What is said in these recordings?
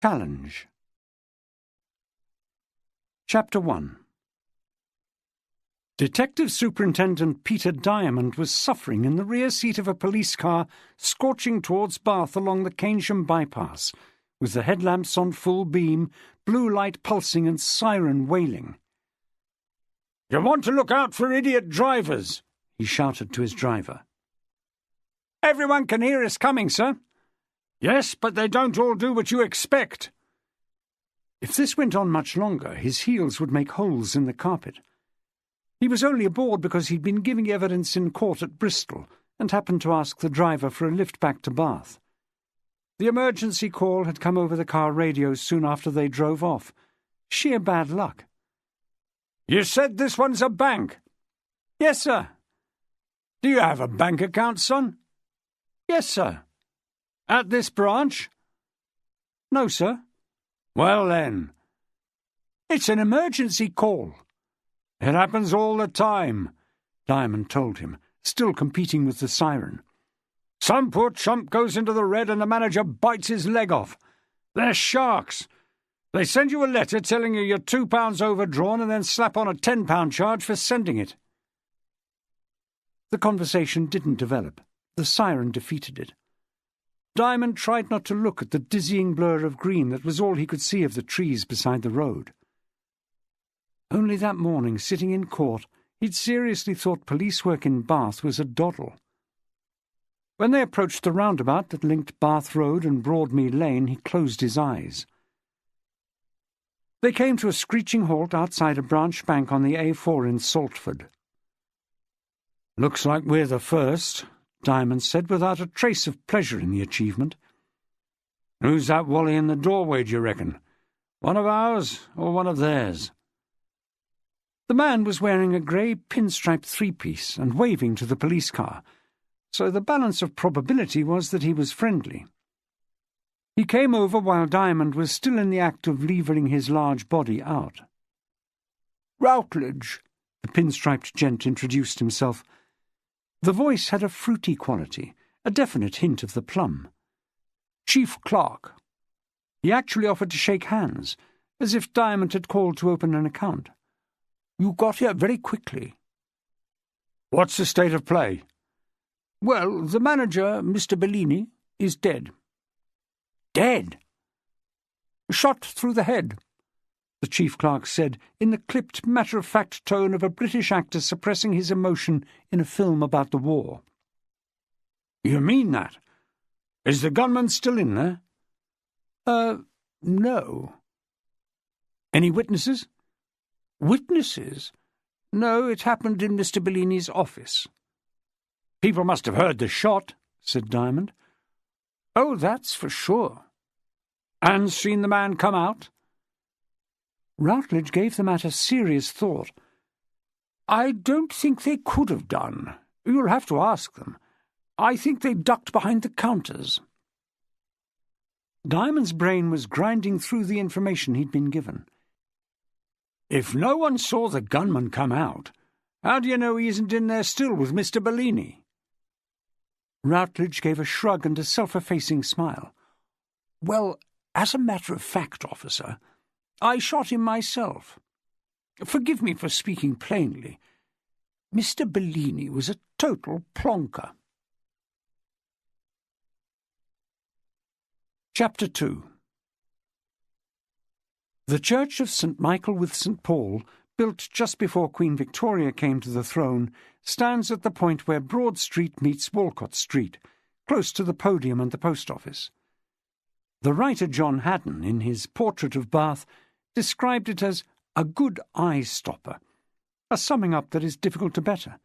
Challenge. Chapter 1. Detective Superintendent Peter Diamond was suffering in the rear seat of a police car scorching towards Bath along the Keynsham bypass, with the headlamps on full beam, blue light pulsing and siren wailing. "You want to look out for idiot drivers," he shouted to his driver. "Everyone can hear us coming, sir." "Yes, but they don't all do what you expect." If this went on much longer, his heels would make holes in the carpet. He was only aboard because he'd been giving evidence in court at Bristol and happened to ask the driver for a lift back to Bath. The emergency call had come over the car radios soon after they drove off. Sheer bad luck. "You said this one's a bank?" "Yes, sir." "Do you have a bank account, son?" "Yes, sir." "At this branch?" "No, sir." "Well, then." "It's an emergency call." "It happens all the time," Diamond told him, still competing with the siren. "Some poor chump goes into the red and the manager bites his leg off. They're sharks. They send you a letter telling you you're £2 overdrawn and then slap on a £10 charge for sending it." The conversation didn't develop. The siren defeated it. Diamond tried not to look at the dizzying blur of green that was all he could see of the trees beside the road. Only that morning, sitting in court, he'd seriously thought police work in Bath was a doddle. When they approached the roundabout that linked Bath Road and Broadmead Lane, he closed his eyes. They came to a screeching halt outside a branch bank on the A4 in Saltford. "Looks like we're the first," Diamond said, without a trace of pleasure in the achievement. "Who's that Wally in the doorway, do you reckon? One of ours or one of theirs?" The man was wearing a grey pinstriped three-piece and waving to the police car, so the balance of probability was that he was friendly. He came over while Diamond was still in the act of levering his large body out. "Routledge," the pinstriped gent introduced himself. The voice had a fruity quality, a definite hint of the plum. "Chief Clerk." He actually offered to shake hands, as if Diamond had called to open an account. "You got here very quickly." "What's the state of play?" "Well, the manager, Mr. Bellini, is dead." "Dead?" "Shot through the head," the chief clerk said, in the clipped, matter-of-fact tone of a British actor suppressing his emotion in a film about the war. "You mean that? Is the gunman still in there?" No." "Any witnesses?" "Witnesses? No, it happened in Mr. Bellini's office." "People must have heard the shot," said Diamond. "Oh, that's for sure." "And seen the man come out?" Routledge gave the matter serious thought. "I don't think they could have done. You'll have to ask them. I think they ducked behind the counters." Diamond's brain was grinding through the information he'd been given. "If no one saw the gunman come out, how do you know he isn't in there still with Mr. Bellini?" Routledge gave a shrug and a self-effacing smile. "Well, as a matter of fact, officer, I shot him myself. Forgive me for speaking plainly. Mr. Bellini was a total plonker." Chapter 2. The Church of St. Michael with St. Paul, built just before Queen Victoria came to the throne, stands at the point where Broad Street meets Walcott Street, close to the podium and the post office. The writer John Haddon, in his Portrait of Bath, described it as a good eye-stopper, a summing up that is difficult to better.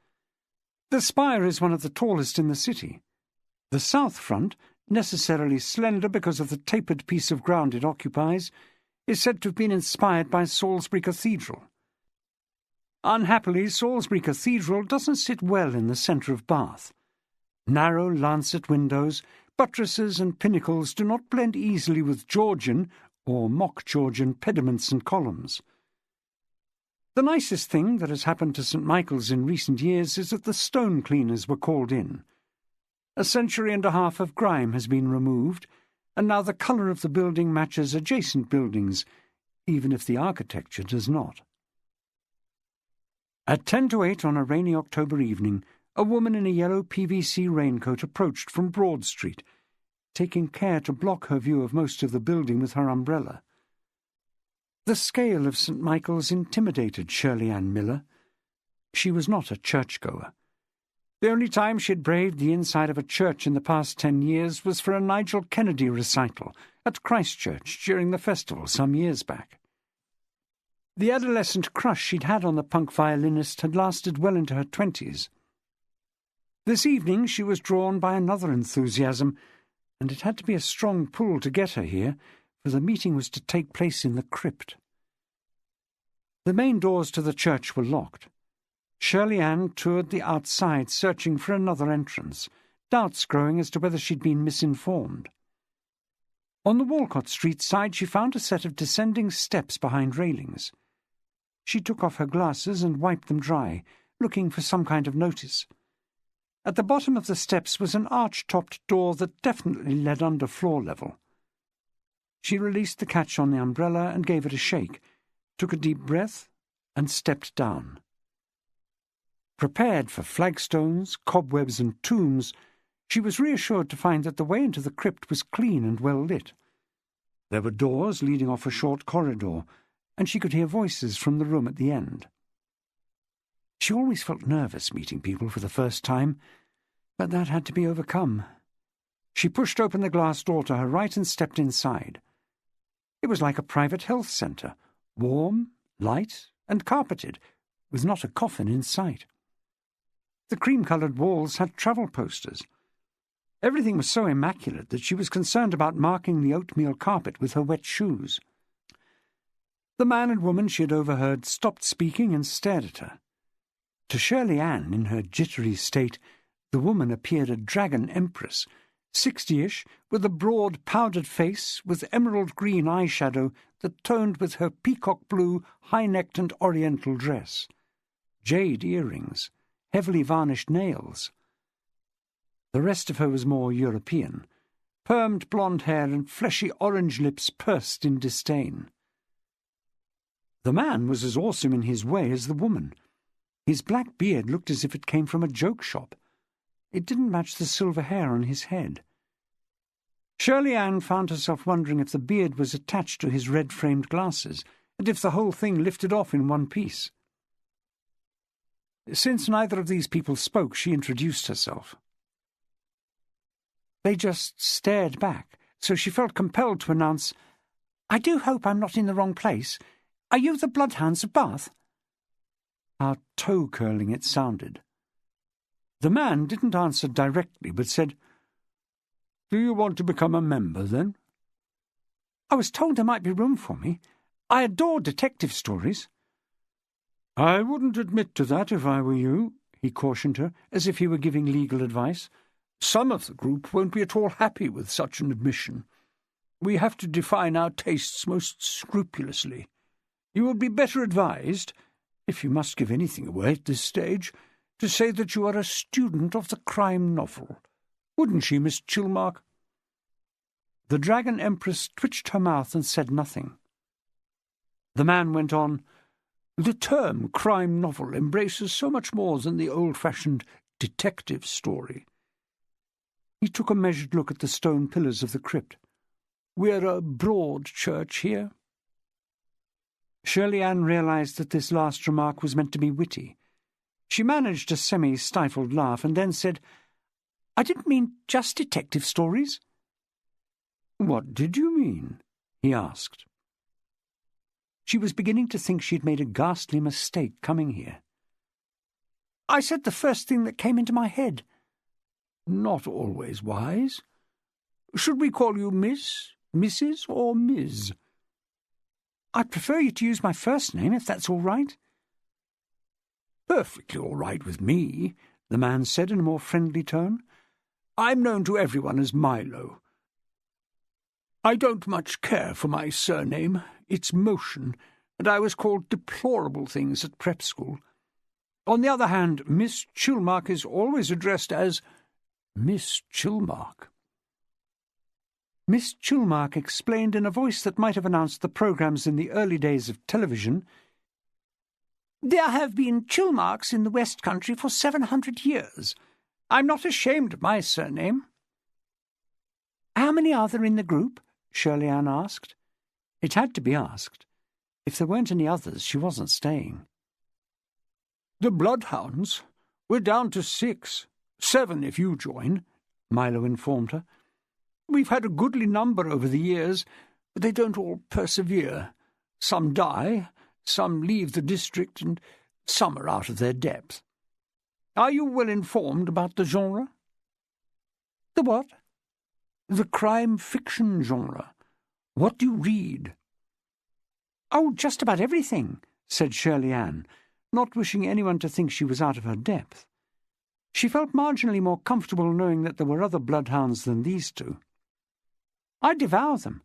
The spire is one of the tallest in the city. The south front, necessarily slender because of the tapered piece of ground it occupies, is said to have been inspired by Salisbury Cathedral. Unhappily, Salisbury Cathedral doesn't sit well in the centre of Bath. Narrow lancet windows, buttresses and pinnacles do not blend easily with Georgian or mock-Georgian pediments and columns. The nicest thing that has happened to St. Michael's in recent years is that the stone cleaners were called in. A century and a half of grime has been removed, and now the colour of the building matches adjacent buildings, even if the architecture does not. At 7:50 on a rainy October evening, a woman in a yellow PVC raincoat approached from Broad Street, taking care to block her view of most of the building with her umbrella. The scale of St. Michael's intimidated Shirley Ann Miller. She was not a churchgoer. The only time she had braved the inside of a church in the past 10 years was for a Nigel Kennedy recital at Christchurch during the festival some years back. The adolescent crush she'd had on the punk violinist had lasted well into her 20s. This evening she was drawn by another enthusiasm, and it had to be a strong pull to get her here, for the meeting was to take place in the crypt. The main doors to the church were locked. Shirley Ann toured the outside, searching for another entrance, doubts growing as to whether she'd been misinformed. On the Walcott Street side she found a set of descending steps behind railings. She took off her glasses and wiped them dry, looking for some kind of notice. At the bottom of the steps was an arch-topped door that definitely led under floor level. She released the catch on the umbrella and gave it a shake, took a deep breath, and stepped down. Prepared for flagstones, cobwebs, and tombs, she was reassured to find that the way into the crypt was clean and well lit. There were doors leading off a short corridor, and she could hear voices from the room at the end. She always felt nervous meeting people for the first time, but that had to be overcome. She pushed open the glass door to her right and stepped inside. It was like a private health centre, warm, light, and carpeted, with not a coffin in sight. The cream-coloured walls had travel posters. Everything was so immaculate that she was concerned about marking the oatmeal carpet with her wet shoes. The man and woman she had overheard stopped speaking and stared at her. To Shirley Ann, in her jittery state, the woman appeared a dragon empress, 60-ish, with a broad, powdered face, with emerald-green eyeshadow that toned with her peacock-blue, high-necked and oriental dress, jade earrings, heavily varnished nails. The rest of her was more European, permed blonde hair and fleshy orange lips pursed in disdain. The man was as awesome in his way as the woman. His black beard looked as if it came from a joke shop. It didn't match the silver hair on his head. Shirley Ann found herself wondering if the beard was attached to his red-framed glasses, and if the whole thing lifted off in one piece. Since neither of these people spoke, she introduced herself. They just stared back, so she felt compelled to announce, "I do hope I'm not in the wrong place. Are you the Bloodhounds of Bath?" How toe-curling it sounded. The man didn't answer directly, but said, "Do you want to become a member, then?" "I was told there might be room for me. I adore detective stories." "I wouldn't admit to that if I were you," he cautioned her, as if he were giving legal advice. "Some of the group won't be at all happy with such an admission. We have to define our tastes most scrupulously. You would be better advised, if you must give anything away at this stage, to say that you are a student of the crime novel. Wouldn't she, Miss Chilmark?" The Dragon Empress twitched her mouth and said nothing. The man went on, "The term crime novel embraces so much more than the old-fashioned detective story." He took a measured look at the stone pillars of the crypt. "We're a broad church here." Shirley Ann realized that this last remark was meant to be witty. She managed a semi-stifled laugh and then said, "I didn't mean just detective stories." "What did you mean?" he asked. She was beginning to think she had made a ghastly mistake coming here. "I said the first thing that came into my head." "Not always wise. Should we call you Miss, Mrs., or Ms.?" "I'd prefer you to use my first name, if that's all right." "Perfectly all right with me," the man said in a more friendly tone. "I'm known to everyone as Milo. I don't much care for my surname. It's Motion, and I was called deplorable things at prep school. On the other hand, Miss Chilmark is always addressed as Miss Chilmark." Miss Chulmark explained in a voice that might have announced the programmes in the early days of television. "There have been Chulmarks in the West Country for 700 years. I'm not ashamed of my surname." "How many are there in the group?" Shirley Ann asked. It had to be asked. If there weren't any others, she wasn't staying. "The Bloodhounds. We're down to 6. 7 if you join," Milo informed her. "We've had a goodly number over the years, but they don't all persevere. Some die, some leave the district, and some are out of their depth. Are you well informed about the genre?" "The what?" "The crime-fiction genre. What do you read?" "Oh, just about everything," said Shirley Ann, not wishing anyone to think she was out of her depth. She felt marginally more comfortable knowing that there were other bloodhounds than these two. "I devour them.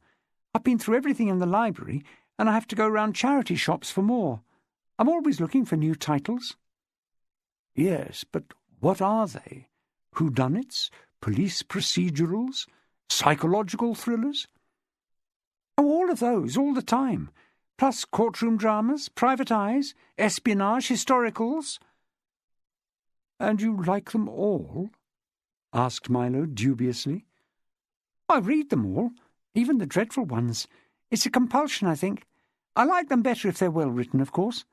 I've been through everything in the library, and I have to go round charity shops for more. I'm always looking for new titles." "Yes, but what are they? Whodunits? Police procedurals? Psychological thrillers?" "Oh, all of those, all the time. Plus courtroom dramas, private eyes, espionage, historicals." "And you like them all?" asked Milo dubiously. "I read them all, even the dreadful ones. It's a compulsion, I think. I like them better if they're well written, of course."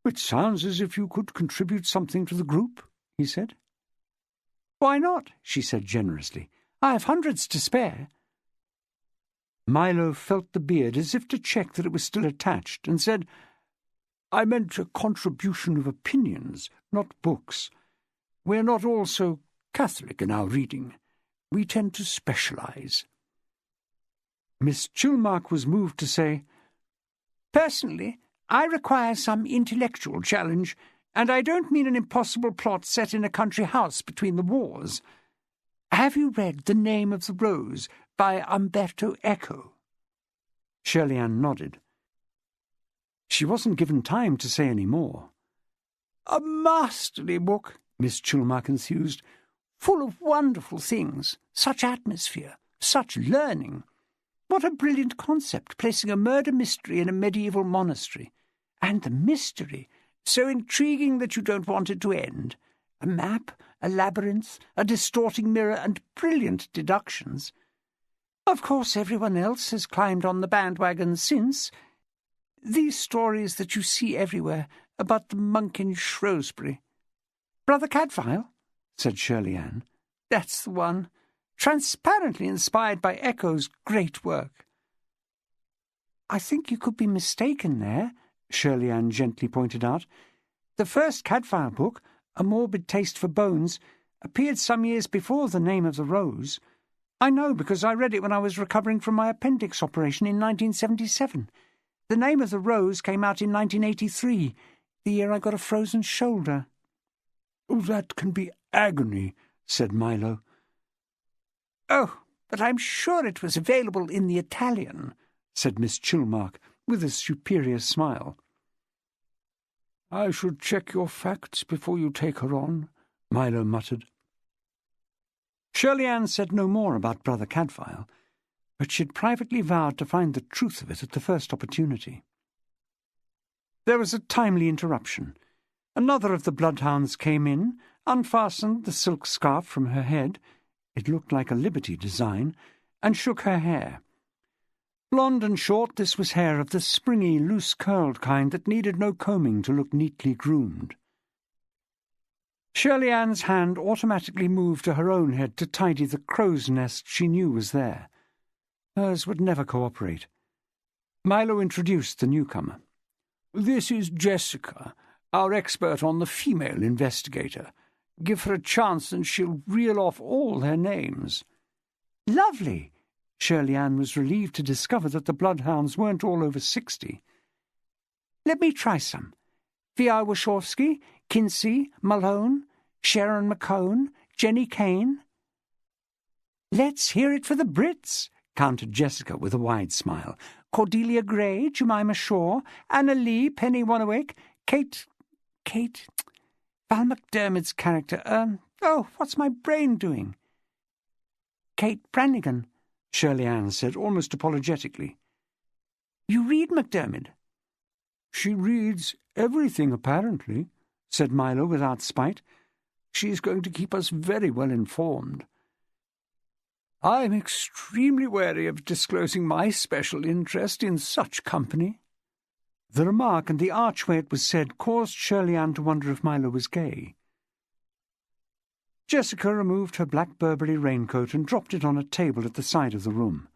"It sounds as if you could contribute something to the group," he said. "Why not?" she said generously. "I have hundreds to spare." Milo felt the beard as if to check that it was still attached, and said, "I meant a contribution of opinions, not books. We're not all so Catholic in our reading. We tend to specialize." Miss Chulmark was moved to say, "Personally, I require some intellectual challenge, and I don't mean an impossible plot set in a country house between the wars. Have you read The Name of the Rose by Umberto Eco?" Shirley Ann nodded. She wasn't given time to say any more. "A masterly book," Miss Chulmark enthused, "full of wonderful things, such atmosphere, such learning. What a brilliant concept, placing a murder mystery in a medieval monastery. And the mystery, so intriguing that you don't want it to end. A map, a labyrinth, a distorting mirror, and brilliant deductions. Of course, everyone else has climbed on the bandwagon since. These stories that you see everywhere about the monk in Shrewsbury." "Brother Cadfael?" said Shirley Ann. "That's the one. Transparently inspired by Echo's great work." "I think you could be mistaken there," Shirley Ann gently pointed out. "The first Cadfael book, A Morbid Taste for Bones, appeared some years before The Name of the Rose. I know because I read it when I was recovering from my appendix operation in 1977. The Name of the Rose came out in 1983, the year I got a frozen shoulder." "Oh, that can be agony," said Milo. "Oh, but I'm sure it was available in the Italian," said Miss Chulmark, with a superior smile. "I should check your facts before you take her on," Milo muttered. Shirley Ann said no more about Brother Cadfael, but she'd privately vowed to find the truth of it at the first opportunity. There was a timely interruption. Another of the bloodhounds came in, unfastened the silk scarf from her head — it looked like a Liberty design — and shook her hair. Blonde and short, this was hair of the springy, loose-curled kind that needed no combing to look neatly groomed. Shirley Ann's hand automatically moved to her own head to tidy the crow's nest she knew was there. Hers would never cooperate. Milo introduced the newcomer. "This is Jessica, our expert on the female investigator. Give her a chance and she'll reel off all their names." "Lovely!" Shirley Ann was relieved to discover that the bloodhounds weren't all over 60. "Let me try some. V.R. Wachowski, Kinsey, Malone, Sharon McCone, Jenny Kane." "Let's hear it for the Brits," countered Jessica with a wide smile. "Cordelia Gray, Jemima Shaw, Anna Lee, Penny Wanawick, Kate... Val McDermid's character, what's my brain doing?" Kate Brannigan, Shirley Ann said, almost apologetically. You read MacDiarmid? She reads everything, apparently, said Milo without spite. She's going to keep us very well informed. I'm extremely wary of disclosing my special interest in such company. The remark and the arch way it was said caused Shirley Ann to wonder if Milo was gay. Jessica removed her black Burberry raincoat and dropped it on a table at the side of the room.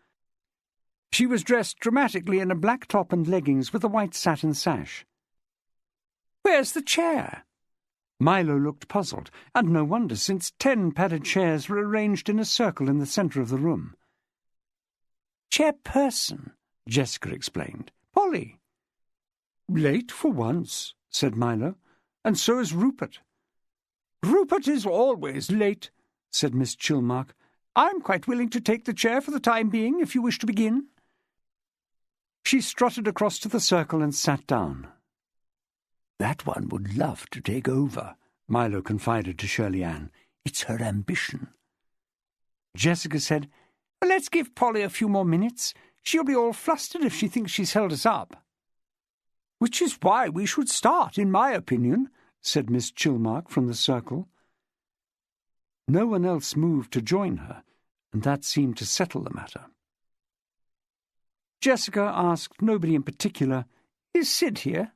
She was dressed dramatically in a black top and leggings with a white satin sash. "Where's the chair?" Milo looked puzzled, and no wonder, since 10 padded chairs were arranged in a circle in the centre of the room. "Chairperson," Jessica explained. "Polly." "Late for once," said Milo, "and so is Rupert." "Rupert is always late," said Miss Chilmark. "I'm quite willing to take the chair for the time being, if you wish to begin." She strutted across to the circle and sat down. "That one would love to take over," Milo confided to Shirley Ann. "It's her ambition." Jessica said, "Well, let's give Polly a few more minutes. She'll be all flustered if she thinks she's held us up." "Which is why we should start, in my opinion," said Miss Chilmark from the circle. No one else moved to join her, and that seemed to settle the matter. Jessica asked nobody in particular, "Is Sid here?"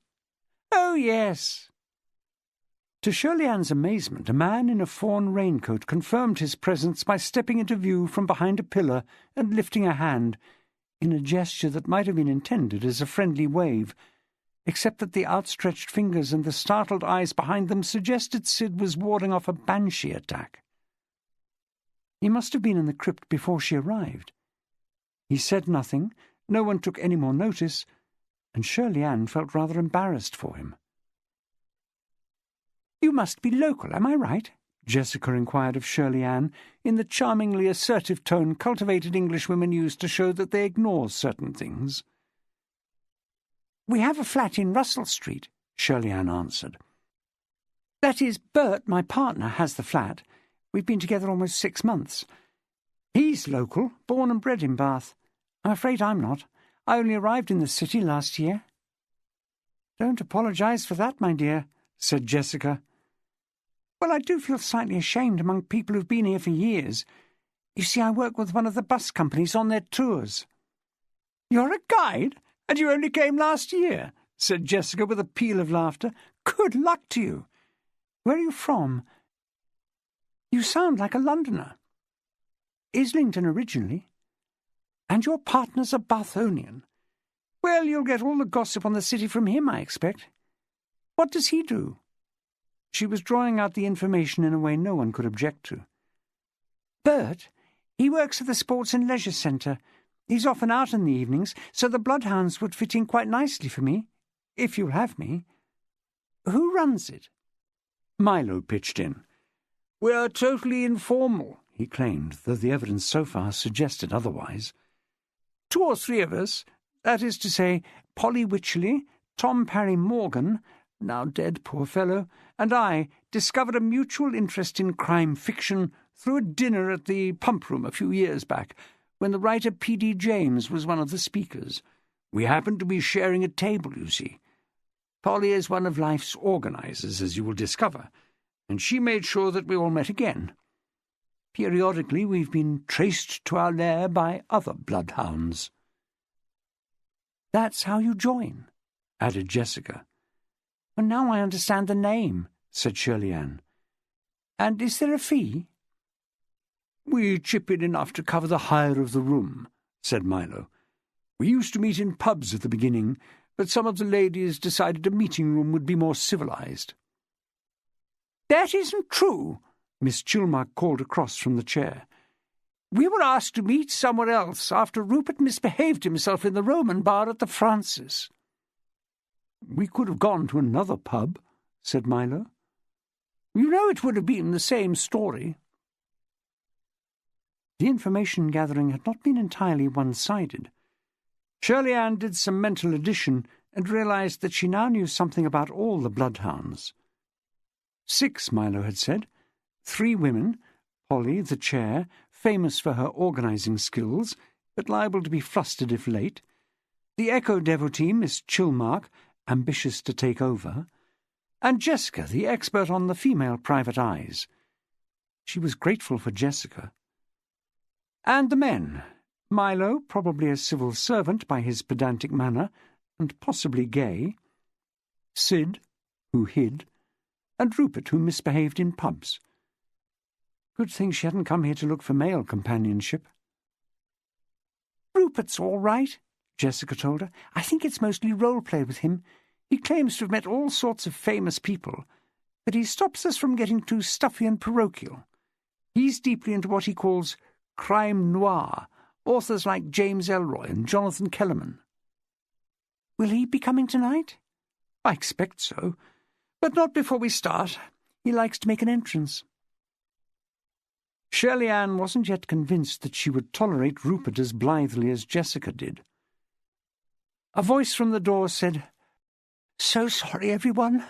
"Oh, yes." To Shirley Ann's amazement, a man in a fawn raincoat confirmed his presence by stepping into view from behind a pillar and lifting a hand, in a gesture that might have been intended as a friendly wave, except that the outstretched fingers and the startled eyes behind them suggested Sid was warding off a banshee attack. He must have been in the crypt before she arrived. He said nothing, no one took any more notice, and Shirley Ann felt rather embarrassed for him. "You must be local, am I right?" Jessica inquired of Shirley Ann, in the charmingly assertive tone cultivated Englishwomen use to show that they ignore certain things. "We have a flat in Russell Street," Shirley Ann answered. "That is, Bert, my partner, has the flat. We've been together almost 6 months. He's local, born and bred in Bath. I'm afraid I'm not. I only arrived in the city last year." "Don't apologise for that, my dear," said Jessica. "Well, I do feel slightly ashamed among people who've been here for years. You see, I work with one of the bus companies on their tours." "You're a guide, and you only came last year," said Jessica with a peal of laughter. "Good luck to you. Where are you from? You sound like a Londoner." "Islington originally." "And your partner's a Bathonian. Well, you'll get all the gossip on the city from him, I expect. What does he do?" She was drawing out the information in a way no one could object to. "Bert, he works at the Sports and Leisure Centre. He's often out in the evenings, so the Bloodhounds would fit in quite nicely for me, if you'll have me." "Who runs it?" Milo pitched in. "We're totally informal," he claimed, though the evidence so far suggested otherwise. 2 or 3 of us, that is to say, Polly Wycherley, Tom Parry Morgan, now dead, poor fellow, and I, discovered a mutual interest in crime fiction through a dinner at the Pump Room a few years back, when the writer P.D. James was one of the speakers. We happened to be sharing a table, you see. Polly is one of life's organisers, as you will discover, and she made sure that we all met again. Periodically we've been traced to our lair by other bloodhounds." "That's how you join," added Jessica. "Well, now I understand the name," said Shirley Ann. "And is there a fee?" "We chip in enough to cover the hire of the room," said Milo. "We used to meet in pubs at the beginning, but some of the ladies decided a meeting room would be more civilised." "That isn't true," Miss Chilmark called across from the chair. "We were asked to meet somewhere else after Rupert misbehaved himself in the Roman bar at the Francis." "We could have gone to another pub," said Milo. "You know it would have been the same story." The information-gathering had not been entirely one-sided. Shirley Ann did some mental addition and realised that she now knew something about all the bloodhounds. 6, Milo had said. 3 women, Polly, the chair, famous for her organising skills, but liable to be flustered if late, the Echo devotee, Miss Chilmark, ambitious to take over, and Jessica, the expert on the female private eyes. She was grateful for Jessica. And the men, Milo, probably a civil servant by his pedantic manner, and possibly gay, Sid, who hid, and Rupert, who misbehaved in pubs. Good thing she hadn't come here to look for male companionship. "Rupert's all right," Jessica told her. "I think it's mostly role-play with him. He claims to have met all sorts of famous people, but he stops us from getting too stuffy and parochial. He's deeply into what he calls crime noir, authors like James Elroy and Jonathan Kellerman." "Will he be coming tonight?" "I expect so, but not before we start. He likes to make an entrance." Shirley Ann wasn't yet convinced that she would tolerate Rupert as blithely as Jessica did. A voice from the door said, "So sorry, everyone.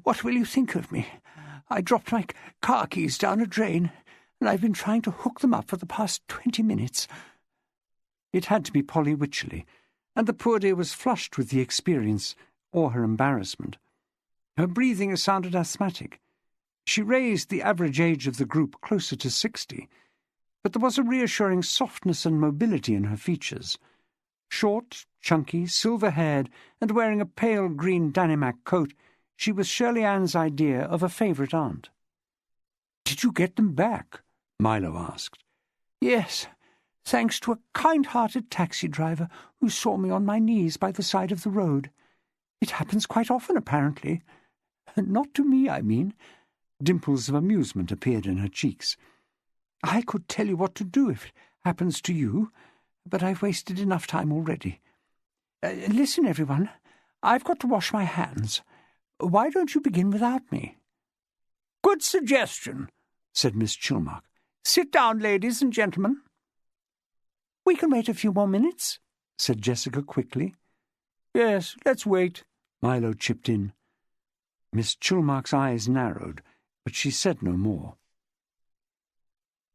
What will you think of me? I dropped my car keys down a drain, and I've been trying to hook them up for the past 20 minutes. It had to be Polly Wycherley, and the poor dear was flushed with the experience or her embarrassment. Her breathing sounded asthmatic. She raised the average age of the group closer to 60, but there was a reassuring softness and mobility in her features. Short, chunky, silver-haired, and wearing a pale green Danimac coat, she was Shirley Ann's idea of a favourite aunt. "Did you get them back?" Milo asked. "Yes, thanks to a kind-hearted taxi driver who saw me on my knees by the side of the road. It happens quite often, apparently. Not to me, I mean." Dimples of amusement appeared in her cheeks. "I could tell you what to do if it happens to you, but I've wasted enough time already. Listen, everyone, I've got to wash my hands. Why don't you begin without me?" "Good suggestion," said Miss Chilmark. "Sit down, ladies and gentlemen." "We can wait a few more minutes," said Jessica quickly. "Yes, let's wait," Milo chipped in. Miss Chilmark's eyes narrowed, but she said no more.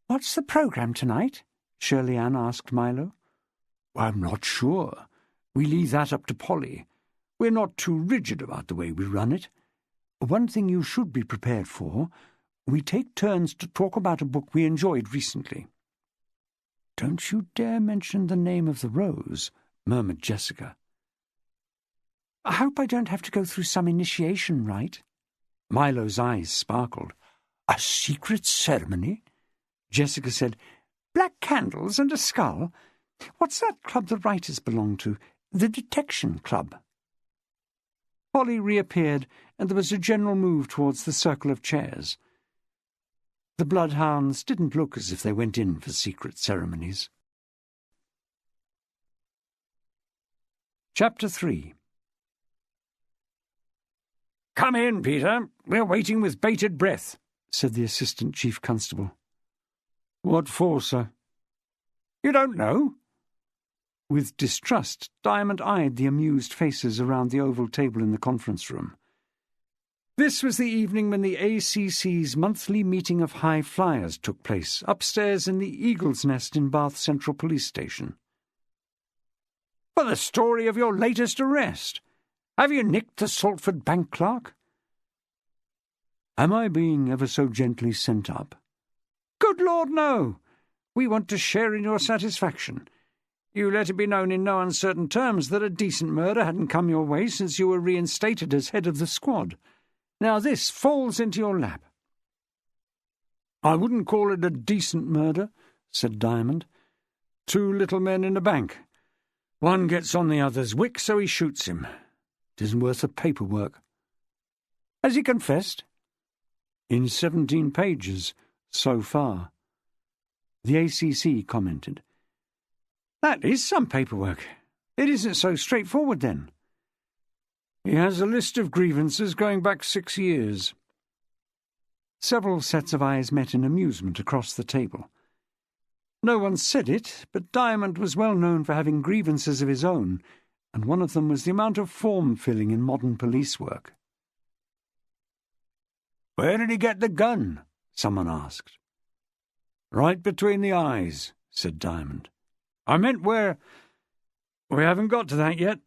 "What's the programme tonight?" Shirley Ann asked Milo. "I'm not sure. We leave that up to Polly. We're not too rigid about the way we run it. One thing you should be prepared for, we take turns to talk about a book we enjoyed recently." "Don't you dare mention the name of the rose," murmured Jessica. "I hope I don't have to go through some initiation rite." Milo's eyes sparkled. "A secret ceremony?" Jessica said, "Black candles and a skull. What's that club the writers belong to? The Detection Club." Polly reappeared, and there was a general move towards the circle of chairs. The Bloodhounds didn't look as if they went in for secret ceremonies. Chapter 3. "Come in, Peter. We're waiting with bated breath," said the Assistant Chief Constable. "What for, sir?" "You don't know?" With distrust, Diamond eyed the amused faces around the oval table in the conference room. This was the evening when the ACC's monthly meeting of high flyers took place, upstairs in the Eagle's Nest in Bath Central Police Station. "For the story of your latest arrest. Have you nicked the Saltford bank clerk?" "Am I being ever so gently sent up?" "Good Lord, no. We want to share in your satisfaction. You let it be known in no uncertain terms that a decent murder hadn't come your way since you were reinstated as head of the squad. Now this falls into your lap." "I wouldn't call it a decent murder," said Diamond. "Two little men in a bank. One gets on the other's wick, so he shoots him. It isn't worth the paperwork." "Has he confessed?" "In 17 pages, so far." The ACC commented. "That is some paperwork. It isn't so straightforward, then." "He has a list of grievances going back 6 years. Several sets of eyes met in amusement across the table. No one said it, but Diamond was well known for having grievances of his own, and one of them was the amount of form-filling in modern police work. "Where did he get the gun?" someone asked. "Right between the eyes," said Diamond. "I meant where—" "We haven't got to that yet.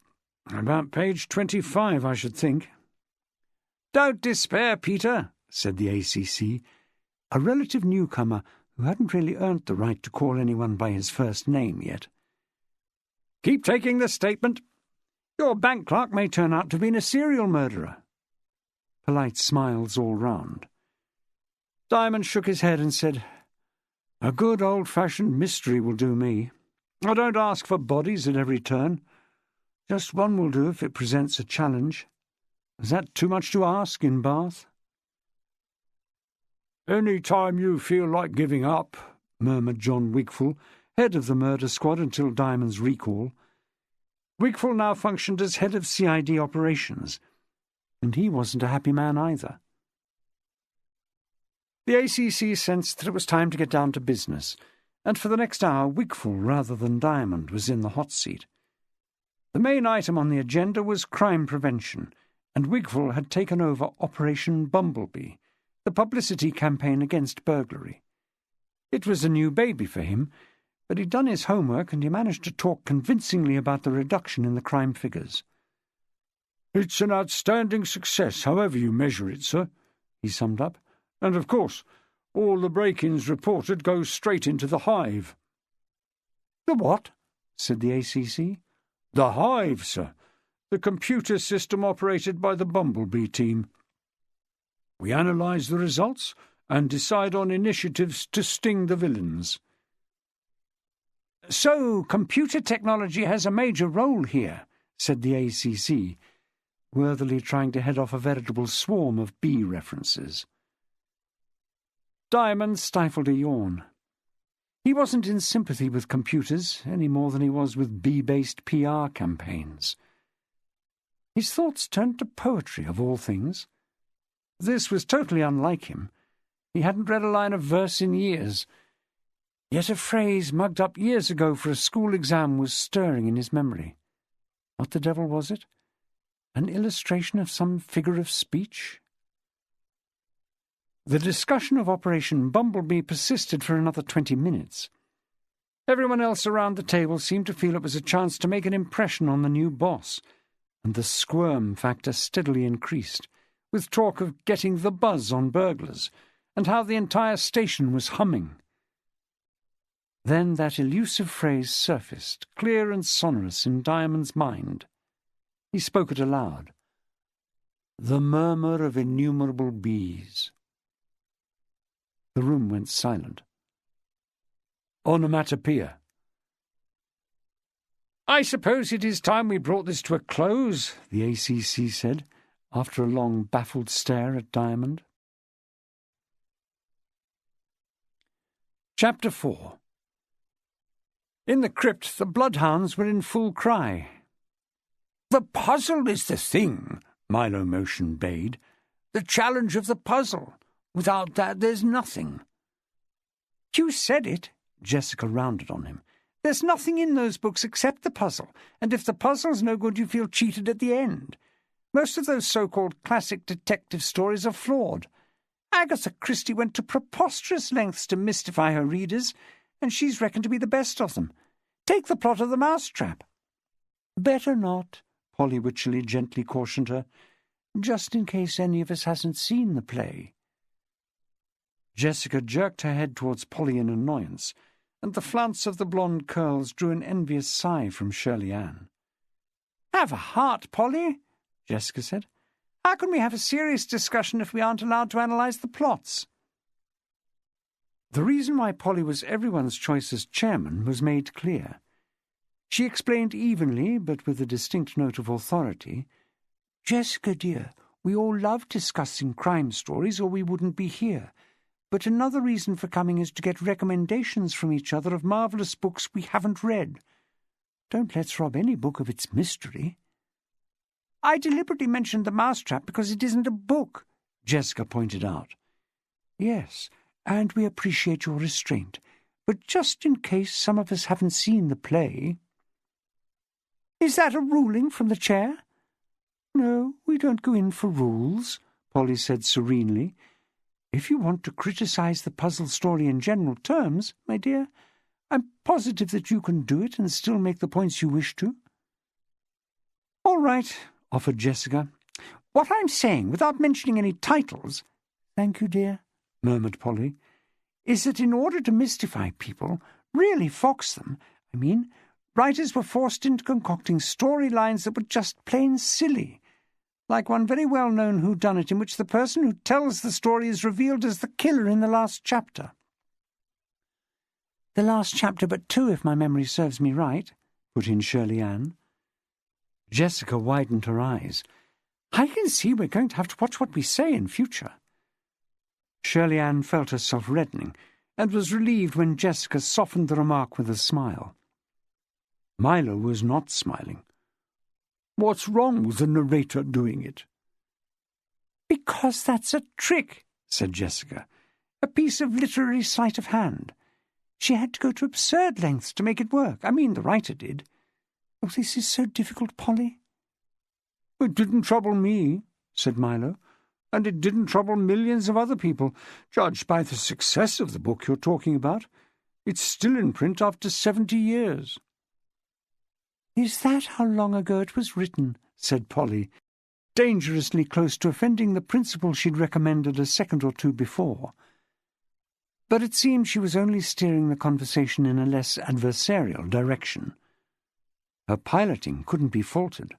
About page 25, I should think." "Don't despair, Peter," said the ACC, a relative newcomer who hadn't really earned the right to call anyone by his first name yet. "Keep taking the statement. Your bank clerk may turn out to have been a serial murderer." Polite smiles all round. Diamond shook his head and said, "A good old-fashioned mystery will do me. I don't ask for bodies at every turn. Just one will do if it presents a challenge. Is that too much to ask in Bath?" "Any time you feel like giving up," murmured John Wigfall, head of the murder squad until Diamond's recall. Wigfall now functioned as head of CID operations, and he wasn't a happy man either. The ACC sensed that it was time to get down to business, and for the next hour Wigfall rather than Diamond was in the hot seat. The main item on the agenda was crime prevention, and Wigfall had taken over Operation Bumblebee, the publicity campaign against burglary. It was a new baby for him, but he'd done his homework and he managed to talk convincingly about the reduction in the crime figures. "It's an outstanding success, however you measure it, sir," he summed up. "And, of course, all the break-ins reported go straight into the hive." "The what?" said the ACC. "The hive, sir. The computer system operated by the Bumblebee team. We analyse the results and decide on initiatives to sting the villains." "So computer technology has a major role here," said the ACC, worthily trying to head off a veritable swarm of bee references. Diamond stifled a yawn. He wasn't in sympathy with computers any more than he was with bee-based PR campaigns. His thoughts turned to poetry, of all things. This was totally unlike him. He hadn't read a line of verse in years. Yet a phrase mugged up years ago for a school exam was stirring in his memory. What the devil was it? An illustration of some figure of speech? The discussion of Operation Bumblebee persisted for another 20 minutes. Everyone else around the table seemed to feel it was a chance to make an impression on the new boss, and the squirm factor steadily increased, with talk of getting the buzz on burglars, and how the entire station was humming. Then that elusive phrase surfaced, clear and sonorous in Diamond's mind. He spoke it aloud. "The murmur of innumerable bees." The room went silent. "Onomatopoeia." "I suppose it is time we brought this to a close," the ACC said, after a long, baffled stare at Diamond. Chapter 4. In the crypt, the Bloodhounds were in full cry. "The puzzle is the thing," Milo Motion bade. "The challenge of the puzzle. Without that, there's nothing." "You said it," Jessica rounded on him. "There's nothing in those books except the puzzle, and if the puzzle's no good, you feel cheated at the end. Most of those so-called classic detective stories are flawed. Agatha Christie went to preposterous lengths to mystify her readers, and she's reckoned to be the best of them. Take the plot of The Mousetrap." "Better not," Polly Wycherley gently cautioned her, "just in case any of us hasn't seen the play." Jessica jerked her head towards Polly in annoyance, and the flounce of the blonde curls drew an envious sigh from Shirley Ann. "Have a heart, Polly," Jessica said. "How can we have a serious discussion if we aren't allowed to analyse the plots?" The reason why Polly was everyone's choice as chairman was made clear. She explained evenly, but with a distinct note of authority, "Jessica, dear, we all love discussing crime stories or we wouldn't be here. But another reason for coming is to get recommendations from each other of marvellous books we haven't read. Don't let's rob any book of its mystery." "I deliberately mentioned The Mousetrap because it isn't a book," Jessica pointed out. "Yes, and we appreciate your restraint. But just in case some of us haven't seen the play—" "Is that a ruling from the chair?" "No, we don't go in for rules," Polly said serenely. If you want to criticize the puzzle story in general terms, my dear, I'm positive that you can do it and still make the points you wish to." "All right," offered Jessica. "What I'm saying, without mentioning any titles—" "Thank you, dear," murmured Polly, "is that in order to mystify people, really fox them, writers were forced into concocting storylines that were just plain silly, like one very well-known whodunit in which the person who tells the story is revealed as the killer in the last chapter." "The last chapter but 2, if my memory serves me right," put in Shirley Ann. Jessica widened her eyes. "I can see we're going to have to watch what we say in future." Shirley Ann felt herself reddening, and was relieved when Jessica softened the remark with a smile. Milo was not smiling. "What's wrong with the narrator doing it?" "Because that's a trick," said Jessica. "A piece of literary sleight of hand. She had to go to absurd lengths to make it work. The writer did. Oh, this is so difficult, Polly." "It didn't trouble me," said Milo, "and it didn't trouble millions of other people, judged by the success of the book you're talking about. It's still in print after 70 years. "Is that how long ago it was written?" said Polly, dangerously close to offending the principle she'd recommended a second or two before. But it seemed she was only steering the conversation in a less adversarial direction. Her piloting couldn't be faulted.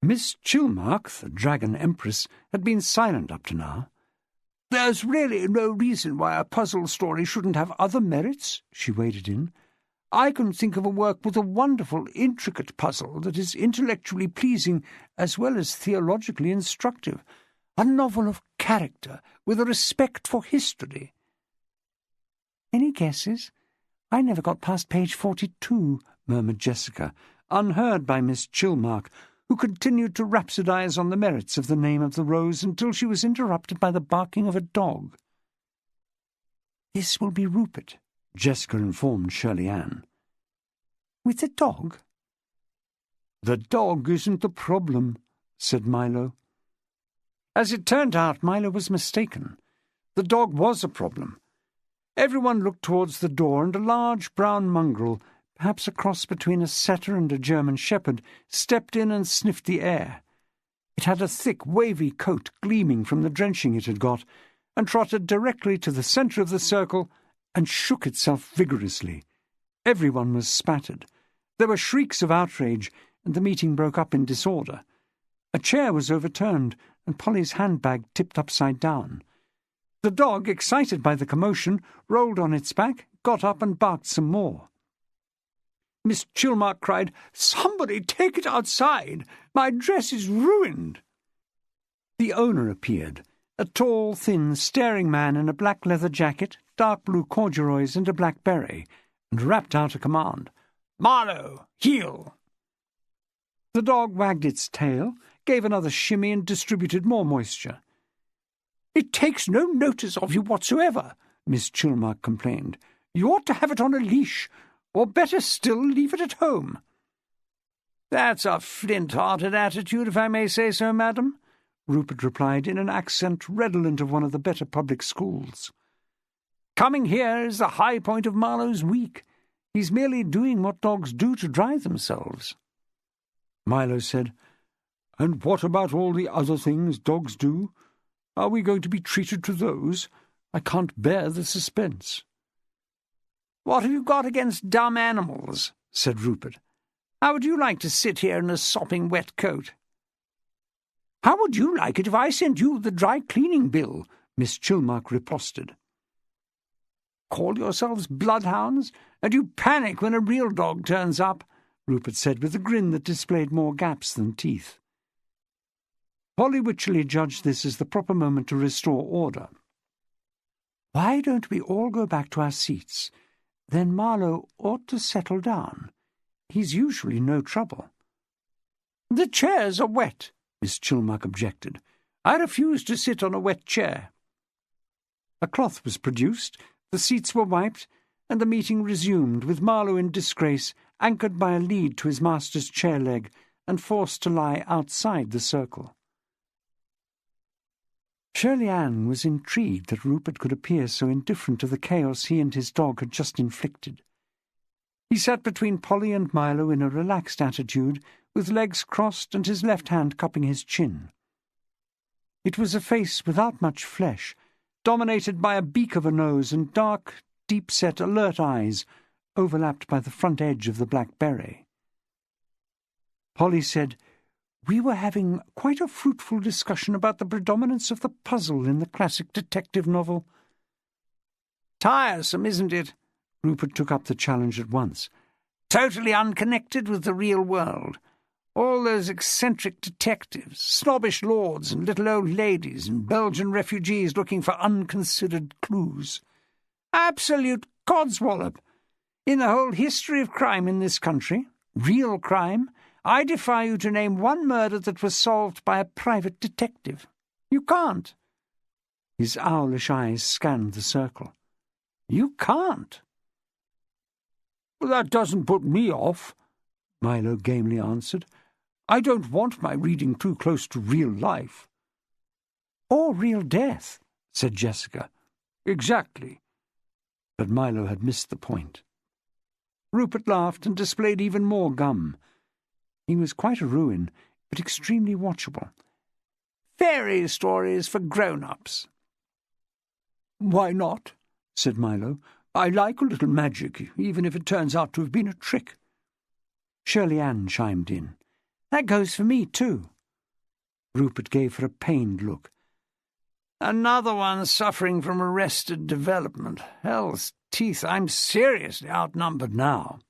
Miss Chilmark, the Dragon Empress, had been silent up to now. "There's really no reason why a puzzle story shouldn't have other merits," she waded in. "I can think of a work with a wonderful, intricate puzzle that is intellectually pleasing as well as theologically instructive. A novel of character, with a respect for history." "Any guesses? I never got past page 42, murmured Jessica, unheard by Miss Chilmark, who continued to rhapsodize on the merits of the name of the rose until she was interrupted by the barking of a dog. "This will be Rupert," Jessica informed Shirley Ann. "With the dog?" "The dog isn't the problem," said Milo. As it turned out, Milo was mistaken. The dog was a problem. Everyone looked towards the door, and a large brown mongrel, perhaps a cross between a setter and a German shepherd, stepped in and sniffed the air. It had a thick, wavy coat gleaming from the drenching it had got, and trotted directly to the centre of the circle and shook itself vigorously. Everyone was spattered. There were shrieks of outrage, and the meeting broke up in disorder. A chair was overturned, and Polly's handbag tipped upside down. The dog, excited by the commotion, rolled on its back, got up and barked some more. Miss Chilmark cried, "Somebody take it outside! My dress is ruined!" The owner appeared, a tall, thin, staring man in a black leather jacket, dark blue corduroys, and a black beret, and rapped out a command. "Marlowe, heel!" The dog wagged its tail, gave another shimmy, and distributed more moisture. "It takes no notice of you whatsoever," Miss Chilmark complained. "You ought to have it on a leash, or better still, leave it at home." "That's a flint-hearted attitude, if I may say so, madam," Rupert replied in an accent redolent of one of the better public schools. "Coming here is the high point of Marlowe's week. He's merely doing what dogs do to dry themselves." Milo said, "And what about all the other things dogs do? Are we going to be treated to those? I can't bear the suspense." "What have you got against dumb animals?" said Rupert. "How would you like to sit here in a sopping wet coat?" "How would you like it if I sent you the dry-cleaning bill?" Miss Chilmark riposted. "Call yourselves bloodhounds, and you panic when a real dog turns up," Rupert said with a grin that displayed more gaps than teeth. Polly Wycherley judged this as the proper moment to restore order. "Why don't we all go back to our seats? Then Marlowe ought to settle down. He's usually no trouble." "The chairs are wet," Miss Chilmark objected. "I refuse to sit on a wet chair." A cloth was produced, the seats were wiped, and the meeting resumed, with Marlowe in disgrace, anchored by a lead to his master's chair leg, and forced to lie outside the circle. Shirley Ann was intrigued that Rupert could appear so indifferent to the chaos he and his dog had just inflicted. He sat between Polly and Milo in a relaxed attitude, with legs crossed and his left hand cupping his chin. It was a face without much flesh, dominated by a beak of a nose and dark, deep-set, alert eyes, overlapped by the front edge of the black beret. Polly said, "We were having quite a fruitful discussion about the predominance of the puzzle in the classic detective novel." "Tiresome, isn't it?" Rupert took up the challenge at once. "Totally unconnected with the real world. All those eccentric detectives, snobbish lords and little old ladies and Belgian refugees looking for unconsidered clues. Absolute codswallop. In the whole history of crime in this country, real crime, I defy you to name one murder that was solved by a private detective. You can't." His owlish eyes scanned the circle. "You can't." "Well, that doesn't put me off," Milo gamely answered. "I don't want my reading too close to real life." "Or real death," said Jessica. "Exactly." But Milo had missed the point. Rupert laughed and displayed even more gum. He was quite a ruin, but extremely watchable. "Fairy stories for grown-ups." "Why not?" said Milo. "I like a little magic, even if it turns out to have been a trick." Shirley Ann chimed in. "That goes for me, too." Rupert gave her a pained look. "Another one suffering from arrested development. Hell's teeth, I'm seriously outnumbered now."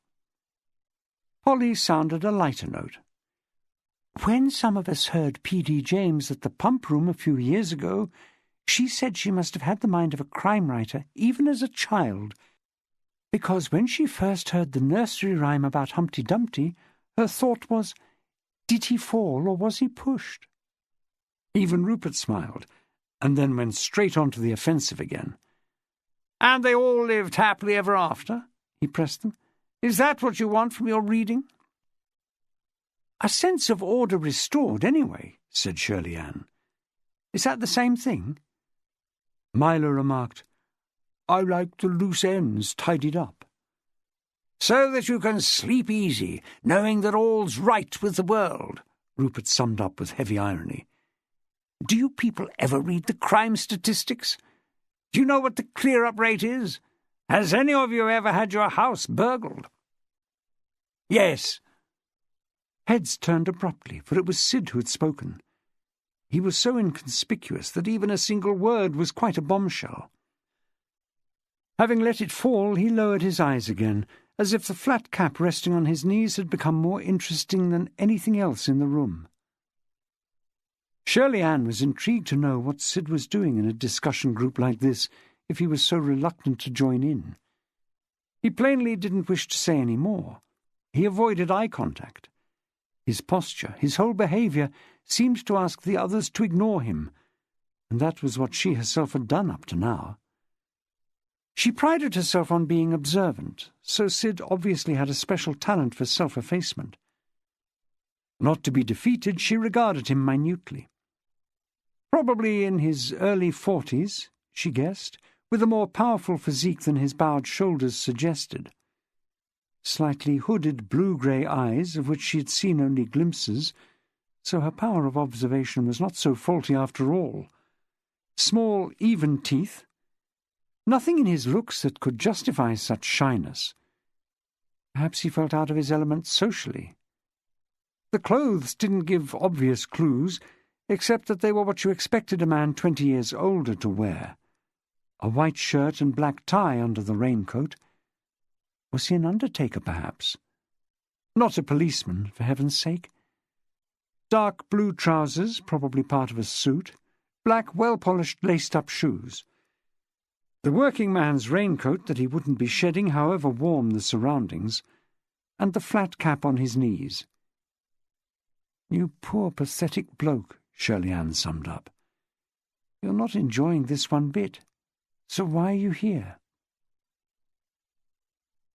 Polly sounded a lighter note. "When some of us heard P.D. James at the pump room a few years ago, she said she must have had the mind of a crime writer even as a child, because when she first heard the nursery rhyme about Humpty Dumpty, her thought was, did he fall or was he pushed?" Even Rupert smiled, and then went straight on to the offensive again. "And they all lived happily ever after?" he pressed them. "Is that what you want from your reading?" "A sense of order restored, anyway," said Shirley Ann. "Is that the same thing?" Milo remarked, "I like the loose ends tidied up." "So that you can sleep easy, knowing that all's right with the world," Rupert summed up with heavy irony. "Do you people ever read the crime statistics? Do you know what the clear-up rate is? Has any of you ever had your house burgled?" "Yes." Heads turned abruptly, for it was Sid who had spoken. He was so inconspicuous that even a single word was quite a bombshell. Having let it fall, he lowered his eyes again, as if the flat cap resting on his knees had become more interesting than anything else in the room. Shirley Ann was intrigued to know what Sid was doing in a discussion group like this, if he was so reluctant to join in. He plainly didn't wish to say any more. He avoided eye contact. His posture, his whole behaviour, seemed to ask the others to ignore him, and that was what she herself had done up to now. She prided herself on being observant, so Sid obviously had a special talent for self-effacement. Not to be defeated, she regarded him minutely. Probably in his early 40s, she guessed, with a more powerful physique than his bowed shoulders suggested. Slightly hooded blue-grey eyes, of which she had seen only glimpses, so her power of observation was not so faulty after all. Small, even teeth. Nothing in his looks that could justify such shyness. Perhaps he felt out of his element socially. The clothes didn't give obvious clues, except that they were what you expected a man 20 years older to wear. A white shirt and black tie under the raincoat. Was he an undertaker, perhaps? Not a policeman, for heaven's sake. Dark blue trousers, probably part of a suit. Black, well-polished, laced-up shoes. The working man's raincoat that he wouldn't be shedding however warm the surroundings, and the flat cap on his knees. "You poor, pathetic bloke," Shirley Ann summed up. "You're not enjoying this one bit. So why are you here?"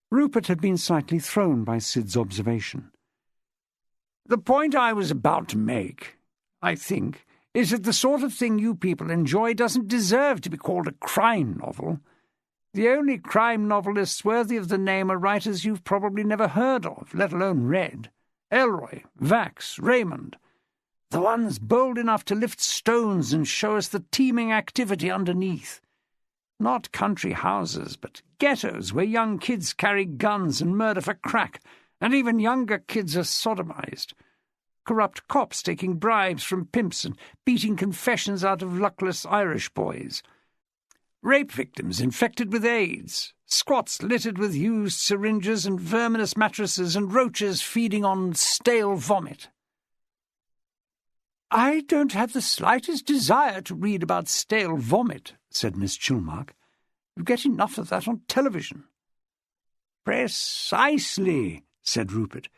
Rupert had been slightly thrown by Sid's observation. "The point I was about to make, I think, is that the sort of thing you people enjoy doesn't deserve to be called a crime novel. The only crime novelists worthy of the name are writers you've probably never heard of, let alone read. Elroy, Vax, Raymond. The ones bold enough to lift stones and show us the teeming activity underneath. Not country houses, but ghettos where young kids carry guns and murder for crack, and even younger kids are sodomized. Corrupt cops taking bribes from pimps and beating confessions out of luckless Irish boys. Rape victims infected with AIDS. Squats littered with used syringes and verminous mattresses and roaches feeding on stale vomit. "I don't have the slightest desire to read about stale vomit," said Miss Chilmark. "You get enough of that on television." "Precisely," said Rupert.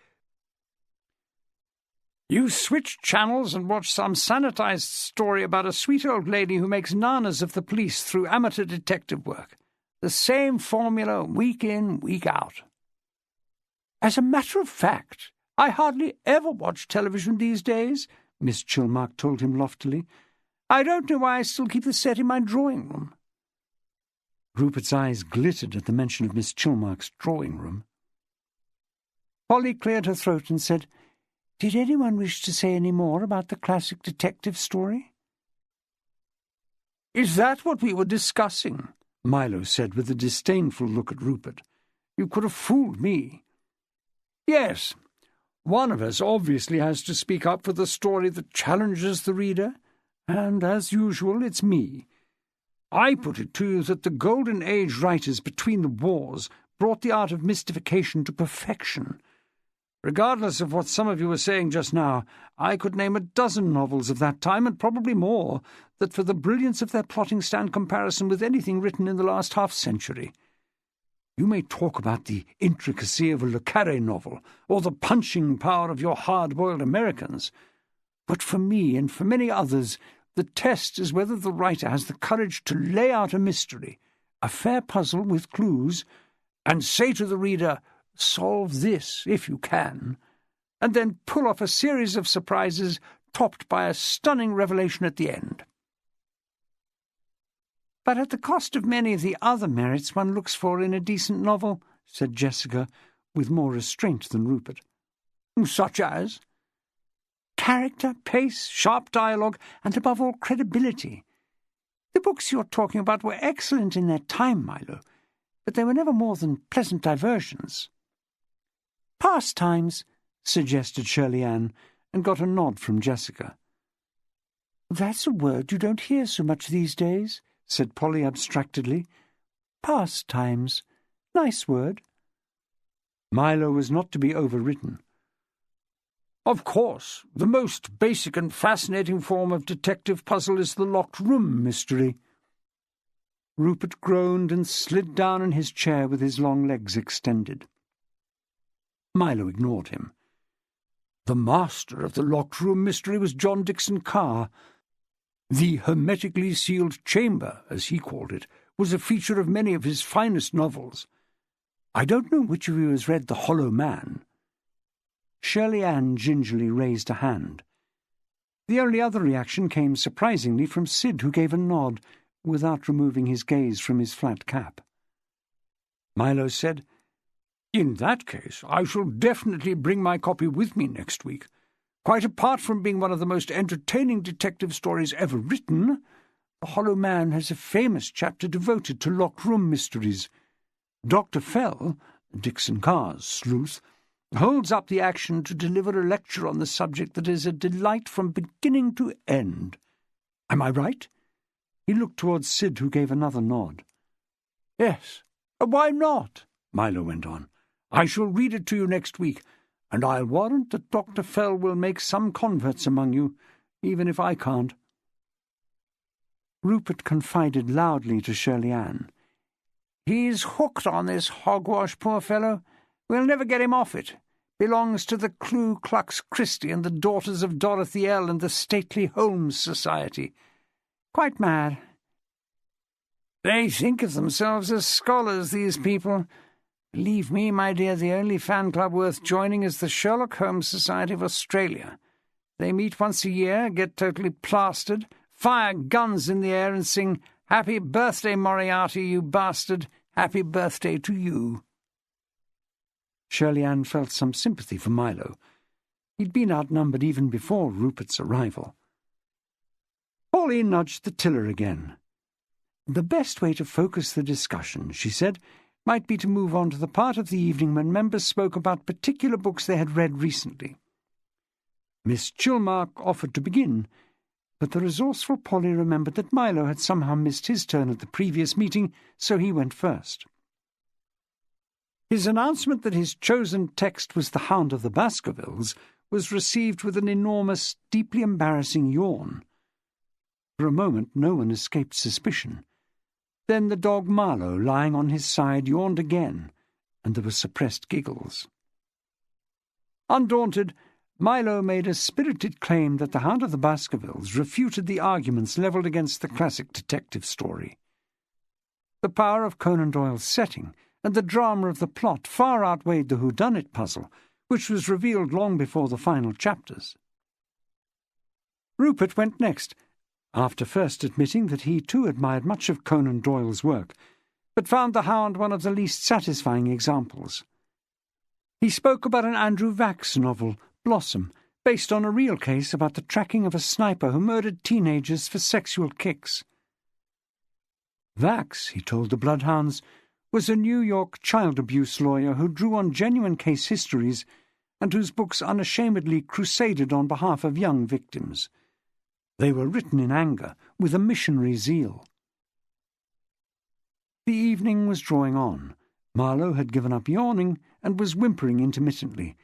"You switch channels and watch some sanitized story about a sweet old lady who makes nanas of the police through amateur detective work. The same formula week in, week out." "As a matter of fact, I hardly ever watch television these days," Miss Chilmark told him loftily. "I don't know why I still keep the set in my drawing room." Rupert's eyes glittered at the mention of Miss Chilmark's drawing room. Polly cleared her throat and said, "Did anyone wish to say any more about the classic detective story?" "Is that what we were discussing?" Milo said with a disdainful look at Rupert. "You could have fooled me." "Yes, one of us obviously has to speak up for the story that challenges the reader, and, as usual, it's me. I put it to you that the Golden Age writers between the wars brought the art of mystification to perfection. Regardless of what some of you were saying just now, I could name a dozen novels of that time, and probably more, that for the brilliance of their plotting stand comparison with anything written in the last half-century. You may talk about the intricacy of a Le Carré novel, or the punching power of your hard-boiled Americans, but for me and for many others, the test is whether the writer has the courage to lay out a mystery, a fair puzzle with clues, and say to the reader, 'Solve this, if you can,' and then pull off a series of surprises topped by a stunning revelation at the end." "But at the cost of many of the other merits one looks for in a decent novel," said Jessica, with more restraint than Rupert. "Such as?" "Character, pace, sharp dialogue, and above all credibility. The books you're talking about were excellent in their time, Milo, but they were never more than pleasant diversions." "Pastimes," suggested Shirley Ann, and got a nod from Jessica. "That's a word you don't hear so much these days," said Polly abstractedly. "Pastimes. Nice word." Milo was not to be overridden. "Of course, the most basic and fascinating form of detective puzzle is the locked room mystery." Rupert groaned and slid down in his chair with his long legs extended. Milo ignored him. The master of the locked room mystery was John Dickson Carr. The hermetically sealed chamber, as he called it, was a feature of many of his finest novels. I don't know which of you has read The Hollow Man. Shirley Ann gingerly raised a hand. The only other reaction came surprisingly from Sid, who gave a nod, without removing his gaze from his flat cap. Milo said, "In that case, I shall definitely bring my copy with me next week. Quite apart from being one of the most entertaining detective stories ever written, The Hollow Man has a famous chapter devoted to locked room mysteries. Dr. Fell, Dickson Carr's sleuth, holds up the action to deliver a lecture on the subject that is a delight from beginning to end. Am I right?" He looked towards Sid, who gave another nod. "Yes, why not?" Milo went on. "I shall read it to you next week, and I'll warrant that Dr. Fell will make some converts among you, even if I can't." Rupert confided loudly to Shirley Ann. "He's hooked on this hogwash, poor fellow. We'll never get him off it. Belongs to the Ku Klux Christi and the Daughters of Dorothy L. and the Stately Holmes Society. Quite mad. They think of themselves as scholars, these people. Believe me, my dear, the only fan club worth joining is the Sherlock Holmes Society of Australia. They meet once a year, get totally plastered, fire guns in the air and sing, 'Happy birthday, Moriarty, you bastard! Happy birthday to you!' Shirley Ann felt some sympathy for Milo. He'd been outnumbered even before Rupert's arrival. Polly nudged the tiller again. The best way to focus the discussion, she said, might be to move on to the part of the evening when members spoke about particular books they had read recently. Miss Chilmark offered to begin, but the resourceful Polly remembered that Milo had somehow missed his turn at the previous meeting, so he went first. His announcement that his chosen text was The Hound of the Baskervilles was received with an enormous, deeply embarrassing yawn. For a moment no one escaped suspicion. Then the dog Marlowe, lying on his side, yawned again, and there were suppressed giggles. Undaunted, Milo made a spirited claim that The Hound of the Baskervilles refuted the arguments levelled against the classic detective story. The power of Conan Doyle's setting and the drama of the plot far outweighed the whodunit puzzle, which was revealed long before the final chapters. Rupert went next, after first admitting that he too admired much of Conan Doyle's work, but found The Hound one of the least satisfying examples. He spoke about an Andrew Vachss novel, Blossom, based on a real case about the tracking of a sniper who murdered teenagers for sexual kicks. Vachss, he told the Bloodhounds, was a New York child abuse lawyer who drew on genuine case histories and whose books unashamedly crusaded on behalf of young victims. They were written in anger, with a missionary zeal. The evening was drawing on. Marlowe had given up yawning and was whimpering intermittently,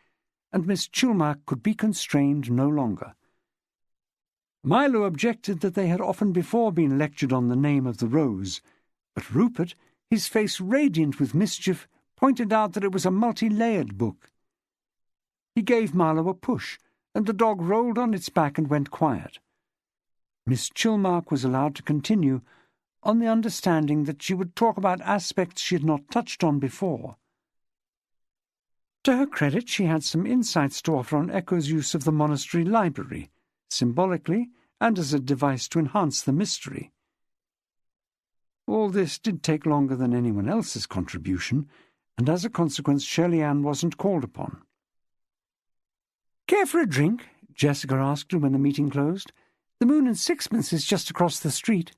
and Miss Chilmark could be constrained no longer. Milo objected that they had often before been lectured on the name of the rose, but Rupert, his face radiant with mischief, pointed out that it was a multi-layered book. He gave Marlowe a push, and the dog rolled on its back and went quiet. Miss Chilmark was allowed to continue, on the understanding that she would talk about aspects she had not touched on before. To her credit, she had some insights to offer on Echo's use of the monastery library, symbolically and as a device to enhance the mystery. All this did take longer than anyone else's contribution, and as a consequence Shirley Ann wasn't called upon. "Care for a drink?" Jessica asked her when the meeting closed. "The Moon and Sixpence is just across the street."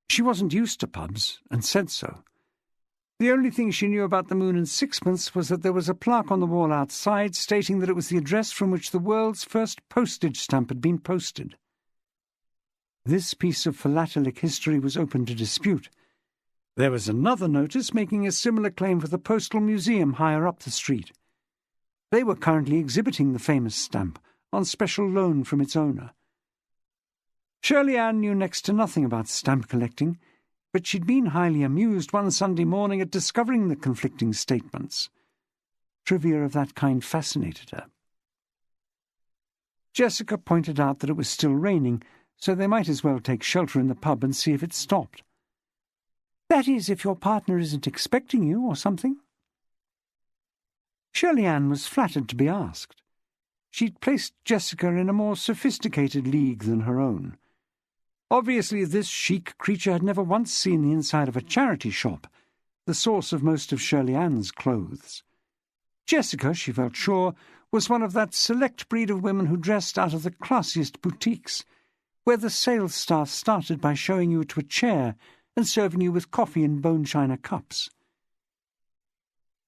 She wasn't used to pubs, and said so. The only thing she knew about the Moon and Sixpence was that there was a plaque on the wall outside stating that it was the address from which the world's first postage stamp had been posted. This piece of philatelic history was open to dispute. There was another notice making a similar claim for the Postal Museum higher up the street. They were currently exhibiting the famous stamp, on special loan from its owner. Shirley Ann knew next to nothing about stamp collecting, but she'd been highly amused one Sunday morning at discovering the conflicting statements. Trivia of that kind fascinated her. Jessica pointed out that it was still raining, so they might as well take shelter in the pub and see if it stopped. "That is, if your partner isn't expecting you or something." Shirley Ann was flattered to be asked. She'd placed Jessica in a more sophisticated league than her own. Obviously this chic creature had never once seen the inside of a charity shop, the source of most of Shirley Ann's clothes. Jessica, she felt sure, was one of that select breed of women who dressed out of the classiest boutiques, where the sales staff started by showing you to a chair and serving you with coffee in bone china cups.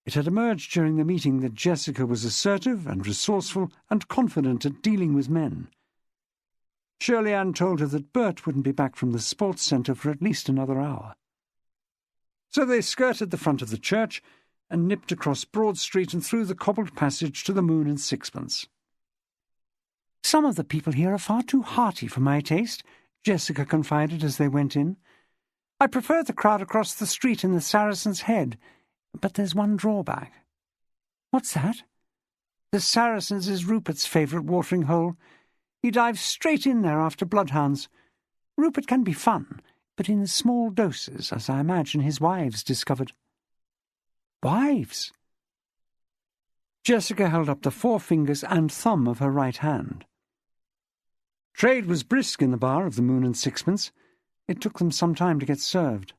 It had emerged during the meeting that Jessica was assertive and resourceful and confident at dealing with men. Shirley Ann told her that Bert wouldn't be back from the sports centre for at least another hour. So they skirted the front of the church and nipped across Broad Street and through the cobbled passage to the Moon and Sixpence. "Some of the people here are far too hearty for my taste," Jessica confided as they went in. "I prefer the crowd across the street in the Saracen's Head, but there's one drawback." "What's that?" "The Saracen's is Rupert's favourite watering hole. He dives straight in there after Bloodhounds. Rupert can be fun, but in small doses, as I imagine his wives discovered." "Wives?" Jessica held up the forefingers and thumb of her right hand. Trade was brisk in the bar of the Moon and Sixpence. It took them some time to get served.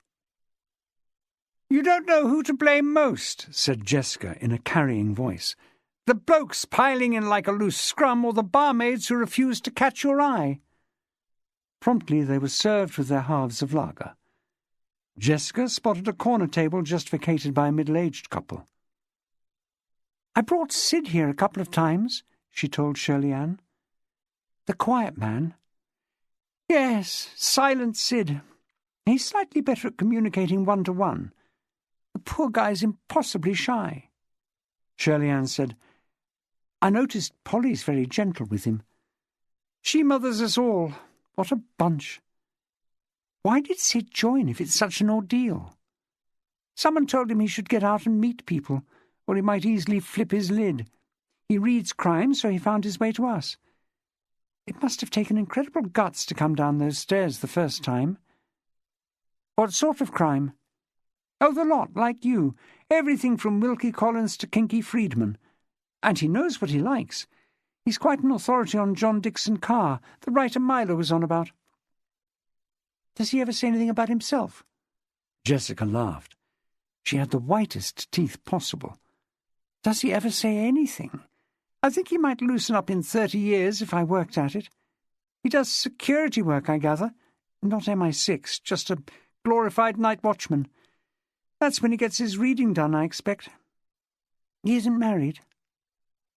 "You don't know who to blame most," said Jessica in a carrying voice. "The blokes piling in like a loose scrum, or the barmaids who refuse to catch your eye." Promptly they were served with their halves of lager. Jessica spotted a corner table just vacated by a middle-aged couple. "I brought Sid here a couple of times," she told Shirley Ann. "The quiet man." "Yes, silent Sid. He's slightly better at communicating one-to-one. The poor guy's impossibly shy." Shirley Ann said, "I noticed Polly's very gentle with him. She mothers us all. What a bunch. Why did Sid join if it's such an ordeal? Someone told him he should get out and meet people, or he might easily flip his lid. He reads crime, so he found his way to us. It must have taken incredible guts to come down those stairs the first time." "What sort of crime?" "Oh, the lot, like you. Everything from Wilkie Collins to Kinky Friedman. And he knows what he likes. He's quite an authority on John Dixon Carr, the writer Milo was on about." "Does he ever say anything about himself?" Jessica laughed. She had the whitest teeth possible. "Does he ever say anything? I think he might loosen up in 30 years if I worked at it. He does security work, I gather. Not MI6, just a glorified night watchman. That's when he gets his reading done, I expect." "He isn't married?"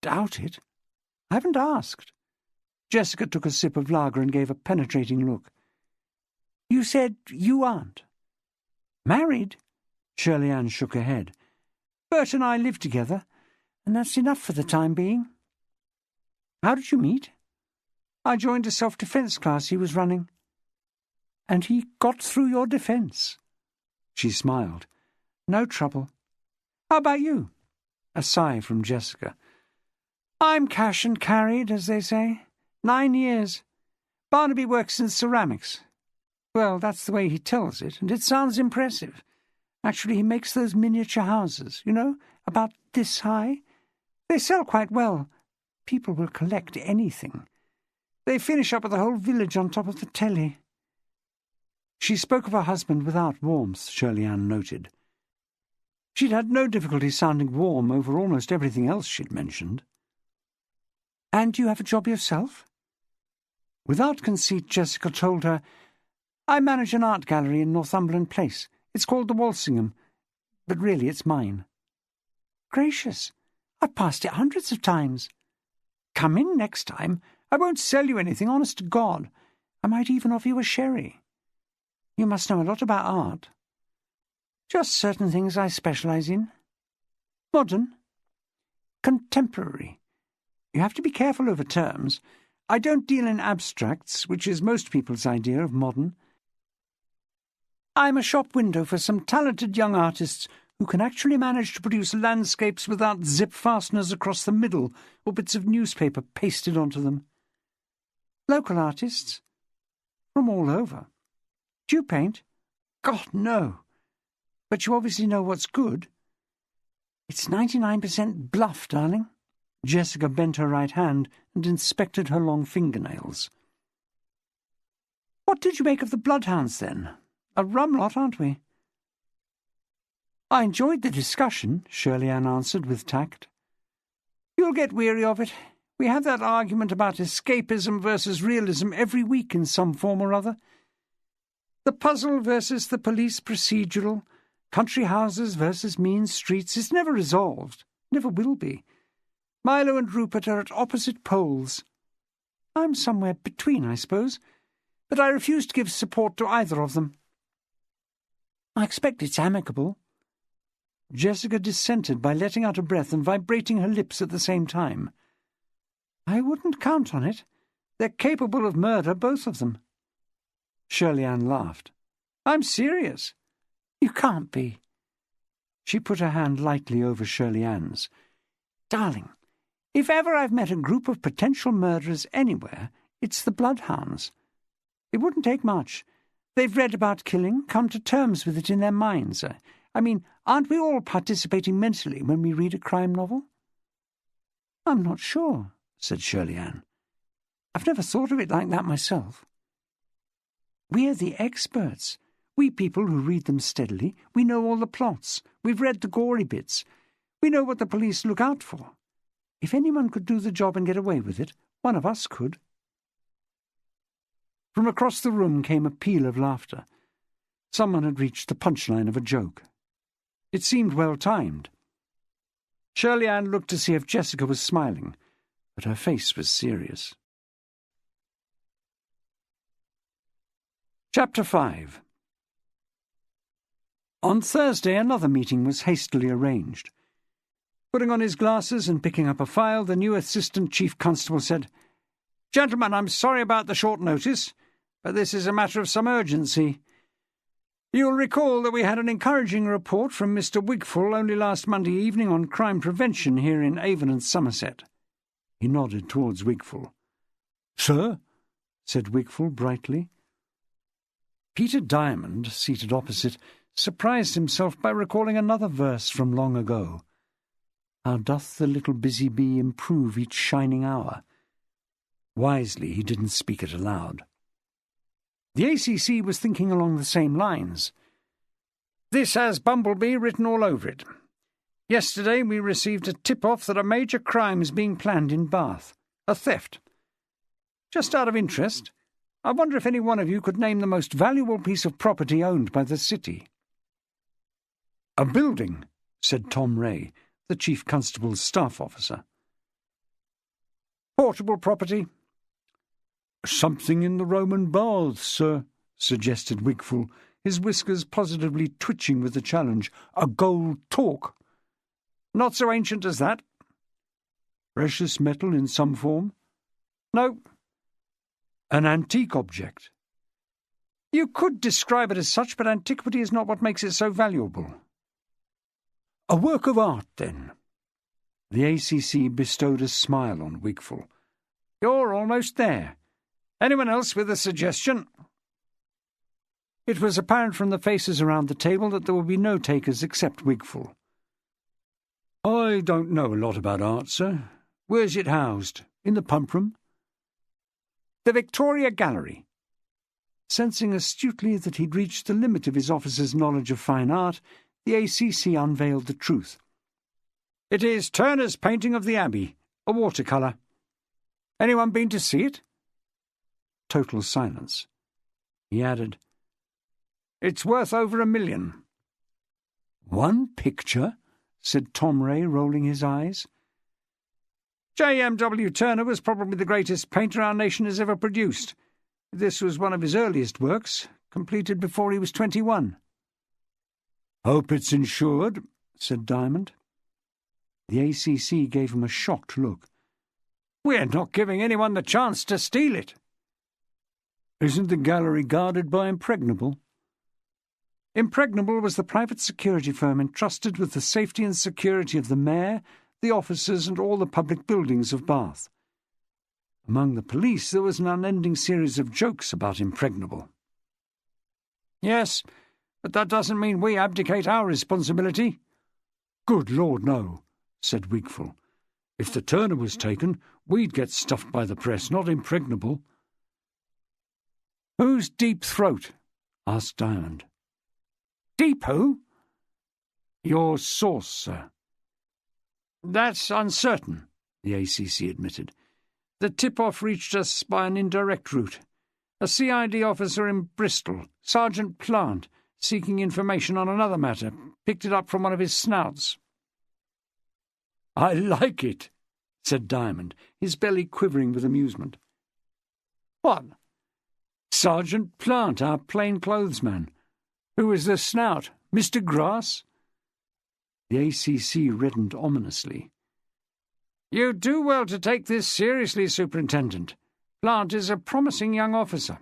"Doubt it. I haven't asked." Jessica took a sip of lager and gave a penetrating look. "You said you aren't?" "Married?" Shirley Ann shook her head. "Bert and I live together, and that's enough for the time being." "How did you meet?" "I joined a self-defense class he was running." "And he got through your defense?" She smiled. "No trouble. How about you?" A sigh from Jessica. "I'm cash and carried, as they say. 9 years. Barnaby works in ceramics. Well, that's the way he tells it, and it sounds impressive. Actually, he makes those miniature houses, you know, about this high. They sell quite well. People will collect anything. They finish up with the whole village on top of the telly." She spoke of her husband without warmth, Shirley Ann noted. She'd had no difficulty sounding warm over almost everything else she'd mentioned. "And you have a job yourself?" Without conceit, Jessica told her, "I manage an art gallery in Northumberland Place. It's called the Walsingham, but really it's mine." "Gracious, I've passed it hundreds of times." "Come in next time. I won't sell you anything, honest to God. I might even offer you a sherry." "You must know a lot about art." "Just certain things I specialise in." "Modern?" "Contemporary. You have to be careful over terms. I don't deal in abstracts, which is most people's idea of modern. I'm a shop window for some talented young artists who can actually manage to produce landscapes without zip fasteners across the middle or bits of newspaper pasted onto them." "Local artists?" "From all over." "Do you paint?" "God, no. But you obviously know what's good." "It's 99% bluff, darling." Jessica bent her right hand and inspected her long fingernails. "What did you make of the Bloodhounds, then? A rum lot, aren't we?" "I enjoyed the discussion," Shirley Ann answered with tact. "You'll get weary of it. We have that argument about escapism versus realism every week in some form or other. The puzzle versus the police procedural, country houses versus mean streets is never resolved, never will be. Milo and Rupert are at opposite poles. I'm somewhere between, I suppose, but I refuse to give support to either of them." "I expect it's amicable." Jessica dissented by letting out a breath and vibrating her lips at the same time. "I wouldn't count on it. They're capable of murder, both of them." Shirley Ann laughed. "I'm serious." "You can't be." She put her hand lightly over Shirley Ann's. "Darling, if ever I've met a group of potential murderers anywhere, it's the Bloodhounds. It wouldn't take much. They've read about killing, come to terms with it in their minds. I mean, aren't we all participating mentally when we read a crime novel?" "I'm not sure," said Shirley Ann. "I've never thought of it like that myself." "We're the experts. We people who read them steadily. We know all the plots. We've read the gory bits. We know what the police look out for. If anyone could do the job and get away with it, one of us could." From across the room came a peal of laughter. Someone had reached the punchline of a joke. It seemed well timed. Shirley Ann looked to see if Jessica was smiling, but her face was serious. Chapter 5. On Thursday, another meeting was hastily arranged. Putting on his glasses and picking up a file, the new Assistant Chief Constable said, "Gentlemen, I'm sorry about the short notice, but this is a matter of some urgency. You'll recall that we had an encouraging report from Mr. Wigfall only last Monday evening on crime prevention here in Avon and Somerset." He nodded towards Wigfall. "Sir?" said Wigfall brightly. Peter Diamond, seated opposite, surprised himself by recalling another verse from long ago. "How doth the little busy bee improve each shining hour?" Wisely he didn't speak it aloud. The ACC was thinking along the same lines. "This has Bumblebee written all over it. Yesterday we received a tip-off that a major crime is being planned in Bath, a theft. Just out of interest, I wonder if any one of you could name the most valuable piece of property owned by the city." "A building," said Tom Ray, the Chief Constable's staff officer. "Portable property?" "Something in the Roman baths, sir," suggested Wigfall, his whiskers positively twitching with the challenge. "A gold torque." "Not so ancient as that." "Precious metal in some form?" "No." "An antique object?" "You could describe it as such, but antiquity is not what makes it so valuable." "A work of art, then?" The ACC bestowed a smile on Wigfall. "You're almost there. Anyone else with a suggestion?" It was apparent from the faces around the table that there would be no takers except Wigfall. "I don't know a lot about art, sir. Where's it housed? In the pump room?" "The Victoria Gallery." Sensing astutely that he'd reached the limit of his officer's knowledge of fine art, the ACC unveiled the truth. "It is Turner's painting of the Abbey, a watercolour. Anyone been to see it?" Total silence. He added, "It's worth over $1 million. "One picture?" said Tom Ray, rolling his eyes. "J.M.W. Turner was probably the greatest painter our nation has ever produced. This was one of his earliest works, completed before he was 21. "Hope it's insured," said Diamond. The ACC gave him a shocked look. "We're not giving anyone the chance to steal it." "Isn't the gallery guarded by Impregnable?" Impregnable was the private security firm entrusted with the safety and security of the mayor, the officers, and all the public buildings of Bath. Among the police there was an unending series of jokes about Impregnable. "Yes, but that doesn't mean we abdicate our responsibility." "Good Lord, no," said Wigfall. "If the Turner was taken, we'd get stuffed by the press, not Impregnable." "Who's Deep Throat?" asked Diamond. "Deep who?" "Your source, sir." "That's uncertain," the ACC admitted. "The tip-off reached us by an indirect route. A CID officer in Bristol, Sergeant Plant, seeking information on another matter, picked it up from one of his snouts." "I like it," said Diamond, his belly quivering with amusement. "What?" "Sergeant Plant, our plainclothesman. Who is the snout? Mr. Grass?" The ACC reddened ominously. "You do well to take this seriously, Superintendent. Plant is a promising young officer."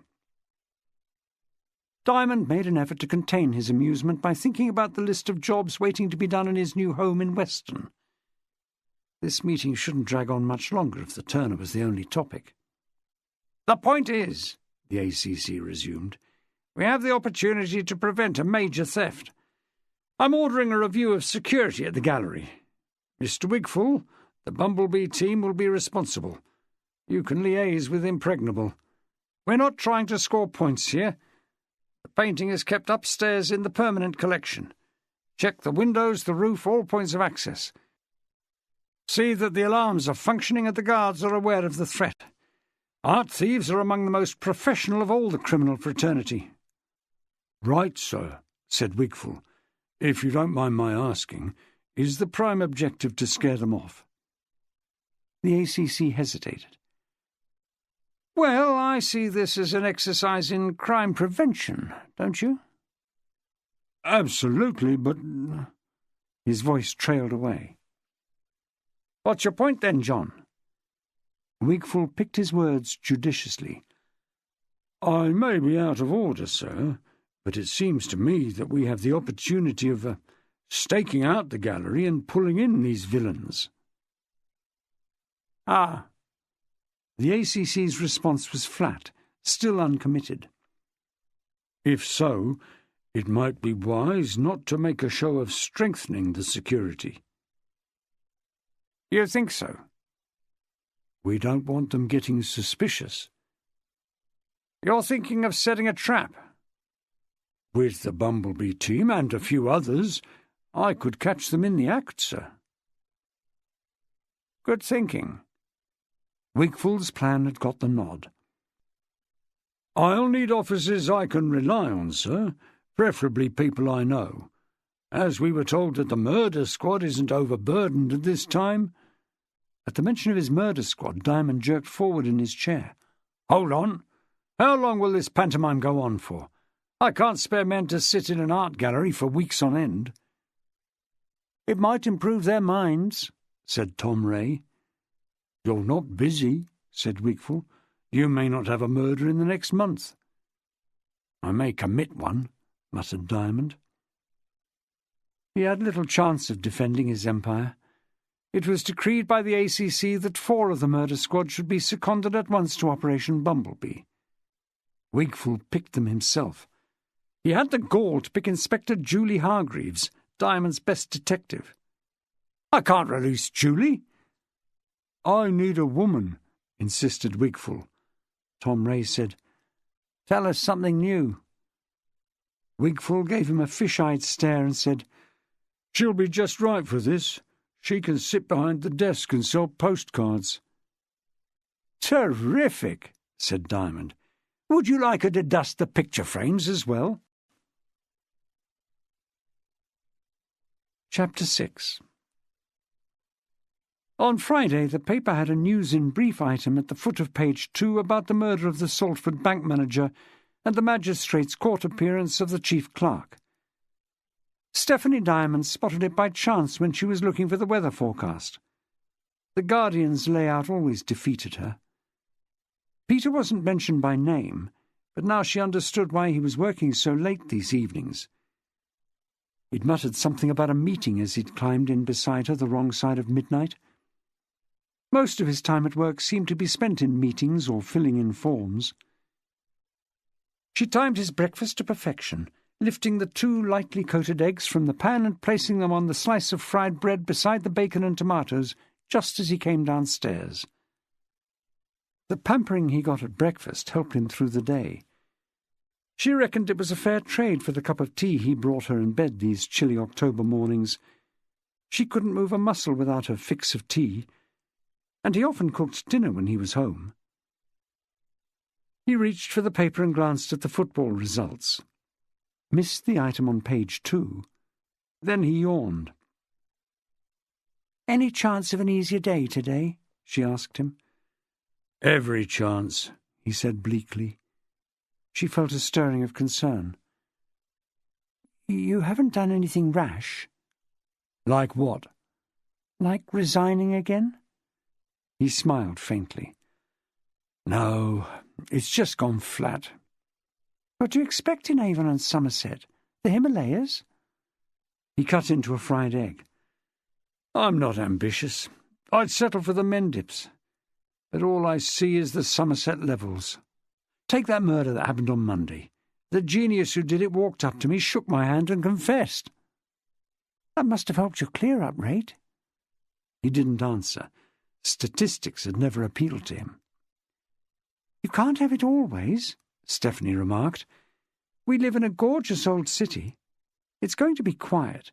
Diamond made an effort to contain his amusement by thinking about the list of jobs waiting to be done in his new home in Weston. This meeting shouldn't drag on much longer if the Turner was the only topic. "The point is," the ACC resumed, "we have the opportunity to prevent a major theft. I'm ordering a review of security at the gallery. Mr. Wigfall, The Bumblebee team will be responsible. You can liaise with Impregnable. We're not trying to score points here. The painting is kept upstairs in the permanent collection. Check the windows, the roof, all points of access. See that the alarms are functioning and the guards are aware of the threat. Art thieves are among the most professional of all the criminal fraternity. Right, sir, said Wigful. If you don't mind my asking, is the prime objective to scare them off? The ACC hesitated. Well, I see this as an exercise in crime prevention, don't you? Absolutely, but... His voice trailed away. What's your point then, John? Wigful picked his words judiciously. I may be out of order, sir, but it seems to me that we have the opportunity of staking out the gallery and pulling in these villains. Ah. The ACC's response was flat, still uncommitted. If so, it might be wise not to make a show of strengthening the security. You think so? We don't want them getting suspicious. You're thinking of setting a trap? With the Bumblebee team and a few others, I could catch them in the act, sir. Good thinking. Wigful's plan had got the nod. I'll need officers I can rely on, sir, preferably people I know. As we were told that the murder squad isn't overburdened at this time. At the mention of his murder squad, Diamond jerked forward in his chair. Hold on. How long will this pantomime go on for? I can't spare men to sit in an art gallery for weeks on end. It might improve their minds, said Tom Ray. You're not busy, said Wigful. You may not have a murder in the next month. I may commit one, muttered Diamond. He had little chance of defending his empire. It was decreed by the ACC that 4 of the murder squad should be seconded at once to Operation Bumblebee. Wigful picked them himself. He had the gall to pick Inspector Julie Hargreaves, Diamond's best detective. I can't release Julie. I need a woman, insisted Wigful. Tom Ray said, Tell us something new. Wigful gave him a fish-eyed stare and said, She'll be just right for this. She can sit behind the desk and sell postcards. Terrific, said Diamond. Would you like her to dust the picture frames as well? Chapter 6. On Friday, the paper had a news-in-brief item at the foot of page 2 about the murder of the Saltford bank manager and the magistrate's court appearance of the chief clerk. Stephanie Diamond spotted it by chance when she was looking for the weather forecast. The Guardian's layout always defeated her. Peter wasn't mentioned by name, but now she understood why he was working so late these evenings. He'd muttered something about a meeting as he'd climbed in beside her the wrong side of midnight. Most of his time at work seemed to be spent in meetings or filling in forms. She timed his breakfast to perfection, lifting the 2 lightly coated eggs from the pan and placing them on the slice of fried bread beside the bacon and tomatoes just as he came downstairs. The pampering he got at breakfast helped him through the day. She reckoned it was a fair trade for the cup of tea he brought her in bed these chilly October mornings. She couldn't move a muscle without her fix of tea, and he often cooked dinner when he was home. He reached for the paper and glanced at the football results. Missed the item on page 2. Then he yawned. "Any chance of an easier day today?" she asked him. "Every chance," he said bleakly. She felt a stirring of concern. "You haven't done anything rash?" "Like what?" "Like resigning again?" He smiled faintly. "No, it's just gone flat." "What do you expect in Avon and Somerset? The Himalayas?" He cut into a fried egg. "I'm not ambitious. I'd settle for the Mendips. But all I see is the Somerset levels. Take that murder that happened on Monday. The genius who did it walked up to me, shook my hand and confessed." "That must have helped your clear-up rate." He didn't answer. Statistics had never appealed to him. "You can't have it always," Stephanie remarked. "We live in a gorgeous old city. It's going to be quiet.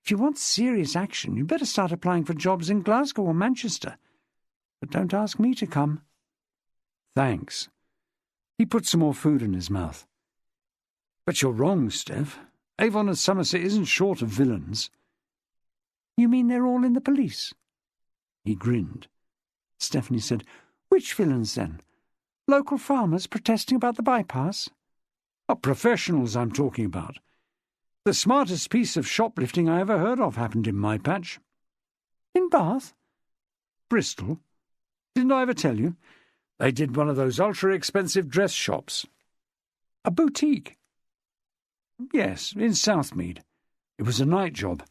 If you want serious action, you'd better start applying for jobs in Glasgow or Manchester. But don't ask me to come." "Thanks." He put some more food in his mouth. "But you're wrong, Steph. Avon and Somerset isn't short of villains." "You mean they're all in the police?" He grinned. Stephanie said, "Which villains, then? Local farmers protesting about the bypass?" "Oh, professionals I'm talking about. The smartest piece of shoplifting I ever heard of happened in my patch." "In Bath?" "Bristol. Didn't I ever tell you? They did one of those ultra-expensive dress shops." "A boutique?" "Yes, in Southmead. It was a night job.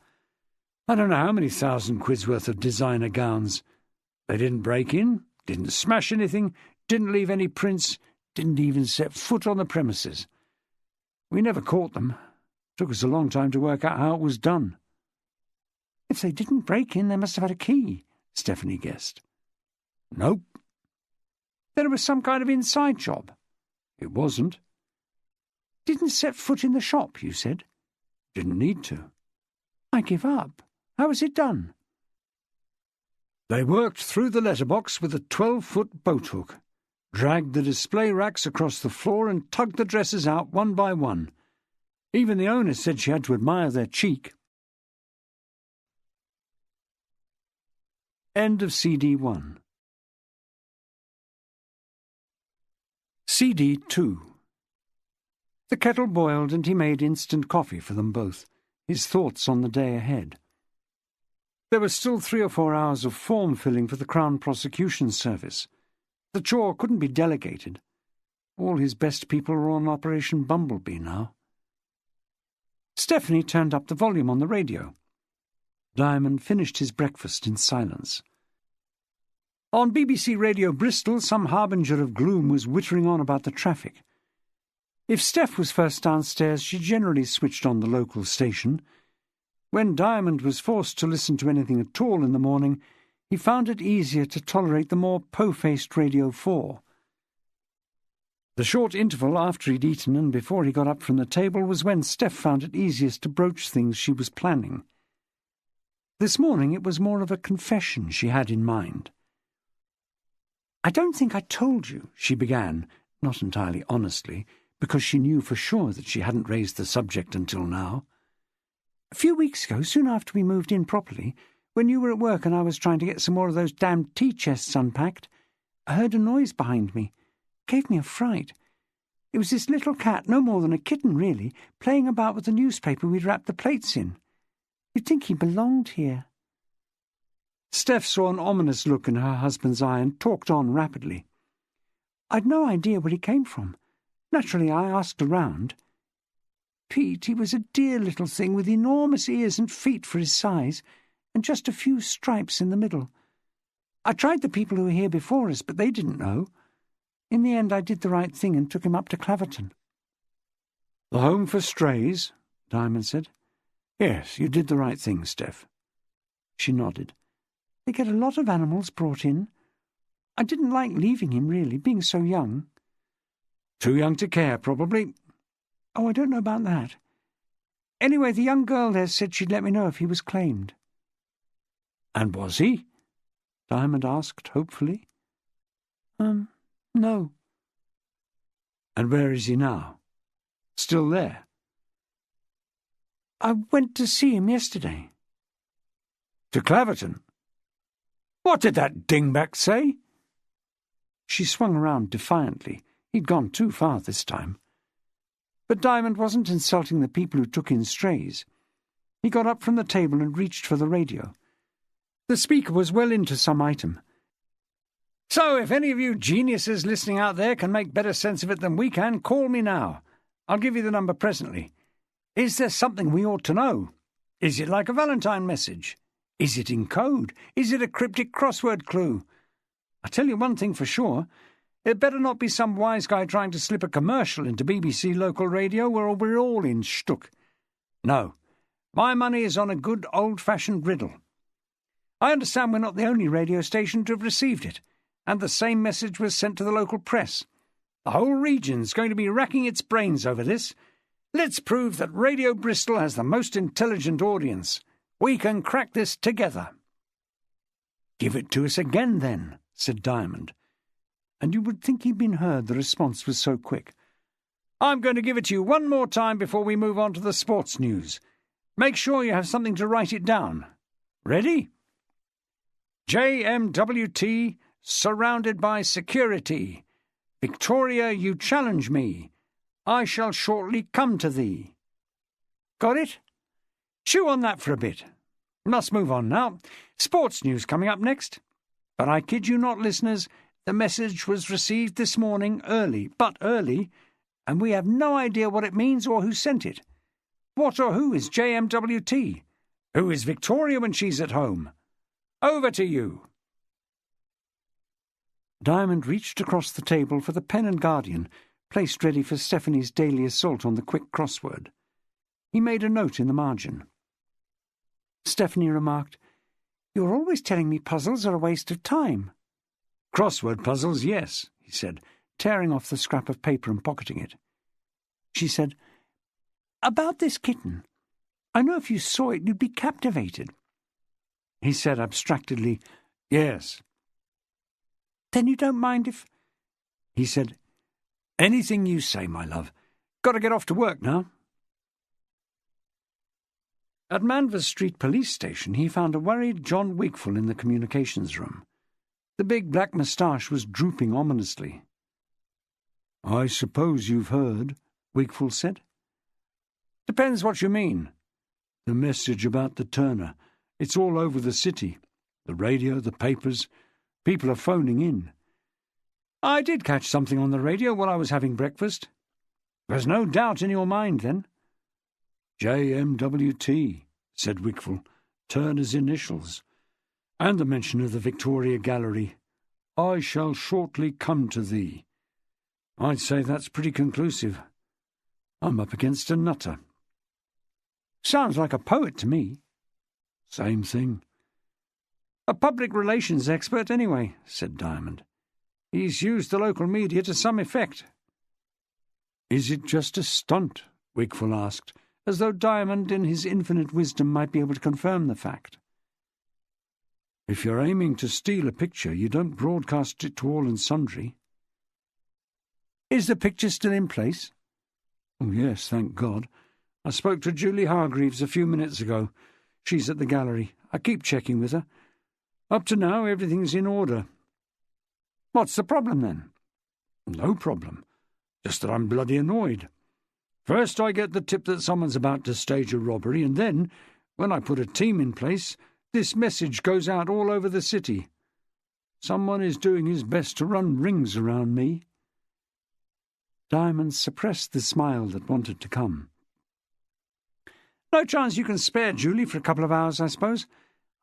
I don't know how many £1,000 worth of designer gowns. They didn't break in, didn't smash anything, didn't leave any prints, didn't even set foot on the premises. We never caught them. Took us a long time to work out how it was done." "If they didn't break in, they must have had a key," Stephanie guessed. "Nope." "Then it was some kind of inside job?" "It wasn't." "Didn't set foot in the shop, you said?" "Didn't need to." "I give up. How was it done?" "They worked through the letterbox with a 12-foot boat hook, dragged the display racks across the floor and tugged the dresses out one by one. Even the owner said she had to admire their cheek." End of CD 1. CD 2. The kettle boiled and he made instant coffee for them both, his thoughts on the day ahead. There were still 3 or 4 hours of form filling for the Crown Prosecution Service. The chore couldn't be delegated. All his best people were on Operation Bumblebee now. Stephanie turned up the volume on the radio. Diamond finished his breakfast in silence. On BBC Radio Bristol, some harbinger of gloom was whittering on about the traffic. If Steph was first downstairs, she generally switched on the local station. When Diamond was forced to listen to anything at all in the morning, he found it easier to tolerate the more po-faced Radio 4. The short interval after he'd eaten and before he got up from the table was when Steph found it easiest to broach things she was planning. This morning it was more of a confession she had in mind. "I don't think I told you," she began, not entirely honestly, because she knew for sure that she hadn't raised the subject until now. "A few weeks ago, soon after we moved in properly, when you were at work and I was trying to get some more of those damned tea chests unpacked, I heard a noise behind me. It gave me a fright. It was this little cat, no more than a kitten really, playing about with the newspaper we'd wrapped the plates in. You'd think he belonged here." Steph saw an ominous look in her husband's eye and talked on rapidly. "I'd no idea where he came from. Naturally, I asked around. Pete, he was a dear little thing with enormous ears and feet for his size, and just a few stripes in the middle. I tried the people who were here before us, but they didn't know. In the end, I did the right thing and took him up to Claverton." "The Home for Strays?" Diamond said. "Yes, you did the right thing, Steph." She nodded. "They get a lot of animals brought in. I didn't like leaving him, really, being so young." "Too young to care, probably." "Oh, I don't know about that. Anyway, the young girl there said she'd let me know if he was claimed." "And was he?" Diamond asked hopefully. No." "And where is he now? Still there?" "I went to see him yesterday." "To Claverton? What did that dingback say?" She swung around defiantly. He'd gone too far this time. But Diamond wasn't insulting the people who took in strays. He got up from the table and reached for the radio. The speaker was well into some item. "So if any of you geniuses listening out there can make better sense of it than we can, call me now. I'll give you the number presently. Is there something we ought to know? Is it like a Valentine message? Is it in code? Is it a cryptic crossword clue? I tell you one thing for sure. It better not be some wise guy trying to slip a commercial into BBC local radio where we're all in shtuck. No, my money is on a good old-fashioned riddle. I understand we're not the only radio station to have received it, and the same message was sent to the local press. The whole region's going to be racking its brains over this. Let's prove that Radio Bristol has the most intelligent audience. We can crack this together." "Give it to us again, then," said Diamond. And you would think he'd been heard, the response was so quick. "I'm going to give it to you one more time before we move on to the sports news. Make sure you have something to write it down. Ready? JMWT, surrounded by security. Victoria, you challenge me. I shall shortly come to thee." Got it? Chew on that for a bit. Must move on now. Sports news coming up next. But I kid you not, listeners, the message was received this morning early, and we have no idea what it means or who sent it. What or who is JMWT? Who is Victoria when she's at home? Over to you. Diamond reached across the table for the pen and Guardian, placed ready for Stephanie's daily assault on the quick crossword. He made a note in the margin. Stephanie remarked, "You're always telling me puzzles are a waste of time." "Crossword puzzles, yes," he said, tearing off the scrap of paper and pocketing it. She said, "About this kitten. I know if you saw it, you'd be captivated." He said abstractedly, "Yes." "Then you don't mind if—" He said, "Anything you say, my love. Got to get off to work now." At Manvers Street Police Station he found a worried John Wigfall in the communications room. The big black moustache was drooping ominously. "I suppose you've heard," Wigfall said. "Depends what you mean." "The message about the Turner. It's all over the city. The radio, the papers. People are phoning in." "I did catch something on the radio while I was having breakfast." "There's no doubt in your mind, then?" "JMWT," said Wigfall, "Turner's initials. And the mention of the Victoria Gallery. I shall shortly come to thee. I'd say that's pretty conclusive. I'm up against a nutter." "Sounds like a poet to me." "Same thing." "A public relations expert, anyway," said Diamond. "He's used the local media to some effect." "Is it just a stunt?" Wigfall asked, as though Diamond, in his infinite wisdom, might be able to confirm the fact. "If you're aiming to steal a picture, you don't broadcast it to all and sundry." "Is the picture still in place?" "Oh, yes, thank God. I spoke to Julie Hargreaves a few minutes ago. She's at the gallery. I keep checking with her. Up to now, everything's in order." "What's the problem, then?" "No problem. Just that I'm bloody annoyed. First I get the tip that someone's about to stage a robbery, and then, when I put a team in place, this message goes out all over the city. Someone is doing his best to run rings around me." Diamond suppressed the smile that wanted to come. "No chance you can spare Julie for a couple of hours, I suppose?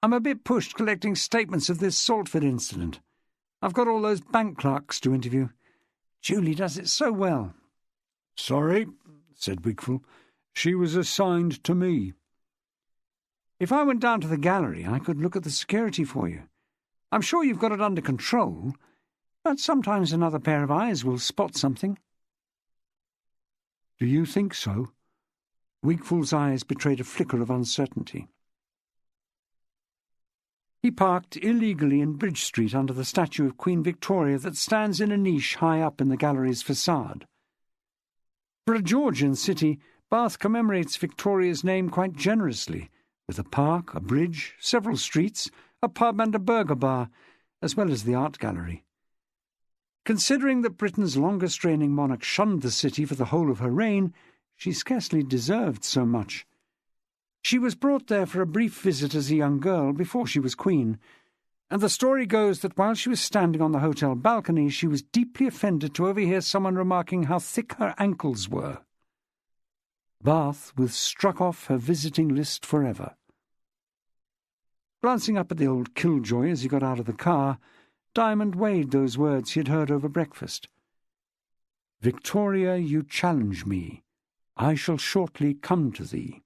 I'm a bit pushed collecting statements of this Saltford incident. I've got all those bank clerks to interview. Julie does it so well." "Sorry," said Wigfall. "She was assigned to me." "If I went down to the gallery, I could look at the security for you. I'm sure you've got it under control, but sometimes another pair of eyes will spot something." "Do you think so?" Wigfall's eyes betrayed a flicker of uncertainty. He parked illegally in Bridge Street under the statue of Queen Victoria that stands in a niche high up in the gallery's facade. For a Georgian city, Bath commemorates Victoria's name quite generously, with a park, a bridge, several streets, a pub and a burger bar, as well as the art gallery. Considering that Britain's longest-reigning monarch shunned the city for the whole of her reign, she scarcely deserved so much. She was brought there for a brief visit as a young girl before she was queen, and the story goes that while she was standing on the hotel balcony, she was deeply offended to overhear someone remarking how thick her ankles were. Bath was struck off her visiting list forever. Glancing up at the old killjoy as he got out of the car, Diamond weighed those words he had heard over breakfast. "Victoria, you challenge me. I shall shortly come to thee."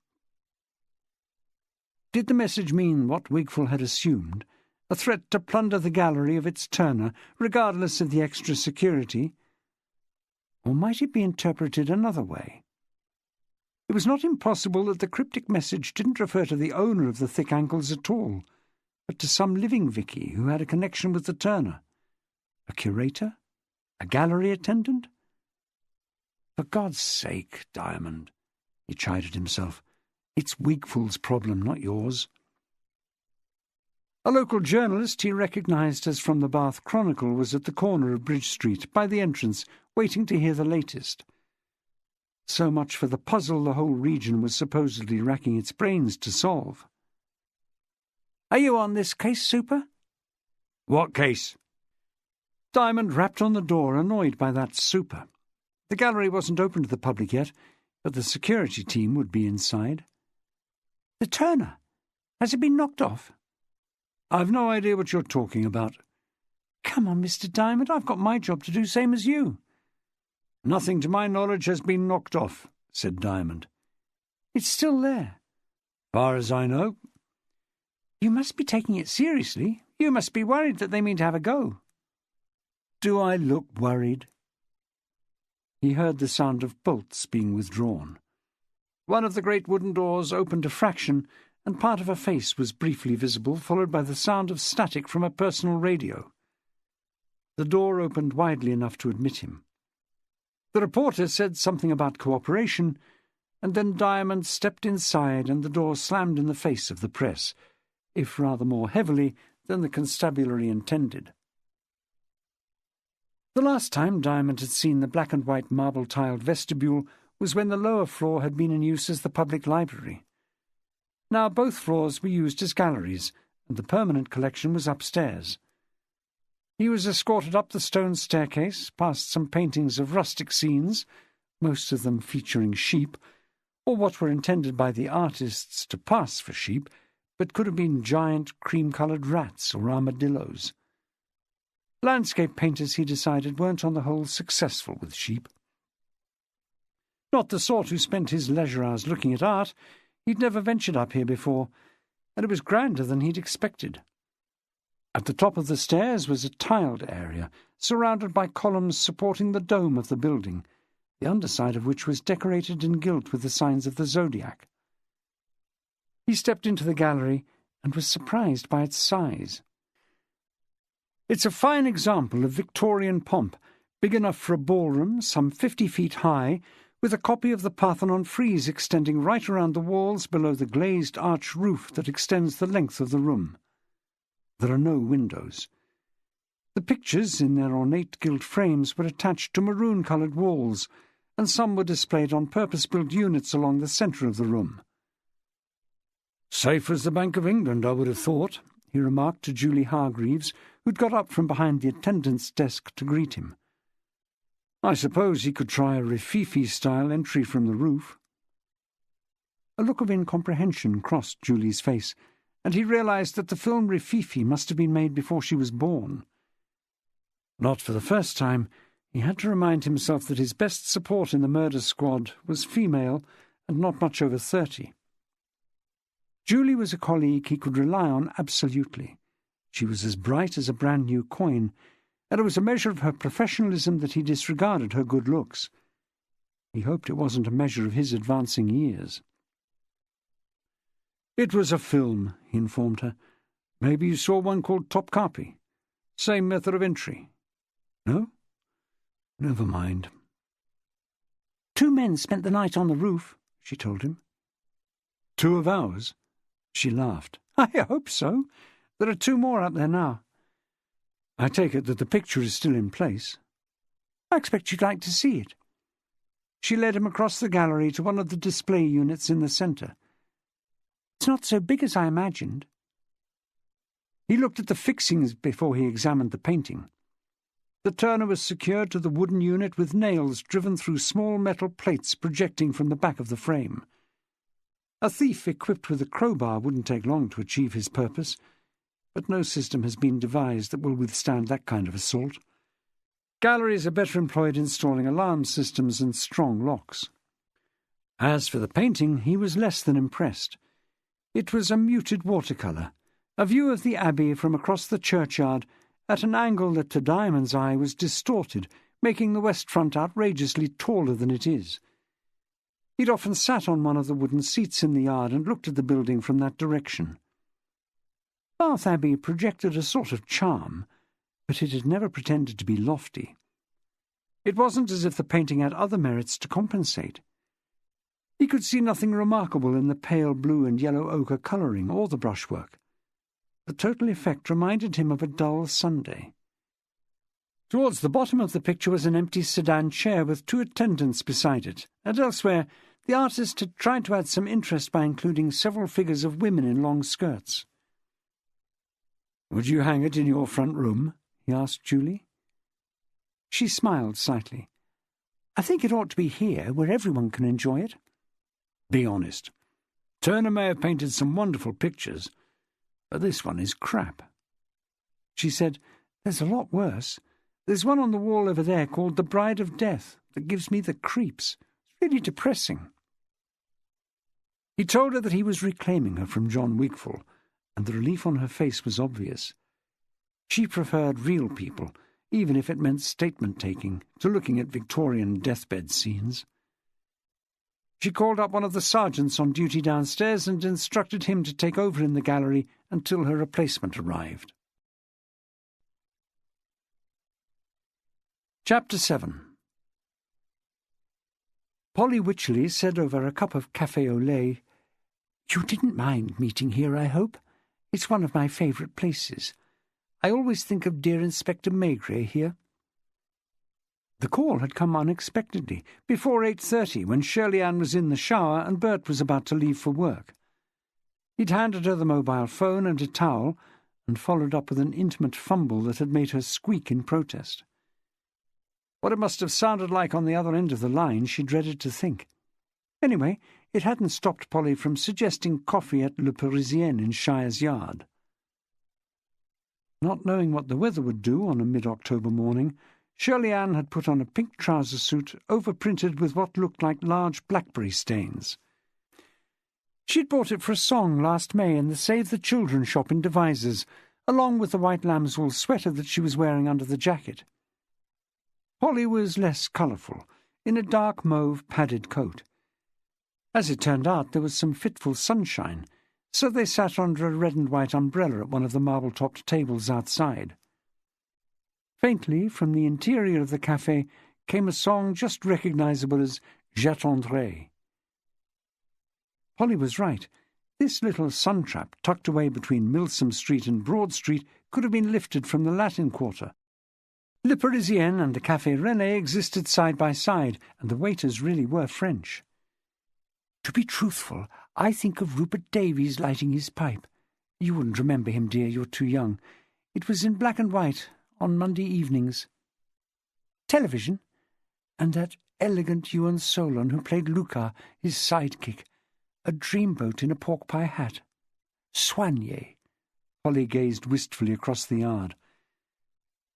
Did the message mean what Wigfall had assumed, a threat to plunder the gallery of its Turner, regardless of the extra security? Or might it be interpreted another way? It was not impossible that the cryptic message didn't refer to the owner of the thick ankles at all, but to some living Vicky who had a connection with the Turner. A curator? A gallery attendant? For God's sake, Diamond, he chided himself. It's Wigfall's problem, not yours. A local journalist he recognised as from the Bath Chronicle was at the corner of Bridge Street, by the entrance, waiting to hear the latest. So much for the puzzle the whole region was supposedly racking its brains to solve. "Are you on this case, Super?" "What case?" Diamond rapped on the door, annoyed by that super. The gallery wasn't open to the public yet, but the security team would be inside. "The Turner. Has it been knocked off?" "I've no idea what you're talking about." "Come on, Mr. Diamond, I've got my job to do, same as you." "Nothing to my knowledge has been knocked off," said Diamond. "It's still there." "Far as I know." "You must be taking it seriously. You must be worried that they mean to have a go." "Do I look worried?" He heard the sound of bolts being withdrawn. One of the great wooden doors opened a fraction, and part of a face was briefly visible, followed by the sound of static from a personal radio. The door opened widely enough to admit him. The reporter said something about cooperation, and then Diamond stepped inside and the door slammed in the face of the press, if rather more heavily than the constabulary intended. The last time Diamond had seen the black-and-white marble-tiled vestibule was when the lower floor had been in use as the public library. Now both floors were used as galleries, and the permanent collection was upstairs. He was escorted up the stone staircase, past some paintings of rustic scenes, most of them featuring sheep, or what were intended by the artists to pass for sheep, but could have been giant cream-coloured rats or armadillos. Landscape painters, he decided, weren't on the whole successful with sheep. Not the sort who spent his leisure hours looking at art. He'd never ventured up here before, and it was grander than he'd expected. At the top of the stairs was a tiled area, surrounded by columns supporting the dome of the building, the underside of which was decorated in gilt with the signs of the zodiac. He stepped into the gallery and was surprised by its size. It's a fine example of Victorian pomp, big enough for a ballroom, some 50 feet high, with a copy of the Parthenon frieze extending right around the walls below the glazed arch roof that extends the length of the room. There are no windows. The pictures, in their ornate gilt frames, were attached to maroon-coloured walls, and some were displayed on purpose-built units along the centre of the room. "Safe as the Bank of England, I would have thought," he remarked to Julie Hargreaves, who'd got up from behind the attendant's desk to greet him. "I suppose he could try a Rififi-style entry from the roof." A look of incomprehension crossed Julie's face, and he realised that the film Rififi must have been made before she was born. Not for the first time, he had to remind himself that his best support in the murder squad was female and not much over 30. Julie was a colleague he could rely on absolutely. She was as bright as a brand-new coin, and it was a measure of her professionalism that he disregarded her good looks. He hoped it wasn't a measure of his advancing years. "It was a film," he informed her. "Maybe you saw one called Topkapi. Same method of entry." "No? Never mind." "2 men spent the night on the roof," she told him. "2 of ours?" She laughed. "I hope so. There are 2 more up there now." "I take it that the picture is still in place." "I expect you'd like to see it." She led him across the gallery to one of the display units in the centre. "It's not so big as I imagined." He looked at the fixings before he examined the painting. The Turner was secured to the wooden unit with nails driven through small metal plates projecting from the back of the frame. A thief equipped with a crowbar wouldn't take long to achieve his purpose, but no system has been devised that will withstand that kind of assault. Galleries are better employed installing alarm systems and strong locks. As for the painting, he was less than impressed. It was a muted watercolour, a view of the Abbey from across the churchyard at an angle that to Diamond's eye was distorted, making the west front outrageously taller than it is. He'd often sat on one of the wooden seats in the yard and looked at the building from that direction. Bath Abbey projected a sort of charm, but it had never pretended to be lofty. It wasn't as if the painting had other merits to compensate. He could see nothing remarkable in the pale blue and yellow ochre colouring or the brushwork. The total effect reminded him of a dull Sunday. Towards the bottom of the picture was an empty sedan chair with 2 attendants beside it, and elsewhere the artist had tried to add some interest by including several figures of women in long skirts. "Would you hang it in your front room?" he asked Julie. She smiled slightly. "I think it ought to be here, where everyone can enjoy it." "Be honest. Turner may have painted some wonderful pictures, but this one is crap." She said, "There's a lot worse. There's one on the wall over there called The Bride of Death that gives me the creeps. It's really depressing." He told her that he was reclaiming her from John Wigfall, and the relief on her face was obvious. She preferred real people, even if it meant statement-taking, to looking at Victorian deathbed scenes. She called up one of the sergeants on duty downstairs and instructed him to take over in the gallery until her replacement arrived. Chapter 7. Polly Wycherley said over a cup of café au lait, "You didn't mind meeting here, I hope? It's one of my favourite places. I always think of dear Inspector Maigret here." The call had come unexpectedly, before 8:30, when Shirley Ann was in the shower and Bert was about to leave for work. He'd handed her the mobile phone and a towel, and followed up with an intimate fumble that had made her squeak in protest. What it must have sounded like on the other end of the line she dreaded to think. Anyway, it hadn't stopped Polly from suggesting coffee at Le Parisien in Shire's Yard. Not knowing what the weather would do on a mid-October morning, Shirley Ann had put on a pink trouser suit overprinted with what looked like large blackberry stains. She'd bought it for a song last May in the Save the Children shop in Devizes, along with the white lambswool sweater that she was wearing under the jacket. Polly was less colourful, in a dark mauve padded coat. As it turned out, there was some fitful sunshine, so they sat under a red and white umbrella at one of the marble-topped tables outside. Faintly, from the interior of the café, came a song just recognisable as J'attendrai. Polly was right. This little sun-trap, tucked away between Milsom Street and Broad Street, could have been lifted from the Latin Quarter. Le Parisien and the Café René existed side by side, and the waiters really were French. "To be truthful, I think of Rupert Davies lighting his pipe. You wouldn't remember him, dear, you're too young. It was in black and white, on Monday evenings. Television, and that elegant Ewan Solon who played Luca, his sidekick, a dreamboat in a pork-pie hat. Soigné." Polly gazed wistfully across the yard.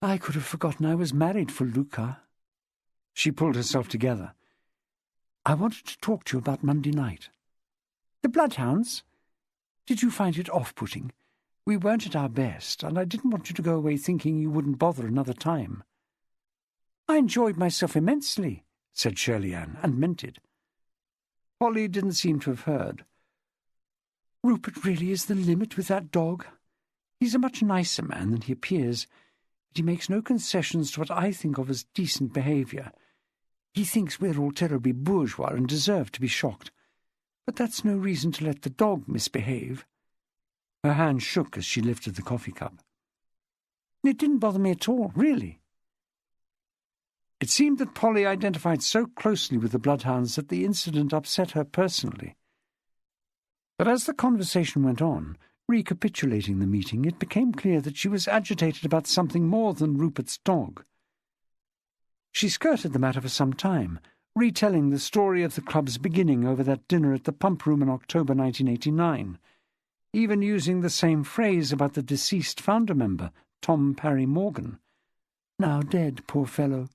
"I could have forgotten I was married for Luca." She pulled herself together. "I wanted to talk to you about Monday night. The Bloodhounds? Did you find it off-putting? We weren't at our best, and I didn't want you to go away thinking you wouldn't bother another time." "I enjoyed myself immensely," said Shirley Ann, and meant it. Polly didn't seem to have heard. "Rupert really is the limit with that dog. He's a much nicer man than he appears, but he makes no concessions to what I think of as decent behaviour. He thinks we're all terribly bourgeois and deserve to be shocked, but that's no reason to let the dog misbehave." Her hand shook as she lifted the coffee cup. "It didn't bother me at all, really." It seemed that Polly identified so closely with the Bloodhounds that the incident upset her personally. But as the conversation went on, recapitulating the meeting, it became clear that she was agitated about something more than Rupert's dog. She skirted the matter for some time, retelling the story of the club's beginning over that dinner at the Pump Room in October 1989, even using the same phrase about the deceased founder-member, Tom Parry Morgan. Now dead, poor fellow.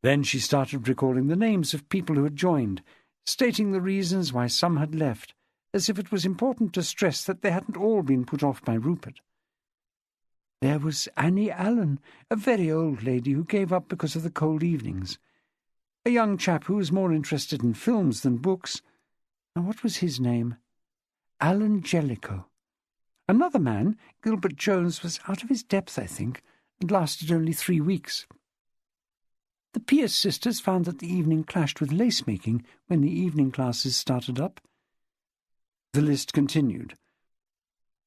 Then she started recalling the names of people who had joined, stating the reasons why some had left, as if it was important to stress that they hadn't all been put off by Rupert. There was Annie Allen, a very old lady who gave up because of the cold evenings. A young chap who was more interested in films than books. Now, what was his name? Alan Jellicoe. Another man, Gilbert Jones, was out of his depth, I think, and lasted only 3 weeks. The Pierce sisters found that the evening clashed with lace-making when the evening classes started up. The list continued.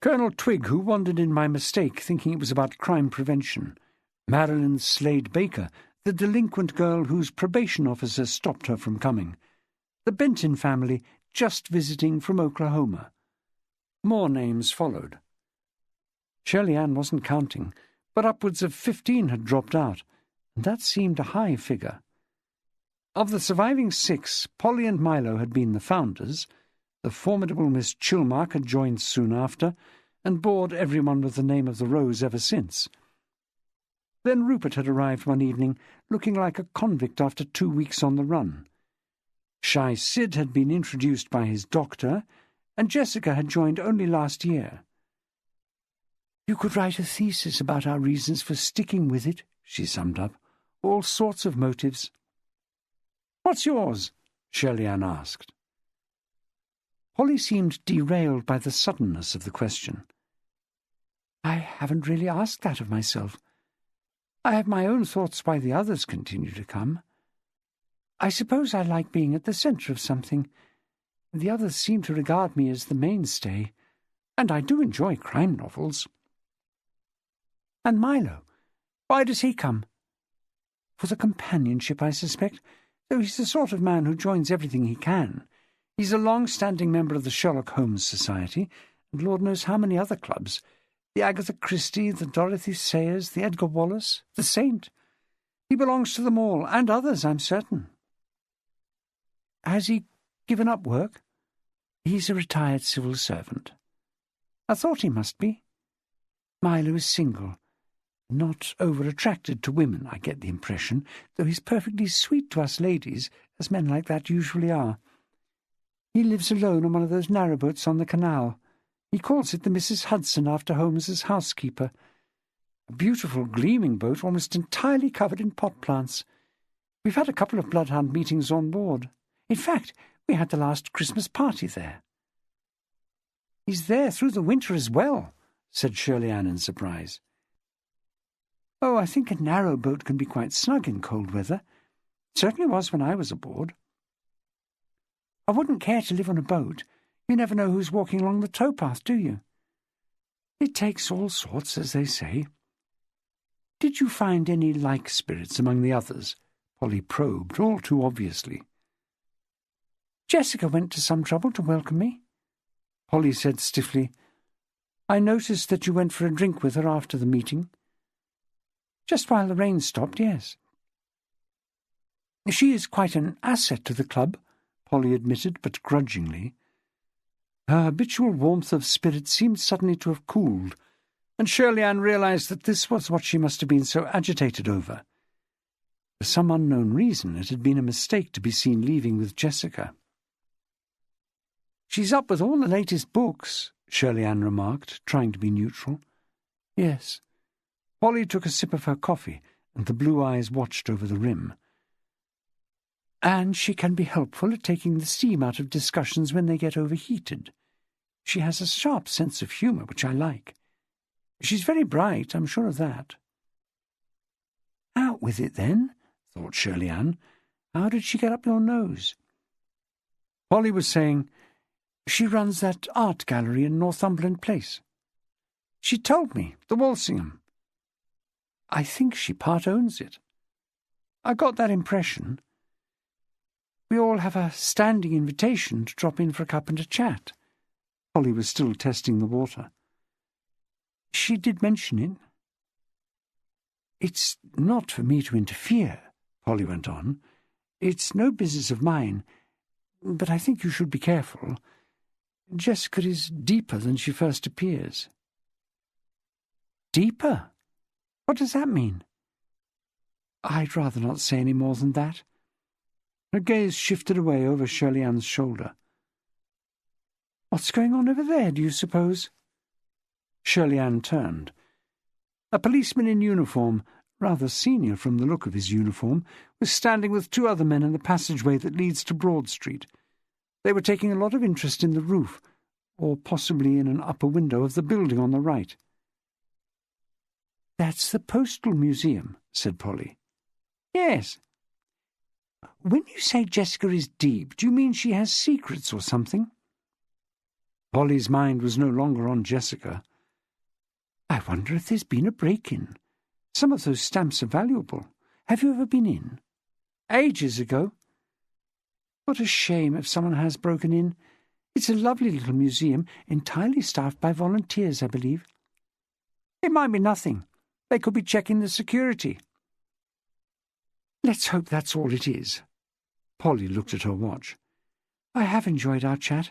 Colonel Twigg, who wandered in by mistake, thinking it was about crime prevention. Marilyn Slade-Baker, the delinquent girl whose probation officer stopped her from coming. The Benton family, just visiting from Oklahoma. More names followed. Shirley Ann wasn't counting, but upwards of 15 had dropped out, and that seemed a high figure. Of the surviving 6, Polly and Milo had been the founders. The formidable Miss Chilmark had joined soon after, and bored everyone with the name of the Rose ever since. Then Rupert had arrived one evening, looking like a convict after 2 weeks on the run. Shy Sid had been introduced by his doctor, and Jessica had joined only last year. "You could write a thesis about our reasons for sticking with it," she summed up. "All sorts of motives." "What's yours?" Shirley Ann asked. Polly seemed derailed by the suddenness of the question. "I haven't really asked that of myself. I have my own thoughts why the others continue to come. I suppose I like being at the centre of something. The others seem to regard me as the mainstay, and I do enjoy crime novels." "And Milo, why does he come?" "For the companionship, I suspect, though he's the sort of man who joins everything he can. He's a long-standing member of the Sherlock Holmes Society, and Lord knows how many other clubs. The Agatha Christie, the Dorothy Sayers, the Edgar Wallace, the Saint. He belongs to them all, and others, I'm certain." "Has he given up work?" "He's a retired civil servant." "I thought he must be." "Milo is single. Not over-attracted to women, I get the impression, though he's perfectly sweet to us ladies, as men like that usually are. He lives alone on one of those narrowboats on the canal. He calls it the Mrs. Hudson after Holmes's housekeeper. A beautiful, gleaming boat, almost entirely covered in pot plants. We've had a couple of bloodhound meetings on board. In fact, we had the last Christmas party there." "He's there through the winter as well," said Shirley Ann in surprise. "Oh, I think a narrow boat can be quite snug in cold weather. It certainly was when I was aboard." "I wouldn't care to live on a boat. You never know who's walking along the towpath, do you?" "It takes all sorts, as they say." "Did you find any like spirits among the others?" Polly probed, all too obviously. "Jessica went to some trouble to welcome me." Polly said stiffly, "I noticed that you went for a drink with her after the meeting." "Just while the rain stopped, yes." "She is quite an asset to the club," Polly admitted, but grudgingly. Her habitual warmth of spirit seemed suddenly to have cooled, and Shirley Ann realized that this was what she must have been so agitated over. For some unknown reason, it had been a mistake to be seen leaving with Jessica. "She's up with all the latest books," Shirley Ann remarked, trying to be neutral. "Yes." Polly took a sip of her coffee, and the blue eyes watched over the rim. "And she can be helpful at taking the steam out of discussions when they get overheated. She has a sharp sense of humour, which I like. She's very bright, I'm sure of that." "Out with it, then," thought Shirley Ann. "How did she get up your nose?" Polly was saying, "She runs that art gallery in Northumberland Place." "She told me, the Walsingham." "I think she part owns it." "I got that impression. We all have a standing invitation to drop in for a cup and a chat." Polly was still testing the water. "She did mention it." "It's not for me to interfere," Polly went on. "It's no business of mine, but I think you should be careful. Jessica is deeper than she first appears." "Deeper? What does that mean?" "I'd rather not say any more than that." Her gaze shifted away over Shirley Ann's shoulder. What's going on over there, do you suppose?" Shirley Ann turned. A policeman in uniform, rather senior from the look of his uniform, was standing with two other men in the passageway that leads to Broad Street. They were taking a lot of interest in the roof, or possibly in an upper window of the building on the right. "That's the Postal Museum," said Polly. "Yes." "When you say Jessica is deep, do you mean she has secrets or something?" Polly's mind was no longer on Jessica. "I wonder if there's been a break-in. Some of those stamps are valuable. Have you ever been in?" "Ages ago." "What a shame if someone has broken in. It's a lovely little museum, entirely staffed by volunteers, I believe." "It might be nothing. They could be checking the security." "Let's hope that's all it is." Polly looked at her watch. "I have enjoyed our chat.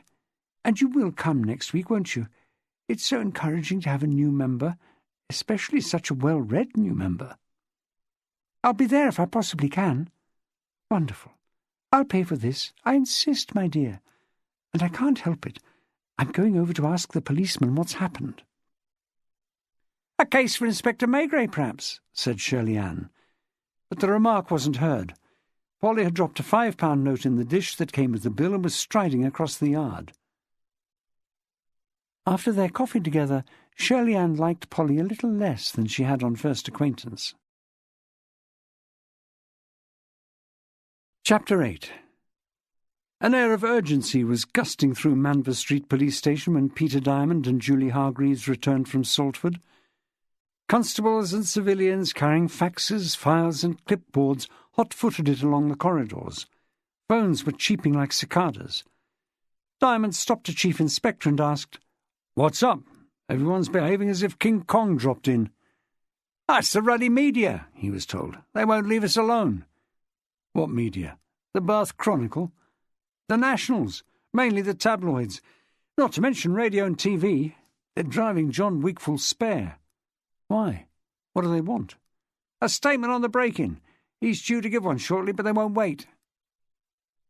And you will come next week, won't you? It's so encouraging to have a new member, especially such a well-read new member." "I'll be there if I possibly can." "Wonderful. I'll pay for this. I insist, my dear. And I can't help it. I'm going over to ask the policeman what's happened." "A case for Inspector Maigret, perhaps," said Shirley Ann. But the remark wasn't heard. Polly had dropped a £5 note in the dish that came with the bill and was striding across the yard. After their coffee together, Shirley Ann liked Polly a little less than she had on first acquaintance. Chapter 8. An air of urgency was gusting through Manvers Street Police Station when Peter Diamond and Julie Hargreaves returned from Saltford. Constables and civilians carrying faxes, files and clipboards hot-footed it along the corridors. Phones were cheeping like cicadas. Diamond stopped a chief inspector and asked, "What's up? Everyone's behaving as if King Kong dropped in." "That's the ruddy media," he was told. "They won't leave us alone." "What media?" "The Bath Chronicle." "The Nationals, mainly the tabloids. Not to mention radio and TV. They're driving John Wigfall spare." "Why? What do they want?" "A statement on the break-in. He's due to give one shortly, but they won't wait."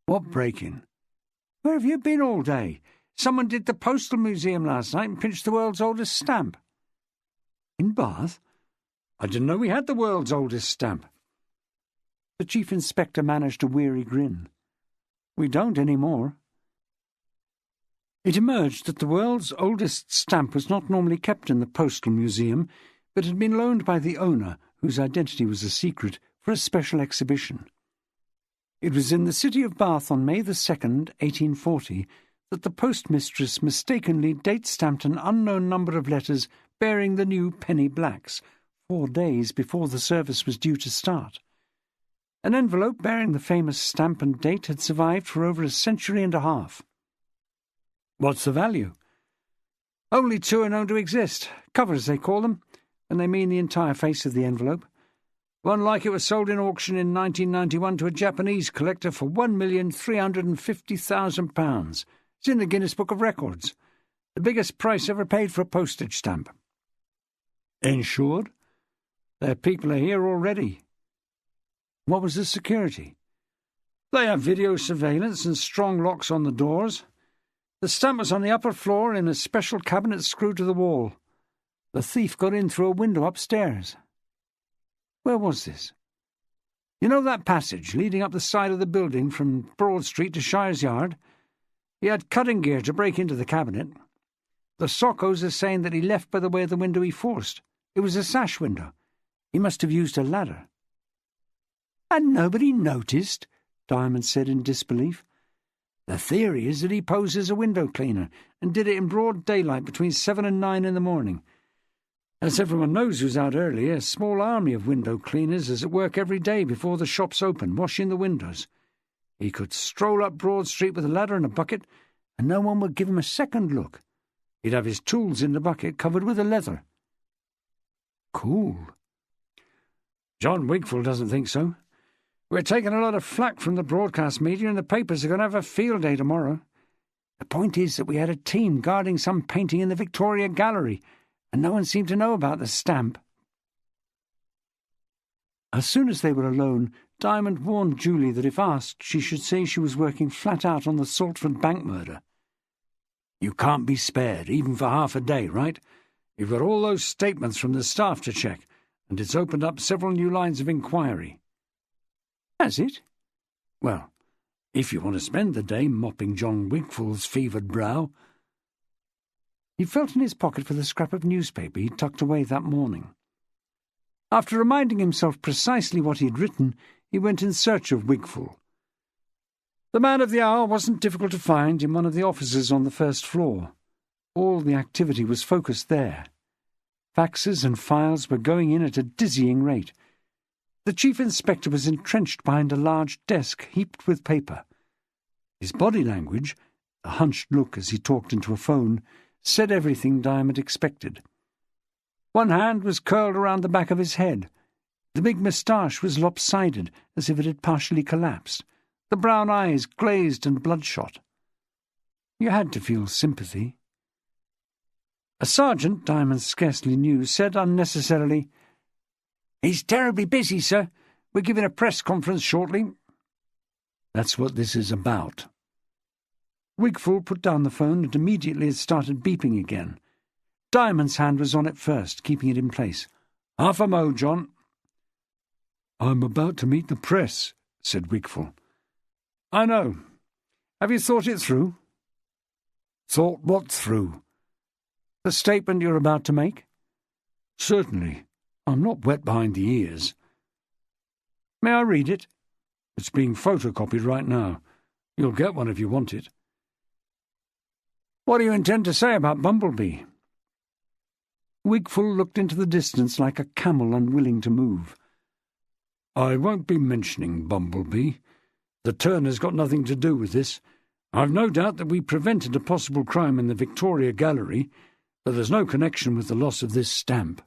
"What break-in?" "Where have you been all day? Someone did the Postal Museum last night and pinched the world's oldest stamp." "In Bath? I didn't know we had the world's oldest stamp." The chief inspector managed a weary grin. "We don't any more." It emerged that the world's oldest stamp was not normally kept in the Postal Museum, but had been loaned by the owner, whose identity was a secret, for a special exhibition. It was in the city of Bath on May the 2nd, 1840, that the postmistress mistakenly date-stamped an unknown number of letters bearing the new penny blacks, 4 days before the service was due to start. An envelope bearing the famous stamp and date had survived for over a century and a half. "What's the value?" "Only 2 are known to exist. Covers, they call them, and they mean the entire face of the envelope. One like it was sold in auction in 1991 to a Japanese collector for £1,350,000. It's in the Guinness Book of Records. The biggest price ever paid for a postage stamp." "Insured?" "Their people are here already." "What was the security?" "They have video surveillance and strong locks on the doors. The stamp was on the upper floor in a special cabinet screwed to the wall. The thief got in through a window upstairs." "Where was this?" "You know that passage leading up the side of the building from Broad Street to Shire's Yard? He had cutting gear to break into the cabinet. The Sockos are saying that he left by the way of the window he forced. It was a sash window. He must have used a ladder." "And nobody noticed?" Diamond said in disbelief. "The theory is that he posed as a window cleaner and did it in broad daylight between 7 and 9 in the morning. As everyone knows who's out early, a small army of window cleaners is at work every day before the shops open, washing the windows. He could stroll up Broad Street with a ladder and a bucket, and no one would give him a second look. He'd have his tools in the bucket covered with a leather." "Cool." "John Wigfall doesn't think so. We're taking a lot of flack from the broadcast media, and the papers are going to have a field day tomorrow. The point is that we had a team guarding some painting in the Victoria Gallery, and no one seemed to know about the stamp." As soon as they were alone, Diamond warned Julie that if asked, she should say she was working flat out on the Saltford bank murder. You can't be spared, even for half a day, right? You've got all those statements from the staff to check, and it's opened up several new lines of inquiry." "Has it?" "Well, if you want to spend the day mopping John Wigfall's fevered brow." He felt in his pocket for the scrap of newspaper he'd tucked away that morning. After reminding himself precisely what he had written, he went in search of Wigfall. The man of the hour wasn't difficult to find in one of the offices on the first floor. All the activity was focused there. Faxes and files were going in at a dizzying rate. The chief inspector was entrenched behind a large desk heaped with paper. His body language, a hunched look as he talked into a phone, said everything Diamond expected. One hand was curled around the back of his head. The big moustache was lopsided, as if it had partially collapsed. The brown eyes glazed and bloodshot. You had to feel sympathy. A sergeant, Diamond scarcely knew, said unnecessarily, "He's terribly busy, sir. We're giving a press conference shortly." "That's what this is about." Wigfall put down the phone, and immediately it started beeping again. Diamond's hand was on it first, keeping it in place. "Half a mo, John." "I'm about to meet the press," said Wigfall. "I know. Have you thought it through?" "Thought what through?" "The statement you're about to make?" "Certainly. I'm not wet behind the ears." "May I read it?" "It's being photocopied right now. You'll get one if you want it." "What do you intend to say about Bumblebee?" Wigfall looked into the distance like a camel unwilling to move. "I won't be mentioning Bumblebee. The Turner's got nothing to do with this. I've no doubt that we prevented a possible crime in the Victoria Gallery, but there's no connection with the loss of this stamp."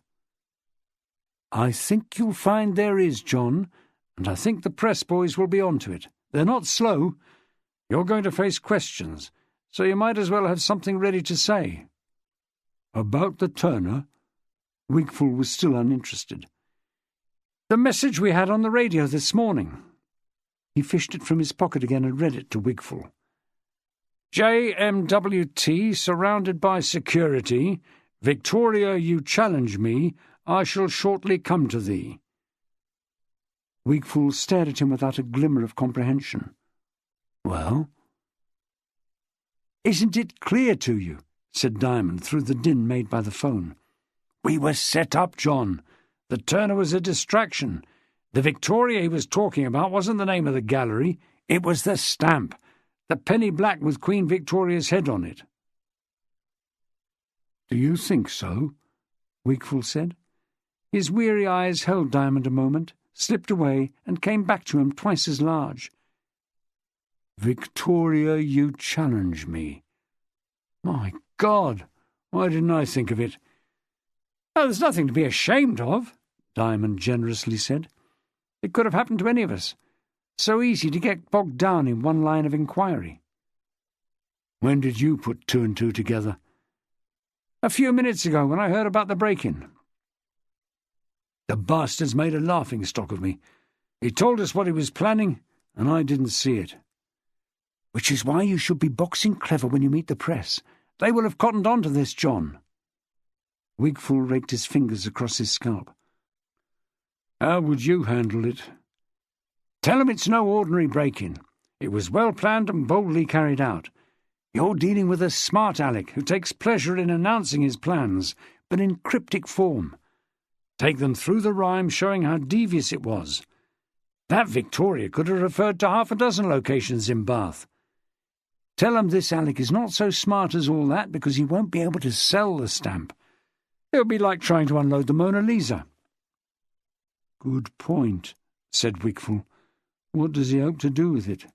"I think you'll find there is, John, and I think the press boys will be on to it. They're not slow. You're going to face questions, so you might as well have something ready to say." "About the Turner?" Wigfall was still uninterested. "The message we had on the radio this morning." He fished it from his pocket again and read it to Wigfall. "JMWT surrounded by security. Victoria, you challenge me. I shall shortly come to thee." Wigfall stared at him without a glimmer of comprehension. "Well?" "Isn't it clear to you?" said Diamond through the din made by the phone. "We were set up, John. The Turner was a distraction. The Victoria he was talking about wasn't the name of the gallery. It was the stamp, the penny black with Queen Victoria's head on it." "Do you think so?" Wigfall said. His weary eyes held Diamond a moment, slipped away, and came back to him twice as large. "Victoria, you challenge me. My God, why didn't I think of it?" "Oh, there's nothing to be ashamed of," Diamond generously said. "It could have happened to any of us. So easy to get bogged down in one line of inquiry." "When did you put two and two together?" "A few minutes ago, when I heard about the break-in." "The bastard's made a laughing-stock of me. He told us what he was planning, and I didn't see it." "Which is why you should be boxing clever when you meet the press. They will have cottoned on to this, John." Wigfall raked his fingers across his scalp. "How would you handle it?" "Tell them it's no ordinary break-in. It was well planned and boldly carried out. You're dealing with a smart Alec who takes pleasure in announcing his plans, but in cryptic form. Take them through the rhyme showing how devious it was. That Victoria could have referred to half a dozen locations in Bath. Tell them this Alec is not so smart as all that because he won't be able to sell the stamp. It would be like trying to unload the Mona Lisa." "Good point," said Wigfall. "What does he hope to do with it?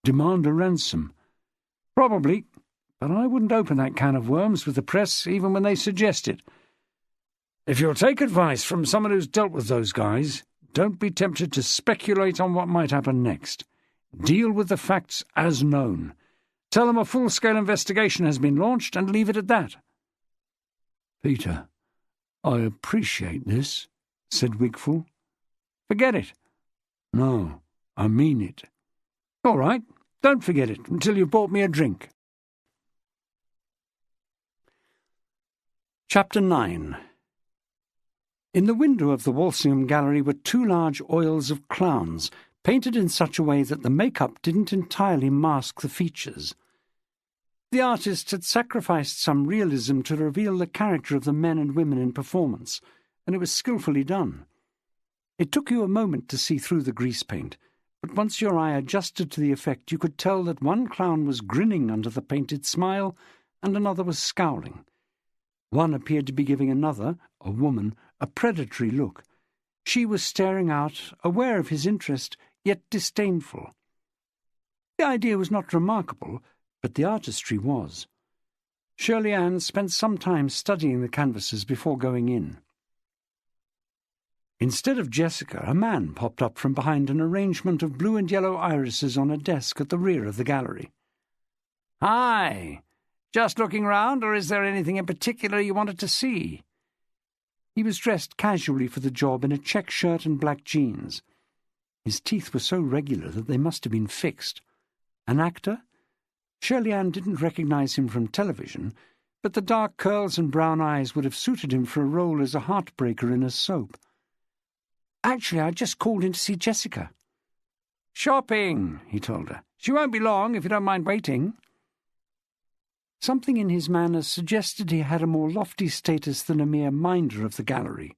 Demand a ransom?" "Probably, but I wouldn't open that can of worms with the press even when they suggest it. If you'll take advice from someone who's dealt with those guys, don't be tempted to speculate on what might happen next. Deal with the facts as known. Tell them a full-scale investigation has been launched and leave it at that." "Peter, I appreciate this," said Wigfall. "Forget it." "No, I mean it." "All right, don't forget it until you've bought me a drink." Chapter 9. In the window of the Walsingham Gallery were two large oils of clowns, painted in such a way that the make-up didn't entirely mask the features. The artist had sacrificed some realism to reveal the character of the men and women in performance, and it was skillfully done. It took you a moment to see through the grease paint, but once your eye adjusted to the effect, you could tell that one clown was grinning under the painted smile, and another was scowling. One appeared to be giving another, a woman, a predatory look. She was staring out, aware of his interest, yet disdainful. The idea was not remarkable, but the artistry was. Shirley Ann spent some time studying the canvases before going in. Instead of Jessica, a man popped up from behind an arrangement of blue and yellow irises on a desk at the rear of the gallery. "Hi! Just looking round, or is there anything in particular you wanted to see?" He was dressed casually for the job in a check shirt and black jeans. His teeth were so regular that they must have been fixed. An actor? Shirley Ann didn't recognize him from television, but the dark curls and brown eyes would have suited him for a role as a heartbreaker in a soap. "Actually, I just called in to see Jessica." "Shopping," he told her. "She won't be long, if you don't mind waiting." Something in his manner suggested he had a more lofty status than a mere minder of the gallery.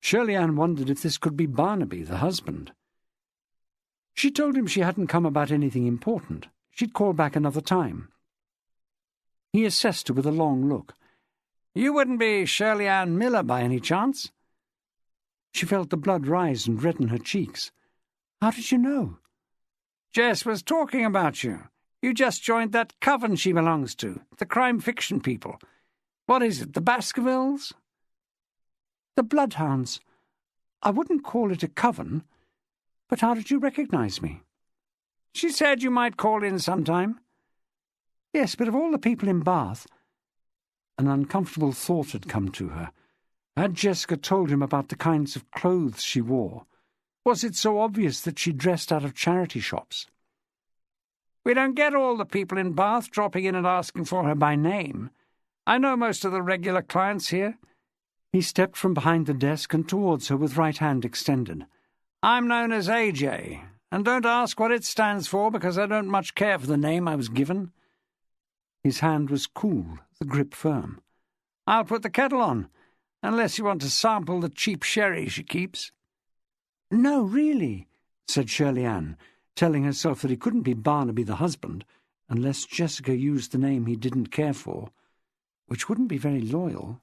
Shirley Ann wondered if this could be Barnaby, the husband. She told him she hadn't come about anything important. She'd call back another time. He assessed her with a long look. "You wouldn't be Shirley Ann Miller by any chance?" She felt the blood rise and redden her cheeks. "How did you know?" "Jess was talking about you. You just joined that coven she belongs to, the crime fiction people. What is it, the Baskervilles?" "The Bloodhounds. I wouldn't call it a coven. But how did you recognize me?" "She said you might call in sometime." "Yes, but of all the people in Bath—" An uncomfortable thought had come to her. Had Jessica told him about the kinds of clothes she wore? Was it so obvious that she dressed out of charity shops? "We don't get all the people in Bath dropping in and asking for her by name. I know most of the regular clients here." He stepped from behind the desk and towards her with right hand extended. "I'm known as AJ, and don't ask what it stands for, because I don't much care for the name I was given." His hand was cool, the grip firm. "I'll put the kettle on, unless you want to sample the cheap sherry she keeps." "No, really," said Shirley Ann, telling herself that he couldn't be Barnaby the husband, unless Jessica used the name he didn't care for, which wouldn't be very loyal.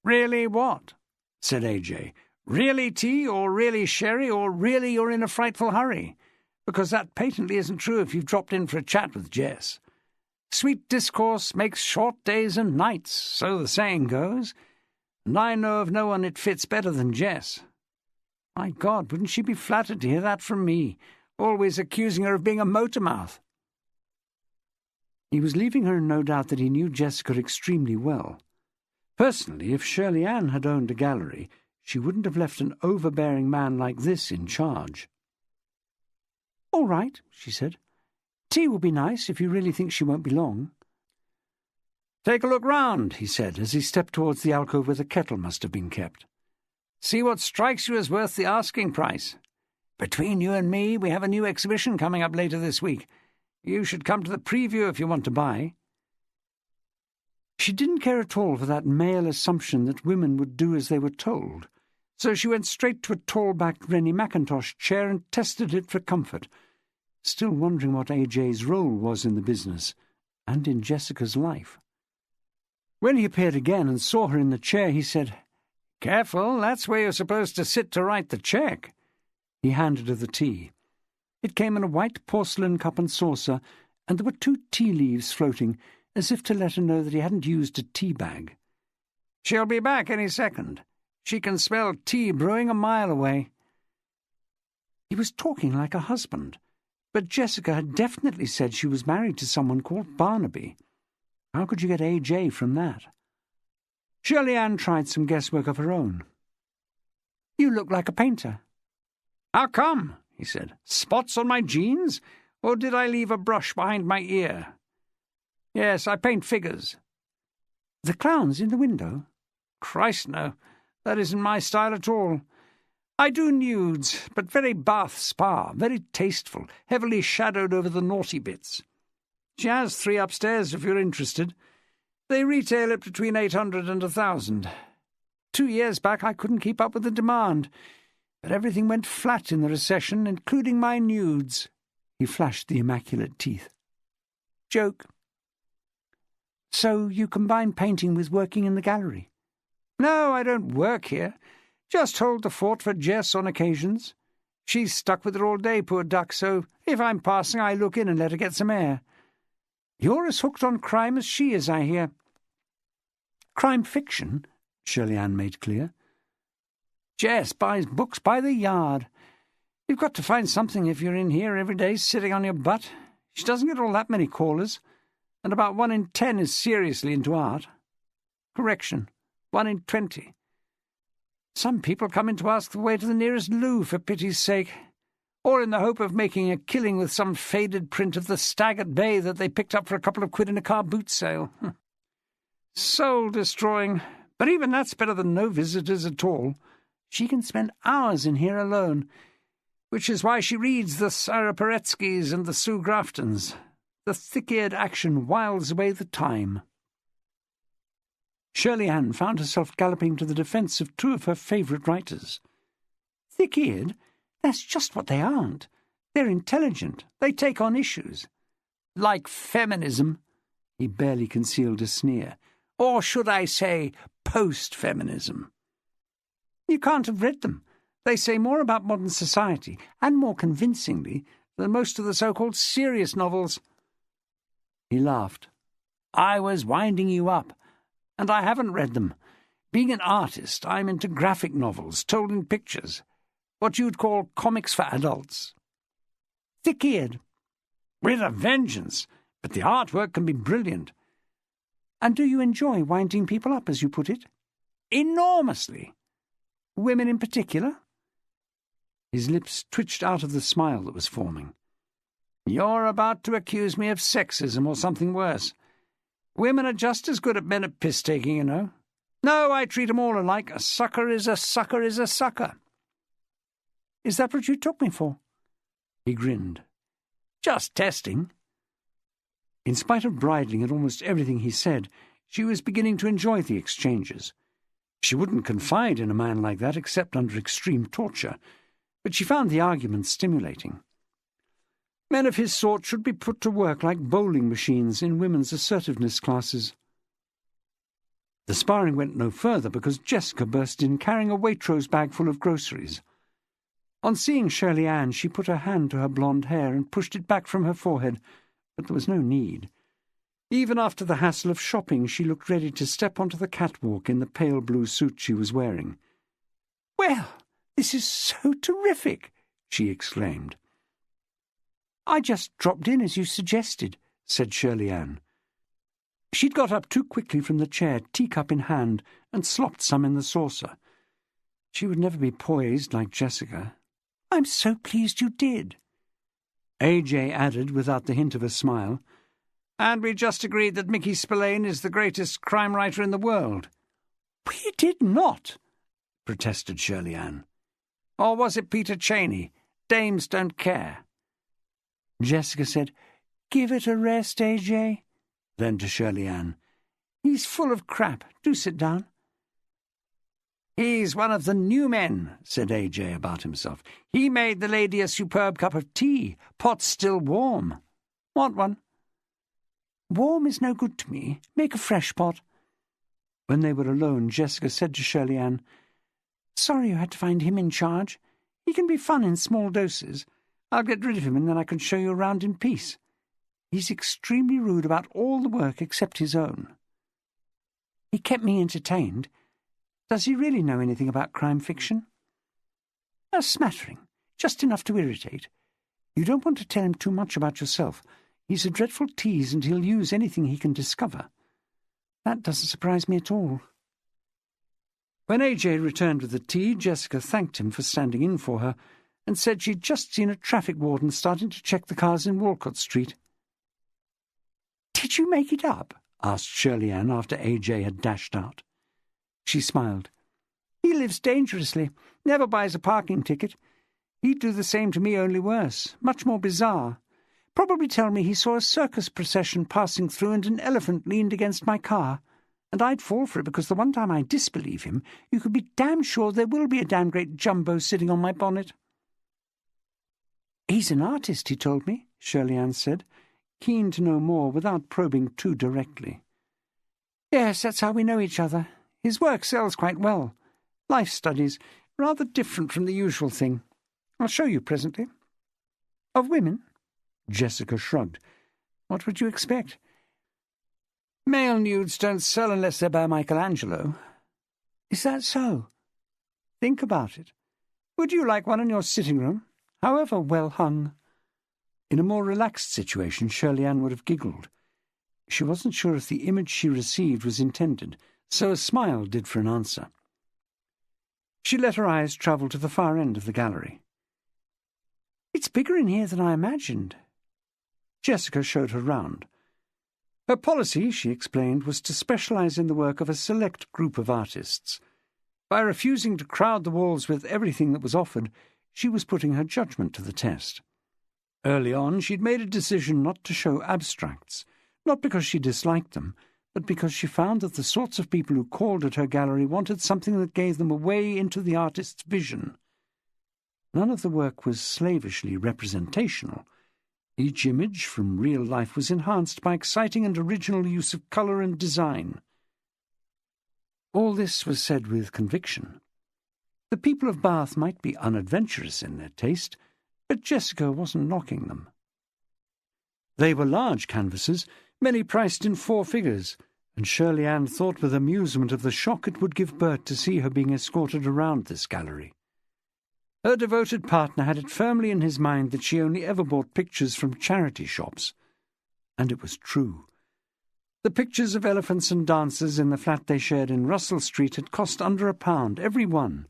"Really what?" said AJ. "Really tea, or really sherry, or really you're in a frightful hurry? Because that patently isn't true if you've dropped in for a chat with Jess. Sweet discourse makes short days and nights, so the saying goes, and I know of no one it fits better than Jess. My God, wouldn't she be flattered to hear that from me, always accusing her of being a motor-mouth?" He was leaving her in no doubt that he knew Jessica extremely well. Personally, if Shirley Ann had owned a gallery, she wouldn't have left an overbearing man like this in charge. "All right," she said. "Tea will be nice if you really think she won't be long." "Take a look round," he said, as he stepped towards the alcove where the kettle must have been kept. "See what strikes you as worth the asking price. Between you and me, we have a new exhibition coming up later this week. You should come to the preview if you want to buy." She didn't care at all for that male assumption that women would do as they were told, so she went straight to a tall-backed Rennie Mackintosh chair and tested it for comfort, still wondering what AJ's role was in the business, and in Jessica's life. When he appeared again and saw her in the chair, he said, "Careful, that's where you're supposed to sit to write the cheque." He handed her the tea. It came in a white porcelain cup and saucer, and there were 2 tea leaves floating, as if to let her know that he hadn't used a tea bag. "She'll be back any second. She can smell tea brewing a mile away." He was talking like a husband, but Jessica had definitely said she was married to someone called Barnaby. How could you get AJ from that? Shirley Ann tried some guesswork of her own. "You look like a painter." "How come?" he said. "Spots on my jeans? Or did I leave a brush behind my ear?" "Yes, I paint figures." The clowns in the window? Christ, no. That isn't my style at all. I do nudes, but very Bath spa, very tasteful, heavily shadowed over the naughty bits. She has 3 upstairs, if you're interested. They retail at between 800 and 1,000. 2 years back I couldn't keep up with the demand, but everything went flat in the recession, including my nudes. He flashed the immaculate teeth. Joke. So you combine painting with working in the gallery? No, I don't work here. Just hold the fort for Jess on occasions. She's stuck with it all day, poor duck, so if I'm passing I look in and let her get some air. You're as hooked on crime as she is, I hear. Crime fiction, Shirley Ann made clear. Jess buys books by the yard. You've got to find something if you're in here every day sitting on your butt. She doesn't get all that many callers, and about 1 in 10 is seriously into art. Correction, 1 in 20. Some people come in to ask the way to the nearest loo, for pity's sake, or in the hope of making a killing with some faded print of the stag at bay that they picked up for a couple of quid in a car boot sale. Soul-destroying, but even that's better than no visitors at all. She can spend hours in here alone, which is why she reads the Sarah Peretskis and the Sue Graftons. The thick-eared action whiles away the time. Shirley Ann found herself galloping to the defence of 2 of her favourite writers. Thick-eared? That's just what they aren't. They're intelligent. They take on issues. Like feminism. He barely concealed a sneer. Or should I say, post-feminism. You can't have read them. They say more about modern society, and more convincingly, than most of the so-called serious novels. He laughed. I was winding you up. And I haven't read them. Being an artist, I'm into graphic novels, told in pictures. What you'd call comics for adults. Thick-eared. With a vengeance. But the artwork can be brilliant. And do you enjoy winding people up, as you put it? Enormously. Women in particular? His lips twitched out of the smile that was forming. You're about to accuse me of sexism or something worse. Women are just as good at men at piss-taking, you know. No, I treat 'em all alike. A sucker is a sucker is a sucker. Is that what you took me for? He grinned. Just testing. In spite of bridling at almost everything he said, she was beginning to enjoy the exchanges. She wouldn't confide in a man like that except under extreme torture, but she found the argument stimulating. Men of his sort should be put to work like bowling machines in women's assertiveness classes. The sparring went no further because Jessica burst in carrying a Waitrose bag full of groceries. On seeing Shirley Ann, she put her hand to her blonde hair and pushed it back from her forehead, but there was no need. Even after the hassle of shopping, she looked ready to step onto the catwalk in the pale blue suit she was wearing. "Well, this is so terrific!" she exclaimed. "I just dropped in as you suggested," said Shirley Ann. She'd got up too quickly from the chair, teacup in hand, and slopped some in the saucer. She would never be poised like Jessica. "I'm so pleased you did." AJ added, without the hint of a smile, "And we just agreed that Mickey Spillane is the greatest crime writer in the world." "We did not," protested Shirley Ann. "Or was it Peter Cheney? Dames don't care." Jessica said, "Give it a rest, AJ." Then to Shirley Ann, "He's full of crap. Do sit down." "He's one of the new men," said AJ about himself. "He made the lady a superb cup of tea. Pot's still warm. Want one?" "Warm is no good to me. Make a fresh pot." When they were alone, Jessica said to Shirley Ann, "Sorry you had to find him in charge. He can be fun in small doses. I'll get rid of him and then I can show you around in peace. He's extremely rude about all the work except his own." "He kept me entertained. Does he really know anything about crime fiction?" "A smattering. Just enough to irritate. You don't want to tell him too much about yourself. He's a dreadful tease and he'll use anything he can discover. That doesn't surprise me at all." When AJ returned with the tea, Jessica thanked him for standing in for her and said she'd just seen a traffic warden starting to check the cars in Walcott Street. "Did you make it up?" asked Shirley Ann after A.J. had dashed out. She smiled. "He lives dangerously, never buys a parking ticket. He'd do the same to me, only worse, much more bizarre. Probably tell me he saw a circus procession passing through and an elephant leaned against my car. And I'd fall for it because the one time I disbelieve him, you could be damn sure there will be a damn great jumbo sitting on my bonnet." "He's an artist, he told me," Shirley Ann said, keen to know more without probing too directly. "Yes, that's how we know each other. His work sells quite well. Life studies, rather different from the usual thing. I'll show you presently." "Of women?" Jessica shrugged. "What would you expect? Male nudes don't sell unless they're by Michelangelo." "Is that so?" "Think about it. Would you like one in your sitting room, however well hung?" In a more relaxed situation, Shirley Ann would have giggled. She wasn't sure if the image she received was intended, so a smile did for an answer. She let her eyes travel to the far end of the gallery. "It's bigger in here than I imagined." Jessica showed her round. Her policy, she explained, was to specialize in the work of a select group of artists. By refusing to crowd the walls with everything that was offered, she was putting her judgment to the test. Early on, she'd made a decision not to show abstracts, not because she disliked them, but because she found that the sorts of people who called at her gallery wanted something that gave them a way into the artist's vision. None of the work was slavishly representational. Each image from real life was enhanced by exciting and original use of colour and design. All this was said with conviction. The people of Bath might be unadventurous in their taste, but Jessica wasn't knocking them. They were large canvases, many priced in 4 figures, and Shirley Ann thought with amusement of the shock it would give Bert to see her being escorted around this gallery. Her devoted partner had it firmly in his mind that she only ever bought pictures from charity shops. And it was true. The pictures of elephants and dancers in the flat they shared in Russell Street had cost under £1, every one.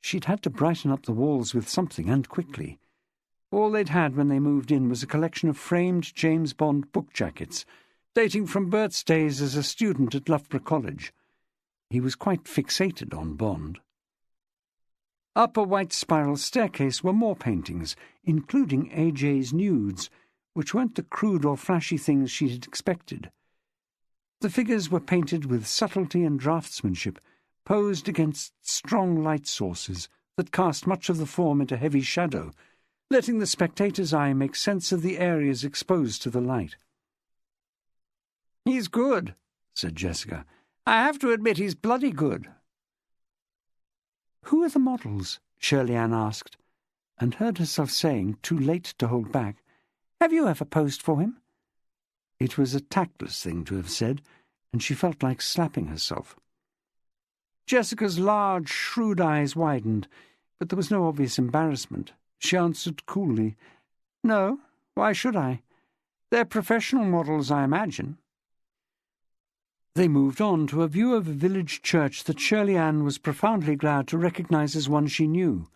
She'd had to brighten up the walls with something, and quickly. All they'd had when they moved in was a collection of framed James Bond book jackets, dating from Bert's days as a student at Loughborough College. He was quite fixated on Bond. Up a white spiral staircase were more paintings, including A.J.'s nudes, which weren't the crude or flashy things she had expected. The figures were painted with subtlety and draftsmanship, posed against strong light sources that cast much of the form into heavy shadow, letting the spectator's eye make sense of the areas exposed to the light. "He's good," said Jessica. "I have to admit he's bloody good." "Who are the models?" Shirley Ann asked, and heard herself saying, too late to hold back, "Have you ever posed for him?" It was a tactless thing to have said, and she felt like slapping herself. Jessica's large, shrewd eyes widened, but there was no obvious embarrassment. She answered coolly, "No, why should I? They're professional models, I imagine." They moved on to a view of a village church that Shirley Ann was profoundly glad to recognise as one she knew.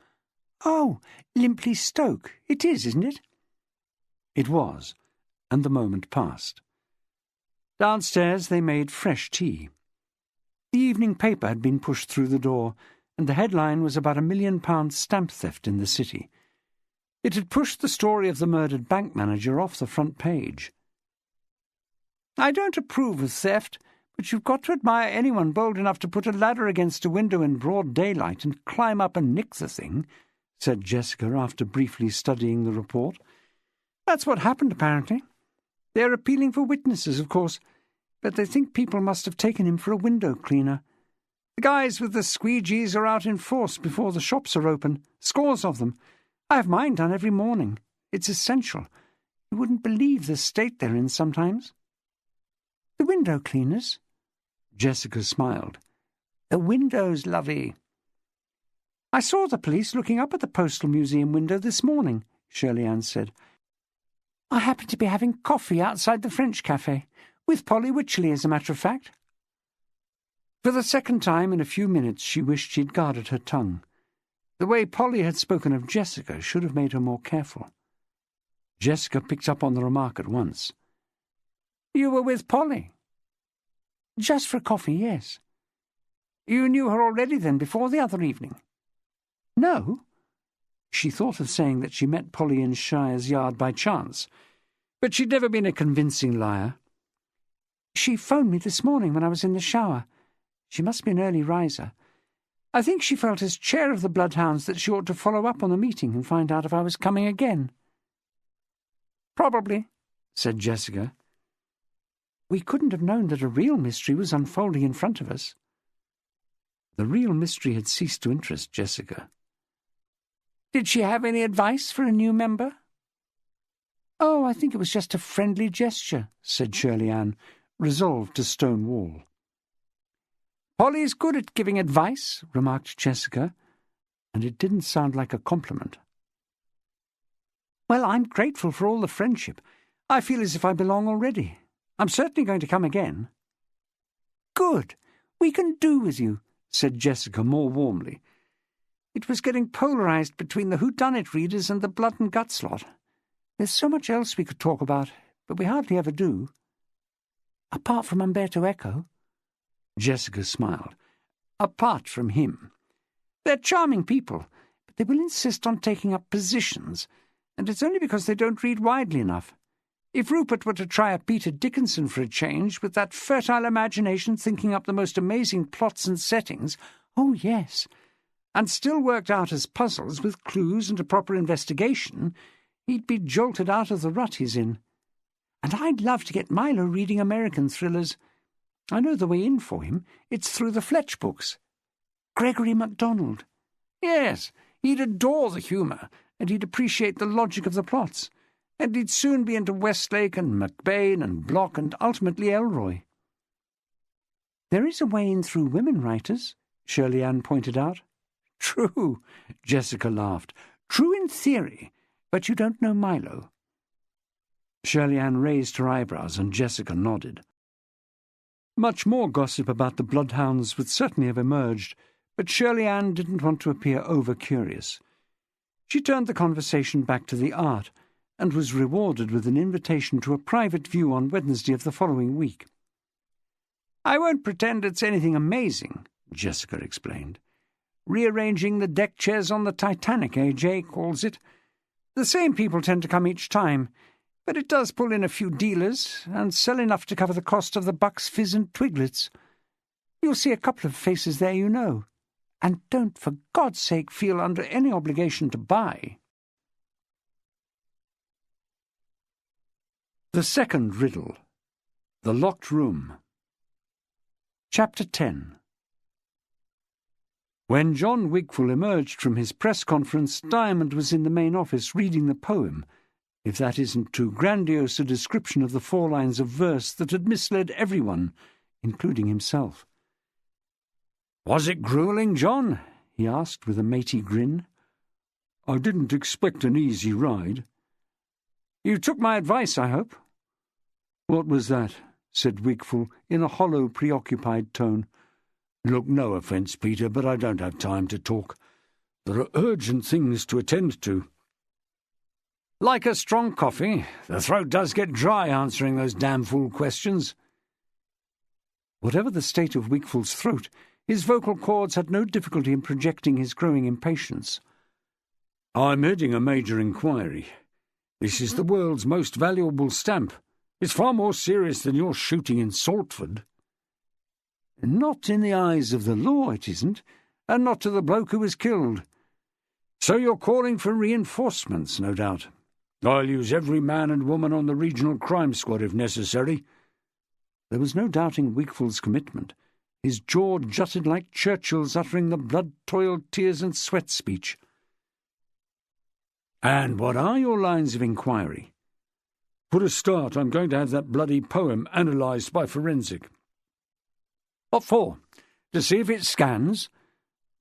"Oh, Limpley Stoke. It is, isn't it?" It was, and the moment passed. Downstairs they made fresh tea. The evening paper had been pushed through the door, and the headline was about £1 million stamp theft in the city. It had pushed the story of the murdered bank manager off the front page. "I don't approve of theft, but you've got to admire anyone bold enough to put a ladder against a window in broad daylight and climb up and nick the thing," said Jessica after briefly studying the report. "That's what happened, apparently. They're appealing for witnesses, of course, but they think people must have taken him for a window cleaner. The guys with the squeegees are out in force before the shops are open, scores of them. I have mine done every morning. It's essential. You wouldn't believe the state they're in sometimes." "The window cleaners?" Jessica smiled. "The windows, lovey." "I saw the police looking up at the Postal Museum window this morning," Shirley Ann said. "I happened to be having coffee outside the French cafe, with Polly Wycherley, as a matter of fact." For the second time in a few minutes she wished she'd guarded her tongue. The way Polly had spoken of Jessica should have made her more careful. Jessica picked up on the remark at once. You were with Polly? Just for coffee, yes. You knew her already then, before the other evening? No. She thought of saying that she met Polly in Shire's yard by chance, but she'd never been a convincing liar. She phoned me this morning when I was in the shower. She must be an early riser. I think she felt as chair of the Bloodhounds that she ought to follow up on the meeting and find out if I was coming again. Probably, said Jessica. We couldn't have known that a real mystery was unfolding in front of us. The real mystery had ceased to interest Jessica. Did she have any advice for a new member? Oh, I think it was just a friendly gesture, said Shirley Ann, resolved to stonewall. Polly's good at giving advice, remarked Jessica, and it didn't sound like a compliment. Well, I'm grateful for all the friendship. I feel as if I belong already. I'm certainly going to come again. Good. We can do with you, said Jessica more warmly. It was getting polarised between the whodunit readers and the blood and guts lot. There's so much else we could talk about, but we hardly ever do. Apart from Umberto Eco? Jessica smiled. Apart from him. They're charming people, but they will insist on taking up positions, and it's only because they don't read widely enough. If Rupert were to try a Peter Dickinson for a change, with that fertile imagination thinking up the most amazing plots and settings, oh yes, and still worked out as puzzles with clues and a proper investigation, he'd be jolted out of the rut he's in. And I'd love to get Milo reading American thrillers. I know the way in for him. It's through the Fletch books. Gregory MacDonald. Yes, he'd adore the humour, and he'd appreciate the logic of the plots, and he'd soon be into Westlake and MacBain and Block and ultimately Elroy. There is a way in through women writers, Shirley Ann pointed out. True, Jessica laughed. True in theory, but you don't know Milo. Shirley Ann raised her eyebrows and Jessica nodded. Much more gossip about the Bloodhounds would certainly have emerged, but Shirley Ann didn't want to appear over-curious. She turned the conversation back to the art, and was rewarded with an invitation to a private view on Wednesday of the following week. I won't pretend it's anything amazing, Jessica explained. Rearranging the deck chairs on the Titanic, Jay calls it. The same people tend to come each time, but it does pull in a few dealers, and sell enough to cover the cost of the Bucks Fizz and Twiglets. You'll see a couple of faces there you know, and don't for God's sake feel under any obligation to buy. The second riddle. The Locked Room. Chapter 10. When John Wigfall emerged from his press conference, Diamond was in the main office reading the poem, if that isn't too grandiose a description of the 4 lines of verse that had misled everyone, including himself. "Was it gruelling, John?" he asked with a matey grin. "I didn't expect an easy ride." "You took my advice, I hope." "What was that?" said Wigfall in a hollow, preoccupied tone. "Look, no offence, Peter, but I don't have time to talk. There are urgent things to attend to." "Like a strong coffee. The throat does get dry answering those damn fool questions." Whatever the state of Wigfall's throat, his vocal cords had no difficulty in projecting his growing impatience. "I'm heading a major inquiry. This is the world's most valuable stamp. It's far more serious than your shooting in Saltford." "Not in the eyes of the law, it isn't, and not to the bloke who was killed. So you're calling for reinforcements, no doubt." "I'll use every man and woman on the regional crime squad if necessary." There was no doubting Wigfall's commitment. His jaw jutted like Churchill's uttering the blood-toiled tears and sweat speech. "And what are your lines of inquiry?" "For a start, I'm going to have that bloody poem analysed by forensic." "What for? To see if it scans?"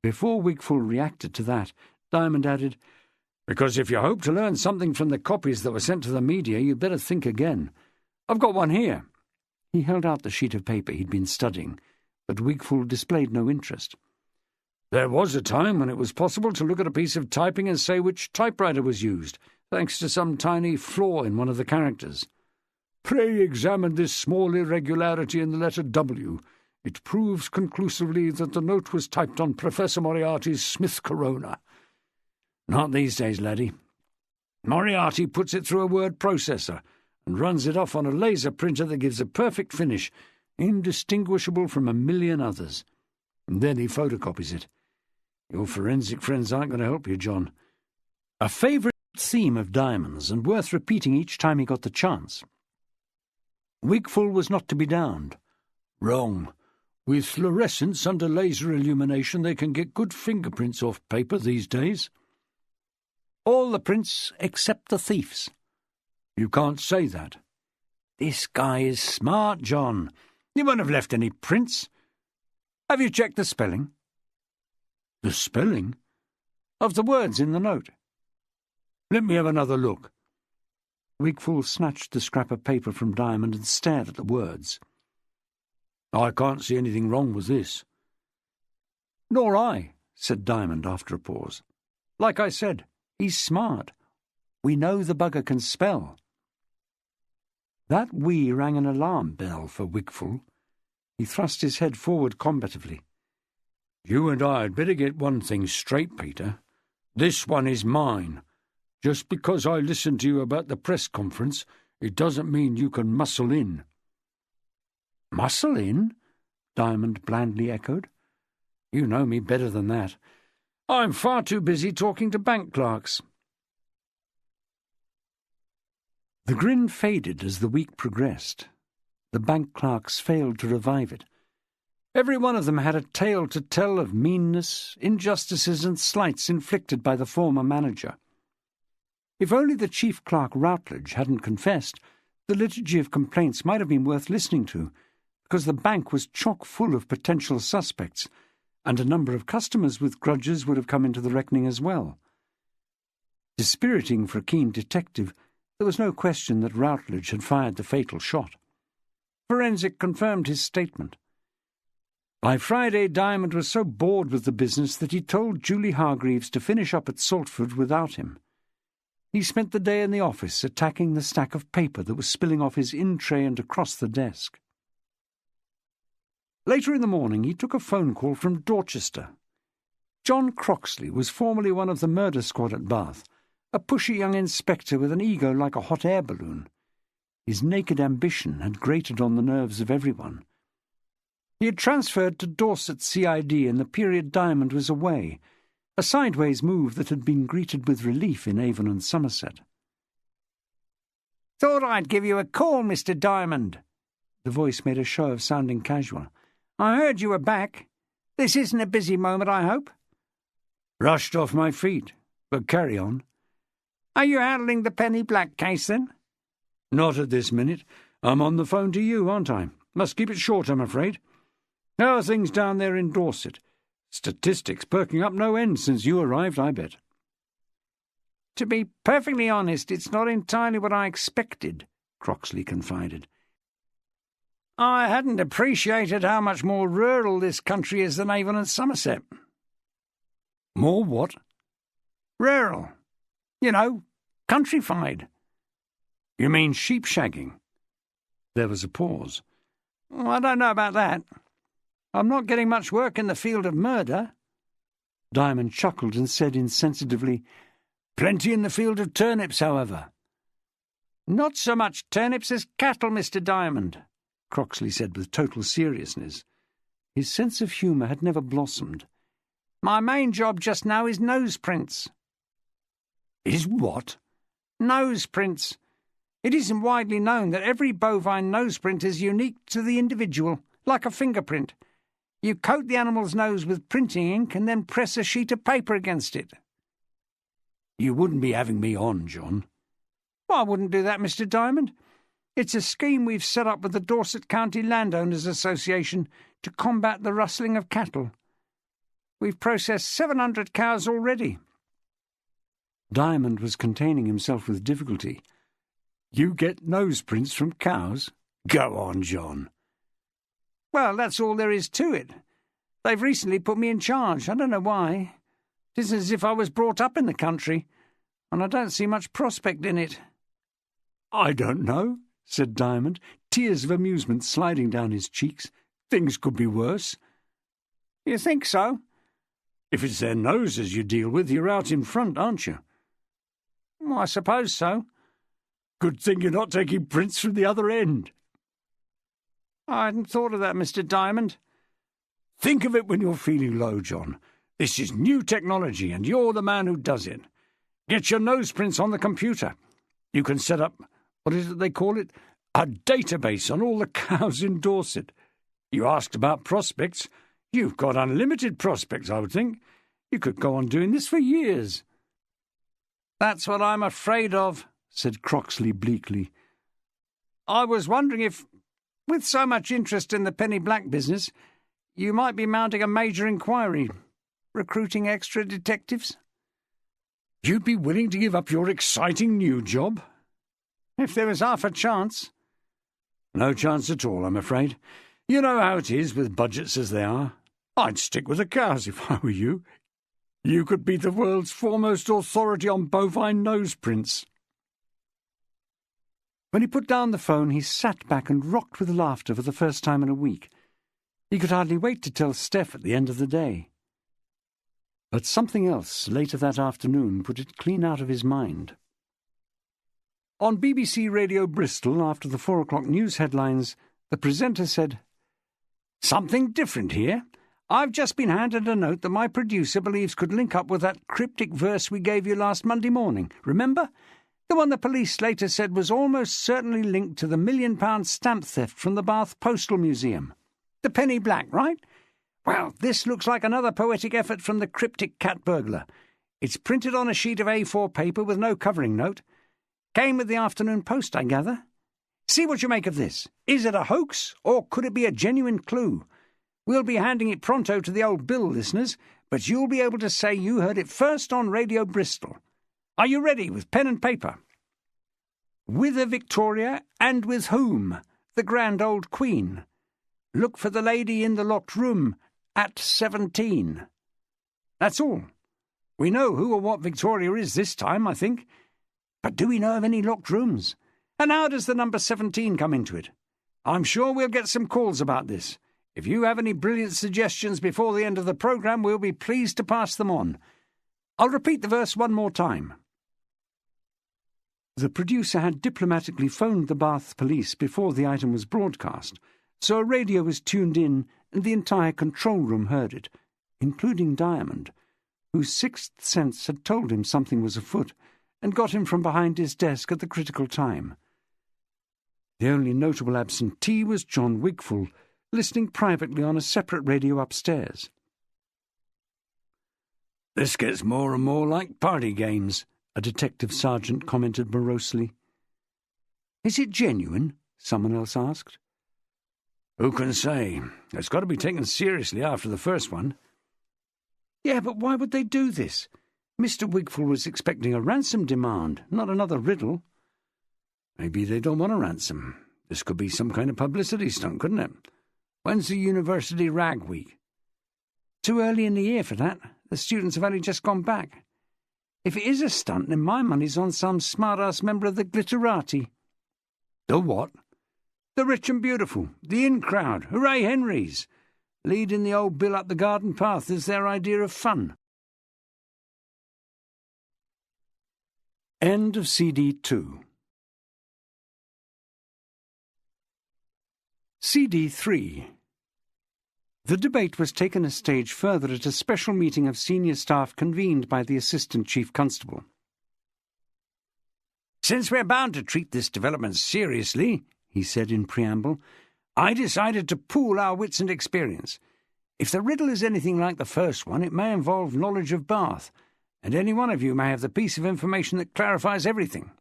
Before Wigfall reacted to that, Diamond added, "Because if you hope to learn something from the copies that were sent to the media, you'd better think again. I've got one here." He held out the sheet of paper he'd been studying, but Wigfall displayed no interest. "There was a time when it was possible to look at a piece of typing and say which typewriter was used, thanks to some tiny flaw in one of the characters." Pray examine this small irregularity in the letter W. It proves conclusively that the note was typed on Professor Moriarty's Smith Corona. Not these days, laddie. Moriarty puts it through a word processor and runs it off on a laser printer that gives a perfect finish, indistinguishable from a million others. And then he photocopies it. Your forensic friends aren't going to help you, John. A favourite theme of Diamond's, and worth repeating each time he got the chance. Wigfall was not to be downed. Wrong. With fluorescence under laser illumination, they can get good fingerprints off paper these days. All the prints except the thief's. You can't say that. This guy is smart, John. He won't have left any prints. Have you checked the spelling? The spelling? Of the words in the note. Let me have another look. Wigfall snatched the scrap of paper from Diamond and stared at the words. I can't see anything wrong with this. Nor I, said Diamond after a pause. Like I said, he's smart. We know the bugger can spell. That "we" rang an alarm bell for Wigfall. He thrust his head forward combatively. You and I had better get one thing straight, Peter. This one is mine. Just because I listened to you about the press conference, it doesn't mean you can muscle in. Muscle in? Diamond blandly echoed. You know me better than that. I'm far too busy talking to bank clerks. The grin faded as the week progressed. The bank clerks failed to revive it. Every one of them had a tale to tell of meanness, injustices and slights inflicted by the former manager. If only the chief clerk Routledge hadn't confessed, the liturgy of complaints might have been worth listening to, because the bank was chock full of potential suspects, and a number of customers with grudges would have come into the reckoning as well. Dispiriting for a keen detective, there was no question that Routledge had fired the fatal shot. Forensic confirmed his statement. By Friday, Diamond was so bored with the business that he told Julie Hargreaves to finish up at Saltford without him. He spent the day in the office attacking the stack of paper that was spilling off his in-tray and across the desk. Later in the morning he took a phone call from Dorchester. John Croxley was formerly one of the murder squad at Bath, a pushy young inspector with an ego like a hot air balloon. His naked ambition had grated on the nerves of everyone. He had transferred to Dorset CID in the period Diamond was away, a sideways move that had been greeted with relief in Avon and Somerset. "Thought I'd give you a call, Mr. Diamond." The voice made a show of sounding casual. "I heard you were back. This isn't a busy moment, I hope?" "Rushed off my feet, but carry on." "Are you handling the Penny Black case, then?" "Not at this minute. I'm on the phone to you, aren't I? Must keep it short, I'm afraid. How are things down there in Dorset? Statistics perking up no end since you arrived, I bet." "To be perfectly honest, it's not entirely what I expected," Croxley confided. "I hadn't appreciated how much more rural this country is than Avon and Somerset." "More what?" "Rural. You know, countrified." "You mean sheep-shagging?" There was a pause. "I don't know about that. I'm not getting much work in the field of murder." Diamond chuckled and said insensitively, "Plenty in the field of turnips, however." "Not so much turnips as cattle, Mr. Diamond," Croxley said with total seriousness. His sense of humour had never blossomed. "My main job just now is nose prints." "Is what?" "Nose prints. It isn't widely known that every bovine nose print is unique to the individual, like a fingerprint. You coat the animal's nose with printing ink and then press a sheet of paper against it." "You wouldn't be having me on, John." "I wouldn't do that, Mr. Diamond. It's a scheme we've set up with the Dorset County Landowners Association to combat the rustling of cattle. We've processed 700 cows already." Diamond was containing himself with difficulty. "You get nose prints from cows? Go on, John." "Well, that's all there is to it. They've recently put me in charge. I don't know why. It isn't as if I was brought up in the country, and I don't see much prospect in it." "I don't know," said Diamond, tears of amusement sliding down his cheeks. "Things could be worse." "You think so?" "If it's their noses you deal with, you're out in front, aren't you?" "I suppose so." "Good thing you're not taking prints from the other end." "I hadn't thought of that, Mr. Diamond." "Think of it when you're feeling low, John. This is new technology, and you're the man who does it. Get your nose prints on the computer. You can set up, what is it they call it? A database on all the cows in Dorset. You asked about prospects. You've got unlimited prospects, I would think. You could go on doing this for years." "That's what I'm afraid of," said Croxley bleakly. "I was wondering if, with so much interest in the penny black business, you might be mounting a major inquiry, recruiting extra detectives." "You'd be willing to give up your exciting new job?" "If there was half a chance." "No chance at all, I'm afraid. You know how it is with budgets as they are. I'd stick with the cows if I were you. You could be the world's foremost authority on bovine nose prints." When he put down the phone, he sat back and rocked with laughter for the first time in a week. He could hardly wait to tell Steph at the end of the day. But something else later that afternoon put it clean out of his mind. On BBC Radio Bristol, after the 4 o'clock news headlines, the presenter said, "Something different here. I've just been handed a note that my producer believes could link up with that cryptic verse we gave you last Monday morning. Remember? The one the police later said was almost certainly linked to the £1 million stamp theft from the Bath Postal Museum. The penny black, right? Well, this looks like another poetic effort from the cryptic cat burglar. It's printed on a sheet of A4 paper with no covering note. Came with the afternoon post, I gather. See what you make of this. Is it a hoax, or could it be a genuine clue? We'll be handing it pronto to the old Bill listeners, but you'll be able to say you heard it first on Radio Bristol. Are you ready with pen and paper? Whither Victoria, and with whom? The grand old Queen. Look for the lady in the locked room at 17. That's all. We know who or what Victoria is this time, I think. But do we know of any locked rooms? And how does the number 17 come into it? I'm sure we'll get some calls about this. If you have any brilliant suggestions before the end of the programme, we'll be pleased to pass them on. I'll repeat the verse one more time." The producer had diplomatically phoned the Bath police before the item was broadcast, so a radio was tuned in and the entire control room heard it, including Diamond, whose sixth sense had told him something was afoot and got him from behind his desk at the critical time. The only notable absentee was John Wigfall, listening privately on a separate radio upstairs. "This gets more and more like party games," a detective sergeant commented morosely. "Is it genuine?" someone else asked. "Who can say? It's got to be taken seriously after the first one." "Yeah, but why would they do this? Mr. Wigfall was expecting a ransom demand, not another riddle." "Maybe they don't want a ransom. This could be some kind of publicity stunt, couldn't it? When's the University Rag Week?" "Too early in the year for that. The students have only just gone back. If it is a stunt, then my money's on some smart-ass member of the glitterati." "The what?" "The rich and beautiful. The in-crowd. Hooray, Henrys. Leading the old Bill up the garden path is their idea of fun." End of CD 2. CD 3. The debate was taken a stage further at a special meeting of senior staff convened by the Assistant Chief Constable. "Since we're bound to treat this development seriously," he said in preamble, "I decided to pool our wits and experience. If the riddle is anything like the first one, it may involve knowledge of Bath, and any one of you may have the piece of information that clarifies everything."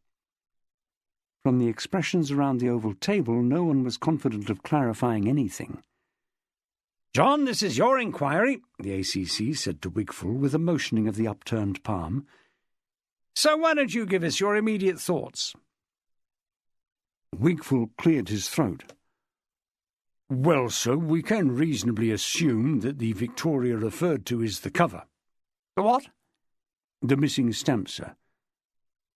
From the expressions around the oval table, no one was confident of clarifying anything. "John, this is your inquiry," the ACC said to Wigfall with a motioning of the upturned palm. "So why don't you give us your immediate thoughts?" Wigfall cleared his throat. "Well, sir, we can reasonably assume that the Victoria referred to is the cover." "The what?" "The missing stamp, sir."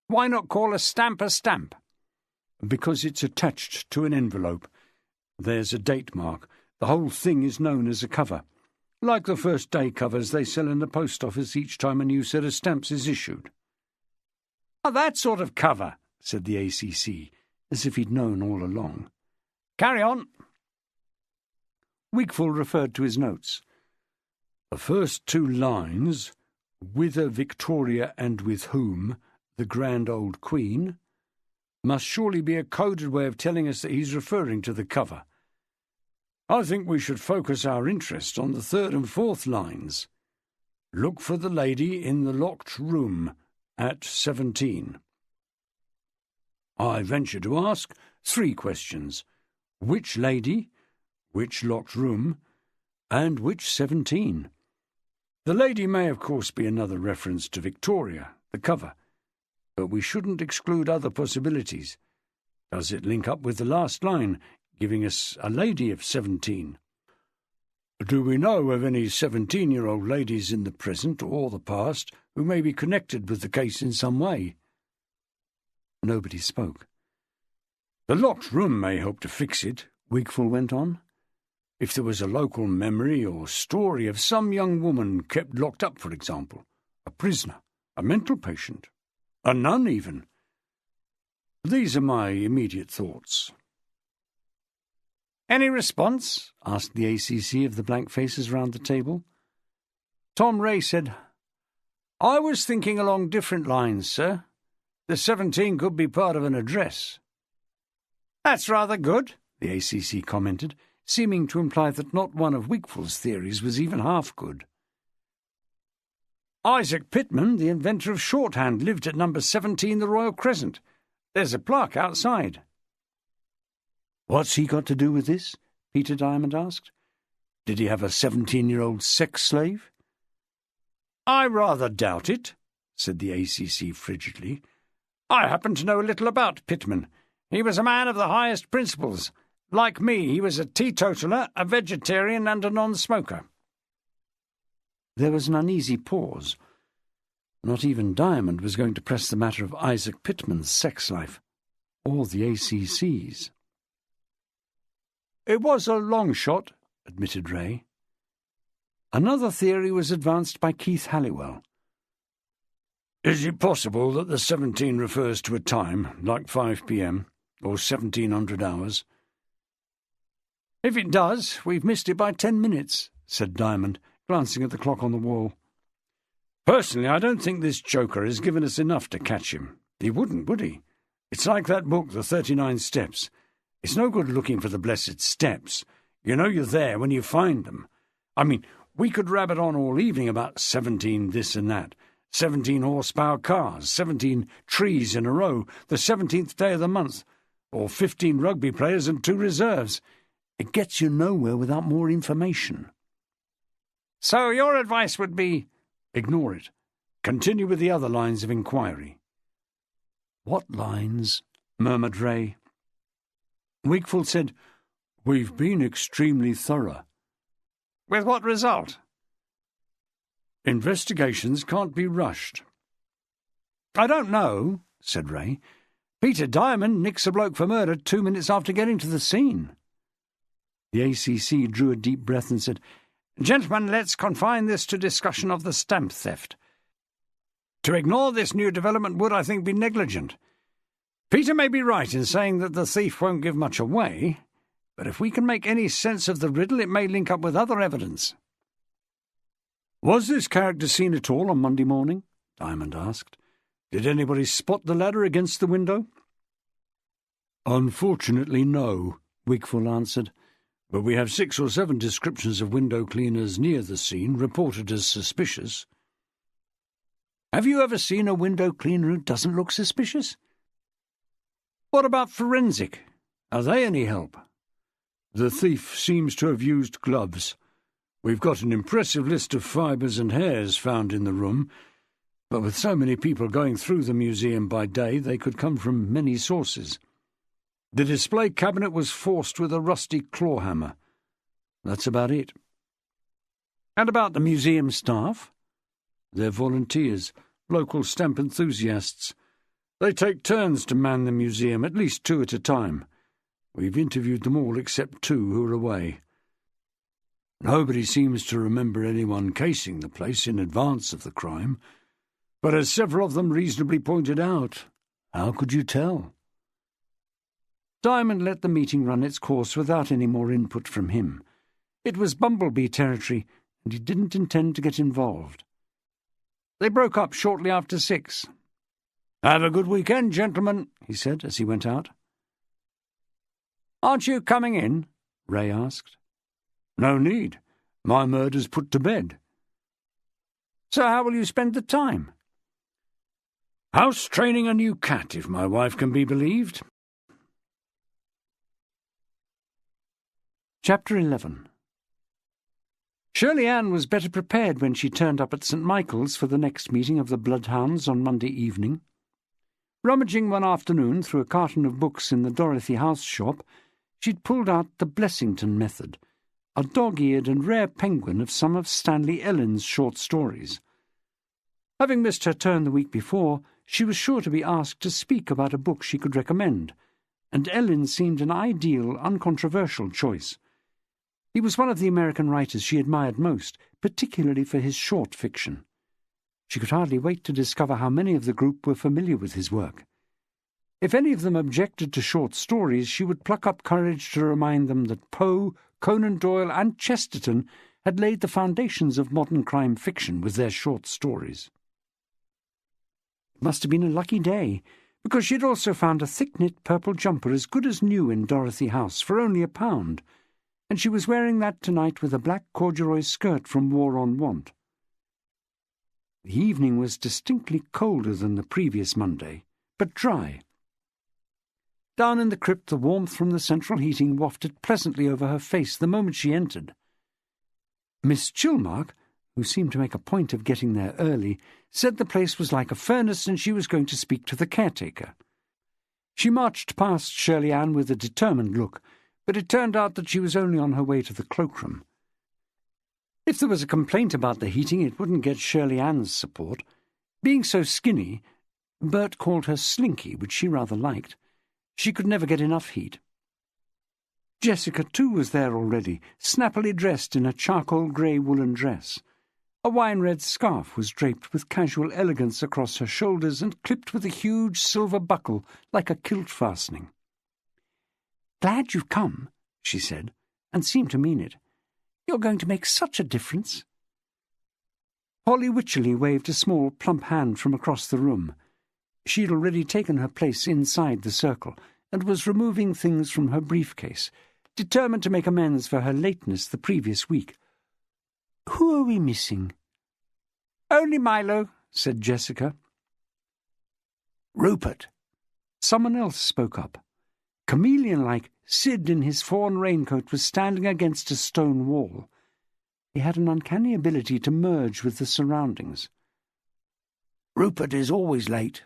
"Why not call a stamp a stamp?" because it's attached to an envelope. There's a date mark. The whole thing is known as a cover. Like the first day covers they sell in the post office each time a new set of stamps is issued." "Oh, that sort of cover," said the ACC, as if he'd known all along. "Carry on." Wigfall referred to his notes. "The first two lines, 'Whither Victoria and with whom, the grand old Queen,' must surely be a coded way of telling us that he's referring to the cover. I think we should focus our interest on the third and fourth lines. 'Look for the lady in the locked room at 17. I venture to ask 3 questions. Which lady, which locked room, and which 17? The lady may, of course, be another reference to Victoria, the cover, but we shouldn't exclude other possibilities. Does it link up with the last line, giving us a lady of 17? Do we know of any 17-year-old ladies in the present or the past who may be connected with the case in some way?" Nobody spoke. "The locked room may help to fix it," Wigfall went on. "If there was a local memory or story of some young woman kept locked up, for example, a prisoner, a mental patient, a nun even. These are my immediate thoughts." "Any response?" asked the ACC of the blank faces round the table. Tom Ray said, "I was thinking along different lines, sir. The 17 could be part of an address." "That's rather good," the ACC commented, seeming to imply that not one of Wigfall's theories was even half good. "Isaac Pitman, the inventor of shorthand, lived at number 17 the Royal Crescent. There's a plaque outside." "What's he got to do with this?" Peter Diamond asked. "Did he have a 17-year-old sex slave?" "I rather doubt it," said the ACC frigidly. "I happen to know a little about Pitman. He was a man of the highest principles. Like me, he was a teetotaler, a vegetarian, and a non-smoker." There was an uneasy pause. Not even Diamond was going to press the matter of Isaac Pitman's sex life, or the ACC's. "It was a long shot," admitted Ray. Another theory was advanced by Keith Halliwell. "Is it possible that the 17 refers to a time, like 5 p.m., or 1700 hours? "If it does, we've missed it by 10 minutes, said Diamond, glancing at the clock on the wall. "Personally, I don't think this joker has given us enough to catch him. He wouldn't, would he? It's like that book, The 39 Steps. It's no good looking for the blessed steps. You know you're there when you find them. I mean, we could rabbit on all evening about 17 this and that, 17 horsepower cars, 17 trees in a row, the 17th day of the month, or 15 rugby players and 2 reserves. It gets you nowhere without more information." "So your advice would be—" "Ignore it. Continue with the other lines of inquiry." "What lines?" murmured Ray. Wigfall said, "We've been extremely thorough." "With what result?" "Investigations can't be rushed." "I don't know," said Ray. "Peter Diamond nicks a bloke for murder 2 minutes after getting to the scene." The ACC drew a deep breath and said, "Gentlemen, let's confine this to discussion of the stamp theft. To ignore this new development would, I think, be negligent. Peter may be right in saying that the thief won't give much away, but if we can make any sense of the riddle, it may link up with other evidence." "Was this character seen at all on Monday morning?" Diamond asked. "Did anybody spot the ladder against the window?" "Unfortunately, no," Wigfall answered. "But we have 6 or 7 descriptions of window cleaners near the scene reported as suspicious." "Have you ever seen a window cleaner who doesn't look suspicious?" "What about forensic? Are they any help?" "The thief seems to have used gloves. We've got an impressive list of fibres and hairs found in the room, but with so many people going through the museum by day, they could come from many sources. The display cabinet was forced with a rusty claw hammer. That's about it." "And about the museum staff?" "They're volunteers, local stamp enthusiasts. They take turns to man the museum, at least 2 at a time. We've interviewed them all except 2 who are away. Nobody seems to remember anyone casing the place in advance of the crime, but as several of them reasonably pointed out, how could you tell? Diamond let the meeting run its course without any more input from him. It was Bumblebee territory, and he didn't intend to get involved. They broke up shortly after 6. "Have a good weekend, gentlemen," he said as he went out. "Aren't you coming in?" Ray asked. "No need. My murder's put to bed." "So how will you spend the time?" "House training a new cat, if my wife can be believed." Chapter 11. Shirley Ann was better prepared when she turned up at St. Michael's for the next meeting of the Bloodhounds on Monday evening. Rummaging one afternoon through a carton of books in the Dorothy House shop, she'd pulled out The Blessington Method, a dog-eared and rare penguin of some of Stanley Ellen's short stories. Having missed her turn the week before, she was sure to be asked to speak about a book she could recommend, and Ellen seemed an ideal, uncontroversial choice. He was one of the American writers she admired most, particularly for his short fiction. She could hardly wait to discover how many of the group were familiar with his work. If any of them objected to short stories, she would pluck up courage to remind them that Poe, Conan Doyle, and Chesterton had laid the foundations of modern crime fiction with their short stories. It must have been a lucky day, because she had also found a thick-knit purple jumper as good as new in Dorothy House for only £1, and she was wearing that tonight with a black corduroy skirt from War on Want. The evening was distinctly colder than the previous Monday, but dry. Down in the crypt the warmth from the central heating wafted pleasantly over her face the moment she entered. Miss Chilmark, who seemed to make a point of getting there early, said the place was like a furnace and she was going to speak to the caretaker. She marched past Shirley Ann with a determined look, but it turned out that she was only on her way to the cloakroom. If there was a complaint about the heating, it wouldn't get Shirley Ann's support. Being so skinny, Bert called her slinky, which she rather liked, she could never get enough heat. Jessica, too, was there already, snappily dressed in a charcoal grey woolen dress. A wine-red scarf was draped with casual elegance across her shoulders and clipped with a huge silver buckle like a kilt fastening. "Glad you've come," she said, and seemed to mean it. "You're going to make such a difference." Polly Wycherley waved a small, plump hand from across the room. She had already taken her place inside the circle and was removing things from her briefcase, determined to make amends for her lateness the previous week. "Who are we missing?" "Only Milo," said Jessica. "Rupert." Someone else spoke up. Chameleon-like, Sid in his fawn raincoat was standing against a stone wall. He had an uncanny ability to merge with the surroundings. "Rupert is always late."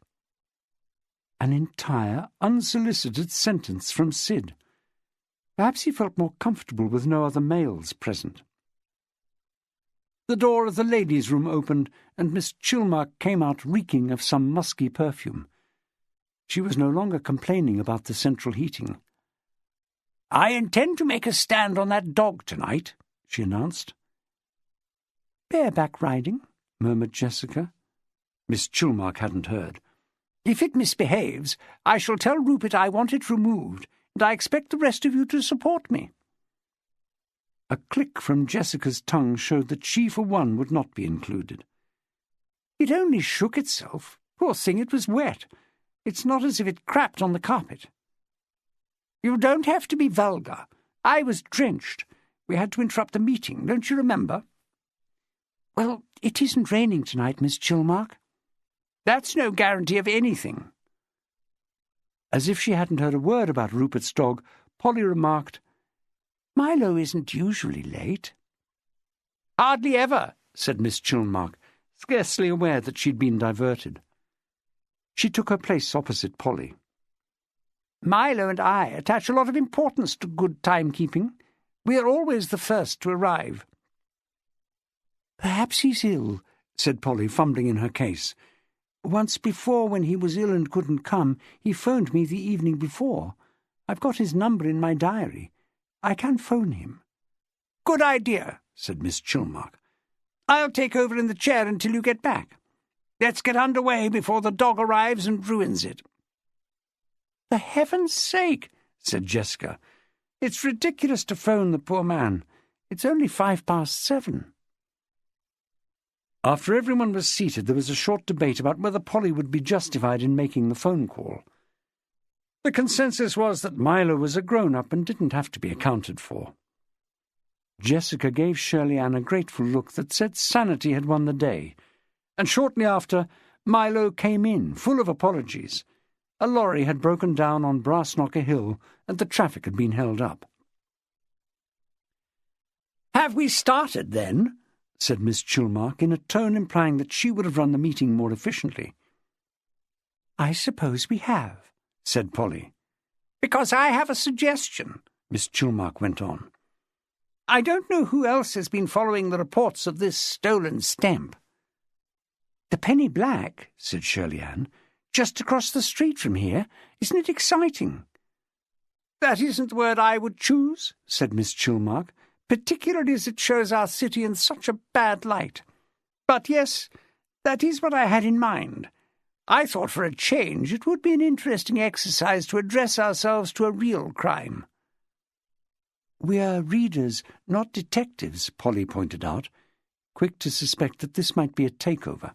An entire, unsolicited sentence from Sid. Perhaps he felt more comfortable with no other males present. The door of the ladies' room opened, and Miss Chilmark came out reeking of some musky perfume. She was no longer complaining about the central heating. "I intend to make a stand on that dog tonight," she announced. "Bareback riding," murmured Jessica. Miss Chilmark hadn't heard. "If it misbehaves, I shall tell Rupert I want it removed, and I expect the rest of you to support me." A click from Jessica's tongue showed that she, for one, would not be included. "It only shook itself. Poor thing, it was wet. It's not as if it crapped on the carpet." "You don't have to be vulgar. I was drenched. We had to interrupt the meeting, don't you remember?" "Well, it isn't raining tonight, Miss Chilmark." "That's no guarantee of anything." As if she hadn't heard a word about Rupert's dog, Polly remarked, "Milo isn't usually late." "Hardly ever," said Miss Chilmark, scarcely aware that she'd been diverted. She took her place opposite Polly. "Milo and I attach a lot of importance to good timekeeping. We are always the first to arrive." "Perhaps he's ill," said Polly, fumbling in her case. Once before, when he was ill and couldn't come, he phoned me the evening before. I've got his number in my diary. I can phone him." "Good idea," said Miss Chilmark. "I'll take over in the chair until you get back. Let's get under way before the dog arrives and ruins it." "For heaven's sake," said Jessica. "It's ridiculous to phone the poor man. It's only 7:05. After everyone was seated, there was a short debate about whether Polly would be justified in making the phone call. The consensus was that Milo was a grown-up and didn't have to be accounted for. Jessica gave Shirley Ann a grateful look that said sanity had won the day, and shortly after, Milo came in, full of apologies. A lorry had broken down on Brassknocker Hill, and the traffic had been held up. "Have we started, then?" said Miss Chilmark, in a tone implying that she would have run the meeting more efficiently. "I suppose we have," said Polly. "Because I have a suggestion," Miss Chilmark went on. "I don't know who else has been following the reports of this stolen stamp." "The penny black," said Shirley Ann, "just across the street from here. Isn't it exciting?" "That isn't the word I would choose," said Miss Chilmark, "particularly as it shows our city in such a bad light. But yes, that is what I had in mind. I thought for a change it would be an interesting exercise to address ourselves to a real crime." "We are readers, not detectives," Polly pointed out, quick to suspect that this might be a takeover.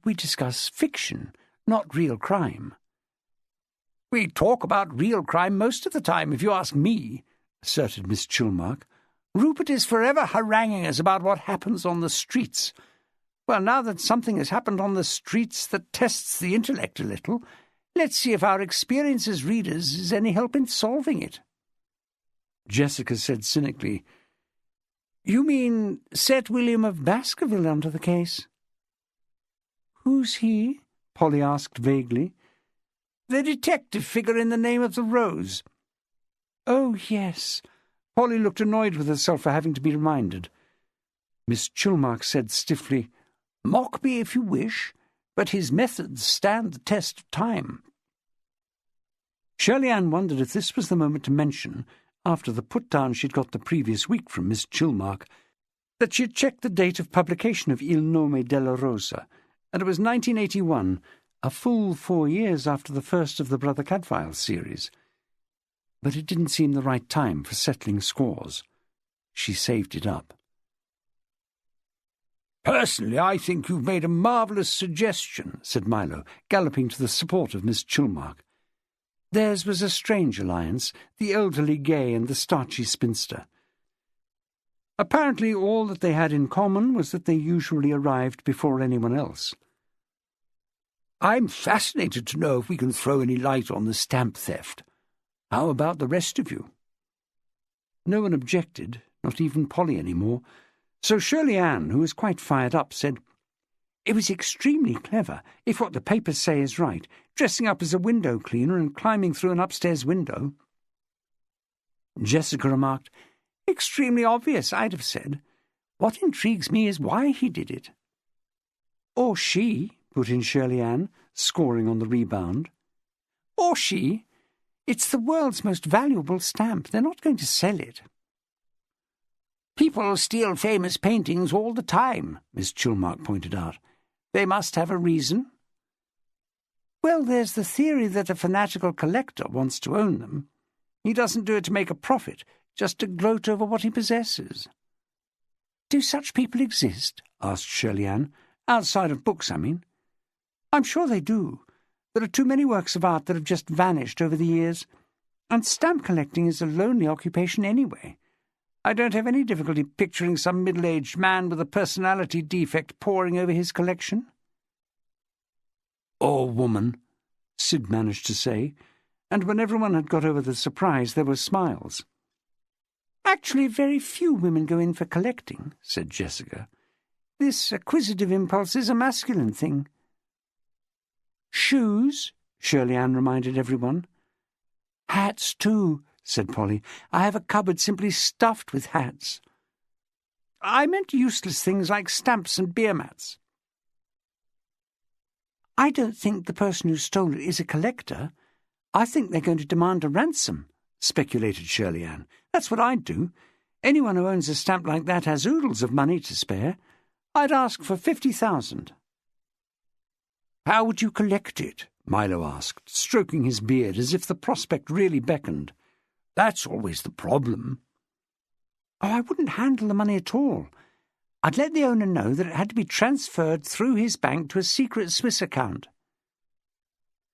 "We discuss fiction, not real crime." "We talk about real crime most of the time, if you ask me," asserted Miss Chilmark. "Rupert is forever haranguing us about what happens on the streets. Well, now that something has happened on the streets that tests the intellect a little, let's see if our experience as readers is any help in solving it." Jessica said cynically, "You mean set William of Baskerville onto the case?" "Who's he?" Polly asked vaguely. "The detective figure in The Name of the Rose." "Oh, yes." Polly looked annoyed with herself for having to be reminded. Miss Chilmark said stiffly, "Mock me if you wish, but his methods stand the test of time." Shirley Ann wondered if this was the moment to mention, after the put-down she'd got the previous week from Miss Chilmark, that she had checked the date of publication of Il Nome della Rosa, and it was 1981, a full 4 years after the first of the Brother Cadfael series. But it didn't seem the right time for settling scores. She saved it up. "Personally, I think you've made a marvellous suggestion," said Milo, galloping to the support of Miss Chilmark. Theirs was a strange alliance, the elderly gay and the starchy spinster. Apparently all that they had in common was that they usually arrived before anyone else. "I'm fascinated to know if we can throw any light on the stamp theft. How about the rest of you?" No one objected, not even Polly any more, so Shirley Ann, who was quite fired up, said, "It was extremely clever, if what the papers say is right, dressing up as a window cleaner and climbing through an upstairs window." Jessica remarked, "Extremely obvious, I'd have said. What intrigues me is why he did it." "Or she," put in Shirley Ann, scoring on the rebound. "Or she. It's the world's most valuable stamp. They're not going to sell it." "People steal famous paintings all the time," Miss Chilmark pointed out. "They must have a reason." "Well, there's the theory that a fanatical collector wants to own them. He doesn't do it to make a profit, just to gloat over what he possesses." "Do such people exist?" asked Shirley Ann. "Outside of books, I mean." "I'm sure they do. There are too many works of art that have just vanished over the years. And stamp collecting is a lonely occupation anyway. I don't have any difficulty picturing some middle-aged man with a personality defect poring over his collection." "Or woman," Sid managed to say, and when everyone had got over the surprise there were smiles. "Actually, very few women go in for collecting," said Jessica. "This acquisitive impulse is a masculine thing." "Shoes," Shirley Ann reminded everyone. "Hats, too," said Polly. "I have a cupboard simply stuffed with hats." "I meant useless things like stamps and beer mats." I don't think the person who stole it is a collector. I think they're going to demand a ransom, speculated Shirley Ann. That's what I'd do. Anyone who owns a stamp like that has oodles of money to spare. I'd ask for 50,000. How would you collect it? Milo asked, stroking his beard as if the prospect really beckoned. That's always the problem. Oh, I wouldn't handle the money at all. I'd let the owner know that it had to be transferred through his bank to a secret Swiss account.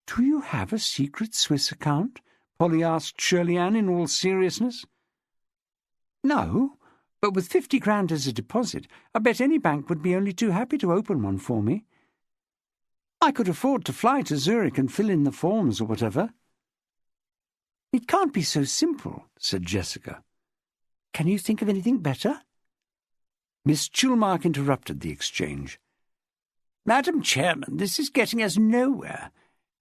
Do you have a secret Swiss account? Polly asked Shirley Ann in all seriousness. No, but with 50 grand as a deposit, I bet any bank would be only too happy to open one for me. I could afford to fly to Zurich and fill in the forms or whatever. It can't be so simple, said Jessica. Can you think of anything better? Miss Chilmark interrupted the exchange. Madam Chairman, this is getting us nowhere.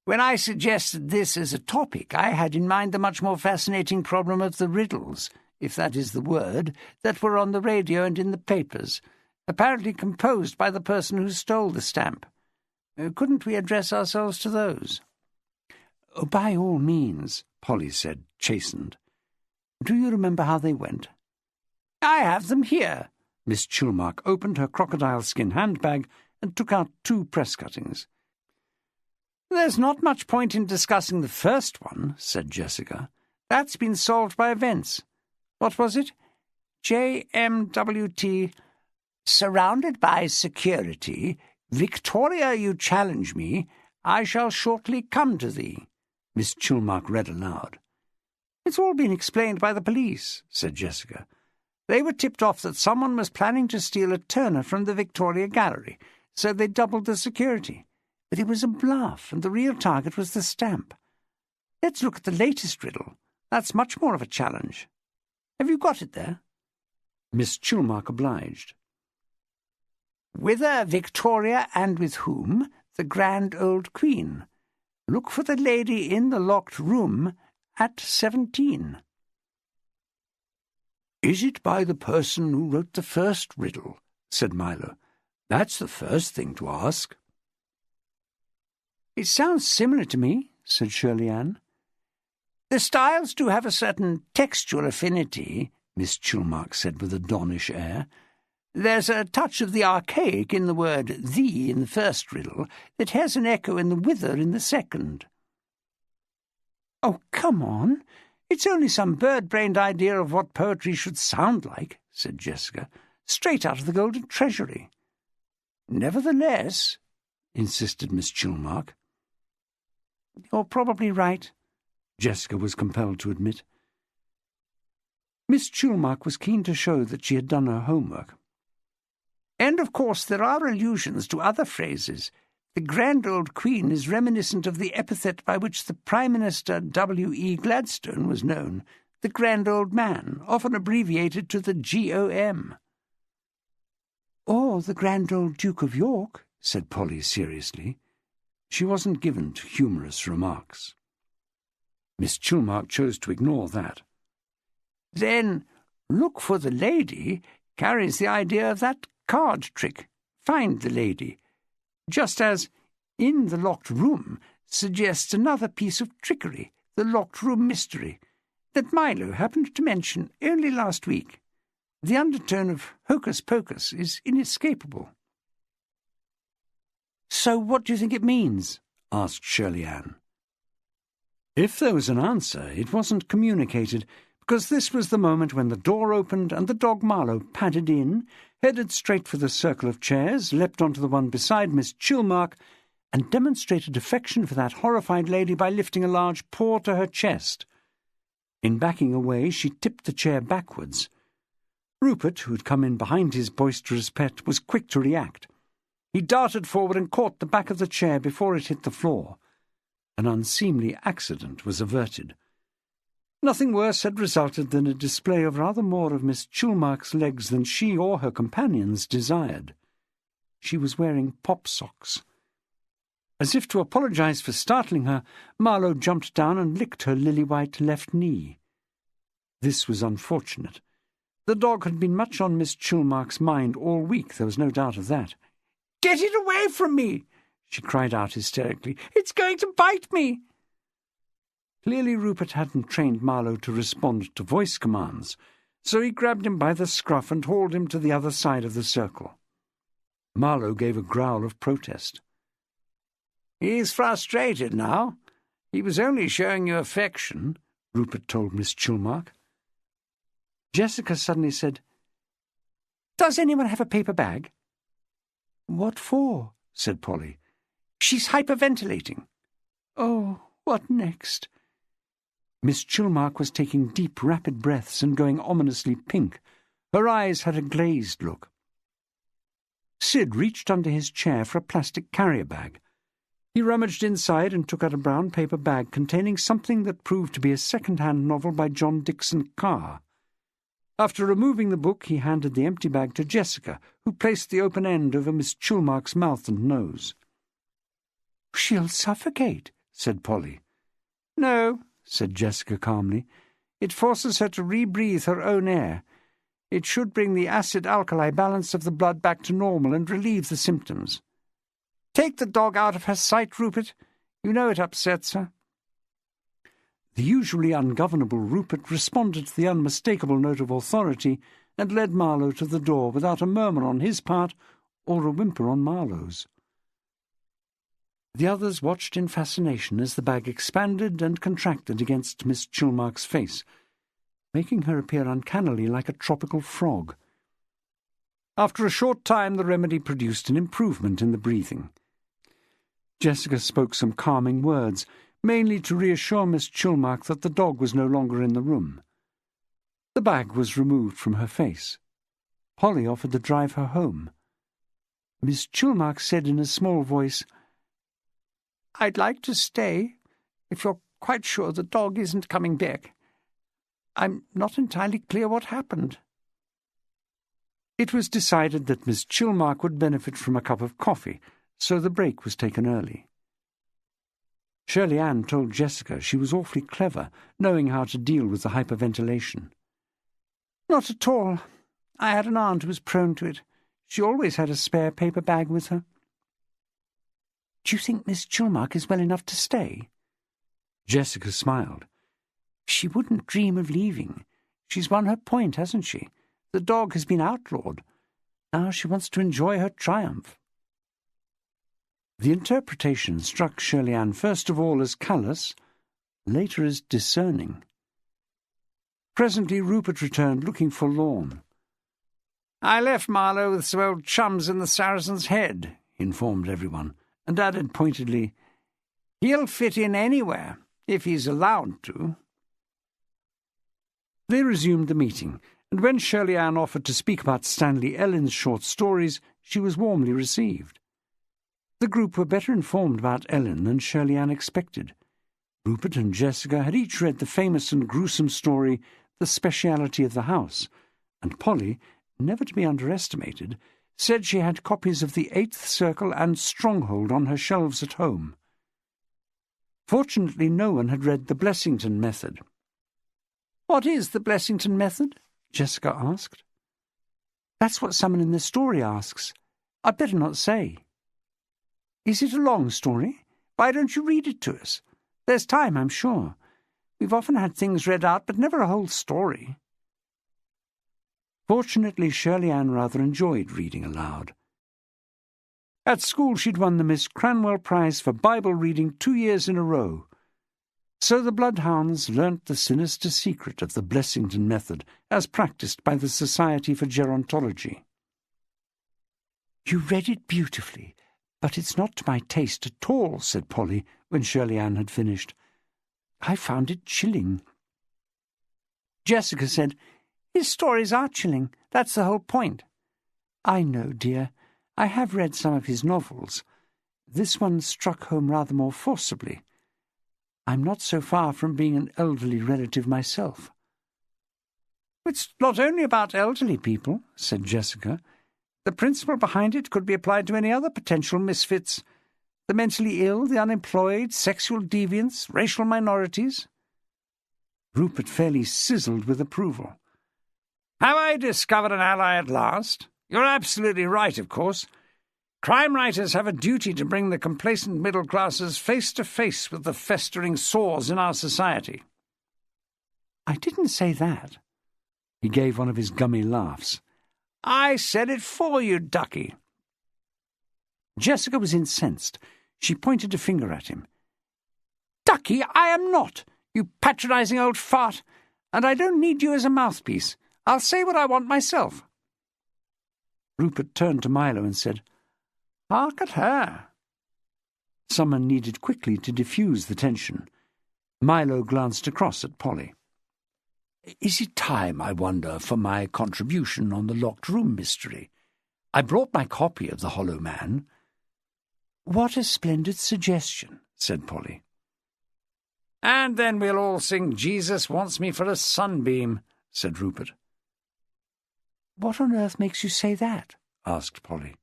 When I suggested this as a topic, I had in mind the much more fascinating problem of the riddles, if that is the word, that were on the radio and in the papers, apparently composed by the person who stole the stamp. Couldn't we address ourselves to those? Oh, by all means, Polly said, chastened. Do you remember how they went? I have them here. Miss Chilmark opened her crocodile-skin handbag and took out 2 press cuttings. There's not much point in discussing the first one, said Jessica. That's been solved by events. What was it? JMWT. Surrounded by security, Victoria, you challenge me, I shall shortly come to thee, Miss Chilmark read aloud. It's all been explained by the police, said Jessica. They were tipped off that someone was planning to steal a Turner from the Victoria Gallery, so they doubled the security. But it was a bluff, and the real target was the stamp. Let's look at the latest riddle. That's much more of a challenge. Have you got it there? Miss Chilmark obliged. Whither Victoria, and with whom? The grand old Queen. Look for the lady in the locked room at 17. Is it by the person who wrote the first riddle? Said Milo. That's the first thing to ask. It sounds similar to me, said Shirley Ann. The styles do have a certain textual affinity, Miss Chilmark said with a donnish air. There's a touch of the archaic in the word thee in the first riddle that has an echo in the whither in the second. Oh, come on. It's only some bird-brained idea of what poetry should sound like, said Jessica, straight out of the Golden Treasury. Nevertheless, insisted Miss Chilmark. You're probably right, Jessica was compelled to admit. Miss Chilmark was keen to show that she had done her homework. And, of course, there are allusions to other phrases. The grand old Queen is reminiscent of the epithet by which the Prime Minister W.E. Gladstone was known, the grand old man, often abbreviated to the G.O.M. Or the grand old Duke of York, said Polly seriously. She wasn't given to humorous remarks. Miss Chilmark chose to ignore that. Then, look for the lady carries the idea of that card trick. Find the lady. Just as in the locked room suggests another piece of trickery, the locked room mystery, that Milo happened to mention only last week. The undertone of hocus-pocus is inescapable. So what do you think it means? Asked Shirley Ann. If there was an answer, it wasn't communicated, because this was the moment when the door opened and the dog Marlowe padded in, headed straight for the circle of chairs, leapt onto the one beside Miss Chilmark, and demonstrated affection for that horrified lady by lifting a large paw to her chest. In backing away, she tipped the chair backwards. Rupert, who had come in behind his boisterous pet, was quick to react. He darted forward and caught the back of the chair before it hit the floor. An unseemly accident was averted. Nothing worse had resulted than a display of rather more of Miss Chilmark's legs than she or her companions desired. She was wearing pop socks. As if to apologize for startling her, Marlowe jumped down and licked her lily-white left knee. This was unfortunate. The dog had been much on Miss Chilmark's mind all week, there was no doubt of that. "Get it away from me!" she cried out hysterically. "It's going to bite me!" Clearly Rupert hadn't trained Marlowe to respond to voice commands, so he grabbed him by the scruff and hauled him to the other side of the circle. Marlowe gave a growl of protest. "He's frustrated now. He was only showing you affection," Rupert told Miss Chilmark. Jessica suddenly said, "Does anyone have a paper bag?" "What for?" said Polly. "She's hyperventilating." "Oh, what next?" Miss Chilmark was taking deep, rapid breaths and going ominously pink. Her eyes had a glazed look. Sid reached under his chair for a plastic carrier bag. He rummaged inside and took out a brown paper bag containing something that proved to be a second-hand novel by John Dickson Carr. After removing the book, he handed the empty bag to Jessica, who placed the open end over Miss Chilmark's mouth and nose. "She'll suffocate," said Polly. "No," said Jessica calmly. "It forces her to rebreathe her own air. It should bring the acid-alkali balance of the blood back to normal and relieve the symptoms. Take the dog out of her sight, Rupert. You know it upsets her." The usually ungovernable Rupert responded to the unmistakable note of authority and led Marlowe to the door without a murmur on his part or a whimper on Marlowe's. The others watched in fascination as the bag expanded and contracted against Miss Chilmark's face, making her appear uncannily like a tropical frog. After a short time, the remedy produced an improvement in the breathing. Jessica spoke some calming words, mainly to reassure Miss Chilmark that the dog was no longer in the room. The bag was removed from her face. Polly offered to drive her home. Miss Chilmark said in a small voice, "I'd like to stay, if you're quite sure the dog isn't coming back. I'm not entirely clear what happened." It was decided that Miss Chilmark would benefit from a cup of coffee, so the break was taken early. Shirley Ann told Jessica she was awfully clever, knowing how to deal with the hyperventilation. "Not at all. I had an aunt who was prone to it. She always had a spare paper bag with her." "Do you think Miss Chilmark is well enough to stay?" Jessica smiled. "She wouldn't dream of leaving. She's won her point, hasn't she? The dog has been outlawed. Now she wants to enjoy her triumph." The interpretation struck Shirley Ann first of all as callous, later as discerning. Presently Rupert returned, looking forlorn. "I left Marlowe with some old chums in the Saracen's Head," he informed everyone, and added pointedly, "He'll fit in anywhere, if he's allowed to." They resumed the meeting, and when Shirley Ann offered to speak about Stanley Ellen's short stories, she was warmly received. The group were better informed about Ellen than Shirley Ann expected. Rupert and Jessica had each read the famous and gruesome story The Speciality of the House, and Polly, never to be underestimated, said she had copies of The Eighth Circle and Stronghold on her shelves at home. Fortunately, no one had read The Blessington Method. "What is the Blessington Method?" Jessica asked. "That's what someone in the story asks. I'd better not say." "Is it a long story? Why don't you read it to us? There's time, I'm sure. We've often had things read out, but never a whole story." Fortunately, Shirley Ann rather enjoyed reading aloud. At school she'd won the Miss Cranwell Prize for Bible reading 2 years in a row. So the Bloodhounds learnt the sinister secret of the Blessington Method, as practised by the Society for Gerontology. "You read it beautifully, but it's not to my taste at all," said Polly, when Shirley Ann had finished. "I found it chilling." Jessica said, "His stories are chilling. That's the whole point." "I know, dear. I have read some of his novels. This one struck home rather more forcibly. I'm not so far from being an elderly relative myself." "It's not only about elderly people," said Jessica. "The principle behind it could be applied to any other potential misfits. The mentally ill, the unemployed, sexual deviants, racial minorities." Rupert fairly sizzled with approval. "Have I discovered an ally at last? You're absolutely right, of course. Crime writers have a duty to bring the complacent middle classes face to face with the festering sores in our society." "I didn't say that." He gave one of his gummy laughs. "I said it for you, ducky." Jessica was incensed. She pointed a finger at him. "Ducky, I am not, you patronising old fart, and I don't need you as a mouthpiece. I'll say what I want myself." Rupert turned to Milo and said, "Hark at her." Someone needed quickly to diffuse the tension. Milo glanced across at Polly. "Is it time, I wonder, for my contribution on the locked room mystery? I brought my copy of The Hollow Man." "What a splendid suggestion," said Polly. "And then we'll all sing 'Jesus wants me for a sunbeam,'" said Rupert. "What on earth makes you say that?" asked Polly.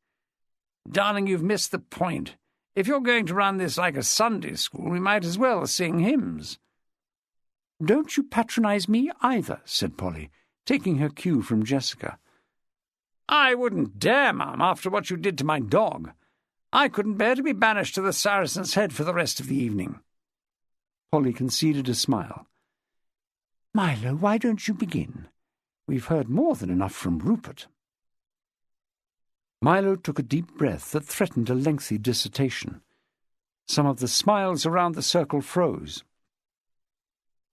"Darling, you've missed the point. If you're going to run this like a Sunday school, we might as well sing hymns." "Don't you patronise me either," said Polly, taking her cue from Jessica. "I wouldn't dare, Mum, after what you did to my dog. I couldn't bear to be banished to the Saracen's Head for the rest of the evening." Polly conceded a smile. "Milo, why don't you begin? We've heard more than enough from Rupert." Milo took a deep breath that threatened a lengthy dissertation. Some of the smiles around the circle froze.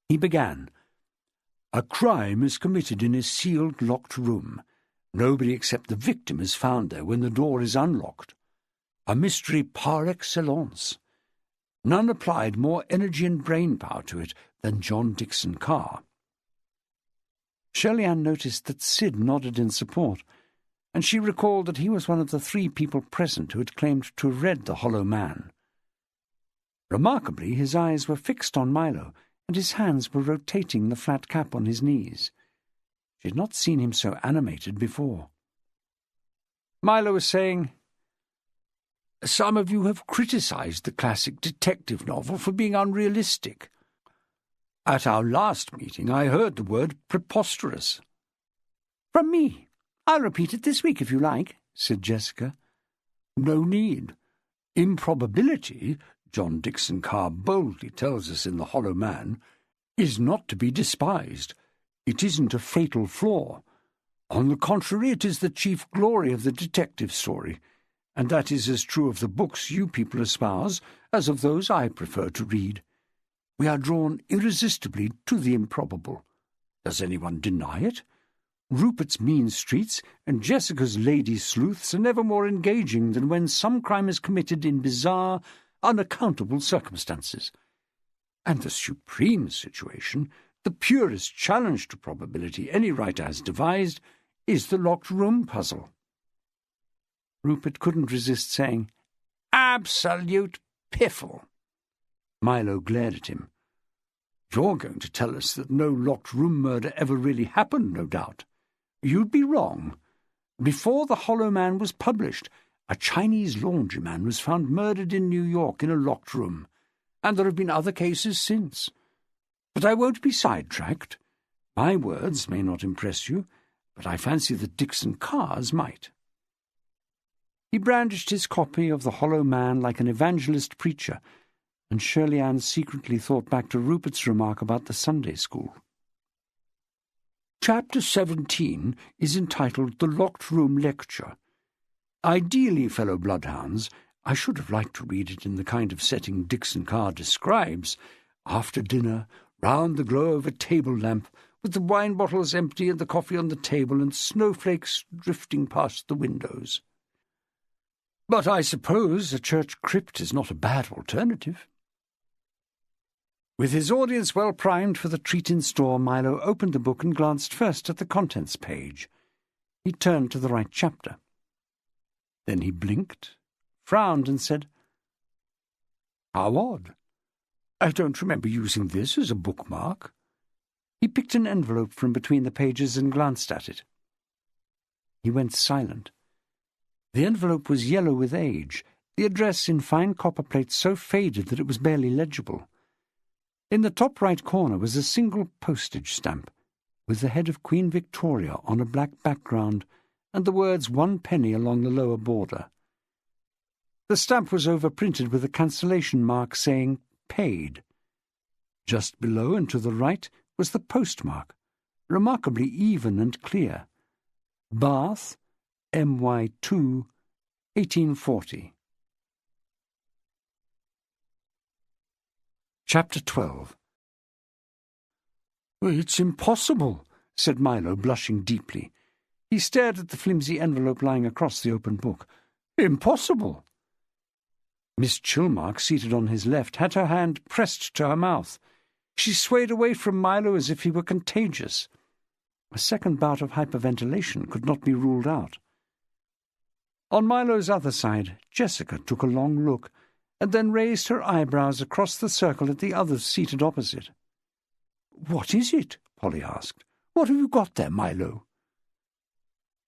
He began. "A crime is committed in a sealed, locked room. Nobody except the victim is found there when the door is unlocked. A mystery par excellence. None applied more energy and brain power to it than John Dixon Carr." Shirley-Ann noticed that Sid nodded in support, and she recalled that he was one of the 3 people present who had claimed to have read The Hollow Man. Remarkably, his eyes were fixed on Milo, and his hands were rotating the flat cap on his knees. She had not seen him so animated before. Milo was saying, "Some of you have criticised the classic detective novel for being unrealistic. At our last meeting I heard the word preposterous." "From me. I'll repeat it this week if you like," said Jessica. "No need. Improbability, John Dixon Carr boldly tells us in The Hollow Man, is not to be despised. It isn't a fatal flaw. On the contrary, it is the chief glory of the detective story, and that is as true of the books you people espouse as of those I prefer to read. We are drawn irresistibly to the improbable. Does anyone deny it? Rupert's mean streets and Jessica's lady sleuths are never more engaging than when some crime is committed in bizarre, unaccountable circumstances. And the supreme situation, the purest challenge to probability any writer has devised, is the locked room puzzle." Rupert couldn't resist saying, "Absolute piffle." Milo glared at him. "You're going to tell us that no locked room murder ever really happened, no doubt. You'd be wrong. Before The Hollow Man was published, a Chinese laundryman was found murdered in New York in a locked room, and there have been other cases since. But I won't be sidetracked. My words may not impress you, but I fancy that Dixon Carr's might." He brandished his copy of The Hollow Man like an evangelist preacher, and Shirley-Ann secretly thought back to Rupert's remark about the Sunday school. Chapter 17 is entitled The Locked Room Lecture. Ideally, fellow Bloodhounds, I should have liked to read it in the kind of setting Dixon Carr describes, after dinner, round the glow of a table lamp, with the wine bottles empty and the coffee on the table and snowflakes drifting past the windows. But I suppose a church crypt is not a bad alternative. With his audience well primed for the treat in store, Milo opened the book and glanced first at the contents page. He turned to the right chapter. Then he blinked, frowned, and said, "How odd. I don't remember using this as a bookmark." He picked an envelope from between the pages and glanced at it. He went silent. The envelope was yellow with age, the address in fine copperplate so faded that it was barely legible. In the top right corner was a single postage stamp, with the head of Queen Victoria on a black background and the words 1 penny along the lower border. The stamp was overprinted with a cancellation mark saying "Paid." Just below and to the right was the postmark, remarkably even and clear. Bath, MY2, 1840. Chapter 12. "It's impossible," said Milo, blushing deeply. He stared at the flimsy envelope lying across the open book. "Impossible." Miss Chilmark, seated on his left, had her hand pressed to her mouth. She swayed away from Milo as if he were contagious. A second bout of hyperventilation could not be ruled out. On Milo's other side, Jessica took a long look, and then raised her eyebrows across the circle at the others seated opposite. "What is it?" Polly asked. "What have you got there, Milo?"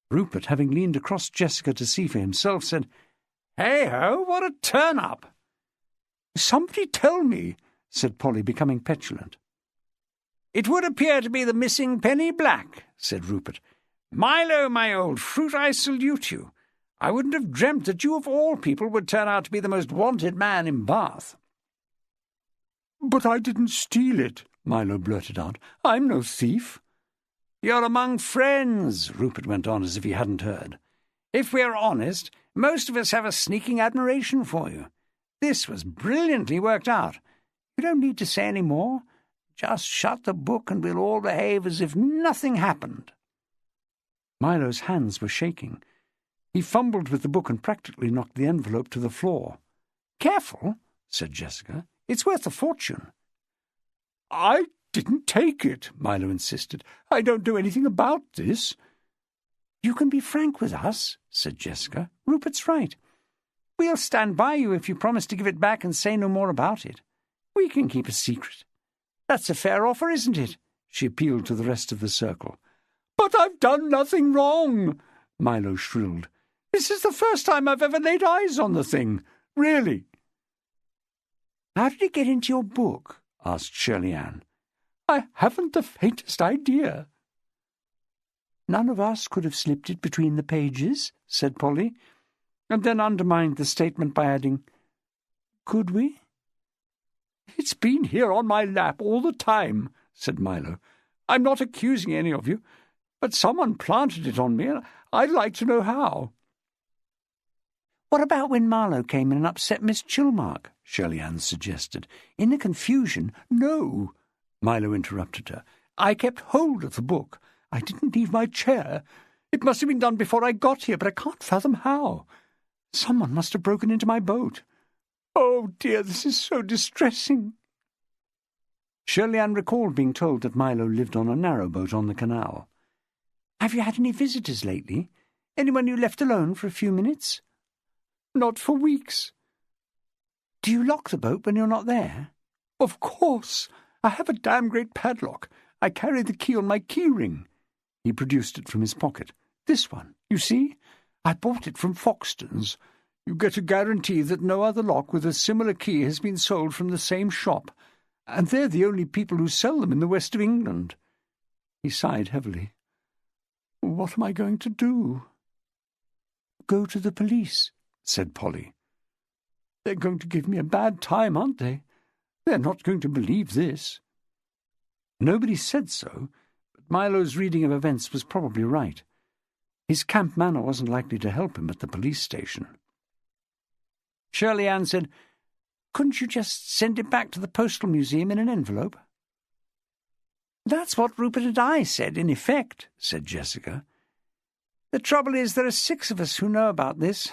Rupert, having leaned across Jessica to see for himself, said, "Hey-ho, what a turn-up!" "Somebody tell me," said Polly, becoming petulant. "It would appear to be the missing penny black," said Rupert. "Milo, my old fruit, I salute you. I wouldn't have dreamt that you, of all people, would turn out to be the most wanted man in Bath." "But I didn't steal it," Milo blurted out. "I'm no thief." "You're among friends," Rupert went on as if he hadn't heard. "If we're honest, most of us have a sneaking admiration for you. This was brilliantly worked out. You don't need to say any more. Just shut the book and we'll all behave as if nothing happened." Milo's hands were shaking. He fumbled with the book and practically knocked the envelope to the floor. "Careful," said Jessica. "It's worth a fortune." "I didn't take it," Milo insisted. "I don't know anything about this." "You can be frank with us," said Jessica. "Rupert's right. We'll stand by you if you promise to give it back and say no more about it. We can keep a secret. That's a fair offer, isn't it?" She appealed to the rest of the circle. "But I've done nothing wrong," Milo shrilled. "This is the first time I've ever laid eyes on the thing. Really." "How did it get into your book?" asked Shirley Ann. "I haven't the faintest idea." "None of us could have slipped it between the pages," said Polly, and then undermined the statement by adding, "Could we?" "It's been here on my lap all the time," said Milo. "I'm not accusing any of you, but someone planted it on me, and I'd like to know how." "What about when Marlowe came in and upset Miss Chilmark?" Shirley Ann suggested. "In the confusion—" "No," Milo interrupted her. "I kept hold of the book. I didn't leave my chair. It must have been done before I got here, but I can't fathom how. Someone must have broken into my boat. Oh, dear, this is so distressing." Shirley Ann recalled being told that Milo lived on a narrowboat on the canal. "Have you had any visitors lately? Anyone you left alone for a few minutes?" "Not for weeks." "Do you lock the boat when you're not there?" "Of course. I have a damn great padlock. I carry the key on my key ring." He produced it from his pocket. "This one, you see? I bought it from Foxton's. You get a guarantee that no other lock with a similar key has been sold from the same shop, and they're the only people who sell them in the west of England." He sighed heavily. "What am I going to do?" "Go to the police," said Polly. "They're going to give me a bad time, aren't they? They're not going to believe this." Nobody said so, but Milo's reading of events was probably right. His camp manner wasn't likely to help him at the police station. Shirley Ann said, "Couldn't you just send it back to the Postal Museum in an envelope?" "That's what Rupert and I said, in effect," said Jessica. "The trouble is there are 6 of us who know about this.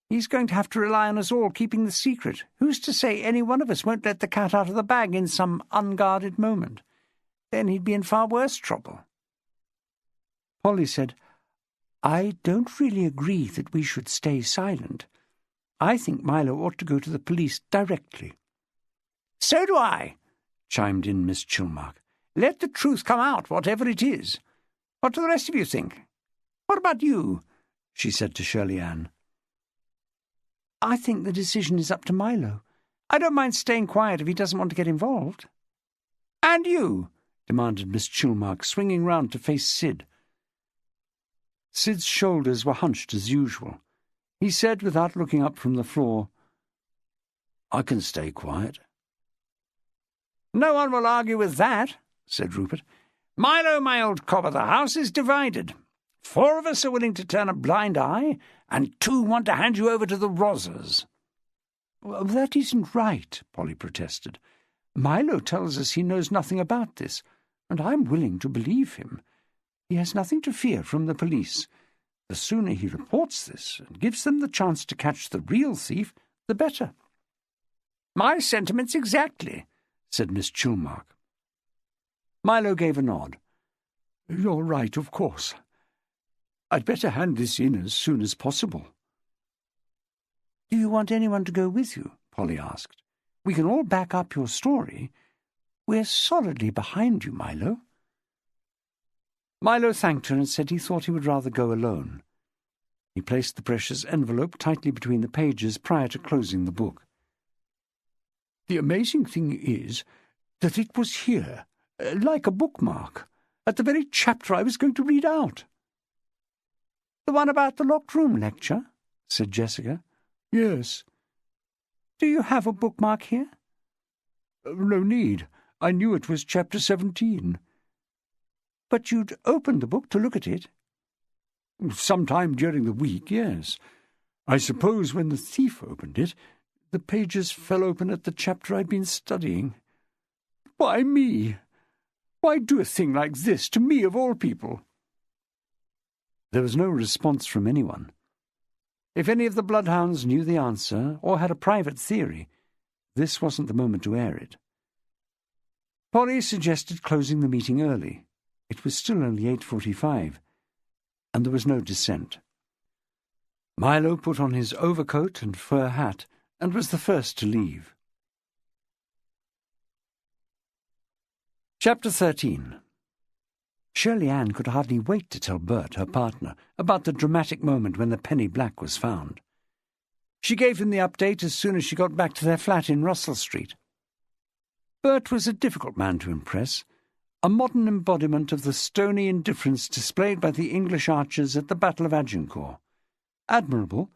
He's going to have to rely on us all keeping the secret. Who's to say any one of us won't let the cat out of the bag in some unguarded moment? Then he'd be in far worse trouble." Polly said, "I don't really agree that we should stay silent. I think Milo ought to go to the police directly." "So do I," chimed in Miss Chilmark. "Let the truth come out, whatever it is. What do the rest of you think? What about you?" she said to Shirley Ann. "I think the decision is up to Milo. I don't mind staying quiet if he doesn't want to get involved." "And you?" demanded Miss Chilmark, swinging round to face Sid. Sid's shoulders were hunched as usual. He said without looking up from the floor, "I can stay quiet." "No one will argue with that," said Rupert. "Milo, my old cobber, the house is divided. 4 of us are willing to turn a blind eye, and 2 want to hand you over to the Rozzers." "Well, that isn't right," Polly protested. "Milo tells us he knows nothing about this, and I'm willing to believe him. He has nothing to fear from the police. The sooner he reports this and gives them the chance to catch the real thief, the better." "My sentiments exactly," said Miss Chilmark. Milo gave a nod. "You're right, of course. I'd better hand this in as soon as possible." "Do you want anyone to go with you?" Polly asked. "We can all back up your story. We're solidly behind you, Milo." Milo thanked her and said he thought he would rather go alone. He placed the precious envelope tightly between the pages prior to closing the book. "The amazing thing is that it was here, like a bookmark, at the very chapter I was going to read out." "The one about the locked room lecture?" said Jessica. "Yes." "Do you have a bookmark here?" "No need. I knew it was chapter 17. "But you'd opened the book to look at it?" "Sometime during the week, yes. I suppose when the thief opened it, the pages fell open at the chapter I'd been studying. Why me? Why do a thing like this to me of all people?" There was no response from anyone. If any of the Bloodhounds knew the answer or had a private theory, this wasn't the moment to air it. Polly suggested closing the meeting early. It was still only 8:45, and there was no dissent. Milo put on his overcoat and fur hat and was the first to leave. Chapter 13. Shirley Ann could hardly wait to tell Bert, her partner, about the dramatic moment when the penny black was found. She gave him the update as soon as she got back to their flat in Russell Street. Bert was a difficult man to impress, a modern embodiment of the stony indifference displayed by the English archers at the Battle of Agincourt. Admirable,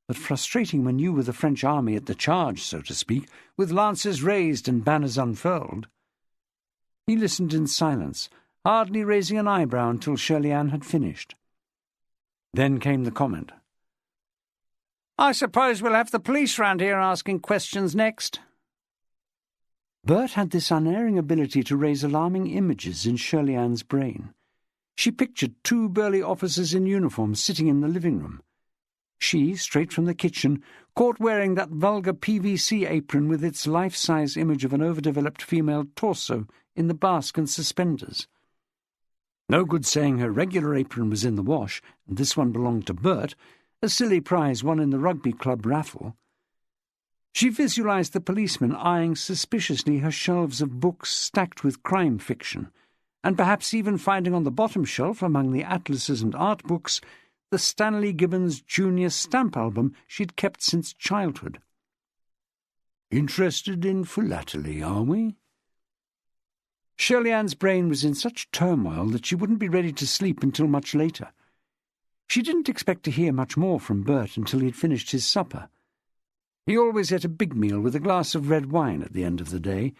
but frustrating when you were the French army at the charge, so to speak, with lances raised and banners unfurled. He listened in silence, hardly raising an eyebrow until Shirley Ann had finished. Then came the comment. "I suppose we'll have the police round here asking questions next." Bert had this unerring ability to raise alarming images in Shirley Ann's brain. She pictured 2 burly officers in uniform sitting in the living room. She, straight from the kitchen, caught wearing that vulgar PVC apron with its life-size image of an overdeveloped female torso in the basque and suspenders. No good saying her regular apron was in the wash, and this one belonged to Bert, a silly prize won in the rugby club raffle. She visualized the policeman eyeing suspiciously her shelves of books stacked with crime fiction, and perhaps even finding on the bottom shelf, among the atlases and art books, the Stanley Gibbons Jr. stamp album she'd kept since childhood. "Interested in philately, are we?" Shirley Ann's brain was in such turmoil that she wouldn't be ready to sleep until much later. She didn't expect to hear much more from Bert until he'd finished his supper. He always ate a big meal with a glass of red wine at the end of the day,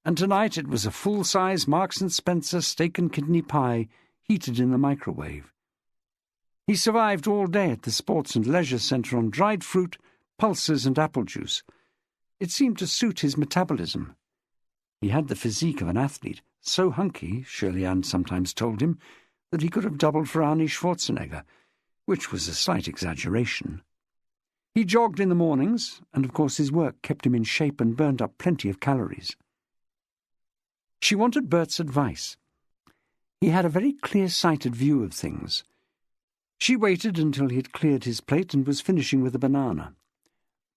and tonight it was a full-size Marks & Spencer steak and kidney pie heated in the microwave. He survived all day at the Sports and Leisure Centre on dried fruit, pulses and apple juice. It seemed to suit his metabolism. He had the physique of an athlete, so hunky, Shirley Ann sometimes told him, that he could have doubled for Arnie Schwarzenegger, which was a slight exaggeration. He jogged in the mornings, and of course his work kept him in shape and burned up plenty of calories. She wanted Bert's advice. He had a very clear-sighted view of things. She waited until he had cleared his plate and was finishing with a banana.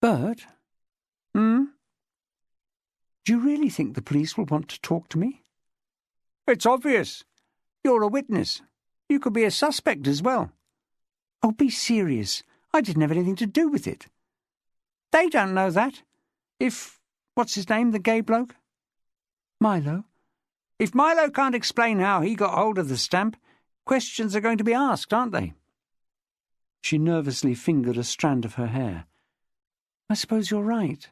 "Bert?" "Hmm?" "Do you really think the police will want to talk to me?" "It's obvious. You're a witness. You could be a suspect as well." "Oh, be serious. I didn't have anything to do with it." "They don't know that. What's his name, the gay bloke?" "Milo." "If Milo can't explain how he got hold of the stamp, questions are going to be asked, aren't they?" She nervously fingered a strand of her hair. "I suppose you're right."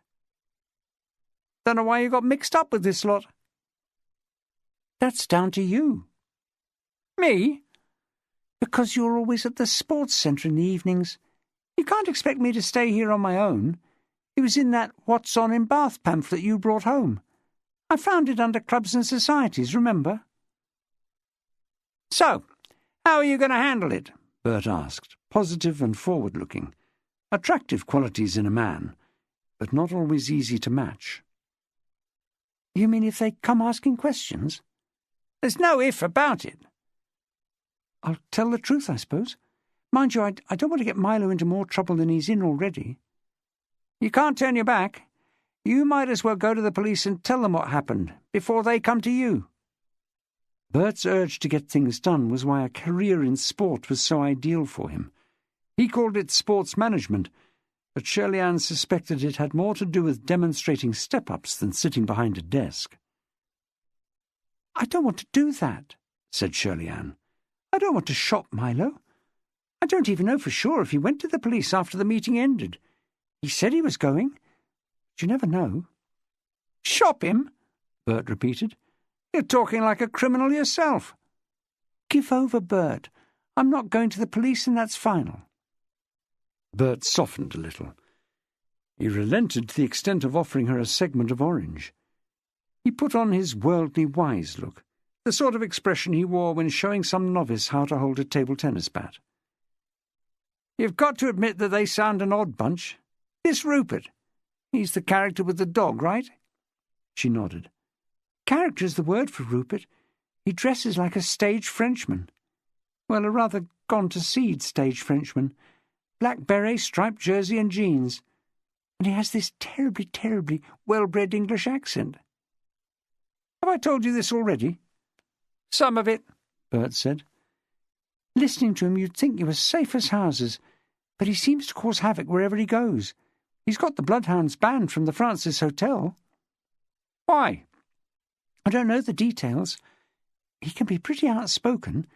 "Don't know why you got mixed up with this lot." "That's down to you." "Me?" "Because you're always at the sports centre in the evenings. You can't expect me to stay here on my own. It was in that What's On in Bath pamphlet you brought home. I found it under clubs and societies, remember?" "So, how are you going to handle it?" Bert asked, positive and forward-looking. Attractive qualities in a man, but not always easy to match. "You mean if they come asking questions?" "There's no if about it." "I'll tell the truth, I suppose. Mind you, I don't want to get Milo into more trouble than he's in already." "You can't turn your back. You might as well go to the police and tell them what happened, before they come to you." Bert's urge to get things done was why a career in sport was so ideal for him. He called it sports management, but Shirley-Ann suspected it had more to do with demonstrating step-ups than sitting behind a desk. "I don't want to do that," said Shirley-Ann. "I don't want to shop Milo. I don't even know for sure if he went to the police after the meeting ended. He said he was going, but you never know." "Shop him?" Bert repeated. "You're talking like a criminal yourself." "Give over, Bert. I'm not going to the police, and that's final." Bert softened a little. He relented to the extent of offering her a segment of orange. He put on his worldly wise look, the sort of expression he wore when showing some novice how to hold a table tennis bat. "You've got to admit that they sound an odd bunch. This Rupert, he's the character with the dog, right?" She nodded. "Character is the word for Rupert. He dresses like a stage Frenchman. Well, a rather gone-to-seed stage Frenchman. Black beret, striped jersey and jeans. And he has this terribly, terribly well-bred English accent." "Have I told you this already?" "Some of it," Bert said. "Listening to him, you'd think you were safe as houses, but he seems to cause havoc wherever he goes. He's got the Bloodhounds banned from the Francis Hotel." "Why?" "I don't know the details. He can be pretty outspoken,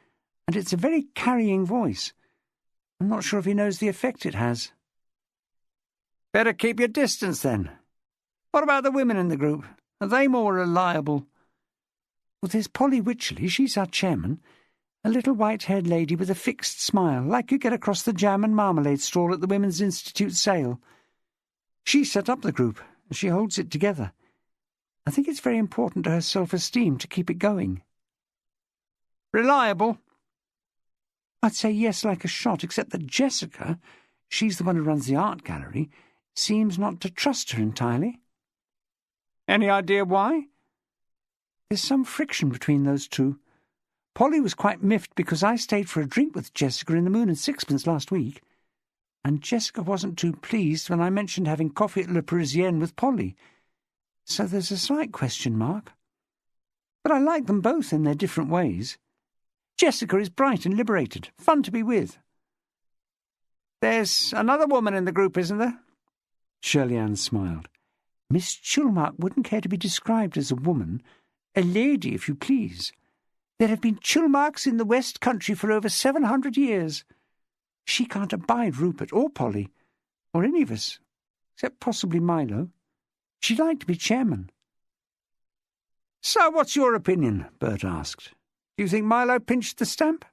and it's a very carrying voice. I'm not sure if he knows the effect it has." "Better keep your distance, then. What about the women in the group? Are they more reliable?" "Well, there's Polly Wycherley, she's our chairman. A little white-haired lady with a fixed smile, like you get across the jam and marmalade stall at the Women's Institute sale. She set up the group, and she holds it together. I think it's very important to her self-esteem to keep it going." "Reliable?" "I'd say yes like a shot, except that Jessica, she's the one who runs the art gallery, seems not to trust her entirely." "Any idea why?" "There's some friction between those two. Polly was quite miffed because I stayed for a drink with Jessica in the Moon and Sixpence last week, and Jessica wasn't too pleased when I mentioned having coffee at Le Parisienne with Polly. So there's a slight question mark. But I like them both in their different ways. Jessica is bright and liberated, fun to be with." "There's another woman in the group, isn't there?" Shirley-Ann smiled. "Miss Chilmark wouldn't care to be described as a woman. A lady, if you please. There have been Chilmarks in the West Country for over 700 years. She can't abide Rupert or Polly, or any of us, except possibly Milo. She'd like to be chairman." "So what's your opinion?" Bert asked. "Do you think Milo pinched the stamp?"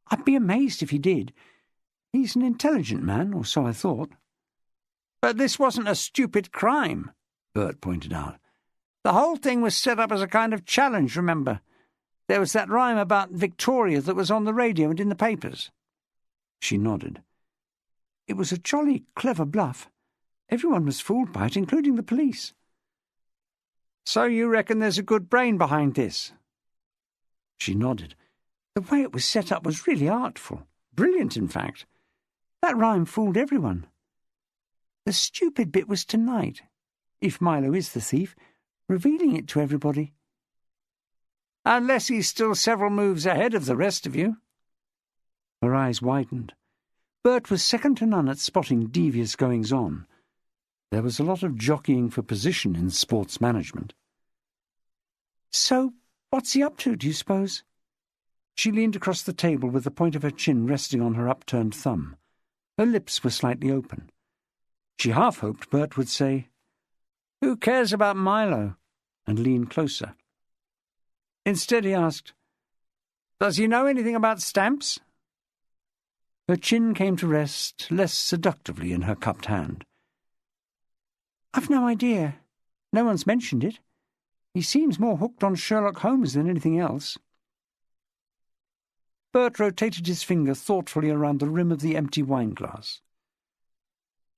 "I'd be amazed if he did. He's an intelligent man, or so I thought." "But this wasn't a stupid crime," Bert pointed out. "The whole thing was set up as a kind of challenge, remember? There was that rhyme about Victoria that was on the radio and in the papers." She nodded. "It was a jolly clever bluff. Everyone was fooled by it, including the police." "So you reckon there's a good brain behind this?" She nodded. "The way it was set up was really artful. Brilliant, in fact. That rhyme fooled everyone. The stupid bit was tonight, if Milo is the thief, revealing it to everybody." "Unless he's still several moves ahead of the rest of you." Her eyes widened. Bert was second to none at spotting devious goings-on. There was a lot of jockeying for position in sports management. "So, what's he up to, do you suppose?" She leaned across the table with the point of her chin resting on her upturned thumb. Her lips were slightly open. She half hoped Bert would say, "Who cares about Milo?" and lean closer. Instead he asked, "Does he know anything about stamps?" Her chin came to rest less seductively in her cupped hand. "I've no idea. No one's mentioned it. He seems more hooked on Sherlock Holmes than anything else." Bert rotated his finger thoughtfully around the rim of the empty wine-glass.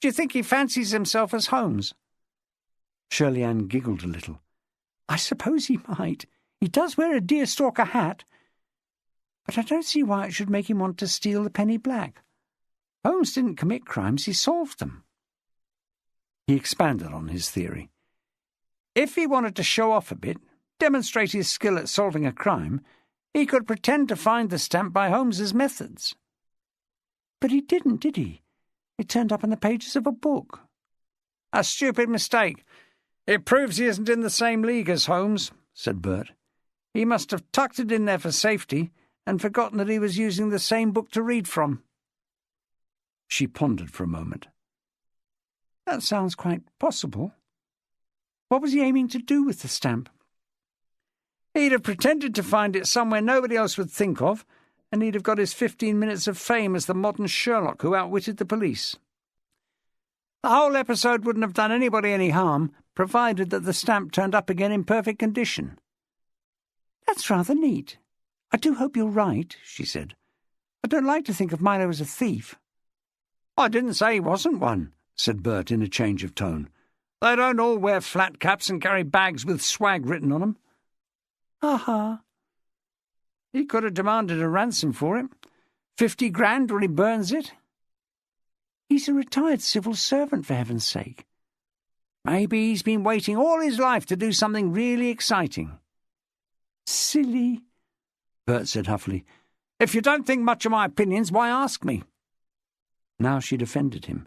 "Do you think he fancies himself as Holmes?" Shirley Ann giggled a little. "I suppose he might. He does wear a deerstalker hat. But I don't see why it should make him want to steal the penny black. Holmes didn't commit crimes, he solved them." He expanded on his theory. "If he wanted to show off a bit, demonstrate his skill at solving a crime, he could pretend to find the stamp by Holmes's methods." "But he didn't, did he? It turned up in the pages of a book." "A stupid mistake. It proves he isn't in the same league as Holmes," said Bert. "He must have tucked it in there for safety and forgotten that he was using the same book to read from." She pondered for a moment. "That sounds quite possible. What was he aiming to do with the stamp?" "He'd have pretended to find it somewhere nobody else would think of, and he'd have got his 15 minutes of fame as the modern Sherlock who outwitted the police. The whole episode wouldn't have done anybody any harm, provided that the stamp turned up again in perfect condition." "That's rather neat. I do hope you're right," she said. "I don't like to think of Milo as a thief." "I didn't say he wasn't one," said Bert in a change of tone. "They don't all wear flat caps and carry bags with swag written on them." "Ha-ha." "He could have demanded a ransom for it. 50 grand or he burns it." "He's a retired civil servant, for heaven's sake." "Maybe he's been waiting all his life to do something really exciting." "Silly," Bert said huffily. "If you don't think much of my opinions, why ask me?" Now she defended him.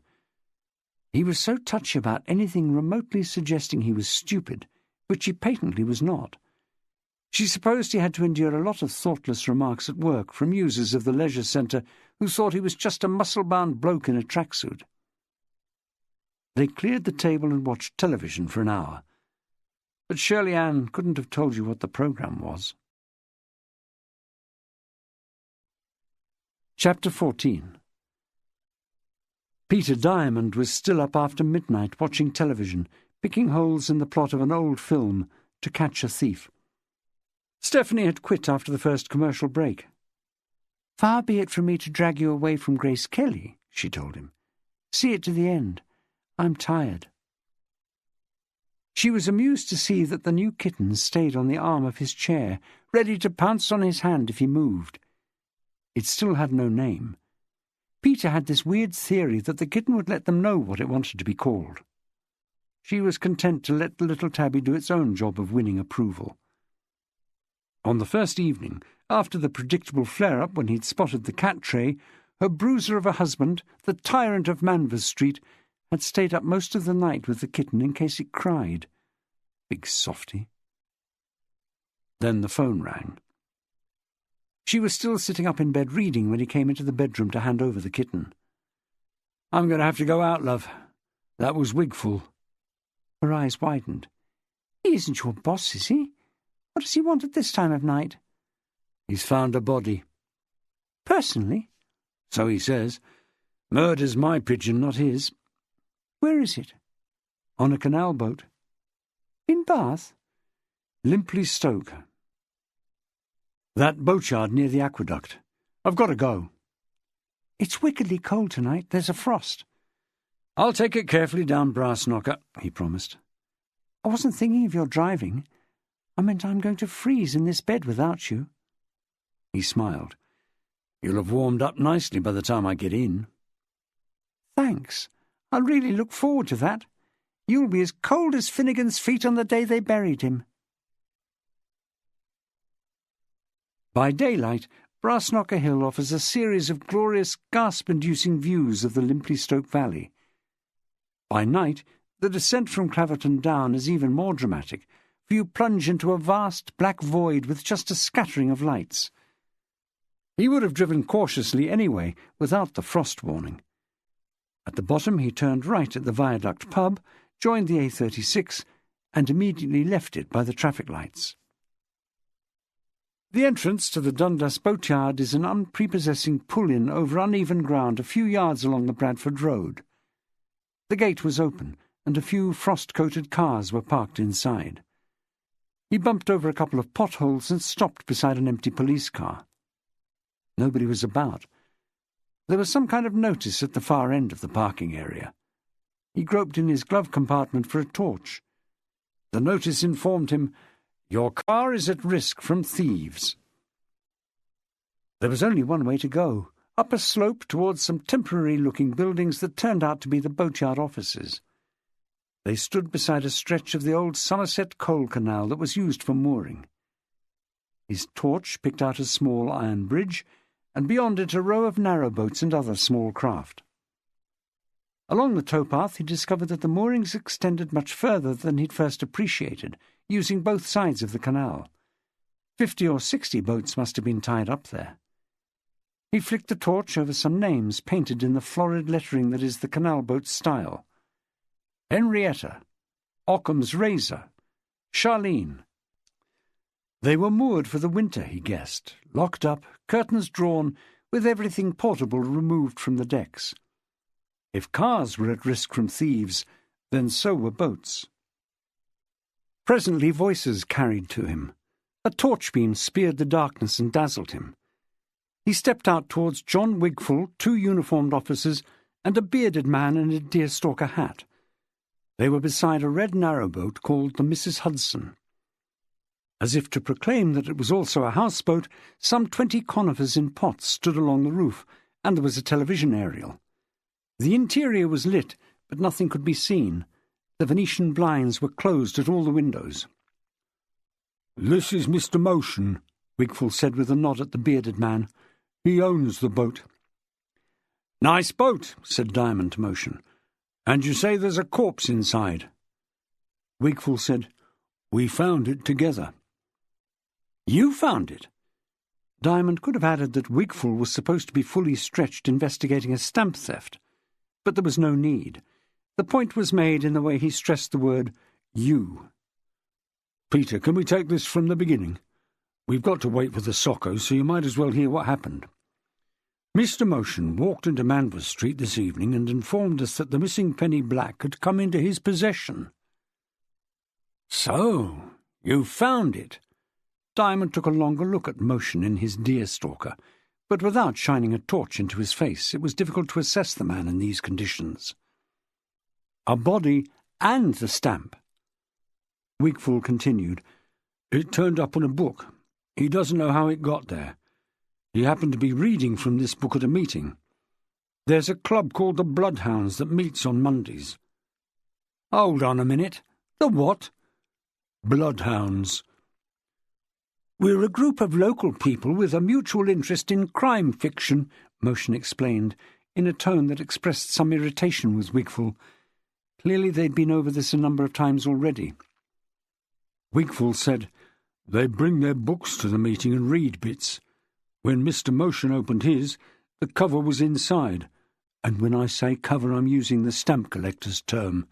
He was so touchy about anything remotely suggesting he was stupid, which he patently was not. She supposed he had to endure a lot of thoughtless remarks at work from users of the leisure centre who thought he was just a muscle-bound bloke in a tracksuit. They cleared the table and watched television for an hour, but Shirley Ann couldn't have told you what the programme was. Chapter 14. Peter Diamond was still up after midnight watching television, picking holes in the plot of an old film, To Catch a Thief. Stephanie had quit after the first commercial break. "Far be it from me to drag you away from Grace Kelly," she told him. "See it to the end. I'm tired." She was amused to see that the new kitten stayed on the arm of his chair, ready to pounce on his hand if he moved. It still had no name. Peter had this weird theory that the kitten would let them know what it wanted to be called. She was content to let the little tabby do its own job of winning approval. On the first evening, after the predictable flare-up when he'd spotted the cat tray, her bruiser of a husband, the tyrant of Manvers Street, had stayed up most of the night with the kitten in case it cried. Big softy. Then the phone rang. She was still sitting up in bed reading when he came into the bedroom to hand over the kitten. "I'm going to have to go out, love. That was Wigful." Her eyes widened. "He isn't your boss, is he? What does he want at this time of night?" "He's found a body." "Personally?" "So he says. Murder's my pigeon, not his." "Where is it?" "On a canal boat." "In Bath?" "Limpley Stoke. That boatyard near the aqueduct. I've got to go." "It's wickedly cold tonight. There's a frost." "I'll take it carefully down, brass knocker," he promised. "I wasn't thinking of your driving. I meant I'm going to freeze in this bed without you." He smiled. "You'll have warmed up nicely by the time I get in." "Thanks. I'll really look forward to that. You'll be as cold as Finnegan's feet on the day they buried him." By daylight, Brassknocker Hill offers a series of glorious, gasp-inducing views of the Limpley Stoke Valley. By night, the descent from Claverton Down is even more dramatic, for you plunge into a vast black void with just a scattering of lights. He would have driven cautiously anyway, without the frost warning. At the bottom he turned right at the Viaduct pub, joined the A36, and immediately left it by the traffic lights. The entrance to the Dundas boatyard is an unprepossessing pull-in over uneven ground a few yards along the Bradford Road. The gate was open, and a few frost-coated cars were parked inside. He bumped over a couple of potholes and stopped beside an empty police car. Nobody was about. There was some kind of notice at the far end of the parking area. He groped in his glove compartment for a torch. The notice informed him, "Your car is at risk from thieves." There was only one way to go, up a slope towards some temporary-looking buildings that turned out to be the boatyard offices. They stood beside a stretch of the old Somerset coal canal that was used for mooring. His torch picked out a small iron bridge, and beyond it a row of narrowboats and other small craft. Along the towpath he discovered that the moorings extended much further than he'd first appreciated, using both sides of the canal. 50 or 60 boats must have been tied up there. He flicked the torch over some names painted in the florid lettering that is the canal boat's style. Henrietta, Occam's Razor, Charlene. They were moored for the winter, he guessed, locked up, curtains drawn, with everything portable removed from the decks. If cars were at risk from thieves, then so were boats. Presently voices carried to him. A torchbeam speared the darkness and dazzled him. He stepped out towards John Wigfall, 2 uniformed officers, and a bearded man in a deerstalker hat. They were beside a red narrowboat called the Mrs. Hudson. As if to proclaim that it was also a houseboat, some 20 conifers in pots stood along the roof, and there was a television aerial. The interior was lit, but nothing could be seen. The Venetian blinds were closed at all the windows. "This is Mr. Motion," Wigfall said with a nod at the bearded man. "He owns the boat." "Nice boat," said Diamond to Motion. "And you say there's a corpse inside?" Wigfall said, "We found it together." "You found it?" Diamond could have added that Wigfall was supposed to be fully stretched investigating a stamp theft, but there was no need. The point was made in the way he stressed the word "you." "Peter, can we take this from the beginning? We've got to wait for the Socko, so you might as well hear what happened. Mr. Motion walked into Manvers Street this evening and informed us that the missing penny black had come into his possession." "So, you found it?" Diamond took a longer look at Motion in his deerstalker, but without shining a torch into his face it was difficult to assess the man in these conditions. "A body and the stamp." Wigfall continued, "It turned up on a book. He doesn't know how it got there. He happened to be reading from this book at a meeting. There's a club called the Bloodhounds that meets on Mondays." "Hold on a minute. The what?" "Bloodhounds. We're a group of local people with a mutual interest in crime fiction," Motion explained, in a tone that expressed some irritation with Wigfall. Clearly they'd been over this a number of times already. Wigfall said, "They bring their books to the meeting and read bits. When Mr. Motion opened his, the cover was inside, and when I say cover I'm using the stamp collector's term.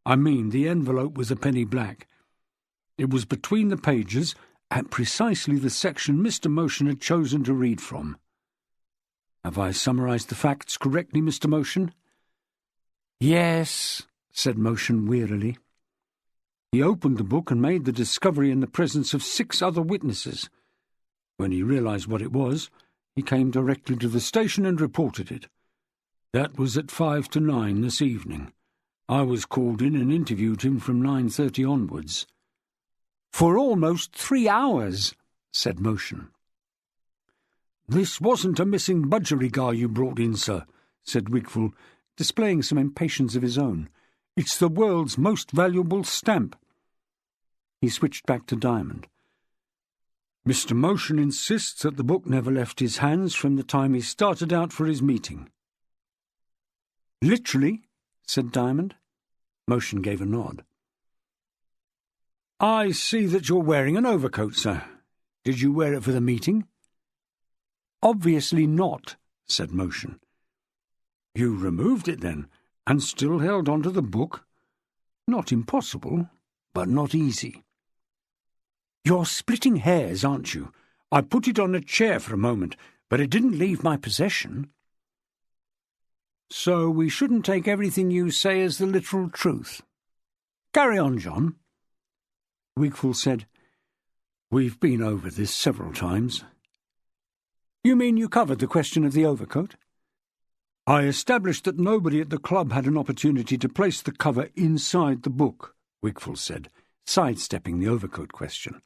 I mean the envelope with the penny black. It was between the pages, at precisely the section Mr. Motion had chosen to read from. Have I summarised the facts correctly, Mr. Motion?" "Yes," said Motion wearily. He opened the book and made the discovery in the presence of 6 other witnesses. When he realised what it was, he came directly to the station and reported it. That was at 5 to 9 this evening. I was called in and interviewed him from 9:30 onwards." "For almost 3 hours," said Motion. "This wasn't a missing budgerigar you brought in, sir," said Wigfall, displaying some impatience of his own. "It's the world's most valuable stamp." He switched back to Diamond. "Mr. Motion insists that the book never left his hands from the time he started out for his meeting." "Literally?" said Diamond. Motion gave a nod. "I see that you're wearing an overcoat, sir. Did you wear it for the meeting?" "Obviously not," said Motion. "You removed it, then, and still held on to the book? Not impossible, but not easy." "You're splitting hairs, aren't you? I put it on a chair for a moment, but it didn't leave my possession." "So we shouldn't take everything you say as the literal truth. Carry on, John." Wigfall said, "We've been over this several times." "You mean you covered the question of the overcoat?" "I established that nobody at the club had an opportunity to place the cover inside the book," Wigfall said, sidestepping the overcoat question.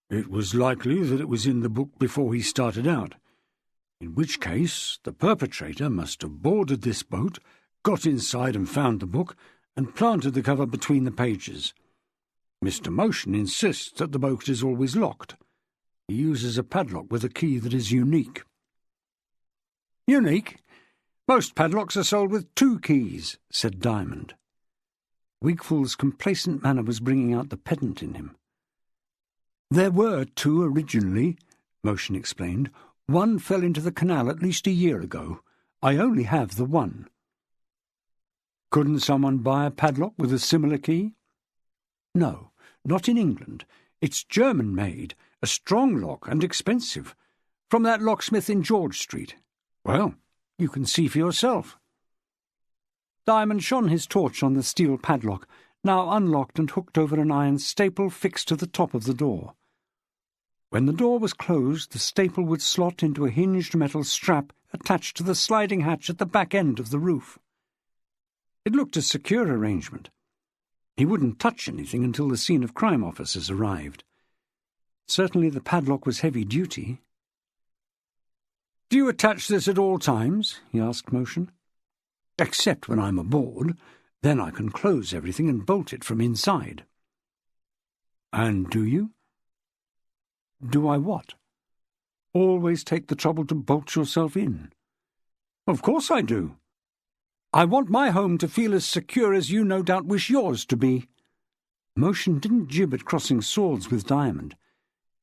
"It was likely that it was in the book before he started out, in which case the perpetrator must have boarded this boat, got inside and found the book, and planted the cover between the pages. Mr. Motion insists that the boat is always locked. He uses a padlock with a key that is unique." "Unique? Most padlocks are sold with 2 keys," said Diamond. Wigfall's complacent manner was bringing out the pedant in him. "There were 2 originally," Motion explained. "One fell into the canal at least a year ago. I only have the one." "Couldn't someone buy a padlock with a similar key?" "No, not in England. It's German-made, a strong lock and expensive, from that locksmith in George Street. Well, you can see for yourself." Diamond shone his torch on the steel padlock, now unlocked and hooked over an iron staple fixed to the top of the door. When the door was closed, the staple would slot into a hinged metal strap attached to the sliding hatch at the back end of the roof. It looked a secure arrangement. He wouldn't touch anything until the scene of crime officers arrived. Certainly the padlock was heavy-duty. "Do you attach this at all times?" he asked Motion. "Except when I'm aboard. Then I can close everything and bolt it from inside." "And do you?" "Do I what?" "Always take the trouble to bolt yourself in?" "Of course I do. I want my home to feel as secure as you no doubt wish yours to be." Motion didn't jib at crossing swords with Diamond.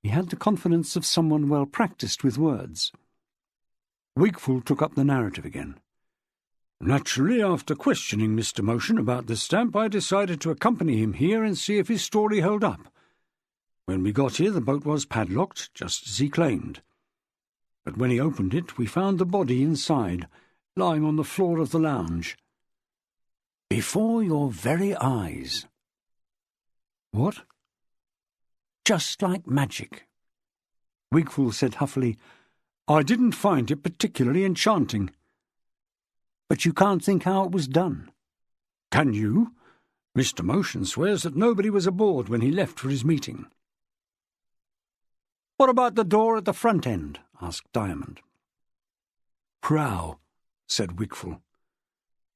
He had the confidence of someone well practised with words. Wigfall took up the narrative again. "Naturally, after questioning Mr. Motion about the stamp, I decided to accompany him here and see if his story held up. When we got here, the boat was padlocked, just as he claimed. But when he opened it, we found the body inside, lying on the floor of the lounge." "Before your very eyes." "What?" "Just like magic." Wigfall said huffily, "I didn't find it particularly enchanting." "But you can't think how it was done?" "Can you? Mr. Motion swears that nobody was aboard when he left for his meeting." "What about the door at the front end?" asked Diamond. "Prow," said Wigfall.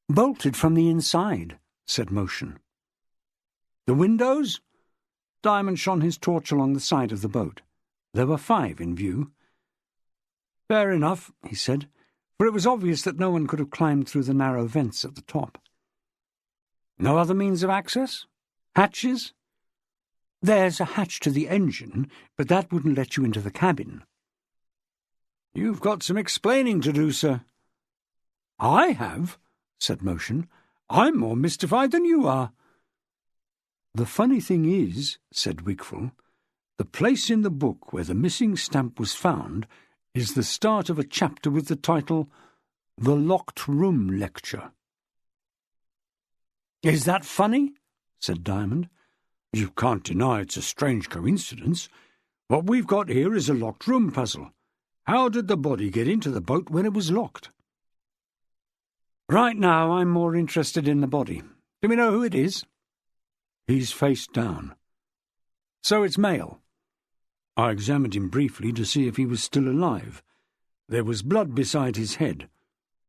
"Bolted from the inside," said Motion. "The windows?" Diamond shone his torch along the side of the boat. There were 5 in view. "Fair enough," he said, for it was obvious that no one could have climbed through the narrow vents at the top. "No other means of access? Hatches?" "There's a hatch to the engine, but that wouldn't let you into the cabin." "You've got some explaining to do, sir." "I have," said Motion. "I'm more mystified than you are." "The funny thing is," said Wigfall, "the place in the book where the missing stamp was found is the start of a chapter with the title The Locked Room Lecture." "Is that funny?" said Diamond. "You can't deny it's a strange coincidence. What we've got here is a locked room puzzle. How did the body get into the boat when it was locked?" "Right now I'm more interested in the body. Do we know who it is?" "He's face down." "So it's male?" "I examined him briefly to see if he was still alive. There was blood beside his head.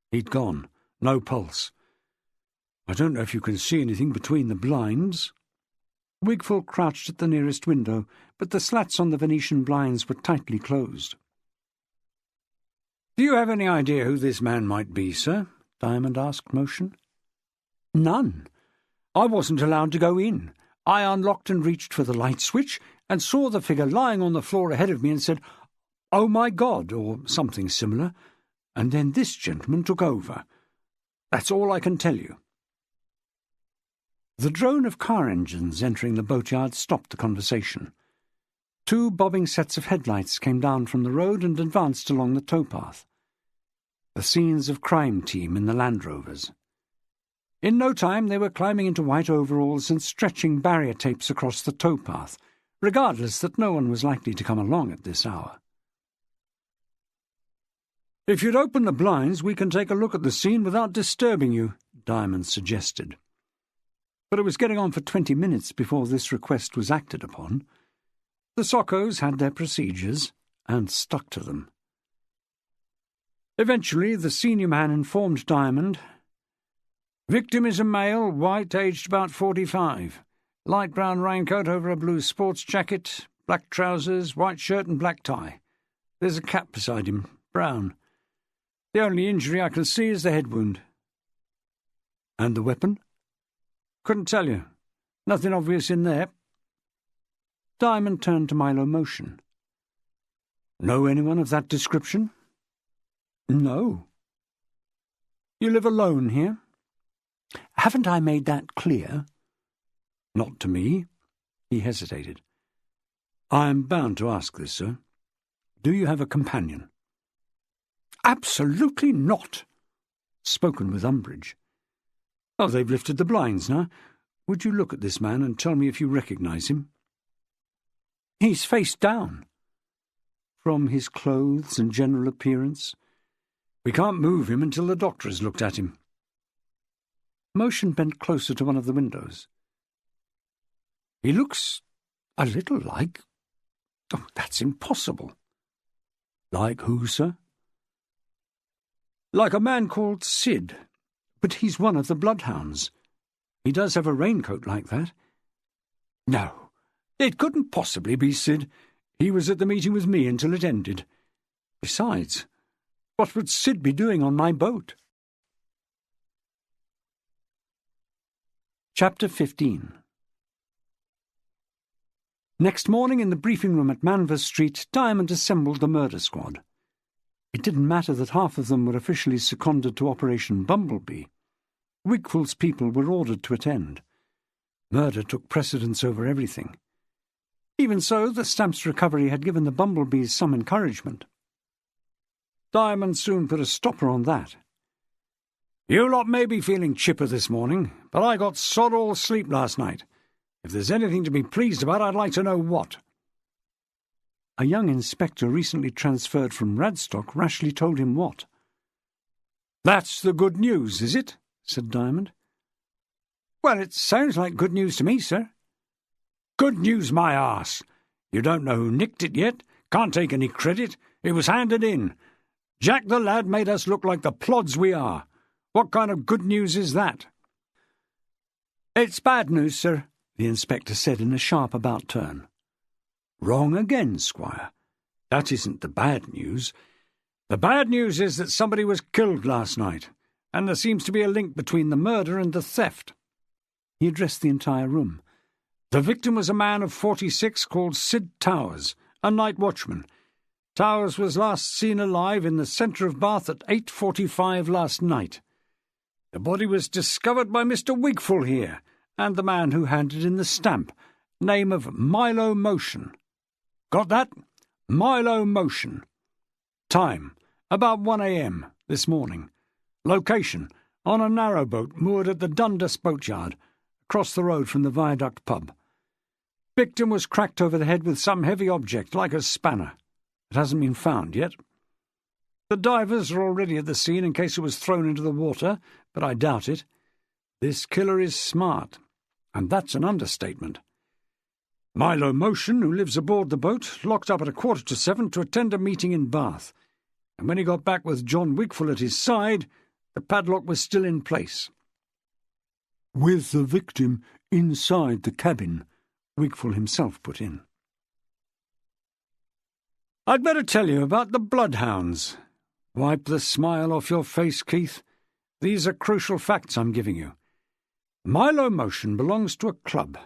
He'd gone. No pulse. I don't know if you can see anything between the blinds." Wigfall crouched at the nearest window, but the slats on the Venetian blinds were tightly closed. "Do you have any idea who this man might be, sir?" Diamond asked Motion. "None. I wasn't allowed to go in. I unlocked and reached for the light switch and saw the figure lying on the floor ahead of me and said, "Oh, my God," or something similar, and then this gentleman took over. That's all I can tell you. The drone of car engines entering the boatyard stopped the conversation. Two bobbing sets of headlights came down from the road and advanced along the towpath. The scenes of crime team in the Land Rovers. In no time they were climbing into white overalls and stretching barrier tapes across the towpath, regardless that no one was likely to come along at this hour. "If you'd open the blinds, we can take a look at the scene without disturbing you," Diamond suggested. But it was getting on for 20 minutes before this request was acted upon. The Soccos had their procedures, and stuck to them. Eventually, the senior man informed Diamond, "Victim is a male, white, aged about 45. Light brown raincoat over a blue sports jacket, black trousers, white shirt and black tie. There's a cat beside him, brown. The only injury I can see is the head wound." "And the weapon?" "Couldn't tell you. Nothing obvious in there." Diamond turned to Milo Motion. "Know anyone of that description?" "No." "You live alone here?" "Haven't I made that clear?" "Not to me." He hesitated. "I am bound to ask this, sir. Do you have a companion?" "Absolutely not." Spoken with umbrage. "Oh, they've lifted the blinds now. Would you look at this man and tell me if you recognise him?" "He's face down." "From his clothes and general appearance?" "We can't move him until the doctor has looked at him." Motion bent closer to one of the windows. "He looks a little like—" "Oh, that's impossible." "Like who, sir?" "Like a man called Sid, but he's one of the Bloodhounds. He does have a raincoat like that." "No, it couldn't possibly be Sid. He was at the meeting with me until it ended. Besides, what would Sid be doing on my boat?" Chapter 15. Next morning in the briefing room at Manvers Street, Diamond assembled the murder squad. It didn't matter that half of them were officially seconded to Operation Bumblebee. Wigfall's people were ordered to attend. Murder took precedence over everything. Even so, the stamps recovery had given the Bumblebees some encouragement. Diamond soon put a stopper on that. "You lot may be feeling chipper this morning, but I got sod all sleep last night. If there's anything to be pleased about, I'd like to know what." A young inspector recently transferred from Radstock rashly told him what. "That's the good news, is it?" said Diamond. "Well, it sounds like good news to me, sir." "Good news, my arse! You don't know who nicked it yet, can't take any credit. It was handed in. Jack the lad made us look like the plods we are. What kind of good news is that?" "It's bad news, sir," the inspector said in a sharp about-turn. "Wrong again, Squire. That isn't the bad news. The bad news is that somebody was killed last night, and there seems to be a link between the murder and the theft." He addressed the entire room. "The victim was a man of 46 called Sid Towers, a night watchman. Towers was last seen alive in the centre of Bath at 8:45 last night. The body was discovered by Mr. Wigfall here, and the man who handed in the stamp, name of Milo Motion. Got that? Milo Motion. Time, about 1 a.m. this morning. Location, on a narrowboat moored at the Dundas boatyard, across the road from the Viaduct pub. Victim was cracked over the head with some heavy object, like a spanner. It hasn't been found yet. The divers are already at the scene in case it was thrown into the water, but I doubt it. This killer is smart, and that's an understatement. Milo Motion, who lives aboard the boat, locked up at 6:45 to attend a meeting in Bath, and when he got back with John Wigfall at his side, the padlock was still in place." "With the victim inside the cabin," Wigfall himself put in. "I'd better tell you about the Bloodhounds. Wipe the smile off your face, Keith. These are crucial facts I'm giving you. Milo Motion belongs to a club,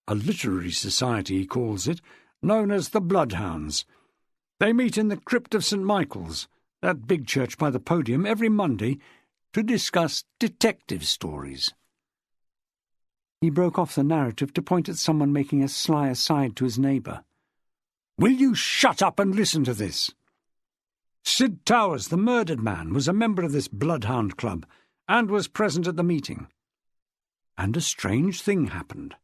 a literary society he calls it, known as the Bloodhounds. They meet in the crypt of St. Michael's, that big church by the podium, every Monday, to discuss detective stories." He broke off the narrative to point at someone making a sly aside to his neighbour. "Will you shut up and listen to this? Sid Towers, the murdered man, was a member of this Bloodhound club and was present at the meeting. And a strange thing happened.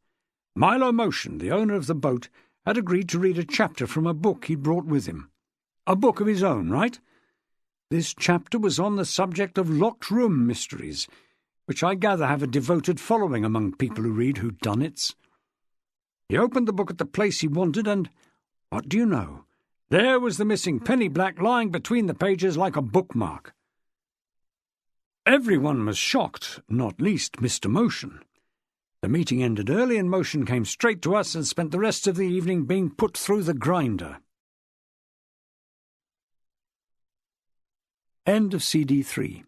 Milo Motion, the owner of the boat, had agreed to read a chapter from a book he'd brought with him. A book of his own, right? This chapter was on the subject of locked room mysteries, which I gather have a devoted following among people who read whodunits. He opened the book at the place he wanted, and what do you know? There was the missing penny black lying between the pages like a bookmark. Everyone was shocked, not least Mr. Motion. The meeting ended early, and Motion came straight to us and spent the rest of the evening being put through the grinder." End of CD 3.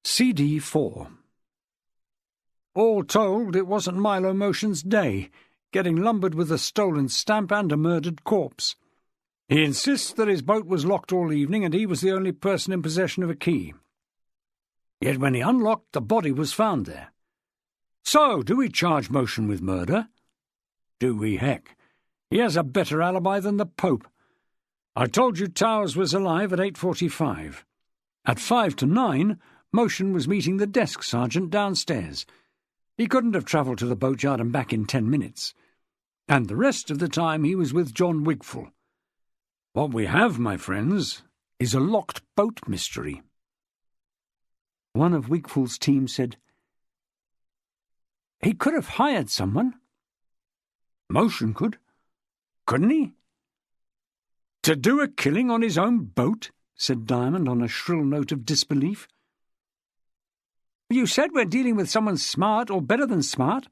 CD 4. All told, it wasn't Milo Motion's day, getting lumbered with a stolen stamp and a murdered corpse. He insists that his boat was locked all evening and he was the only person in possession of a key. Yet when he unlocked, the body was found there. So, do we charge Motion with murder? Do we, heck. He has a better alibi than the Pope. I told you Towers was alive at 8:45. At 5 to 9, Motion was meeting the desk sergeant downstairs. He couldn't have travelled to the boatyard and back in 10 minutes. And the rest of the time he was with John Wigfall. What we have, my friends, is a locked boat mystery. One of Wigfall's team said, "He could have hired someone." "Motion could. Couldn't he?" "To do a killing on his own boat?" said Diamond on a shrill note of disbelief. "You said we're dealing with someone smart or better than smart.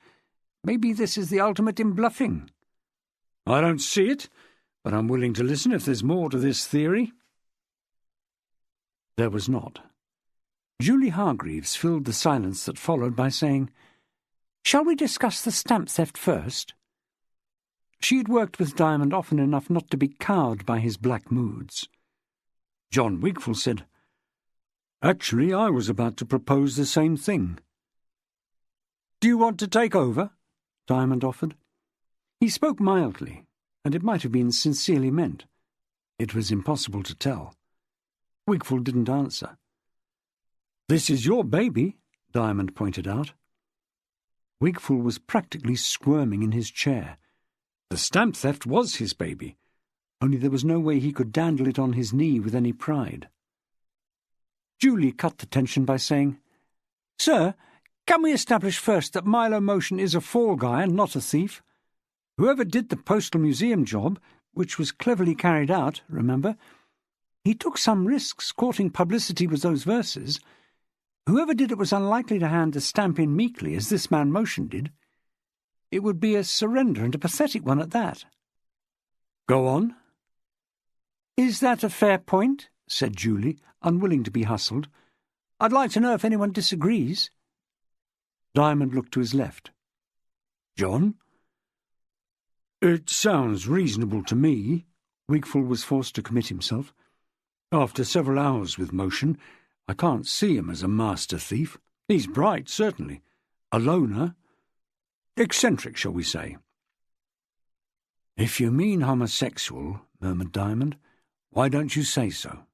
Maybe this is the ultimate in bluffing." "I don't see it, but I'm willing to listen if there's more to this theory." There was not. Julie Hargreaves filled the silence that followed by saying, "Shall we discuss the stamp theft first?" She had worked with Diamond often enough not to be cowed by his black moods. John Wigfall said, "Actually, I was about to propose the same thing." "Do you want to take over?" Diamond offered. He spoke mildly, and it might have been sincerely meant. It was impossible to tell. Wigfall didn't answer. "This is your baby," Diamond pointed out. Wigfall was practically squirming in his chair. The stamp theft was his baby, only there was no way he could dandle it on his knee with any pride. Julie cut the tension by saying, "Sir, can we establish first that Milo Motion is a fall guy and not a thief? Whoever did the Postal Museum job, which was cleverly carried out, remember, he took some risks courting publicity with those verses. Whoever did it was unlikely to hand the stamp in meekly, as this man Motion did. It would be a surrender, and a pathetic one at that." "Go on." "Is that a fair point?" said Julie, unwilling to be hustled. "I'd like to know if anyone disagrees." Diamond looked to his left. "John?" "It sounds reasonable to me." Wigfall was forced to commit himself. "After several hours with Motion, I can't see him as a master thief. He's bright, certainly. A loner. Eccentric, shall we say?" "If you mean homosexual," murmured Diamond, "why don't you say so?"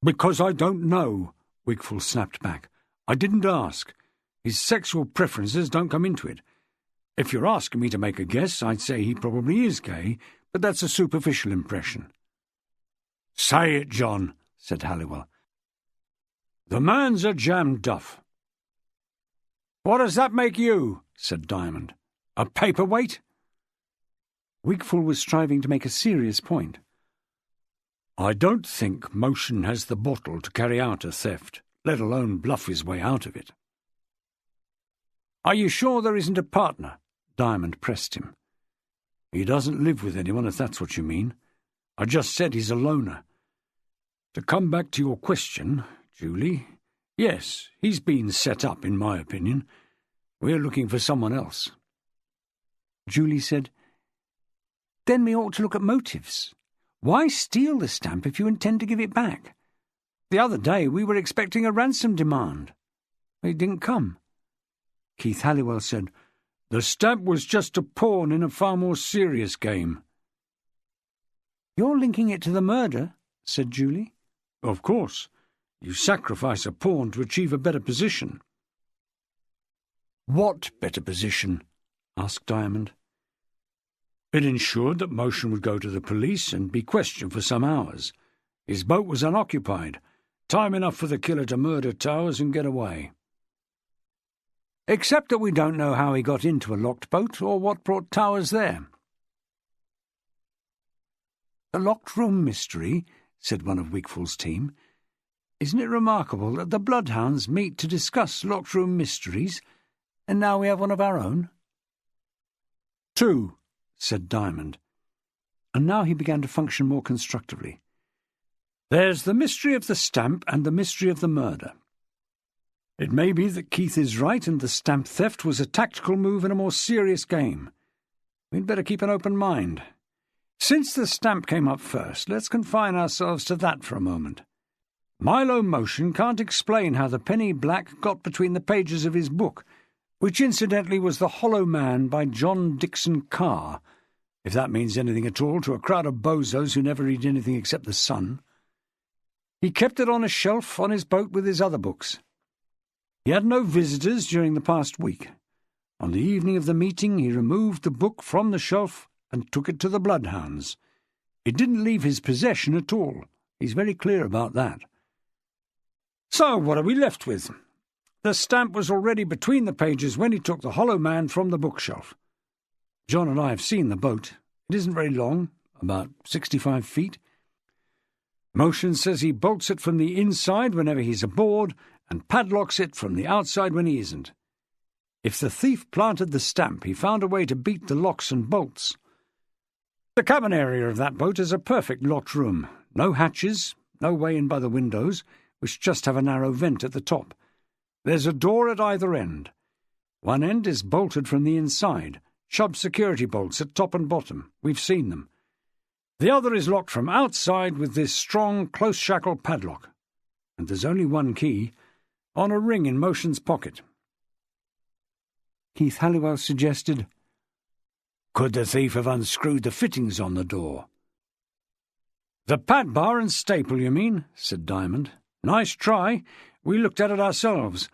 "Because I don't know," Wigfall snapped back. "I didn't ask. His sexual preferences don't come into it. If you're asking me to make a guess, I'd say he probably is gay, but that's a superficial impression." "Say it, John," said Halliwell. "The man's a jam duff." "What does that make you?" said Diamond. "A paperweight?" Wigfall was striving to make a serious point. "I don't think Motion has the bottle to carry out a theft, let alone bluff his way out of it." "Are you sure there isn't a partner?" Diamond pressed him. "He doesn't live with anyone, if that's what you mean. I just said he's a loner. To come back to your question, Julie, yes, he's been set up, in my opinion. We're looking for someone else." Julie said, Then we ought to look at motives. Why steal the stamp if you intend to give it back? The other day we were expecting a ransom demand. It didn't come. Keith Halliwell said, "The stamp was just a pawn in a far more serious game." "You're linking it to the murder," said Julie. "Of course. You sacrifice a pawn to achieve a better position." "What better position?" asked Diamond. "It ensured that Motion would go to the police and be questioned for some hours. His boat was unoccupied, time enough for the killer to murder Towers and get away." "Except that we don't know how he got into a locked boat or what brought Towers there." "A locked room mystery," said one of Wigfall's team. "Isn't it remarkable that the Bloodhounds meet to discuss locked room mysteries, and now we have one of our own?" "Two," said Diamond, and now he began to function more constructively. "There's the mystery of the stamp and the mystery of the murder. It may be that Keith is right and the stamp theft was a tactical move in a more serious game. We'd better keep an open mind. Since the stamp came up first, let's confine ourselves to that for a moment. Milo Motion can't explain how the penny black got between the pages of his book, which incidentally was The Hollow Man by John Dickson Carr, if that means anything at all to a crowd of bozos who never read anything except The Sun. He kept it on a shelf on his boat with his other books. He had no visitors during the past week. On the evening of the meeting he removed the book from the shelf and took it to the Bloodhounds. It didn't leave his possession at all. He's very clear about that. So what are we left with? The stamp was already between the pages when he took the Hollow Man from the bookshelf. John and I have seen the boat. It isn't very long, about 65 feet. Motion says he bolts it from the inside whenever he's aboard and padlocks it from the outside when he isn't. If the thief planted the stamp, he found a way to beat the locks and bolts. The cabin area of that boat is a perfect locked room. No hatches, no way in by the windows, which just have a narrow vent at the top. There's a door at either end. One end is bolted from the inside, Chubb security bolts at top and bottom. We've seen them. The other is locked from outside with this strong, close-shackle padlock. And there's only one key, on a ring in Motion's pocket. Keith Halliwell suggested, "Could the thief have unscrewed the fittings on the door?" "The pad bar and staple, you mean?" said Diamond. "Nice try. We looked at it ourselves.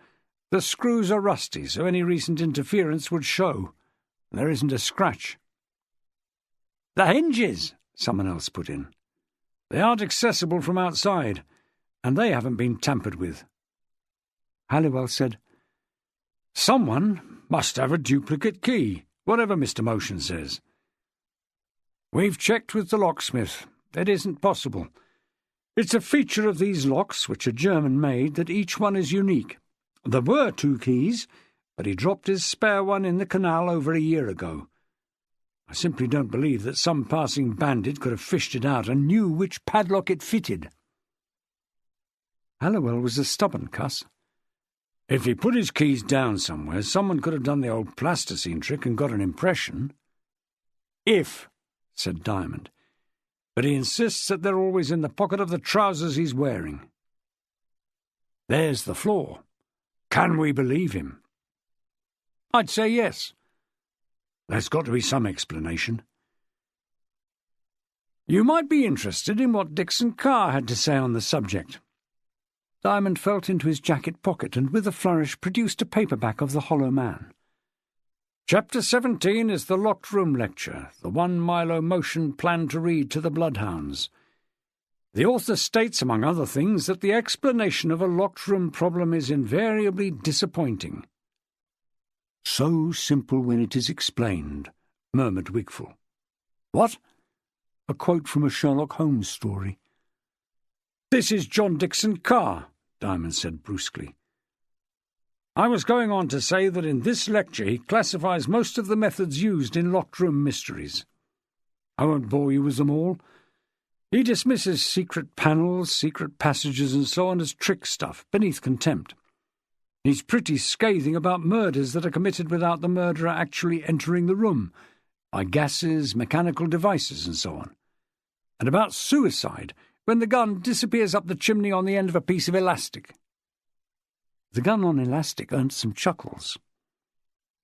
The screws are rusty, so any recent interference would show. There isn't a scratch." "The hinges," someone else put in. "They aren't accessible from outside, and they haven't been tampered with." Halliwell said, "Someone must have a duplicate key, whatever Mr. Motion says." "We've checked with the locksmith. It isn't possible. It's a feature of these locks, which are German-made, that each one is unique. There were two keys, but he dropped his spare one in the canal over a year ago. I simply don't believe that some passing bandit could have fished it out and knew which padlock it fitted." Halliwell was a stubborn cuss. "If he put his keys down somewhere, someone could have done the old plasticine trick and got an impression." "If," said Diamond. "But he insists that they're always in the pocket of the trousers he's wearing." "There's the flaw. Can we believe him?" "I'd say yes. There's got to be some explanation." "You might be interested in what Dickson Carr had to say on the subject." Diamond felt into his jacket pocket and with a flourish produced a paperback of The Hollow Man. "Chapter 17 is the locked room lecture, the one Milo Motion planned to read to the Bloodhounds. The author states, among other things, that the explanation of a locked room problem is invariably disappointing." "So simple when it is explained," murmured Wigfall. "What?" "A quote from a Sherlock Holmes story." "This is John Dickson Carr," Diamond said brusquely. "I was going on to say that in this lecture he classifies most of the methods used in locked-room mysteries. I won't bore you with them all. He dismisses secret panels, secret passages and so on as trick stuff, beneath contempt. He's pretty scathing about murders that are committed without the murderer actually entering the room, by gases, mechanical devices, and so on. And about suicide, when the gun disappears up the chimney on the end of a piece of elastic. The gun on elastic earned some chuckles.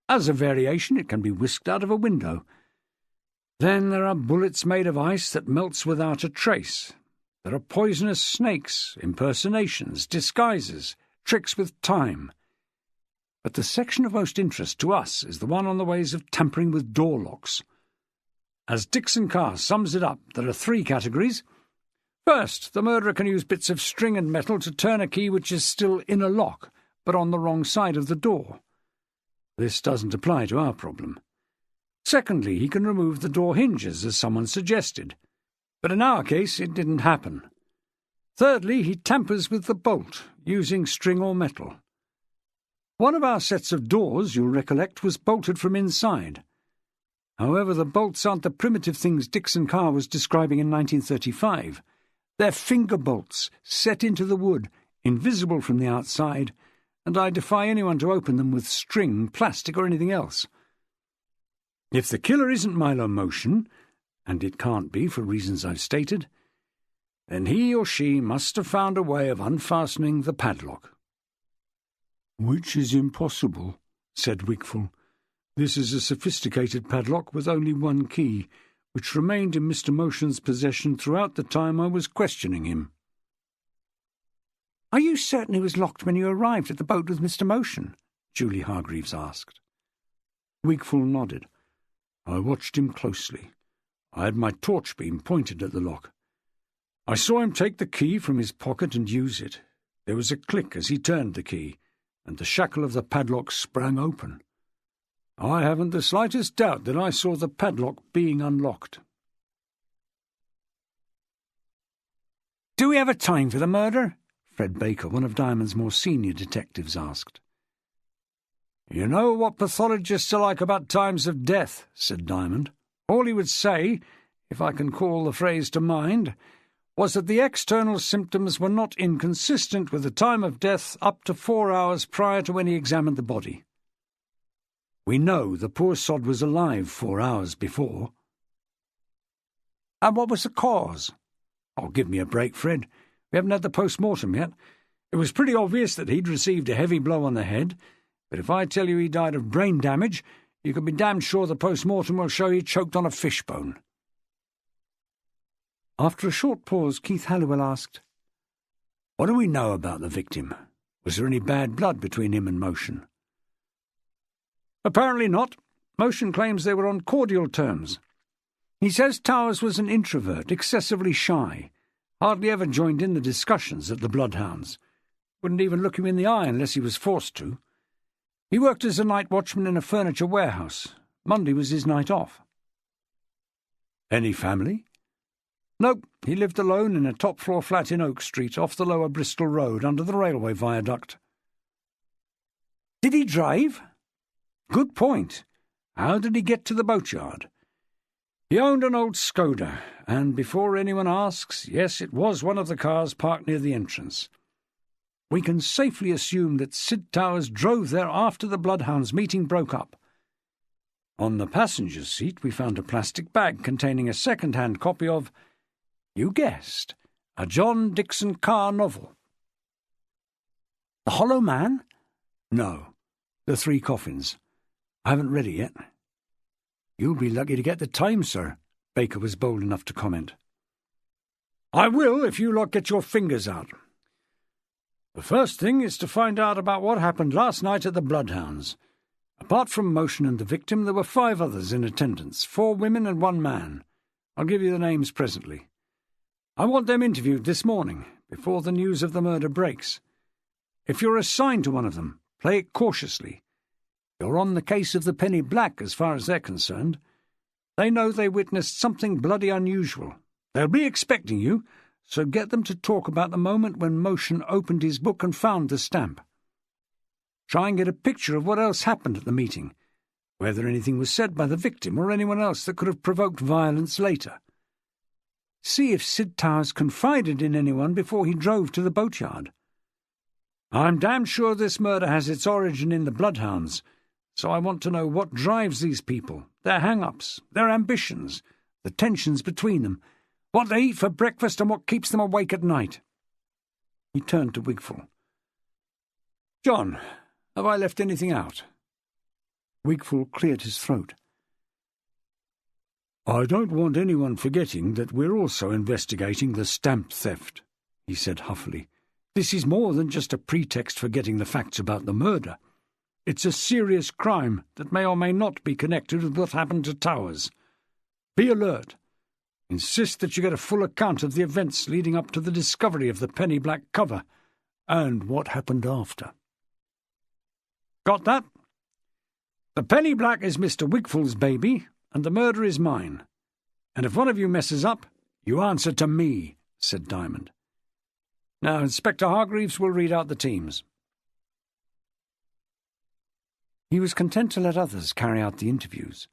As a variation, it can be whisked out of a window. Then there are bullets made of ice that melts without a trace. There are poisonous snakes, impersonations, disguises, tricks with time. But the section of most interest to us is the one on the ways of tampering with door locks. As Dixon Carr sums it up, there are 3 categories. First, the murderer can use bits of string and metal to turn a key which is still in a lock, but on the wrong side of the door. This doesn't apply to our problem. Secondly, he can remove the door hinges, as someone suggested. But in our case, it didn't happen. Thirdly, he tampers with the bolt, using string or metal. One of our sets of doors, you'll recollect, was bolted from inside. However, the bolts aren't the primitive things Dixon Carr was describing in 1935. They're finger bolts, set into the wood, invisible from the outside, and I defy anyone to open them with string, plastic, or anything else. If the killer isn't Milo Motion, and it can't be for reasons I've stated, then he or she must have found a way of unfastening the padlock. "Which is impossible," said Wickful. "This is a sophisticated padlock with only one key, which remained in Mr. Motion's possession throughout the time I was questioning him." "Are you certain it was locked when you arrived at the boat with Mr. Motion?" Julie Hargreaves asked. Wickful nodded. "I watched him closely. I had my torch beam pointed at the lock. I saw him take the key from his pocket and use it. There was a click as he turned the key, and the shackle of the padlock sprang open. I haven't the slightest doubt that I saw the padlock being unlocked." "Do we have a time for the murder?" Fred Baker, one of Diamond's more senior detectives, asked. "You know what pathologists are like about times of death," said Diamond. "All he would say, if I can call the phrase to mind, was that the external symptoms were not inconsistent with the time of death up to 4 hours prior to when he examined the body. We know the poor sod was alive 4 hours before." "And what was the cause?" "Oh, give me a break, Fred. We haven't had the post-mortem yet. It was pretty obvious that he'd received a heavy blow on the head, but if I tell you he died of brain damage, you can be damned sure the post-mortem will show he choked on a fishbone." After a short pause, Keith Halliwell asked, "What do we know about the victim? Was there any bad blood between him and Motion?" "Apparently not. Motion claims they were on cordial terms. He says Towers was an introvert, excessively shy, hardly ever joined in the discussions at the Bloodhounds. Wouldn't even look him in the eye unless he was forced to. He worked as a night watchman in a furniture warehouse. Monday was his night off." "Any family?" "Nope. He lived alone in a top-floor flat in Oak Street, off the lower Bristol Road, under the railway viaduct." "Did he drive?" "Good point. How did he get to the boatyard?" "He owned an old Skoda, and before anyone asks, yes, it was one of the cars parked near the entrance. We can safely assume that Sid Towers drove there after the Bloodhounds meeting broke up. On the passenger's seat we found a plastic bag containing a second-hand copy of, you guessed, a John Dixon Carr novel." "The Hollow Man?" "No, The 3 Coffins. I haven't read it yet." "You'll be lucky to get the time, sir," Baker was bold enough to comment. "I will if you lot get your fingers out. The first thing is to find out about what happened last night at the Bloodhounds. Apart from Motion and the victim, there were 5 others in attendance, 4 women and 1 man. I'll give you the names presently. I want them interviewed this morning, before the news of the murder breaks. If you're assigned to one of them, play it cautiously. You're on the case of the Penny Black as far as they're concerned. They know they witnessed something bloody unusual. They'll be expecting you, so get them to talk about the moment when Motion opened his book and found the stamp. Try and get a picture of what else happened at the meeting, whether anything was said by the victim or anyone else that could have provoked violence later. See if Sid Towers confided in anyone before he drove to the boatyard. I'm damn sure this murder has its origin in the Bloodhounds, so I want to know what drives these people, their hang-ups, their ambitions, the tensions between them, what they eat for breakfast and what keeps them awake at night. He turned to Wigfall. "John, have I left anything out?" Wigfall cleared his throat. "I don't want anyone forgetting that we're also investigating the stamp theft," he said huffily. "This is more than just a pretext for getting the facts about the murder. It's a serious crime that may or may not be connected with what happened to Towers. Be alert. Insist that you get a full account of the events leading up to the discovery of the penny black cover, and what happened after. Got that? The penny black is Mr. Wigfall's baby, and the murder is mine. And if one of you messes up, you answer to me," said Diamond. "Now Inspector Hargreaves will read out the teams." He was content to let others carry out the interviews,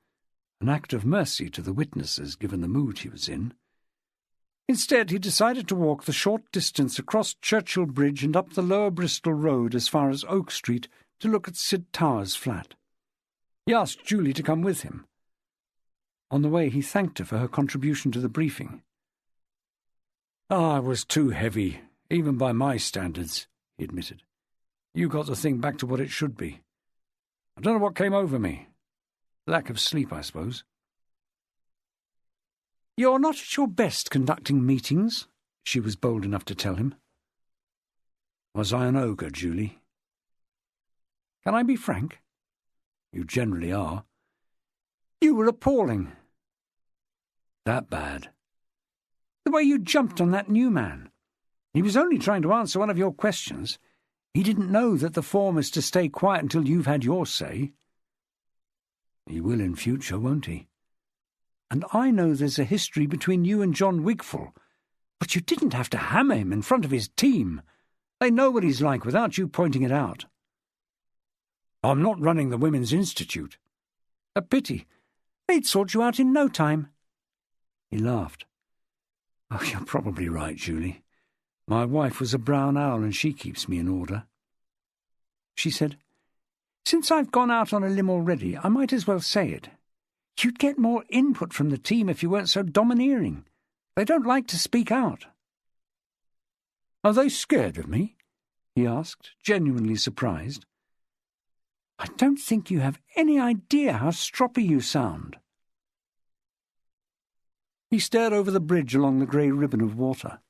an act of mercy to the witnesses given the mood he was in. Instead, he decided to walk the short distance across Churchill Bridge and up the lower Bristol Road as far as Oak Street to look at Sid Towers' flat. He asked Julie to come with him. On the way, he thanked her for her contribution to the briefing. "It was too heavy, even by my standards," he admitted. "You got the thing back to what it should be. I don't know what came over me. Lack of sleep, I suppose." "You're not at your best conducting meetings," she was bold enough to tell him. "Was I an ogre, Julie?" "Can I be frank?" "You generally are." "You were appalling." "That bad?" "The way you jumped on that new man. He was only trying to answer one of your questions. He didn't know that the form is to stay quiet until you've had your say." "He will in future, won't he?" "And I know there's a history between you and John Wigfall, but you didn't have to hammer him in front of his team. They know what he's like without you pointing it out." "I'm not running the Women's Institute." "A pity. They'd sort you out in no time." He laughed. "Oh, you're probably right, Julie. My wife was a brown owl and she keeps me in order." She said, "Since I've gone out on a limb already, I might as well say it. You'd get more input from the team if you weren't so domineering. They don't like to speak out." "Are they scared of me?" he asked, genuinely surprised. "I don't think you have any idea how stroppy you sound." He stared over the bridge along the grey ribbon of water.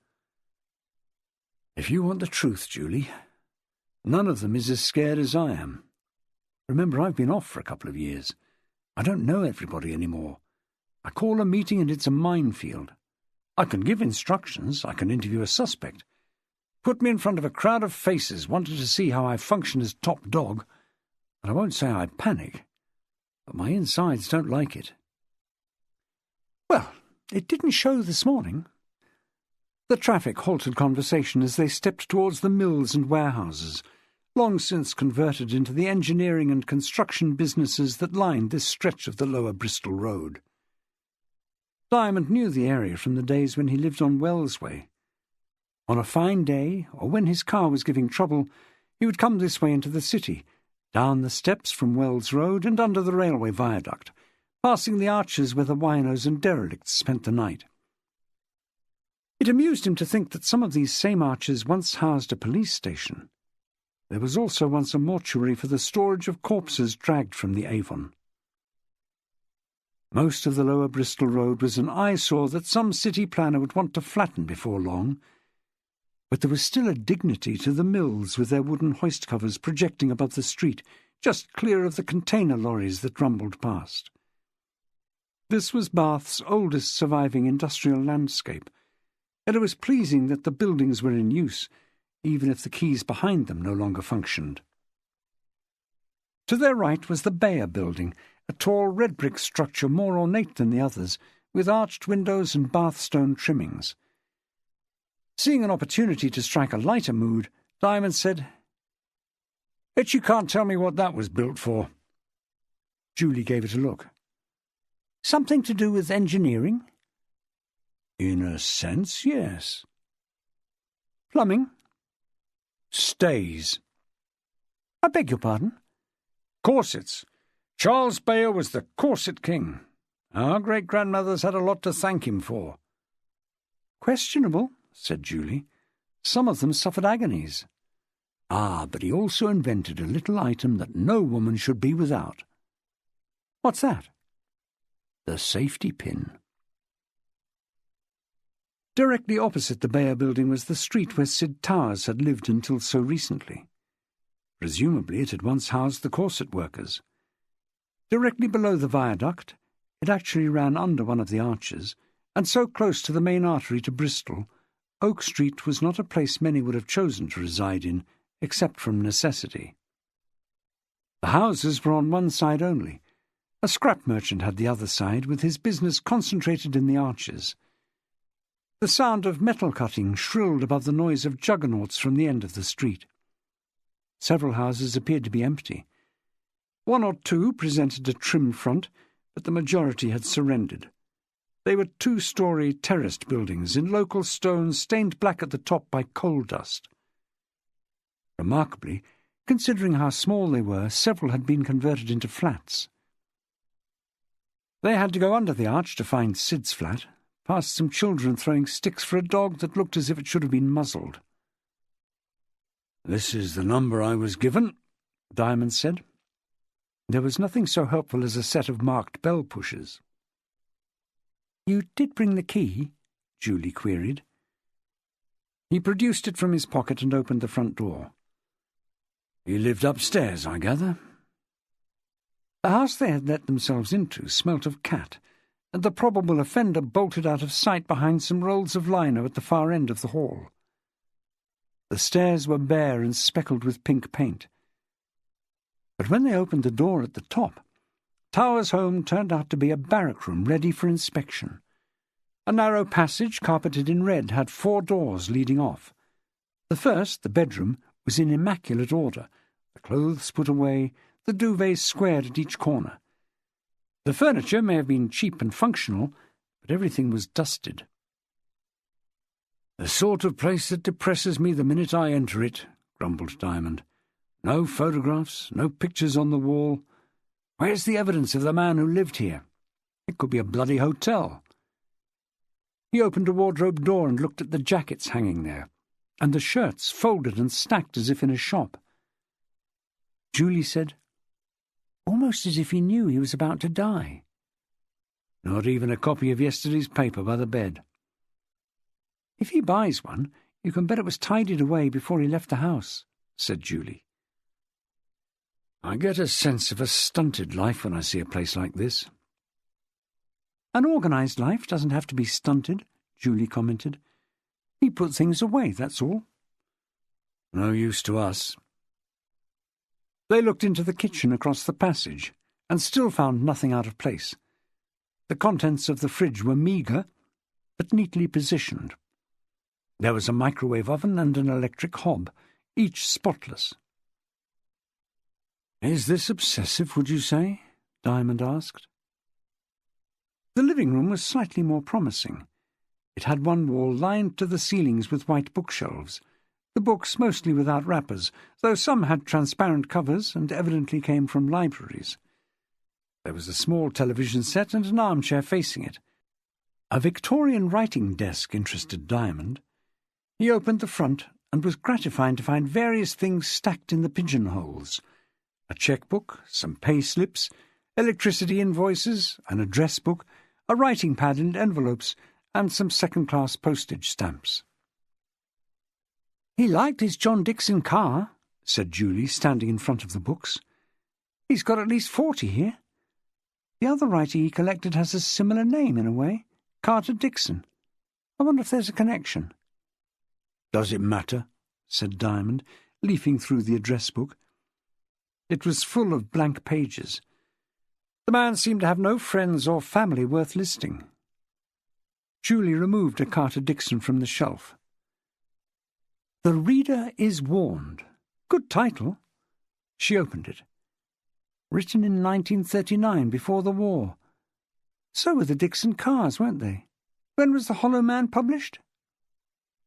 "If you want the truth, Julie, none of them is as scared as I am. Remember, I've been off for a couple of years. I don't know everybody anymore. I call a meeting and it's a minefield. I can give instructions, I can interview a suspect. Put me in front of a crowd of faces wanting to see how I function as top dog, and I won't say I panic, but my insides don't like it." "Well, it didn't show this morning." The traffic halted conversation as they stepped towards the mills and warehouses, long since converted into the engineering and construction businesses that lined this stretch of the lower Bristol Road. Diamond knew the area from the days when he lived on Wells Way. On a fine day, or when his car was giving trouble, he would come this way into the city, down the steps from Wells Road and under the railway viaduct, passing the arches where the winos and derelicts spent the night. It amused him to think that some of these same arches once housed a police station. There was also once a mortuary for the storage of corpses dragged from the Avon. Most of the lower Bristol Road was an eyesore that some city planner would want to flatten before long, but there was still a dignity to the mills with their wooden hoist covers projecting above the street, just clear of the container lorries that rumbled past. This was Bath's oldest surviving industrial landscape, and it was pleasing that the buildings were in use, even if the quays behind them no longer functioned. To their right was the Bayer Building, a tall red-brick structure more ornate than the others, with arched windows and Bath-stone trimmings. Seeing an opportunity to strike a lighter mood, Diamond said, "Bet you can't tell me what that was built for." Julie gave it a look. "Something to do with engineering?" "In a sense, yes." "Plumbing?" "Stays." "I beg your pardon?" "Corsets. Charles Bayer was the corset king. Our great-grandmothers had a lot to thank him for. Questionable, said Julie. Some of them suffered agonies. Ah, but he also invented a little item that no woman should be without. What's that? The safety pin. Directly opposite the Bayer building was the street where Sid Towers had lived until so recently. Presumably it had once housed the corset workers. Directly below the viaduct, it actually ran under one of the arches, and so close to the main artery to Bristol, Oak Street was not a place many would have chosen to reside in, except from necessity. The houses were on one side only. A scrap merchant had the other side, with his business concentrated in the arches. The sound of metal cutting shrilled above the noise of juggernauts from the end of the street. Several houses appeared to be empty. One or two presented a trim front, but the majority had surrendered. They were two-storey terraced buildings in local stone stained black at the top by coal dust. Remarkably, considering how small they were, several had been converted into flats. They had to go under the arch to find Sid's flat, past some children throwing sticks for a dog that looked as if it should have been muzzled. "This is the number I was given," Diamond said. There was nothing so helpful as a set of marked bell pushers. "You did bring the key?" Julie queried. He produced it from his pocket and opened the front door. "You lived upstairs, I gather?" The house they had let themselves into smelt of cat, and the probable offender bolted out of sight behind some rolls of lino at the far end of the hall. The stairs were bare and speckled with pink paint. But when they opened the door at the top, Towers' home turned out to be a barrack room ready for inspection. A narrow passage, carpeted in red, had 4 doors leading off. The first, the bedroom, was in immaculate order, the clothes put away, the duvets squared at each corner. The furniture may have been cheap and functional, but everything was dusted. "The sort of place that depresses me the minute I enter it," grumbled Diamond. "No photographs, no pictures on the wall. Where's the evidence of the man who lived here? It could be a bloody hotel." He opened a wardrobe door and looked at the jackets hanging there, and the shirts folded and stacked as if in a shop. Julie said, "Almost as if he knew he was about to die." "Not even a copy of yesterday's paper by the bed." "If he buys one, you can bet it was tidied away before he left the house," said Julie. "I get a sense of a stunted life when I see a place like this." "An organised life doesn't have to be stunted," Julie commented. "He put things away, that's all." "No use to us." They looked into the kitchen across the passage, and still found nothing out of place. The contents of the fridge were meagre, but neatly positioned. There was a microwave oven and an electric hob, each spotless. "Is this obsessive, would you say?" Diamond asked. The living room was slightly more promising. It had one wall lined to the ceilings with white bookshelves, the books mostly without wrappers, though some had transparent covers and evidently came from libraries. There was a small television set and an armchair facing it. A Victorian writing desk interested Diamond. He opened the front and was gratified to find various things stacked in the pigeonholes: a checkbook, some pay-slips, electricity invoices, an address book, a writing pad and envelopes, and some second-class postage stamps. "He liked his John Dixon car," said Julie, standing in front of the books. "He's got at least 40 here. The other writer he collected has a similar name in a way, Carter Dixon. I wonder if there's a connection." "Does it matter?" said Diamond, leafing through the address book. It was full of blank pages. The man seemed to have no friends or family worth listing. Julie removed a Carter Dixon from the shelf. "The Reader is Warned. Good title." She opened it. Written in 1939, before the war. So were the Dixon cars, weren't they? When was The Hollow Man published?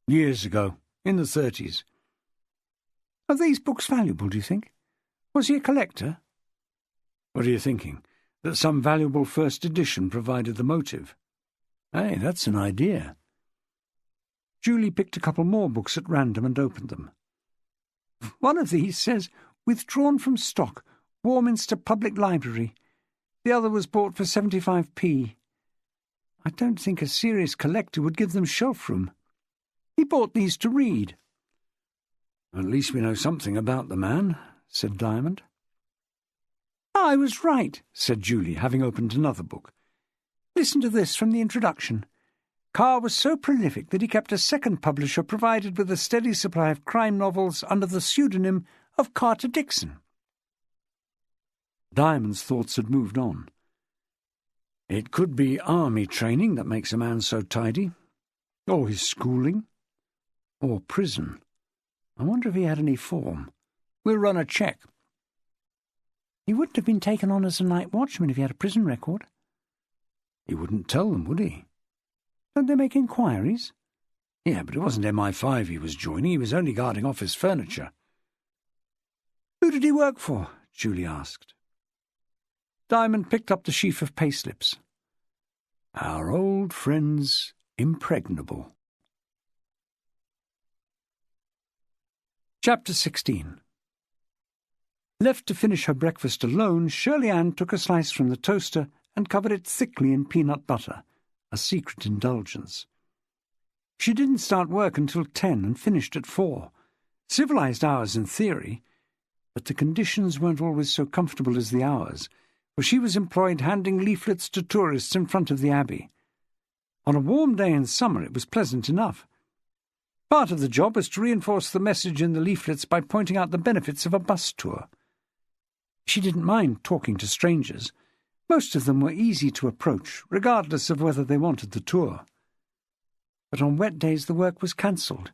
"Years ago, in the 30s. Are these books valuable, do you think? Was he a collector?" What are you thinking? That some valuable first edition provided the motive? Hey, that's an idea. Julie picked a couple more books at random and opened them. One of these says, "Withdrawn from stock, Warminster Public Library." The other was bought for 75p. I don't think a serious collector would give them shelf room. He bought these to read. At least we know something about the man, said Diamond. I was right, said Julie, having opened another book. Listen to this from the introduction. Carr was so prolific that he kept a second publisher provided with a steady supply of crime novels under the pseudonym of Carter Dixon. Diamond's thoughts had moved on. It could be army training that makes a man so tidy, or his schooling, or prison. I wonder if he had any form. We'll run a check. He wouldn't have been taken on as a night watchman if he had a prison record. He wouldn't tell them, would he? Don't they make inquiries? Yeah, but it wasn't MI5 he was joining. He was only guarding office furniture. Who did he work for? Julie asked. Diamond picked up the sheaf of payslips. Our old friends, Impregnable. Chapter 16. Left to finish her breakfast alone, Shirley Ann took a slice from the toaster and covered it thickly in peanut butter, a secret indulgence. She didn't start work until 10 and finished at 4. Civilized hours in theory, but the conditions weren't always so comfortable as the hours, for she was employed handing leaflets to tourists in front of the Abbey. On a warm day in summer it was pleasant enough. Part of the job was to reinforce the message in the leaflets by pointing out the benefits of a bus tour. She didn't mind talking to strangers. Most of them were easy to approach, regardless of whether they wanted the tour. But on wet days the work was cancelled,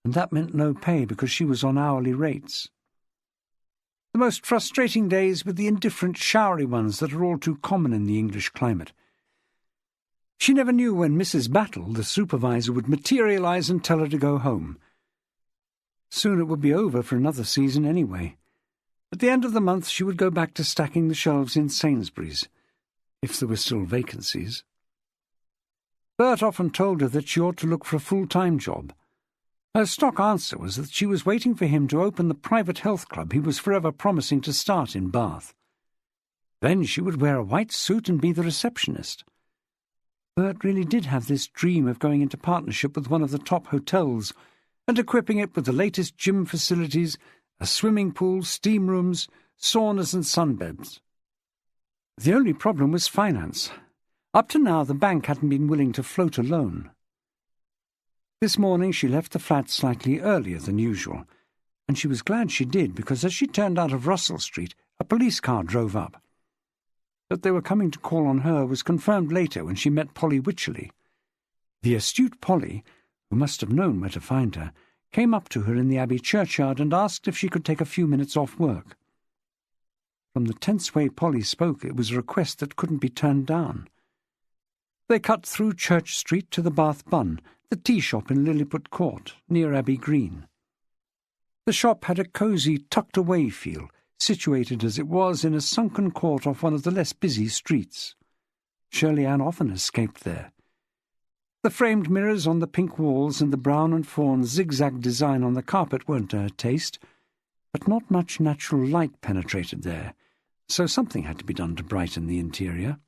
and that meant no pay because she was on hourly rates. The most frustrating days were the indifferent, showery ones that are all too common in the English climate. She never knew when Mrs. Battle, the supervisor, would materialise and tell her to go home. Soon it would be over for another season anyway. At the end of the month she would go back to stacking the shelves in Sainsbury's, if there were still vacancies. Bert often told her that she ought to look for a full-time job. Her stock answer was that she was waiting for him to open the private health club he was forever promising to start in Bath. Then she would wear a white suit and be the receptionist. Bert really did have this dream of going into partnership with one of the top hotels and equipping it with the latest gym facilities, a swimming pool, steam rooms, saunas and sunbeds. The only problem was finance. Up to now the bank hadn't been willing to float a loan. This morning she left the flat slightly earlier than usual, and she was glad she did because as she turned out of Russell Street, a police car drove up. That they were coming to call on her was confirmed later when she met Polly Wycherley. The astute Polly, who must have known where to find her, came up to her in the Abbey churchyard and asked if she could take a few minutes off work. From the tense way Polly spoke, it was a request that couldn't be turned down. They cut through Church Street to the Bath Bun, the tea shop in Lilliput Court, near Abbey Green. The shop had a cosy, tucked-away feel, situated as it was in a sunken court off one of the less busy streets. Shirley Ann often escaped there. The framed mirrors on the pink walls and the brown and fawn zigzag design on the carpet weren't to her taste, but not much natural light penetrated there, so something had to be done to brighten the interior.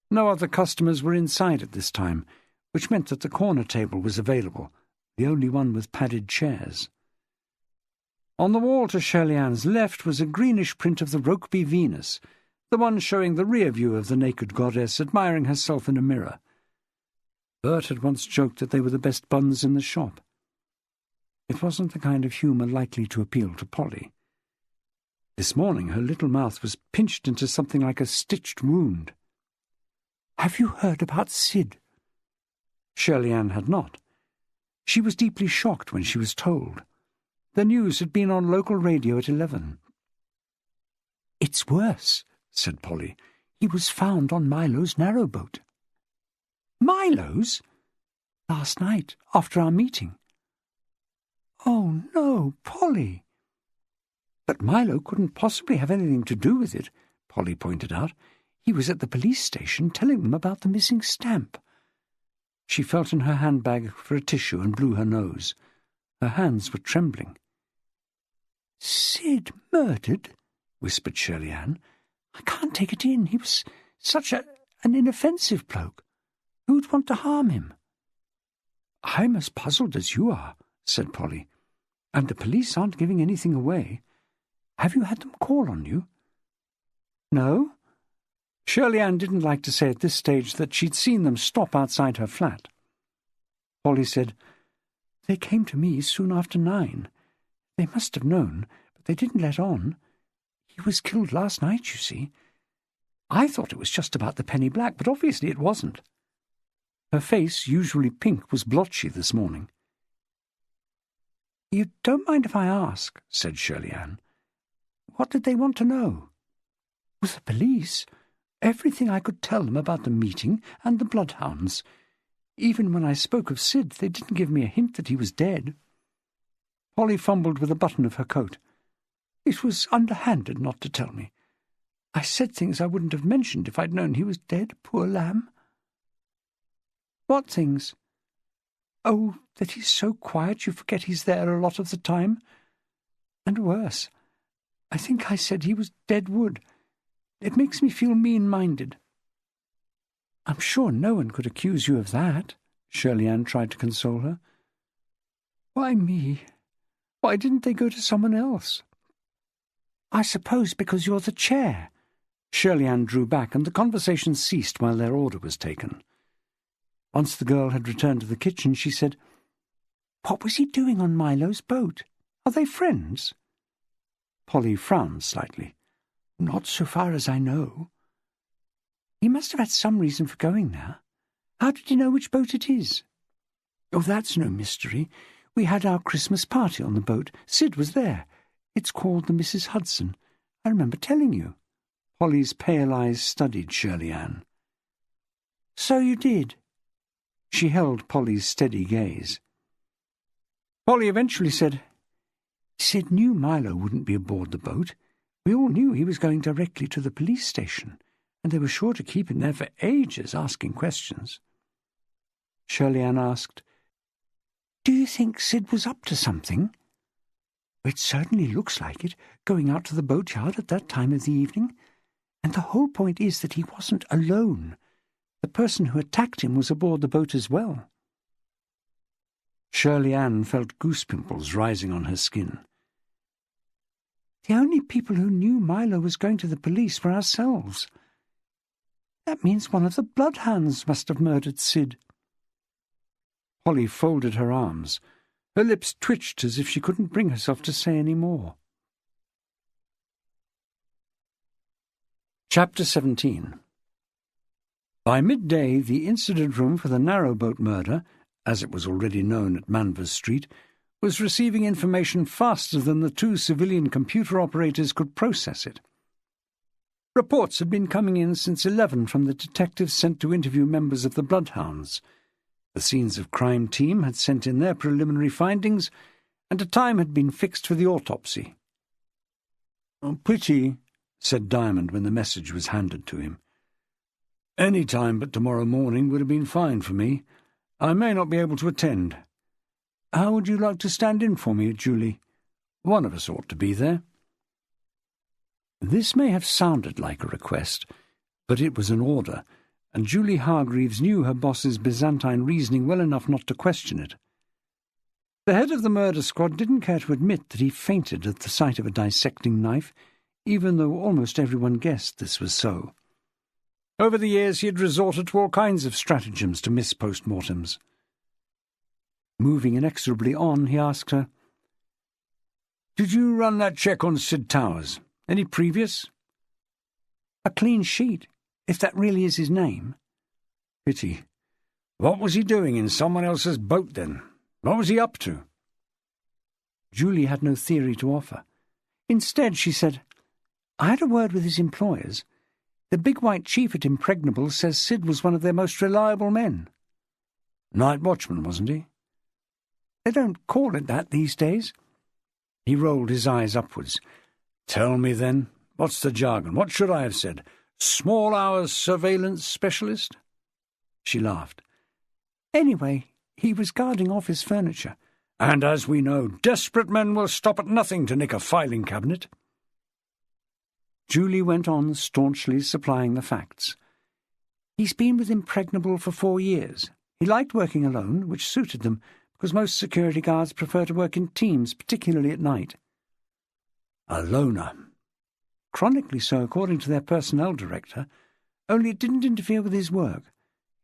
No other customers were inside at this time, which meant that the corner table was available, the only one with padded chairs. On the wall to Shirley Ann's left was a greenish print of the Rokeby Venus, the one showing the rear view of the naked goddess admiring herself in a mirror. Bert had once joked that they were the best buns in the shop. It wasn't the kind of humour likely to appeal to Polly. This morning her little mouth was pinched into something like a stitched wound. "Have you heard about Sid?" Shirley Ann had not. She was deeply shocked when she was told. The news had been on local radio at 11. "It's worse," said Polly. "He was found on Milo's narrowboat." "Milo's?" "Last night, after our meeting." "Oh, no, Polly." But Milo couldn't possibly have anything to do with it, Polly pointed out. He was at the police station telling them about the missing stamp. She felt in her handbag for a tissue and blew her nose. Her hands were trembling. "Sid murdered?" whispered Shirley Ann. "I can't take it in. He was such an inoffensive bloke. Who'd want to harm him?" "I'm as puzzled as you are," said Polly. "And the police aren't giving anything away. Have you had them call on you?" "No." Shirley Ann didn't like to say at this stage that she'd seen them stop outside her flat. Polly said, "They came to me soon after 9. They must have known, but they didn't let on. He was killed last night, you see. I thought it was just about the penny black, but obviously it wasn't." Her face, usually pink, was blotchy this morning. "You don't mind if I ask," said Shirley Ann. "What did they want to know?" "With the police. Everything I could tell them about the meeting and the Bloodhounds. Even when I spoke of Sid, they didn't give me a hint that he was dead." Polly fumbled with a button of her coat. "It was underhanded not to tell me. I said things I wouldn't have mentioned if I'd known he was dead, poor lamb." "What things?" "Oh, that he's so quiet you forget he's there a lot of the time. And worse, I think I said he was dead wood. It makes me feel mean-minded." "I'm sure no one could accuse you of that," Shirley Ann tried to console her. "Why me? Why didn't they go to someone else?" "I suppose because you're the chair." Shirley Ann drew back, and the conversation ceased while their order was taken. Once the girl had returned to the kitchen, she said, "What was he doing on Milo's boat? Are they friends?" Polly frowned slightly. "Not so far as I know." "He must have had some reason for going there. How did he know which boat it is?" "Oh, that's no mystery. We had our Christmas party on the boat. Sid was there. It's called the Mrs. Hudson. I remember telling you." Polly's pale eyes studied Shirley Ann. "So you did." She held Polly's steady gaze. Polly eventually said, "Sid knew Milo wouldn't be aboard the boat. We all knew he was going directly to the police station, and they were sure to keep him there for ages asking questions." Shirley Ann asked, "Do you think Sid was up to something?" "It certainly looks like it, going out to the boatyard at that time of the evening. And the whole point is that he wasn't alone. The person who attacked him was aboard the boat as well." Shirley Ann felt goose pimples rising on her skin. "The only people who knew Milo was going to the police were ourselves. That means one of the Bloodhounds must have murdered Sid." Polly folded her arms. Her lips twitched as if she couldn't bring herself to say any more. Chapter 17. By midday, the incident room for the narrowboat murder, as it was already known at Manvers Street, was receiving information faster than the 2 civilian computer operators could process it. Reports had been coming in since 11 from the detectives sent to interview members of the Bloodhounds. The Scenes of Crime team had sent in their preliminary findings, and a time had been fixed for the autopsy. "Pity," said Diamond when the message was handed to him. "Any time but tomorrow morning would have been fine for me. I may not be able to attend. How would you like to stand in for me, Julie? One of us ought to be there." This may have sounded like a request, but it was an order, and Julie Hargreaves knew her boss's Byzantine reasoning well enough not to question it. The head of the murder squad didn't care to admit that he fainted at the sight of a dissecting knife, even though almost everyone guessed this was so. Over the years he had resorted to all kinds of stratagems to miss post-mortems. Moving inexorably on, he asked her, "Did you run that check on Sid Towers? Any previous?" "A clean sheet, if that really is his name." "Pity. What was he doing in someone else's boat, then? What was he up to?" Julie had no theory to offer. Instead, she said, "I had a word with his employers. The big white chief at Impregnable says Sid was one of their most reliable men." "Night watchman, wasn't he?" "They don't call it that these days." He rolled his eyes upwards. Tell me then, what's the jargon? What should I have said? Small hours surveillance specialist? She laughed. Anyway, he was guarding office furniture. And as we know, desperate men will stop at nothing to nick a filing cabinet. Julie went on staunchly supplying the facts. He's been with Impregnable for 4 years. He liked working alone, which suited them, because most security guards prefer to work in teams, particularly at night. A loner. Chronically so, according to their personnel director, only it didn't interfere with his work.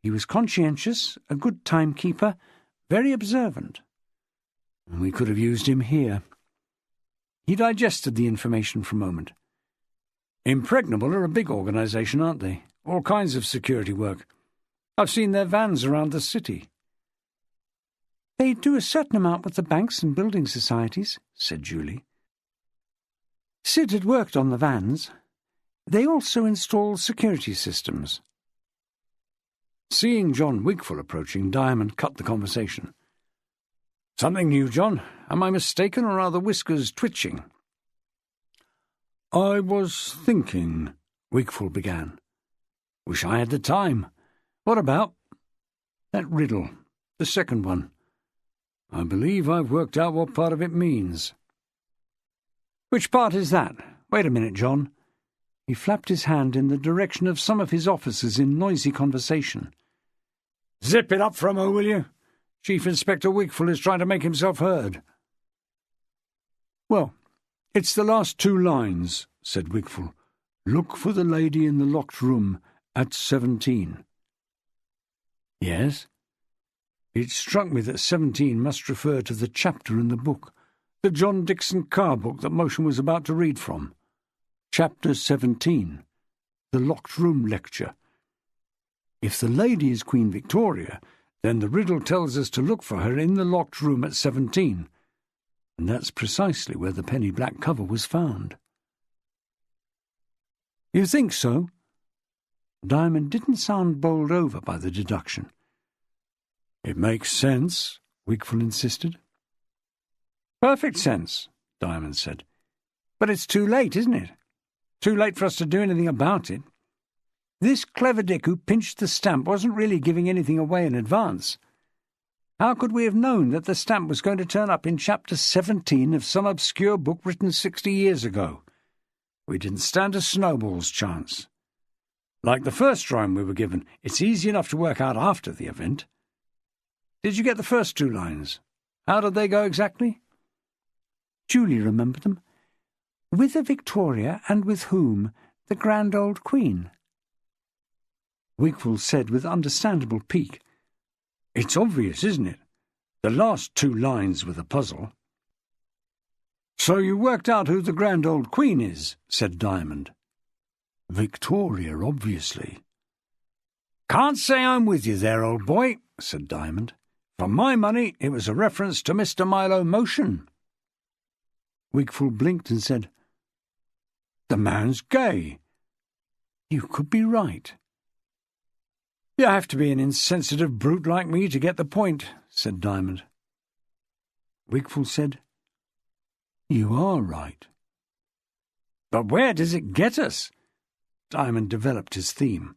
He was conscientious, a good timekeeper, very observant. We could have used him here. He digested the information for a moment. Impregnable are a big organisation, aren't they? All kinds of security work. I've seen their vans around the city. They do a certain amount with the banks and building societies, said Julie. Sid had worked on the vans. They also install security systems. Seeing John Wigfall approaching, Diamond cut the conversation. Something new, John? Am I mistaken, or are the whiskers twitching? I was thinking, Wigfall began. Wish I had the time. What about? That riddle, the second one. I believe I've worked out what part of it means. Which part is that? Wait a minute, John. He flapped his hand in the direction of some of his officers in noisy conversation. Zip it up for a mo, will you? Chief Inspector Wigfall is trying to make himself heard. Well, it's the last 2 lines, said Wigfall. Look for the lady in the locked room at 17. Yes? It struck me that 17 must refer to the chapter in the book, the John Dixon Carr book that Motion was about to read from. Chapter 17, the locked room lecture. If the lady is Queen Victoria, then the riddle tells us to look for her in the locked room at 17, and that's precisely where the penny black cover was found. You think so? Diamond didn't sound bowled over by the deduction. It makes sense, Wigfall insisted. Perfect sense, Diamond said. But it's too late, isn't it? Too late for us to do anything about it. This clever dick who pinched the stamp wasn't really giving anything away in advance. How could we have known that the stamp was going to turn up in Chapter 17 of some obscure book written 60 years ago? We didn't stand a snowball's chance. Like the first drawing we were given, it's easy enough to work out after the event. Did you get the first 2 lines? How did they go exactly? Julie remembered them. With a Victoria, and with whom? The grand old Queen. Wigfall said with understandable pique, It's obvious, isn't it? The last 2 lines were the puzzle. So you worked out who the grand old Queen is, said Diamond. Victoria, obviously. Can't say I'm with you there, old boy, said Diamond. For my money, it was a reference to Mr. Milo Motion. Wigfall blinked and said, The man's gay. You could be right. You have to be an insensitive brute like me to get the point, said Diamond. Wigfall said, You are right. But where does it get us? Diamond developed his theme.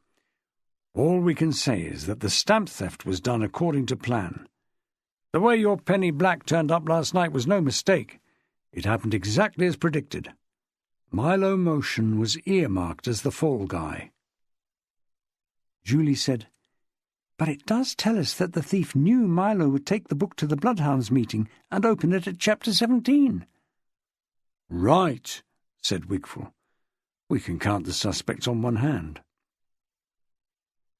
All we can say is that the stamp theft was done according to plan. The way your penny black turned up last night was no mistake. It happened exactly as predicted. Milo Motion was earmarked as the fall guy. Julie said, But it does tell us that the thief knew Milo would take the book to the Bloodhounds meeting and open it at Chapter 17. Right, said Wigfall. We can count the suspects on one hand.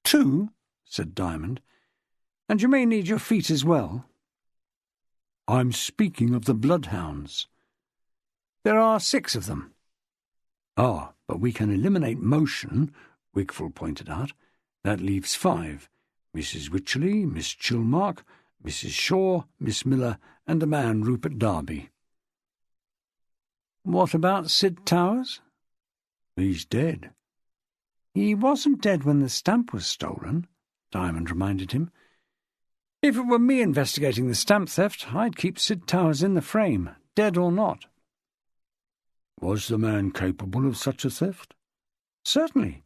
2, said Diamond, and you may need your feet as well. I'm speaking of the Bloodhounds. There are 6 of them. Ah, but we can eliminate Motion, Wigfall pointed out. That leaves 5. Mrs. Wycherley, Miss Chilmark, Mrs. Shaw, Miss Miller, and a man, Rupert Darby. What about Sid Towers? He's dead. He wasn't dead when the stamp was stolen, Diamond reminded him. If it were me investigating the stamp theft, I'd keep Sid Towers in the frame, dead or not. Was the man capable of such a theft? Certainly.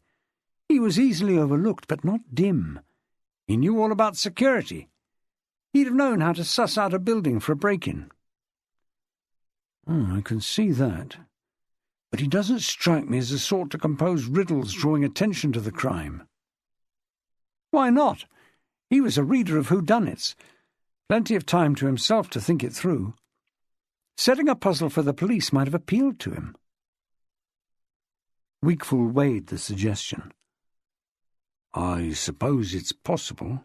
He was easily overlooked, but not dim. He knew all about security. He'd have known how to suss out a building for a break-in. I can see that. But he doesn't strike me as the sort to compose riddles drawing attention to the crime. Why not? He was a reader of whodunits. Plenty of time to himself to think it through. Setting a puzzle for the police might have appealed to him. Wigfall weighed the suggestion. I suppose it's possible.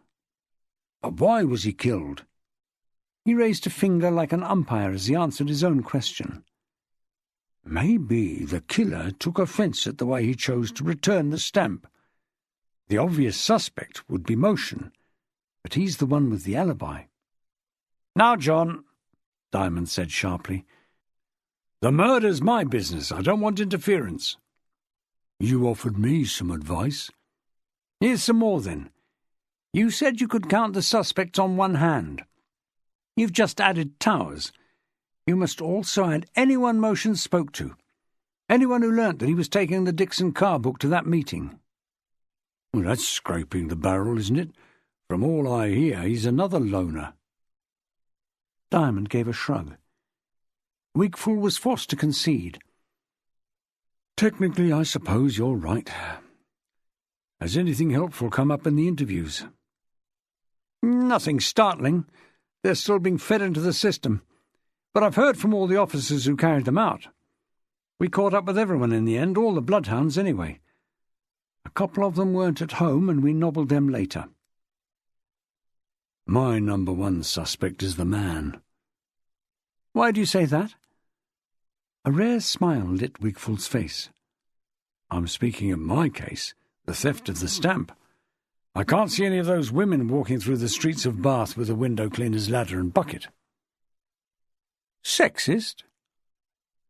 But why was he killed? He raised a finger like an umpire as he answered his own question. Maybe the killer took offence at the way he chose to return the stamp. The obvious suspect would be Motion, but he's the one with the alibi. Now, John, Diamond said sharply, the murder's my business. I don't want interference. You offered me some advice. Here's some more, then. You said you could count the suspects on one hand. You've just added Towers. You must also add anyone Motion spoke to. Anyone who learnt that he was taking the Dixon car book to that meeting. Well, that's scraping the barrel, isn't it? From all I hear, he's another loner. Diamond gave a shrug. Wigfall was forced to concede. Technically, I suppose you're right. Has anything helpful come up in the interviews? Nothing startling. They're still being fed into the system. But I've heard from all the officers who carried them out. We caught up with everyone in the end, all the Bloodhounds anyway. A couple of them weren't at home, and we nobbled them later. My number one suspect is the man. Why do you say that? A rare smile lit Wigfall's face. I'm speaking of my case, the theft of the stamp. I can't see any of those women walking through the streets of Bath with a window cleaner's ladder and bucket. Sexist?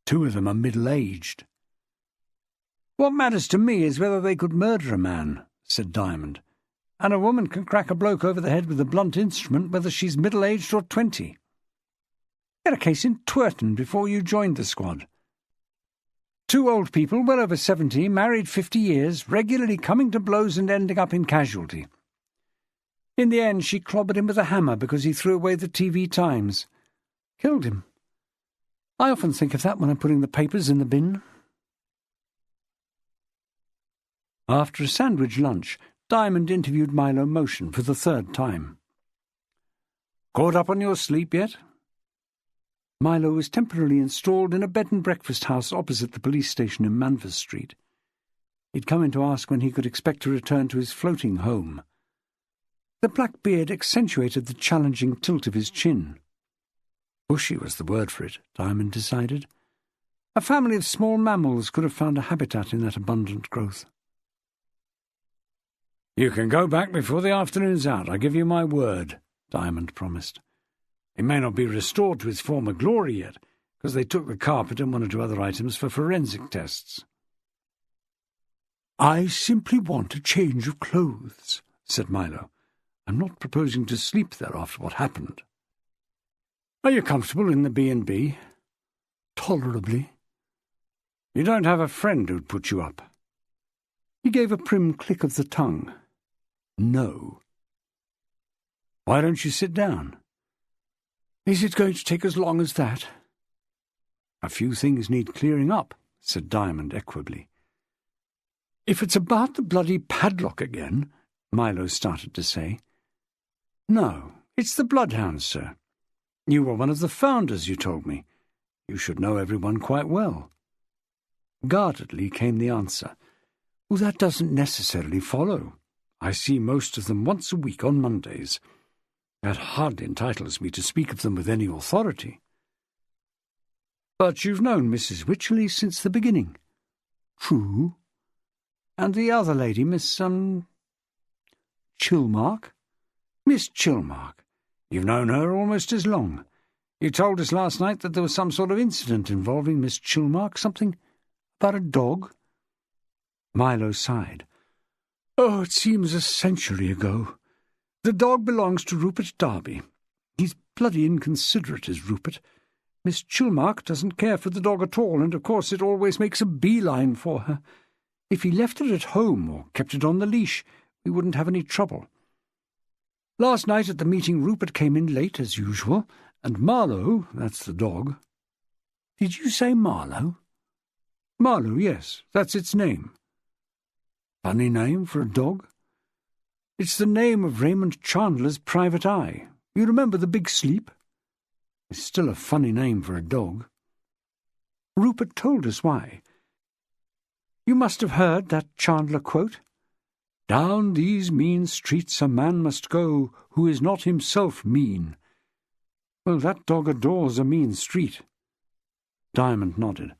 2 of them are middle-aged. What matters to me is whether they could murder a man, said Diamond. And a woman can crack a bloke over the head with a blunt instrument whether she's middle-aged or 20. You had a case in Twerton before you joined the squad. 2 old people, well over 70, married 50 years, regularly coming to blows and ending up in casualty. In the end, she clobbered him with a hammer because he threw away the TV Times. Killed him. I often think of that when I'm putting the papers in the bin. After a sandwich lunch, Diamond interviewed Milo Motion for the 3rd time. Caught up on your sleep yet? Milo was temporarily installed in a bed-and-breakfast house opposite the police station in Manvers Street. He'd come in to ask when he could expect to return to his floating home. The black beard accentuated the challenging tilt of his chin. Bushy was the word for it, Diamond decided. A family of small mammals could have found a habitat in that abundant growth. You can go back before the afternoon's out, I give you my word, Diamond promised. It may not be restored to its former glory yet, because they took the carpet and 1 or 2 other items for forensic tests. I simply want a change of clothes, said Milo. I'm not proposing to sleep there after what happened. Are you comfortable in the B&B? Tolerably. You don't have a friend who'd put you up? He gave a prim click of the tongue. No. Why don't you sit down? Is it going to take as long as that? A few things need clearing up, said Diamond equably. If it's about the bloody padlock again, Milo started to say. No, it's the Bloodhounds, sir. You were one of the founders, you told me. You should know everyone quite well. Guardedly came the answer. Well, that doesn't necessarily follow. I see most of them once a week on Mondays. That hardly entitles me to speak of them with any authority. But you've known Mrs. Wycherley since the beginning. True. And the other lady, Miss, Chilmark? Miss Chilmark. You've known her almost as long. You told us last night that there was some sort of incident involving Miss Chilmark, something about a dog. Milo sighed. Oh, it seems a century ago. The dog belongs to Rupert Darby. He's bloody inconsiderate, is Rupert. Miss Chilmark doesn't care for the dog at all, and of course it always makes a beeline for her. If he left it at home or kept it on the leash, we wouldn't have any trouble. Last night at the meeting Rupert came in late as usual, and Marlowe, that's the dog—" "Did you say Marlowe?" "Marlowe, yes, that's its name." "Funny name for a dog." "It's the name of Raymond Chandler's private eye. You remember the Big Sleep? It's still a funny name for a dog." "Rupert told us why. You must have heard that Chandler quote, 'Down these mean streets a man must go who is not himself mean.' Well, that dog adores a mean street." Diamond nodded.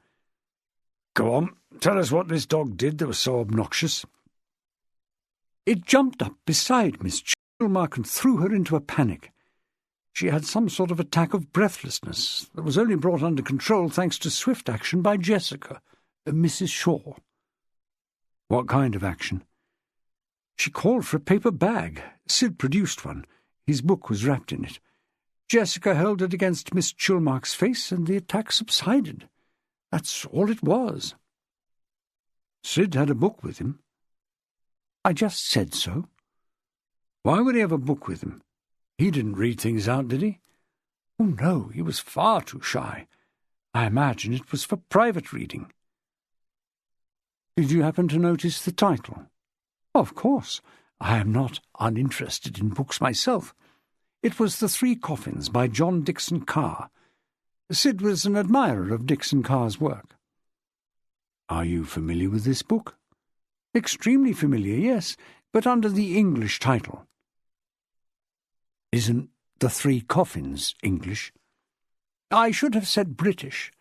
"Go on, tell us what this dog did that was so obnoxious." "It jumped up beside Miss Chilmark and threw her into a panic. She had some sort of attack of breathlessness that was only brought under control thanks to swift action by Jessica, Mrs. Shaw." "What kind of action?" "She called for a paper bag. Sid produced one. His book was wrapped in it. Jessica held it against Miss Chilmark's face, and the attack subsided. That's all it was." "Sid had a book with him?" "I just said so." "Why would he have a book with him? He didn't read things out, did he?" "Oh, no, he was far too shy. I imagine it was for private reading." "Did you happen to notice the title?" "Of course. I am not uninterested in books myself. It was The Three Coffins by John Dickson Carr. Sid was an admirer of Dickson Carr's work." "Are you familiar with this book?" "Extremely familiar, yes, but under the English title." "Isn't The Three Coffins English?" "I should have said British.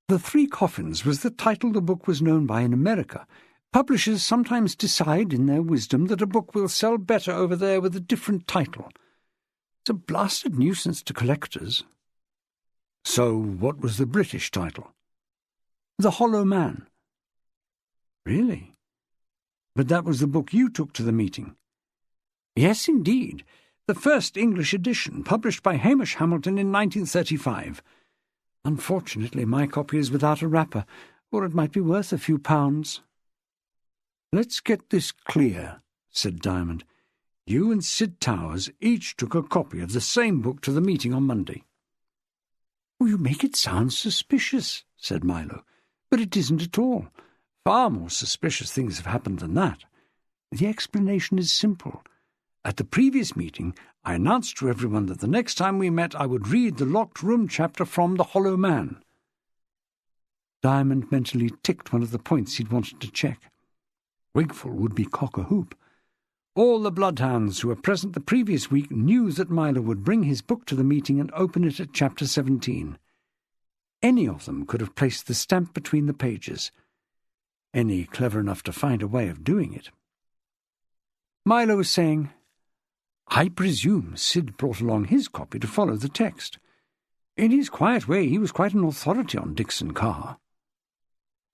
The Three Coffins was the title the book was known by in America. Publishers sometimes decide, in their wisdom, that a book will sell better over there with a different title. It's a blasted nuisance to collectors." "So what was the British title?" "The Hollow Man." "Really? But that was the book you took to the meeting." "Yes, indeed. The first English edition, published by Hamish Hamilton in 1935. Unfortunately, my copy is without a wrapper, or it might be worth a few pounds." "Let's get this clear," said Diamond. "You and Sid Towers each took a copy of the same book to the meeting on Monday." "Oh, you make it sound suspicious," said Milo, "but it isn't at all. Far more suspicious things have happened than that. The explanation is simple. At the previous meeting, I announced to everyone that the next time we met I would read the Locked Room chapter from The Hollow Man." Diamond mentally ticked one of the points he'd wanted to check. Wigful would be cock-a-hoop. All the Bloodhounds who were present the previous week knew that Milo would bring his book to the meeting and open it at chapter 17. Any of them could have placed the stamp between the pages. Any clever enough to find a way of doing it. Milo was saying, "I presume Sid brought along his copy to follow the text. In his quiet way, he was quite an authority on Dickson Carr."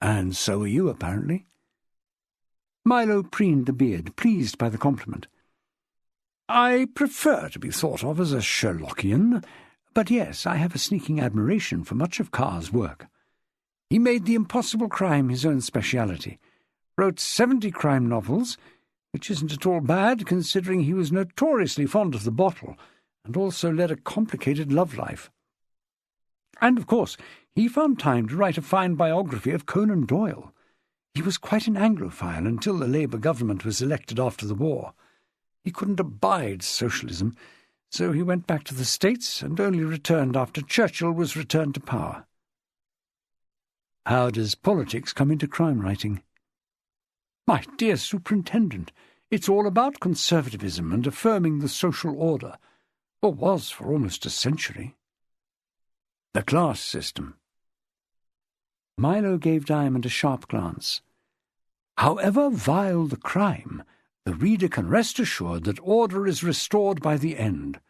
"And so are you, apparently." Milo preened the beard, pleased by the compliment. "I prefer to be thought of as a Sherlockian, but yes, I have a sneaking admiration for much of Carr's work. He made the impossible crime his own speciality, wrote 70 crime novels, which isn't at all bad, considering he was notoriously fond of the bottle, and also led a complicated love life. And, of course, he found time to write a fine biography of Conan Doyle. He was quite an Anglophile until the Labour government was elected after the war. He couldn't abide socialism, so he went back to the States and only returned after Churchill was returned to power." "How does politics come into crime writing?" "My dear Superintendent, it's all about conservatism and affirming the social order, or was for almost a century." "The class system." Milo gave Diamond a sharp glance. "However vile the crime, the reader can rest assured that order is restored by the end.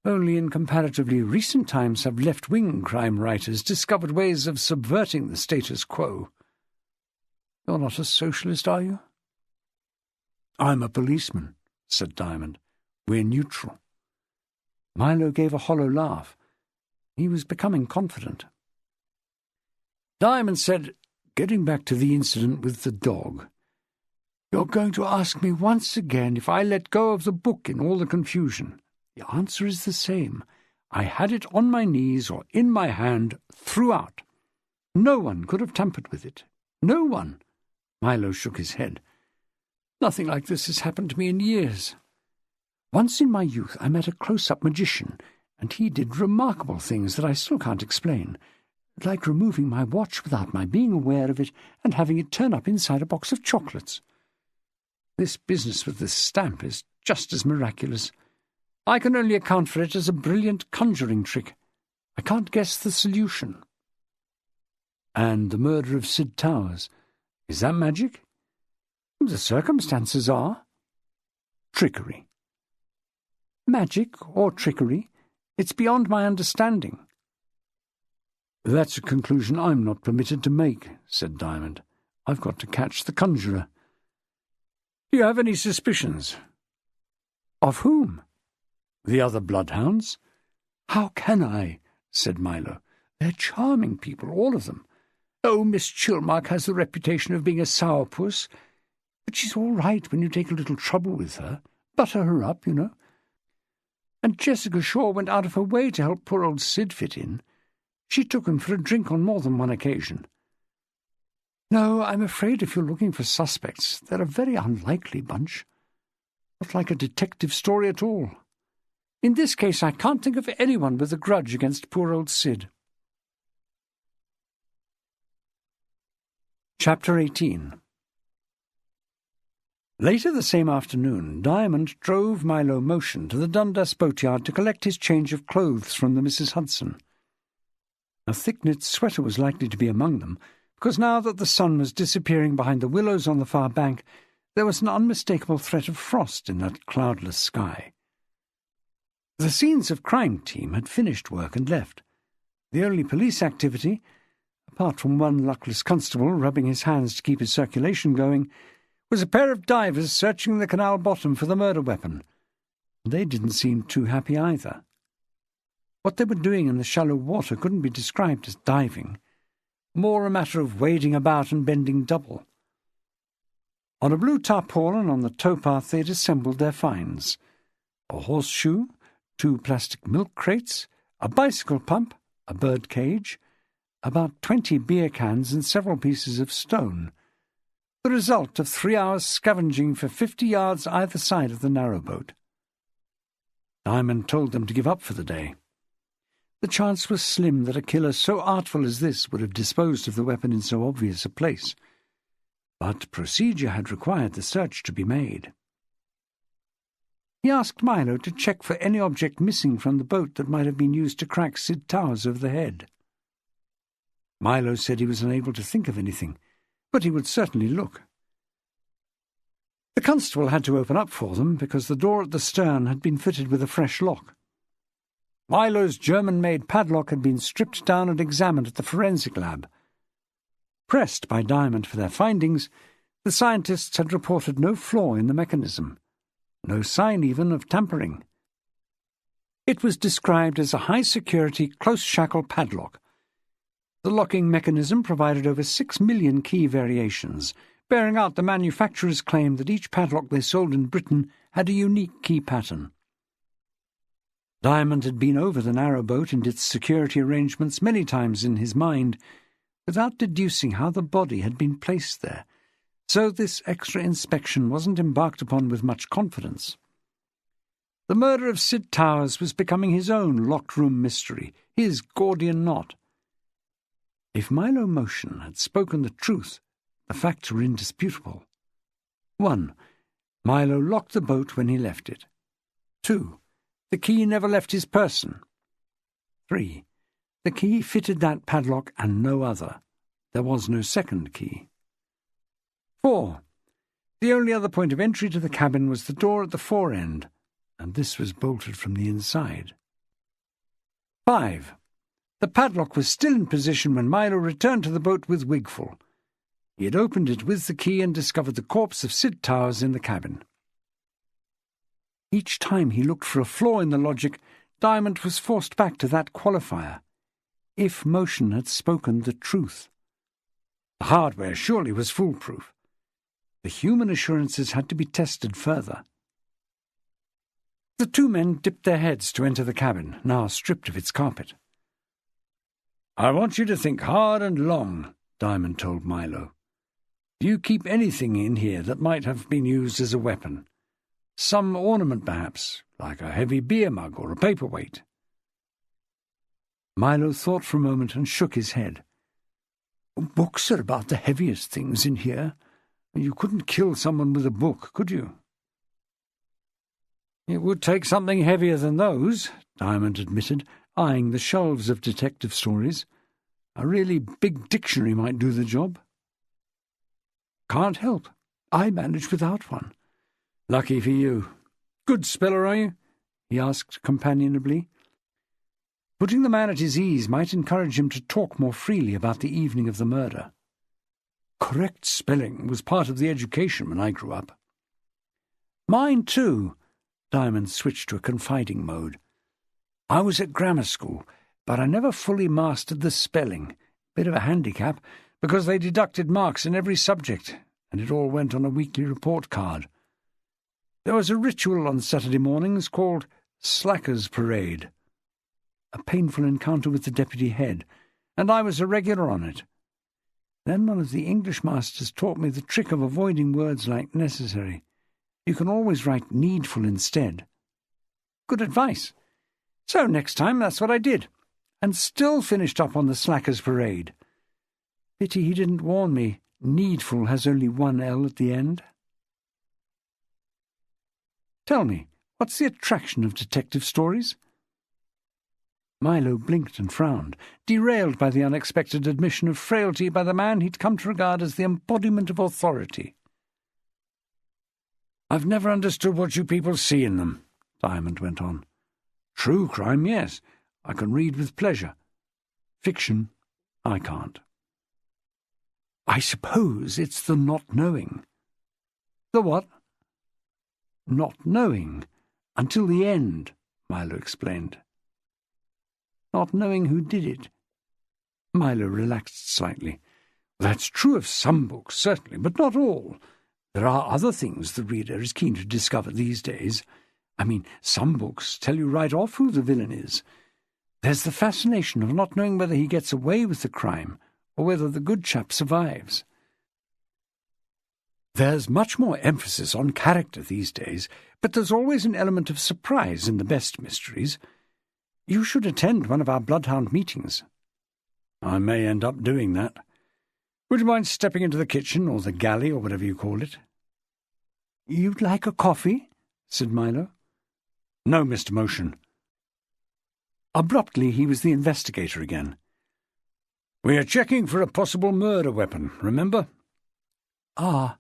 Only in comparatively recent times have left-wing crime writers discovered ways of subverting the status quo. You're not a socialist, are you?" "I'm a policeman," said Diamond. "We're neutral." Milo gave a hollow laugh. He was becoming confident. Diamond said, getting back to the incident with the dog, "You're going to ask me once again if I let go of the book in all the confusion. The answer is the same. I had it on my knees or in my hand throughout. No one could have tampered with it. No one." Milo shook his head. "Nothing like this has happened to me in years. Once in my youth I met a close-up magician, and he did remarkable things that I still can't explain, like removing my watch without my being aware of it and having it turn up inside a box of chocolates. This business with the stamp is just as miraculous. I can only account for it as a brilliant conjuring trick. I can't guess the solution." "And the murder of Sid Towers, is that magic?" "The circumstances are." "Trickery." "Magic or trickery, it's beyond my understanding." "That's a conclusion I'm not permitted to make," said Diamond. "I've got to catch the conjurer." "Do you have any suspicions?" "Of whom?" "The other bloodhounds." "How can I?" said Milo. "They're charming people, all of them. Oh, Miss Chilmark has the reputation of being a sourpuss, but she's all right when you take a little trouble with her. Butter her up, you know. And Jessica Shaw went out of her way to help poor old Sid fit in. She took him for a drink on more than one occasion. No, I'm afraid if you're looking for suspects, they're a very unlikely bunch. Not like a detective story at all. In this case, I can't think of anyone with a grudge against poor old Sid." Chapter 18. Later the same afternoon, Diamond drove Milo Motion to the Dundas boatyard to collect his change of clothes from the Mrs. Hudson. A thick-knit sweater was likely to be among them, because now that the sun was disappearing behind the willows on the far bank, there was an unmistakable threat of frost in that cloudless sky. The Scenes of Crime team had finished work and left. The only police activity, apart from one luckless constable rubbing his hands to keep his circulation going, was a pair of divers searching the canal bottom for the murder weapon. They didn't seem too happy either. What they were doing in the shallow water couldn't be described as diving, more a matter of wading about and bending double. On a blue tarpaulin on the towpath they had assembled their finds: a horseshoe, 2 plastic milk crates, a bicycle pump, a bird cage, about 20 beer cans and several pieces of stone, the result of 3 hours scavenging for 50 yards either side of the narrowboat. Diamond told them to give up for the day. The chance was slim that a killer so artful as this would have disposed of the weapon in so obvious a place, but procedure had required the search to be made. He asked Milo to check for any object missing from the boat that might have been used to crack Sid Towers over the head. Milo said he was unable to think of anything, but he would certainly look. The constable had to open up for them because the door at the stern had been fitted with a fresh lock. Milo's German-made padlock had been stripped down and examined at the forensic lab. Pressed by Diamond for their findings, the scientists had reported no flaw in the mechanism, no sign even of tampering. It was described as a high-security, close-shackle padlock. The locking mechanism provided over 6 million key variations, bearing out the manufacturer's claim that each padlock they sold in Britain had a unique key pattern. Diamond had been over the narrowboat and its security arrangements many times in his mind, without deducing how the body had been placed there, so this extra inspection wasn't embarked upon with much confidence. The murder of Sid Towers was becoming his own locked-room mystery, his Gordian knot. If Milo Motion had spoken the truth, the facts were indisputable. 1. Milo locked the boat when he left it. 2. The key never left his person. 3. The key fitted that padlock and no other. There was no second key. 4. The only other point of entry to the cabin was the door at the fore end, and this was bolted from the inside. 5. The padlock was still in position when Milo returned to the boat with Wigful. He had opened it with the key and discovered the corpse of Sid Towers in the cabin. Each time he looked for a flaw in the logic, Diamond was forced back to that qualifier. If motion had spoken the truth. The hardware surely was foolproof. The human assurances had to be tested further. The two men dipped their heads to enter the cabin, now stripped of its carpet. "I want you to think hard and long," Diamond told Milo. "Do you keep anything in here that might have been used as a weapon? Some ornament, perhaps, like a heavy beer mug or a paperweight?" Milo thought for a moment and shook his head. "Books are about the heaviest things in here. You couldn't kill someone with a book, could you?" "It would take something heavier than those," Diamond admitted, eyeing the shelves of detective stories. "A really big dictionary might do the job." "Can't help. I manage without one." "Lucky for you. Good speller, are you?" he asked companionably. Putting the man at his ease might encourage him to talk more freely about the evening of the murder. "Correct spelling was part of the education when I grew up." "Mine too." Diamond switched to a confiding mode. "I was at grammar school, but I never fully mastered the spelling. Bit of a handicap, because they deducted marks in every subject, and it all went on a weekly report card. There was a ritual on Saturday mornings called Slackers' Parade. A painful encounter with the deputy head, and I was a regular on it. Then one of the English masters taught me the trick of avoiding words like necessary. You can always write needful instead. Good advice. So next time that's what I did, and still finished up on the Slackers' Parade. Pity he didn't warn me needful has only one L at the end. Tell me, what's the attraction of detective stories?" Milo blinked and frowned, derailed by the unexpected admission of frailty by the man he'd come to regard as the embodiment of authority. "I've never understood what you people see in them," Diamond went on. "True crime, yes, I can read with pleasure. Fiction, I can't." "I suppose it's the not knowing." "The what?" "Not knowing. Until the end," Milo explained. "Not knowing who did it." Milo relaxed slightly. "That's true of some books, certainly, but not all. There are other things the reader is keen to discover these days. I mean, some books tell you right off who the villain is. There's the fascination of not knowing whether he gets away with the crime or whether the good chap survives. There's much more emphasis on character these days, but there's always an element of surprise in the best mysteries. You should attend one of our Bloodhound meetings." "I may end up doing that. Would you mind stepping into the kitchen, or the galley, or whatever you call it?" "You'd like a coffee?" said Milo. "No, Mr. Motion." Abruptly he was the investigator again. "We are checking for a possible murder weapon, remember?" "Ah."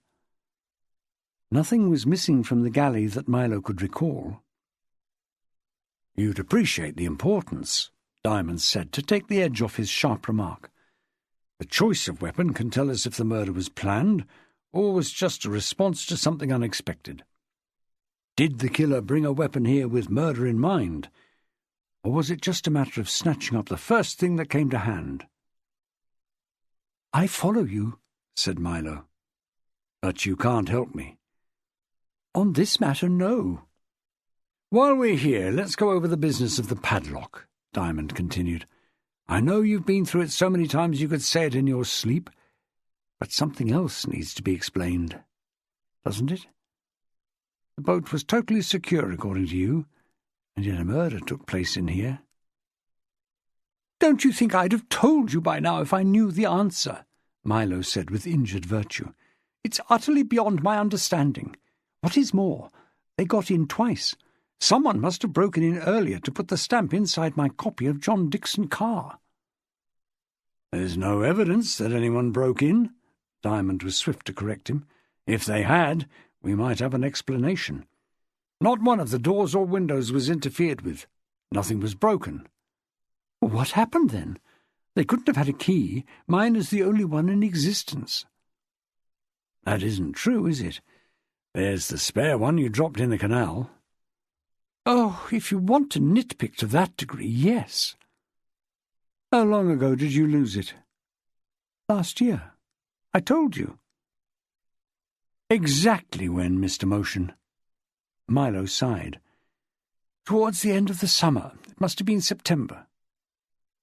Nothing was missing from the galley that Milo could recall. "You'd appreciate the importance," Diamond said, to take the edge off his sharp remark. "The choice of weapon can tell us if the murder was planned or was just a response to something unexpected. Did the killer bring a weapon here with murder in mind, or was it just a matter of snatching up the first thing that came to hand?" "I follow you," said Milo. "But you can't help me." "On this matter, no." "While we're here, let's go over the business of the padlock," Diamond continued. "I know you've been through it so many times you could say it in your sleep, but something else needs to be explained, doesn't it? The boat was totally secure, according to you, and yet a murder took place in here." "Don't you think I'd have told you by now if I knew the answer?" Milo said with injured virtue. "It's utterly beyond my understanding. What is more, they got in twice. Someone must have broken in earlier to put the stamp inside my copy of John Dixon Carr." "There's no evidence that anyone broke in," Diamond was swift to correct him. "If they had, we might have an explanation. Not one of the doors or windows was interfered with. Nothing was broken." "What happened then? They couldn't have had a key. Mine is the only one in existence." "That isn't true, is it? There's the spare one you dropped in the canal." "Oh, if you want to nitpick to that degree, yes. How long ago did you lose it? Last year. I told you. Exactly when, Mr. Motion? Milo sighed. Towards the end of the summer. It must have been September.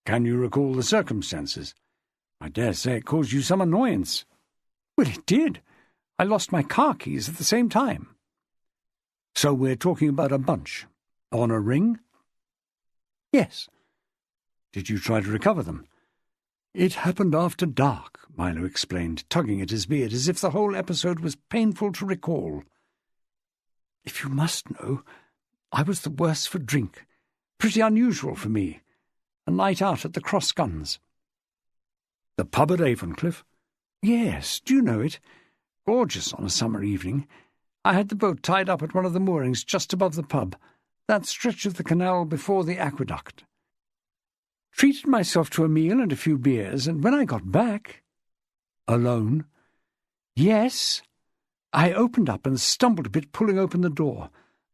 Can you recall the circumstances? I dare say it caused you some annoyance. Well, it did. I lost my car keys at the same time. So we're talking about a bunch. On a ring? Yes. Did you try to recover them? It happened after dark, Milo explained, tugging at his beard as if the whole episode was painful to recall. If you must know, I was the worse for drink. Pretty unusual for me. A night out at the Cross Guns. The pub at Avonscliff? Yes, do you know it? Gorgeous on a summer evening. I had the boat tied up at one of the moorings just above the pub, that stretch of the canal before the aqueduct. Treated myself to a meal and a few beers, and when I got back— Alone? Yes. I opened up and stumbled a bit pulling open the door.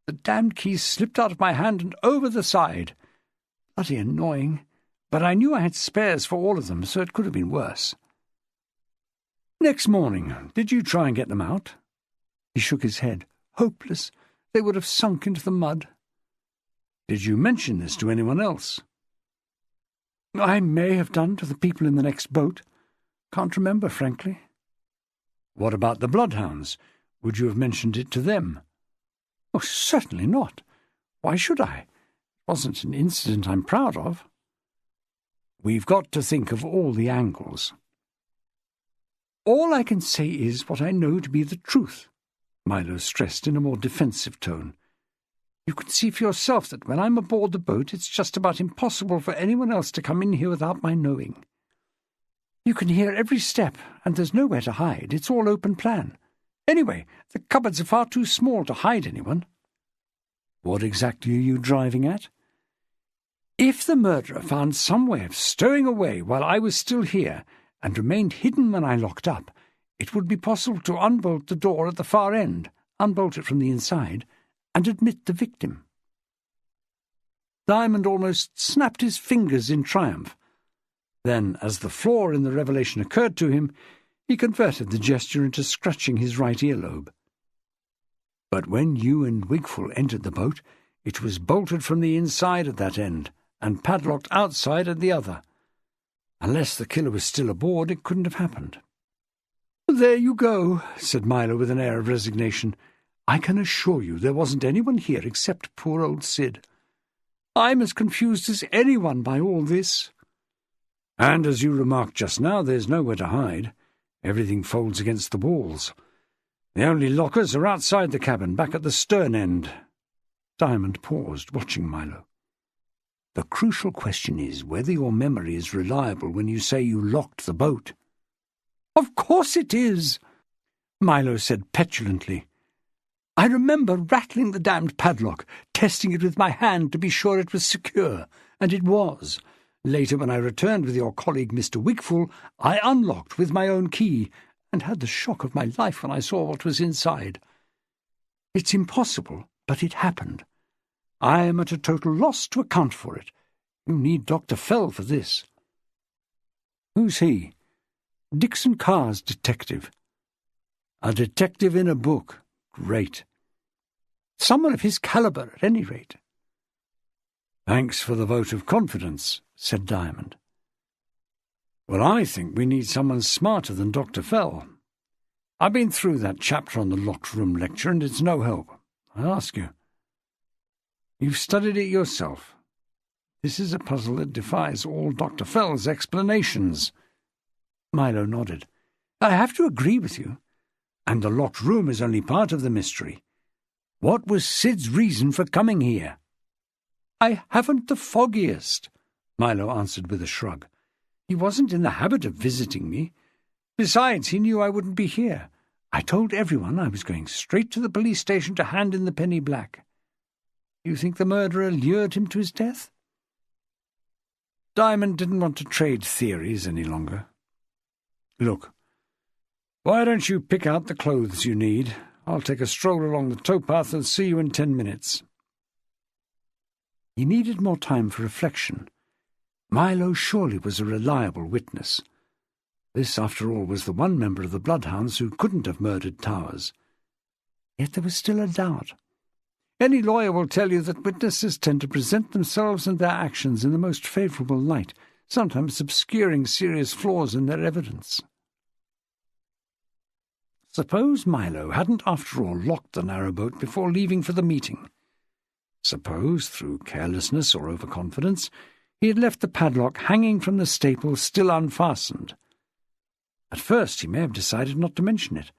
The damned keys slipped out of my hand and over the side. Bloody annoying, but I knew I had spares for all of them, so it could have been worse. Next morning, did you try and get them out? He shook his head. Hopeless. They would have sunk into the mud. Did you mention this to anyone else? I may have done to the people in the next boat. Can't remember, frankly. What about the Bloodhounds? Would you have mentioned it to them? Oh, certainly not. Why should I? It wasn't an incident I'm proud of. We've got to think of all the angles. All I can say is what I know to be the truth, Milo stressed in a more defensive tone. You can see for yourself that when I'm aboard the boat, it's just about impossible for anyone else to come in here without my knowing. You can hear every step, and there's nowhere to hide. It's all open plan. Anyway, the cupboards are far too small to hide anyone. What exactly are you driving at? If the murderer found some way of stowing away while I was still here, and remained hidden when I locked up, it would be possible to unbolt the door at the far end, unbolt it from the inside, and admit the victim. Diamond almost snapped his fingers in triumph. Then, as the flaw in the revelation occurred to him, he converted the gesture into scratching his right earlobe. But when you and Wigful entered the boat, it was bolted from the inside at that end, and padlocked outside at the other. Unless the killer was still aboard, it couldn't have happened. There you go, said Milo with an air of resignation. I can assure you there wasn't anyone here except poor old Sid. I'm as confused as anyone by all this. And as you remarked just now, there's nowhere to hide. Everything folds against the walls. The only lockers are outside the cabin, back at the stern end. Diamond paused, watching Milo. The crucial question is whether your memory is reliable when you say you locked the boat. Of course it is, Milo said petulantly. I remember rattling the damned padlock, testing it with my hand to be sure it was secure, and it was. Later, when I returned with your colleague Mr. Wigful, I unlocked with my own key, and had the shock of my life when I saw what was inside. It's impossible, but it happened. I am at a total loss to account for it. You need Dr. Fell for this. Who's he? Dixon Carr's detective. A detective in a book. Great. Someone of his caliber, at any rate. Thanks for the vote of confidence, said Diamond. Well, I think we need someone smarter than Dr. Fell. I've been through that chapter on the locked room lecture, and it's no help. I ask you. You've studied it yourself. This is a puzzle that defies all Dr. Fell's explanations. Milo nodded. I have to agree with you. And the locked room is only part of the mystery. What was Sid's reason for coming here? I haven't the foggiest, Milo answered with a shrug. He wasn't in the habit of visiting me. Besides, he knew I wouldn't be here. I told everyone I was going straight to the police station to hand in the penny black. You think the murderer lured him to his death? Diamond didn't want to trade theories any longer. Look, why don't you pick out the clothes you need? I'll take a stroll along the towpath and see you in 10 minutes. He needed more time for reflection. Milo surely was a reliable witness. This, after all, was the one member of the Bloodhounds who couldn't have murdered Towers. Yet there was still a doubt. Any lawyer will tell you that witnesses tend to present themselves and their actions in the most favourable light, sometimes obscuring serious flaws in their evidence. Suppose Milo hadn't, after all, locked the narrowboat before leaving for the meeting. Suppose, through carelessness or overconfidence, he had left the padlock hanging from the staple still unfastened. At first he may have decided not to mention it.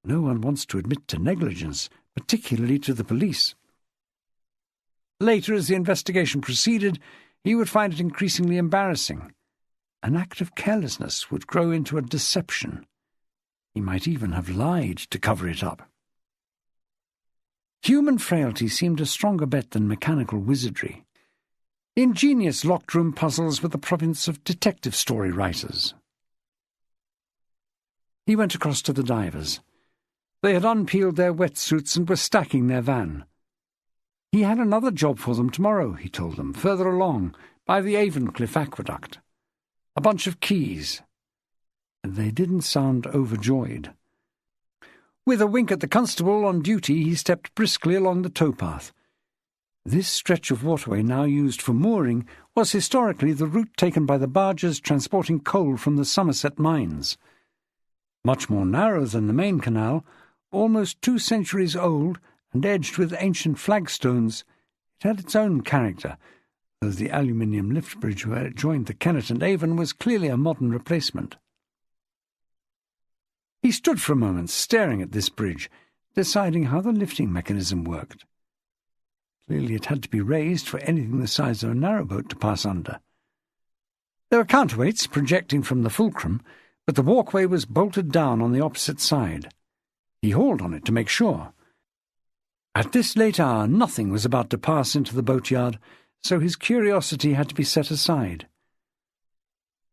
No one wants to admit to negligence, particularly to the police. Later, as the investigation proceeded, he would find it increasingly embarrassing. An act of carelessness would grow into a deception. He might even have lied to cover it up. Human frailty seemed a stronger bet than mechanical wizardry. Ingenious locked-room puzzles were the province of detective story writers. He went across to the divers. They had unpeeled their wetsuits and were stacking their van. He had another job for them tomorrow, he told them, further along, by the Avencliff aqueduct. A bunch of keys. They didn't sound overjoyed. With a wink at the constable on duty, he stepped briskly along the towpath. This stretch of waterway now used for mooring was historically the route taken by the barges transporting coal from the Somerset mines. Much more narrow than the main canal, almost 2 centuries old and edged with ancient flagstones, it had its own character, though the aluminium lift bridge where it joined the Kennet and Avon was clearly a modern replacement. He stood for a moment staring at this bridge, deciding how the lifting mechanism worked. Clearly it had to be raised for anything the size of a narrowboat to pass under. There were counterweights projecting from the fulcrum, but the walkway was bolted down on the opposite side. He hauled on it to make sure. At this late hour nothing was about to pass into the boatyard, so his curiosity had to be set aside.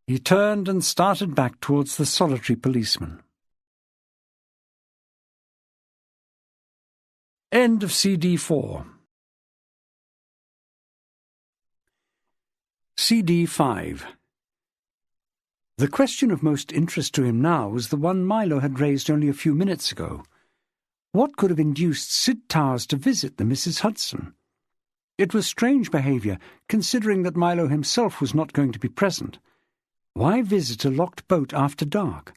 He turned and started back towards the solitary policeman. End of CD 4. CD 5. The question of most interest to him now was the one Milo had raised only a few minutes ago. What could have induced Sid Towers to visit the Mrs. Hudson? It was strange behaviour, considering that Milo himself was not going to be present. Why visit a locked boat after dark?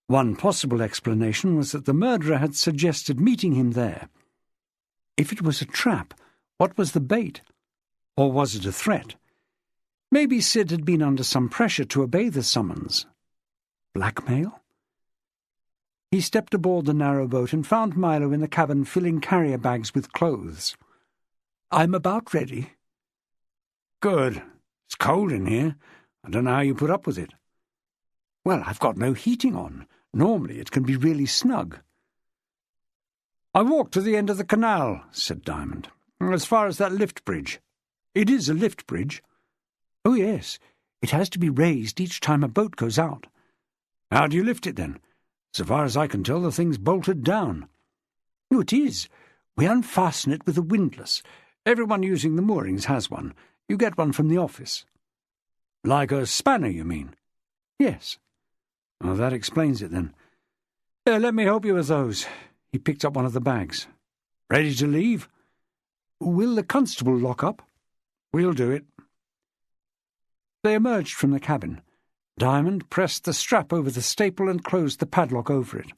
One possible explanation was that the murderer had suggested meeting him there. If it was a trap, what was the bait? Or was it a threat? Maybe Sid had been under some pressure to obey the summons. Blackmail? He stepped aboard the narrowboat and found Milo in the cabin filling carrier bags with clothes. "I'm about ready." "Good. It's cold in here. I don't know how you put up with it." "Well, I've got no heating on. Normally it can be really snug." "I walked to the end of the canal," said Diamond, "as far as that lift bridge. It is a lift bridge." "Oh, yes. It has to be raised each time a boat goes out." "How do you lift it, then? So far as I can tell, the thing's bolted down." "No, it is. We unfasten it with a windlass. Everyone using the moorings has one. You get one from the office." "Like a spanner, you mean?" "Yes." "Oh, that explains it, then. Let me help you with those." He picked up one of the bags. "Ready to leave?" "Will the constable lock up?" "We'll do it." They emerged from the cabin. Diamond pressed the strap over the staple and closed the padlock over it.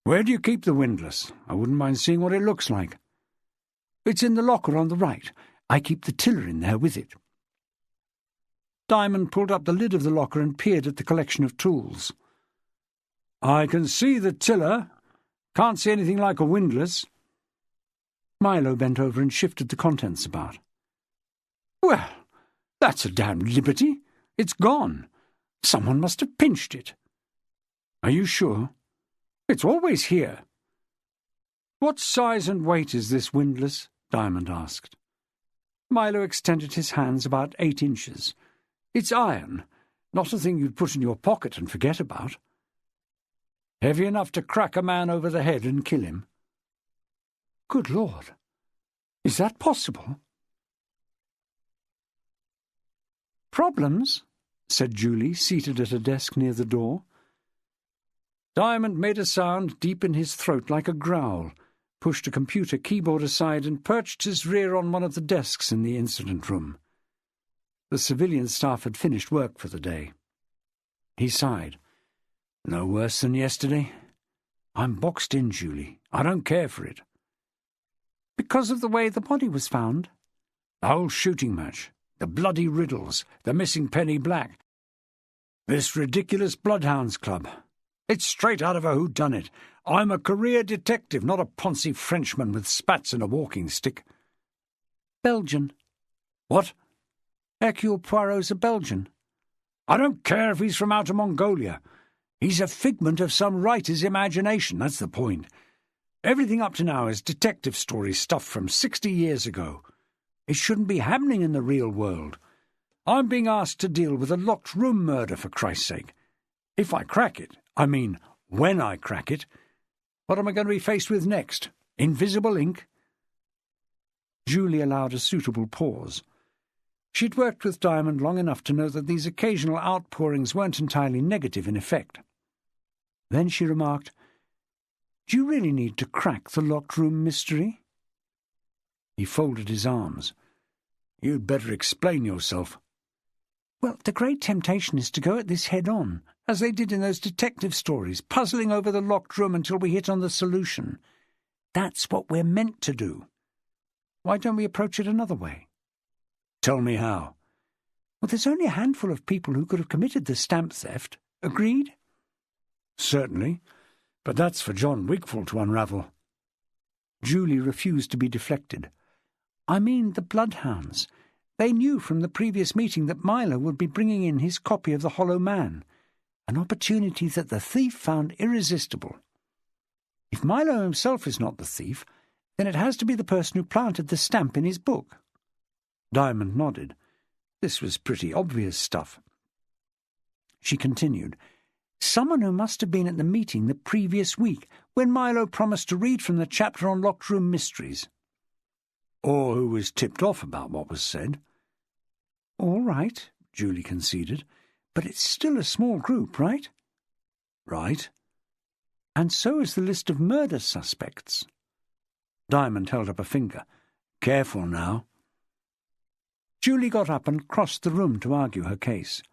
"Where do you keep the windlass? I wouldn't mind seeing what it looks like." "It's in the locker on the right. I keep the tiller in there with it." Diamond pulled up the lid of the locker and peered at the collection of tools. "I can see the tiller. Can't see anything like a windlass." Milo bent over and shifted the contents about. "Well, that's a damned liberty. It's gone. Someone must have pinched it." "Are you sure?" "It's always here." "What size and weight is this windlass?" Diamond asked. Milo extended his hands about 8 inches. "It's iron, not a thing you'd put in your pocket and forget about." "Heavy enough to crack a man over the head and kill him?" "Good Lord! Is that possible?" "Problems?" said Julie, seated at a desk near the door. Diamond made a sound deep in his throat like a growl, pushed a computer keyboard aside and perched his rear on one of the desks in the incident room. The civilian staff had finished work for the day. He sighed. "No worse than yesterday. I'm boxed in, Julie. I don't care for it." "Because of the way the body was found?" "The whole shooting match. The bloody riddles. The missing Penny Black. This ridiculous Bloodhounds club. It's straight out of a whodunit. I'm a career detective, not a poncy Frenchman with spats and a walking stick." "Belgian." "What?" "Hercule Poirot's a Belgian." "I don't care if he's from outer Mongolia. He's a figment of some writer's imagination, that's the point. Everything up to now is detective story stuff from 60 years ago. It shouldn't be happening in the real world. I'm being asked to deal with a locked room murder, for Christ's sake. If I crack it, I mean when I crack it, what am I going to be faced with next? Invisible ink?" Julie allowed a suitable pause. She'd worked with Diamond long enough to know that these occasional outpourings weren't entirely negative in effect. Then she remarked, "Do you really need to crack the locked room mystery?" He folded his arms. "You'd better explain yourself." "Well, the great temptation is to go at this head-on, as they did in those detective stories, puzzling over the locked room until we hit on the solution. That's what we're meant to do. Why don't we approach it another way?" "Tell me how." "Well, there's only a handful of people who could have committed the stamp theft. Agreed?" "Certainly, but that's for John Wigfall to unravel." Julie refused to be deflected. "I mean the Bloodhounds. They knew from the previous meeting that Milo would be bringing in his copy of the Hollow Man, an opportunity that the thief found irresistible. If Milo himself is not the thief, then it has to be the person who planted the stamp in his book." Diamond nodded. This was pretty obvious stuff. She continued, "Someone who must have been at the meeting the previous week, when Milo promised to read from the chapter on locked room mysteries." "Or who was tipped off about what was said." "All right," Julie conceded, "but it's still a small group, right?" "Right." "And so is the list of murder suspects." Diamond held up a finger. "Careful now." Julie got up and crossed the room to argue her case.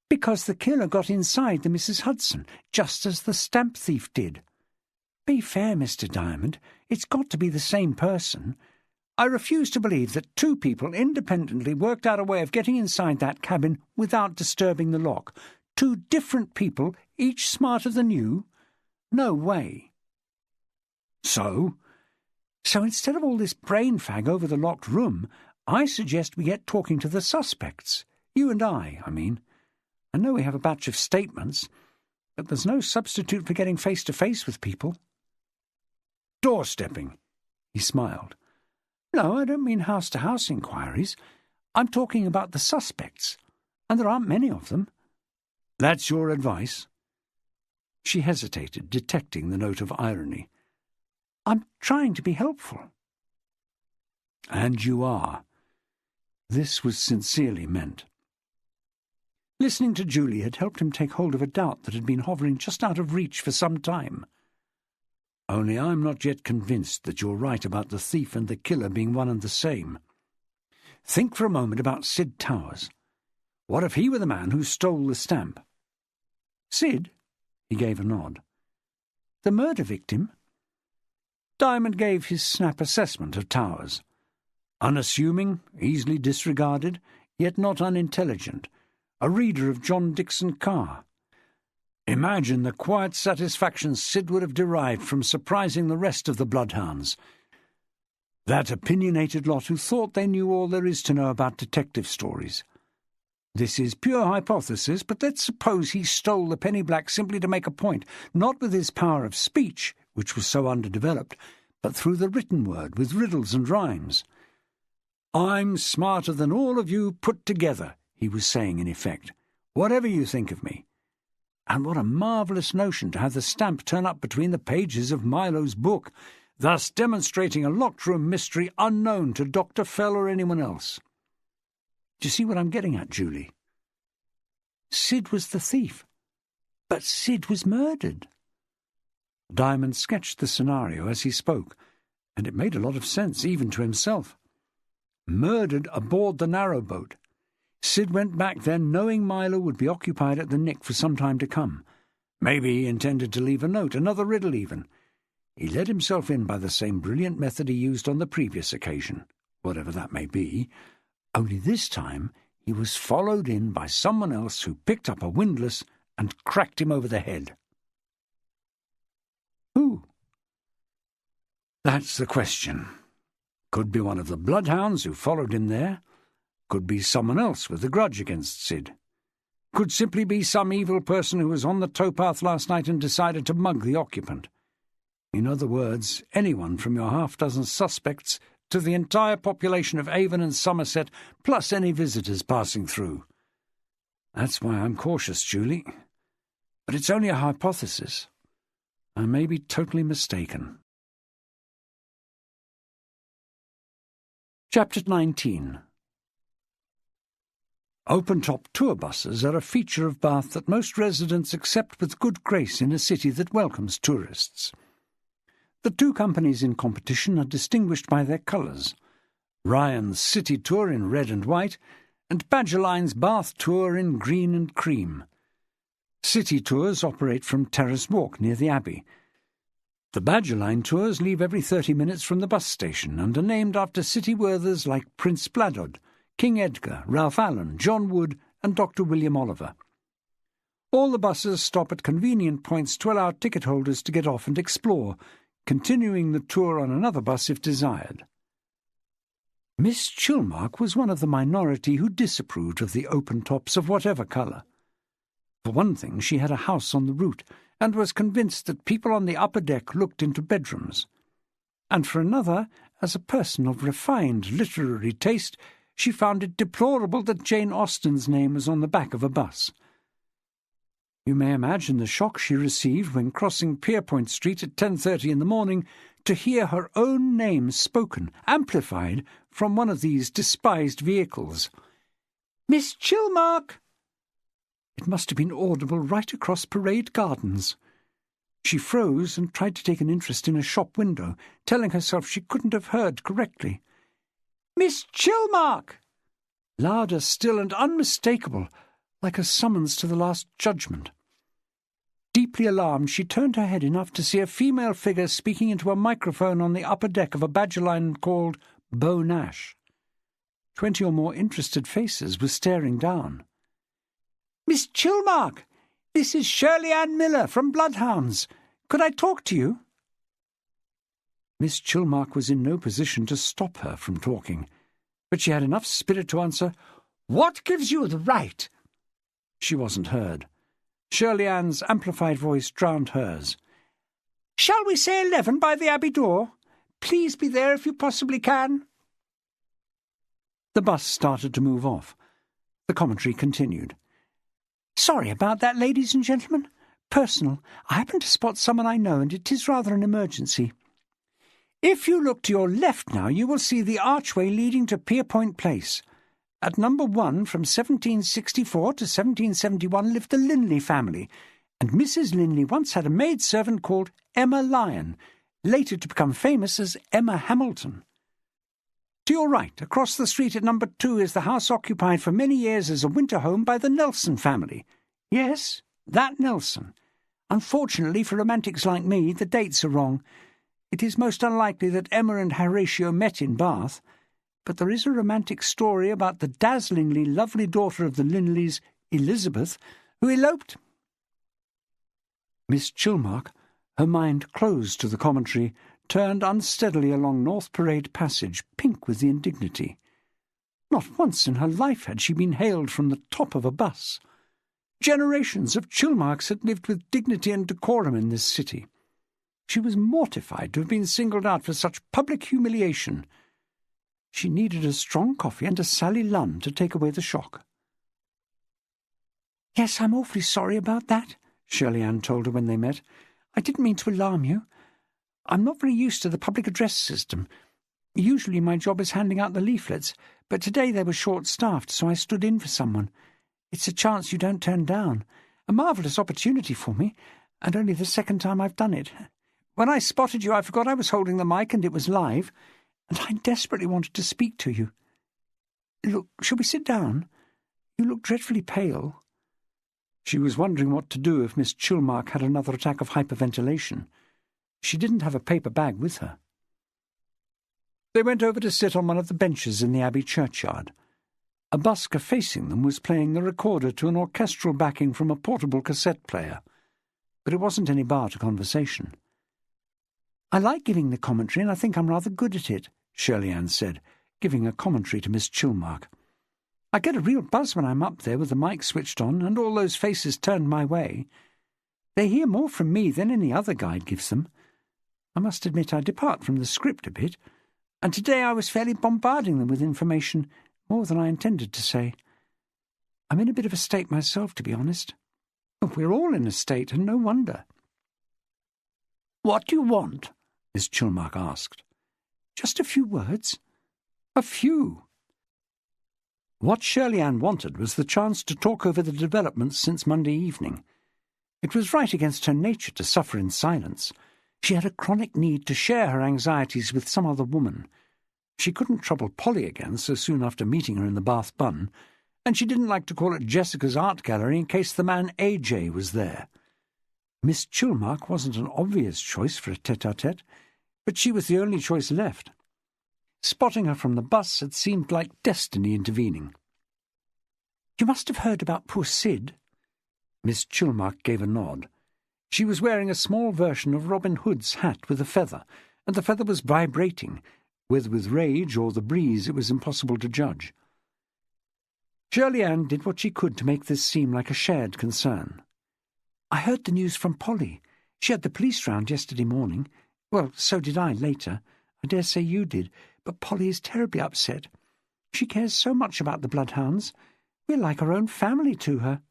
"Because the killer got inside the Mrs. Hudson, just as the stamp thief did. Be fair, Mr. Diamond, it's got to be the same person. I refuse to believe that two people independently worked out a way of getting inside that cabin without disturbing the lock. Two different people, each smarter than you? No way." "So?" "So instead of all this brain fag over the locked room, I suggest we get talking to the suspects. You and I mean. I know we have a batch of statements, but there's no substitute for getting face-to-face with people." "Doorstepping," he smiled. "No, I don't mean house-to-house inquiries. I'm talking about the suspects, and there aren't many of them." "That's your advice?" She hesitated, detecting the note of irony. "I'm trying to be helpful." "And you are." This was sincerely meant. Listening to Julie had helped him take hold of a doubt that had been hovering just out of reach for some time. "Only I'm not yet convinced that you're right about the thief and the killer being one and the same. Think for a moment about Sid Towers. What if he were the man who stole the stamp?" "Sid?" He gave a nod. "The murder victim?" Diamond gave his snap assessment of Towers. Unassuming, easily disregarded, yet not unintelligent, a reader of John Dickson Carr. Imagine the quiet satisfaction Sid would have derived from surprising the rest of the Bloodhounds. That opinionated lot who thought they knew all there is to know about detective stories. This is pure hypothesis, but let's suppose he stole the penny black simply to make a point, not with his power of speech, which was so underdeveloped, but through the written word, with riddles and rhymes. "I'm smarter than all of you put together," he was saying in effect, "whatever you think of me." And what a marvellous notion to have the stamp turn up between the pages of Milo's book, thus demonstrating a locked-room mystery unknown to Dr. Fell or anyone else. Do you see what I'm getting at, Julie? Sid was the thief, but Sid was murdered. Diamond sketched the scenario as he spoke, and it made a lot of sense, even to himself. Murdered aboard the narrowboat. Sid went back then knowing Milo would be occupied at the Nick for some time to come. Maybe he intended to leave a note, another riddle even. He let himself in by the same brilliant method he used on the previous occasion, whatever that may be, only this time he was followed in by someone else who picked up a windlass and cracked him over the head. Who? That's the question. Could be one of the Bloodhounds who followed him there. Could be someone else with a grudge against Sid. Could simply be some evil person who was on the towpath last night and decided to mug the occupant. In other words, anyone from your half-dozen suspects to the entire population of Avon and Somerset, plus any visitors passing through. That's why I'm cautious, Julie. But it's only a hypothesis. I may be totally mistaken. Chapter 19. Open-top tour buses are a feature of Bath that most residents accept with good grace in a city that welcomes tourists. The two companies in competition are distinguished by their colours. Ryan's City Tour in red and white, and Badgerline's Bath Tour in green and cream. City tours operate from Terrace Walk near the Abbey. The Badgerline tours leave every 30 minutes from the bus station and are named after city worthers like Prince Bladud, King Edgar, Ralph Allen, John Wood and Dr. William Oliver. All the buses stop at convenient points to allow ticket holders to get off and explore, continuing the tour on another bus if desired. Miss Chilmark was one of the minority who disapproved of the open-tops of whatever colour. For one thing, she had a house on the route, and was convinced that people on the upper deck looked into bedrooms. And for another, as a person of refined literary taste, she found it deplorable that Jane Austen's name was on the back of a bus. You may imagine the shock she received when crossing Pierpoint Street at 10:30 in the morning to hear her own name spoken, amplified, from one of these despised vehicles. "Miss Chilmark!" It must have been audible right across Parade Gardens. She froze and tried to take an interest in a shop window, telling herself she couldn't have heard correctly. "Miss Chilmark!" Louder still and unmistakable, like a summons to the Last Judgment. Deeply alarmed, she turned her head enough to see a female figure speaking into a microphone on the upper deck of a Badgerline called Beau Nash. 20 or more interested faces were staring down. "Miss Chilmark, this is Shirley Ann Miller from Bloodhounds. Could I talk to you?" Miss Chilmark was in no position to stop her from talking, but she had enough spirit to answer, "What gives you the right?" She wasn't heard. Shirley Ann's amplified voice drowned hers. "Shall we say 11 by the Abbey door? Please be there if you possibly can." The bus started to move off. The commentary continued. "Sorry about that, ladies and gentlemen. Personal. I happened to spot someone I know, and it is rather an emergency. If you look to your left now, you will see the archway leading to Pierpoint Place. At number 1, from 1764 to 1771, lived the Linley family, and Mrs. Linley once had a maidservant called Emma Lyon, later to become famous as Emma Hamilton. To your right, across the street at number 2, is the house occupied for many years as a winter home by the Nelson family. Yes, that Nelson. Unfortunately for romantics like me, the dates are wrong. It is most unlikely that Emma and Horatio met in Bath, but there is a romantic story about the dazzlingly lovely daughter of the Linleys, Elizabeth, who eloped." Miss Chilmark, her mind closed to the commentary, turned unsteadily along North Parade Passage, pink with the indignity. Not once in her life had she been hailed from the top of a bus. Generations of Chilmarks had lived with dignity and decorum in this city. She was mortified to have been singled out for such public humiliation. She needed a strong coffee and a Sally Lunn to take away the shock. "Yes, I'm awfully sorry about that," Shirley Ann told her when they met. "I didn't mean to alarm you. I'm not very used to the public address system. Usually my job is handing out the leaflets, but today they were short-staffed, so I stood in for someone. It's a chance you don't turn down. A marvellous opportunity for me, and only the second time I've done it. When I spotted you, I forgot I was holding the mic and it was live, and I desperately wanted to speak to you. Look, shall we sit down? You look dreadfully pale." She was wondering what to do if Miss Chilmark had another attack of hyperventilation. She didn't have a paper bag with her. They went over to sit on one of the benches in the Abbey churchyard. A busker facing them was playing the recorder to an orchestral backing from a portable cassette player, but it wasn't any bar to conversation. "I like giving the commentary, and I think I'm rather good at it," Shirley Ann said, giving a commentary to Miss Chilmark. "I get a real buzz when I'm up there with the mic switched on and all those faces turned my way. They hear more from me than any other guide gives them. I must admit I depart from the script a bit, and today I was fairly bombarding them with information, more than I intended to say. I'm in a bit of a state myself, to be honest. We're all in a state, and no wonder." "What do you want?" Miss Chilmark asked. "Just a few words." "A few?" What Shirley Ann wanted was the chance to talk over the developments since Monday evening. It was right against her nature to suffer in silence. She had a chronic need to share her anxieties with some other woman. She couldn't trouble Polly again so soon after meeting her in the Bath Bun, and she didn't like to call at Jessica's art gallery in case the man AJ was there. Miss Chilmark wasn't an obvious choice for a tete-a-tete, but she was the only choice left. Spotting her from the bus had seemed like destiny intervening. "You must have heard about poor Sid." Miss Chilmark gave a nod. She was wearing a small version of Robin Hood's hat with a feather, and the feather was vibrating. Whether with rage or the breeze, it was impossible to judge. Shirley Ann did what she could to make this seem like a shared concern. "I heard the news from Polly. She had the police round yesterday morning. Well, so did I later. I dare say you did. But Polly is terribly upset. She cares so much about the Bloodhounds. We're like our own family to her."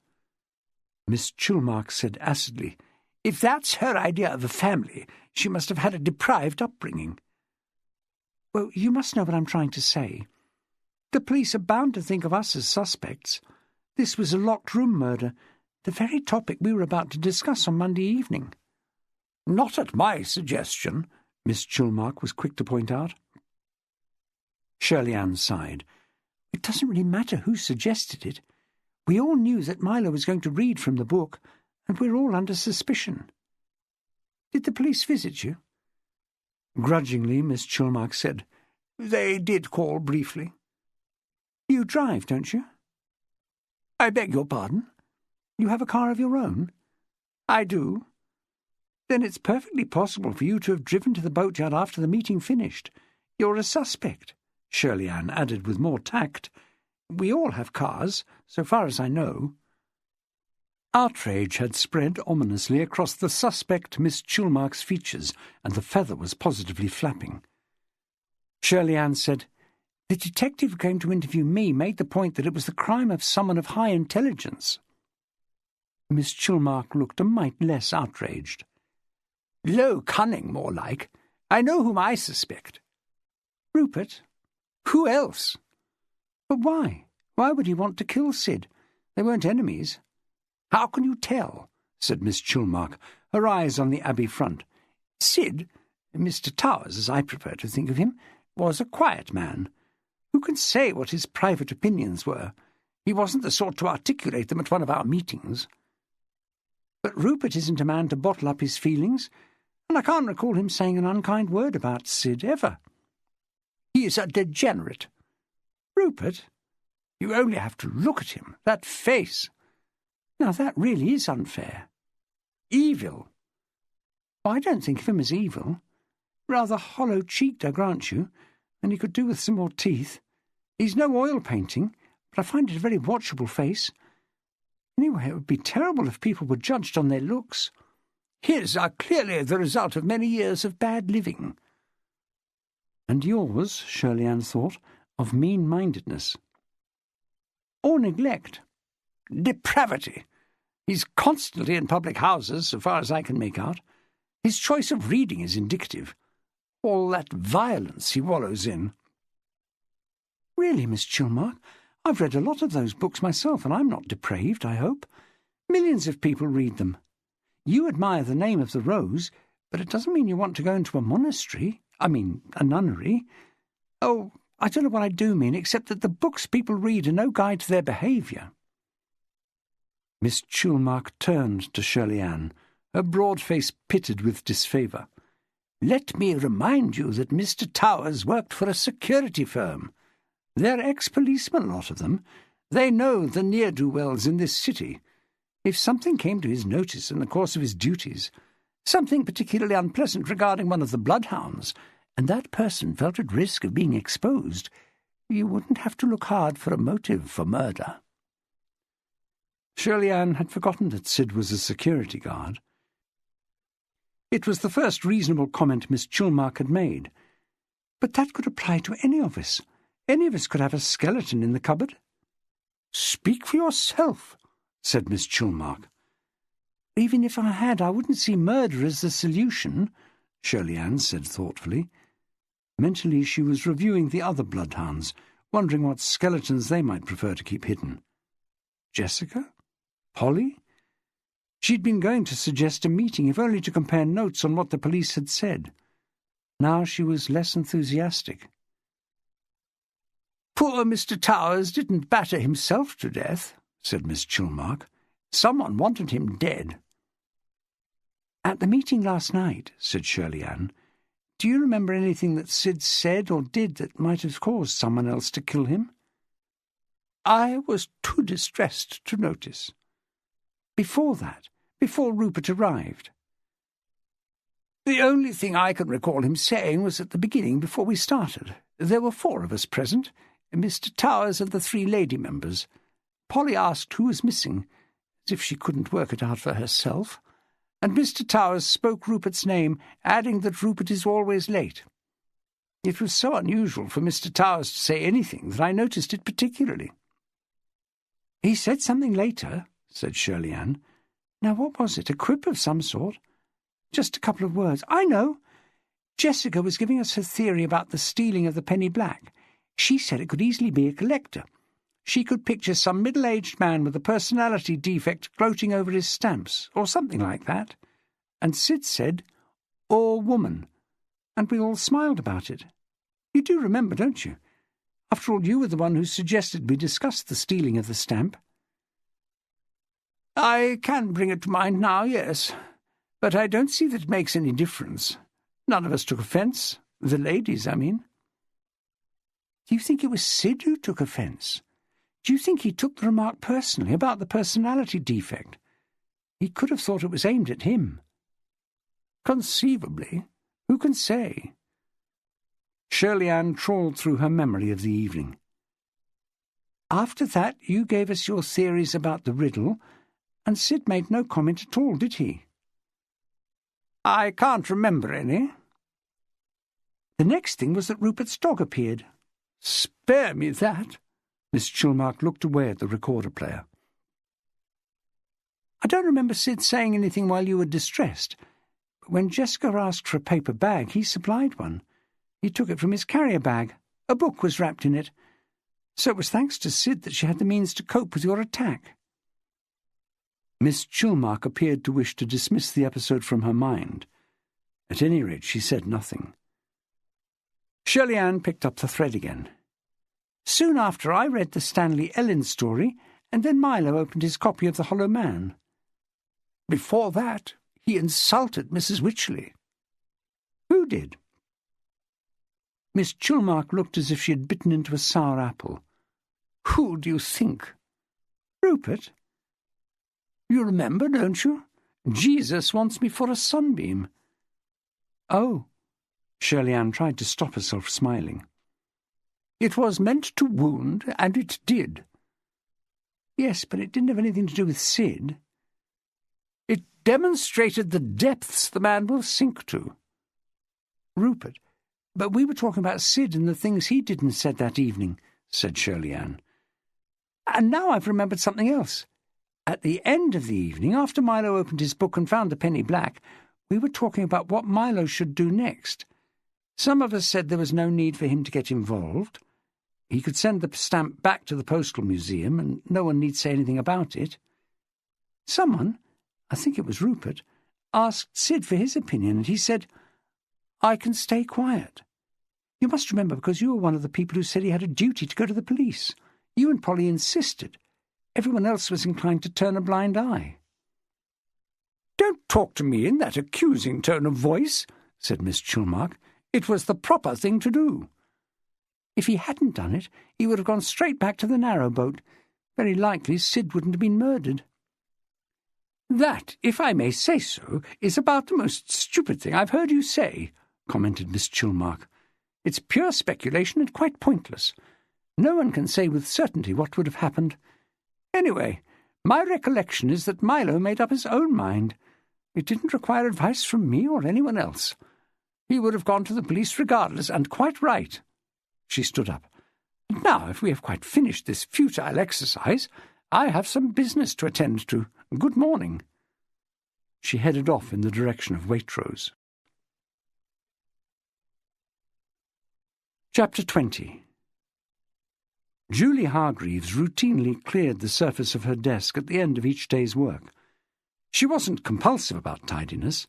Miss Chilmark said acidly, "If that's her idea of a family, she must have had a deprived upbringing." "Well, you must know what I'm trying to say. The police are bound to think of us as suspects. This was a locked-room murder, the very topic we were about to discuss on Monday evening." "Not at my suggestion," Miss Chilmark was quick to point out. Shirley Ann sighed. "It doesn't really matter who suggested it. We all knew that Milo was going to read from the book, and we're all under suspicion. Did the police visit you?" Grudgingly, Miss Chilmark said, "They did call briefly." "You drive, don't you?" "I beg your pardon?" "You have a car of your own?" "I do." "Then it's perfectly possible for you to have driven to the boatyard after the meeting finished. You're a suspect," Shirley Ann added with more tact. "We all have cars, so far as I know." Outrage had spread ominously across the suspect Miss Chilmark's features, and the feather was positively flapping. Shirley Ann said, "The detective who came to interview me made the point that it was the crime of someone of high intelligence." Miss Chilmark looked a mite less outraged. "Low cunning, more like. I know whom I suspect." "Rupert?" "Who else?" "But why? Why would he want to kill Sid? They weren't enemies." "How can you tell?" said Miss Chilmark, her eyes on the Abbey front. "Sid, Mr. Towers, as I prefer to think of him, was a quiet man. Who can say what his private opinions were? He wasn't the sort to articulate them at one of our meetings." "But Rupert isn't a man to bottle up his feelings, and I can't recall him saying an unkind word about Sid, ever." "He is a degenerate." "Rupert? You only have to look at him, that face." "Now that really is unfair." "Evil." "Oh, I don't think of him as evil. Rather hollow-cheeked, I grant you, and he could do with some more teeth. He's no oil painting, but I find it a very watchable face. Anyway, it would be terrible if people were judged on their looks." "His are clearly the result of many years of bad living." "And yours," Shirley Ann thought, "of mean-mindedness." "Or neglect." "Depravity. He's constantly in public houses, so far as I can make out. His choice of reading is indicative. All that violence he wallows in. Really, Miss Chilmark, I've read a lot of those books myself, and I'm not depraved, I hope. Millions of people read them. You admire The Name of the Rose, but it doesn't mean you want to go into a monastery. A nunnery. Oh, I don't know what I do mean, except that the books people read are no guide to their behaviour. Miss Chilmark turned to Shirley Ann, her broad face pitted with disfavour. Let me remind you that Mr. Towers worked for a security firm. They're ex-policemen, a lot of them. They know the ne'er-do-wells in this city. If something came to his notice in the course of his duties, something particularly unpleasant regarding one of the Bloodhounds, and that person felt at risk of being exposed, you wouldn't have to look hard for a motive for murder. Shirley Ann had forgotten that Sid was a security guard. It was the first reasonable comment Miss Chilmark had made. But that could apply to any of us. Any of us could have a skeleton in the cupboard. Speak for yourself, said Miss Chilmark. Even if I had, I wouldn't see murder as the solution, Shirley Ann said thoughtfully. Mentally she was reviewing the other Bloodhounds, wondering what skeletons they might prefer to keep hidden. Jessica? Polly? She'd been going to suggest a meeting, if only to compare notes on what the police had said. Now she was less enthusiastic. Poor Mr. Towers didn't batter himself to death, said Miss Chilmark. Someone wanted him dead. At the meeting last night, said Shirley Ann, do you remember anything that Sid said or did that might have caused someone else to kill him? I was too distressed to notice. Before that, before Rupert arrived. The only thing I can recall him saying was at the beginning, before we started. There were 4 of us present, Mr. Towers and the 3 lady members. Polly asked who was missing, as if she couldn't work it out for herself, and Mr. Towers spoke Rupert's name, adding that Rupert is always late. It was so unusual for Mr. Towers to say anything that I noticed it particularly. He said something later, said Shirley Ann. Now what was it, a quip of some sort? Just a couple of words. I know. Jessica was giving us her theory about the stealing of the penny black. She said it could easily be a collector. She could picture some middle-aged man with a personality defect gloating over his stamps, or something like that. And Sid said, or woman, and we all smiled about it. You do remember, don't you? After all, you were the one who suggested we discuss the stealing of the stamp. I can bring it to mind now, yes, but I don't see that it makes any difference. None of us took offence. The ladies, I mean. Do you think it was Sid who took offence? Do you think he took the remark personally about the personality defect? He could have thought it was aimed at him. Conceivably. Who can say? Shirley Ann trawled through her memory of the evening. After that you gave us your theories about the riddle, and Sid made no comment at all, did he? I can't remember any. The next thing was that Rupert's dog appeared. Spare me that. Miss Chilmark looked away at the recorder player. I don't remember Sid saying anything while you were distressed, but when Jessica asked for a paper bag, he supplied one. He took it from his carrier bag. A book was wrapped in it. So it was thanks to Sid that she had the means to cope with your attack. Miss Chilmark appeared to wish to dismiss the episode from her mind. At any rate, she said nothing. Shirley Ann picked up the thread again. Soon after I read the Stanley Ellen story, and then Milo opened his copy of The Hollow Man. Before that, he insulted Mrs. Wycherley. Who did? Miss Chilmark looked as if she had bitten into a sour apple. Who do you think? Rupert? You remember, don't you? Jesus wants me for a sunbeam. Oh. Shirley Ann tried to stop herself smiling. It was meant to wound, and it did. Yes, but it didn't have anything to do with Sid. It demonstrated the depths the man will sink to. Rupert, but we were talking about Sid and the things he did and said that evening, said Shirley Ann. And now I've remembered something else. At the end of the evening, after Milo opened his book and found the penny black, we were talking about what Milo should do next. Some of us said there was no need for him to get involved. He could send the stamp back to the Postal Museum and no one need say anything about it. Someone, I think it was Rupert, asked Sid for his opinion, and he said, "I can stay quiet." You must remember, because you were one of the people who said he had a duty to go to the police. You and Polly insisted. Everyone else was inclined to turn a blind eye. "Don't talk to me in that accusing tone of voice," said Miss Chilmark. "It was the proper thing to do." If he hadn't done it, he would have gone straight back to the narrowboat. Very likely Sid wouldn't have been murdered. "That, if I may say so, is about the most stupid thing I've heard you say," commented Miss Chilmark. "It's pure speculation and quite pointless. No one can say with certainty what would have happened. Anyway, my recollection is that Milo made up his own mind. It didn't require advice from me or anyone else. He would have gone to the police regardless, and quite right." She stood up. "And now, if we have quite finished this futile exercise, I have some business to attend to. Good morning." She headed off in the direction of Waitrose. Chapter 20. Julie Hargreaves routinely cleared the surface of her desk at the end of each day's work. She wasn't compulsive about tidiness,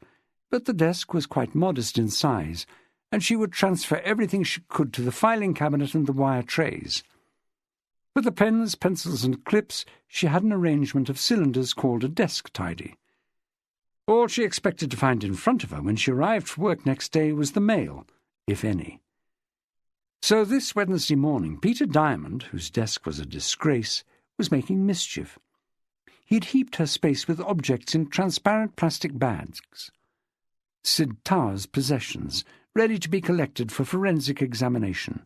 but the desk was quite modest in size, and she would transfer everything she could to the filing cabinet and the wire trays. For the pens, pencils, and clips, she had an arrangement of cylinders called a desk tidy. All she expected to find in front of her when she arrived for work next day was the mail, if any. So this Wednesday morning, Peter Diamond, whose desk was a disgrace, was making mischief. He had heaped her space with objects in transparent plastic bags. Sid Towers' possessions, ready to be collected for forensic examination.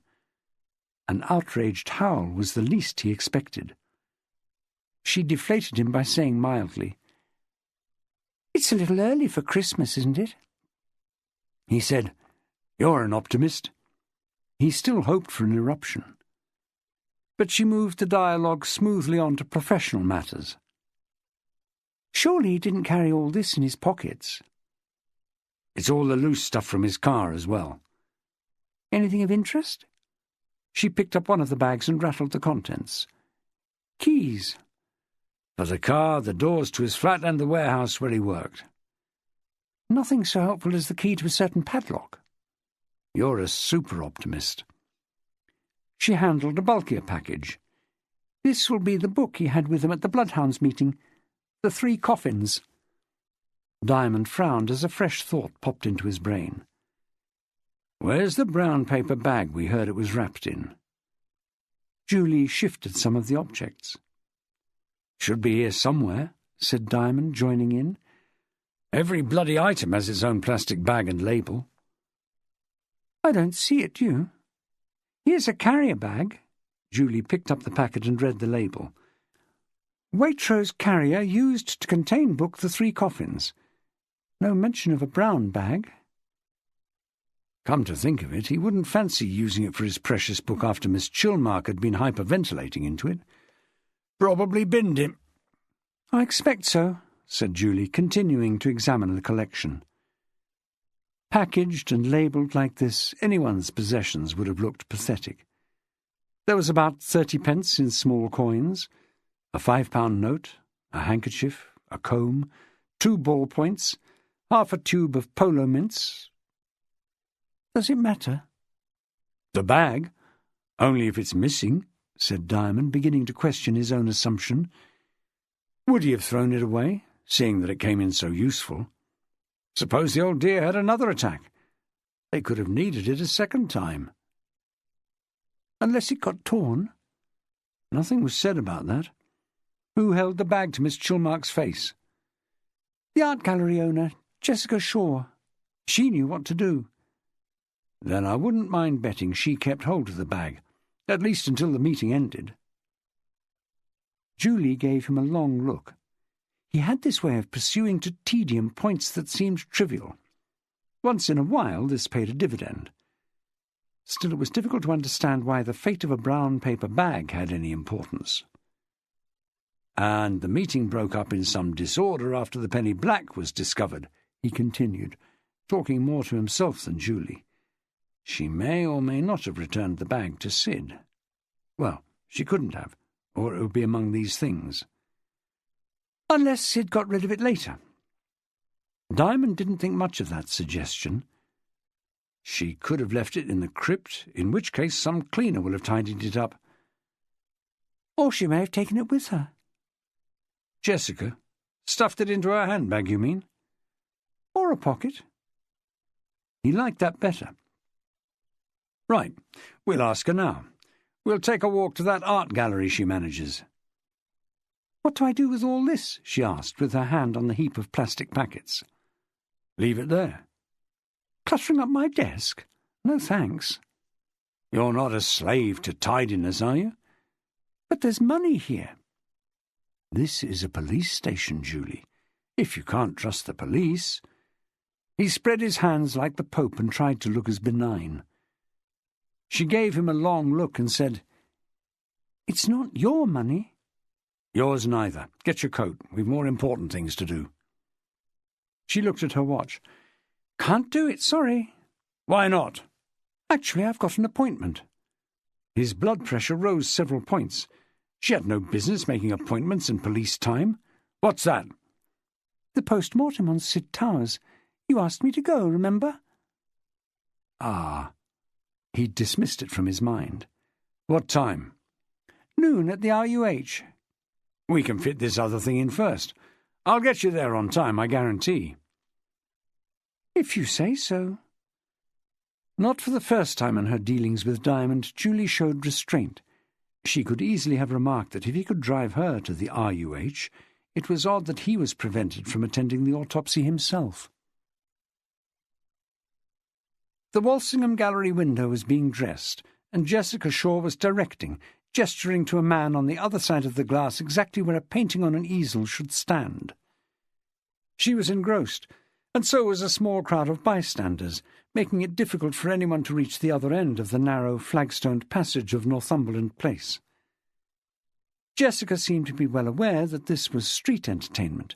An outraged howl was the least he expected. She deflated him by saying mildly, "It's a little early for Christmas, isn't it?" He said, "You're an optimist." He still hoped for an eruption. But she moved the dialogue smoothly on to professional matters. "Surely he didn't carry all this in his pockets?" "It's all the loose stuff from his car as well." "Anything of interest?" She picked up one of the bags and rattled the contents. "Keys." "For the car, the doors to his flat, and the warehouse where he worked." "Nothing so helpful as the key to a certain padlock." "You're a super-optimist." She handled a bulkier package. "This will be the book he had with him at the Bloodhounds meeting. The 3 Coffins." Diamond frowned as a fresh thought popped into his brain. "Where's the brown paper bag we heard it was wrapped in?" Julie shifted some of the objects. "Should be here somewhere," said Diamond, joining in. "Every bloody item has its own plastic bag and label." "I don't see it, do you?" "Here's a carrier bag." Julie picked up the packet and read the label. "Waitrose carrier used to contain book The 3 Coffins. No mention of a brown bag." Come to think of it, he wouldn't fancy using it for his precious book after Miss Chilmark had been hyperventilating into it. "Probably binned him." "I expect so," said Julie, continuing to examine the collection. Packaged and labelled like this, anyone's possessions would have looked pathetic. There was about 30 pence in small coins, a £5 note, a handkerchief, a comb, 2 ballpoints, half a tube of polo mints. "Does it matter?" "The bag? Only if it's missing," said Diamond, beginning to question his own assumption. Would he have thrown it away, seeing that it came in so useful? Suppose the old dear had another attack. They could have needed it a second time. Unless it got torn? Nothing was said about that. Who held the bag to Miss Chilmark's face? "The art gallery owner, Jessica Shaw. She knew what to do." Then I wouldn't mind betting she kept hold of the bag, at least until the meeting ended. Julie gave him a long look. He had this way of pursuing to tedium points that seemed trivial. Once in a while this paid a dividend. Still, it was difficult to understand why the fate of a brown paper bag had any importance. "And the meeting broke up in some disorder after the penny black was discovered," he continued, talking more to himself than Julie. She may or may not have returned the bag to Sid. Well, she couldn't have, or it would be among these things. Unless Sid got rid of it later. Diamond didn't think much of that suggestion. She could have left it in the crypt, in which case some cleaner will have tidied it up. Or she may have taken it with her. Jessica? Stuffed it into her handbag, you mean? Or a pocket. He liked that better. Right, we'll ask her now. We'll take a walk to that art gallery she manages. What do I do with all this? She asked, with her hand on the heap of plastic packets. Leave it there. Cluttering up my desk? No thanks. You're not a slave to tidiness, are you? But there's money here. This is a police station, Julie. If you can't trust the police... He spread his hands like the Pope and tried to look as benign. She gave him a long look and said, It's not your money. Yours neither. Get your coat. We've more important things to do. She looked at her watch. Can't do it, sorry. Why not? Actually, I've got an appointment. His blood pressure rose several points. She had no business making appointments in police time. What's that? The post-mortem on Sid Towers. You asked me to go, remember? Ah. He dismissed it from his mind. What time? Noon at the RUH. We can fit this other thing in first. I'll get you there on time, I guarantee. If you say so. Not for the first time in her dealings with Diamond, Julie showed restraint. She could easily have remarked that if he could drive her to the RUH, it was odd that he was prevented from attending the autopsy himself. The Walsingham Gallery window was being dressed, and Jessica Shaw was directing, gesturing to a man on the other side of the glass exactly where a painting on an easel should stand. She was engrossed, and so was a small crowd of bystanders, making it difficult for anyone to reach the other end of the narrow, flagstoned passage of Northumberland Place. Jessica seemed to be well aware that this was street entertainment.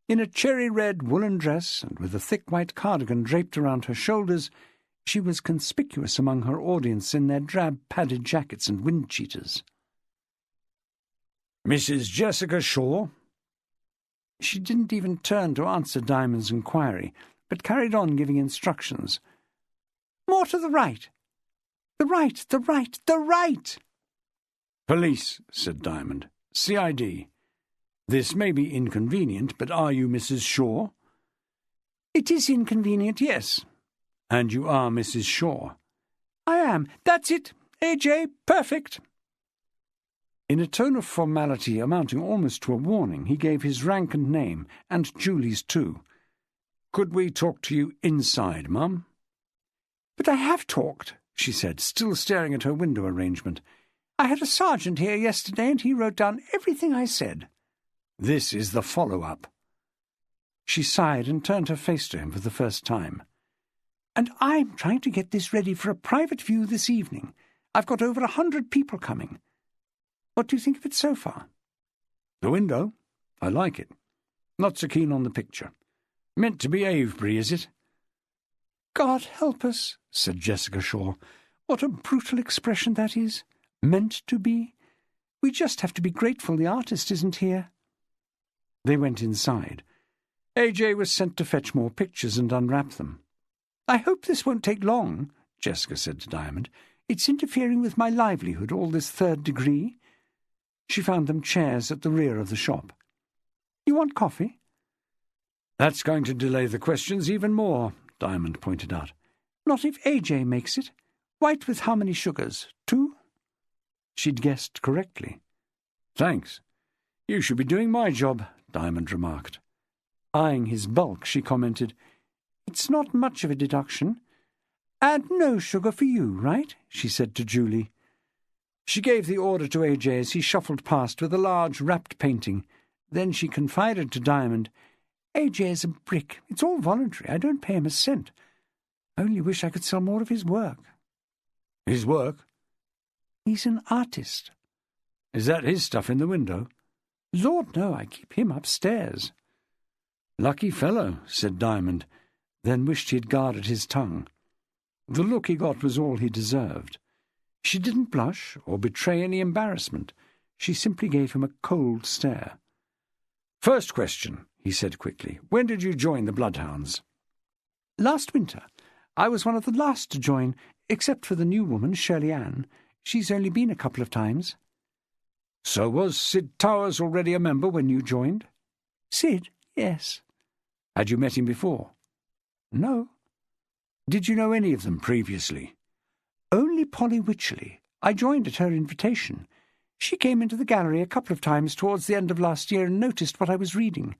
In a cherry-red woolen dress, and with a thick white cardigan draped around her shoulders, she was conspicuous among her audience in their drab padded jackets and wind cheaters. Mrs. Jessica Shaw? She didn't even turn to answer Diamond's inquiry, but carried on giving instructions. More to the right. The right, the right, the right! Police, said Diamond. CID. This may be inconvenient, but are you Mrs. Shaw? It is inconvenient, yes. And you are Mrs. Shaw? I am. That's it. AJ, perfect. In a tone of formality amounting almost to a warning, he gave his rank and name, and Julie's too. Could we talk to you inside, Mum? But I have talked, she said, still staring at her window arrangement. I had a sergeant here yesterday, and he wrote down everything I said. This is the follow-up. She sighed and turned her face to him for the first time. And I'm trying to get this ready for a private view this evening. I've got over 100 people coming. What do you think of it so far? The window? I like it. Not so keen on the picture. Meant to be Avebury, is it? God help us, said Jessica Shaw. What a brutal expression that is. Meant to be. We just have to be grateful the artist isn't here. They went inside. AJ was sent to fetch more pictures and unwrap them. I hope this won't take long, Jessica said to Diamond. It's interfering with my livelihood, all this third degree. She found them chairs at the rear of the shop. You want coffee? That's going to delay the questions even more, Diamond pointed out. Not if AJ makes it. White with how many sugars? 2? She'd guessed correctly. Thanks. You should be doing my job, Diamond remarked. Eyeing his bulk, she commented, It's not much of a deduction. And no sugar for you, right? She said to Julie. She gave the order to AJ as he shuffled past with a large wrapped painting. Then she confided to Diamond, AJ's a brick. It's all voluntary. I don't pay him a cent. I only wish I could sell more of his work. His work? He's an artist. Is that his stuff in the window? Lord, no, I keep him upstairs. Lucky fellow, said Diamond, then wished he had guarded his tongue. The look he got was all he deserved. She didn't blush or betray any embarrassment. She simply gave him a cold stare. "First question," he said quickly. "When did you join the Bloodhounds?" "Last winter. I was one of the last to join, except for the new woman, Shirley Ann. She's only been a couple of times." "So was Sid Towers already a member when you joined?" "Sid? Yes." "Had you met him before?" "No." "Did you know any of them previously?" "Only Polly Wycherley. I joined at her invitation. She came into the gallery a couple of times towards the end of last year and noticed what I was reading.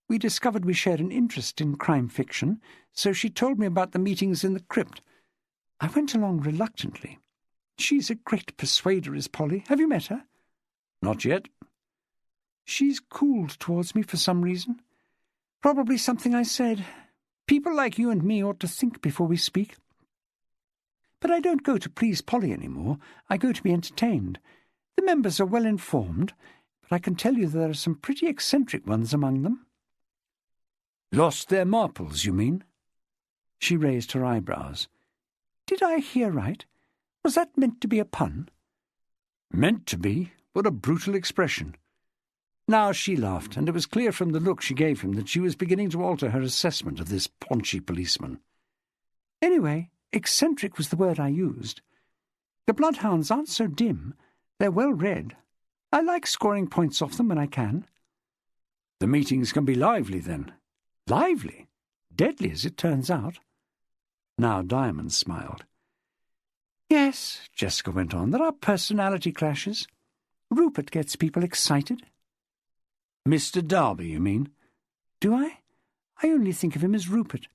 We discovered we shared an interest in crime fiction, so she told me about the meetings in the crypt. I went along reluctantly. She's a great persuader, is Polly. Have you met her?" "Not yet." "She's cooled towards me for some reason. Probably something I said. People like you and me ought to think before we speak. But I don't go to please Polly any more. I go to be entertained. The members are well informed, but I can tell you there are some pretty eccentric ones among them." "Lost their marbles, you mean?" She raised her eyebrows. "Did I hear right? Was that meant to be a pun?" "Meant to be? What a brutal expression." Now she laughed, and it was clear from the look she gave him that she was beginning to alter her assessment of this paunchy policeman. "Anyway, eccentric was the word I used. The Bloodhounds aren't so dim. They're well read. I like scoring points off them when I can." "The meetings can be lively, then." "Lively? Deadly, as it turns out." Now Diamond smiled. "Yes," Jessica went on, "there are personality clashes. Rupert gets people excited." "Mr. Darby, you mean?" "Do I? I only think of him as Rupert.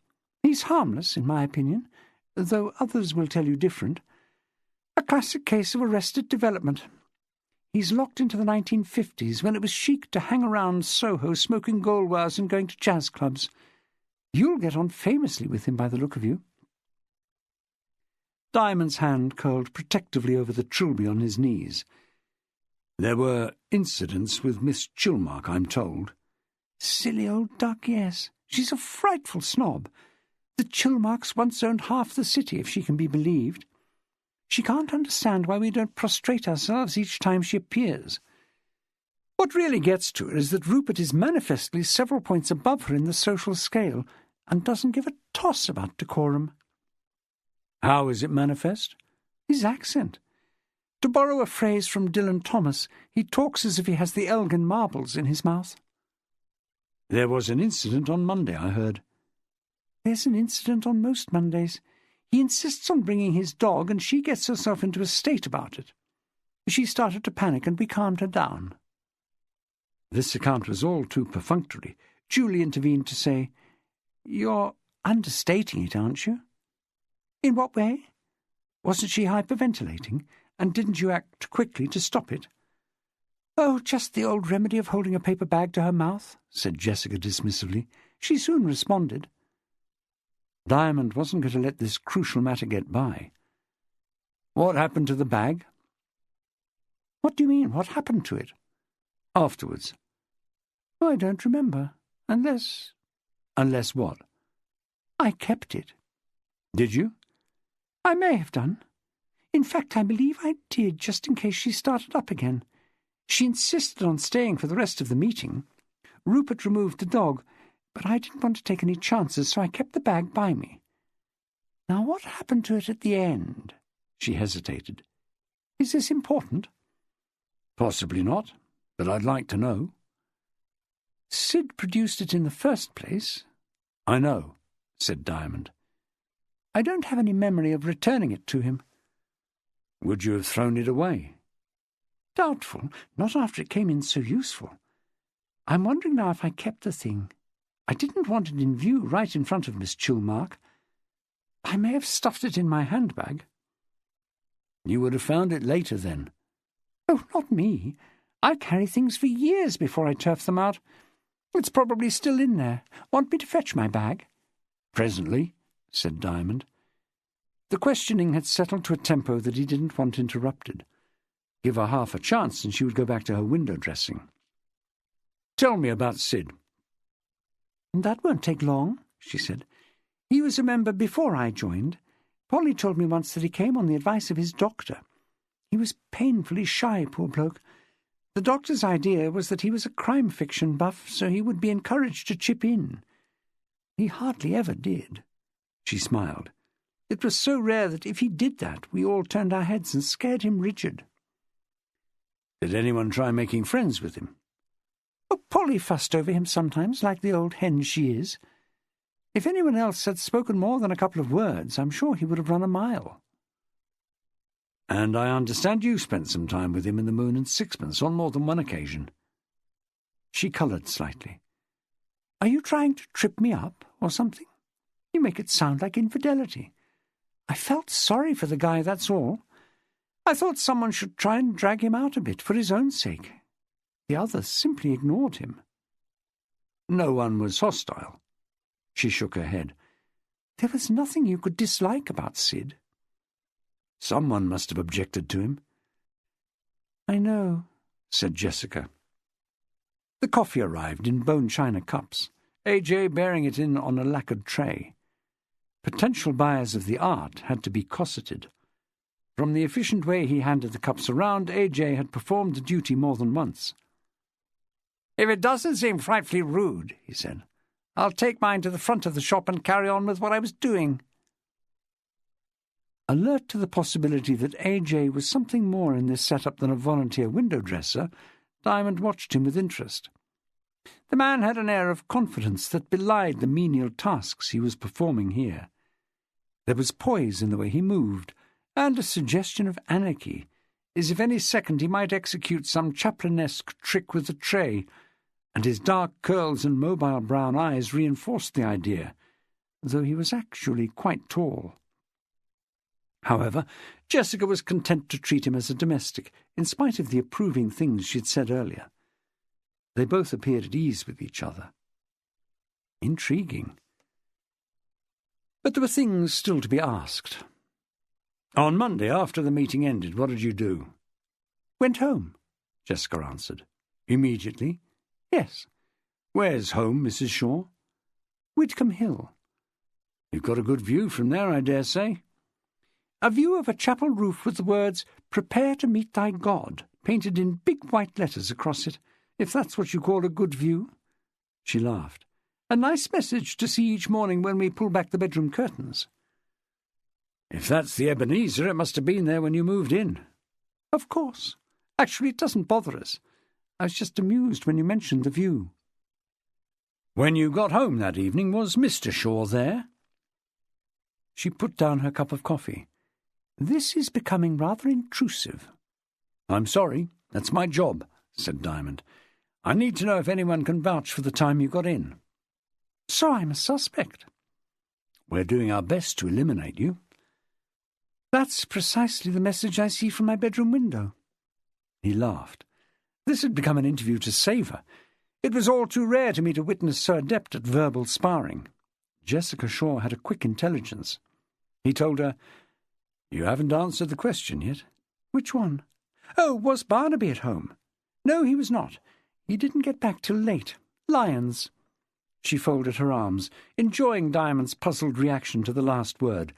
He's harmless, in my opinion, though others will tell you different. A classic case of arrested development. He's locked into the 1950s, when it was chic to hang around Soho smoking Gauloises and going to jazz clubs. You'll get on famously with him by the look of you." Diamond's hand curled protectively over the trilby on his knees. "There were incidents with Miss Chilmark, I'm told." "Silly old duck, yes. She's a frightful snob. The Chilmarks once owned half the city, if she can be believed. She can't understand why we don't prostrate ourselves each time she appears. What really gets to her is that Rupert is manifestly several points above her in the social scale and doesn't give a toss about decorum." "How is it manifest?" "His accent. To borrow a phrase from Dylan Thomas, he talks as if he has the Elgin marbles in his mouth." "There was an incident on Monday, I heard." "There's an incident on most Mondays. He insists on bringing his dog, and she gets herself into a state about it. She started to panic, and we calmed her down." This account was all too perfunctory. Julie intervened to say, "You're understating it, aren't you?" "In what way? Wasn't she hyperventilating, and didn't you act quickly to stop it?" "Oh, just the old remedy of holding a paper bag to her mouth," said Jessica dismissively. "She soon responded." Diamond wasn't going to let this crucial matter get by. "What happened to the bag?" "What do you mean? What happened to it?" "Afterwards." "Oh, I don't remember. Unless—" "Unless what?" "I kept it." "Did you?" "I may have done. In fact, I believe I did, just in case she started up again. She insisted on staying for the rest of the meeting. Rupert removed the dog, but I didn't want to take any chances, so I kept the bag by me. Now, what happened to it at the end?" She hesitated. "Is this important?" "Possibly not, but I'd like to know." "Sid produced it in the first place." "I know," said Diamond. "I don't have any memory of returning it to him." "Would you have thrown it away?" "Doubtful, not after it came in so useful. I'm wondering now if I kept the thing. I didn't want it in view right in front of Miss Chilmark. I may have stuffed it in my handbag." "You would have found it later, then." "Oh, not me. I carry things for years before I turf them out. It's probably still in there. Want me to fetch my bag?" "Presently," said Diamond. The questioning had settled to a tempo that he didn't want interrupted. Give her half a chance and she would go back to her window dressing. "Tell me about Sid." "That won't take long," she said. "He was a member before I joined. Polly told me once that he came on the advice of his doctor. He was painfully shy, poor bloke. The doctor's idea was that he was a crime fiction buff, so he would be encouraged to chip in. He hardly ever did. She smiled. It was so rare that if he did that, we all turned our heads and scared him rigid. Did anyone try making friends with him? Oh, Polly fussed over him sometimes, like the old hen she is. If anyone else had spoken more than a couple of words, I'm sure he would have run a mile. And I understand you spent some time with him in the Moon and Sixpence on more than one occasion. She coloured slightly. Are you trying to trip me up, or something? You make it sound like infidelity. I felt sorry for the guy, that's all. I thought someone should try and drag him out a bit, for his own sake. The others simply ignored him. No one was hostile. She shook her head. There was nothing you could dislike about Sid. Someone must have objected to him. I know, said Jessica. The coffee arrived in bone china cups, AJ bearing it in on a lacquered tray. Potential buyers of the art had to be cosseted. From the efficient way he handed the cups around, AJ had performed the duty more than once. "If it doesn't seem frightfully rude," he said, "I'll take mine to the front of the shop and carry on with what I was doing." Alert to the possibility that AJ was something more in this setup than a volunteer window dresser, Diamond watched him with interest. The man had an air of confidence that belied the menial tasks he was performing here. There was poise in the way he moved, and a suggestion of anarchy, as if any second he might execute some Chaplinesque trick with the tray, and his dark curls and mobile brown eyes reinforced the idea, though he was actually quite tall. However, Jessica was content to treat him as a domestic, in spite of the approving things she'd said earlier. They both appeared at ease with each other. Intriguing. But there were things still to be asked. On Monday, after the meeting ended, what did you do? Went home, Jessica answered. Immediately? Yes. Where's home, Mrs. Shaw? Whitcomb Hill. You've got a good view from there, I dare say. A view of a chapel roof with the words, "Prepare to meet thy God," painted in big white letters across it, if that's what you call a good view. She laughed. A nice message to see each morning when we pull back the bedroom curtains. If that's the Ebenezer, it must have been there when you moved in. Of course. Actually, it doesn't bother us. I was just amused when you mentioned the view. When you got home that evening, was Mr. Shaw there? She put down her cup of coffee. This is becoming rather intrusive. I'm sorry, that's my job, said Diamond. I need to know if anyone can vouch for the time you got in. So I'm a suspect. We're doing our best to eliminate you. That's precisely the message I see from my bedroom window. He laughed. This had become an interview to savour. It was all too rare to meet a witness so adept at verbal sparring. Jessica Shaw had a quick intelligence. He told her, "You haven't answered the question yet." "Which one?" "Oh, was Barnaby at home?" "No, he was not. He didn't get back till late. Lions." She folded her arms, enjoying Diamond's puzzled reaction to the last word,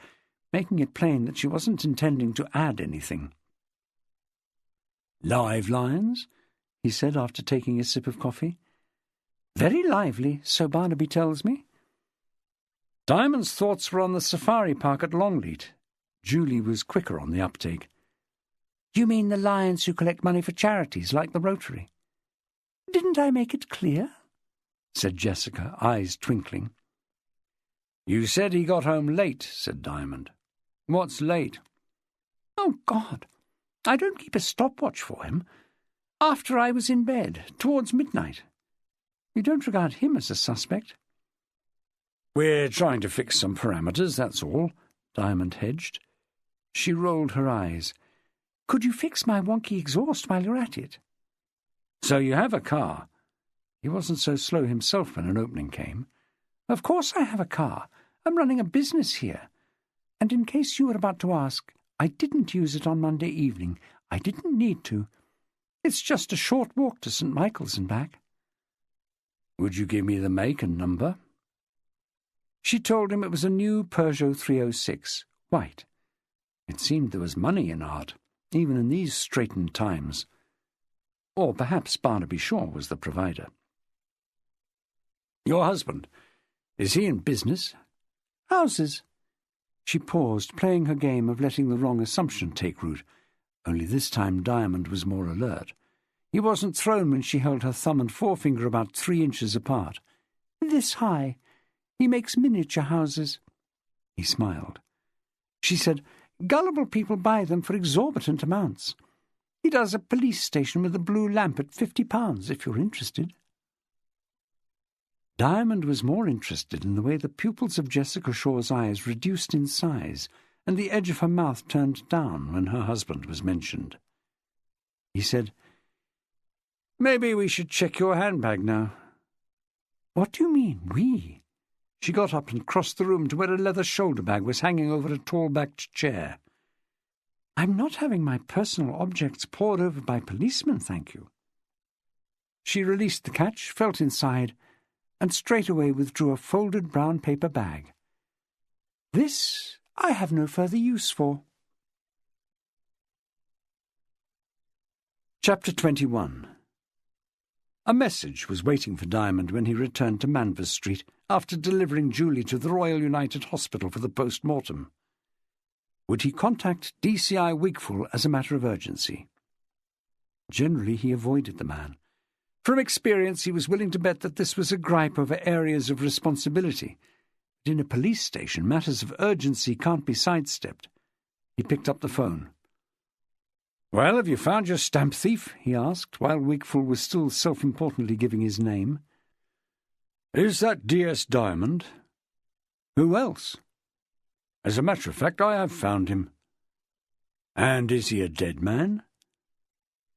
making it plain that she wasn't intending to add anything. "Live lions?" he said after taking a sip of coffee. "Very lively, so Barnaby tells me." Diamond's thoughts were on the safari park at Longleat. Julie was quicker on the uptake. "You mean the lions who collect money for charities, like the Rotary?" "Didn't I make it clear?" said Jessica, eyes twinkling. "You said he got home late," said Diamond. "What's late?" "Oh, God, I don't keep a stopwatch for him. After I was in bed, towards midnight. You don't regard him as a suspect?" "We're trying to fix some parameters, that's all," Diamond hedged. She rolled her eyes. "Could you fix my wonky exhaust while you're at it?" "So you have a car?" He wasn't so slow himself when an opening came. "Of course I have a car. I'm running a business here. And in case you were about to ask, I didn't use it on Monday evening. I didn't need to. It's just a short walk to St. Michael's and back." "Would you give me the make and number?" She told him it was a new Peugeot 306, Quite. It seemed there was money in art, even in these straitened times. Or perhaps Barnaby Shaw was the provider. "Your husband, is he in business?" "Houses." She paused, playing her game of letting the wrong assumption take root. Only this time Diamond was more alert. He wasn't thrown when she held her thumb and forefinger about 3 inches apart. "This high. He makes miniature houses." He smiled. She said, "Gullible people buy them for exorbitant amounts. He does a police station with a blue lamp at £50, if you're interested." Diamond was more interested in the way the pupils of Jessica Shaw's eyes reduced in size and the edge of her mouth turned down when her husband was mentioned. He said, "Maybe we should check your handbag now." "What do you mean, we?" She got up and crossed the room to where a leather shoulder bag was hanging over a tall-backed chair. "I'm not having my personal objects pored over by policemen, thank you." She released the catch, felt inside, and straightway withdrew a folded brown paper bag. "This I have no further use for." Chapter 21. A message was waiting for Diamond when he returned to Manvers Street after delivering Julie to the Royal United Hospital for the post-mortem. Would he contact DCI Wigfall as a matter of urgency? Generally he avoided the man. From experience he was willing to bet that this was a gripe over areas of responsibility. But in a police station matters of urgency can't be sidestepped. He picked up the phone. "Well, have you found your stamp thief?" he asked, while Wigfall was still self-importantly giving his name. "Is that D.S. Diamond?" "Who else?" "As a matter of fact, I have found him." "And is he a dead man?"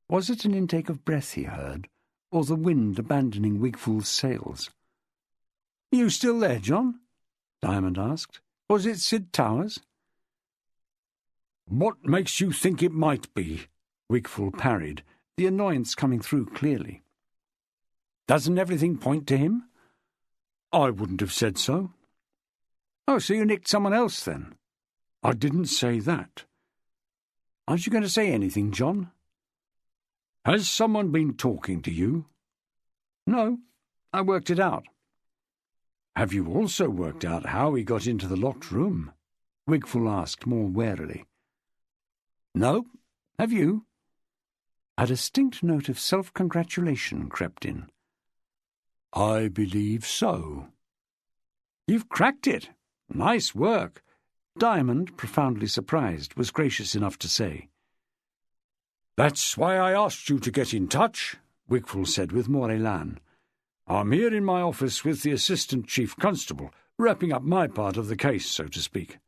Was it an intake of breath he heard, or the wind abandoning Wigfall's sails? "You still there, John?" Diamond asked. "Was it Sid Towers?" "What makes you think it might be?" Wigfall parried, the annoyance coming through clearly. "Doesn't everything point to him?" "I wouldn't have said so." "Oh, so you nicked someone else, then?" "I didn't say that." "Aren't you going to say anything, John?" "Has someone been talking to you?" "No, I worked it out." "Have you also worked out how he got into the locked room?" Wigfall asked more warily. "No, have you?" A distinct note of self-congratulation crept in. "I believe so." "You've cracked it. Nice work." Diamond, profoundly surprised, was gracious enough to say. "That's why I asked you to get in touch," Wigfall said with more élan. "I'm here in my office with the Assistant Chief Constable, wrapping up my part of the case, so to speak.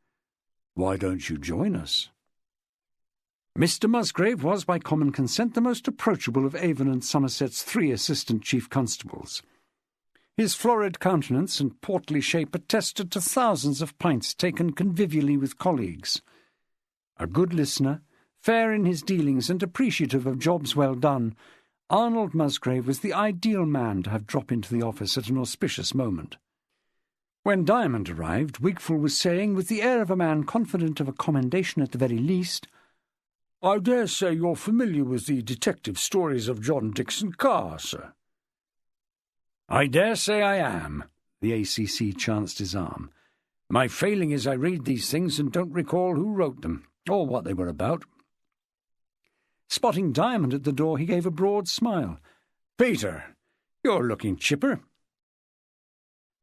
Why don't you join us?" Mr. Musgrave was, by common consent, the most approachable of Avon and Somerset's 3 Assistant Chief Constables. His florid countenance and portly shape attested to thousands of pints taken convivially with colleagues. A good listener, fair in his dealings and appreciative of jobs well done, Arnold Musgrave was the ideal man to have drop into the office at an auspicious moment. When Diamond arrived, Wigfall was saying, with the air of a man confident of a commendation at the very least, "I dare say you're familiar with the detective stories of John Dixon Carr, sir." "I dare say I am," the ACC chanced his arm. "My failing is I read these things and don't recall who wrote them, or what they were about." Spotting Diamond at the door, he gave a broad smile. "Peter, you're looking chipper."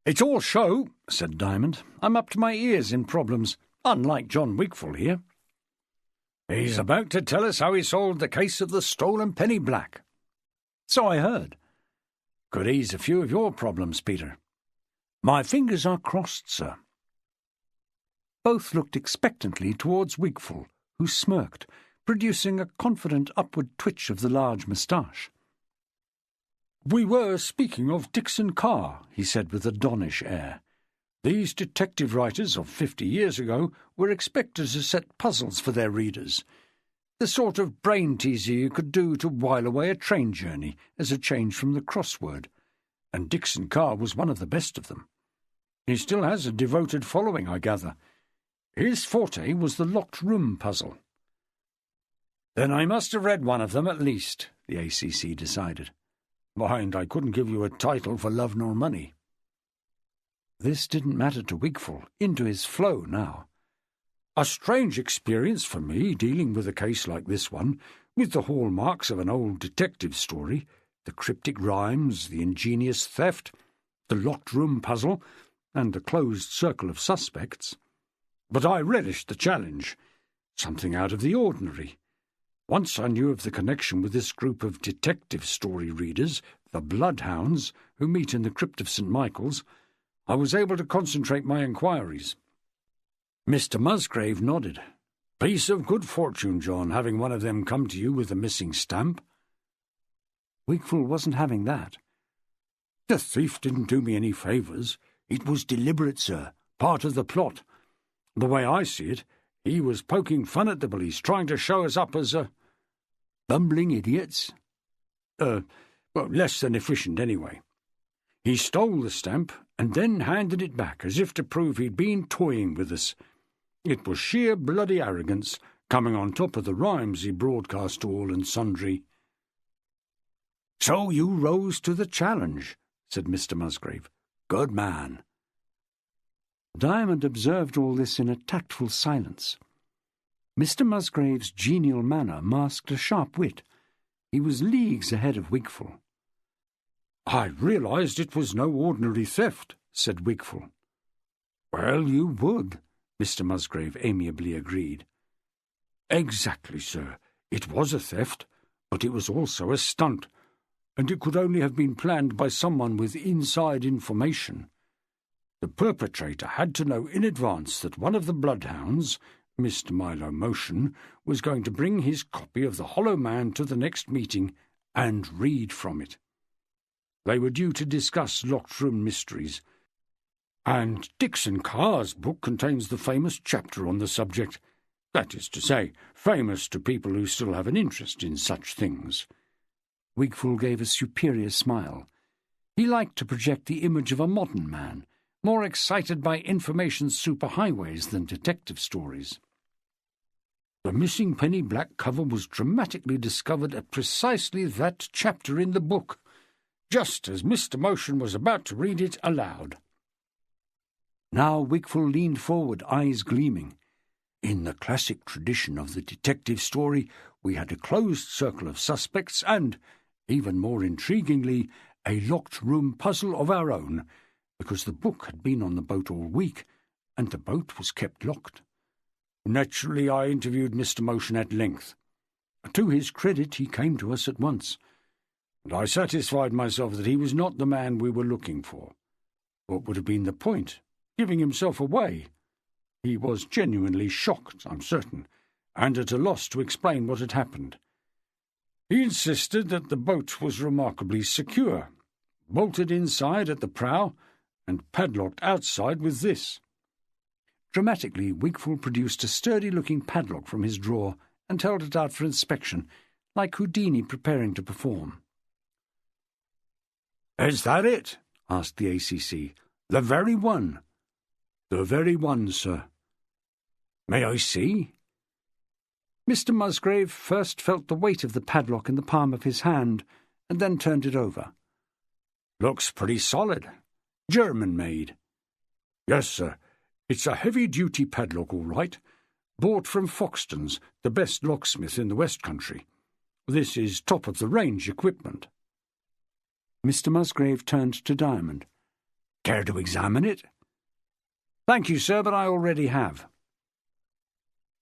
"It's all show," said Diamond. "I'm up to my ears in problems, unlike John Wigfall here." "He's about to tell us how he solved the case of the stolen penny black." "So I heard." "Could ease a few of your problems, Peter." "My fingers are crossed, sir." Both looked expectantly towards Wigfall, who smirked, producing a confident upward twitch of the large moustache. "We were speaking of Dixon Carr," he said with a donnish air. "These detective writers of 50 years ago were expected to set puzzles for their readers, the sort of brain-teaser you could do to while away a train journey as a change from the crossword, and Dixon Carr was one of the best of them. He still has a devoted following, I gather. His forte was the locked room puzzle. Then I must have read one of them at least, the ACC decided. Mind, I couldn't give you a title for Love Nor Money. This didn't matter to Wigfall, into his flow now. A strange experience for me, dealing with a case like this one, with the hallmarks of an old detective story, the cryptic rhymes, the ingenious theft, the locked room puzzle, and the closed circle of suspects. But I relished the challenge, something out of the ordinary. Once I knew of the connection with this group of detective story readers, the Bloodhounds, who meet in the crypt of St. Michael's, I was able to concentrate my inquiries. Mr. Musgrave nodded. Piece of good fortune, John, having one of them come to you with a missing stamp. Wigfall wasn't having that. The thief didn't do me any favours. It was deliberate, sir, part of the plot. The way I see it, he was poking fun at the police, trying to show us up as bumbling idiots. Less than efficient anyway. He stole the stamp and then handed it back as if to prove he'd been toying with us. It was sheer bloody arrogance, coming on top of the rhymes he broadcast to all and sundry. So you rose to the challenge, said Mr. Musgrave. Good man. Diamond observed all this in a tactful silence. Mr. Musgrave's genial manner masked a sharp wit. He was leagues ahead of Wigfall. I realised it was no ordinary theft, said Wigfall. Well, you would, Mr. Musgrave amiably agreed. Exactly, sir. It was a theft, but it was also a stunt, and it could only have been planned by someone with inside information. The perpetrator had to know in advance that one of the Bloodhounds, Mr. Milo Motion, was going to bring his copy of The Hollow Man to the next meeting and read from it. They were due to discuss locked room mysteries, and Dixon Carr's book contains the famous chapter on the subject. That is to say, famous to people who still have an interest in such things. Wigfall gave a superior smile. He liked to project the image of a modern man, more excited by information superhighways than detective stories. The missing penny black cover was dramatically discovered at precisely that chapter in the book, just as Mr. Motion was about to read it aloud. Now Wigfall leaned forward, eyes gleaming. In the classic tradition of the detective story, we had a closed circle of suspects and, even more intriguingly, a locked room puzzle of our own, because the book had been on the boat all week, and the boat was kept locked. Naturally, I interviewed Mr. Motion at length. To his credit, he came to us at once, and I satisfied myself that he was not the man we were looking for. What would have been the point? Giving himself away? He was genuinely shocked, I'm certain, and at a loss to explain what had happened. He insisted that the boat was remarkably secure, bolted inside at the prow, and padlocked outside with this. Dramatically, Wigfall produced a sturdy-looking padlock from his drawer and held it out for inspection, like Houdini preparing to perform. "Is that it?" asked the ACC. "The very one?" "The very one, sir." "May I see?" Mr. Musgrave first felt the weight of the padlock in the palm of his hand, and then turned it over. "Looks pretty solid. German-made." "Yes, sir. It's a heavy-duty padlock, all right. Bought from Foxton's, the best locksmith in the West Country. This is top-of-the-range equipment." Mr. Musgrave turned to Diamond. "Care to examine it?" "Thank you, sir, but I already have."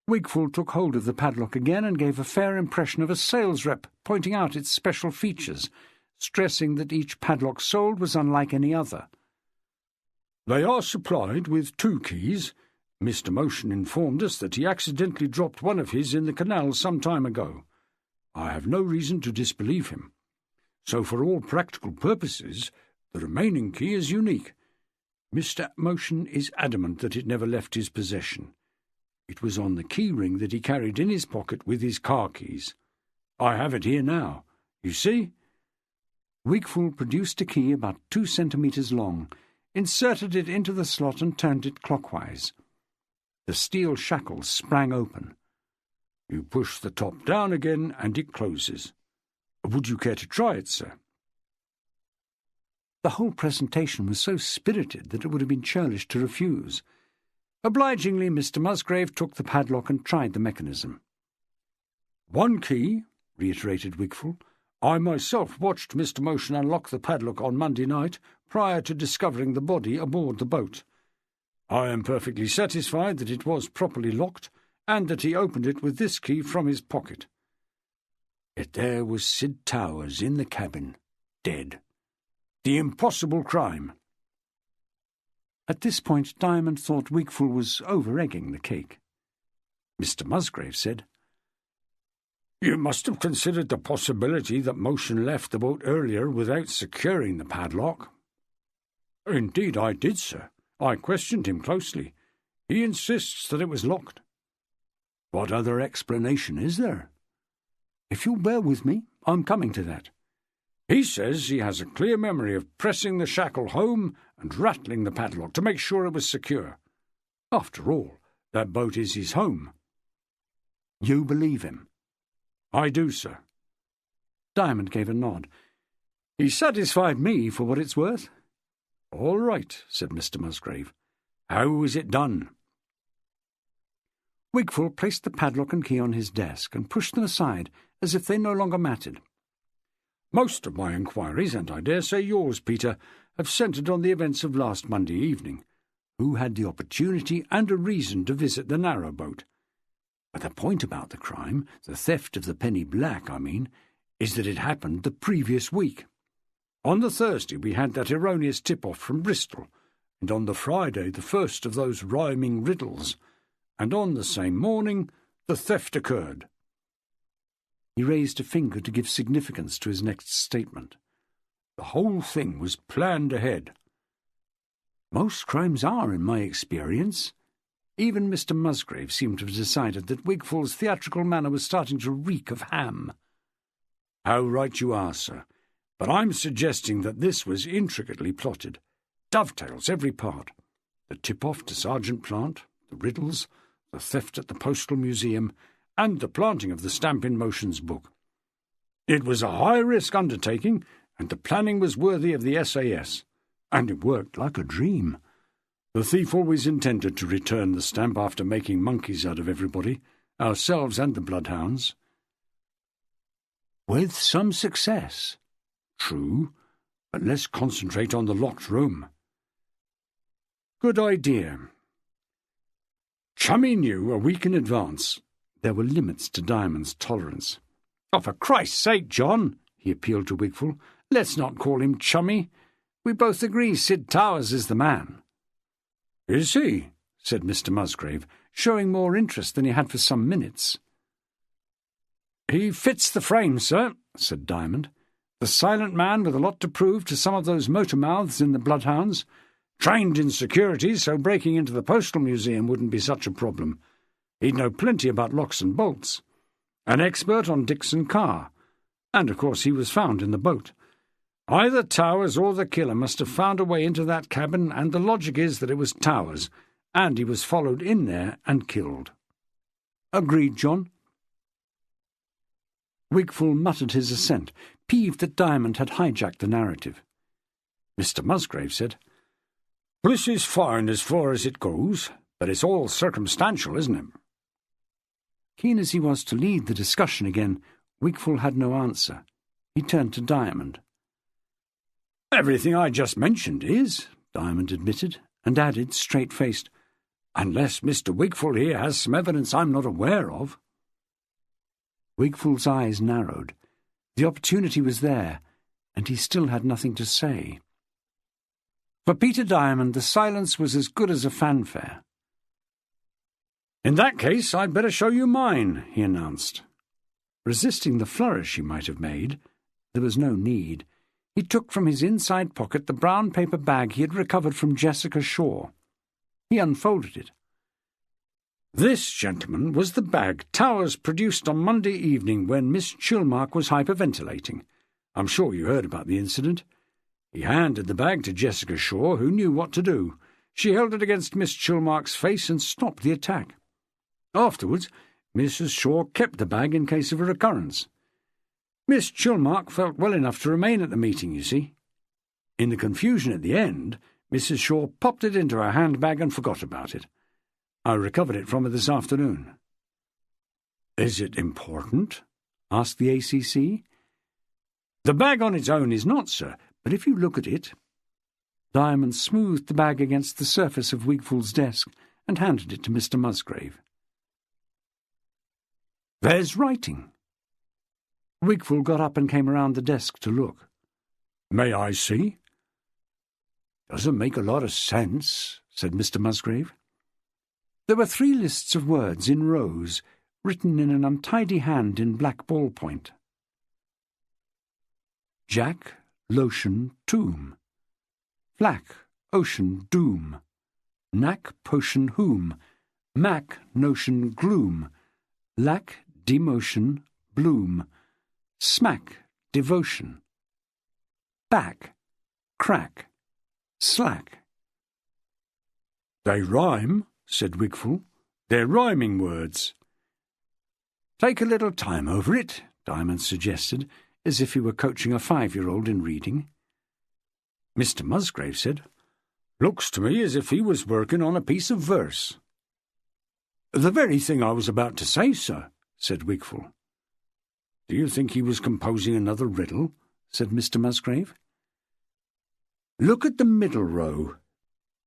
Wigfall took hold of the padlock again and gave a fair impression of a sales rep, pointing out its special features, stressing that each padlock sold was unlike any other. "They are supplied with 2 keys. Mr. Motion informed us that he accidentally dropped one of his in the canal some time ago. I have no reason to disbelieve him. So for all practical purposes, the remaining key is unique. Mr. Motion is adamant that it never left his possession. It was on the key ring that he carried in his pocket with his car keys. I have it here now. You see?" Wigfall produced a key about 2 centimetres long, inserted it into the slot and turned it clockwise. The steel shackles sprang open. You push the top down again and it closes. Would you care to try it, sir? The whole presentation was so spirited that it would have been churlish to refuse. Obligingly, Mr. Musgrave took the padlock and tried the mechanism. "One key," reiterated Wigfall. "I myself watched Mr. Motion unlock the padlock on Monday night prior to discovering the body aboard the boat. I am perfectly satisfied that it was properly locked and that he opened it with this key from his pocket. Yet there was Sid Towers in the cabin, dead. The impossible crime." At this point, Diamond thought Wigfall was over-egging the cake. Mr. Musgrave said, "You must have considered the possibility that Motion left the boat earlier without securing the padlock." "Indeed I did, sir. I questioned him closely. He insists that it was locked." "What other explanation is there?" "If you'll bear with me, I'm coming to that." "He says he has a clear memory of pressing the shackle home and rattling the padlock to make sure it was secure. After all, that boat is his home." "You believe him?" "I do, sir." Diamond gave a nod. "He satisfied me for what it's worth." "All right," said Mr. Musgrave. "How was it done?" Wigfall placed the padlock and key on his desk and pushed them aside as if they no longer mattered. "Most of my inquiries, and I dare say yours, Peter, have centred on the events of last Monday evening. Who had the opportunity and a reason to visit the narrow boat? But the point about the crime, the theft of the penny black, I mean, is that it happened the previous week. On the Thursday we had that erroneous tip-off from Bristol, and on the Friday the first of those rhyming riddles, and on the same morning the theft occurred." He raised a finger to give significance to his next statement. "The whole thing was planned ahead." "Most crimes are, in my experience." Even Mr. Musgrave seemed to have decided that Wigfall's theatrical manner was starting to reek of ham. "How right you are, sir. But I'm suggesting that this was intricately plotted. Dovetails every part. The tip-off to Sergeant Plant, the riddles, the theft at the Postal Museum, and the planting of the Stamp in Motion's book. It was a high-risk undertaking, and the planning was worthy of the SAS. And it worked like a dream. The thief always intended to return the stamp after making monkeys out of everybody, ourselves and the Bloodhounds." "With some success." "True, but let's concentrate on the locked room." "Good idea." Chummy knew a week in advance. There were limits to Diamond's tolerance. "Oh, for Christ's sake, John," he appealed to Wigfall, "let's not call him Chummy. We both agree Sid Towers is the man." "Is he?" said Mr. Musgrave, showing more interest than he had for some minutes. "He fits the frame, sir," said Diamond. "The silent man with a lot to prove to some of those motor mouths in the Bloodhounds. Trained in security, so breaking into the Postal Museum wouldn't be such a problem. He'd know plenty about locks and bolts. An expert on Dixon Carr. And, of course, he was found in the boat. Either Towers or the killer must have found a way into that cabin, and the logic is that it was Towers, and he was followed in there and killed." "Agreed, John." Wigfall muttered his assent, peeved that Diamond had hijacked the narrative. Mr. Musgrave said, "This is fine as far as it goes, but it's all circumstantial, isn't it?" Keen as he was to lead the discussion again, Wigfall had no answer. He turned to Diamond. "Everything I just mentioned is," Diamond admitted, and added, straight-faced, "unless Mr. Wigfall here has some evidence I'm not aware of." Wigfall's eyes narrowed. The opportunity was there, and he still had nothing to say. For Peter Diamond, the silence was as good as a fanfare. "In that case, I'd better show you mine," he announced. Resisting the flourish he might have made, there was no need. He took from his inside pocket the brown paper bag he had recovered from Jessica Shaw. He unfolded it. "This, gentlemen, was the bag Towers produced on Monday evening when Miss Chilmark was hyperventilating. I'm sure you heard about the incident. He handed the bag to Jessica Shaw, who knew what to do. She held it against Miss Chilmark's face and stopped the attack. Afterwards, Mrs. Shaw kept the bag in case of a recurrence. Miss Chilmark felt well enough to remain at the meeting, you see. In the confusion at the end, Mrs. Shaw popped it into her handbag and forgot about it. I recovered it from her this afternoon. "Is it important?" asked the ACC. "The bag on its own is not, sir, but if you look at it—" Diamond smoothed the bag against the surface of Wigfall's desk and handed it to Mr. Musgrave. "There's writing." Wigfall got up and came around the desk to look. "May I see?" "Doesn't make a lot of sense," said Mr. Musgrave. There were 3 lists of words in rows, written in an untidy hand in black ballpoint. Jack, lotion, tomb. Flack, ocean, doom. Knack, potion, whom. Mac, notion, gloom. Lack, demotion, bloom. Smack, devotion. Back, crack, slack. "They rhyme," said Wigfall. "They're rhyming words." "Take a little time over it," Diamond suggested, as if he were coaching a 5-year-old in reading. Mr. Musgrave said, "Looks to me as if he was working on a piece of verse." "The very thing I was about to say, sir," said Wigfall. "Do you think he was composing another riddle?" said Mr. Musgrave. "Look at the middle row."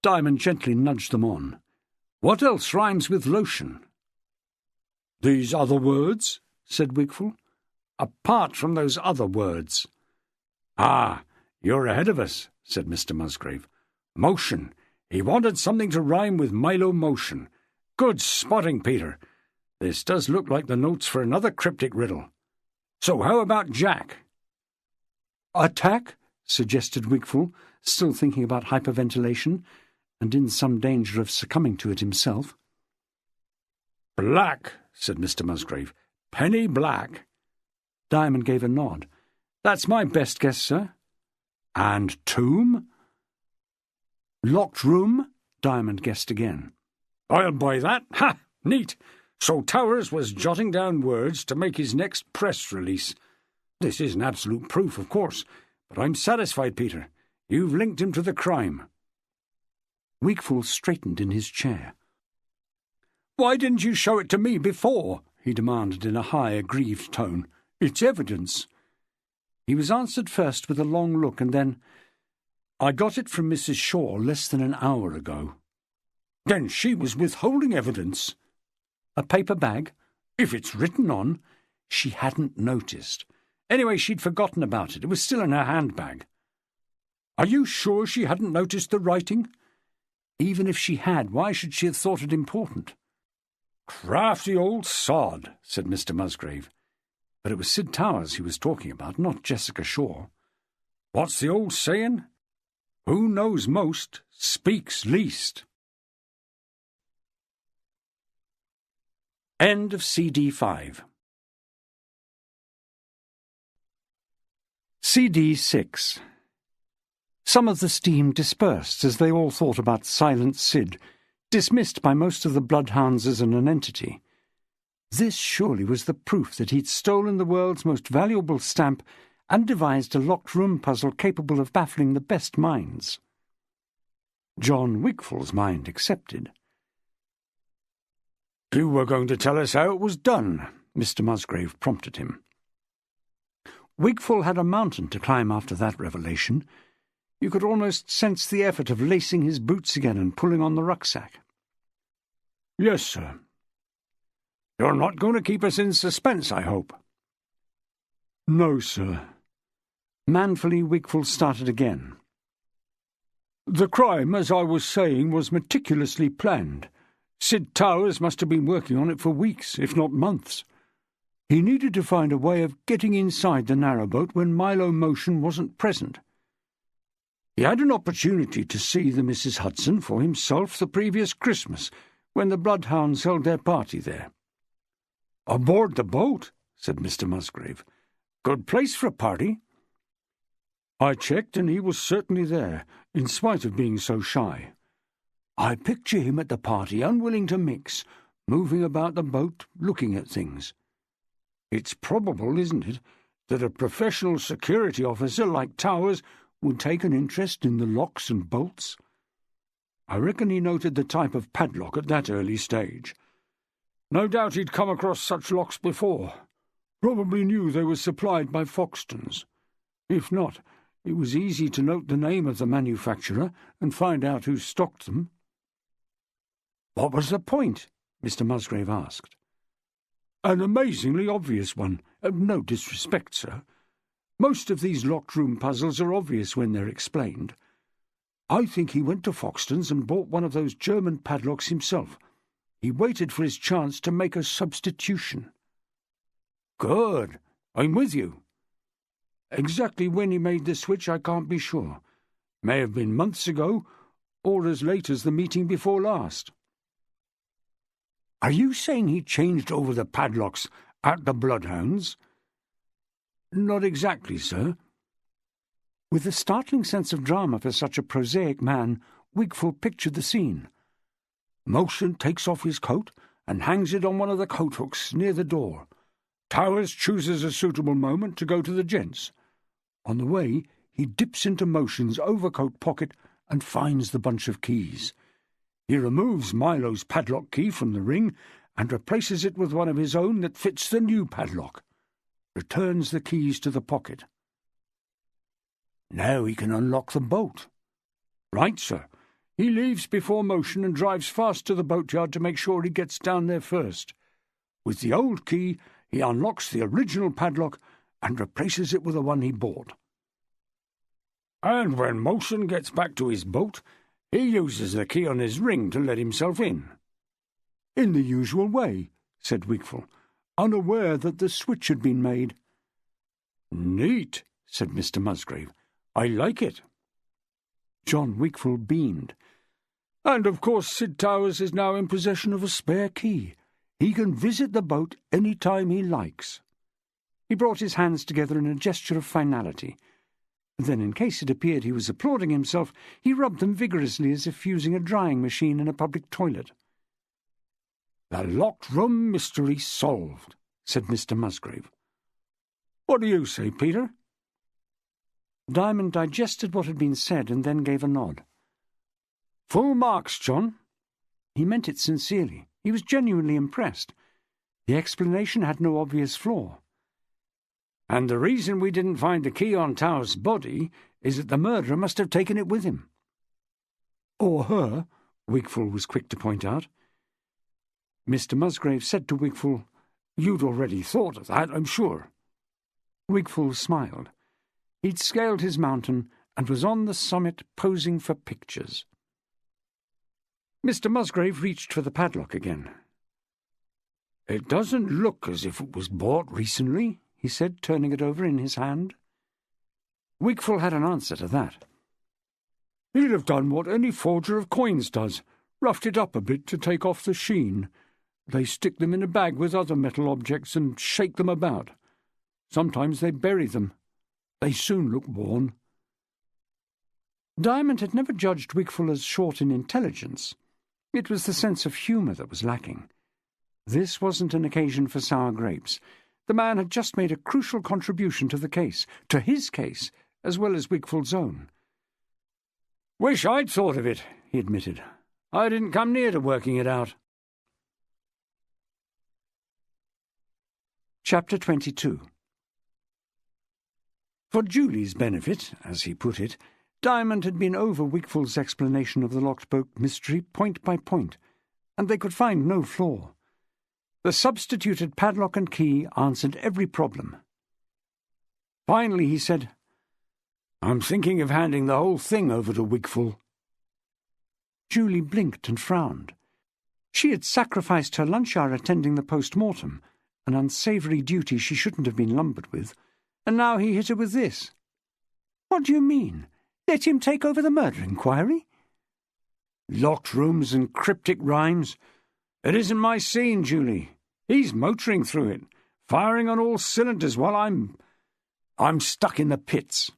Diamond gently nudged them on. "What else rhymes with lotion?" "These other words," said Wigfall. "Apart from those other words." "Ah, you're ahead of us," said Mr. Musgrave. "Motion. He wanted something to rhyme with Milo motion. Good spotting, Peter. This does look like the notes for another cryptic riddle. So how about Jack?" "Attack," suggested Wigfall, still thinking about hyperventilation, and in some danger of succumbing to it himself. "Black," said Mr. Musgrave. "Penny black." Diamond gave a nod. "That's my best guess, sir." "And tomb?" "Locked room," Diamond guessed again. "I'll buy that. Ha! Neat. So Towers was jotting down words to make his next press release. This isn't absolute proof, of course, but I'm satisfied, Peter. You've linked him to the crime." Wigfall straightened in his chair. "Why didn't you show it to me before?" he demanded in a high, aggrieved tone. "It's evidence." He was answered first with a long look, and then, "I got it from Mrs. Shaw less than an hour ago." "Then she was withholding evidence." "A paper bag?" "If it's written on." "She hadn't noticed. Anyway, she'd forgotten about it. It was still in her handbag." "Are you sure she hadn't noticed the writing?" "Even if she had, why should she have thought it important?" "Crafty old sod," said Mr. Musgrave. But it was Sid Towers he was talking about, not Jessica Shaw. "What's the old saying? Who knows most speaks least." End of CD 5. CD 6. Some of the steam dispersed as they all thought about Silent Sid, dismissed by most of the Bloodhounds as an entity. This surely was the proof that he'd stolen the world's most valuable stamp and devised a locked-room puzzle capable of baffling the best minds. John Wigfall's mind accepted. "You were going to tell us how it was done," Mr. Musgrave prompted him. Wigfall had a mountain to climb after that revelation. You could almost sense the effort of lacing his boots again and pulling on the rucksack. "Yes, sir." "You're not going to keep us in suspense, I hope?" "No, sir." Manfully, Wigfall started again. "The crime, as I was saying, was meticulously planned. Sid Towers must have been working on it for weeks, if not months. He needed to find a way of getting inside the narrowboat when Milo Motion wasn't present. He had an opportunity to see the Mrs. Hudson for himself the previous Christmas, when the Bloodhounds held their party there." "Aboard the boat," said Mr. Musgrave. "Good place for a party." "I checked, and he was certainly there, in spite of being so shy." I picture him at the party, unwilling to mix, moving about the boat, looking at things. It's probable, isn't it, that a professional security officer like Towers would take an interest in the locks and bolts? I reckon he noted the type of padlock at that early stage. No doubt he'd come across such locks before. Probably knew they were supplied by Foxton's. If not, it was easy to note the name of the manufacturer and find out who stocked them. "What was the point?" Mr. Musgrave asked. "An amazingly obvious one. No disrespect, sir. Most of these locked-room puzzles are obvious when they're explained. I think he went to Foxton's and bought one of those German padlocks himself. He waited for his chance to make a substitution." "Good. I'm with you." "Exactly when he made the switch I can't be sure. May have been months ago, or as late as the meeting before last." "Are you saying he changed over the padlocks at the Bloodhounds?" "Not exactly, sir." With a startling sense of drama for such a prosaic man, Wigfall pictured the scene. Motion takes off his coat and hangs it on one of the coat hooks near the door. Towers chooses a suitable moment to go to the gents. On the way, he dips into Motion's overcoat pocket and finds the bunch of keys. He removes Milo's padlock key from the ring and replaces it with one of his own that fits the new padlock. Returns the keys to the pocket. Now he can unlock the boat. Right, sir. He leaves before Motion and drives fast to the boatyard to make sure he gets down there first. With the old key, he unlocks the original padlock and replaces it with the one he bought. And when Motion gets back to his boat, he uses the key on his ring to let himself in. In the usual way, said Wigfall, unaware that the switch had been made. Neat, said Mr. Musgrave. I like it. John Wigfall beamed. And of course Sid Towers is now in possession of a spare key. He can visit the boat any time he likes. He brought his hands together in a gesture of finality. Then, in case it appeared he was applauding himself, he rubbed them vigorously as if using a drying machine in a public toilet. The locked room mystery solved, said Mr. Musgrave. What do you say, Peter? Diamond digested what had been said and then gave a nod. Full marks, John. He meant it sincerely. He was genuinely impressed. The explanation had no obvious flaw. And the reason we didn't find the key on Towers' body is that the murderer must have taken it with him. Or her, Wigfall was quick to point out. Mr. Musgrave said to Wigfall, You'd already thought of that, I'm sure. Wigfall smiled. He'd scaled his mountain and was on the summit posing for pictures. Mr. Musgrave reached for the padlock again. It doesn't look as if it was bought recently, he said, turning it over in his hand. Wigfall had an answer to that. He'd have done what any forger of coins does, roughed it up a bit to take off the sheen. They stick them in a bag with other metal objects and shake them about. Sometimes they bury them. They soon look worn. Diamond had never judged Wigfall as short in intelligence. It was the sense of humour that was lacking. This wasn't an occasion for sour grapes. The man had just made a crucial contribution to the case, to his case, as well as Wigfall's own. Wish I'd thought of it, he admitted. I didn't come near to working it out. Chapter 22. For Julie's benefit, as he put it, Diamond had been over Wigfall's explanation of the locked boat mystery point by point, and they could find no flaw. The substituted padlock and key answered every problem. Finally he said, I'm thinking of handing the whole thing over to Wigfall. Julie blinked and frowned. She had sacrificed her lunch hour attending the post-mortem, an unsavoury duty she shouldn't have been lumbered with, and now he hit her with this. What do you mean? Let him take over the murder inquiry? Locked rooms and cryptic rhymes. It isn't my scene, Julie. He's motoring through it, firing on all cylinders while I'm stuck in the pits.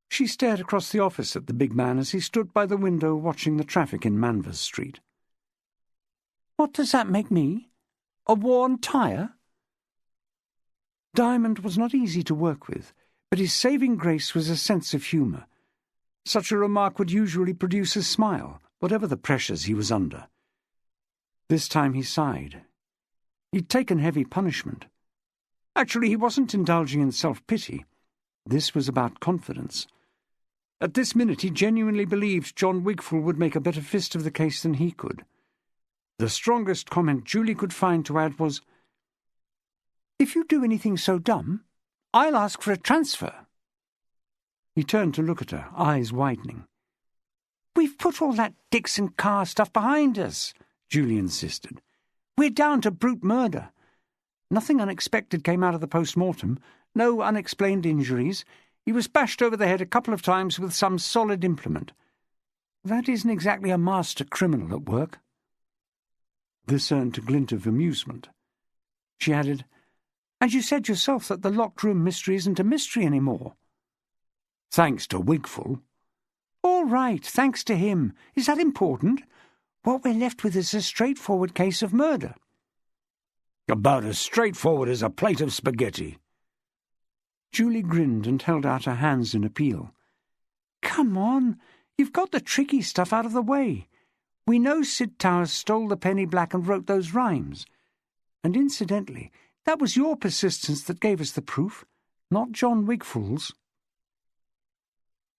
She stared across the office at the big man as he stood by the window watching the traffic in Manvers Street. "What does that make me? A worn tyre?" Diamond was not easy to work with, but his saving grace was a sense of humour. Such a remark would usually produce a smile, whatever the pressures he was under. This time he sighed. He'd taken heavy punishment. Actually, he wasn't indulging in self-pity. This was about confidence. At this minute he genuinely believed John Wigfall would make a better fist of the case than he could. The strongest comment Julie could find to add was, "If you do anything so dumb, I'll ask for a transfer." He turned to look at her, eyes widening. "We've put all that Dixon Carr stuff behind us," Julie insisted. "We're down to brute murder. Nothing unexpected came out of the post-mortem, no unexplained injuries. He was bashed over the head a couple of times with some solid implement. That isn't exactly a master criminal at work." This earned a glint of amusement. She added, "And you said yourself that the locked-room mystery isn't a mystery anymore." "Thanks to Wigfall." "All right, thanks to him. Is that important? What we're left with is a straightforward case of murder." "About as straightforward as a plate of spaghetti." Julie grinned and held out her hands in appeal. "Come on, you've got the tricky stuff out of the way. We know Sid Towers stole the penny black and wrote those rhymes. And incidentally, that was your persistence that gave us the proof, not John Wigfall's."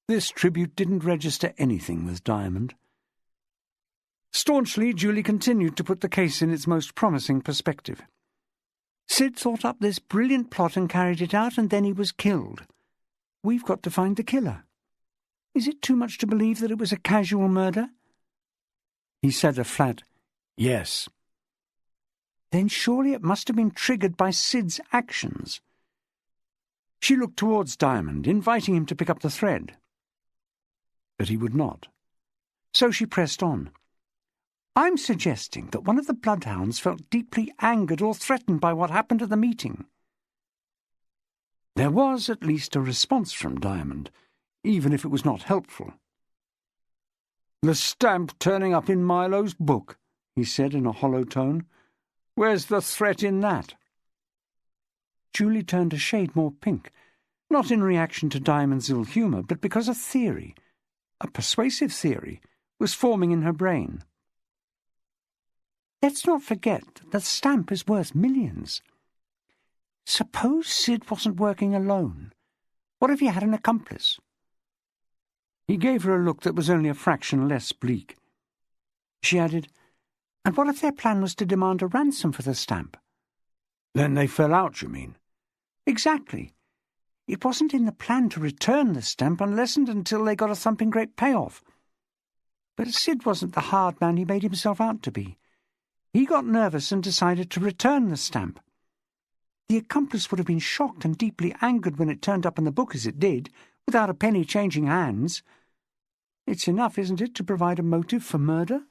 This tribute didn't register anything with Diamond. Staunchly, Julie continued to put the case in its most promising perspective. "Sid thought up this brilliant plot and carried it out, and then he was killed. We've got to find the killer. Is it too much to believe that it was a casual murder?" He said a flat, "Yes." "Then surely it must have been triggered by Sid's actions." She looked towards Diamond, inviting him to pick up the thread. But he would not. So she pressed on. "I'm suggesting that one of the Bloodhounds felt deeply angered or threatened by what happened at the meeting." There was at least a response from Diamond, even if it was not helpful. "The stamp turning up in Milo's book," he said in a hollow tone. "Where's the threat in that?" Julie turned a shade more pink, not in reaction to Diamond's ill humour, but because a theory, a persuasive theory, was forming in her brain. "Let's not forget that the stamp is worth millions. Suppose Sid wasn't working alone. What if he had an accomplice?" He gave her a look that was only a fraction less bleak. She added, "And what if their plan was to demand a ransom for the stamp?" "Then they fell out, you mean?" "Exactly. It wasn't in the plan to return the stamp unless and until they got a thumping great payoff. But Sid wasn't the hard man he made himself out to be. He got nervous and decided to return the stamp. The accomplice would have been shocked and deeply angered when it turned up in the book as it did, without a penny changing hands. It's enough, isn't it, to provide a motive for murder?"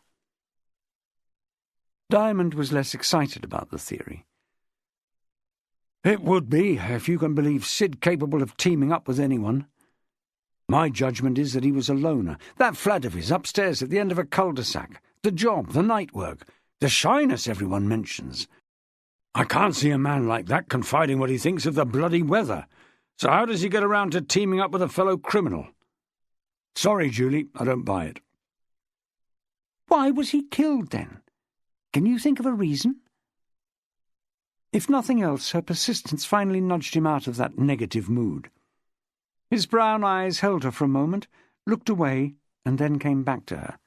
Diamond was less excited about the theory. "It would be, if you can believe Sid capable of teaming up with anyone. My judgment is that he was a loner. That flat of his upstairs at the end of a cul-de-sac, the job, the night work, the shyness everyone mentions. I can't see a man like that confiding what he thinks of the bloody weather. So how does he get around to teaming up with a fellow criminal? Sorry, Julie, I don't buy it." "Why was he killed, then? Can you think of a reason?" If nothing else, her persistence finally nudged him out of that negative mood. His brown eyes held her for a moment, looked away, and then came back to her.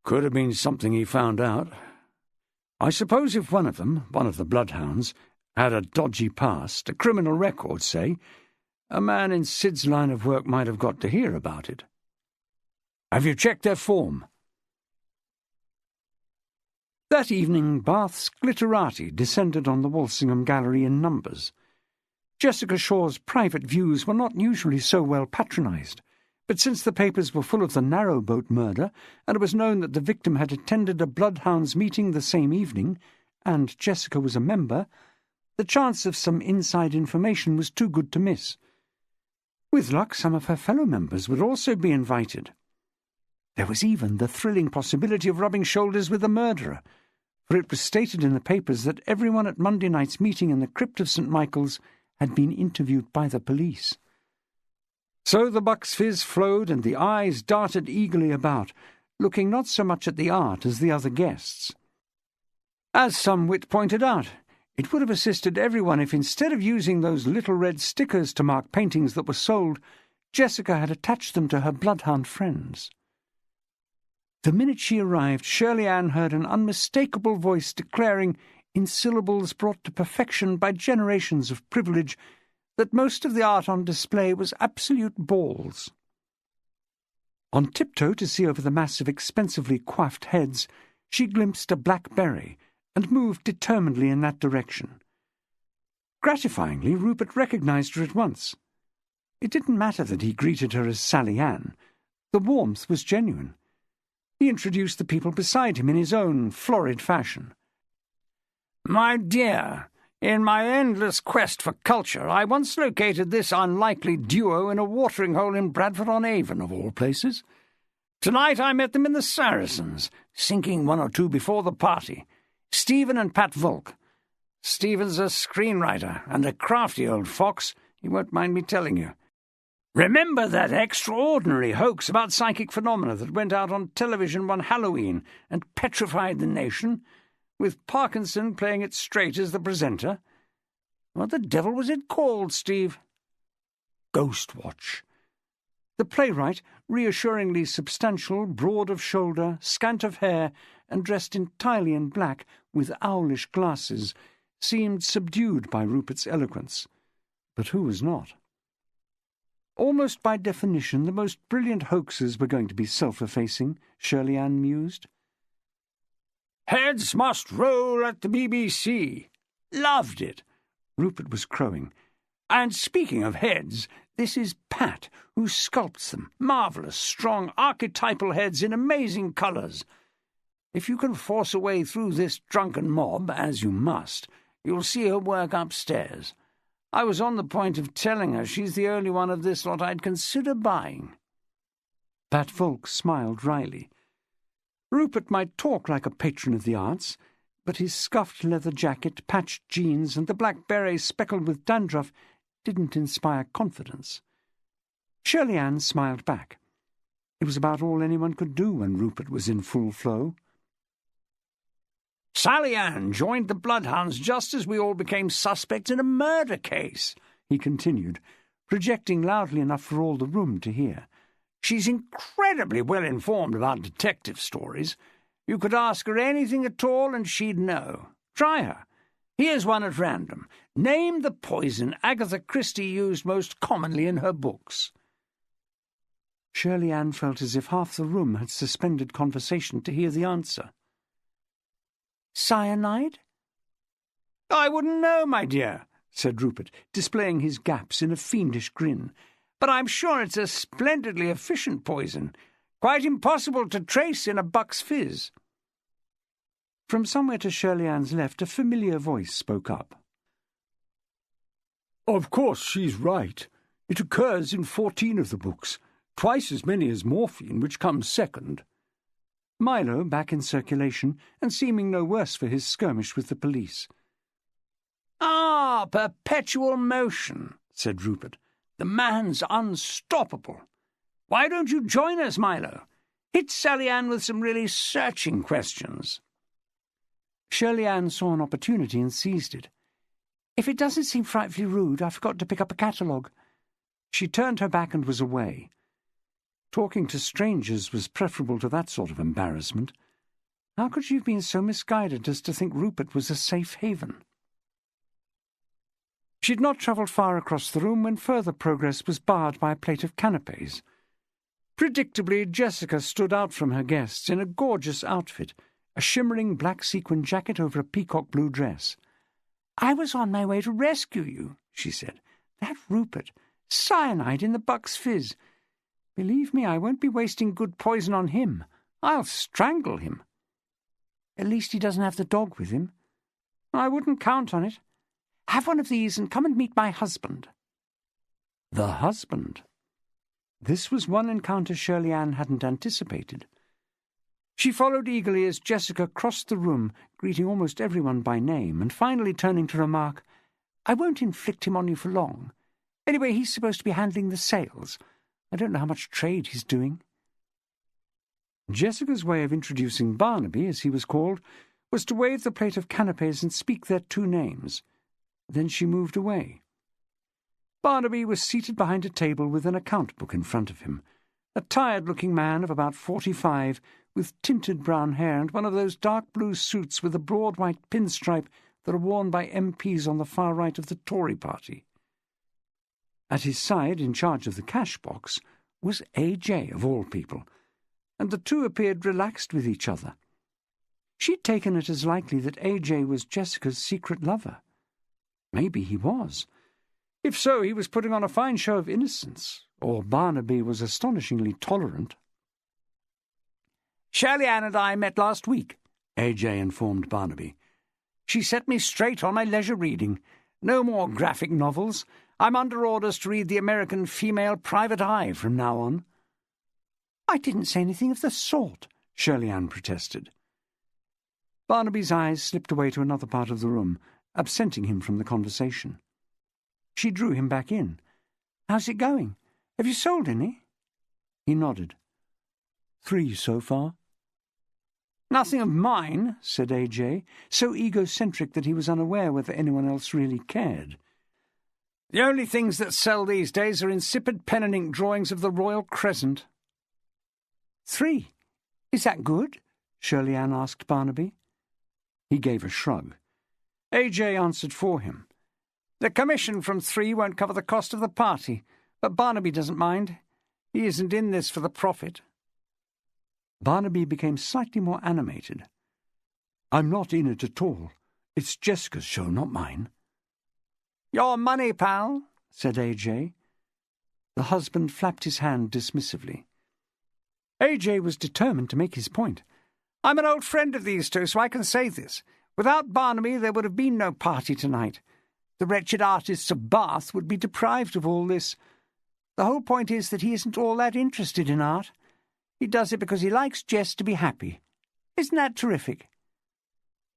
"Could have been something he found out. I suppose if one of them, one of the Bloodhounds, had a dodgy past, a criminal record, say, a man in Sid's line of work might have got to hear about it. Have you checked their form?" That evening, Bath's glitterati descended on the Walsingham Gallery in numbers. Jessica Shaw's private views were not usually so well patronised, but since the papers were full of the narrowboat murder, and it was known that the victim had attended a Bloodhounds meeting the same evening, and Jessica was a member, the chance of some inside information was too good to miss. With luck, some of her fellow members would also be invited. There was even the thrilling possibility of rubbing shoulders with the murderer, for it was stated in the papers that everyone at Monday night's meeting in the crypt of St. Michael's had been interviewed by the police. So the buck's fizz flowed, and the eyes darted eagerly about, looking not so much at the art as the other guests. As some wit pointed out, it would have assisted everyone if, instead of using those little red stickers to mark paintings that were sold, Jessica had attached them to her bloodhound friends. The minute she arrived, Shirley Ann heard an unmistakable voice declaring, in syllables brought to perfection by generations of privilege, that most of the art on display was absolute balls. On tiptoe to see over the mass of expensively coiffed heads, she glimpsed a black beret, and moved determinedly in that direction. Gratifyingly, Rupert recognized her at once. It didn't matter that he greeted her as Sally Ann. The warmth was genuine. He introduced the people beside him in his own florid fashion. "My dear, in my endless quest for culture, I once located this unlikely duo in a watering hole in Bradford-on-Avon, of all places. Tonight I met them in the Saracens, sinking one or two before the party. Stephen and Pat Volk. Stephen's a screenwriter, and a crafty old fox, he won't mind me telling you. Remember that extraordinary hoax about psychic phenomena that went out on television one Halloween and petrified the nation, with Parkinson playing it straight as the presenter? What the devil was it called, Steve?" "Ghostwatch." The playwright, reassuringly substantial, broad of shoulder, scant of hair, and dressed entirely in black, with owlish glasses, seemed subdued by Rupert's eloquence. But who was not? Almost by definition, the most brilliant hoaxes were going to be self-effacing, Shirley Ann mused. "Heads must roll at the BBC. Loved it." Rupert was crowing. "And speaking of heads, this is Pat, who sculpts them. Marvellous, strong, archetypal heads in amazing colours. If you can force a way through this drunken mob, as you must, you'll see her work upstairs. I was on the point of telling her she's the only one of this lot I'd consider buying." Pat Volk smiled wryly. Rupert might talk like a patron of the arts, but his scuffed leather jacket, patched jeans, and the black beret speckled with dandruff didn't inspire confidence. Shirley Ann smiled back. It was about all anyone could do when Rupert was in full flow. "Sally Ann joined the Bloodhounds just as we all became suspects in a murder case," he continued, projecting loudly enough for all the room to hear. "She's incredibly well-informed about detective stories. You could ask her anything at all and she'd know. Try her. Here's one at random. Name the poison Agatha Christie used most commonly in her books." Shirley Ann felt as if half the room had suspended conversation to hear the answer. "Cyanide?" "I wouldn't know, my dear," said Rupert, displaying his gaps in a fiendish grin. "But I'm sure it's a splendidly efficient poison, quite impossible to trace in a buck's fizz." From somewhere to Shirley Ann's left, a familiar voice spoke up. "Of course she's right. It occurs in 14 of the books, twice as many as morphine, which comes second." Milo, back in circulation, and seeming no worse for his skirmish with the police. "Ah, perpetual motion," said Rupert. "The man's unstoppable. Why don't you join us, Milo? Hit Sally Ann with some really searching questions." Shirley Ann saw an opportunity and seized it. "If it doesn't seem frightfully rude, I forgot to pick up a catalogue." She turned her back and was away. Talking to strangers was preferable to that sort of embarrassment. How could she have been so misguided as to think Rupert was a safe haven? She had not travelled far across the room when further progress was barred by a plate of canapes. Predictably, Jessica stood out from her guests in a gorgeous outfit, a shimmering black sequin jacket over a peacock blue dress. "I was on my way to rescue you," she said. "That Rupert! Cyanide in the buck's fizz! Believe me, I won't be wasting good poison on him. I'll strangle him. At least he doesn't have the dog with him. I wouldn't count on it. Have one of these and come and meet my husband." The husband. This was one encounter Shirley Ann hadn't anticipated. She followed eagerly as Jessica crossed the room, greeting almost everyone by name, and finally turning to remark, "I won't inflict him on you for long. Anyway, he's supposed to be handling the sales. I don't know how much trade he's doing." Jessica's way of introducing Barnaby, as he was called, was to wave the plate of canapes and speak their two names. Then she moved away. Barnaby was seated behind a table with an account book in front of him, a tired-looking man of about 45, with tinted brown hair and one of those dark blue suits with a broad white pinstripe that are worn by MPs on the far right of the Tory party. At his side, in charge of the cash box, was A.J., of all people, and the two appeared relaxed with each other. She'd taken it as likely that A.J. was Jessica's secret lover. Maybe he was. If so, he was putting on a fine show of innocence, or Barnaby was astonishingly tolerant. "Shirley Ann and I met last week," A.J. informed Barnaby. "She set me straight on my leisure reading. No more graphic novels. I'm under orders to read the American Female Private Eye from now on." "I didn't say anything of the sort," Shirley Ann protested. Barnaby's eyes slipped away to another part of the room, absenting him from the conversation. She drew him back in. "How's it going? Have you sold any?" He nodded. 3 so far." "Nothing of mine," said A.J., so egocentric that he was unaware whether anyone else really cared. "The only things that sell these days are insipid pen and ink drawings of the Royal Crescent." 3? Is that good?" Shirley Ann asked Barnaby. He gave a shrug. A.J. answered for him. "The commission from 3 won't cover the cost of the party, but Barnaby doesn't mind. He isn't in this for the profit." Barnaby became slightly more animated. "I'm not in it at all. It's Jessica's show, not mine." "Your money, pal," said A.J. The husband flapped his hand dismissively. A.J. was determined to make his point. "I'm an old friend of these two, so I can say this. Without Barnaby, there would have been no party tonight. The wretched artists of Bath would be deprived of all this. The whole point is that he isn't all that interested in art. He does it because he likes Jess to be happy. Isn't that terrific?"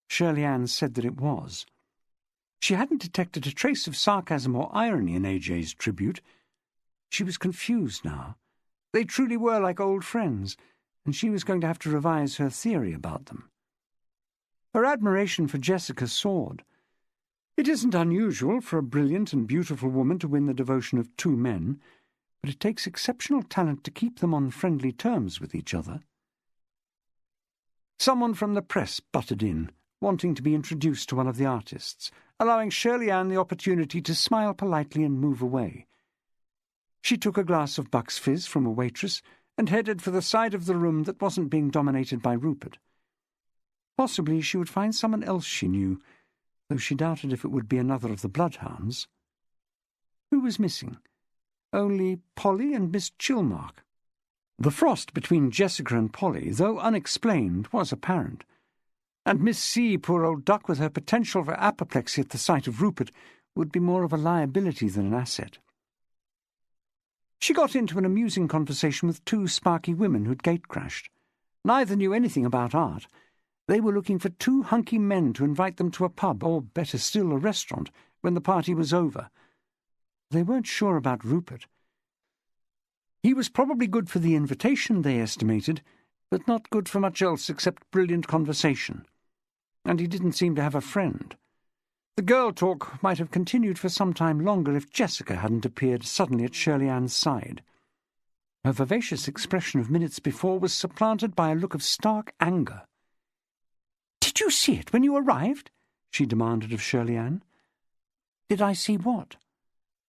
Shirley Ann said that it was. She hadn't detected a trace of sarcasm or irony in A.J.'s tribute. She was confused now. They truly were like old friends, and she was going to have to revise her theory about them. Her admiration for Jessica soared. It isn't unusual for a brilliant and beautiful woman to win the devotion of 2 men, but it takes exceptional talent to keep them on friendly terms with each other. Someone from the press butted in, wanting to be introduced to one of the artists, allowing Shirley Ann the opportunity to smile politely and move away. She took a glass of Buck's Fizz from a waitress and headed for the side of the room that wasn't being dominated by Rupert. Possibly she would find someone else she knew, though she doubted if it would be another of the Bloodhounds. Who was missing? Only Polly and Miss Chilmark. The frost between Jessica and Polly, though unexplained, was apparent, and Miss C, poor old duck with her potential for apoplexy at the sight of Rupert, would be more of a liability than an asset. She got into an amusing conversation with 2 sparky women who'd gate-crashed. Neither knew anything about art. They were looking for 2 hunky men to invite them to a pub, or better still, a restaurant, when the party was over. They weren't sure about Rupert. He was probably good for the invitation, they estimated, but not good for much else except brilliant conversation. And he didn't seem to have a friend. The girl talk might have continued for some time longer if Jessica hadn't appeared suddenly at Shirley Ann's side. Her vivacious expression of minutes before was supplanted by a look of stark anger. "Did you see it when you arrived?" she demanded of Shirley Ann. "Did I see what?"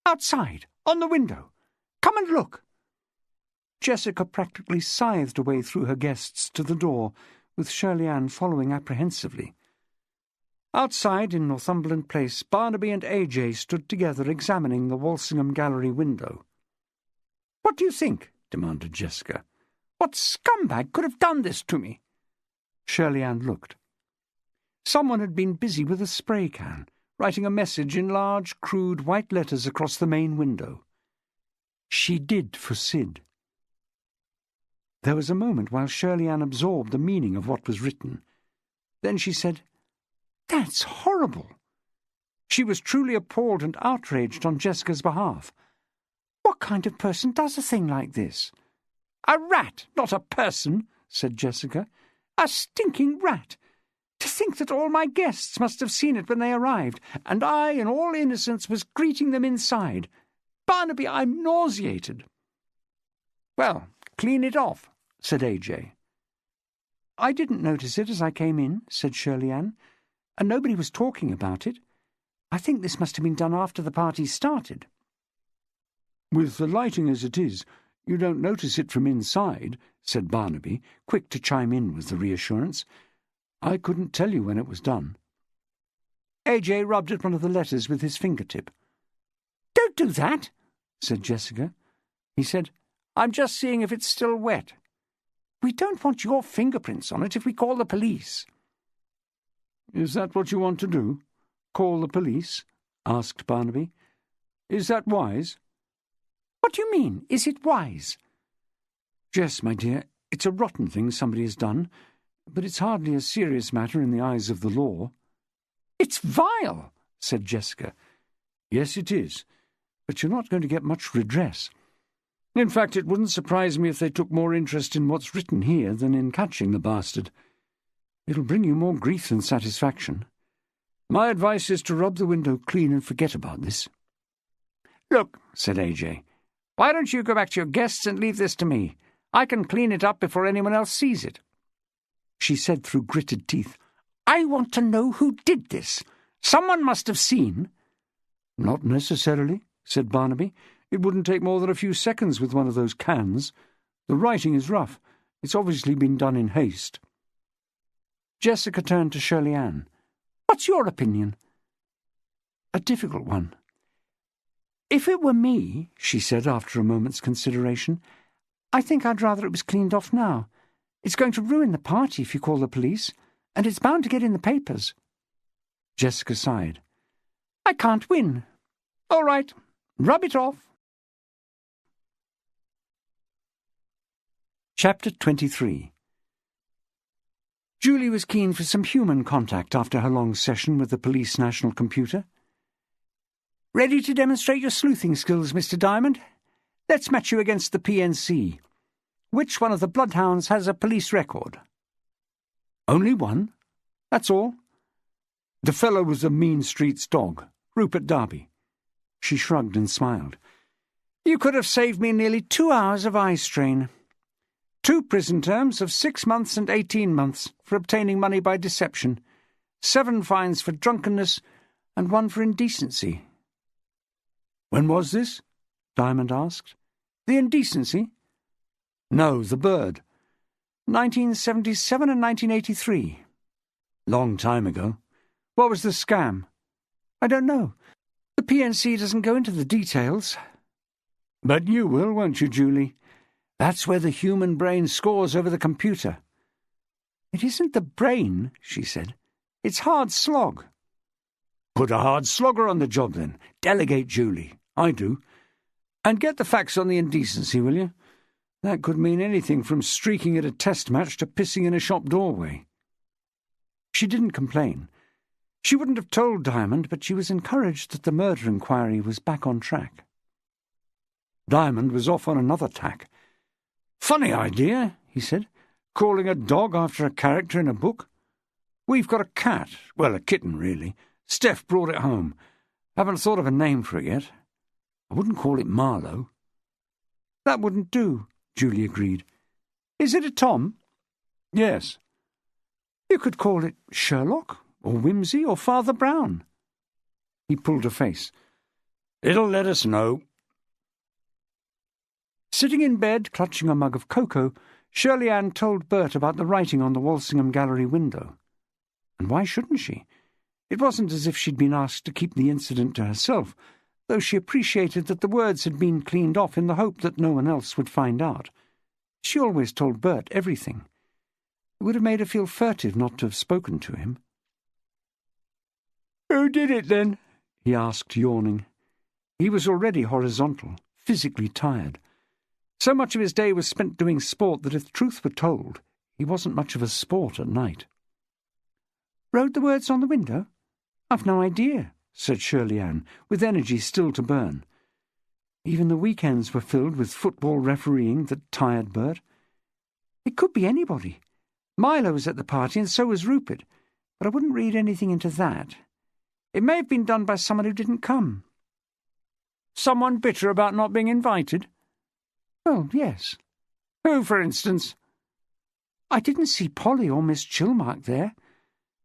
"Outside, on the window. Come and look." Jessica practically scythed away through her guests to the door, with Shirley Ann following apprehensively. Outside, in Northumberland Place, Barnaby and A.J. stood together examining the Walsingham Gallery window. "What do you think?" demanded Jessica. "What scumbag could have done this to me?" Shirley Ann looked. Someone had been busy with a spray can, writing a message in large, crude white letters across the main window. She did for Sid. There was a moment while Shirley-Ann absorbed the meaning of what was written. Then she said, "That's horrible." She was truly appalled and outraged on Jessica's behalf. "What kind of person does a thing like this?" "A rat, not a person," said Jessica. "A stinking rat. To think that all my guests must have seen it when they arrived, and I, in all innocence, was greeting them inside. Barnaby, I'm nauseated." "Well, clean it off," said AJ. "I didn't notice it as I came in," said Shirley-Ann, "and nobody was talking about it. I think this must have been done after the party started." "With the lighting as it is, you don't notice it from inside," said Barnaby, quick to chime in with the reassurance. "I couldn't tell you when it was done." AJ rubbed at one of the letters with his fingertip. "Don't do that," said Jessica. He said, "I'm just seeing if it's still wet." "We don't want your fingerprints on it if we call the police." "Is that what you want to do? Call the police?" asked Barnaby. "Is that wise?" "What do you mean, is it wise?" "Jess, my dear, it's a rotten thing somebody has done, but it's hardly a serious matter in the eyes of the law." "It's vile," said Jessica. "Yes, it is, but you're not going to get much redress. In fact, it wouldn't surprise me if they took more interest in what's written here than in catching the bastard. It'll bring you more grief than satisfaction. My advice is to rub the window clean and forget about this." "Look," said AJ, "why don't you go back to your guests and leave this to me? I can clean it up before anyone else sees it." She said through gritted teeth, "I want to know who did this. Someone must have seen." "Not necessarily," said Barnaby. "It wouldn't take more than a few seconds with one of those cans. The writing is rough. It's obviously been done in haste." Jessica turned to Shirley-Ann. "What's your opinion?" "A difficult one." "If it were me," she said after a moment's consideration, "I think I'd rather it was cleaned off now. It's going to ruin the party if you call the police, and it's bound to get in the papers." Jessica sighed. "I can't win. All right, rub it off." Chapter 23. Julie was keen for some human contact after her long session with the police national computer. "Ready to demonstrate your sleuthing skills, Mr. Diamond? Let's match you against the PNC. Which one of the Bloodhounds has a police record?" "Only one. That's all." The fellow was a mean street's dog, Rupert Darby." She shrugged and smiled. "You could have saved me nearly 2 hours of eye strain. 2 prison terms of 6 months and 18 months for obtaining money by deception, 7 fines for drunkenness, and 1 for indecency." "When was this?" Diamond asked. "The indecency?" "No, the bird." 1977 and 1983. "Long time ago." "What was the scam?" "I don't know. The PNC doesn't go into the details." "But you will, won't you, Julie? That's where the human brain scores over the computer." "It isn't the brain," she said. "It's hard slog." "Put a hard slogger on the job, then. Delegate, Julie. I do. And get the facts on the indecency, will you? That could mean anything from streaking at a test match to pissing in a shop doorway." She didn't complain. She wouldn't have told Diamond, but she was encouraged that the murder inquiry was back on track. Diamond was off on another tack. "Funny idea," he said, "calling a dog after a character in a book. We've got a cat, well, a kitten, really. Steph brought it home. Haven't thought of a name for it yet. I wouldn't call it Marlowe." "That wouldn't do," Julie agreed. "Is it a Tom?" "Yes." "You could call it Sherlock, or Whimsy, or Father Brown." He pulled a face. "It'll let us know." Sitting in bed, clutching a mug of cocoa, Shirley-Ann told Bert about the writing on the Walsingham Gallery window. And why shouldn't she? It wasn't as if she'd been asked to keep the incident to herself, though she appreciated that the words had been cleaned off in the hope that no one else would find out. She always told Bert everything. It would have made her feel furtive not to have spoken to him. "Who did it, then?" he asked, yawning. He was already horizontal, physically tired. So much of his day was spent doing sport that, if truth were told, he wasn't much of a sport at night. "Wrote the words on the window? I've no idea," said Shirley Ann, with energy still to burn. Even the weekends were filled with football refereeing that tired Bert. "It could be anybody. Milo was at the party, and so was Rupert, but I wouldn't read anything into that. It may have been done by someone who didn't come." "Someone bitter about not being invited?" "Well, yes." "Who, for instance?" "I didn't see Polly or Miss Chilmark there.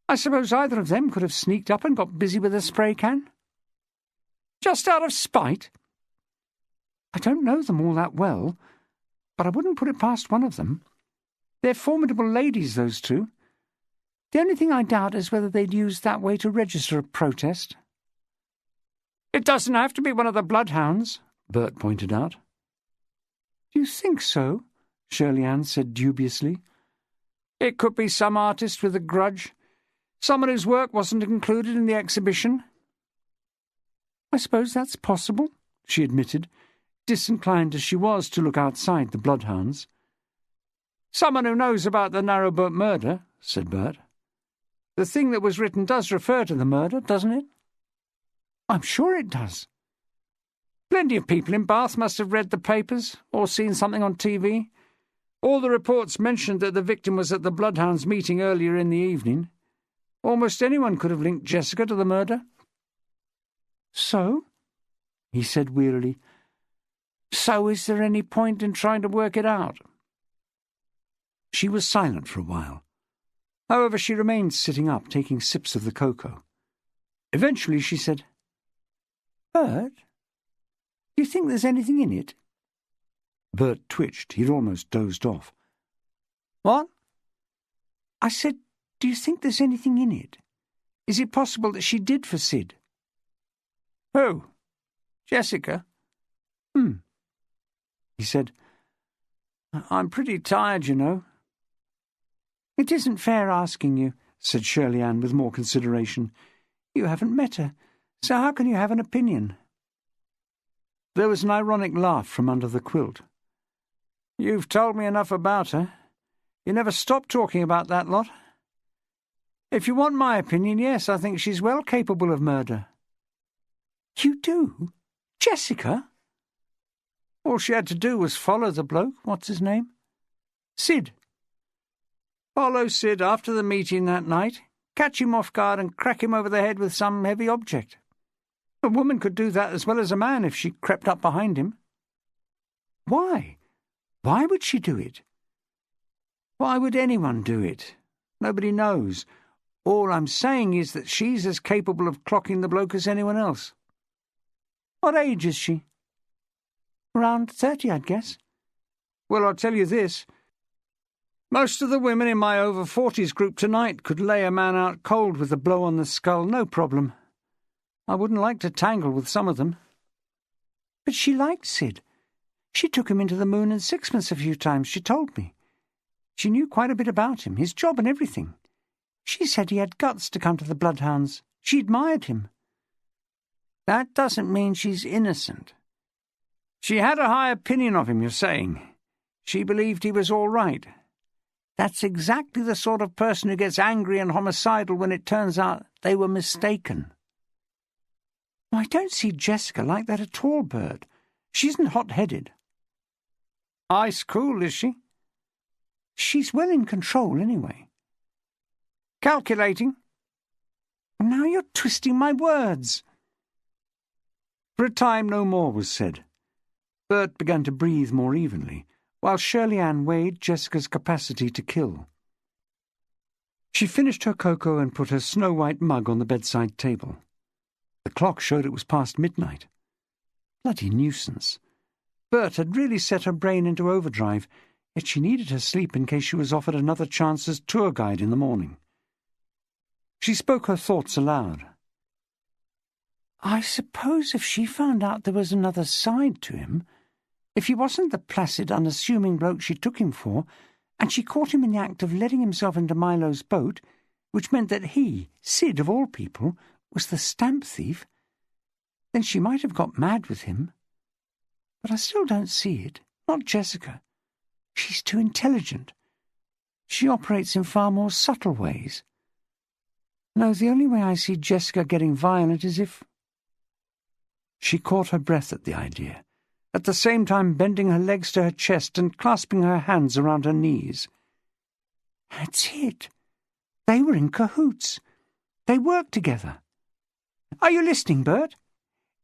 I suppose either of them could have sneaked up and got busy with a spray can." "Just out of spite?" "I don't know them all that well, but I wouldn't put it past one of them. They're formidable ladies, those two. The only thing I doubt is whether they'd use that way to register a protest." "It doesn't have to be one of the Bloodhounds," Bert pointed out. "Do you think so?" Shirley Ann said dubiously. "It could be some artist with a grudge, someone whose work wasn't included in the exhibition." "I suppose that's possible," she admitted, disinclined as she was to look outside the Bloodhounds. "Someone who knows about the Narrowboat murder," said Bert. "The thing that was written does refer to the murder, doesn't it?" "I'm sure it does." "Plenty of people in Bath must have read the papers, or seen something on TV. All the reports mentioned that the victim was at the Bloodhounds meeting earlier in the evening. Almost anyone could have linked Jessica to the murder." "So?" he said wearily. "So is there any point in trying to work it out?" She was silent for a while. However, she remained sitting up, taking sips of the cocoa. Eventually she said, "Bert, do you think there's anything in it?" Bert twitched. He'd almost dozed off. "What?" "I said, do you think there's anything in it? Is it possible that she did for Sid?" "Who? Jessica?" He said, "I'm pretty tired, you know." "It isn't fair asking you," said Shirley Ann with more consideration. "You haven't met her, so how can you have an opinion?" There was an ironic laugh from under the quilt. "You've told me enough about her. You never stop talking about that lot. If you want my opinion, yes, I think she's well capable of murder." "You do? Jessica?" "All she had to do was follow the bloke, what's his name? Sid. Follow Sid after the meeting that night, catch him off guard and crack him over the head with some heavy object. A woman could do that as well as a man if she crept up behind him." "Why? Why would she do it?" "Why would anyone do it? Nobody knows. All I'm saying is that she's as capable of clocking the bloke as anyone else." "What age is she?" "Around 30, I'd guess." "Well, I'll tell you this. Most of the women in my over-40s group tonight could lay a man out cold with a blow on the skull, no problem. I wouldn't like to tangle with some of them." "But she liked Sid. She took him into the Moon and Sixpence a few times, she told me. She knew quite a bit about him, his job and everything. She said he had guts to come to the Bloodhounds. She admired him." "That doesn't mean she's innocent." "She had a high opinion of him, you're saying. She believed he was all right. That's exactly the sort of person who gets angry and homicidal when it turns out they were mistaken." "I don't see Jessica like that at all, Bert. She isn't hot-headed." "Ice cool, is she?" "She's well in control, anyway." "Calculating?" "Now you're twisting my words." For a time no more was said. Bert began to breathe more evenly, while Shirley Ann weighed Jessica's capacity to kill. She finished her cocoa and put her snow-white mug on the bedside table. The clock showed it was past midnight. Bloody nuisance. Bert had really set her brain into overdrive, yet she needed her sleep in case she was offered another chance as tour guide in the morning. She spoke her thoughts aloud. "I suppose if she found out there was another side to him, if he wasn't the placid, unassuming bloke she took him for, and she caught him in the act of letting himself into Milo's boat, which meant that he, Sid of all people, was the stamp thief, then she might have got mad with him. But I still don't see it. Not Jessica. She's too intelligent. She operates in far more subtle ways. No, the only way I see Jessica getting violent is if—" She caught her breath at the idea, at the same time bending her legs to her chest and clasping her hands around her knees. That's it. They were in cahoots. They worked together. Are you listening, Bert?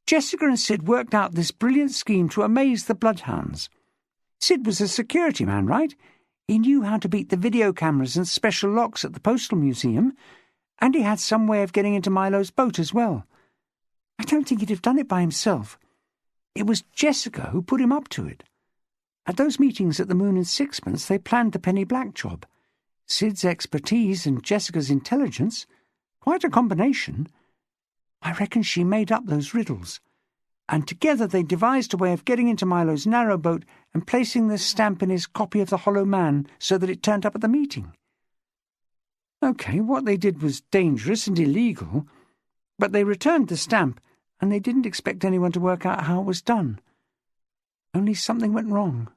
Jessica and Sid worked out this brilliant scheme to amaze the Bloodhounds. Sid was a security man, right? He knew how to beat the video cameras and special locks at the Postal Museum, and he had some way of getting into Milo's boat as well. I don't think he'd have done it by himself. It was Jessica who put him up to it. At those meetings at the Moon and Sixpence, they planned the Penny Black job. Sid's expertise and Jessica's intelligence, quite a combination. I reckon she made up those riddles, and together they devised a way of getting into Milo's narrowboat and placing the stamp in his copy of the Hollow Man so that it turned up at the meeting. OK, what they did was dangerous and illegal, but they returned the stamp, and they didn't expect anyone to work out how it was done. Only something went wrong.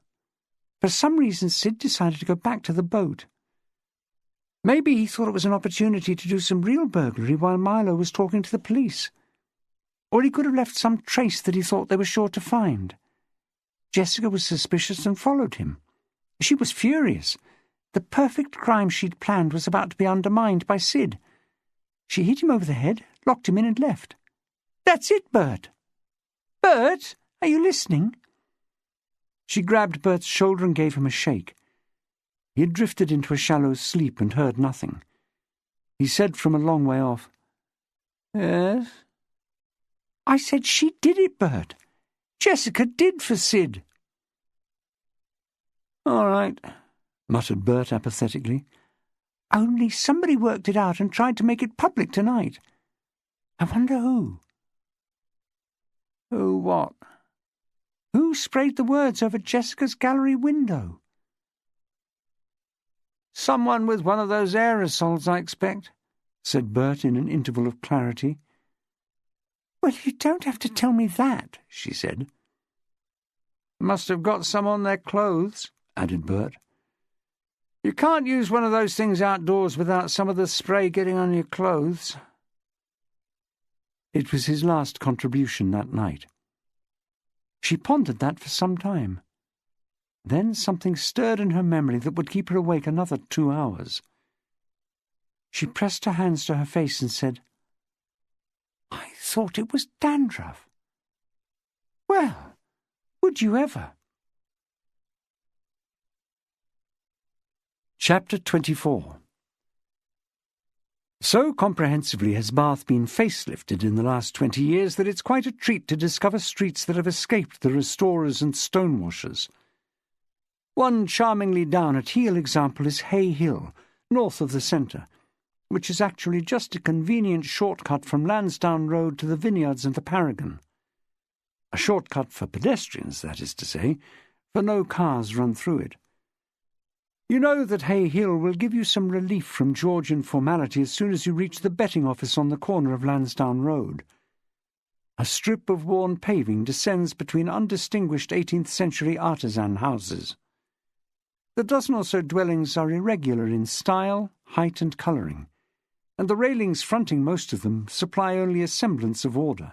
For some reason, Sid decided to go back to the boat. Maybe he thought it was an opportunity to do some real burglary while Milo was talking to the police. Or he could have left some trace that he thought they were sure to find. Jessica was suspicious and followed him. She was furious. The perfect crime she'd planned was about to be undermined by Sid. She hit him over the head, locked him in and left. That's it, Bert. Bert, are you listening? She grabbed Bert's shoulder and gave him a shake. He had drifted into a shallow sleep and heard nothing. He said from a long way off, Yes? I said she did it, Bert. Jessica did for Sid. All right, muttered Bert apathetically. Only somebody worked it out and tried to make it public tonight. I wonder who. Who what? Who sprayed the words over Jessica's gallery window? Someone with one of those aerosols, I expect, said Bert in an interval of clarity. Well, you don't have to tell me that, she said. Must have got some on their clothes, added Bert. You can't use one of those things outdoors without some of the spray getting on your clothes. It was his last contribution that night. She pondered that for some time. Then something stirred in her memory that would keep her awake another 2 hours. She pressed her hands to her face and said, I thought it was dandruff. Well, would you ever? Chapter 24. So comprehensively has Bath been facelifted in the last 20 years that it's quite a treat to discover streets that have escaped the restorers and stonewashers. One charmingly down-at-heel example is Hay Hill, north of the centre, which is actually just a convenient shortcut from Lansdowne Road to the vineyards and the Paragon. A shortcut for pedestrians, that is to say, for no cars run through it. You know that Hay Hill will give you some relief from Georgian formality as soon as you reach the betting office on the corner of Lansdowne Road. A strip of worn paving descends between undistinguished 18th-century artisan houses. The dozen or so dwellings are irregular in style, height and colouring, and the railings fronting most of them supply only a semblance of order.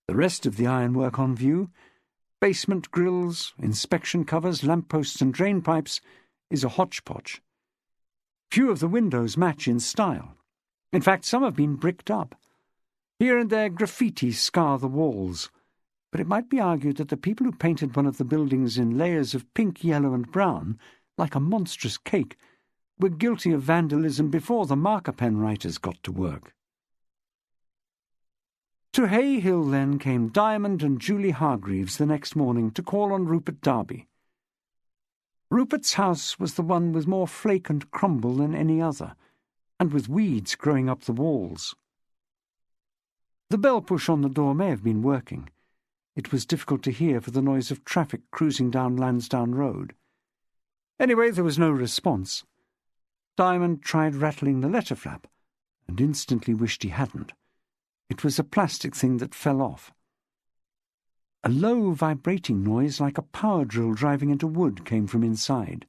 The rest of the ironwork on view, basement grilles, inspection covers, lampposts and drain pipes, is a hodgepodge. Few of the windows match in style. In fact, some have been bricked up. Here and there graffiti scar the walls, but it might be argued that the people who painted one of the buildings in layers of pink, yellow and brown, like a monstrous cake, were guilty of vandalism before the marker pen writers got to work. To Hay Hill, then, came Diamond and Julie Hargreaves the next morning to call on Rupert Darby. Rupert's house was the one with more flake and crumble than any other, and with weeds growing up the walls. The bell push on the door may have been working. It was difficult to hear for the noise of traffic cruising down Lansdowne Road. Anyway, there was no response. Diamond tried rattling the letter flap, and instantly wished he hadn't. It was a plastic thing that fell off. A low, vibrating noise like a power drill driving into wood came from inside.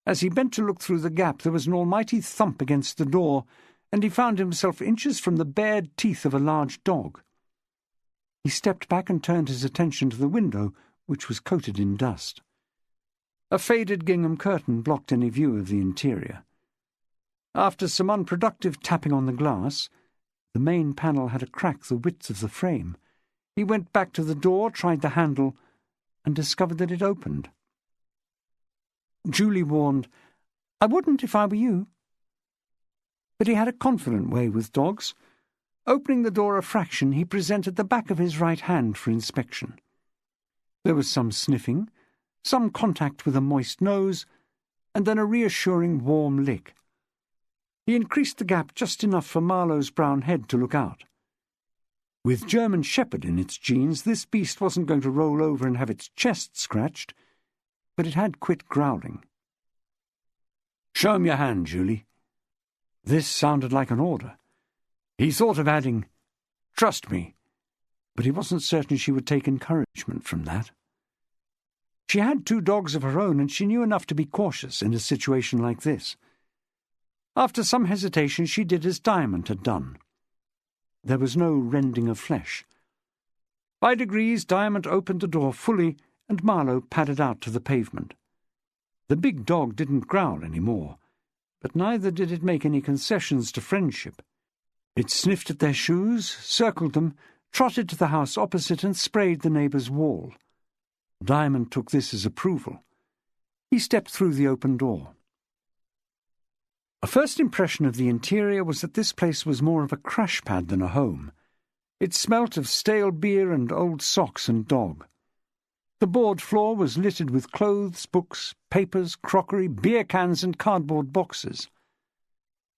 As he bent to look through the gap, there was an almighty thump against the door, and he found himself inches from the bared teeth of a large dog. He stepped back and turned his attention to the window, which was coated in dust. A faded gingham curtain blocked any view of the interior. After some unproductive tapping on the glass, the main panel had a crack the width of the frame. He went back to the door, tried the handle, and discovered that it opened. Julie warned, "I wouldn't if I were you." But he had a confident way with dogs. Opening the door a fraction, he presented the back of his right hand for inspection. There was some sniffing, some contact with a moist nose, and then a reassuring warm lick. He increased the gap just enough for Marlowe's brown head to look out. With German Shepherd in its genes, this beast wasn't going to roll over and have its chest scratched, but it had quit growling. "Show him your hand, Julie." This sounded like an order. He thought of adding, "Trust me," but he wasn't certain she would take encouragement from that. She had 2 dogs of her own, and she knew enough to be cautious in a situation like this. After some hesitation, she did as Diamond had done. There was no rending of flesh. By degrees, Diamond opened the door fully, and Marlowe padded out to the pavement. The big dog didn't growl any more, but neither did it make any concessions to friendship. It sniffed at their shoes, circled them, trotted to the house opposite, and sprayed the neighbour's wall. Diamond took this as approval. He stepped through the open door. A first impression of the interior was that this place was more of a crash pad than a home. It smelt of stale beer and old socks and dog. The board floor was littered with clothes, books, papers, crockery, beer cans and cardboard boxes.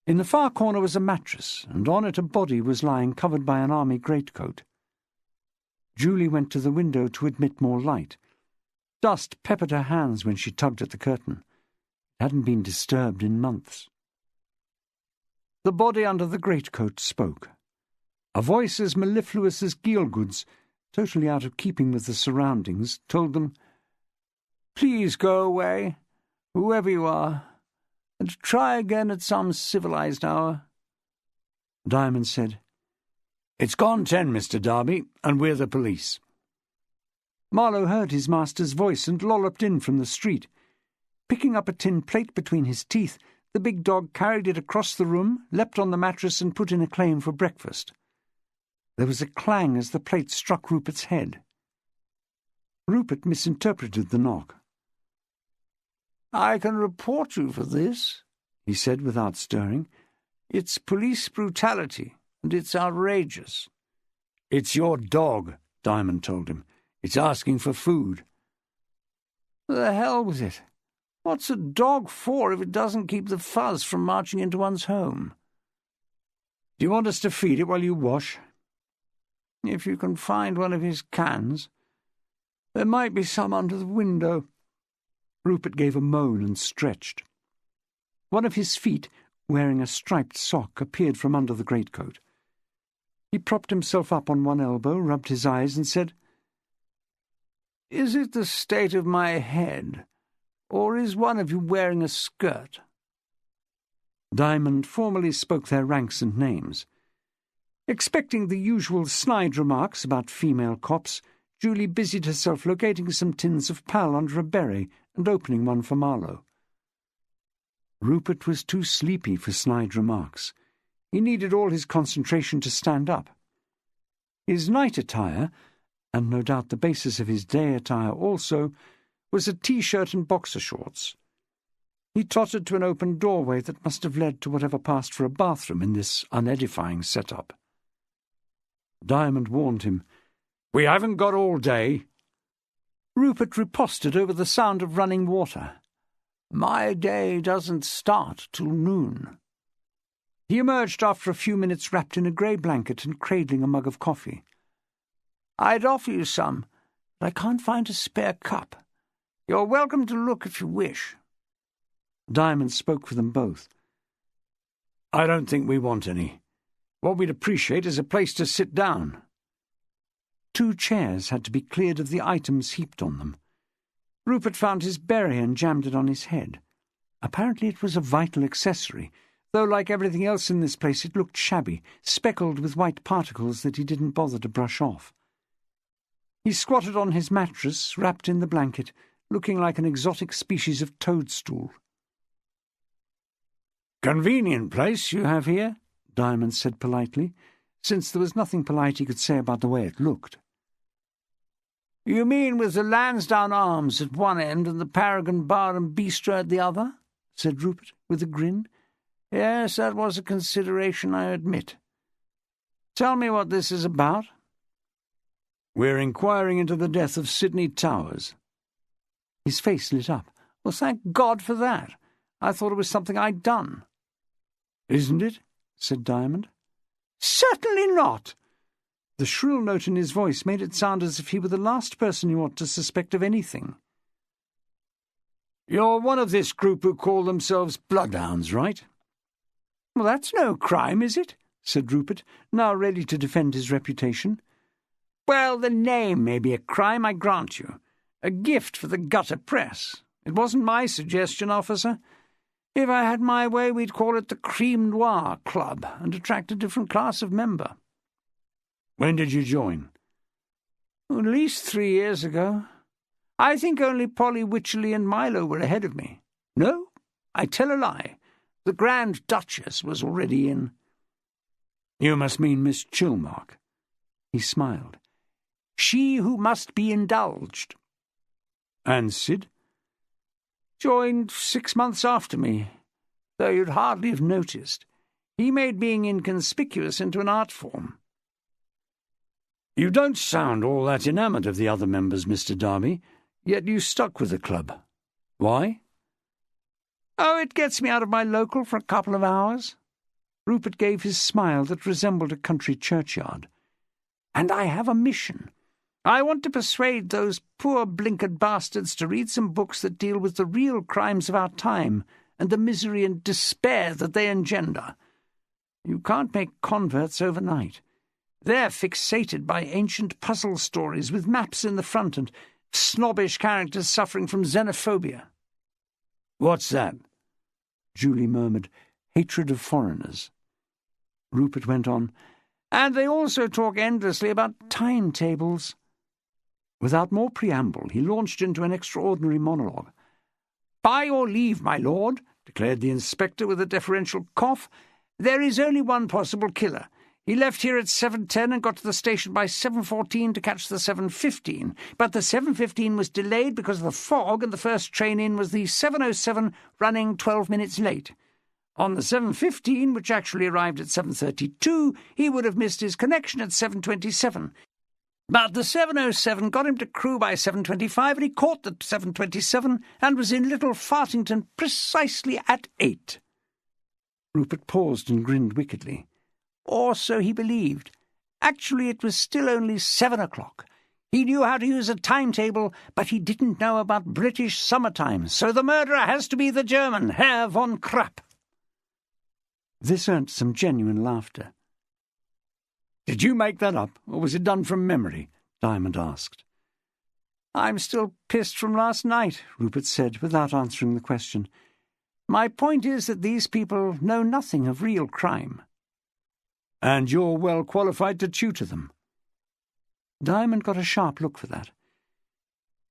In the far corner was a mattress, and on it a body was lying covered by an army greatcoat. Julie went to the window to admit more light. Dust peppered her hands when she tugged at the curtain. It hadn't been disturbed in months. The body under the greatcoat spoke. A voice as mellifluous as Gielgud's, totally out of keeping with the surroundings, told them, "Please go away, whoever you are, and try again at some civilized hour." Diamond said, "It's gone 10, Mr. Darby, and we're the police." Marlowe heard his master's voice and lolloped in from the street. Picking up a tin plate between his teeth, the big dog carried it across the room, leapt on the mattress and put in a claim for breakfast. There was a clang as the plate struck Rupert's head. Rupert misinterpreted the knock. "I can report you for this," he said without stirring. "It's police brutality, and it's outrageous." "It's your dog," Diamond told him. "It's asking for food." "The hell with it. What's a dog for if it doesn't keep the fuzz from marching into one's home?" "Do you want us to feed it while you wash?" "If you can find one of his cans. There might be some under the window." Rupert gave a moan and stretched. One of his feet, wearing a striped sock, appeared from under the greatcoat. He propped himself up on one elbow, rubbed his eyes, and said, "Is it the state of my head, or is one of you wearing a skirt?" Diamond formally spoke their ranks and names. Expecting the usual snide remarks about female cops, Julie busied herself locating some tins of pal under a beret and opening one for Marlowe. Rupert was too sleepy for snide remarks. He needed all his concentration to stand up. His night attire, and no doubt the basis of his day attire also, was a T-shirt and boxer shorts. He tottered to an open doorway that must have led to whatever passed for a bathroom in this unedifying setup. Diamond warned him, "We haven't got all day." Rupert riposted over the sound of running water. "My day doesn't start till noon." He emerged after a few minutes wrapped in a grey blanket and cradling a mug of coffee. "I'd offer you some, but I can't find a spare cup. You're welcome to look if you wish." Diamond spoke for them both. "I don't think we want any. What we'd appreciate is a place to sit down." 2 chairs had to be cleared of the items heaped on them. Rupert found his berry and jammed it on his head. Apparently it was a vital accessory, though like everything else in this place it looked shabby, speckled with white particles that he didn't bother to brush off. He squatted on his mattress, wrapped in the blanket, looking like an exotic species of toadstool. "Convenient place you have here," Diamond said politely, since there was nothing polite he could say about the way it looked. "You mean with the Lansdowne Arms at one end and the Paragon Bar and Bistro at the other?" said Rupert, with a grin. "Yes, that was a consideration, I admit. Tell me what this is about." "We're inquiring into the death of Sidney Towers." His face lit up. "Well, thank God for that. I thought it was something I'd done." "Isn't it?" said Diamond. "Certainly not." The shrill note in his voice made it sound as if he were the last person you ought to suspect of anything. "You're one of this group who call themselves Bloodhounds, right?" "Well, that's no crime, is it?" said Rupert, now ready to defend his reputation. "Well, the name may be a crime, I grant you. A gift for the gutter press. It wasn't my suggestion, officer. If I had my way, we'd call it the Creme Noir Club and attract a different class of member." "When did you join?" "At least 3 years ago. I think only Polly Wycherley and Milo were ahead of me. No, I tell a lie. The Grand Duchess was already in." "You must mean Miss Chilmark." He smiled. "She who must be indulged." "And Sid?" "Joined 6 months after me, though you'd hardly have noticed. He made being inconspicuous into an art form." "You don't sound all that enamoured of the other members, Mr. Darby, yet you stuck with the club. Why?" "Oh, it gets me out of my local for a couple of hours." Rupert gave his smile that resembled a country churchyard. "And I have a mission. I want to persuade those poor blinkered bastards to read some books that deal with the real crimes of our time and the misery and despair that they engender. You can't make converts overnight. They're fixated by ancient puzzle stories with maps in the front and snobbish characters suffering from xenophobia." "What's that?" Julie murmured, "Hatred of foreigners." Rupert went on, "And they also talk endlessly about timetables." Without more preamble, he launched into an extraordinary monologue. "By your leave, my lord," declared the inspector with a deferential cough, "there is only one possible killer. He left here at 7:10 and got to the station by 7:14 to catch the 7:15. But the 7:15 was delayed because of the fog, and the first train in was the 7:07, running 12 minutes late. On the 7:15, which actually arrived at 7:32, he would have missed his connection at 7:27. But the 7:07 got him to Crewe by 7:25, and he caught the 7:27 and was in Little Fartington precisely at 8. Rupert paused and grinned wickedly. Or so he believed. Actually, it was still only 7 o'clock. He knew how to use a timetable, but he didn't know about British summertime, so the murderer has to be the German, Herr von Krapp." This earned some genuine laughter. "Did you make that up, or was it done from memory?" Diamond asked. "I'm still pissed from last night," Rupert said, without answering the question. "My point is that these people know nothing of real crime." "And you're well qualified to tutor them." Diamond got a sharp look for that.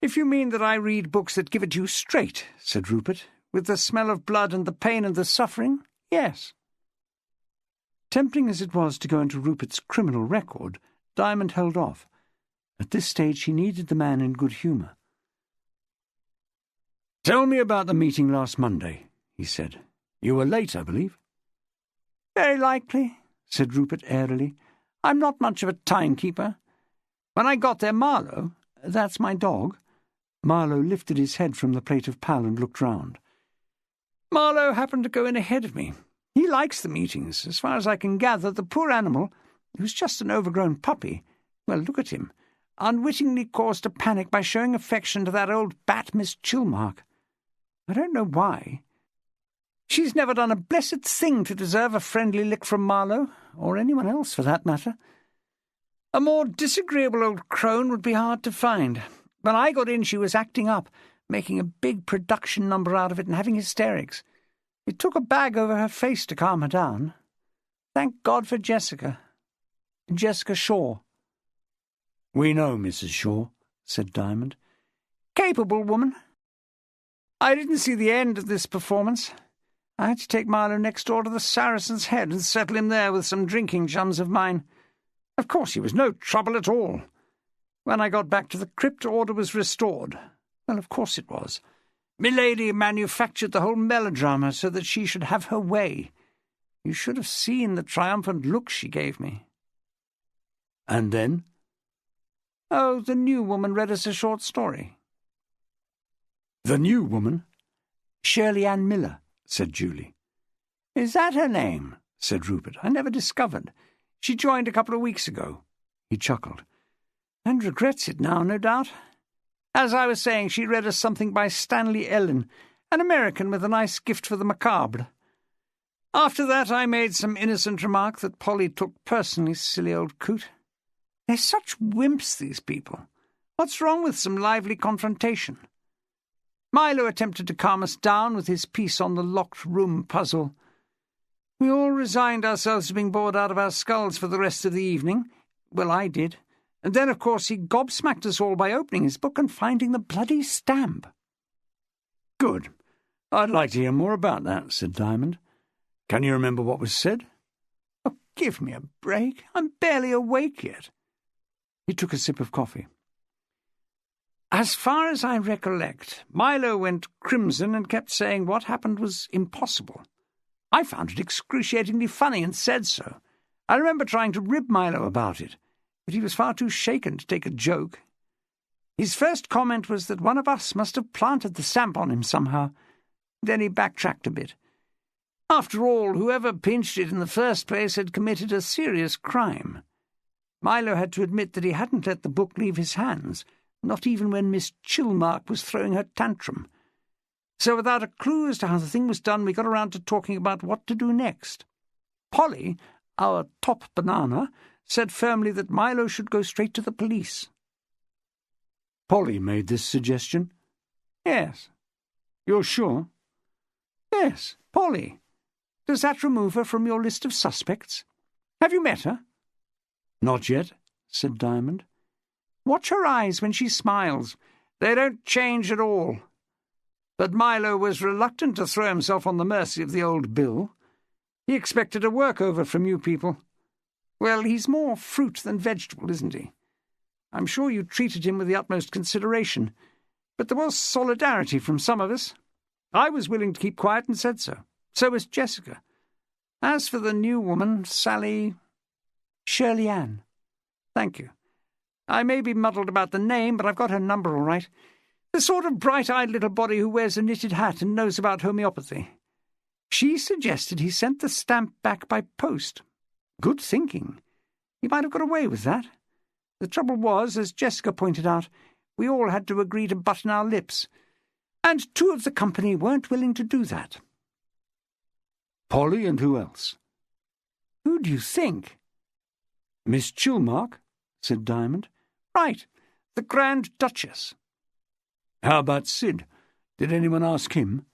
"If you mean that I read books that give it to you straight," said Rupert, "with the smell of blood and the pain and the suffering, yes." Tempting as it was to go into Rupert's criminal record, Diamond held off. At this stage he needed the man in good humour. "Tell me about the meeting last Monday," he said. "You were late, I believe." "Very likely," said Rupert airily. "I'm not much of a timekeeper. When I got there, Marlowe, that's my dog." Marlowe lifted his head from the plate of pal and looked round. "Marlowe happened to go in ahead of me. He likes the meetings. As far as I can gather, the poor animal, who's just an overgrown puppy, well, look at him, unwittingly caused a panic by showing affection to that old bat Miss Chilmark. I don't know why. She's never done a blessed thing to deserve a friendly lick from Marlowe, or anyone else for that matter. A more disagreeable old crone would be hard to find. When I got in, she was acting up, making a big production number out of it and having hysterics. It took a bag over her face to calm her down. Thank God for Jessica. Jessica Shaw. "We know Mrs. Shaw," said Diamond. Capable woman. I didn't see the end of this performance. I had to take Milo next door to the Saracen's Head and settle him there with some drinking chums of mine. Of course, he was no trouble at all. When I got back to the crypt, order was restored. Well, of course it was. Milady manufactured the whole melodrama so that she should have her way. You should have seen the triumphant look she gave me. "And then?" "Oh, the new woman read us a short story." "The new woman?" "Shirley Ann Miller," said Julie. "Is that her name?" said Rupert. "I never discovered. She joined a couple of weeks ago." He chuckled. "And regrets it now, no doubt. As I was saying, she read us something by Stanley Ellen, an American with a nice gift for the macabre. After that I made some innocent remark that Polly took personally, silly old coot. They're such wimps, these people. What's wrong with some lively confrontation? Milo attempted to calm us down with his piece on the locked room puzzle. We all resigned ourselves to being bored out of our skulls for the rest of the evening. Well, I did. And then, of course, he gobsmacked us all by opening his book and finding the bloody stamp." "Good. I'd like to hear more about that," said Diamond. "Can you remember what was said?" "Oh, give me a break. I'm barely awake yet." He took a sip of coffee. "As far as I recollect, Milo went crimson and kept saying what happened was impossible. I found it excruciatingly funny and said so. I remember trying to rib Milo about it, but he was far too shaken to take a joke. His first comment was that one of us must have planted the stamp on him somehow. Then he backtracked a bit. After all, whoever pinched it in the first place had committed a serious crime. Milo had to admit that he hadn't let the book leave his hands, not even when Miss Chilmark was throwing her tantrum. So without a clue as to how the thing was done, we got around to talking about what to do next. Polly, our top banana, said firmly that Milo should go straight to the police." "Polly made this suggestion?" "Yes." "You're sure?" "Yes, Polly. Does that remove her from your list of suspects? Have you met her?" "Not yet," said Diamond. "Watch her eyes when she smiles. They don't change at all. But Milo was reluctant to throw himself on the mercy of the old Bill. He expected a work-over from you people. Well, he's more fruit than vegetable, isn't he? I'm sure you treated him with the utmost consideration, but there was solidarity from some of us. I was willing to keep quiet and said so. So was Jessica. As for the new woman, Shirley Ann. Thank you. I may be muddled about the name, but I've got her number all right. The sort of bright-eyed little body who wears a knitted hat and knows about homeopathy. She suggested he sent the stamp back by post. Good thinking. He might have got away with that. The trouble was, as Jessica pointed out, we all had to agree to button our lips, and 2 of the company weren't willing to do that." "Polly and who else?" "Who do you think?" "Miss Chilmark," said Diamond. "Right, the Grand Duchess." "How about Sid? Did anyone ask him?"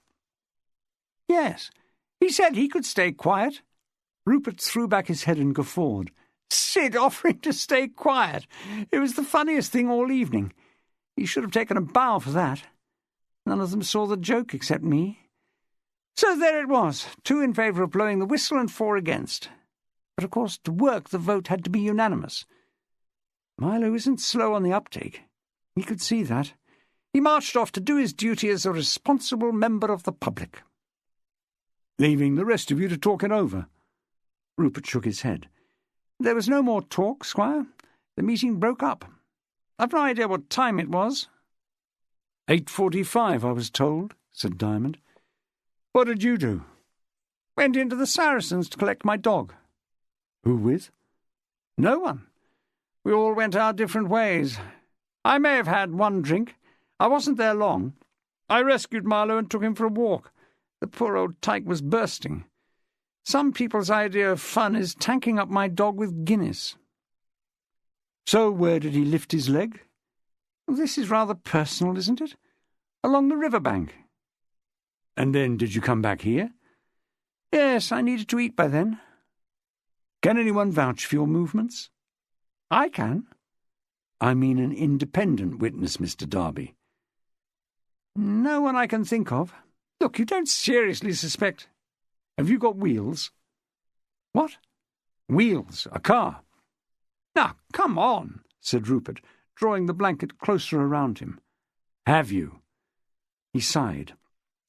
"Yes. He said he could stay quiet." Rupert threw back his head and guffawed. Sid offering to stay quiet. It was the funniest thing all evening. He should have taken a bow for that. None of them saw the joke except me. So there it was, 2 in favour of blowing the whistle and 4 against. But of course, to work, the vote had to be unanimous. Milo isn't slow on the uptake. He could see that. He marched off to do his duty as a responsible member of the public. "Leaving the rest of you to talk it over?" Rupert shook his head. "There was no more talk, Squire. The meeting broke up. I've no idea what time it was." 8:45, I was told," said Diamond. "What did you do?" "Went into the Saracens to collect my dog." "Who with?" "No one. We all went our different ways. I may have had 1 drink. I wasn't there long. I rescued Marlowe and took him for a walk. The poor old tyke was bursting. Some people's idea of fun is tanking up my dog with Guinness." So where did he lift his leg? Well, this is rather personal, isn't it? Along the riverbank. And then did you come back here? Yes, I needed to eat by then. Can anyone vouch for your movements? I can. I mean an independent witness, Mr. Darby. No one I can think of. Look, you don't seriously suspect... Have you got wheels? What? Wheels, a car. Now, come on, said Rupert, drawing the blanket closer around him. Have you? He sighed.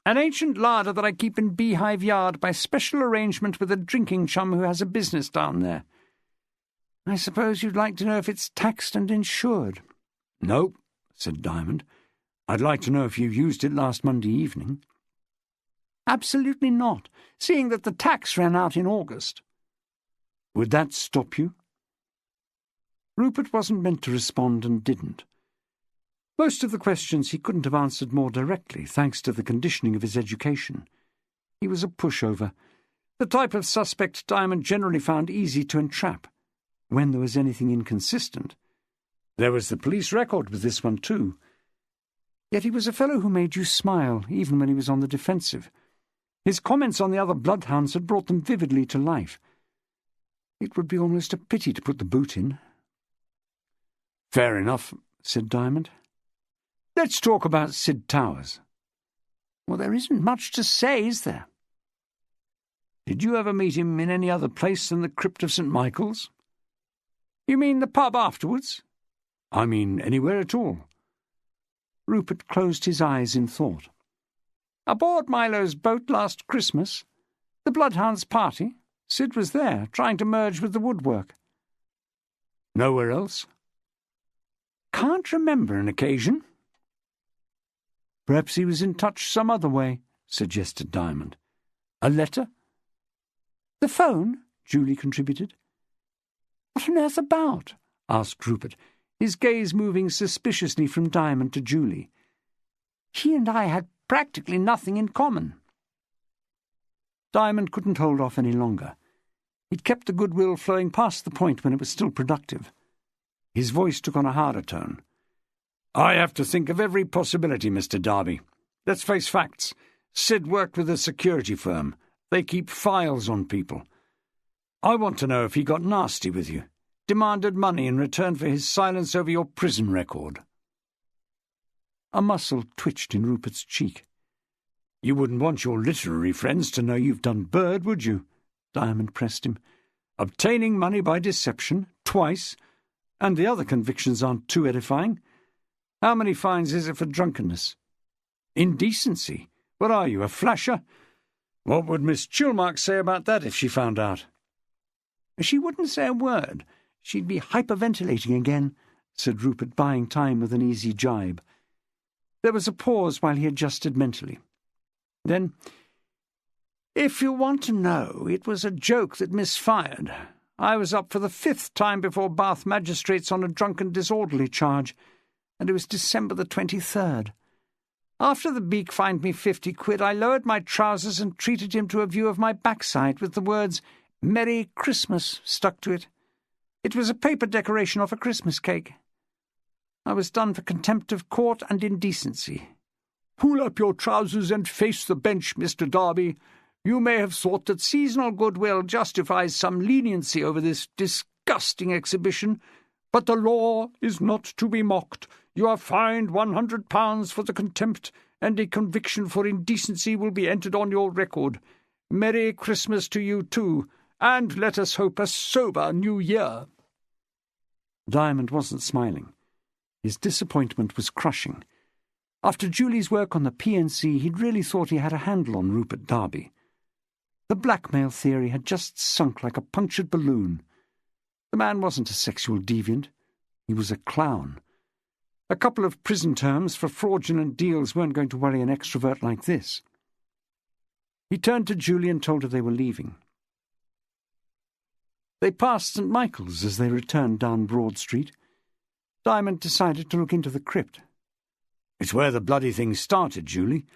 An ancient larder that I keep in Beehive Yard by special arrangement with a drinking chum who has a business down there. I suppose you'd like to know if it's taxed and insured. No, said Diamond. I'd like to know if you used it last Monday evening. Absolutely not, seeing that the tax ran out in August. Would that stop you? Rupert wasn't meant to respond and didn't. Most of the questions he couldn't have answered more directly, thanks to the conditioning of his education. He was a pushover, the type of suspect Diamond generally found easy to entrap, when there was anything inconsistent. There was the police record with this one too. Yet he was a fellow who made you smile, even when he was on the defensive. His comments on the other Bloodhounds had brought them vividly to life. It would be almost a pity to put the boot in. Fair enough, said Diamond. Let's talk about Sid Towers. Well, there isn't much to say, is there? Did you ever meet him in any other place than the crypt of St. Michael's? You mean the pub afterwards? I mean anywhere at all. Rupert closed his eyes in thought. Aboard Milo's boat last Christmas. The Bloodhounds' party. Sid was there, trying to merge with the woodwork. Nowhere else? Can't remember an occasion. Perhaps he was in touch some other way, suggested Diamond. A letter? The phone, Julie contributed. What on earth about? Asked Rupert, his gaze moving suspiciously from Diamond to Julie. He and I had practically nothing in common. Diamond couldn't hold off any longer. He'd kept the goodwill flowing past the point when it was still productive. His voice took on a harder tone. I have to think of every possibility, Mr. Darby. Let's face facts. Sid worked with a security firm. They keep files on people. I want to know if he got nasty with you, demanded money in return for his silence over your prison record. A muscle twitched in Rupert's cheek. You wouldn't want your literary friends to know you've done Bird, would you? Diamond pressed him. Obtaining money by deception, twice, and the other convictions aren't too edifying. How many fines is it for drunkenness? Indecency. What are you, a flasher? What would Miss Chilmark say about that if she found out? She wouldn't say a word. She'd be hyperventilating again, said Rupert, buying time with an easy jibe. There was a pause while he adjusted mentally. Then, if you want to know, it was a joke that misfired. I was up for the 5th time before Bath magistrates on a drunken disorderly charge, and it was December the 23rd. After the beak fined me 50 quid, I lowered my trousers and treated him to a view of my backside with the words, Merry Christmas, stuck to it. It was a paper decoration off a Christmas cake. I was done for contempt of court and indecency. Pull up your trousers and face the bench, Mr. Darby. You may have thought that seasonal goodwill justifies some leniency over this disgusting exhibition, but the law is not to be mocked. You are fined £100 for the contempt, and a conviction for indecency will be entered on your record. Merry Christmas to you too, and let us hope a sober New Year. Diamond wasn't smiling. His disappointment was crushing. After Julie's work on the PNC, he'd really thought he had a handle on Rupert Darby. The blackmail theory had just sunk like a punctured balloon. The man wasn't a sexual deviant. He was a clown. A couple of prison terms for fraudulent deals weren't going to worry an extrovert like this. He turned to Julie and told her they were leaving. They passed St. Michael's as they returned down Broad Street. Diamond decided to look into the crypt. It's where the bloody thing started, Julie.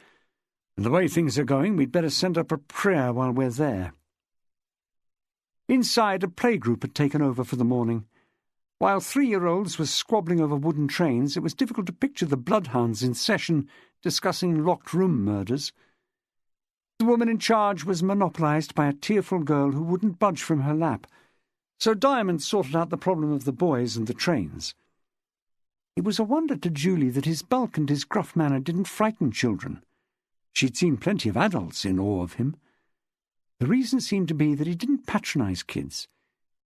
And the way things are going, we'd better send up a prayer while we're there. Inside, a playgroup had taken over for the morning. While 3-year-olds were squabbling over wooden trains, it was difficult to picture the Bloodhounds in session discussing locked-room murders. The woman in charge was monopolised by a tearful girl who wouldn't budge from her lap, so Diamond sorted out the problem of the boys and the trains. It was a wonder to Julie that his bulk and his gruff manner didn't frighten children. She'd seen plenty of adults in awe of him. The reason seemed to be that he didn't patronise kids.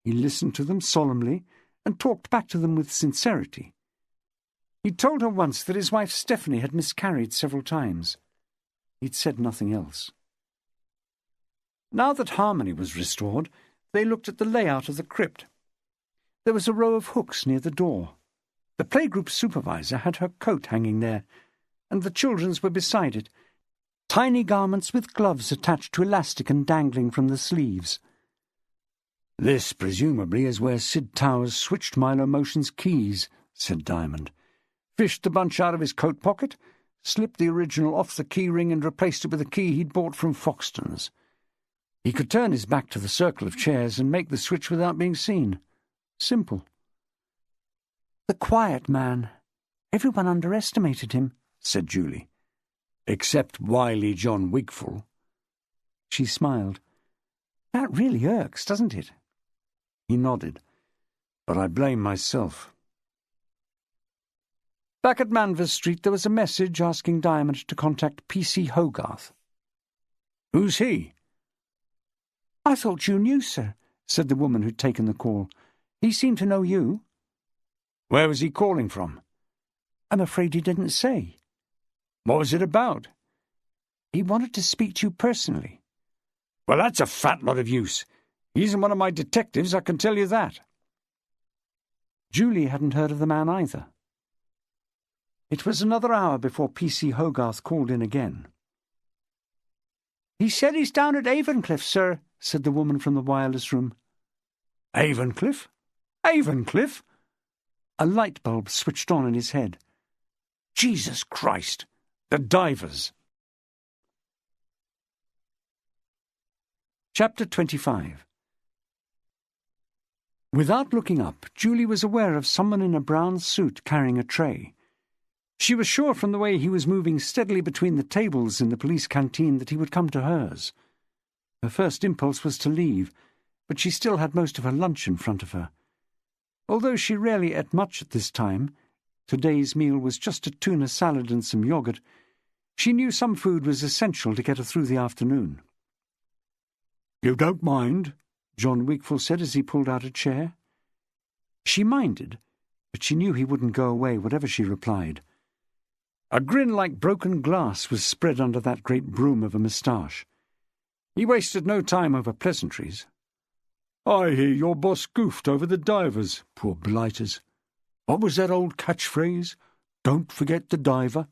He listened to them solemnly and talked back to them with sincerity. He'd told her once that his wife Stephanie had miscarried several times. He'd said nothing else. Now that harmony was restored, they looked at the layout of the crypt. There was a row of hooks near the door. The playgroup supervisor had her coat hanging there, and the children's were beside it, tiny garments with gloves attached to elastic and dangling from the sleeves. "This, presumably, is where Sid Towers switched Milo Motion's keys," said Diamond. "Fished the bunch out of his coat pocket, slipped the original off the key ring and replaced it with a key he'd bought from Foxton's. He could turn his back to the circle of chairs and make the switch without being seen. Simple." "The quiet man. Everyone underestimated him," said Julie. "Except wily John Wigfall." She smiled. "That really irks, doesn't it?" He nodded. "But I blame myself." Back at Manvers Street there was a message asking Diamond to contact P.C. Hogarth. "Who's he?" "I thought you knew, sir," said the woman who'd taken the call. "He seemed to know you." "Where was he calling from?" "I'm afraid he didn't say." "What was it about?" "He wanted to speak to you personally." "Well, that's a fat lot of use. He isn't one of my detectives, I can tell you that." Julie hadn't heard of the man either. It was another hour before P.C. Hogarth called in again. "He said he's down at Avencliff, sir," said the woman from the wireless room. "Avencliff? Avencliff?" A light bulb switched on in his head. "Jesus Christ! The divers!" Chapter 25. Without looking up, Julie was aware of someone in a brown suit carrying a tray. She was sure from the way he was moving steadily between the tables in the police canteen that he would come to hers. Her first impulse was to leave, but she still had most of her lunch in front of her. Although she rarely ate much at this time, today's meal was just a tuna salad and some yogurt, she knew some food was essential to get her through the afternoon. "You don't mind?" John Wigfall said as he pulled out a chair. She minded, but she knew he wouldn't go away whatever she replied. A grin like broken glass was spread under that great broom of a moustache. He wasted no time over pleasantries. "I hear your boss goofed over the divers, poor blighters. What was that old catchphrase? Don't forget the diver."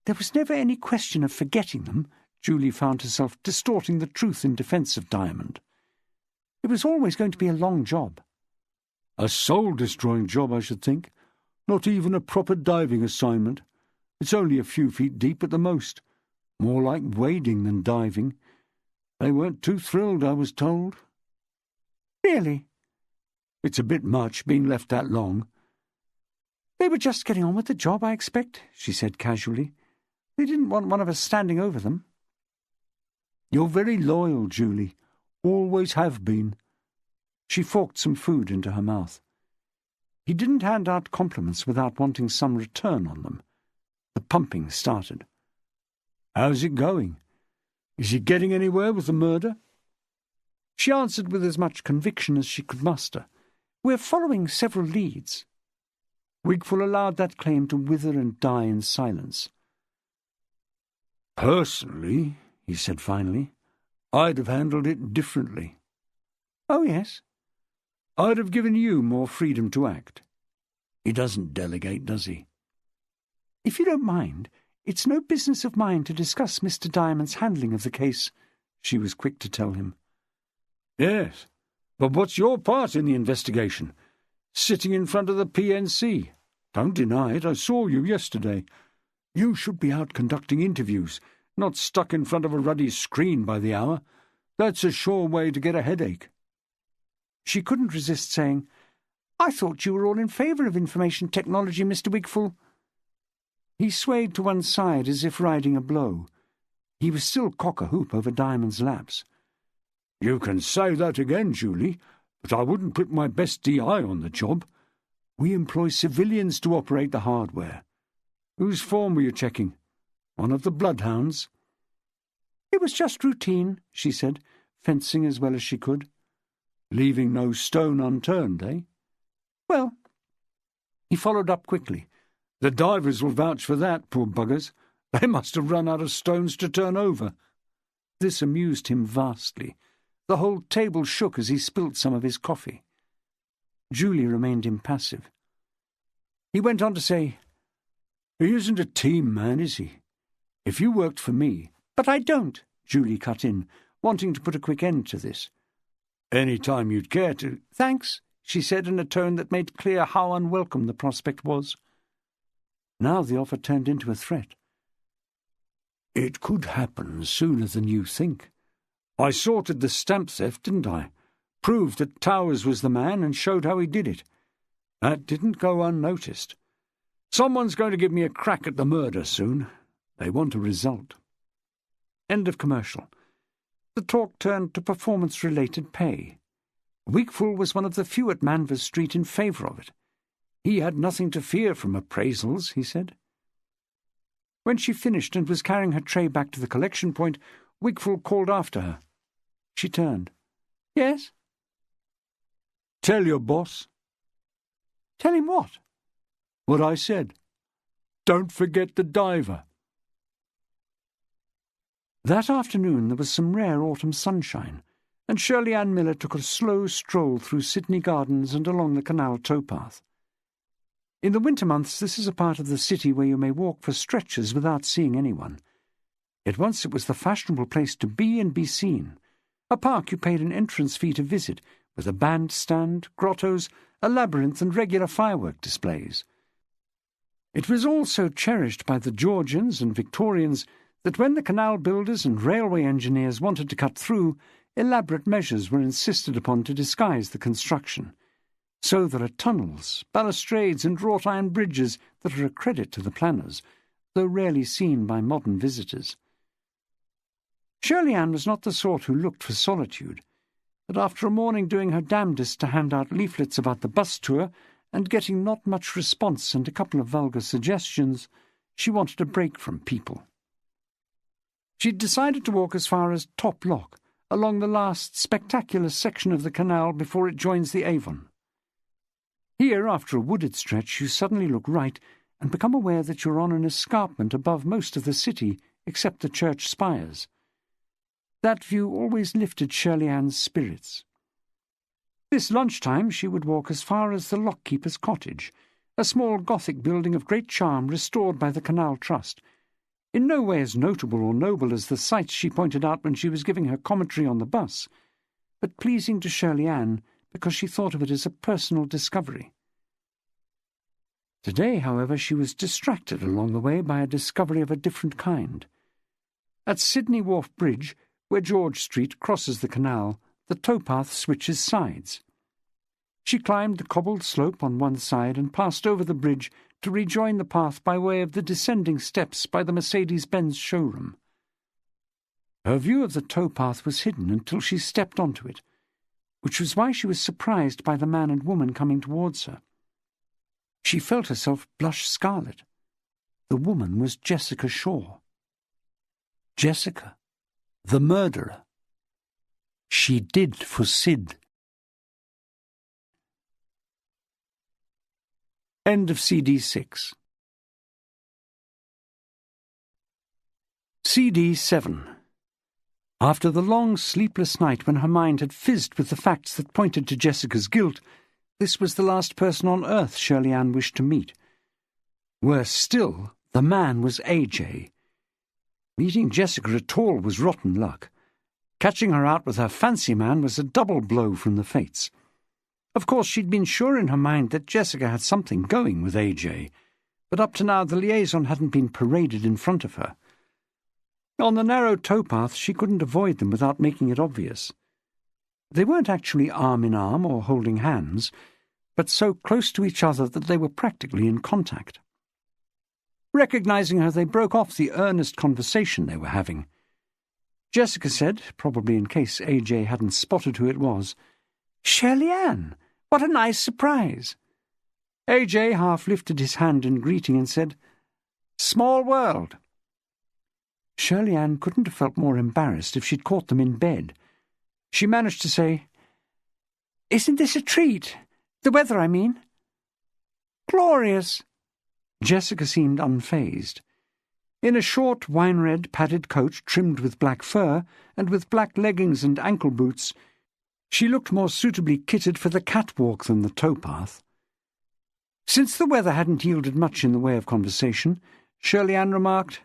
There was never any question of forgetting them. Julie found herself distorting the truth in defence of Diamond. It was always going to be a long job. "A soul-destroying job, I should think. Not even a proper diving assignment. It's only a few feet deep at the most. More like wading than diving. They weren't too thrilled, I was told." "Really?" "It's a bit much, being left that long." "They were just getting on with the job, I expect," she said casually. "They didn't want one of us standing over them." "You're very loyal, Julie. Always have been." She forked some food into her mouth. He didn't hand out compliments without wanting some return on them. The pumping started. "How's it going? Is he getting anywhere with the murder?" She answered with as much conviction as she could muster. "We're following several leads." Wigfall allowed that claim to wither and die in silence. "Personally," he said finally, "I'd have handled it differently." "Oh, yes?" "I'd have given you more freedom to act. He doesn't delegate, does he?" "If you don't mind, it's no business of mine to discuss Mr. Diamond's handling of the case," she was quick to tell him. "Yes, but what's your part in the investigation? Sitting in front of the PNC. Don't deny it, I saw you yesterday. You should be out conducting interviews, not stuck in front of a ruddy screen by the hour. That's a sure way to get a headache." She couldn't resist saying, I thought you were all in favour of information technology, Mr. Wigfall." He swayed to one side as if riding a blow. He was still cock-a-hoop over Diamond's laps. "You can say that again, Julie, but I wouldn't put my best DI on the job. We employ civilians to operate the hardware. Whose form were you checking? One of the Bloodhounds?" "It was just routine," she said, fencing as well as she could. "Leaving no stone unturned, eh?" "Well," he followed up quickly, "the divers will vouch for that, poor buggers. They must have run out of stones to turn over." This amused him vastly. The whole table shook as he spilt some of his coffee. Julie remained impassive. He went on to say, "He isn't a team man, is he? If you worked for me—" "But I don't," Julie cut in, wanting to put a quick end to this. "Any time you'd care to—" "Thanks," she said in a tone that made clear how unwelcome the prospect was. Now the offer turned into a threat. "It could happen sooner than you think. I sorted the stamp theft, didn't I? Proved that Towers was the man and showed how he did it. That didn't go unnoticed. Someone's going to give me a crack at the murder soon. They want a result." End of commercial. The talk turned to performance-related pay. Wigfall was one of the few at Manvers Street in favour of it. He had nothing to fear from appraisals, he said. When she finished and was carrying her tray back to the collection point, Wigfall called after her. She turned. "Yes?" "Tell your boss." "Tell him what?" "What I said. Don't forget the diver." That afternoon there was some rare autumn sunshine, and Shirley Ann Miller took a slow stroll through Sydney Gardens and along the canal towpath. In the winter months this is a part of the city where you may walk for stretches without seeing anyone. Yet once it was the fashionable place to be and be seen, a park you paid an entrance fee to visit, with a bandstand, grottos, a labyrinth and regular firework displays. It was all so cherished by the Georgians and Victorians that when the canal builders and railway engineers wanted to cut through, elaborate measures were insisted upon to disguise the construction. So there are tunnels, balustrades and wrought-iron bridges that are a credit to the planners, though rarely seen by modern visitors. Shirley Ann was not the sort who looked for solitude, but after a morning doing her damnedest to hand out leaflets about the bus tour and getting not much response and a couple of vulgar suggestions, she wanted a break from people. She'd decided to walk as far as Top Lock, along the last spectacular section of the canal before it joins the Avon. Here, after a wooded stretch, you suddenly look right and become aware that you're on an escarpment above most of the city except the church spires. That view always lifted Shirley Ann's spirits. This lunchtime she would walk as far as the lockkeeper's cottage, a small Gothic building of great charm restored by the Canal Trust, in no way as notable or noble as the sights she pointed out when she was giving her commentary on the bus, but pleasing to Shirley Ann because she thought of it as a personal discovery. Today, however, she was distracted along the way by a discovery of a different kind. At Sydney Wharf Bridge, where George Street crosses the canal, the towpath switches sides. She climbed the cobbled slope on one side and passed over the bridge to rejoin the path by way of the descending steps by the Mercedes-Benz showroom. Her view of the towpath was hidden until she stepped onto it, which was why she was surprised by the man and woman coming towards her. She felt herself blush scarlet. The woman was Jessica Shaw. Jessica, the murderer. She did for Sid. End of CD 6. CD 7. After the long, sleepless night when her mind had fizzed with the facts that pointed to Jessica's guilt, this was the last person on earth Shirley Ann wished to meet. Worse still, the man was AJ. Meeting Jessica at all was rotten luck. Catching her out with her fancy man was a double blow from the fates. Of course, she'd been sure in her mind that Jessica had something going with AJ, but up to now the liaison hadn't been paraded in front of her. On the narrow towpath she couldn't avoid them without making it obvious. They weren't actually arm in arm or holding hands, but so close to each other that they were practically in contact. Recognizing her, they broke off the earnest conversation they were having. Jessica said, probably in case AJ hadn't spotted who it was, "Shirley Ann, what a nice surprise." AJ half lifted his hand in greeting and said, "Small world." Shirley Ann couldn't have felt more embarrassed if she'd caught them in bed. She managed to say, "Isn't this a treat? The weather, I mean." "Glorious." Jessica seemed unfazed. In a short wine-red padded coat trimmed with black fur and with black leggings and ankle boots, she looked more suitably kitted for the catwalk than the towpath. Since the weather hadn't yielded much in the way of conversation, Shirley Ann remarked,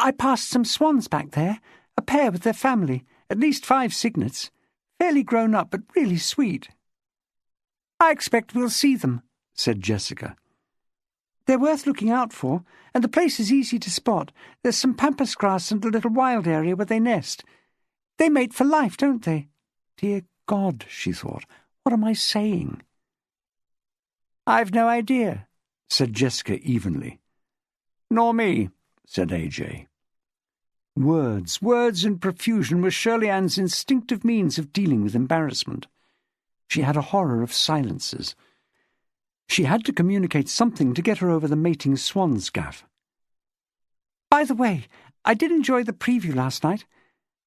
"I passed some swans back there, a pair with their family, at least 5 cygnets, fairly grown up but really sweet." "I expect we'll see them," said Jessica. "They're worth looking out for, and the place is easy to spot. There's some pampas grass and a little wild area where they nest. They mate for life, don't they?" Dear God, she thought, what am I saying? "I've no idea," said Jessica evenly. "Nor me," said AJ. Words in profusion were Shirley Ann's instinctive means of dealing with embarrassment. She had a horror of silences. She had to communicate something to get her over the mating swans gaff. "By the way, I did enjoy the preview last night.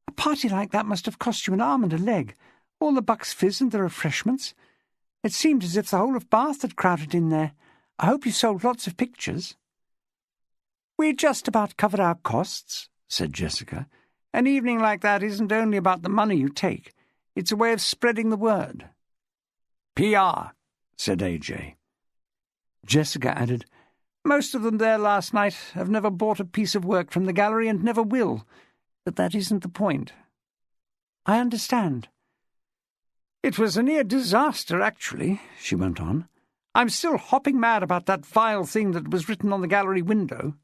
A party like that must have cost you an arm and a leg, all the Bucks fizz and the refreshments. It seemed as if the whole of Bath had crowded in there. I hope you sold lots of pictures." "We just about covered our costs," said Jessica. "An evening like that isn't only about the money you take. It's a way of spreading the word." "PR," said AJ. Jessica added, "Most of them there last night have never bought a piece of work from the gallery and never will, but that isn't the point." "I understand." "It was a near disaster, actually," she went on. "I'm still hopping mad about that vile thing that was written on the gallery window."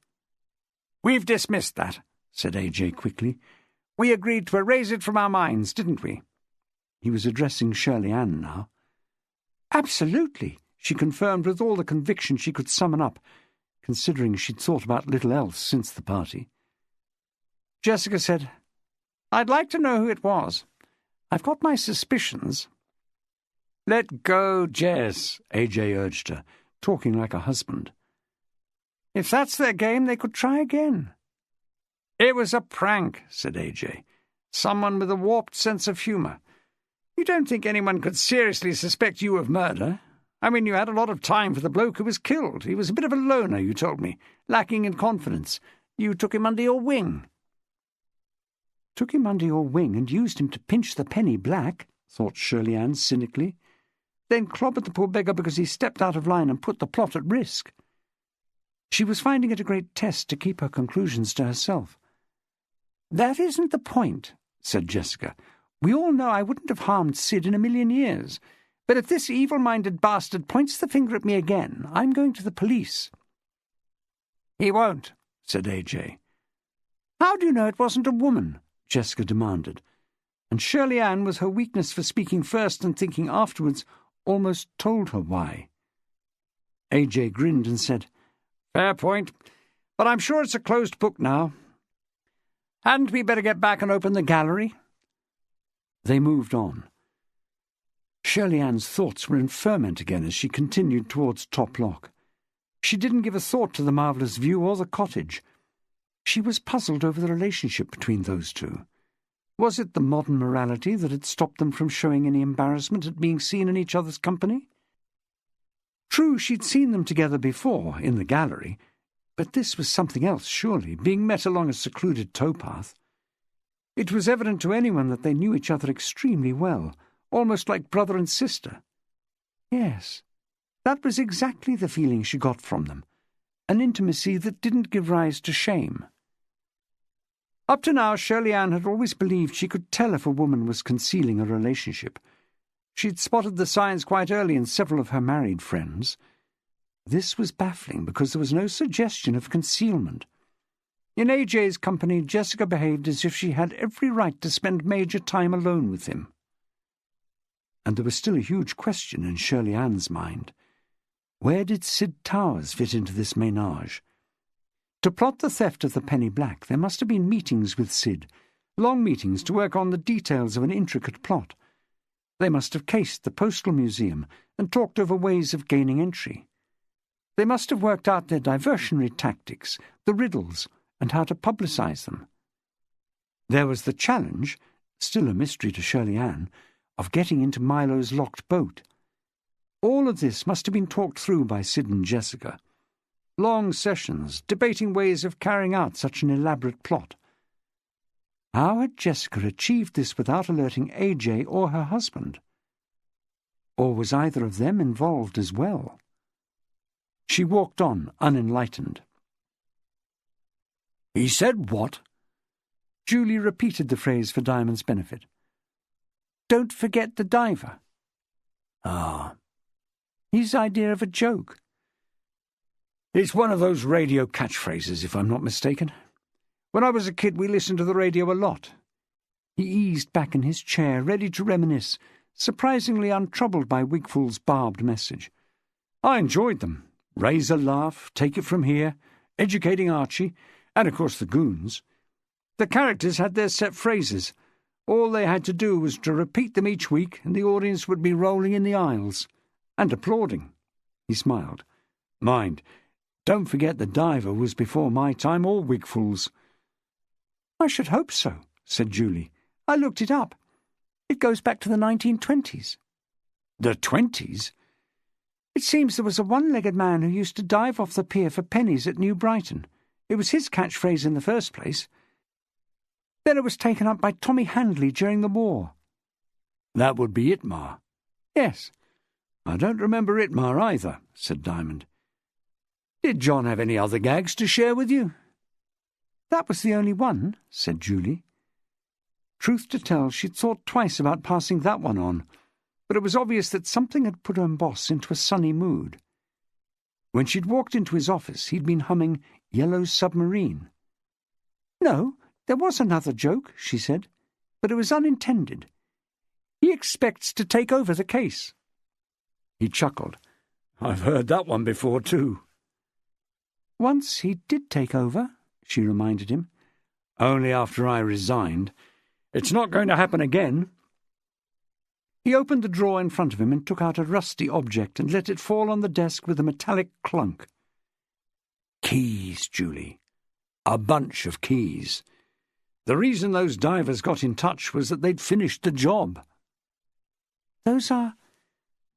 "We've dismissed that," said AJ quickly. "We agreed to erase it from our minds, didn't we?" He was addressing Shirley Ann now. "Absolutely," she confirmed with all the conviction she could summon up, considering she'd thought about little else since the party. Jessica said, "I'd like to know who it was. I've got my suspicions." "Let go, Jess," AJ urged her, talking like a husband. "If that's their game, they could try again." "It was a prank," said AJ. "Someone with a warped sense of humour. You don't think anyone could seriously suspect you of murder? I mean, you had a lot of time for the bloke who was killed. He was a bit of a loner, you told me, lacking in confidence. You took him under your wing." "Took him under your wing and used him to pinch the penny black," thought Shirley Ann cynically. "Then clobbered the poor beggar because he stepped out of line and put the plot at risk." She was finding it a great test to keep her conclusions to herself. "That isn't the point," said Jessica. "We all know I wouldn't have harmed Sid in a million years. But if this evil-minded bastard points the finger at me again, I'm going to the police." "He won't," said AJ. "How do you know it wasn't a woman?" Jessica demanded, and Shirley Ann, with her weakness for speaking first and thinking afterwards, almost told her why. AJ grinned and said, "Fair point, but I'm sure it's a closed book now. Hadn't we better get back and open the gallery?" They moved on. Shirley Ann's thoughts were in ferment again as she continued towards Top Lock. She didn't give a thought to the marvellous view or the cottage. She was puzzled over the relationship between those two. Was it the modern morality that had stopped them from showing any embarrassment at being seen in each other's company? True, she'd seen them together before, in the gallery, but this was something else, surely, being met along a secluded towpath. It was evident to anyone that they knew each other extremely well, almost like brother and sister. Yes, that was exactly the feeling she got from them, an intimacy that didn't give rise to shame. Up to now, Shirley Ann had always believed she could tell if a woman was concealing a relationship. She'd spotted the signs quite early in several of her married friends. This was baffling because there was no suggestion of concealment. In AJ's company, Jessica behaved as if she had every right to spend major time alone with him. And there was still a huge question in Shirley Ann's mind. Where did Sid Towers fit into this ménage? To plot the theft of the penny black, there must have been meetings with Sid, long meetings to work on the details of an intricate plot. They must have cased the Postal Museum and talked over ways of gaining entry. They must have worked out their diversionary tactics, the riddles, and how to publicise them. There was the challenge, still a mystery to Shirley Ann, of getting into Milo's locked boat. All of this must have been talked through by Sid and Jessica. Long sessions, debating ways of carrying out such an elaborate plot. How had Jessica achieved this without alerting AJ or her husband? Or was either of them involved as well? She walked on, unenlightened. "He said what?" Julie repeated the phrase for Diamond's benefit. "Don't forget the diver." Ah. His idea of a joke. It's one of those radio catchphrases, if I'm not mistaken. When I was a kid, we listened to the radio a lot. He eased back in his chair, ready to reminisce, surprisingly untroubled by Wigfall's barbed message. I enjoyed them. Raise a laugh, take it from here, educating Archie, and of course the goons. The characters had their set phrases. All they had to do was to repeat them each week, and the audience would be rolling in the aisles. And applauding. He smiled. Mind, don't forget the diver was before my time or Wigfall's. I should hope so, said Julie. I looked it up. It goes back to the 1920s. The 20s? It seems there was a one-legged man who used to dive off the pier for pennies at New Brighton. It was his catchphrase in the first place. Then it was taken up by Tommy Handley during the war. That would be Itmar. Yes. I don't remember Itmar either, said Diamond. Did John have any other gags to share with you? That was the only one, said Julie. Truth to tell, she'd thought twice about passing that one on, but it was obvious that something had put her boss into a sunny mood. When she'd walked into his office, he'd been humming Yellow Submarine. No, there was another joke, she said, but it was unintended. He expects to take over the case. He chuckled. I've heard that one before, too. Once he did take over, she reminded him. Only after I resigned. It's not going to happen again. He opened the drawer in front of him and took out a rusty object and let it fall on the desk with a metallic clunk. Keys, Julie. A bunch of keys. The reason those divers got in touch was that they'd finished the job. Those are...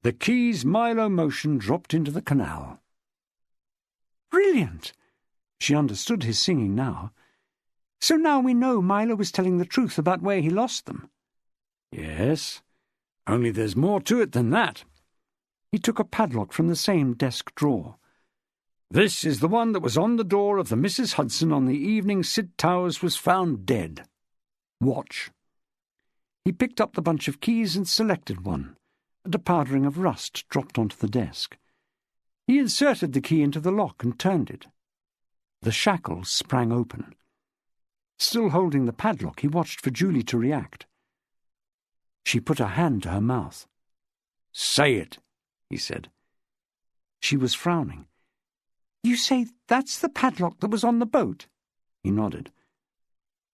The keys Milo Motion dropped into the canal. Brilliant! She understood his singing now. So now we know Milo was telling the truth about where he lost them. Yes, only there's more to it than that. He took a padlock from the same desk drawer. This is the one that was on the door of the Mrs. Hudson on the evening Sid Towers was found dead. Watch. He picked up the bunch of keys and selected one, and a powdering of rust dropped onto the desk. He inserted the key into the lock and turned it. The shackles sprang open. Still holding the padlock, he watched for Julie to react. She put her hand to her mouth. Say it, he said. She was frowning. You say that's the padlock that was on the boat? He nodded.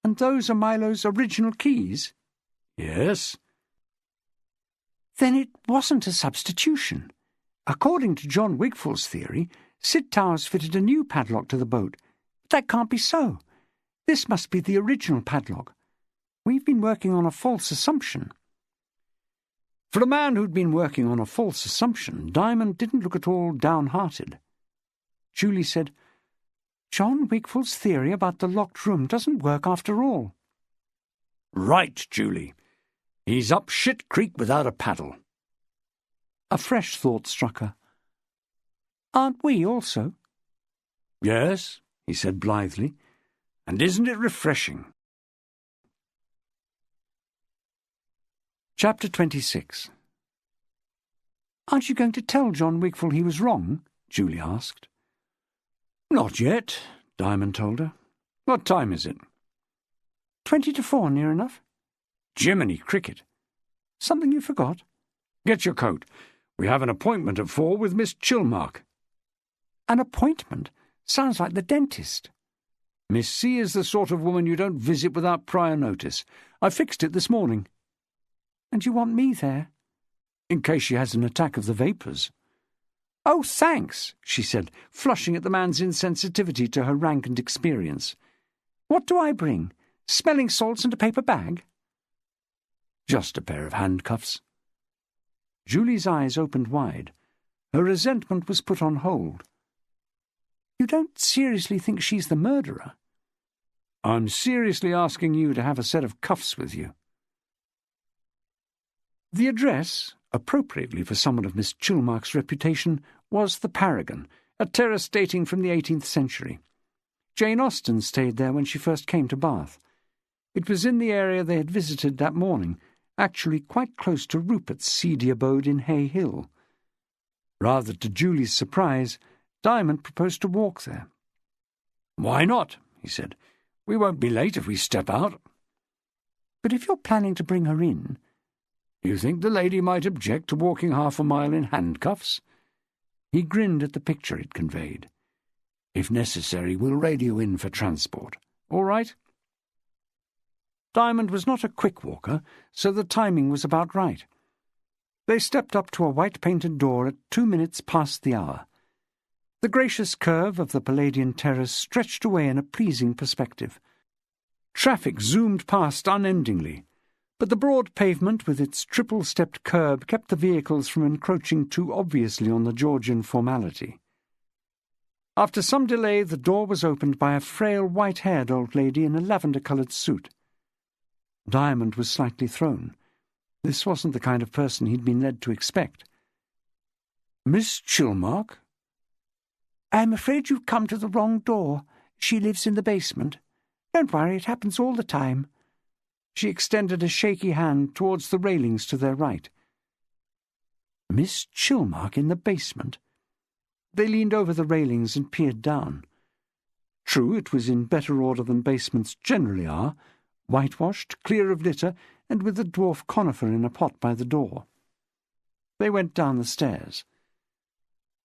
And those are Milo's original keys? Yes. Then it wasn't a substitution. According to John Wigfall's theory, Sid Towers fitted a new padlock to the boat. But that can't be so. This must be the original padlock. We've been working on a false assumption. For a man who'd been working on a false assumption, Diamond didn't look at all downhearted. Julie said, John Wigfall's theory about the locked room doesn't work after all. Right, Julie. He's up shit creek without a paddle. A fresh thought struck her. Aren't we also? Yes, he said blithely. And isn't it refreshing? Chapter 26. Aren't you going to tell John Wigfall he was wrong? Julie asked. Not yet, Diamond told her. What time is it? 3:20, near enough. Jiminy cricket. Something you forgot? Get your coat. We have an appointment at 4 with Miss Chilmark. An appointment? Sounds like the dentist. Miss C is the sort of woman you don't visit without prior notice. I fixed it this morning. And you want me there? In case she has an attack of the vapours. Oh, thanks, she said, flushing at the man's insensitivity to her rank and experience. What do I bring? Smelling salts and a paper bag? Just a pair of handcuffs. Julie's eyes opened wide. Her resentment was put on hold. You don't seriously think she's the murderer? I'm seriously asking you to have a set of cuffs with you. The address, appropriately for someone of Miss Chilmark's reputation, was the Paragon, a terrace dating from the 18th century. Jane Austen stayed there when she first came to Bath. It was in the area they had visited that morning, actually quite close to Rupert's seedy abode in Hay Hill. Rather to Julie's surprise, Diamond proposed to walk there. "Why not?" he said. "We won't be late if we step out." "But if you're planning to bring her in—" "You think the lady might object to walking half a mile in handcuffs?" He grinned at the picture it conveyed. "If necessary, we'll radio in for transport. All right?" Diamond was not a quick walker, so the timing was about right. They stepped up to a white-painted door at 2 minutes past the hour. The gracious curve of the Palladian terrace stretched away in a pleasing perspective. Traffic zoomed past unendingly, but the broad pavement with its triple-stepped curb kept the vehicles from encroaching too obviously on the Georgian formality. After some delay, the door was opened by a frail, white-haired old lady in a lavender-coloured suit. Diamond was slightly thrown. This wasn't the kind of person he'd been led to expect. "Miss Chilmark?" "I'm afraid you've come to the wrong door. She lives in the basement. Don't worry, it happens all the time." She extended a shaky hand towards the railings to their right. Miss Chilmark in the basement? They leaned over the railings and peered down. True, it was in better order than basements generally are, whitewashed, clear of litter, and with a dwarf conifer in a pot by the door. They went down the stairs.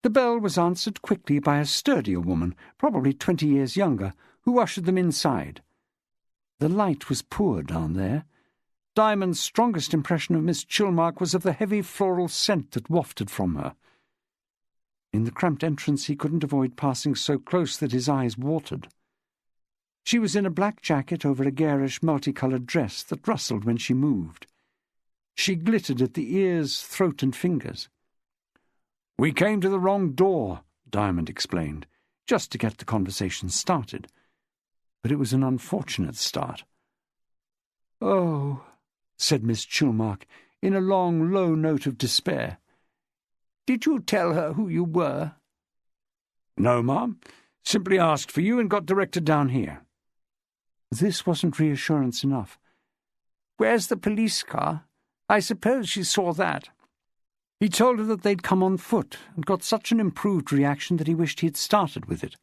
The bell was answered quickly by a sturdier woman, probably 20 years younger, who ushered them inside. The light was poor down there. Diamond's strongest impression of Miss Chilmark was of the heavy floral scent that wafted from her. In the cramped entrance he couldn't avoid passing so close that his eyes watered. She was in a black jacket over a garish multicoloured dress that rustled when she moved. She glittered at the ears, throat, and fingers. "We came to the wrong door," Diamond explained, just to get the conversation started. But it was an unfortunate start. "Oh," said Miss Chilmark, in a long, low note of despair. "Did you tell her who you were?" "No, ma'am. Simply asked for you and got directed down here." This wasn't reassurance enough. "Where's the police car? I suppose she saw that." He told her that they'd come on foot, and got such an improved reaction that he wished he had started with it.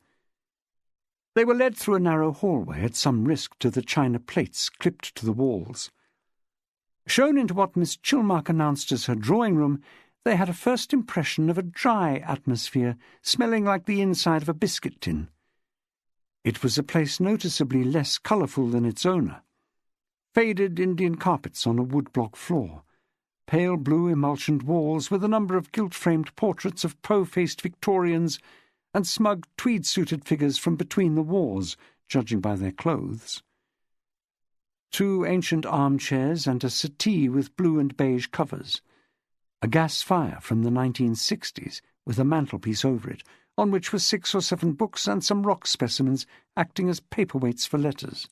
They were led through a narrow hallway at some risk to the china plates clipped to the walls. Shown into what Miss Chilmark announced as her drawing-room, they had a first impression of a dry atmosphere, smelling like the inside of a biscuit tin. It was a place noticeably less colourful than its owner. Faded Indian carpets on a wood-block floor, pale blue emulsioned walls with a number of gilt-framed portraits of po-faced Victorians and smug tweed-suited figures from between the wars, judging by their clothes. 2 ancient armchairs and a settee with blue and beige covers. A gas fire from the 1960s with a mantelpiece over it, on which were 6 or 7 books and some rock specimens acting as paperweights for letters.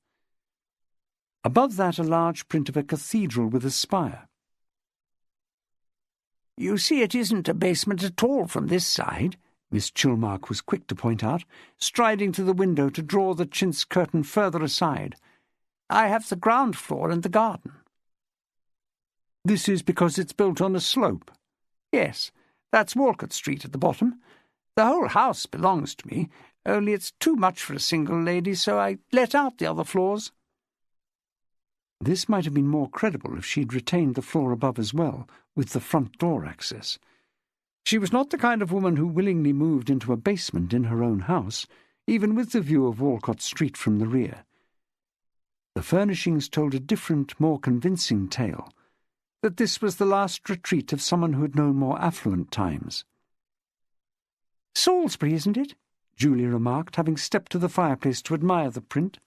Above that a large print of a cathedral with a spire. "You see, it isn't a basement at all from this side," Miss Chilmark was quick to point out, striding to the window to draw the chintz curtain further aside. "I have the ground floor and the garden." "This is because it's built on a slope?" "Yes, that's Walcott Street at the bottom. The whole house belongs to me, only it's too much for a single lady, so I let out the other floors." This might have been more credible if she'd retained the floor above as well, with the front door access. She was not the kind of woman who willingly moved into a basement in her own house, even with the view of Walcott Street from the rear. The furnishings told a different, more convincing tale, that this was the last retreat of someone who had known more affluent times. "Salisbury, isn't it?" Julie remarked, having stepped to the fireplace to admire the print.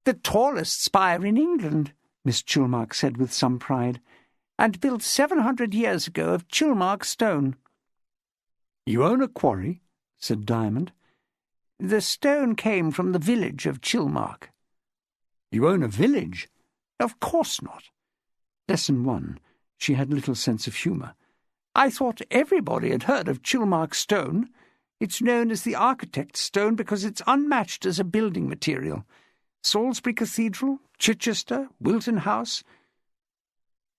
"The tallest spire in England," Miss Chilmark said with some pride, "and built 700 years ago of Chilmark stone." "You own a quarry?" said Diamond. "The stone came from the village of Chilmark." "You own a village?" "Of course not." Lesson 1. She had little sense of humour. "I thought everybody had heard of Chilmark stone. It's known as the architect's stone because it's unmatched as a building material. Salisbury Cathedral, Chichester, Wilton House.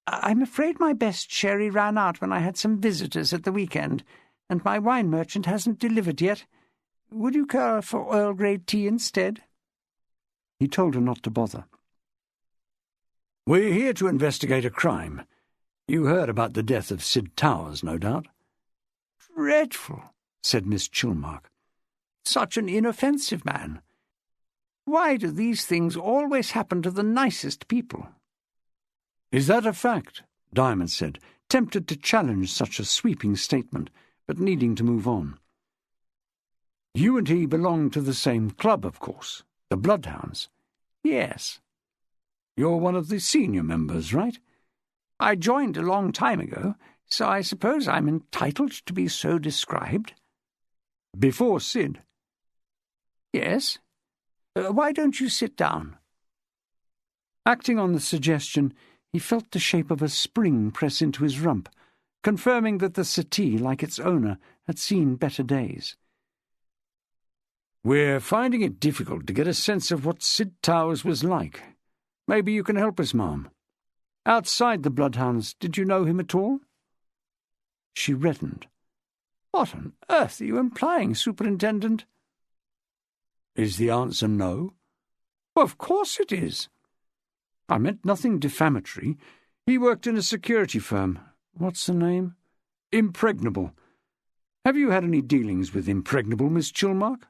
I'm afraid my best sherry ran out when I had some visitors at the weekend, and my wine merchant hasn't delivered yet. Would you care for Earl Grey tea instead?" He told her not to bother. "We're here to investigate a crime. You heard about the death of Sid Towers, no doubt?" "Dreadful," said Miss Chilmark. "Such an inoffensive man. Why do these things always happen to the nicest people?" "Is that a fact?" Diamond said, tempted to challenge such a sweeping statement, but needing to move on. "You and he belong to the same club, of course, the Bloodhounds." "Yes." "You're one of the senior members, right?" "I joined a long time ago, so I suppose I'm entitled to be so described." "Before Sid?" "Yes. Why don't you sit down?" Acting on the suggestion, he felt the shape of a spring press into his rump, confirming that the settee, like its owner, had seen better days. "We're finding it difficult to get a sense of what Sid Towers was like. Maybe you can help us, ma'am. Outside the Bloodhounds, did you know him at all?" She reddened. "What on earth are you implying, Superintendent?" "Is the answer no?" "Of course it is." "I meant nothing defamatory. He worked in a security firm. What's the name? Impregnable. Have you had any dealings with Impregnable, Miss Chilmark?"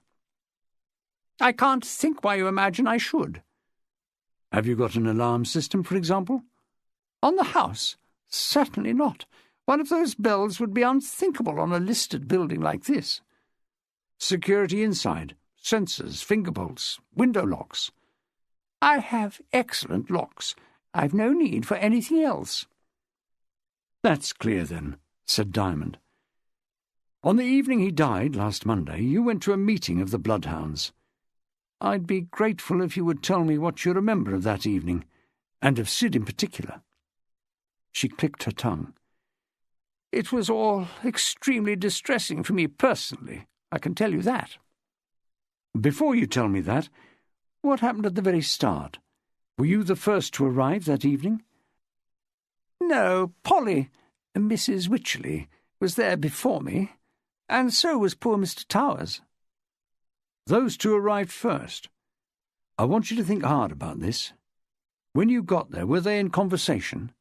"I can't think why you imagine I should." "Have you got an alarm system, for example?" "On the house? Certainly not. One of those bells would be unthinkable on a listed building like this." "Security inside? Sensors, finger bolts, window locks?" "I have excellent locks. I've no need for anything else." "That's clear, then," said Diamond. "On the evening he died, last Monday, you went to a meeting of the Bloodhounds. I'd be grateful if you would tell me what you remember of that evening, and of Sid in particular." She clicked her tongue. "It was all extremely distressing for me personally, I can tell you that." "Before you tell me that, what happened at the very start? Were you the first to arrive that evening?" "No, Polly, Mrs. Wycherley, was there before me, and so was poor Mr. Towers." "Those two arrived first. I want you to think hard about this. When you got there, were they in conversation?"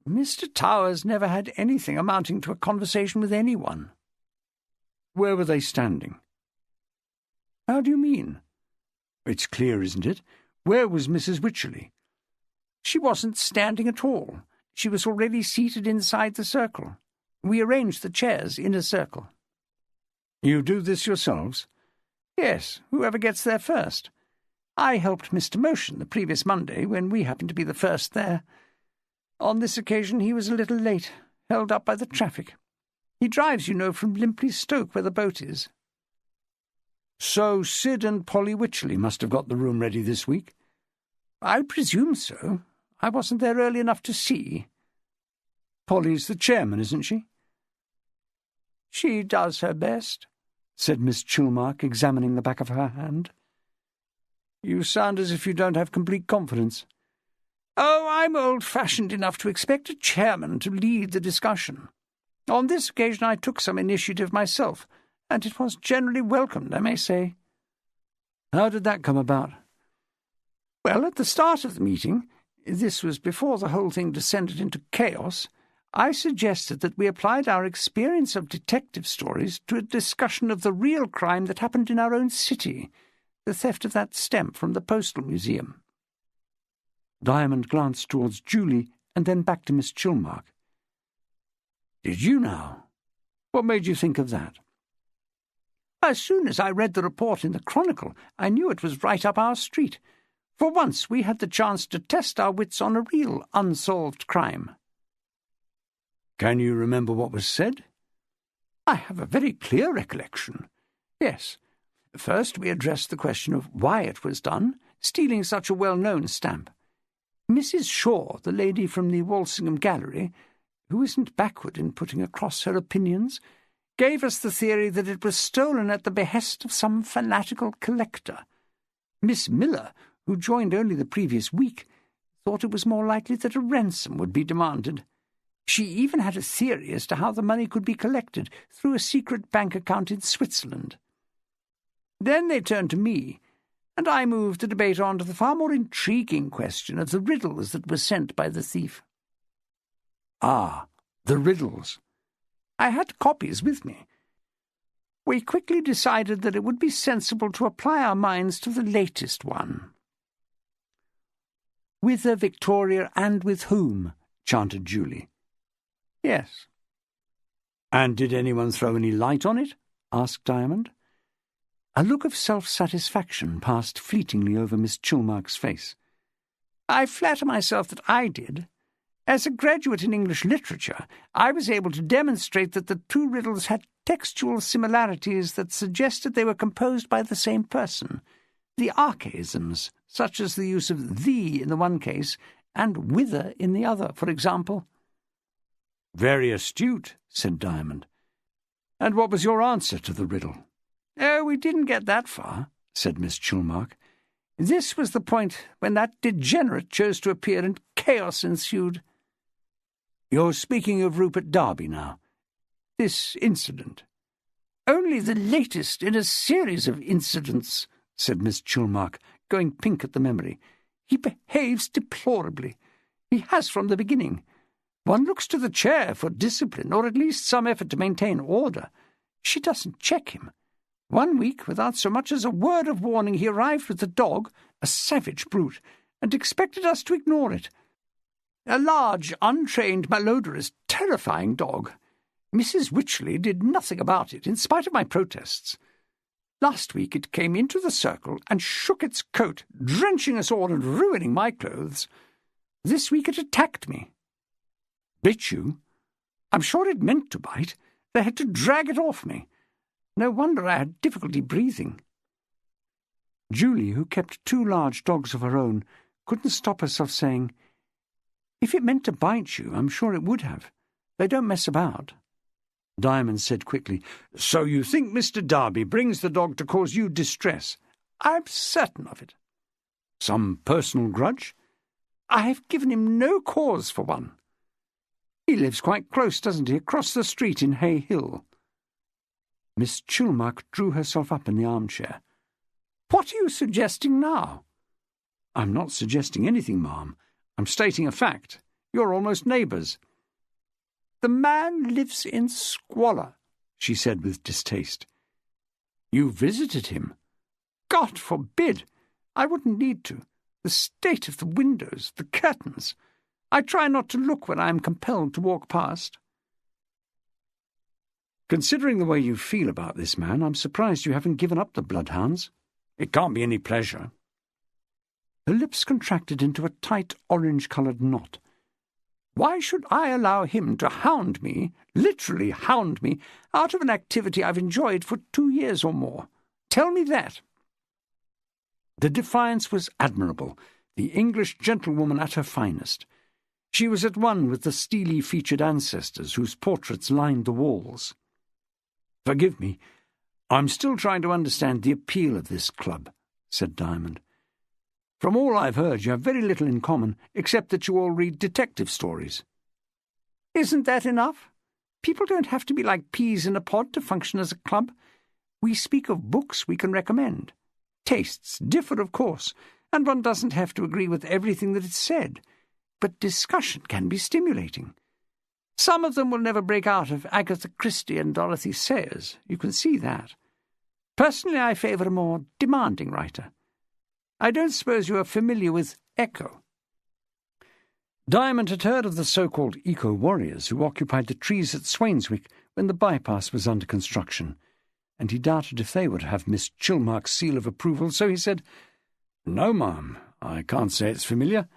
"Mr. Towers never had anything amounting to a conversation with anyone." "Where were they standing?" "How do you mean?" "It's clear, isn't it? Where was Mrs. Wycherley?" "She wasn't standing at all. She was already seated inside the circle. We arranged the chairs in a circle." "You do this yourselves?" "Yes, whoever gets there first. I helped Mr. Motion the previous Monday when we happened to be the first there. On this occasion he was a little late, held up by the traffic. He drives, you know, from Limpley Stoke, where the boat is." "So Sid and Polly Wycherley must have got the room ready this week?" "I presume so. I wasn't there early enough to see." "Polly's the chairman, isn't she?" "She does her best," said Miss Chilmark, examining the back of her hand. "You sound as if you don't have complete confidence." "Oh, I'm old-fashioned enough to expect a chairman to lead the discussion. On this occasion I took some initiative myself, and it was generally welcomed, I may say." "How did that come about?" Well, at the start of the meeting, this was before the whole thing descended into chaos, I suggested that we applied our experience of detective stories to a discussion of the real crime that happened in our own city, the theft of that stamp from the Postal Museum. Diamond glanced towards Julie and then back to Miss Chilmark. Did you now? What made you think of that? As soon as I read the report in the Chronicle, I knew it was right up our street. For once we had the chance to test our wits on a real unsolved crime. Can you remember what was said? I have a very clear recollection. Yes. First we addressed the question of why it was done, stealing such a well-known stamp. Mrs. Shaw, the lady from the Walsingham Gallery, who isn't backward in putting across her opinions, gave us the theory that it was stolen at the behest of some fanatical collector. Miss Miller, who joined only the previous week, thought it was more likely that a ransom would be demanded. She even had a theory as to how the money could be collected through a secret bank account in Switzerland. Then they turned to me, and I moved the debate on to the far more intriguing question of the riddles that were sent by the thief. Ah, the riddles. I had copies with me. We quickly decided that it would be sensible to apply our minds to the latest one. Whither, Victoria, and with whom? Chanted Julie. Yes. And did anyone throw any light on it? Asked Diamond. A look of self-satisfaction passed fleetingly over Miss Chilmark's face. I flatter myself that I did. As a graduate in English literature, I was able to demonstrate that the two riddles had textual similarities that suggested they were composed by the same person. The archaisms, such as the use of "thee" in the one case and "whither" in the other, for example. Very astute, said Diamond. And what was your answer to the riddle? Oh, we didn't get that far, said Miss Chilmark. This was the point when that degenerate chose to appear and chaos ensued. You're speaking of Rupert Darby now. This incident. Only the latest in a series of incidents, said Miss Chilmark, going pink at the memory. He behaves deplorably. He has from the beginning. One looks to the chair for discipline, or at least some effort to maintain order. She doesn't check him. 1 week, without so much as a word of warning, he arrived with the dog, a savage brute, and expected us to ignore it. A large, untrained, malodorous, terrifying dog. Mrs. Wycherley did nothing about it, in spite of my protests. Last week it came into the circle and shook its coat, drenching us all and ruining my clothes. This week it attacked me. Bit you? I'm sure it meant to bite. They had to drag it off me. No wonder I had difficulty breathing. Julie, who kept 2 large dogs of her own, couldn't stop herself saying, If it meant to bite you, I'm sure it would have. They don't mess about. Diamond said quickly, So you think Mr. Darby brings the dog to cause you distress? I'm certain of it. Some personal grudge? I have given him no cause for one. He lives quite close, doesn't he, across the street in Hay Hill? Miss Chilmark drew herself up in the armchair. What are you suggesting now? I'm not suggesting anything, ma'am. I'm stating a fact. You're almost neighbours. The man lives in squalor, she said with distaste. You visited him? God forbid! I wouldn't need to. The state of the windows, the curtains. I try not to look when I am compelled to walk past. Considering the way you feel about this man, I'm surprised you haven't given up the Bloodhounds. It can't be any pleasure. Her lips contracted into a tight orange-coloured knot. Why should I allow him to hound me, literally hound me, out of an activity I've enjoyed for 2 years or more? Tell me that. The defiance was admirable, the English gentlewoman at her finest. She was at one with the steely-featured ancestors whose portraits lined the walls. Forgive me, I'm still trying to understand the appeal of this club, said Diamond. From all I've heard, you have very little in common, except that you all read detective stories. Isn't that enough? People don't have to be like peas in a pod to function as a club. We speak of books we can recommend. Tastes differ, of course, and one doesn't have to agree with everything that is said, but discussion can be stimulating. Some of them will never break out of Agatha Christie and Dorothy Sayers. You can see that. Personally, I favour a more demanding writer. I don't suppose you are familiar with Echo. Diamond had heard of the so-called eco-warriors who occupied the trees at Swainswick when the bypass was under construction, and he doubted if they would have Miss Chilmark's seal of approval, so he said, "No, ma'am, I can't say it's familiar."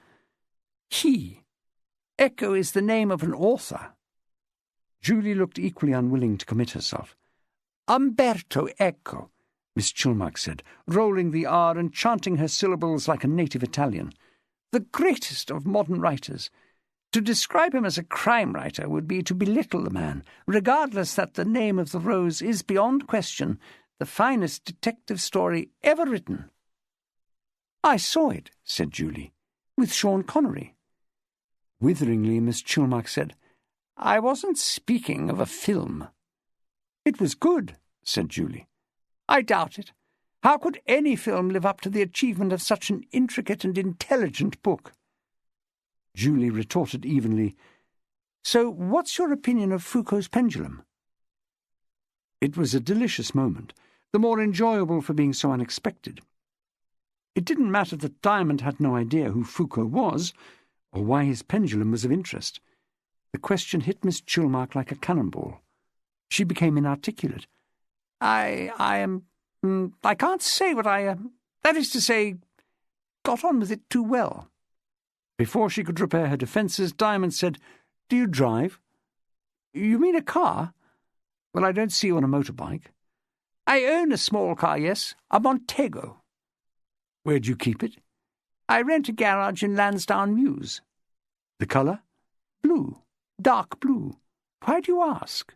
Echo is the name of an author. Julie looked equally unwilling to commit herself. Umberto Eco, Miss Chilmark said, rolling the R and chanting her syllables like a native Italian. The greatest of modern writers. To describe him as a crime writer would be to belittle the man, regardless that the name of the rose is beyond question the finest detective story ever written. "I saw it," said Julie, "with Sean Connery." Witheringly, Miss Chilmark said, "I wasn't speaking of a film." "It was good," said Julie. "I doubt it. How could any film live up to the achievement of such an intricate and intelligent book?" Julie retorted evenly, "So what's your opinion of Foucault's pendulum?" It was a delicious moment, the more enjoyable for being so unexpected. It didn't matter that Diamond had no idea who Foucault was, or why his pendulum was of interest. The question hit Miss Chilmark like a cannonball. She became inarticulate. I can't say what that is to say, got on with it too well." Before she could repair her defences, Diamond said, "Do you drive?" "You mean a car?" "Well, I don't see you on a motorbike." "I own a small car, yes, a Montego." "Where do you keep it?" "I rent a garage in Lansdowne Mews." "The colour?" "Blue, dark blue. Why do you ask?"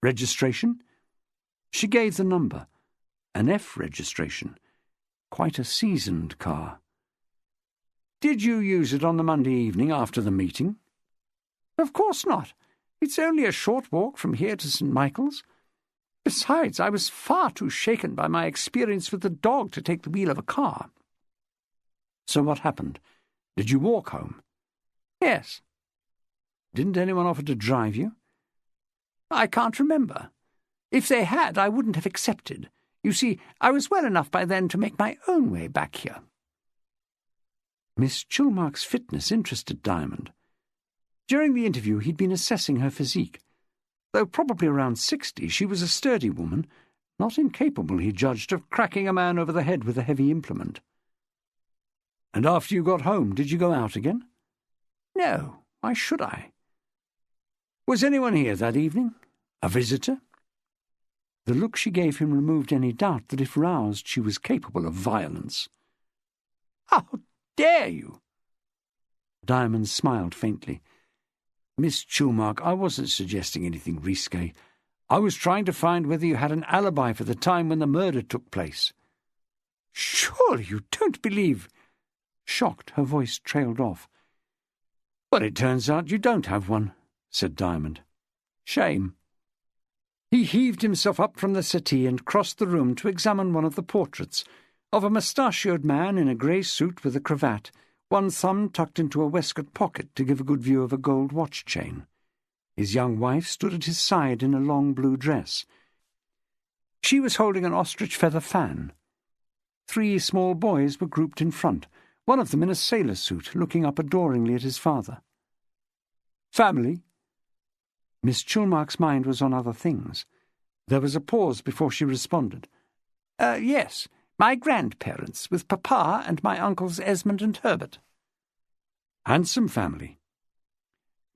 "Registration?" She gave the number. An F registration. Quite a seasoned car. "Did you use it on the Monday evening after the meeting?" "Of course not. It's only a short walk from here to St. Michael's. Besides, I was far too shaken by my experience with the dog to take the wheel of a car." "So what happened? Did you walk home?" "Yes." "Didn't anyone offer to drive you?" "I can't remember. If they had, I wouldn't have accepted. You see, I was well enough by then to make my own way back here." Miss Chilmark's fitness interested Diamond. During the interview he'd been assessing her physique. Though probably around 60, she was a sturdy woman, not incapable, he judged, of cracking a man over the head with a heavy implement. "And after you got home, did you go out again?" "No. Why should I?" "Was anyone here that evening? A visitor?" The look she gave him removed any doubt that if roused she was capable of violence. "How dare you?" Diamond smiled faintly. "Miss Chilmark, I wasn't suggesting anything risque. I was trying to find whether you had an alibi for the time when the murder took place." "Surely you don't believe—" Shocked, her voice trailed off. "Well, it turns out you don't have one," said Diamond. "Shame." He heaved himself up from the settee and crossed the room to examine one of the portraits, of a mustachioed man in a grey suit with a cravat, one thumb tucked into a waistcoat pocket to give a good view of a gold watch chain. His young wife stood at his side in a long blue dress. She was holding an ostrich feather fan. 3 small boys were grouped in front, one of them in a sailor suit, looking up adoringly at his father. "Family?" Miss Chilmark's mind was on other things. There was a pause before she responded. Yes, my grandparents, with Papa and my uncles Esmond and Herbert." "Handsome family."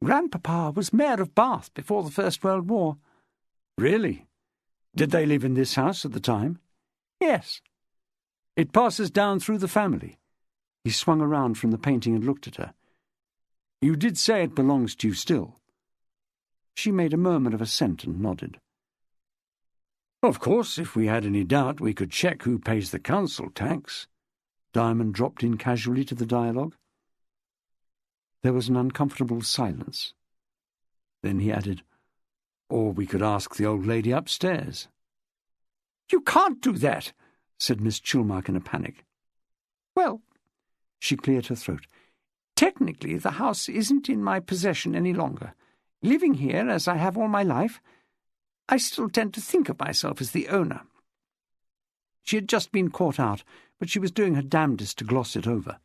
"Grandpapa was Mayor of Bath before the First World War." "Really? Did they live in this house at the time?" "Yes." "It passes down through the family." He swung around from the painting and looked at her. "You did say it belongs to you still." She made a murmur of assent and nodded. "Of course, if we had any doubt, we could check who pays the council tax." Diamond dropped in casually to the dialogue. There was an uncomfortable silence. Then he added, "Or we could ask the old lady upstairs." "You can't do that," said Miss Chilmark in a panic. "Well, She cleared her throat. Technically, the house isn't in my possession any longer. Living here, as I have all my life, I still tend to think of myself as the owner. She had just been caught out, but she was doing her damnedest to gloss it over.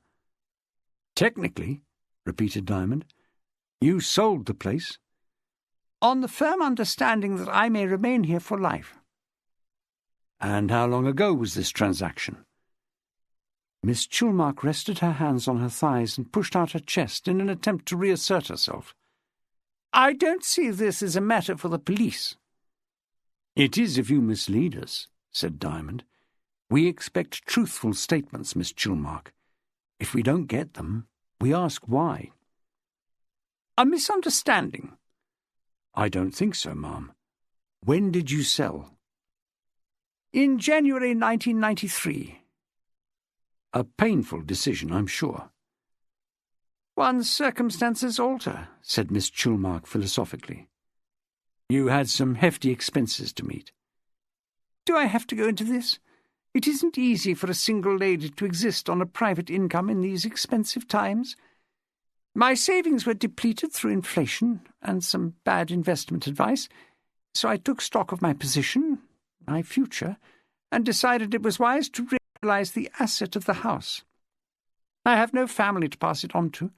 "Technically," repeated Diamond, "you sold the place?" "On the firm understanding that I may remain here for life." "And how long ago was this transaction?" Miss Chulmark rested her hands on her thighs and pushed out her chest in an attempt to reassert herself. "I don't see this as a matter for the police." "It is if you mislead us," said Diamond. "We expect truthful statements, Miss Chulmark. If we don't get them, we ask why." "A misunderstanding." "I don't think so, ma'am. When did you sell?" "In January 1993. "A painful decision, I'm sure." "One's circumstances alter," said Miss Chulmark philosophically. "You had some hefty expenses to meet." "Do I have to go into this? It isn't easy for a single lady to exist on a private income in these expensive times. My savings were depleted through inflation and some bad investment advice, so I took stock of my position, my future, and decided it was wise to realize the asset of the house. I have no family to pass it on to.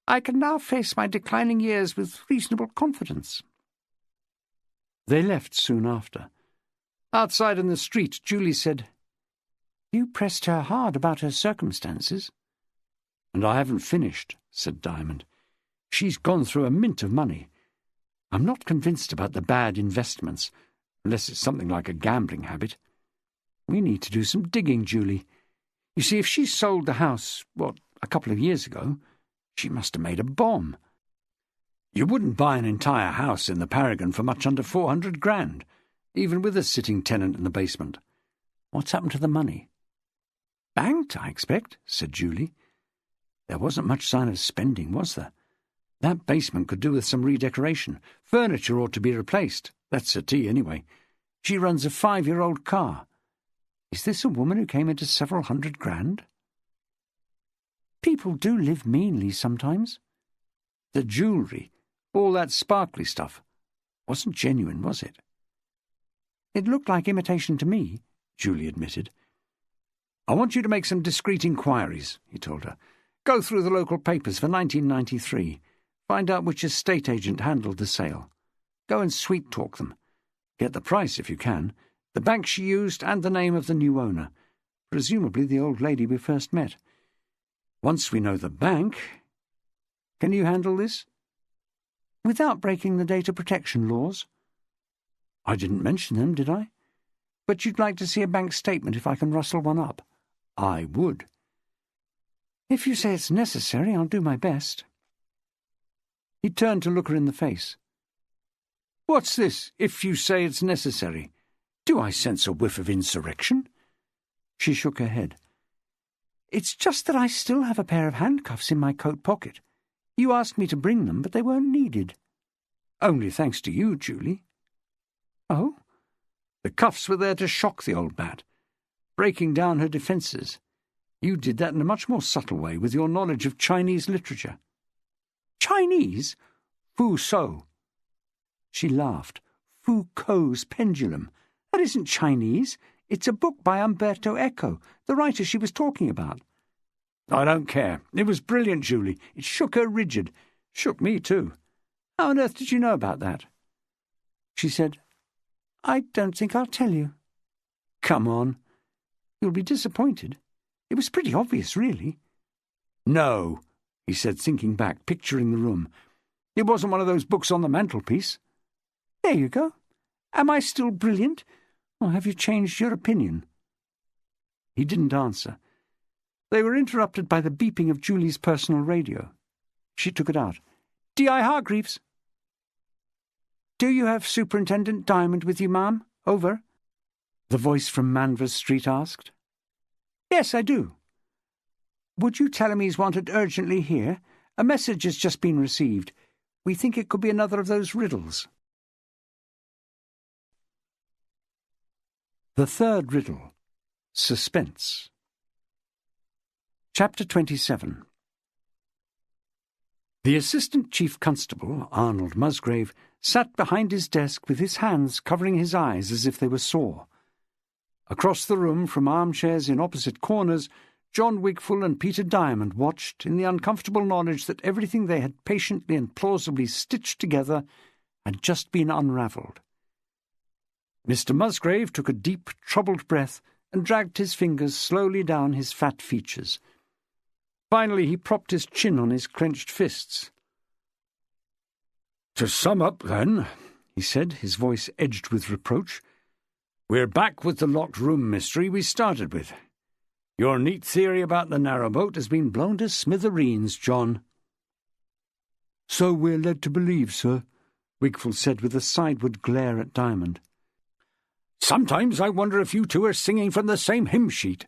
I can now face my declining years with reasonable confidence." They left soon after. Outside in the street, Julie said, "You pressed her hard about her circumstances." "And I haven't finished," said Diamond. "She's gone through a mint of money. I'm not convinced about the bad investments, unless it's something like a gambling habit. We need to do some digging, Julie. You see, if she sold the house, a couple of years ago, she must have made a bomb. You wouldn't buy an entire house in the Paragon for much under 400 grand, even with a sitting tenant in the basement. What's happened to the money?" "Banked, I expect," said Julie. "There wasn't much sign of spending, was there? That basement could do with some redecoration. Furniture ought to be replaced. That settee, anyway. She runs a 5-year-old car. Is this a woman who came into several hundred grand?" "People do live meanly sometimes." "The jewellery, all that sparkly stuff, wasn't genuine, was it?" "It looked like imitation to me," Julie admitted. "I want you to make some discreet inquiries," he told her. "Go through the local papers for 1993. Find out which estate agent handled the sale. Go and sweet-talk them. Get the price if you can, the bank she used, and the name of the new owner, presumably the old lady we first met. Once we know the bank... Can you handle this?" "Without breaking the data protection laws?" "I didn't mention them, did I? But you'd like to see a bank statement if I can rustle one up?" "I would." "If you say it's necessary, I'll do my best." He turned to look her in the face. "What's this, if you say it's necessary? Do I sense a whiff of insurrection?" She shook her head. "It's just that I still have a pair of handcuffs in my coat pocket. You asked me to bring them, but they weren't needed." "Only thanks to you, Julie." "Oh?" "The cuffs were there to shock the old bat, breaking down her defences. You did that in a much more subtle way with your knowledge of Chinese literature." "Chinese? Foucault." She laughed. "Foucault's Pendulum. That isn't Chinese. It's a book by Umberto Eco, the writer she was talking about." "I don't care. It was brilliant, Julie. It shook her rigid. Shook me, too. How on earth did you know about that?" She said, "I don't think I'll tell you." "Come on." "You'll be disappointed. It was pretty obvious, really." "No," he said, thinking back, picturing the room. "It wasn't one of those books on the mantelpiece." "There you go. Am I still brilliant, or have you changed your opinion?" He didn't answer. They were interrupted by the beeping of Julie's personal radio. She took it out. "D.I. Hargreaves." "Do you have Superintendent Diamond with you, ma'am? Over." The voice from Manvers Street asked. "Yes, I do." "Would you tell him he's wanted urgently here? A message has just been received. We think it could be another of those riddles." The third riddle. Suspense. Chapter 27. The Assistant Chief Constable, Arnold Musgrave, sat behind his desk with his hands covering his eyes as if they were sore. Across the room, from armchairs in opposite corners, John Wigfall and Peter Diamond watched in the uncomfortable knowledge that everything they had patiently and plausibly stitched together had just been unravelled. Mr. Musgrave took a deep, troubled breath and dragged his fingers slowly down his fat features. Finally he propped his chin on his clenched fists. "To sum up, then," he said, his voice edged with reproach, "we're back with the locked room mystery we started with. Your neat theory about the narrowboat has been blown to smithereens, John." "So we're led to believe, sir," Wigfall said with a sideward glare at Diamond. "Sometimes I wonder if you two are singing from the same hymn sheet."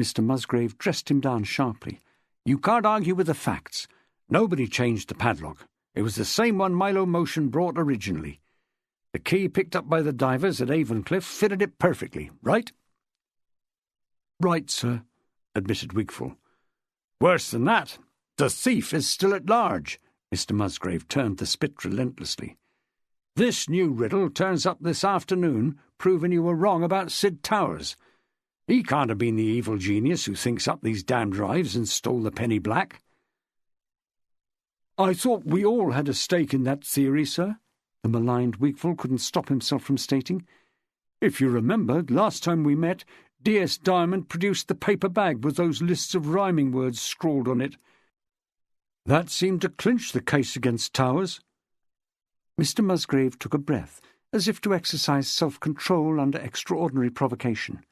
Mr. Musgrave dressed him down sharply. "You can't argue with the facts. Nobody changed the padlock. It was the same one Milo Motion brought originally. The key picked up by the divers at Avencliff fitted it perfectly, right?" "Right, sir," admitted Wigfall. "Worse than that, the thief is still at large." Mr. Musgrave turned the spit relentlessly. "This new riddle turns up this afternoon, proving you were wrong about Sid Towers. He can't have been the evil genius who thinks up these damned drives and stole the penny black." "I thought we all had a stake in that theory, sir," the maligned Wigfall couldn't stop himself from stating. "If you remember, last time we met, D.S. Diamond produced the paper bag with those lists of rhyming words scrawled on it. That seemed to clinch the case against Towers." Mr. Musgrave took a breath, as if to exercise self-control under extraordinary provocation.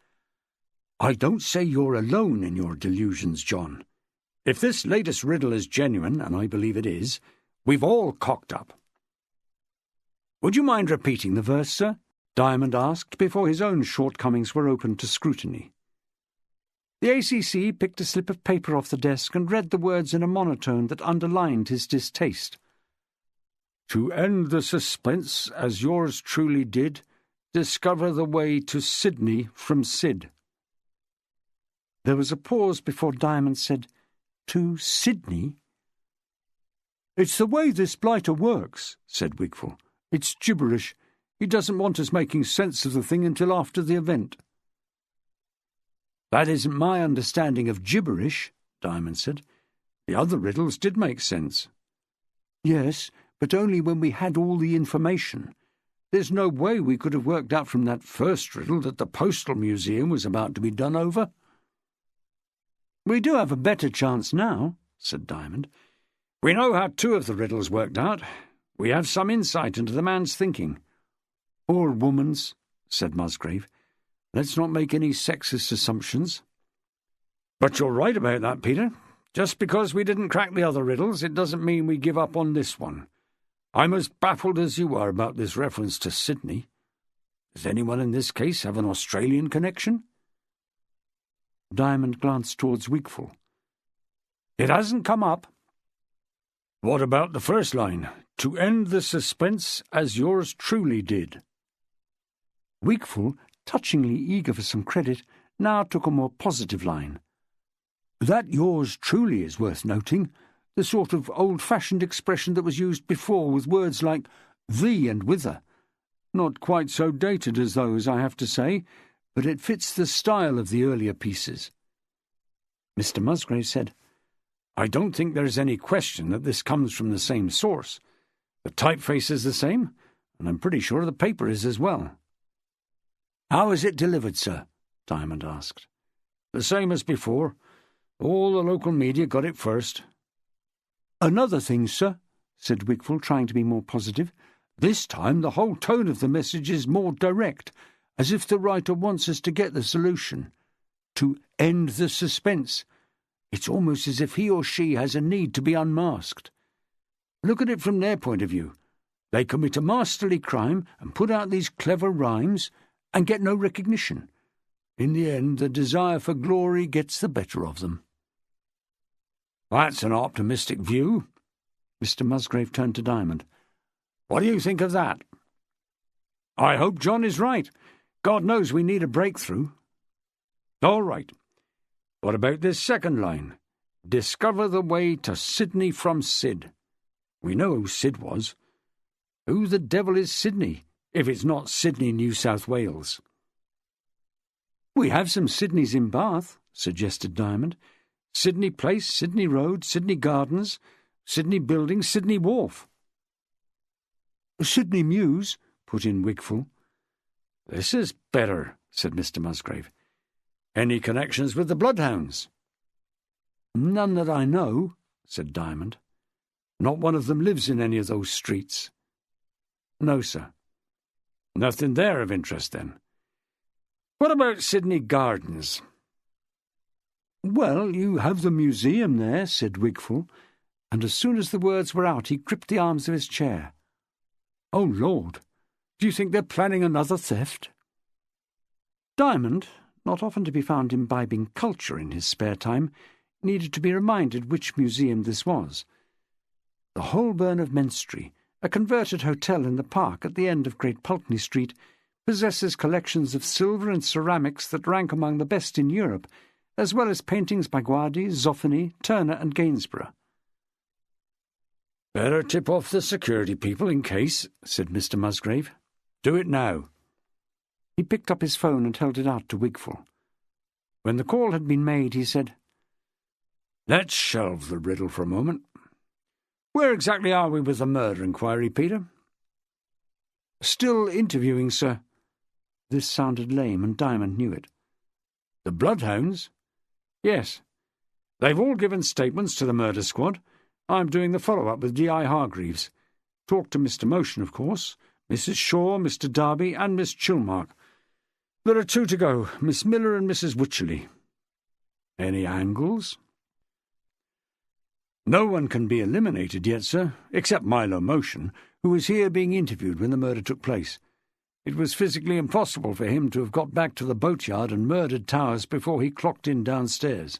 "I don't say you're alone in your delusions, John. If this latest riddle is genuine, and I believe it is, we've all cocked up." "Would you mind repeating the verse, sir?" Diamond asked, before his own shortcomings were open to scrutiny. The ACC picked a slip of paper off the desk and read the words in a monotone that underlined his distaste. "To end the suspense, as yours truly did, discover the way to Sydney from Sid." There was a pause before Diamond said, "To Sydney?" "It's the way this blighter works," said Wigfall. "It's gibberish. He doesn't want us making sense of the thing until after the event." "That isn't my understanding of gibberish," Diamond said. "The other riddles did make sense." "Yes, but only when we had all the information. There's no way we could have worked out from that first riddle that the Postal Museum was about to be done over." "We do have a better chance now," said Diamond. "We know how two of the riddles worked out. We have some insight into the man's thinking." "Or woman's," said Musgrave. "Let's not make any sexist assumptions." "But you're right about that, Peter. Just because we didn't crack the other riddles, it doesn't mean we give up on this one. I'm as baffled as you are about this reference to Sydney. Does anyone in this case have an Australian connection?" Diamond glanced towards Wigfall. "It hasn't come up." "What about the first line? To end the suspense as yours truly did?" Wigfall, touchingly eager for some credit, now took a more positive line. "That yours truly is worth noting, the sort of old-fashioned expression that was used before with words like thee and whither. Not quite so dated as those, I have to say, but it fits the style of the earlier pieces." Mr. Musgrave said, "I don't think there is any question that this comes from the same source. The typeface is the same, and I'm pretty sure the paper is as well." "How is it delivered, sir?" Diamond asked. "The same as before. All the local media got it first." "Another thing, sir," said Wigfall, trying to be more positive. "This time the whole tone of the message is more direct, as if the writer wants us to get the solution. To end the suspense. It's almost as if he or she has a need to be unmasked. Look at it from their point of view. They commit a masterly crime and put out these clever rhymes and get no recognition. In the end, the desire for glory gets the better of them." "That's an optimistic view." Mr. Musgrave turned to Diamond. "What do you think of that?" "I hope John is right. God knows we need a breakthrough." "All right. What about this second line? Discover the way to Sydney from Sid. We know who Sid was. Who the devil is Sydney, if it's not Sydney, New South Wales? We have some Sydneys in Bath, suggested Diamond. Sydney Place, Sydney Road, Sydney Gardens, Sydney Building, Sydney Wharf. Sydney Mews, put in Wigful. This is better, said Mr. Musgrave. Any connections with the Bloodhounds? None that I know, said Diamond. Not one of them lives in any of those streets? No, sir. Nothing there of interest, then. What about Sydney Gardens? Well, you have the museum there, said Wigful, and as soon as the words were out he gripped the arms of his chair. Oh, Lord, do you think they're planning another theft? Diamond, not often to be found imbibing culture in his spare time, needed to be reminded which museum this was. The Holborn of Menstrie, a converted hotel in the park at the end of Great Pulteney Street, possesses collections of silver and ceramics that rank among the best in Europe, as well as paintings by Guardi, Zoffany, Turner and Gainsborough. Better tip off the security people in case, said Mr. Musgrave. Do it now. He picked up his phone and held it out to Wigful. When the call had been made, he said, Let's shelve the riddle for a moment. Where exactly are we with the murder inquiry, Peter? Still interviewing, sir. This sounded lame, and Diamond knew it. The Bloodhounds? Yes. They've all given statements to the murder squad. I'm doing the follow-up with D.I. Hargreaves. Talked to Mr. Motion, of course, Mrs. Shaw, Mr. Darby, and Miss Chilmark. There are 2 to go, Miss Miller and Mrs. Wycherley. Any angles? No one can be eliminated yet, sir, except Milo Motion, who was here being interviewed when the murder took place. It was physically impossible for him to have got back to the boatyard and murdered Towers before he clocked in downstairs.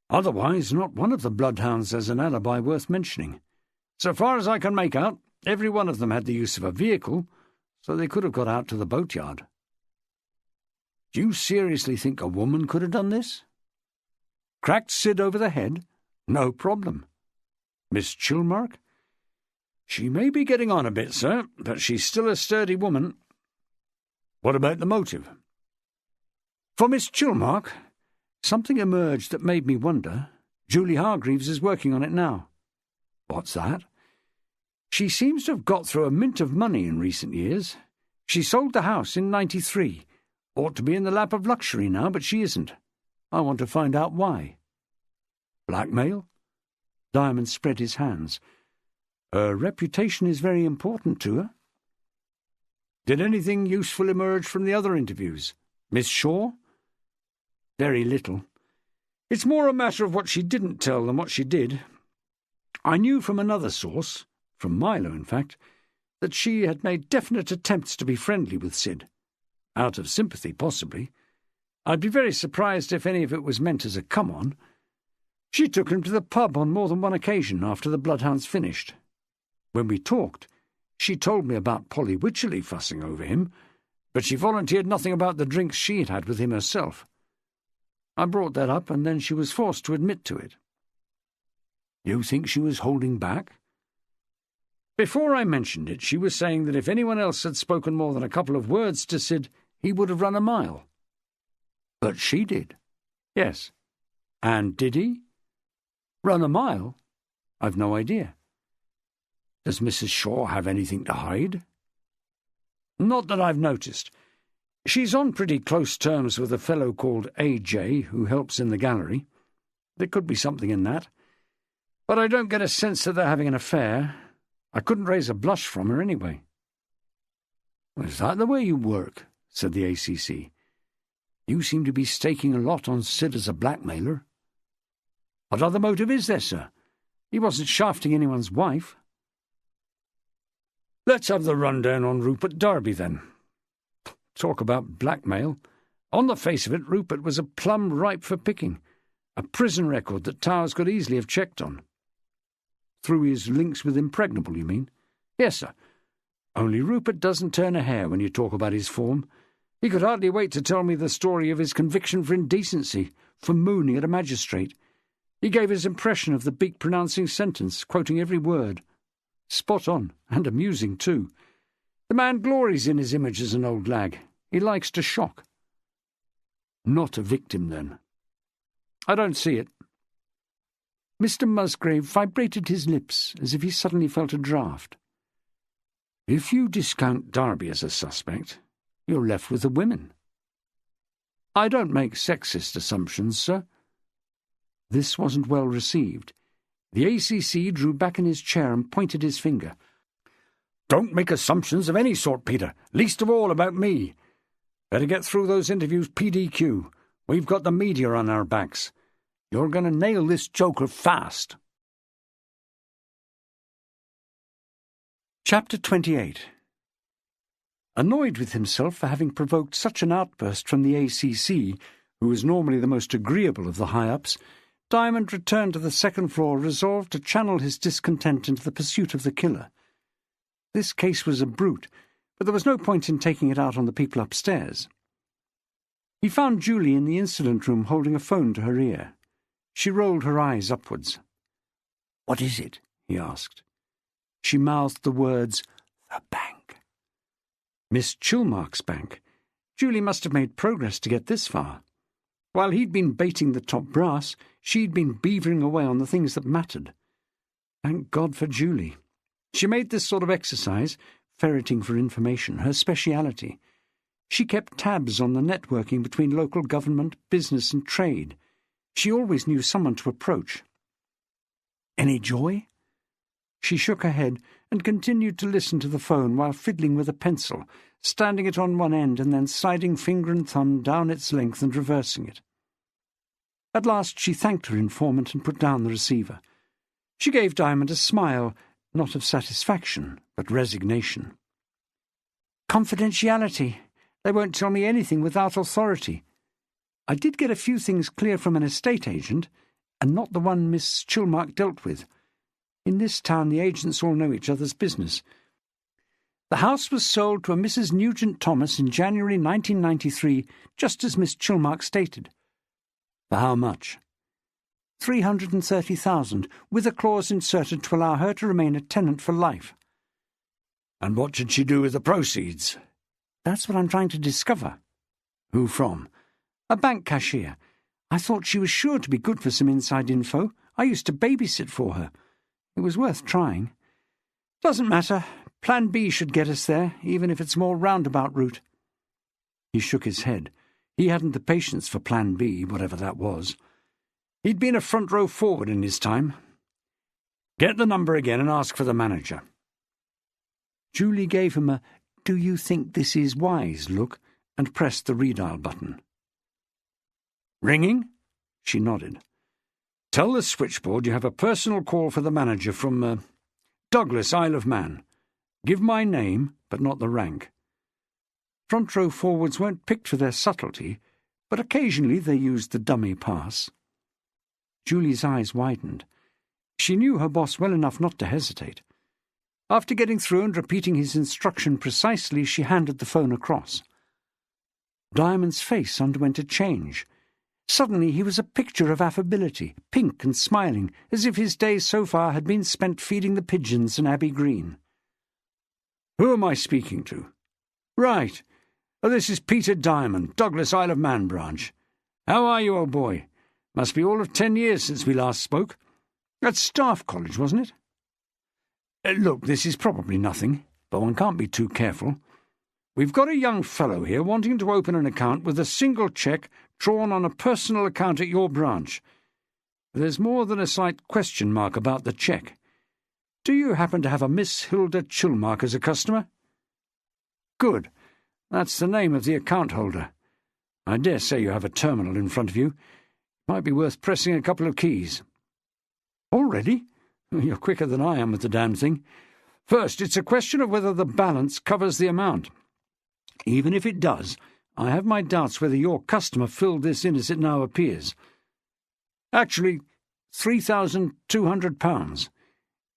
Otherwise, not one of the Bloodhounds has an alibi worth mentioning. So far as I can make out, every one of them had the use of a vehicle, so they could have got out to the boatyard. Do you seriously think a woman could have done this? Cracked Sid over the head? No problem. Miss Chilmark? She may be getting on a bit, sir, but she's still a sturdy woman. What about the motive? For Miss Chilmark, something emerged that made me wonder. Julie Hargreaves is working on it now. What's that? She seems to have got through a mint of money in recent years. She sold the house in '93. Ought to be in the lap of luxury now, but she isn't. I want to find out why. Blackmail? Diamond spread his hands. Her reputation is very important to her. Did anything useful emerge from the other interviews? Miss Shaw? Very little. It's more a matter of what she didn't tell than what she did. I knew from another source, from Milo in fact, that she had made definite attempts to be friendly with Sid. Out of sympathy, possibly. I'd be very surprised if any of it was meant as a come-on. She took him to the pub on more than one occasion after the Bloodhounds finished. When we talked, she told me about Polly Wycherley fussing over him, but she volunteered nothing about the drinks she had had with him herself. I brought that up, and then she was forced to admit to it. You think she was holding back? Before I mentioned it, she was saying that if anyone else had spoken more than a couple of words to Sid, he would have run a mile. But she did. Yes. And did he? Run a mile? I've no idea. Does Mrs. Shaw have anything to hide? Not that I've noticed. She's on pretty close terms with a fellow called A.J., who helps in the gallery. There could be something in that. But I don't get a sense that they're having an affair. I couldn't raise a blush from her anyway. Is that the way you work? Said the ACC. You seem to be staking a lot on Sid as a blackmailer. What other motive is there, sir? He wasn't shafting anyone's wife. Let's have the rundown on Rupert Darby, then. Talk about blackmail. On the face of it, Rupert was a plum ripe for picking. A prison record that Towers could easily have checked on. Through his links with Impregnable, you mean? Yes, sir. Only Rupert doesn't turn a hair when you talk about his form. He could hardly wait to tell me the story of his conviction for indecency, for mooning at a magistrate. He gave his impression of the beak pronouncing sentence, quoting every word. Spot on, and amusing too. The man glories in his image as an old lag. He likes to shock. Not a victim, then. I don't see it. Mr. Musgrave vibrated his lips as if he suddenly felt a draught. If you discount Darby as a suspect, you're left with the women. I don't make sexist assumptions, sir. This wasn't well received. The ACC drew back in his chair and pointed his finger. Don't make assumptions of any sort, Peter, least of all about me. Better get through those interviews PDQ. We've got the media on our backs. You're going to nail this joker fast. Chapter 28. Annoyed with himself for having provoked such an outburst from the ACC, who was normally the most agreeable of the high-ups, Diamond returned to the second floor, resolved to channel his discontent into the pursuit of the killer. This case was a brute, but there was no point in taking it out on the people upstairs. He found Julie in the incident room holding a phone to her ear. She rolled her eyes upwards. "What is it?" he asked. She mouthed the words, "The bank." Miss Chilmark's bank. Julie must have made progress to get this far. While he'd been baiting the top brass, she'd been beavering away on the things that mattered. Thank God for Julie. She made this sort of exercise, ferreting for information, her speciality. She kept tabs on the networking between local government, business and trade. She always knew someone to approach. Any joy? She shook her head and continued to listen to the phone while fiddling with a pencil, standing it on one end and then sliding finger and thumb down its length and reversing it. At last she thanked her informant and put down the receiver. She gave Diamond a smile, not of satisfaction, but resignation. Confidentiality. They won't tell me anything without authority. I did get a few things clear from an estate agent, and not the one Miss Chilmark dealt with. In this town the agents all know each other's business. The house was sold to a Mrs. Nugent Thomas in January 1993, just as Miss Chilmark stated. For how much? 330,000, with a clause inserted to allow her to remain a tenant for life. And what should she do with the proceeds? That's what I'm trying to discover. Who from? A bank cashier. I thought she was sure to be good for some inside info. I used to babysit for her. It was worth trying. Doesn't matter. Plan B should get us there, even if it's a more roundabout route. He shook his head. He hadn't the patience for Plan B, whatever that was. He'd been a front row forward in his time. Get the number again and ask for the manager. Julie gave him a "Do you think this is wise" look and pressed the redial button. Ringing? She nodded. Tell the switchboard you have a personal call for the manager from, Douglas, Isle of Man. Give my name, but not the rank. Front row forwards weren't picked for their subtlety, but occasionally they used the dummy pass. Julie's eyes widened. She knew her boss well enough not to hesitate. After getting through and repeating his instruction precisely, she handed the phone across. Diamond's face underwent a change. Suddenly he was a picture of affability, pink and smiling, as if his days so far had been spent feeding the pigeons in Abbey Green. Who am I speaking to? Right. This is Peter Diamond, Douglas Isle of Man branch. How are you, old boy? Must be all of 10 years since we last spoke. At Staff College, wasn't it? Look, this is probably nothing, but one can't be too careful. We've got a young fellow here wanting to open an account with a single cheque drawn on a personal account at your branch. There's more than a slight question mark about the cheque. Do you happen to have a Miss Hilda Chilmark as a customer? Good. That's the name of the account holder. I dare say you have a terminal in front of you. Might be worth pressing a couple of keys. Already? You're quicker than I am with the damn thing. First, it's a question of whether the balance covers the amount. Even if it does, I have my doubts whether your customer filled this in as it now appears. Actually, £3,200.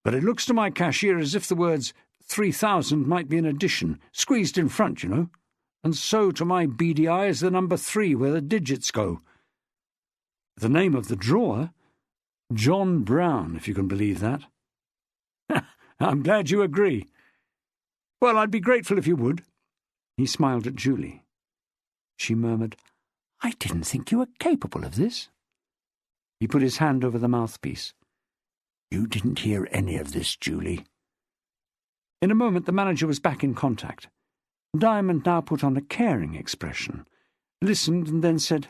But it looks to my cashier as if the words 3,000 might be an addition, squeezed in front, you know. and so to my beady eye is the number 3 where the digits go. The name of the drawer? John Brown, if you can believe that. I'm glad you agree. Well, I'd be grateful if you would. He smiled at Julie. She murmured, I didn't think you were capable of this. He put his hand over the mouthpiece. You didn't hear any of this, Julie. In a moment the manager was back in contact. Diamond now put on a caring expression, listened and then said,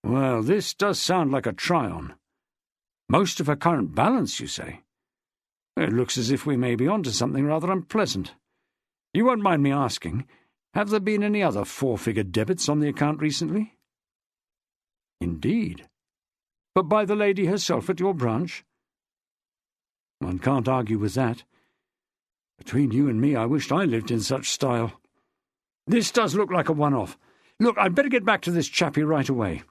Well, this does sound like a try-on. Most of her current balance, you say? It looks as if we may be on to something rather unpleasant. You won't mind me asking, have there been any other 4-figure debits on the account recently? Indeed. But by the lady herself at your branch? One can't argue with that. Between you and me, I wished I lived in such style. This does look like a one-off. Look, I'd better get back to this chappie right away.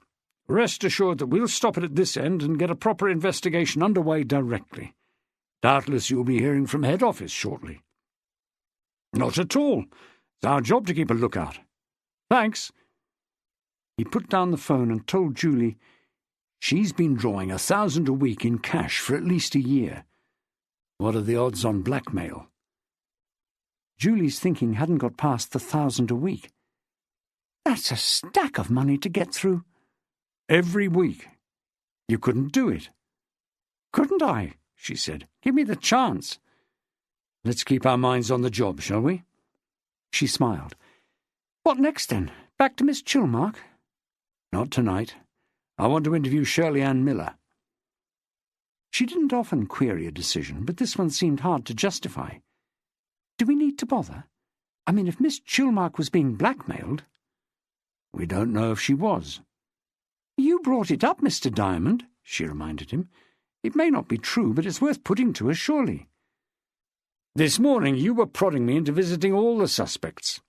Rest assured that we'll stop it at this end and get a proper investigation underway directly. Doubtless you'll be hearing from head office shortly. Not at all. It's our job to keep a lookout. Thanks. He put down the phone and told Julie she's been drawing 1,000 a week in cash for at least a year. What are the odds on blackmail? Julie's thinking hadn't got past the 1,000 a week. That's a stack of money to get through. Every week. You couldn't do it. Couldn't I? She said. Give me the chance. Let's keep our minds on the job, shall we? She smiled. What next, then? Back to Miss Chilmark? Not tonight. I want to interview Shirley Ann Miller. She didn't often query a decision, but this one seemed hard to justify. Do we need to bother? I mean, if Miss Chilmark was being blackmailed... We don't know if she was. You brought it up, Mr. Diamond, she reminded him. It may not be true, but it's worth putting to her, surely. This morning you were prodding me into visiting all the suspects.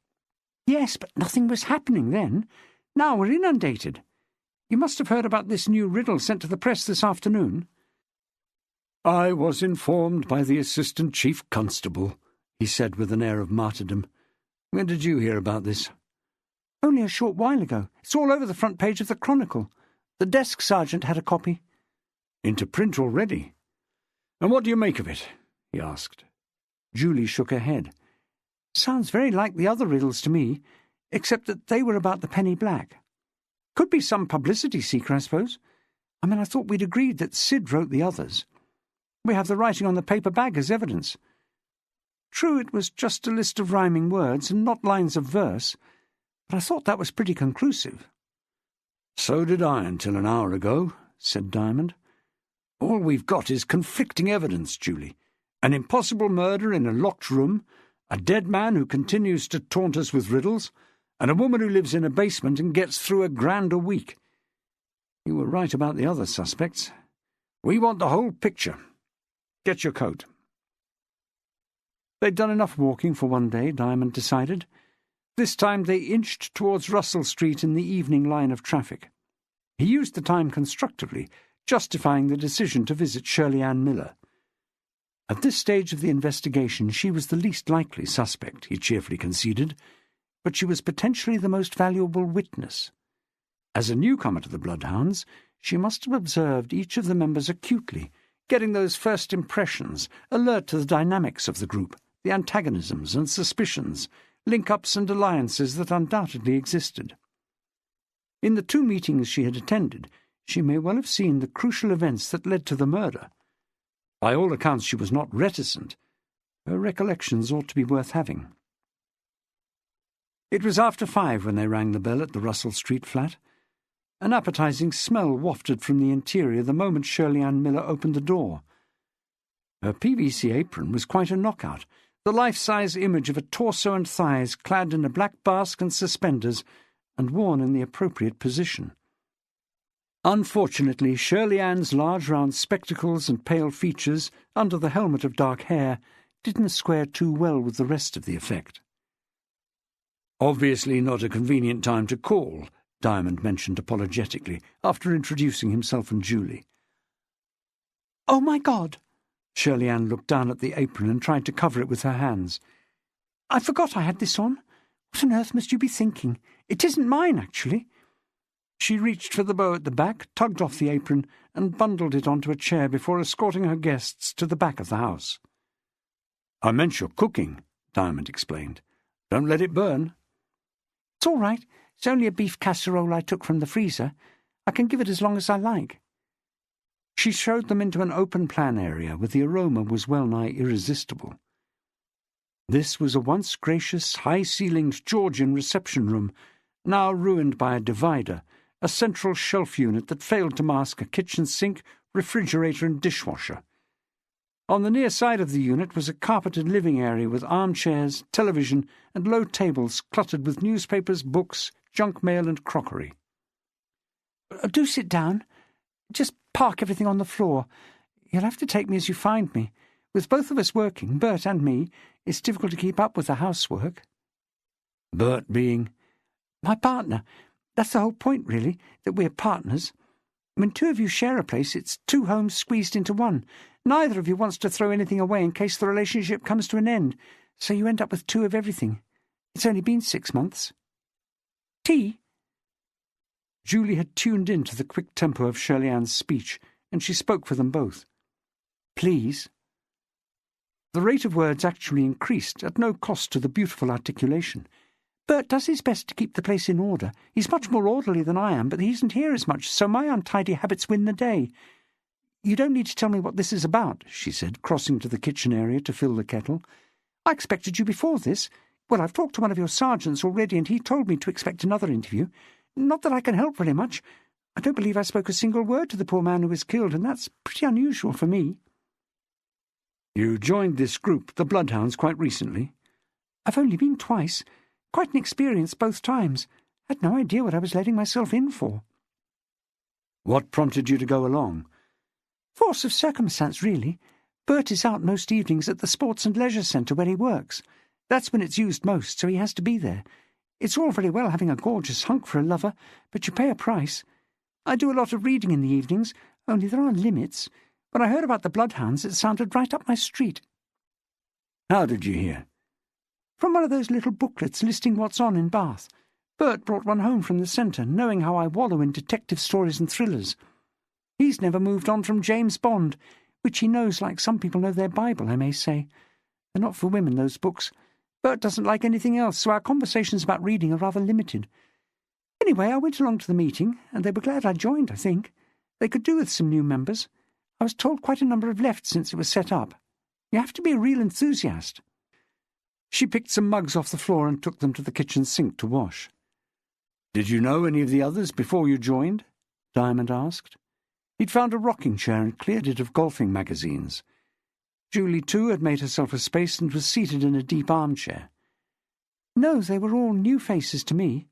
Yes, but nothing was happening then. Now we're inundated. You must have heard about this new riddle sent to the press this afternoon. I was informed by the Assistant Chief Constable, he said with an air of martyrdom. When did you hear about this? Only a short while ago. It's all over the front page of the Chronicle. The desk sergeant had a copy. Into print already? And what do you make of it? He asked. Julie shook her head. Sounds very like the other riddles to me, except that they were about the penny black. Could be some publicity seeker, I suppose. I mean, I thought we'd agreed that Sid wrote the others. We have the writing on the paper bag as evidence. True, it was just a list of rhyming words and not lines of verse, but I thought that was pretty conclusive. So did I until an hour ago, said Diamond. All we've got is conflicting evidence, Julie. An impossible murder in a locked room, a dead man who continues to taunt us with riddles, and a woman who lives in a basement and gets through £1,000 a week. You were right about the other suspects. We want the whole picture. Get your coat. They'd done enough walking for one day, Diamond decided. This time they inched towards Russell Street in the evening line of traffic. He used the time constructively, justifying the decision to visit Shirley Ann Miller. At this stage of the investigation she was the least likely suspect, he cheerfully conceded, but she was potentially the most valuable witness. As a newcomer to the Bloodhounds, she must have observed each of the members acutely, getting those first impressions, alert to the dynamics of the group, the antagonisms and suspicions, link-ups and alliances that undoubtedly existed. In the 2 meetings she had attended, she may well have seen the crucial events that led to the murder. By all accounts she was not reticent. Her recollections ought to be worth having. It was after 5 when they rang the bell at the Russell Street flat. An appetizing smell wafted from the interior the moment Shirley Ann Miller opened the door. Her PVC apron was quite a knockout, the life-size image of a torso and thighs clad in a black basque and suspenders and worn in the appropriate position. Unfortunately, Shirley Ann's large round spectacles and pale features, under the helmet of dark hair, didn't square too well with the rest of the effect. Obviously not a convenient time to call, Diamond mentioned apologetically, after introducing himself and Julie. "Oh, my God!" Shirley Ann looked down at the apron and tried to cover it with her hands. "I forgot I had this on. What on earth must you be thinking? It isn't mine, actually." She reached for the bow at the back, tugged off the apron, and bundled it onto a chair before escorting her guests to the back of the house. "I meant your cooking," Diamond explained. "Don't let it burn." "It's all right. It's only a beef casserole I took from the freezer. I can give it as long as I like." She showed them into an open-plan area where the aroma was well-nigh irresistible. This was a once gracious, high-ceilinged Georgian reception room, now ruined by a divider, a central shelf unit that failed to mask a kitchen sink, refrigerator and dishwasher. On the near side of the unit was a carpeted living area with armchairs, television, and low tables cluttered with newspapers, books, junk mail and crockery. "Do sit down. Just park everything on the floor. You'll have to take me as you find me. With both of us working, Bert and me, it's difficult to keep up with the housework." "Bert being?" "My partner. That's the whole point, really, that we're partners. When two of you share a place, it's two homes squeezed into one. Neither of you wants to throw anything away in case the relationship comes to an end, so you end up with two of everything. It's only been 6 months. Tea?" Julie had tuned in to the quick tempo of Shirley Ann's speech, and she spoke for them both. "Please." The rate of words actually increased, at no cost to the beautiful articulation. "Bert does his best to keep the place in order. He's much more orderly than I am, but he isn't here as much, so my untidy habits win the day. You don't need to tell me what this is about," she said, crossing to the kitchen area to fill the kettle. "I expected you before this. Well, I've talked to one of your sergeants already, and he told me to expect another interview. Not that I can help very much. I don't believe I spoke a single word to the poor man who was killed, and that's pretty unusual for me." "You joined this group, the Bloodhounds, quite recently?" "I've only been twice. Quite an experience both times. Had no idea what I was letting myself in for." "What prompted you to go along?" "Force of circumstance, really. Bert is out most evenings at the Sports and Leisure Centre where he works. That's when it's used most, so he has to be there. It's all very well having a gorgeous hunk for a lover, but you pay a price. I do a lot of reading in the evenings, only there are limits. When I heard about the Bloodhounds, it sounded right up my street." "How did you hear?" "From one of those little booklets listing what's on in Bath. Bert brought one home from the centre, knowing how I wallow in detective stories and thrillers. He's never moved on from James Bond, which he knows like some people know their Bible, I may say. They're not for women, those books. Bert doesn't like anything else, so our conversations about reading are rather limited. Anyway, I went along to the meeting, and they were glad I joined, I think. They could do with some new members. I was told quite a number have left since it was set up. You have to be a real enthusiast." She picked some mugs off the floor and took them to the kitchen sink to wash. "Did you know any of the others before you joined?" Diamond asked. He'd found a rocking chair and cleared it of golfing magazines. Julie, too, had made herself a space and was seated in a deep armchair. "No, they were all new faces to me.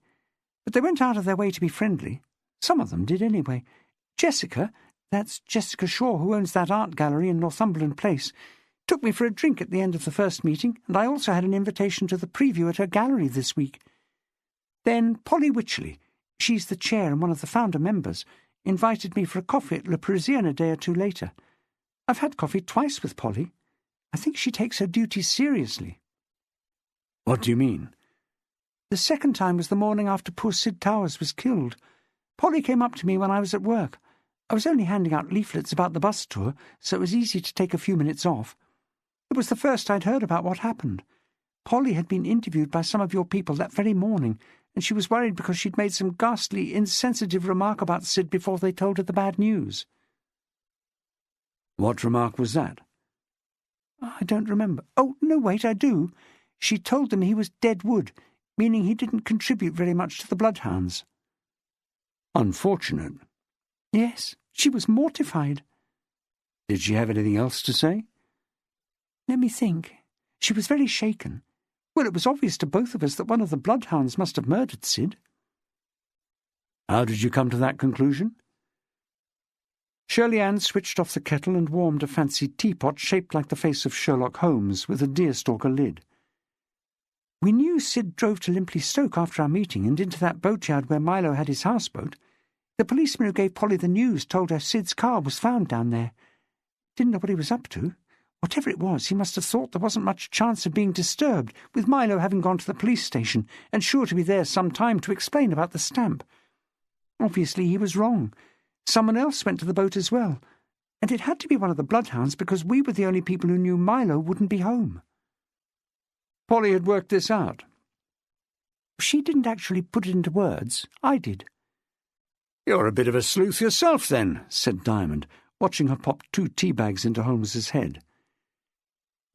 But they went out of their way to be friendly. Some of them did anyway. Jessica, that's Jessica Shaw, who owns that art gallery in Northumberland Place, took me for a drink at the end of the first meeting, and I also had an invitation to the preview at her gallery this week. Then Polly Wycherley, she's the chair and one of the founder members, invited me for a coffee at Le Parisienne a day or two later. I've had coffee twice with Polly. I think she takes her duties seriously." "What do you mean?" "The second time was the morning after poor Sid Towers was killed. Polly came up to me when I was at work. I was only handing out leaflets about the bus tour, so it was easy to take a few minutes off. It was the first I'd heard about what happened. Polly had been interviewed by some of your people that very morning, and she was worried because she'd made some ghastly, insensitive remark about Sid before they told her the bad news." "What remark was that?" "I don't remember. Oh, no, wait, I do. She told them he was dead wood, meaning he didn't contribute very much to the Bloodhounds." "Unfortunate." "Yes, she was mortified." "Did she have anything else to say?" "Let me think. She was very shaken. Well, it was obvious to both of us that one of the Bloodhounds must have murdered Sid." "How did you come to that conclusion?" Shirley Ann switched off the kettle and warmed a fancy teapot shaped like the face of Sherlock Holmes with a deerstalker lid. "We knew Sid drove to Limpley Stoke after our meeting and into that boatyard where Milo had his houseboat. The policeman who gave Polly the news told her Sid's car was found down there. Didn't know what he was up to. Whatever it was, he must have thought there wasn't much chance of being disturbed, with Milo having gone to the police station and sure to be there some time to explain about the stamp. Obviously he was wrong. Someone else went to the boat as well, and it had to be one of the Bloodhounds because we were the only people who knew Milo wouldn't be home. Polly had worked this out. She didn't actually put it into words. I did. You're a bit of a sleuth yourself, then, said Diamond, watching her pop 2 tea bags into Holmes's head.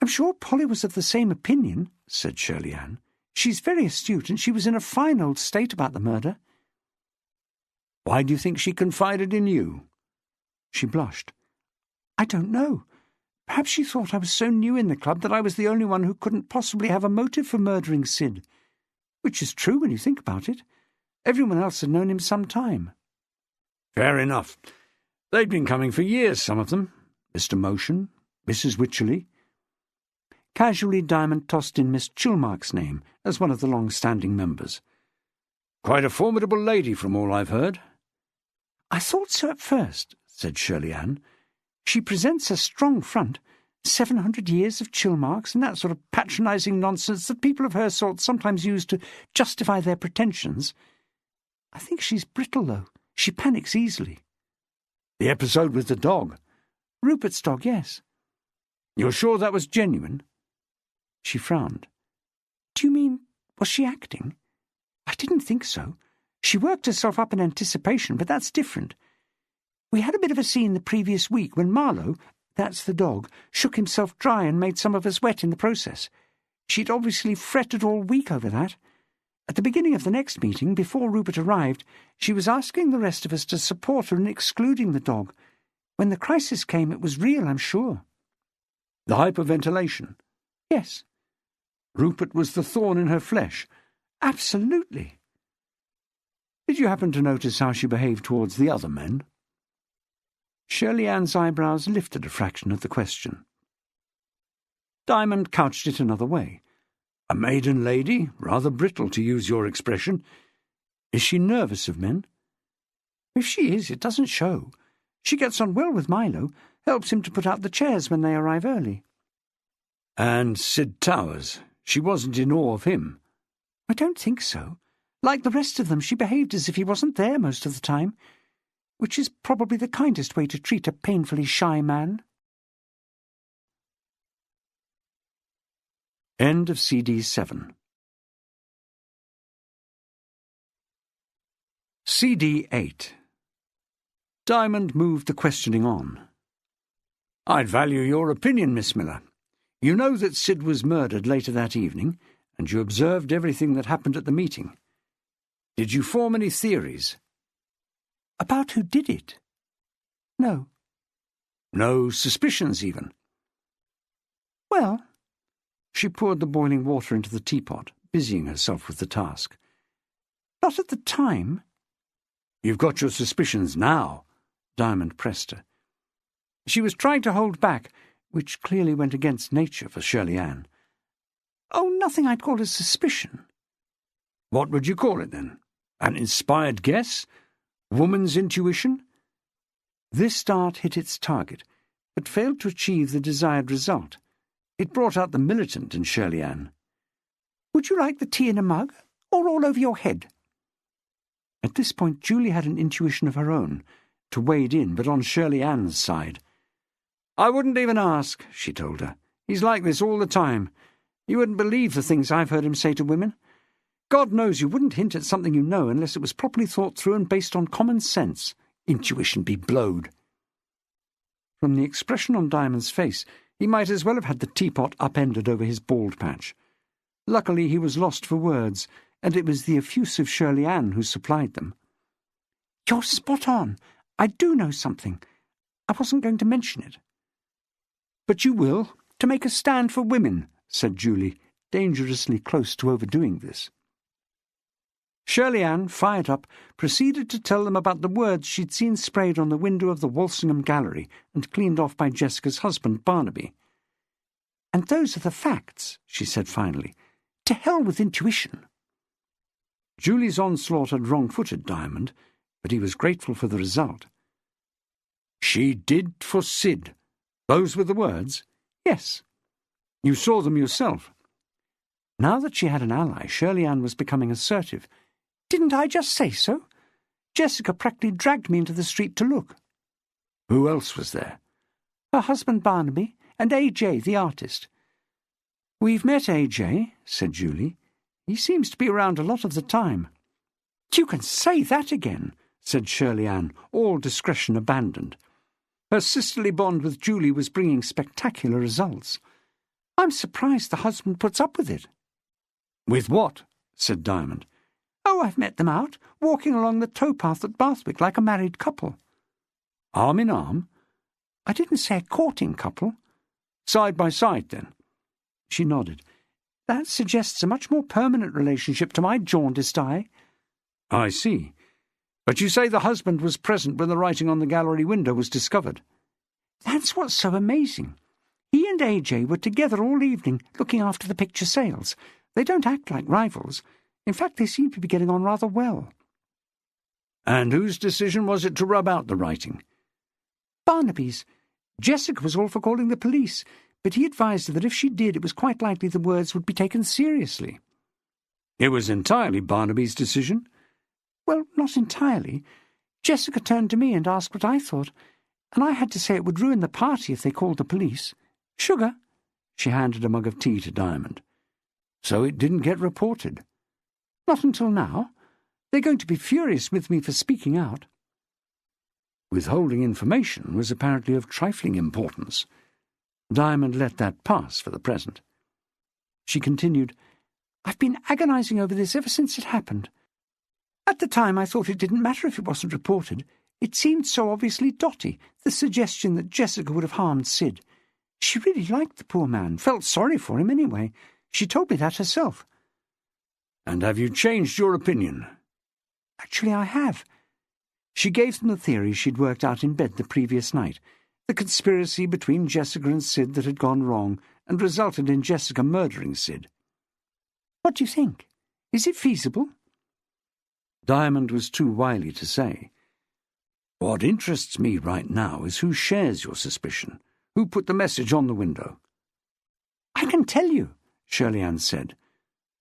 I'm sure Polly was of the same opinion, said Shirley Ann. She's very astute, and she was in a fine old state about the murder. Why do you think she confided in you? She blushed. I don't know. Perhaps she thought I was so new in the club that I was the only one who couldn't possibly have a motive for murdering Sid. Which is true when you think about it. Everyone else had known him some time. Fair enough. They'd been coming for years, some of them. Mr. Motion, Mrs. Wycherley. Casually, Diamond tossed in Miss Chilmark's name as one of the long-standing members. Quite a formidable lady, from all I've heard. I thought so at first, said Shirley Ann. She presents a strong front, 700 years of Chilmarks and that sort of patronising nonsense that people of her sort sometimes use to justify their pretensions. I think she's brittle, though. She panics easily. The episode with the dog? Rupert's dog, yes. You're sure that was genuine? She frowned. Do you mean, was she acting? I didn't think so. She worked herself up in anticipation, but that's different. We had a bit of a scene the previous week when Marlowe, that's the dog, shook himself dry and made some of us wet in the process. She'd obviously fretted all week over that. At the beginning of the next meeting, before Rupert arrived, she was asking the rest of us to support her in excluding the dog. When the crisis came, it was real, I'm sure. The hyperventilation? Yes. Rupert was the thorn in her flesh? Absolutely. Did you happen to notice how she behaved towards the other men? Shirley Ann's eyebrows lifted a fraction at the question. Diamond couched it another way. A maiden lady, rather brittle to use your expression. Is she nervous of men? If she is, it doesn't show. She gets on well with Milo, helps him to put out the chairs when they arrive early. And Sid Towers, she wasn't in awe of him? I don't think so. Like the rest of them, she behaved as if he wasn't there most of the time, which is probably the kindest way to treat a painfully shy man. End of CD 7. CD 8. Diamond moved the questioning on. I'd value your opinion, Miss Miller. You know that Sid was murdered later that evening, and you observed everything that happened at the meeting. Did you form any theories? About who did it? No. No suspicions, even? Well... She poured the boiling water into the teapot, busying herself with the task. Not at the time. You've got your suspicions now, Diamond pressed her. She was trying to hold back, which clearly went against nature for Shirley Ann. Oh, nothing I'd call a suspicion. What would you call it, then? An inspired guess? Woman's intuition? This dart hit its target, but failed to achieve the desired result. It brought out the militant in Shirley Ann. Would you like the tea in a mug, or all over your head? At this point, Julie had an intuition of her own, to wade in, but on Shirley Ann's side. I wouldn't even ask, she told her. He's like this all the time. You wouldn't believe the things I've heard him say to women. God knows you wouldn't hint at something you know unless it was properly thought through and based on common sense. Intuition be blowed. From the expression on Diamond's face, he might as well have had the teapot upended over his bald patch. Luckily he was lost for words, and it was the effusive Shirley Ann who supplied them. You're spot on. I do know something. I wasn't going to mention it. But you will, to make a stand for women, said Julie, dangerously close to overdoing this. Shirley Ann, fired up, proceeded to tell them about the words she'd seen sprayed on the window of the Walsingham Gallery and cleaned off by Jessica's husband, Barnaby. And those are the facts, she said finally. To hell with intuition. Julie's onslaught had wrong-footed Diamond, but he was grateful for the result. She did for Sid. Those were the words. Yes. You saw them yourself. Now that she had an ally, Shirley Ann was becoming assertive. Didn't I just say so? Jessica practically dragged me into the street to look. Who else was there? Her husband Barnaby and A.J., the artist. We've met A.J., said Julie. He seems to be around a lot of the time. You can say that again, said Shirley Ann, all discretion abandoned. Her sisterly bond with Julie was bringing spectacular results. I'm surprised the husband puts up with it. With what? Said Diamond. Oh, I've met them out, walking along the towpath at Bathwick like a married couple. Arm in arm? I didn't say a courting couple. Side by side, then? She nodded. That suggests a much more permanent relationship to my jaundiced eye. I see. But you say the husband was present when the writing on the gallery window was discovered. That's what's so amazing. He and A.J. were together all evening, looking after the picture sales. They don't act like rivals. In fact, they seem to be getting on rather well. And whose decision was it to rub out the writing? Barnaby's. Jessica was all for calling the police, but he advised her that if she did, it was quite likely the words would be taken seriously. It was entirely Barnaby's decision? Well, not entirely. Jessica turned to me and asked what I thought, and I had to say it would ruin the party if they called the police. Sugar? She handed a mug of tea to Diamond. So it didn't get reported? Not until now. They're going to be furious with me for speaking out. Withholding information was apparently of trifling importance. Diamond let that pass for the present. She continued, I've been agonizing over this ever since it happened. At the time I thought it didn't matter if it wasn't reported. It seemed so obviously dotty, the suggestion that Jessica would have harmed Sid. She really liked the poor man, felt sorry for him anyway. She told me that herself. And have you changed your opinion? Actually, I have. She gave them the theory she'd worked out in bed the previous night, the conspiracy between Jessica and Sid that had gone wrong and resulted in Jessica murdering Sid. What do you think? Is it feasible? Diamond was too wily to say. What interests me right now is who shares your suspicion, who put the message on the window. I can tell you, Shirley Ann said,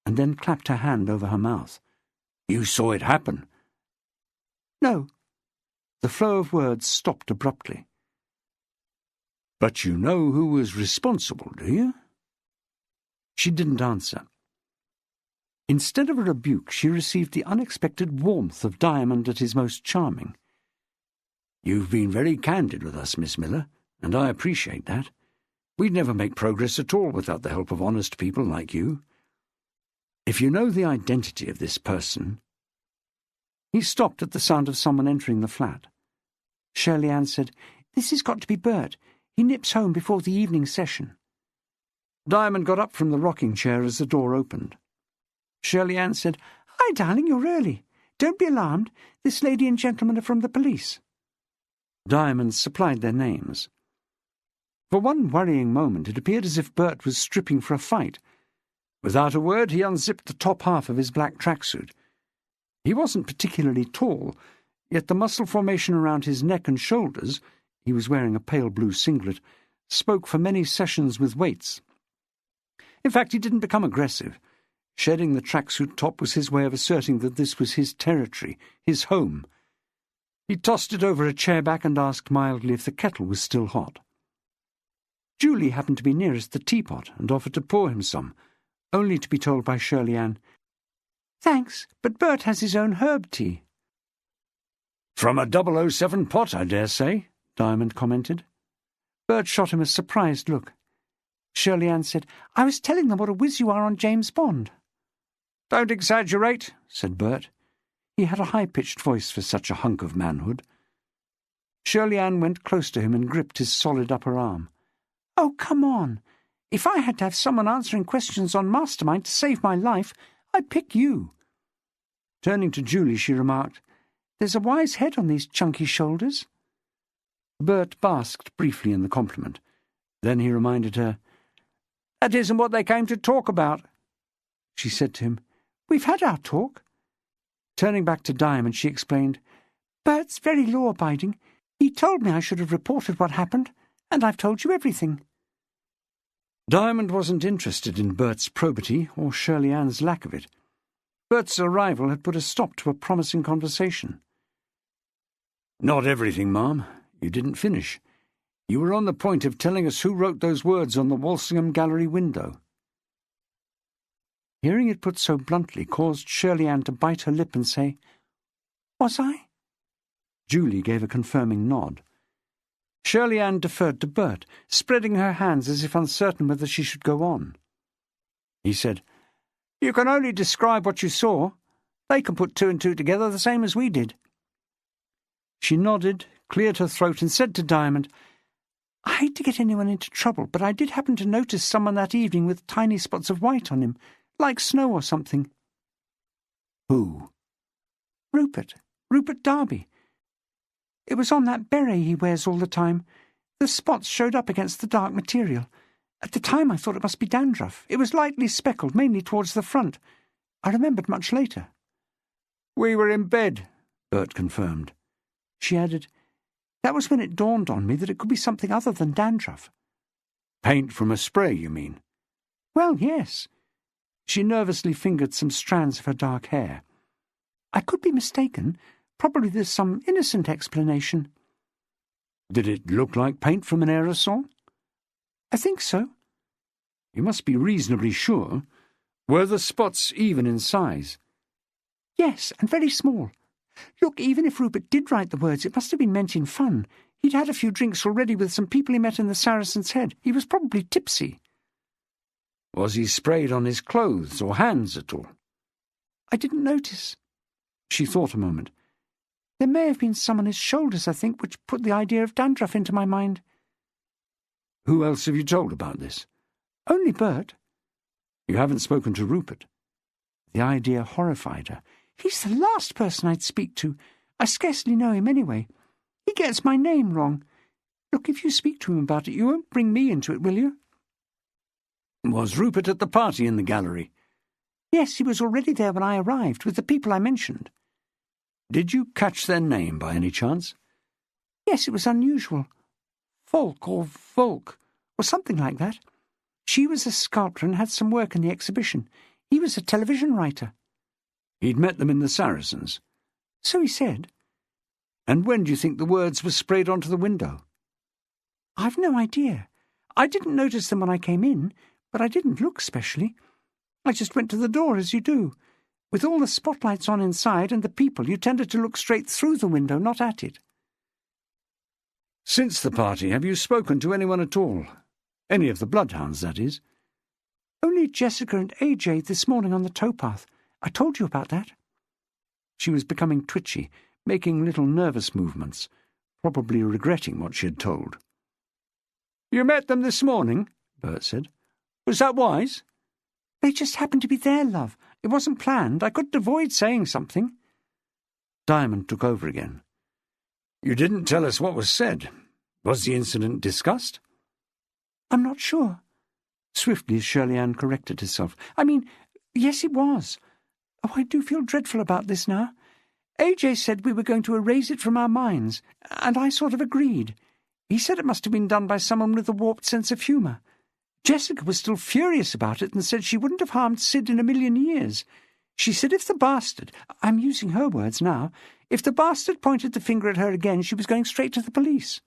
and then clapped her hand over her mouth. You saw it happen? No. The flow of words stopped abruptly. But you know who was responsible, do you? She didn't answer. Instead of a rebuke, she received the unexpected warmth of Diamond at his most charming. You've been very candid with us, Miss Miller, and I appreciate that. We'd never make progress at all without the help of honest people like you. If you know the identity of this person— He stopped at the sound of someone entering the flat. Shirley Ann said, This has got to be Bert. He nips home before the evening session. Diamond got up from the rocking chair as the door opened. Shirley Ann said, Hi, darling, you're early. Don't be alarmed. This lady and gentleman are from the police. Diamond supplied their names. For one worrying moment it appeared as if Bert was stripping for a fight. Without a word he unzipped the top half of his black tracksuit. He wasn't particularly tall, yet the muscle formation around his neck and shoulders— he was wearing a pale blue singlet— spoke for many sessions with weights. In fact, he didn't become aggressive. Shedding the tracksuit top was his way of asserting that this was his territory, his home. He tossed it over a chair back and asked mildly if the kettle was still hot. Julie happened to be nearest the teapot and offered to pour him some, only to be told by Shirley Ann, Thanks, but Bert has his own herb tea. From a 007 pot, I dare say, Diamond commented. Bert shot him a surprised look. Shirley Ann said, I was telling them what a whiz you are on James Bond. Don't exaggerate, said Bert. He had a high-pitched voice for such a hunk of manhood. Shirley Ann went close to him and gripped his solid upper arm. Oh, come on. If I had to have someone answering questions on Mastermind to save my life, I'd pick you. Turning to Julie, she remarked, There's a wise head on these chunky shoulders. Bert basked briefly in the compliment. Then he reminded her, That isn't what they came to talk about. She said to him, We've had our talk. Turning back to Diamond, she explained, Bert's very law-abiding. He told me I should have reported what happened, and I've told you everything. Diamond wasn't interested in Bert's probity or Shirley Ann's lack of it. Bert's arrival had put a stop to a promising conversation. "Not everything, ma'am. You didn't finish. You were on the point of telling us who wrote those words on the Walsingham Gallery window." Hearing it put so bluntly caused Shirley Ann to bite her lip and say, "Was I?" Julie gave a confirming nod. Shirley Ann deferred to Bert, spreading her hands as if uncertain whether she should go on. He said, "You can only describe what you saw. They can put two and two together the same as we did." She nodded, cleared her throat, and said to Diamond, "I hate to get anyone into trouble, but I did happen to notice someone that evening with tiny spots of white on him, like snow or something." "Who?" "Rupert Darby. It was on that beret he wears all the time. The spots showed up against the dark material. At the time I thought it must be dandruff. It was lightly speckled, mainly towards the front. I remembered much later." "We were in bed," Bert confirmed. She added, "That was when it dawned on me that it could be something other than dandruff." "Paint from a spray, you mean?" "Well, yes." She nervously fingered some strands of her dark hair. "I could be mistaken. Probably there's some innocent explanation." "Did it look like paint from an aerosol?" "I think so." "You must be reasonably sure. Were the spots even in size?" "Yes, and very small. Look, even if Rupert did write the words, it must have been meant in fun. He'd had a few drinks already with some people he met in the Saracen's Head. He was probably tipsy." "Was he sprayed on his clothes or hands at all?" "I didn't notice." She thought a moment. "There may have been some on his shoulders, I think, which put the idea of dandruff into my mind." "Who else have you told about this?" "Only Bert." "You haven't spoken to Rupert?" The idea horrified her. "He's the last person I'd speak to. I scarcely know him anyway. He gets my name wrong. Look, if you speak to him about it, you won't bring me into it, will you?" "Was Rupert at the party in the gallery?" "Yes, he was already there when I arrived, with the people I mentioned." "Did you catch their name by any chance?" "Yes, it was unusual. Volk or Volk, or something like that. She was a sculptor and had some work in the exhibition. He was a television writer." "He'd met them in the Saracens?" "So he said." "And when do you think the words were sprayed onto the window?" "I've no idea. I didn't notice them when I came in, but I didn't look specially. I just went to the door, as you do. With all the spotlights on inside and the people, you tended to look straight through the window, not at it." "Since the party, have you spoken to anyone at all? Any of the Bloodhounds, that is?" "Only Jessica and AJ this morning on the towpath. I told you about that." She was becoming twitchy, making little nervous movements, probably regretting what she had told. "You met them this morning?" Bert said. "Was that wise?" "They just happened to be there, love. It wasn't planned. I couldn't avoid saying something." Diamond took over again. "You didn't tell us what was said. Was the incident discussed?" "I'm not sure." Swiftly Shirley Ann corrected herself. "I mean, yes, it was. Oh, I do feel dreadful about this now. AJ said we were going to erase it from our minds, and I sort of agreed. He said it must have been done by someone with a warped sense of humour. Jessica was still furious about it and said she wouldn't have harmed Sid in a million years. She said if the bastard, I'm using her words now, if the bastard pointed the finger at her again, she was going straight to the police."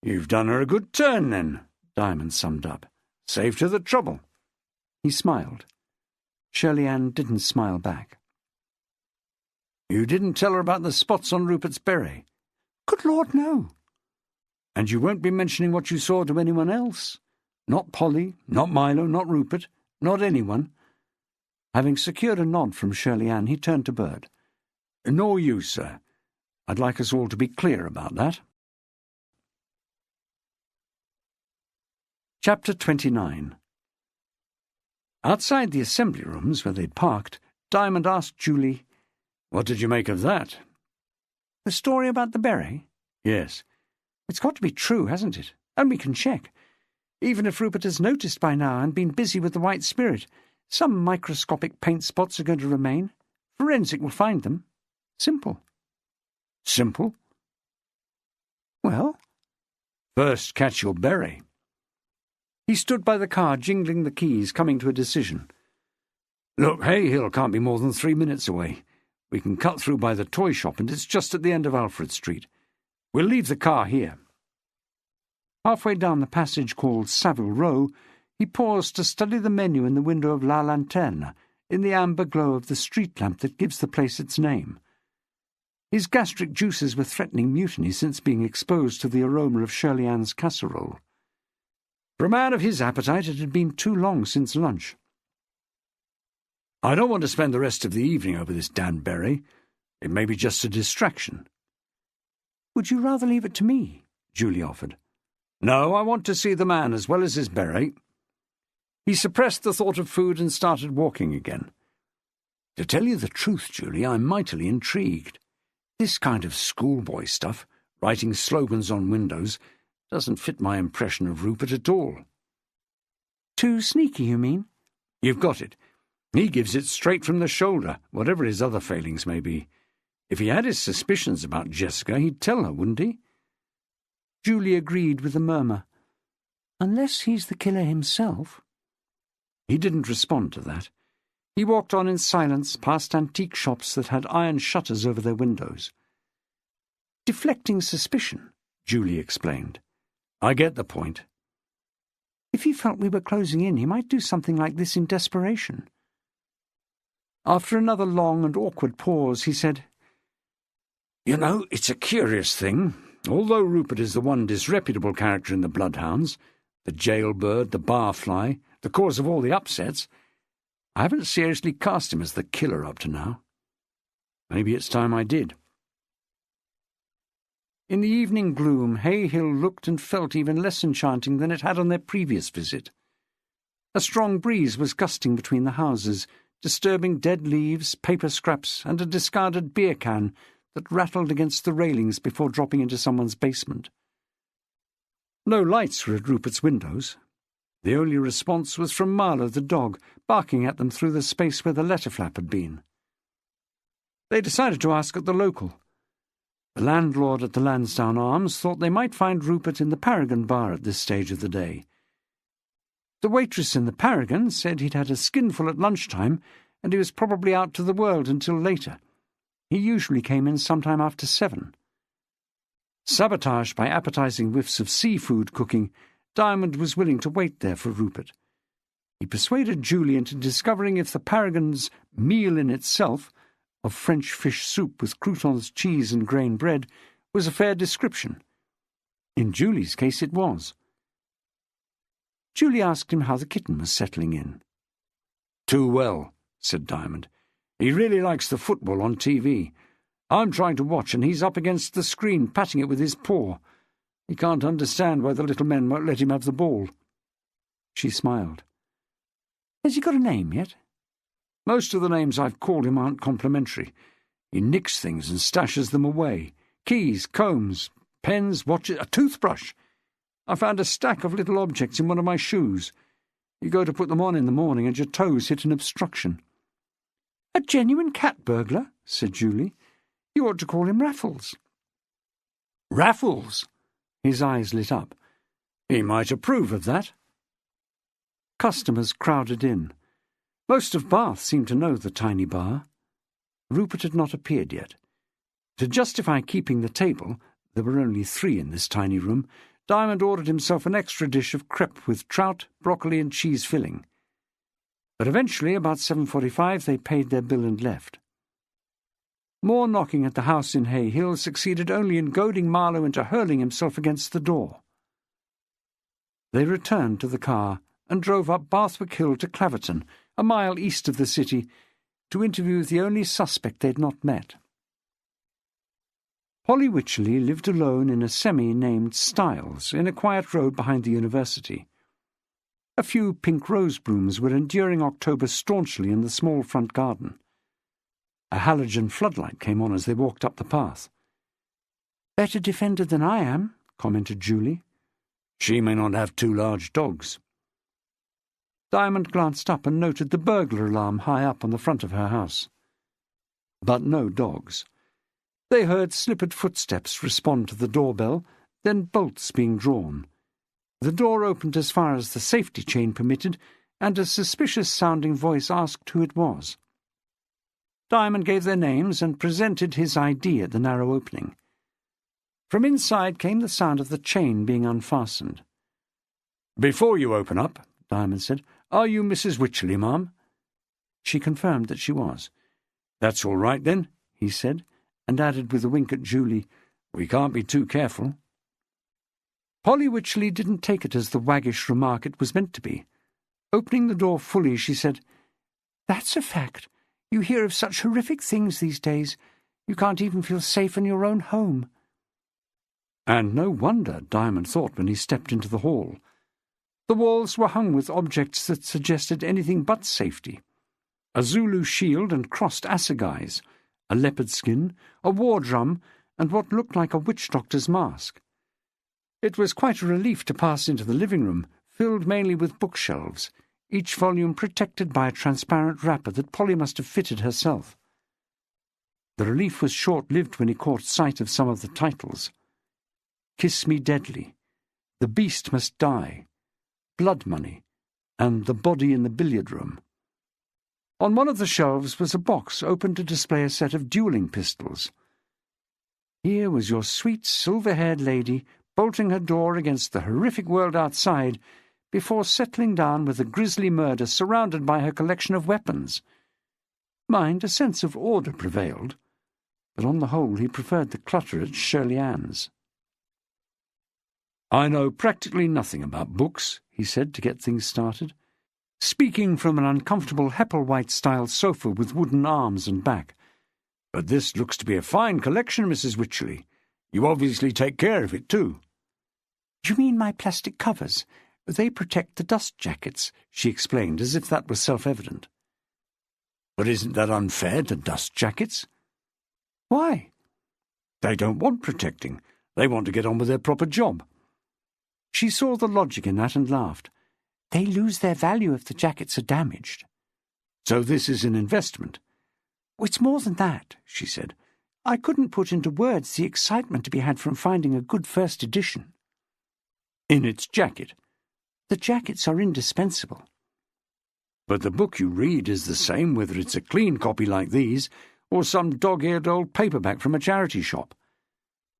"You've done her a good turn, then," Diamond summed up. "Saved her the trouble." He smiled. Shirley Ann didn't smile back. "You didn't tell her about the spots on Rupert's beret?" "Good Lord, no." "And you won't be mentioning what you saw to anyone else? Not Polly, not Milo, not Rupert, not anyone?" Having secured a nod from Shirley Ann, he turned to Bert. "Nor you, sir. I'd like us all to be clear about that." Chapter 29. Outside the assembly rooms where they'd parked, Diamond asked Julie, "What did you make of that?" "The story about the beret?" "Yes." "It's got to be true, hasn't it? And we can check. Even if Rupert has noticed by now and been busy with the white spirit, some microscopic paint spots are going to remain. Forensic will find them. Simple." "Simple?" "Well?" "First catch your beret." He stood by the car, jingling the keys, coming to a decision. "Look, Hay Hill can't be more than 3 minutes away. We can cut through by the toy shop, and it's just at the end of Alfred Street. We'll leave the car here." Halfway down the passage called Savile Row, he paused to study the menu in the window of La Lanterne, in the amber glow of the street lamp that gives the place its name. His gastric juices were threatening mutiny since being exposed to the aroma of Shirley Ann's casserole. For a man of his appetite, it had been too long since lunch. "I don't want to spend the rest of the evening over this Dan Berry. It may be just a distraction." "Would you rather leave it to me?" Julie offered. "No, I want to see the man as well as his beret." He suppressed the thought of food and started walking again. "To tell you the truth, Julie, I'm mightily intrigued. This kind of schoolboy stuff, writing slogans on windows, doesn't fit my impression of Rupert at all." "Too sneaky, you mean?" "You've got it. He gives it straight from the shoulder, whatever his other failings may be. If he had his suspicions about Jessica, he'd tell her, wouldn't he?" Julie agreed with a murmur. "Unless he's the killer himself." He didn't respond to that. He walked on in silence past antique shops that had iron shutters over their windows. "Deflecting suspicion," Julie explained. "I get the point." "If he felt we were closing in, he might do something like this in desperation." After another long and awkward pause, he said, "You know, it's a curious thing. Although Rupert is the one disreputable character in the Bloodhounds, the jailbird, the barfly, the cause of all the upsets, I haven't seriously cast him as the killer up to now. Maybe it's time I did." In the evening gloom, Hay Hill looked and felt even less enchanting than it had on their previous visit. A strong breeze was gusting between the houses, disturbing dead leaves, paper scraps, and a discarded beer can that rattled against the railings before dropping into someone's basement. No lights were at Rupert's windows. The only response was from Marlowe the dog, barking at them through the space where the letter flap had been. They decided to ask at the local. The landlord at the Lansdowne Arms thought they might find Rupert in the Paragon bar at this stage of the day. The waitress in the Paragon said he'd had a skinful at lunchtime, and he was probably out to the world until later. He usually came in sometime after 7. Sabotaged by appetizing whiffs of seafood cooking, Diamond was willing to wait there for Rupert. He persuaded Julie into discovering if the Paragon's meal in itself, of French fish soup with croutons, cheese and grain bread, was a fair description. In Julie's case it was. Julie asked him how the kitten was settling in. "Too well," said Diamond. "He really likes the football on TV. I'm trying to watch, and he's up against the screen, patting it with his paw. He can't understand why the little men won't let him have the ball." She smiled. "Has he got a name yet?" "Most of the names I've called him aren't complimentary. He nicks things and stashes them away. Keys, combs, pens, watches, a toothbrush. I found a stack of little objects in one of my shoes. You go to put them on in the morning and your toes hit an obstruction." "A genuine cat burglar," said Julie. "You ought to call him Raffles." "Raffles?" His eyes lit up. "He might approve of that." Customers crowded in. Most of Bath seemed to know the tiny bar. Rupert had not appeared yet. To justify keeping the table, there were only 3 in this tiny room, Diamond ordered himself an extra dish of crepe with trout, broccoli and cheese filling. But eventually, about 7:45, they paid their bill and left. More knocking at the house in Hay Hill succeeded only in goading Marlowe into hurling himself against the door. They returned to the car and drove up Bathwick Hill to Claverton, a mile east of the city, to interview the only suspect they'd not met. Polly Wycherley lived alone in a semi named Styles, in a quiet road behind the university. A few pink rose blooms were enduring October staunchly in the small front garden. A halogen floodlight came on as they walked up the path. "Better defended than I am," commented Julie. "She may not have 2 large dogs." Diamond glanced up and noted the burglar alarm high up on the front of her house. But no dogs. They heard slippered footsteps respond to the doorbell, then bolts being drawn. The door opened as far as the safety chain permitted, and a suspicious-sounding voice asked who it was. Diamond gave their names and presented his ID at the narrow opening. From inside came the sound of the chain being unfastened. "Before you open up," Diamond said, "are you Mrs. Wycherley, ma'am?" She confirmed that she was. "That's all right, then," he said, and added with a wink at Julie, "We can't be too careful." Polly Wycherley didn't take it as the waggish remark it was meant to be. Opening the door fully, she said, "That's a fact. You hear of such horrific things these days. You can't even feel safe in your own home." And no wonder, Diamond thought when he stepped into the hall. The walls were hung with objects that suggested anything but safety. A Zulu shield and crossed assegais, a leopard skin, a war drum, and what looked like a witch-doctor's mask. It was quite a relief to pass into the living room, filled mainly with bookshelves, each volume protected by a transparent wrapper that Polly must have fitted herself. The relief was short-lived when he caught sight of some of the titles. "Kiss Me Deadly," "The Beast Must Die," "Blood Money," and "The Body in the Billiard Room." On one of the shelves was a box open to display a set of duelling pistols. Here was your sweet silver-haired lady bolting her door against the horrific world outside before settling down with a grisly murder surrounded by her collection of weapons. Mind, a sense of order prevailed, but on the whole he preferred the clutter at Shirley Ann's. "I know practically nothing about books," he said to get things started, speaking from an uncomfortable Hepplewhite-style sofa with wooden arms and back. "But this looks to be a fine collection, Mrs. Wycherley. You obviously take care of it, too." "You mean my plastic covers? They protect the dust jackets," she explained, as if that was self-evident. "But isn't that unfair to dust jackets?" "Why?" "They don't want protecting. They want to get on with their proper job." She saw the logic in that and laughed. "They lose their value if the jackets are damaged." "So this is an investment?" "It's more than that," she said. "I couldn't put into words the excitement to be had from finding a good first edition." "In its jacket?" "The jackets are indispensable." "But the book you read is the same whether it's a clean copy like these or some dog-eared old paperback from a charity shop."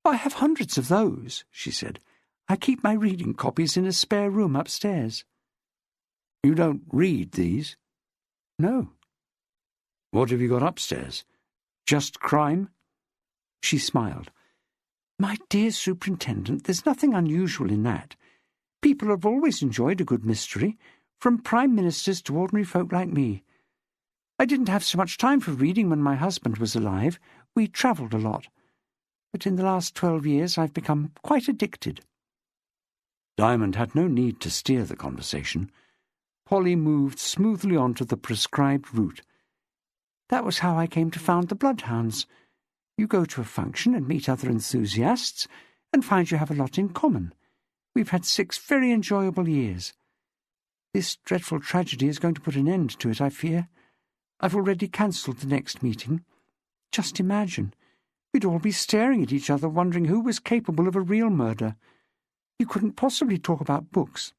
"I have hundreds of those," she said. "I keep my reading copies in a spare room upstairs." "You don't read these?" "No." "What have you got upstairs? Just crime?" She smiled. "My dear Superintendent, there's nothing unusual in that. People have always enjoyed a good mystery, from prime ministers to ordinary folk like me. I didn't have so much time for reading when my husband was alive. We travelled a lot. But in the last 12 years I've become quite addicted." Diamond had no need to steer the conversation. Polly moved smoothly on to the prescribed route. "That was how I came to found the Bloodhounds. You go to a function and meet other enthusiasts and find you have a lot in common. We've had 6 very enjoyable years. This dreadful tragedy is going to put an end to it, I fear. I've already cancelled the next meeting. Just imagine. We'd all be staring at each other wondering who was capable of a real murder. You couldn't possibly talk about books.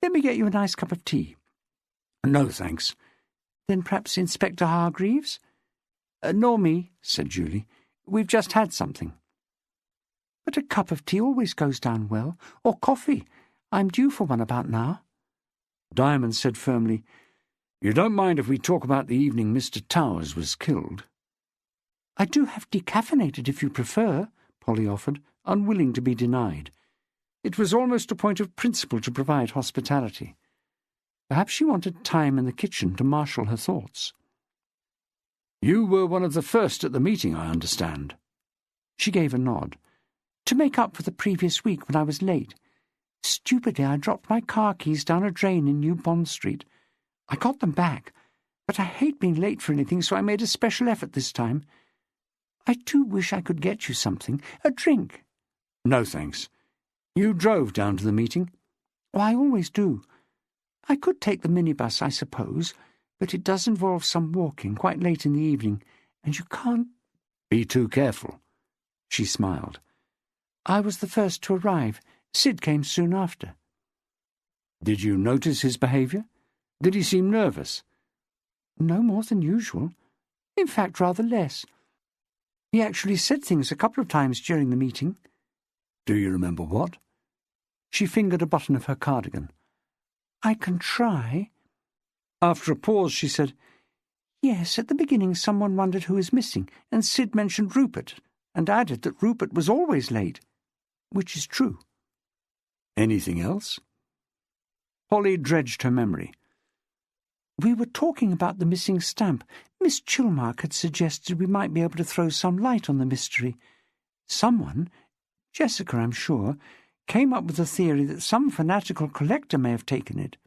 Let me get you a nice cup of tea." "No, thanks." "Then perhaps Inspector Hargreaves?" "Nor me," said Julie. "We've just had something." "But a cup of tea always goes down well, or coffee. I'm due for one about now." Diamond said firmly, "You don't mind if we talk about the evening Mr. Towers was killed?" "I do have decaffeinated if you prefer," Polly offered, unwilling to be denied. It was almost a point of principle to provide hospitality. Perhaps she wanted time in the kitchen to marshal her thoughts. "You were one of the first at the meeting, I understand." She gave a nod. "To make up for the previous week when I was late. Stupidly, I dropped my car keys down a drain in New Bond Street. I got them back, but I hate being late for anything, so I made a special effort this time. I do wish I could get you something. A drink." "No, thanks. You drove down to the meeting?" "Oh, I always do. I could take the minibus, I suppose, but it does involve some walking quite late in the evening, and you can't—" "Be too careful." She smiled. "I was the first to arrive. Sid came soon after. Did you notice his behaviour? Did he seem nervous? No more than usual. In fact, rather less. He actually said things a couple of times during the meeting. Do you remember what? She fingered a button of her cardigan. I can try. After a pause, she said, Yes, at the beginning someone wondered who was missing, and Sid mentioned Rupert, and added that Rupert was always late, which is true. Anything else? Polly dredged her memory. We were talking about the missing stamp. Miss Chilmark had suggested we might be able to throw some light on the mystery. Someone, Jessica I'm sure, came up with the theory that some fanatical collector may have taken it.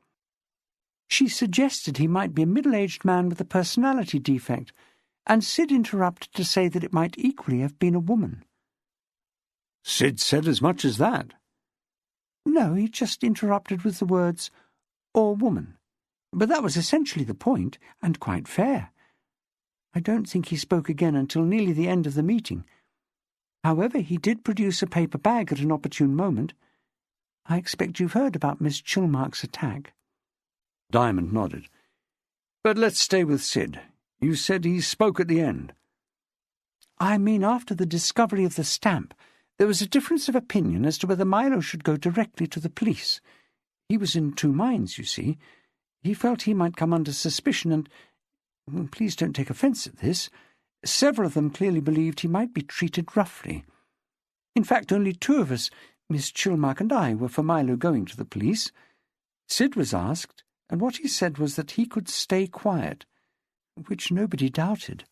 She suggested he might be a middle-aged man with a personality defect, and Sid interrupted to say that it might equally have been a woman. Sid said as much as that? No, he just interrupted with the words, or woman. But that was essentially the point, and quite fair. I don't think he spoke again until nearly the end of the meeting. However, he did produce a paper bag at an opportune moment. I expect you've heard about Miss Chilmark's attack. Diamond nodded. But let's stay with Sid. You said he spoke at the end. I mean, after the discovery of the stamp, there was a difference of opinion as to whether Milo should go directly to the police. He was in two minds, you see. He felt he might come under suspicion and— please don't take offence at this— several of them clearly believed he might be treated roughly. In fact, only two of us, Miss Chilmark and I, were for Milo going to the police. Sid was asked, and what he said was that he could stay quiet, which nobody doubted.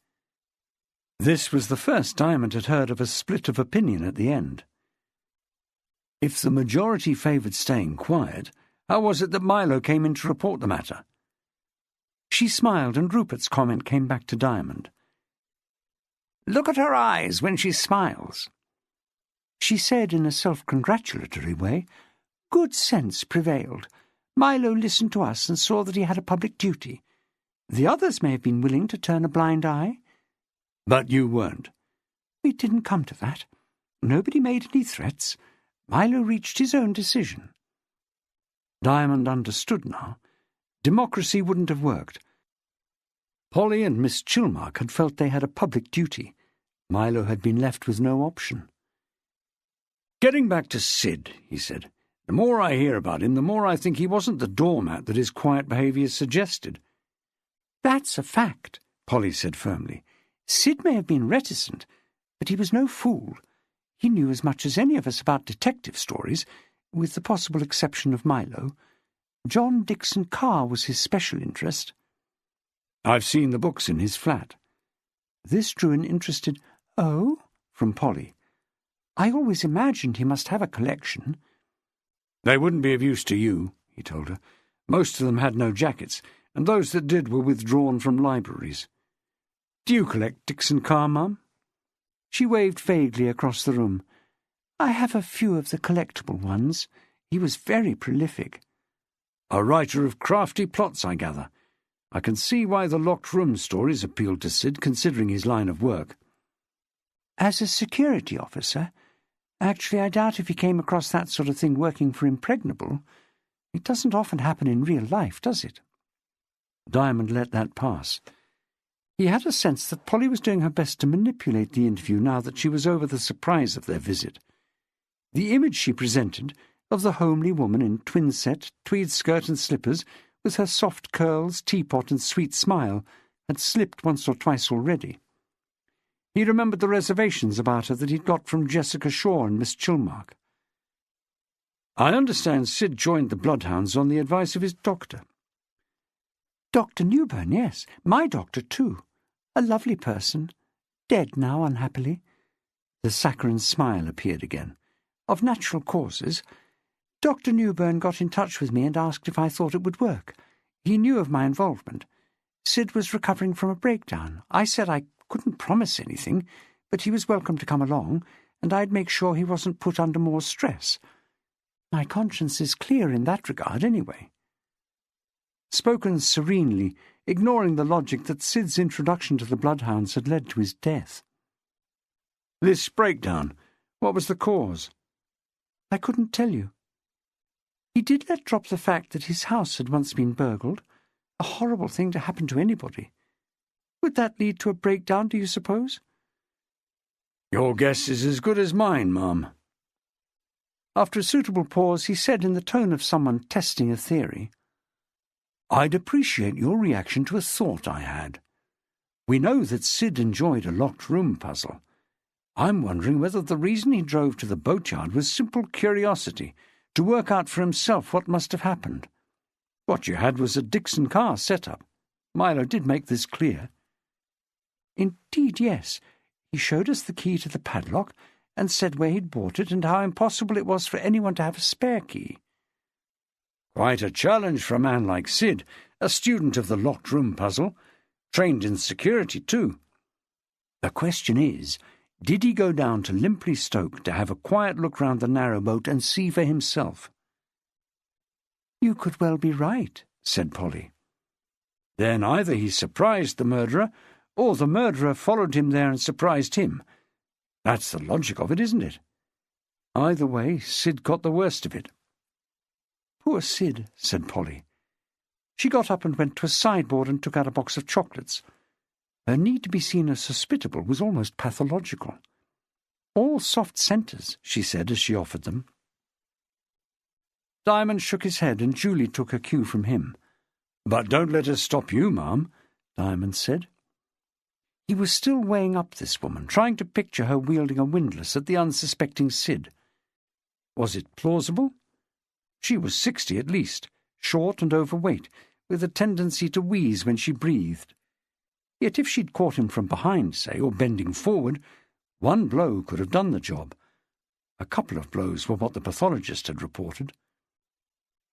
This was the first Diamond had heard of a split of opinion at the end. If the majority favoured staying quiet, how was it that Milo came in to report the matter? She smiled, and Rupert's comment came back to Diamond. Look at her eyes when she smiles. She said in a self-congratulatory way, Good sense prevailed. Milo listened to us and saw that he had a public duty. The others may have been willing to turn a blind eye. But you weren't. We didn't come to that. Nobody made any threats. Milo reached his own decision. Diamond understood now. Democracy wouldn't have worked. Polly and Miss Chilmark had felt they had a public duty. Milo had been left with no option. Getting back to Sid, he said, the more I hear about him, the more I think he wasn't the doormat that his quiet behaviour suggested. That's a fact, Polly said firmly. Sid may have been reticent, but he was no fool. He knew as much as any of us about detective stories, with the possible exception of Milo. John Dixon Carr was his special interest. I've seen the books in his flat. This drew an interested, "Oh?" from Polly. I always imagined he must have a collection. They wouldn't be of use to you, he told her. Most of them had no jackets, and those that did were withdrawn from libraries. Do you collect Dixon Carr, Mum? She waved vaguely across the room. I have a few of the collectible ones. He was very prolific. A writer of crafty plots, I gather. I can see why the locked room stories appealed to Sid, considering his line of work. As a security officer? Actually, I doubt if he came across that sort of thing working for Impregnable. It doesn't often happen in real life, does it? Diamond let that pass. He had a sense that Polly was doing her best to manipulate the interview now that she was over the surprise of their visit. The image she presented of the homely woman in twin-set, tweed skirt and slippers, with her soft curls, teapot and sweet smile, had slipped once or twice already. He remembered the reservations about her that he'd got from Jessica Shaw and Miss Chilmark. I understand Sid joined the Bloodhounds on the advice of his doctor. Dr. Newburn, yes. My doctor, too. A lovely person. Dead now, unhappily. The saccharine smile appeared again. Of natural causes. Dr. Newburn got in touch with me and asked if I thought it would work. He knew of my involvement. Sid was recovering from a breakdown. I said I couldn't promise anything, but he was welcome to come along, and I'd make sure he wasn't put under more stress. My conscience is clear in that regard, anyway. Spoken serenely, ignoring the logic that Sid's introduction to the Bloodhounds had led to his death. This breakdown, what was the cause? I couldn't tell you. He did let drop the fact that his house had once been burgled, a horrible thing to happen to anybody. Would that lead to a breakdown, do you suppose? Your guess is as good as mine, Mum. After a suitable pause, he said in the tone of someone testing a theory, I'd appreciate your reaction to a thought I had. We know that Sid enjoyed a locked room puzzle. I'm wondering whether the reason he drove to the boatyard was simple curiosity, to work out for himself what must have happened. What you had was a Dixon car set-up. Milo did make this clear. Indeed, yes. He showed us the key to the padlock and said where he'd bought it and how impossible it was for anyone to have a spare key. Quite a challenge for a man like Sid, a student of the locked room puzzle, trained in security too. The question is, did he go down to Limpley Stoke to have a quiet look round the narrow boat and see for himself? You could well be right, said Polly. Then either he surprised the murderer, or the murderer followed him there and surprised him. That's the logic of it, isn't it? Either way, Sid got the worst of it. Poor Sid, said Polly. She got up and went to a sideboard and took out a box of chocolates. Her need to be seen as hospitable was almost pathological. All soft centres, she said as she offered them. Diamond shook his head and Julie took her cue from him. But don't let us stop you, Ma'am, Diamond said. He was still weighing up this woman, trying to picture her wielding a windlass at the unsuspecting Sid. Was it plausible? She was 60 at least, short and overweight, with a tendency to wheeze when she breathed. Yet if she'd caught him from behind, say, or bending forward, one blow could have done the job. A couple of blows were what the pathologist had reported.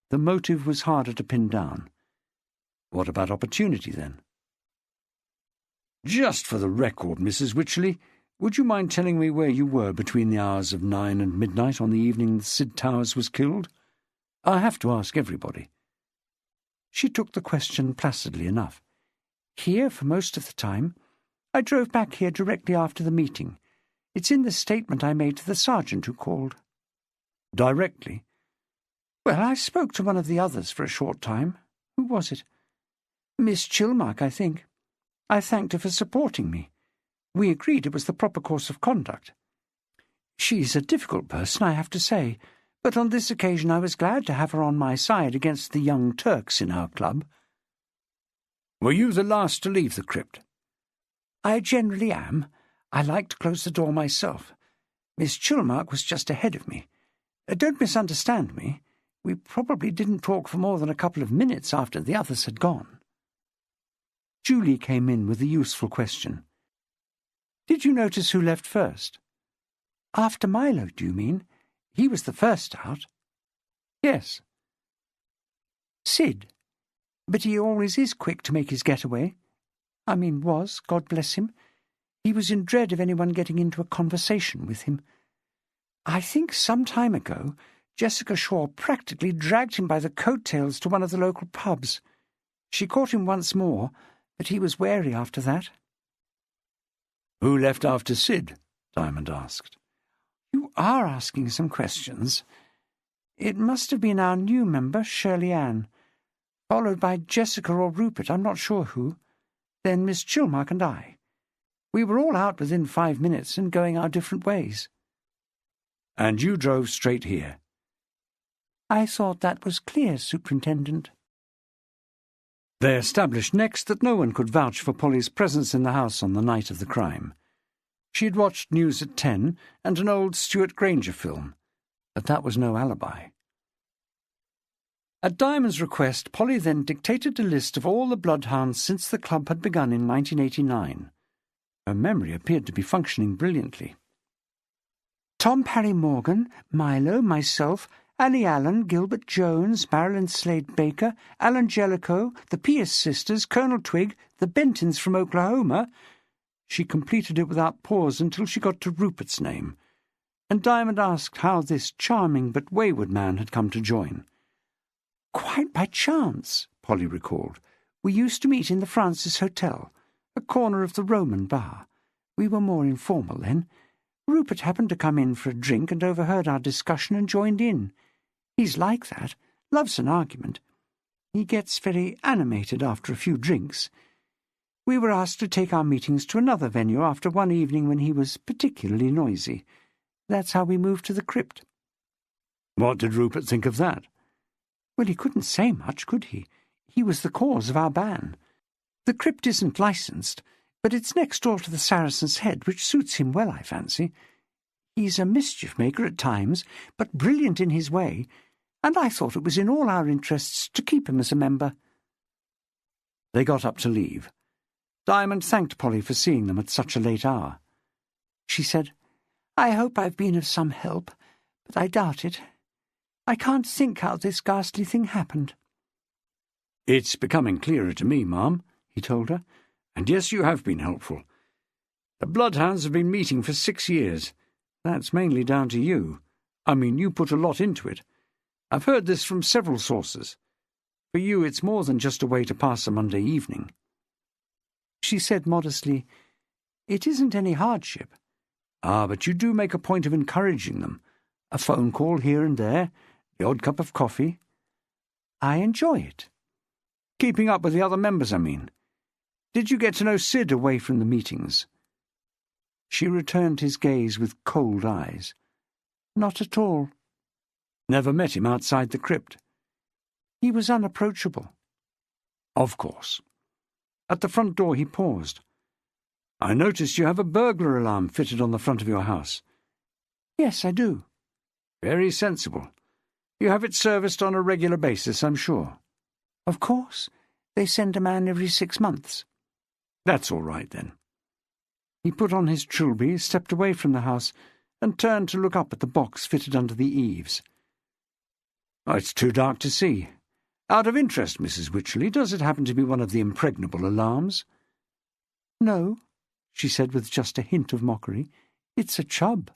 The motive was harder to pin down. What about opportunity, then? Just for the record, Mrs. Wycherley, would you mind telling me where you were between the hours of 9 and midnight on the evening Sid Towers was killed? I have to ask everybody. She took the question placidly enough. Here for most of the time. I drove back here directly after the meeting. It's in the statement I made to the sergeant who called. Directly? Well, I spoke to one of the others for a short time. Who was it? Miss Chilmark, I think. I thanked her for supporting me. We agreed it was the proper course of conduct. She's a difficult person, I have to say, but on this occasion I was glad to have her on my side against the young Turks in our club. Were you the last to leave the crypt? I generally am. I like to close the door myself. Miss Chilmark was just ahead of me. Don't misunderstand me. We probably didn't talk for more than a couple of minutes after the others had gone. Julie came in with a useful question. Did you notice who left first? After Milo, do you mean? He was the first out. Yes. Sid. But he always is quick to make his getaway. I mean, was, God bless him. He was in dread of anyone getting into a conversation with him. I think some time ago, Jessica Shaw practically dragged him by the coat-tails to one of the local pubs. She caught him once more, but he was wary after that. Who left after Sid? Diamond asked. You are asking some questions. It must have been our new member, Shirley Ann, followed by Jessica or Rupert, I'm not sure who, then Miss Chilmark and I. We were all out within 5 minutes and going our different ways. And you drove straight here? I thought that was clear, Superintendent. They established next that no one could vouch for Polly's presence in the house on the night of the crime. She had watched News at 10 and an old Stuart Granger film, but that was no alibi. At Diamond's request, Polly then dictated a list of all the Bloodhounds since the club had begun in 1989. Her memory appeared to be functioning brilliantly. Tom Parry Morgan, Milo, myself, Annie Allen, Gilbert Jones, Marilyn Slade Baker, Alan Jellicoe, the Pierce sisters, Colonel Twigg, the Bentons from Oklahoma. She completed it without pause until she got to Rupert's name, and Diamond asked how this charming but wayward man had come to join. Quite by chance, Polly recalled. We used to meet in the Francis Hotel, a corner of the Roman bar. We were more informal then. Rupert happened to come in for a drink and overheard our discussion and joined in. He's like that, loves an argument. He gets very animated after a few drinks. We were asked to take our meetings to another venue after one evening when he was particularly noisy. That's how we moved to the crypt. What did Rupert think of that? Well, he couldn't say much, could he? He was the cause of our ban. The crypt isn't licensed, but it's next door to the Saracen's Head, which suits him well, I fancy. He's a mischief-maker at times, but brilliant in his way, and I thought it was in all our interests to keep him as a member. They got up to leave. Diamond thanked Polly for seeing them at such a late hour. She said, "I hope I've been of some help, but I doubt it. I can't think how this ghastly thing happened." "It's becoming clearer to me, Ma'am," he told her. "And yes, you have been helpful. The Bloodhounds have been meeting for 6 years. That's mainly down to you. I mean, you put a lot into it. I've heard this from several sources. For you, it's more than just a way to pass a Monday evening." She said modestly, "It isn't any hardship." "Ah, but you do make a point of encouraging them. A phone call here and there, the odd cup of coffee." "I enjoy it." "Keeping up with the other members, I mean. Did you get to know Sid away from the meetings?" She returned his gaze with cold eyes. "Not at all." "Never met him outside the crypt?" "He was unapproachable." "Of course." At the front door he paused. "I noticed you have a burglar alarm fitted on the front of your house." "Yes, I do." "Very sensible. You have it serviced on a regular basis, I'm sure." "Of course. They send a man every 6 months." "That's all right, then." He put on his trilby, stepped away from the house, and turned to look up at the box fitted under the eaves. "Oh, it's too dark to see. Out of interest, Mrs. Wycherley, does it happen to be one of the impregnable alarms?" "No," she said with just a hint of mockery. "It's a chub."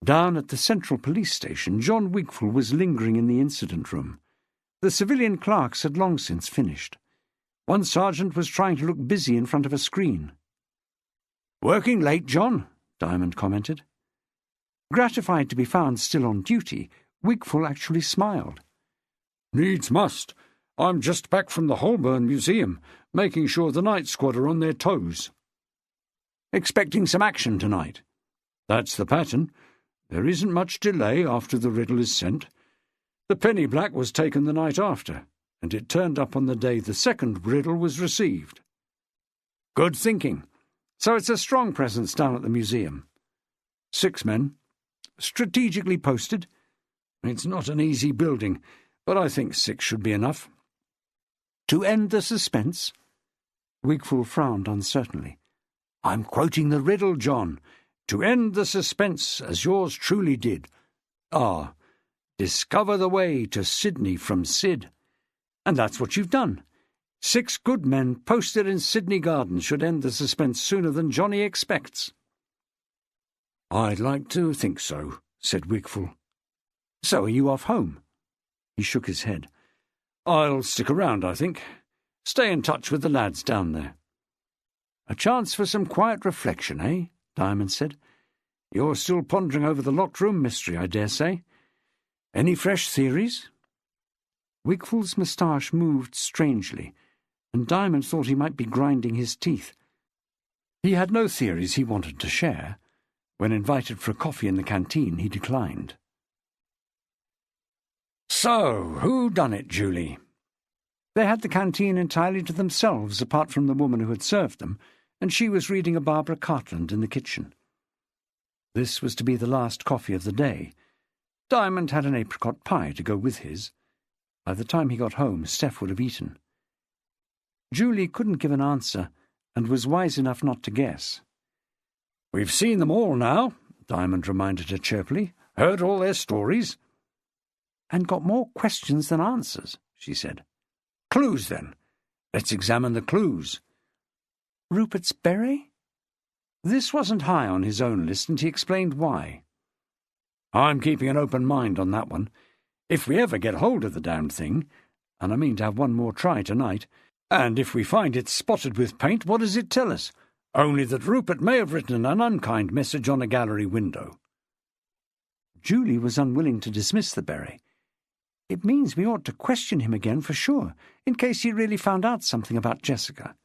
Down at the Central Police Station, John Wigfall was lingering in the incident room. The civilian clerks had long since finished. One sergeant was trying to look busy in front of a screen. "Working late, John," Diamond commented. Gratified to be found still on duty, Wigfall actually smiled. "Needs must. I'm just back from the Holborn Museum, making sure the night squad are on their toes." "Expecting some action tonight?" "That's the pattern. There isn't much delay after the riddle is sent. The penny black was taken the night after, and it turned up on the day the second riddle was received." "Good thinking. So it's a strong presence down at the museum." 6 men. Strategically posted. It's not an easy building, but I think 6 should be enough." "To end the suspense?" Wigfall frowned uncertainly. "I'm quoting the riddle, John. To end the suspense, as yours truly did. Ah, discover the way to Sydney from Sid. And that's what you've done. 6 good men posted in Sydney Gardens should end the suspense sooner than Johnny expects." "I'd like to think so," said Wigfall. "So are you off home?" He shook his head. "I'll stick around, I think. Stay in touch with the lads down there." "A chance for some quiet reflection, eh?" Diamond said. "You're still pondering over the locked room mystery, I dare say. Any fresh theories?" Wigfall's moustache moved strangely, and Diamond thought he might be grinding his teeth. He had no theories he wanted to share. When invited for a coffee in the canteen, he declined. "So, who done it, Julie?" They had the canteen entirely to themselves, apart from the woman who had served them, and she was reading a Barbara Cartland in the kitchen. This was to be the last coffee of the day. Diamond had an apricot pie to go with his. By the time he got home, Steph would have eaten. Julie couldn't give an answer, and was wise enough not to guess. "We've seen them all now," Diamond reminded her cheerfully. "Heard all their stories." "And got more questions than answers," she said. "Clues, then. Let's examine the clues." "Rupert's beret?" This wasn't high on his own list, and he explained why. "I'm keeping an open mind on that one. If we ever get hold of the damned thing, and I mean to have one more try tonight, and if we find it's spotted with paint, what does it tell us? Only that Rupert may have written an unkind message on a gallery window." Julie was unwilling to dismiss the beret. "It means we ought to question him again for sure, in case he really found out something about Jessica."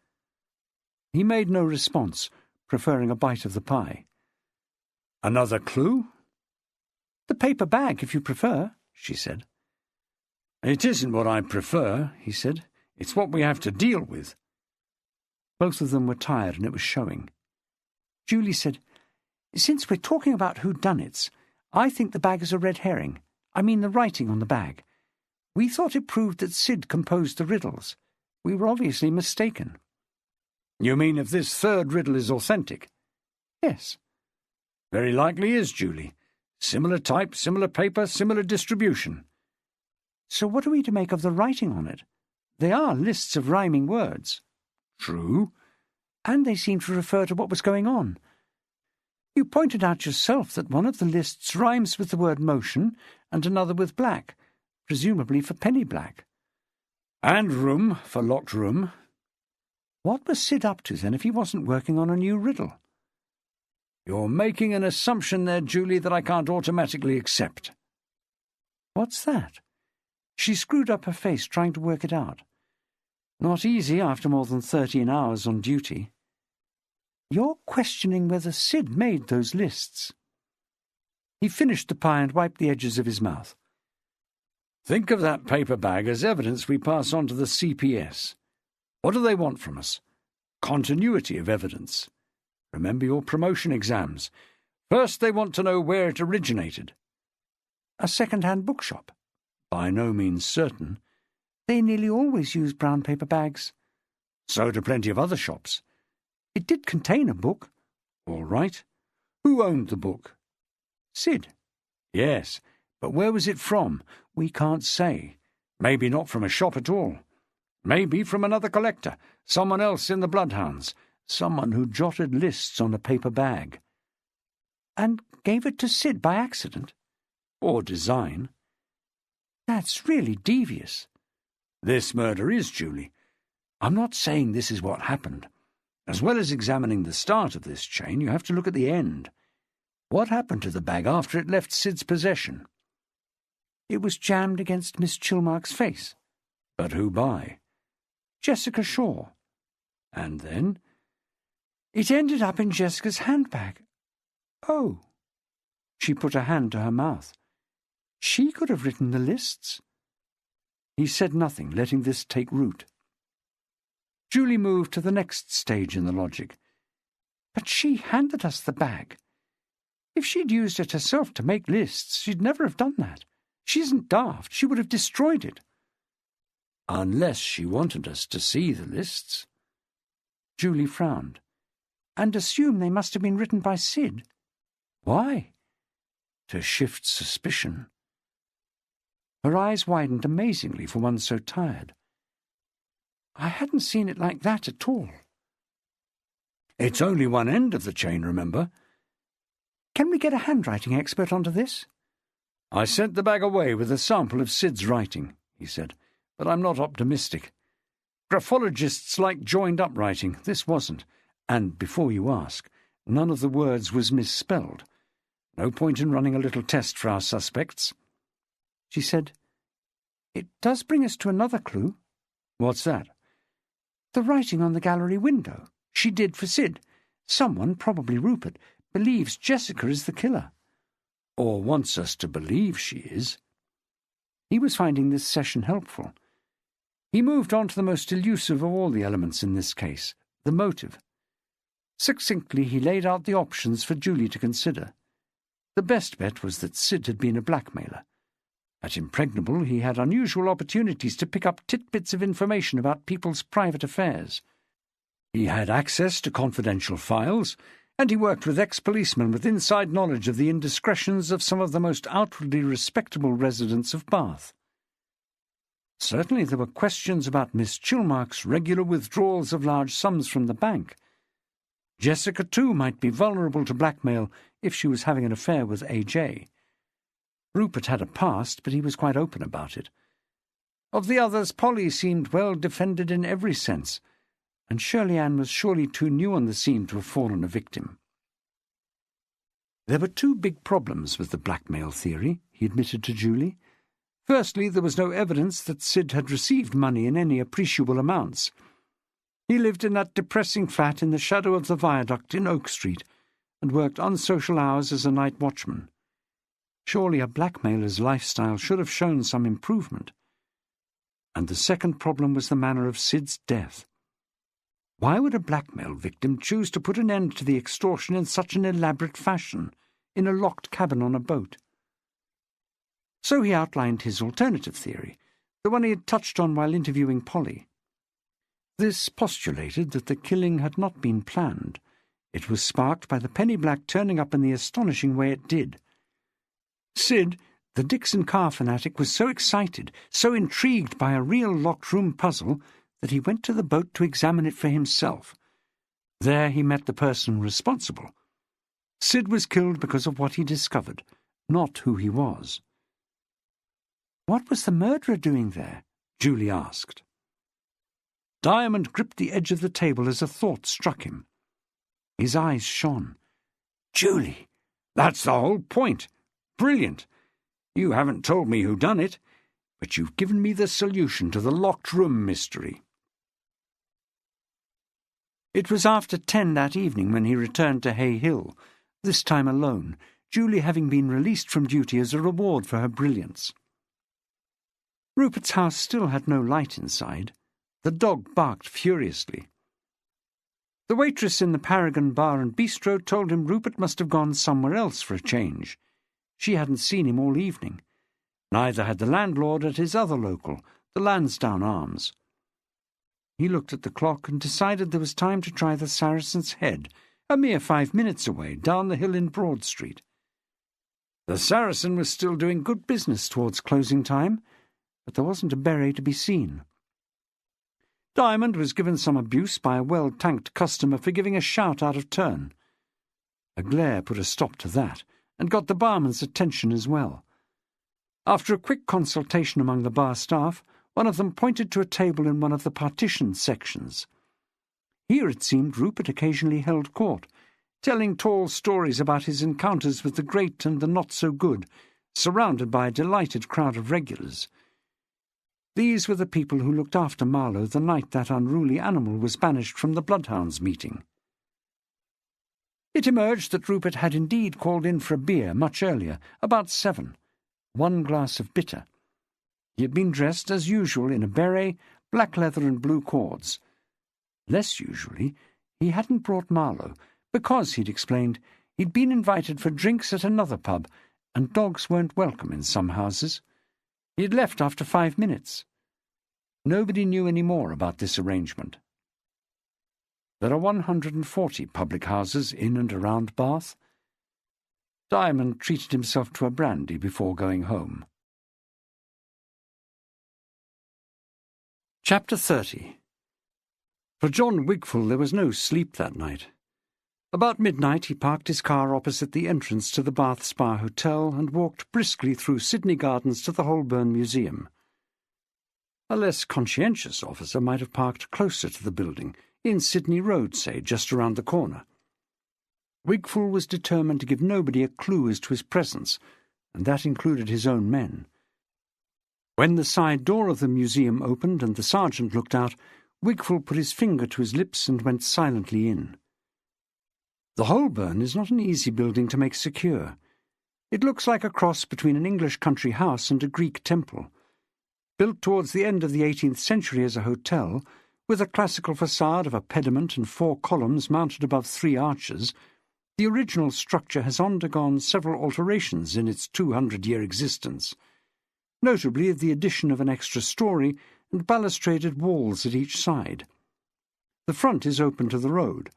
He made no response, preferring a bite of the pie. "Another clue?" "The paper bag, if you prefer," she said. "It isn't what I prefer," he said. "It's what we have to deal with." Both of them were tired, and it was showing. Julie said, "Since we're talking about whodunits, I think the bag is a red herring. I mean the writing on the bag. We thought it proved that Sid composed the riddles. We were obviously mistaken." "You mean if this third riddle is authentic?" "Yes." "Very likely is, Julie. Similar type, similar paper, similar distribution." "So what are we to make of the writing on it? They are lists of rhyming words." "True." "And they seem to refer to what was going on. You pointed out yourself that one of the lists rhymes with the word motion and another with black, presumably for penny black." "And room for locked room." What was Sid up to, then, if he wasn't working on a new riddle? "You're making an assumption there, Julie, that I can't automatically accept." "What's that?" She screwed up her face, trying to work it out. Not easy after more than 13 hours on duty. "You're questioning whether Sid made those lists." He finished the pie and wiped the edges of his mouth. "Think of that paper bag as evidence we pass on to the CPS. What do they want from us? Continuity of evidence. Remember your promotion exams. First they want to know where it originated." "A second-hand bookshop?" "By no means certain." "They nearly always use brown paper bags." "So do plenty of other shops." "It did contain a book." "All right. Who owned the book?" "Sid." "Yes, but where was it from?" "We can't say." "Maybe not from a shop at all. Maybe from another collector, someone else in the Bloodhounds, someone who jotted lists on a paper bag." "And gave it to Sid by accident?" "Or design." "That's really devious." "This murder is, Julie. I'm not saying this is what happened. As well as examining the start of this chain, you have to look at the end. What happened to the bag after it left Sid's possession?" "It was jammed against Miss Chilmark's face." "But who by?" "Jessica Shaw." "And then?" "It ended up in Jessica's handbag." "Oh." She put her hand to her mouth. "She could have written the lists." He said nothing, letting this take root. Julie moved to the next stage in the logic. "But she handed us the bag. If she'd used it herself to make lists, she'd never have done that. She isn't daft. She would have destroyed it." "Unless she wanted us to see the lists." Julie frowned. "And assume they must have been written by Sid." "Why?" "To shift suspicion." Her eyes widened amazingly for one so tired. "I hadn't seen it like that at all." "It's only one end of the chain, remember." "Can we get a handwriting expert onto this?" "I sent the bag away with a sample of Sid's writing," he said, "but I'm not optimistic. Graphologists like joined-up writing. This wasn't. And before you ask, none of the words was misspelled. No point in running a little test for our suspects." She said, "It does bring us to another clue." "What's that?" "The writing on the gallery window. She did for Sid. Someone, probably Rupert, believes Jessica is the killer." "Or wants us to believe she is." He was finding this session helpful. He moved on to the most elusive of all the elements in this case, the motive. Succinctly he laid out the options for Julie to consider. The best bet was that Sid had been a blackmailer. At Impregnable he had unusual opportunities to pick up tidbits of information about people's private affairs. He had access to confidential files, and he worked with ex-policemen with inside knowledge of the indiscretions of some of the most outwardly respectable residents of Bath. Certainly there were questions about Miss Chilmark's regular withdrawals of large sums from the bank. Jessica, too, might be vulnerable to blackmail if she was having an affair with A.J. Rupert had a past, but he was quite open about it. Of the others, Polly seemed well defended in every sense. and Shirley Ann was surely too new on the scene to have fallen a victim. There were two big problems with the blackmail theory, he admitted to Julie. Firstly, there was no evidence that Sid had received money in any appreciable amounts. He lived in that depressing flat in the shadow of the viaduct in Oak Street and worked unsocial hours as a night watchman. Surely a blackmailer's lifestyle should have shown some improvement. And the second problem was the manner of Sid's death. Why would a blackmail victim choose to put an end to the extortion in such an elaborate fashion, in a locked cabin on a boat? So he outlined his alternative theory, the one he had touched on while interviewing Polly. This postulated that the killing had not been planned. It was sparked by the penny black turning up in the astonishing way it did. Sid, the Dixon car fanatic, was so excited, so intrigued by a real locked-room puzzle, that he went to the boat to examine it for himself. There he met the person responsible. Sid was killed because of what he discovered, not who he was. "What was the murderer doing there?" Julie asked. Diamond gripped the edge of the table as a thought struck him. His eyes shone. "Julie, that's the whole point. Brilliant. You haven't told me who done it, but you've given me the solution to the locked room mystery." It was after 10 that evening when he returned to Hay Hill, this time alone, Julie having been released from duty as a reward for her brilliance. Rupert's house still had no light inside. The dog barked furiously. The waitress in the Paragon Bar and Bistro told him Rupert must have gone somewhere else for a change. She hadn't seen him all evening. Neither had the landlord at his other local, the Lansdowne Arms. He looked at the clock and decided there was time to try the Saracen's Head, a mere 5 minutes away, down the hill in Broad Street. The Saracen was still doing good business towards closing time, but there wasn't a beret to be seen. Diamond was given some abuse by a well-tanked customer for giving a shout out of turn. A glare put a stop to that, and got the barman's attention as well. After a quick consultation among the bar staff, one of them pointed to a table in one of the partitioned sections. Here it seemed Rupert occasionally held court, telling tall stories about his encounters with the great and the not-so-good, surrounded by a delighted crowd of regulars. These were the people who looked after Marlowe the night that unruly animal was banished from the Bloodhounds meeting. It emerged that Rupert had indeed called in for a beer much earlier, about 7, 1 glass of bitter. He had been dressed as usual in a beret, black leather and blue cords. Less usually, he hadn't brought Marlowe, because, he'd explained, he'd been invited for drinks at another pub, and dogs weren't welcome in some houses. He had left after 5 minutes. Nobody knew any more about this arrangement. There are 140 public houses in and around Bath. Diamond treated himself to a brandy before going home. Chapter 30. For John Wigfall there was no sleep that night. About midnight he parked his car opposite the entrance to the Bath Spa Hotel and walked briskly through Sydney Gardens to the Holborn Museum. A less conscientious officer might have parked closer to the building, in Sydney Road, say, just around the corner. Wigfall was determined to give nobody a clue as to his presence, and that included his own men. When the side door of the museum opened and the sergeant looked out, Wigfall put his finger to his lips and went silently in. The Holborn is not an easy building to make secure. It looks like a cross between an English country house and a Greek temple. Built towards the end of the 18th century as a hotel, with a classical facade of a pediment and 4 columns mounted above 3 arches, the original structure has undergone several alterations in its 200-year existence, notably the addition of an extra story and balustraded walls at each side. The front is open to the road.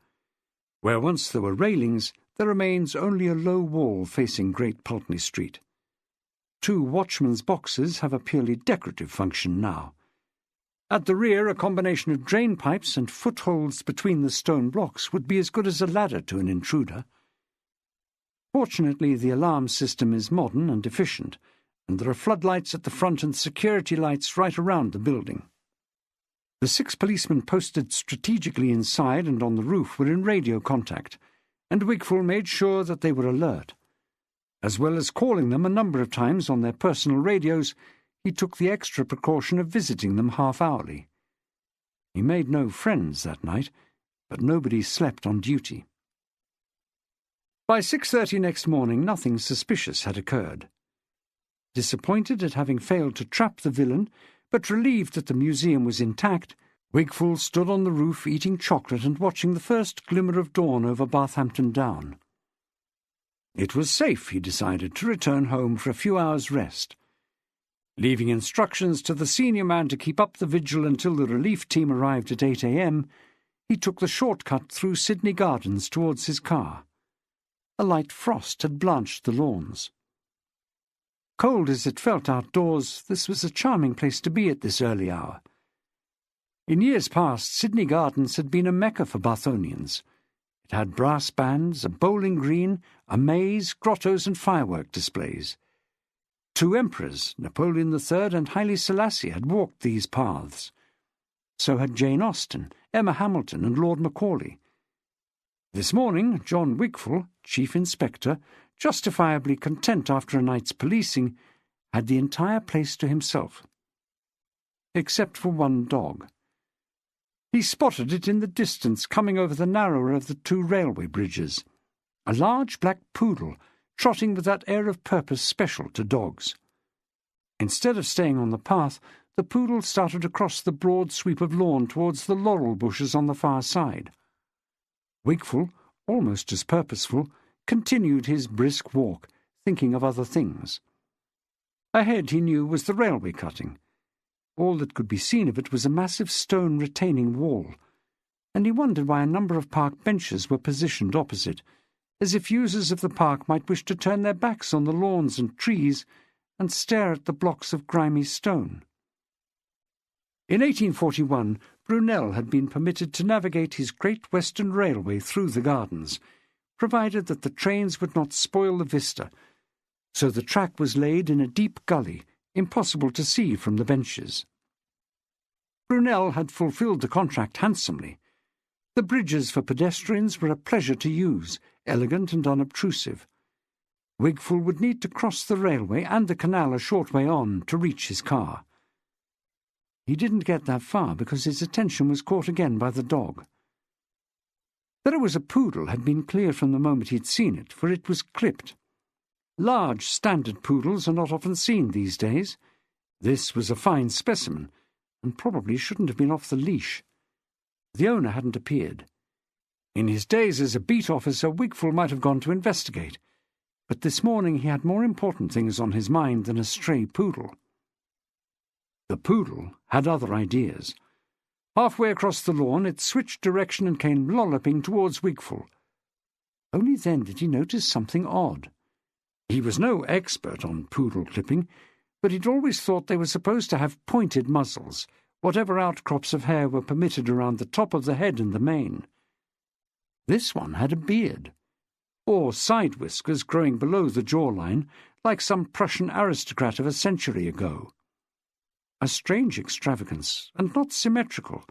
Where once there were railings, there remains only a low wall facing Great Pulteney Street. 2 watchmen's boxes have a purely decorative function now. At the rear, a combination of drain pipes and footholds between the stone blocks would be as good as a ladder to an intruder. Fortunately, the alarm system is modern and efficient, and there are floodlights at the front and security lights right around the building. The 6 policemen posted strategically inside and on the roof were in radio contact, and Wigful made sure that they were alert. As well as calling them a number of times on their personal radios, he took the extra precaution of visiting them half-hourly. He made no friends that night, but nobody slept on duty. By 6:30 next morning, nothing suspicious had occurred. Disappointed at having failed to trap the villain, but relieved that the museum was intact, Wigful stood on the roof eating chocolate and watching the first glimmer of dawn over Barthampton Down. It was safe, he decided, to return home for a few hours' rest. Leaving instructions to the senior man to keep up the vigil until the relief team arrived at 8 a.m., he took the shortcut through Sydney Gardens towards his car. A light frost had blanched the lawns. Cold as it felt outdoors, this was a charming place to be at this early hour. In years past, Sydney Gardens had been a mecca for Bathonians. It had brass bands, a bowling green, a maze, grottos and firework displays. 2 emperors, Napoleon III and Haile Selassie, had walked these paths. So had Jane Austen, Emma Hamilton and Lord Macaulay. This morning, John Wigful, Chief Inspector, justifiably content after a night's policing, had the entire place to himself. Except for one dog. He spotted it in the distance coming over the narrower of the 2 railway bridges. A large black poodle, trotting with that air of purpose special to dogs. Instead of staying on the path, the poodle started across the broad sweep of lawn towards the laurel bushes on the far side. Wigful, almost as purposeful, continued his brisk walk, thinking of other things. Ahead, he knew, was the railway cutting. All that could be seen of it was a massive stone retaining wall, and he wondered why a number of park benches were positioned opposite, as if users of the park might wish to turn their backs on the lawns and trees and stare at the blocks of grimy stone. In 1841, Brunel had been permitted to navigate his Great Western Railway through the gardens, provided that the trains would not spoil the vista, so the track was laid in a deep gully, impossible to see from the benches. Brunel had fulfilled the contract handsomely. The bridges for pedestrians were a pleasure to use, elegant and unobtrusive. Wigful would need to cross the railway and the canal a short way on to reach his car. He didn't get that far because his attention was caught again by the dog. That it was a poodle had been clear from the moment he'd seen it, for it was clipped. Large, standard poodles are not often seen these days. This was a fine specimen, and probably shouldn't have been off the leash. The owner hadn't appeared. In his days as a beat officer, Wigful might have gone to investigate, but this morning he had more important things on his mind than a stray poodle. The poodle had other ideas. Halfway across the lawn, it switched direction and came lolloping towards Wigful. Only then did he notice something odd. He was no expert on poodle clipping, but he'd always thought they were supposed to have pointed muzzles, whatever outcrops of hair were permitted around the top of the head and the mane. This one had a beard, or side whiskers growing below the jawline, like some Prussian aristocrat of a century ago. A strange extravagance, and not symmetrical.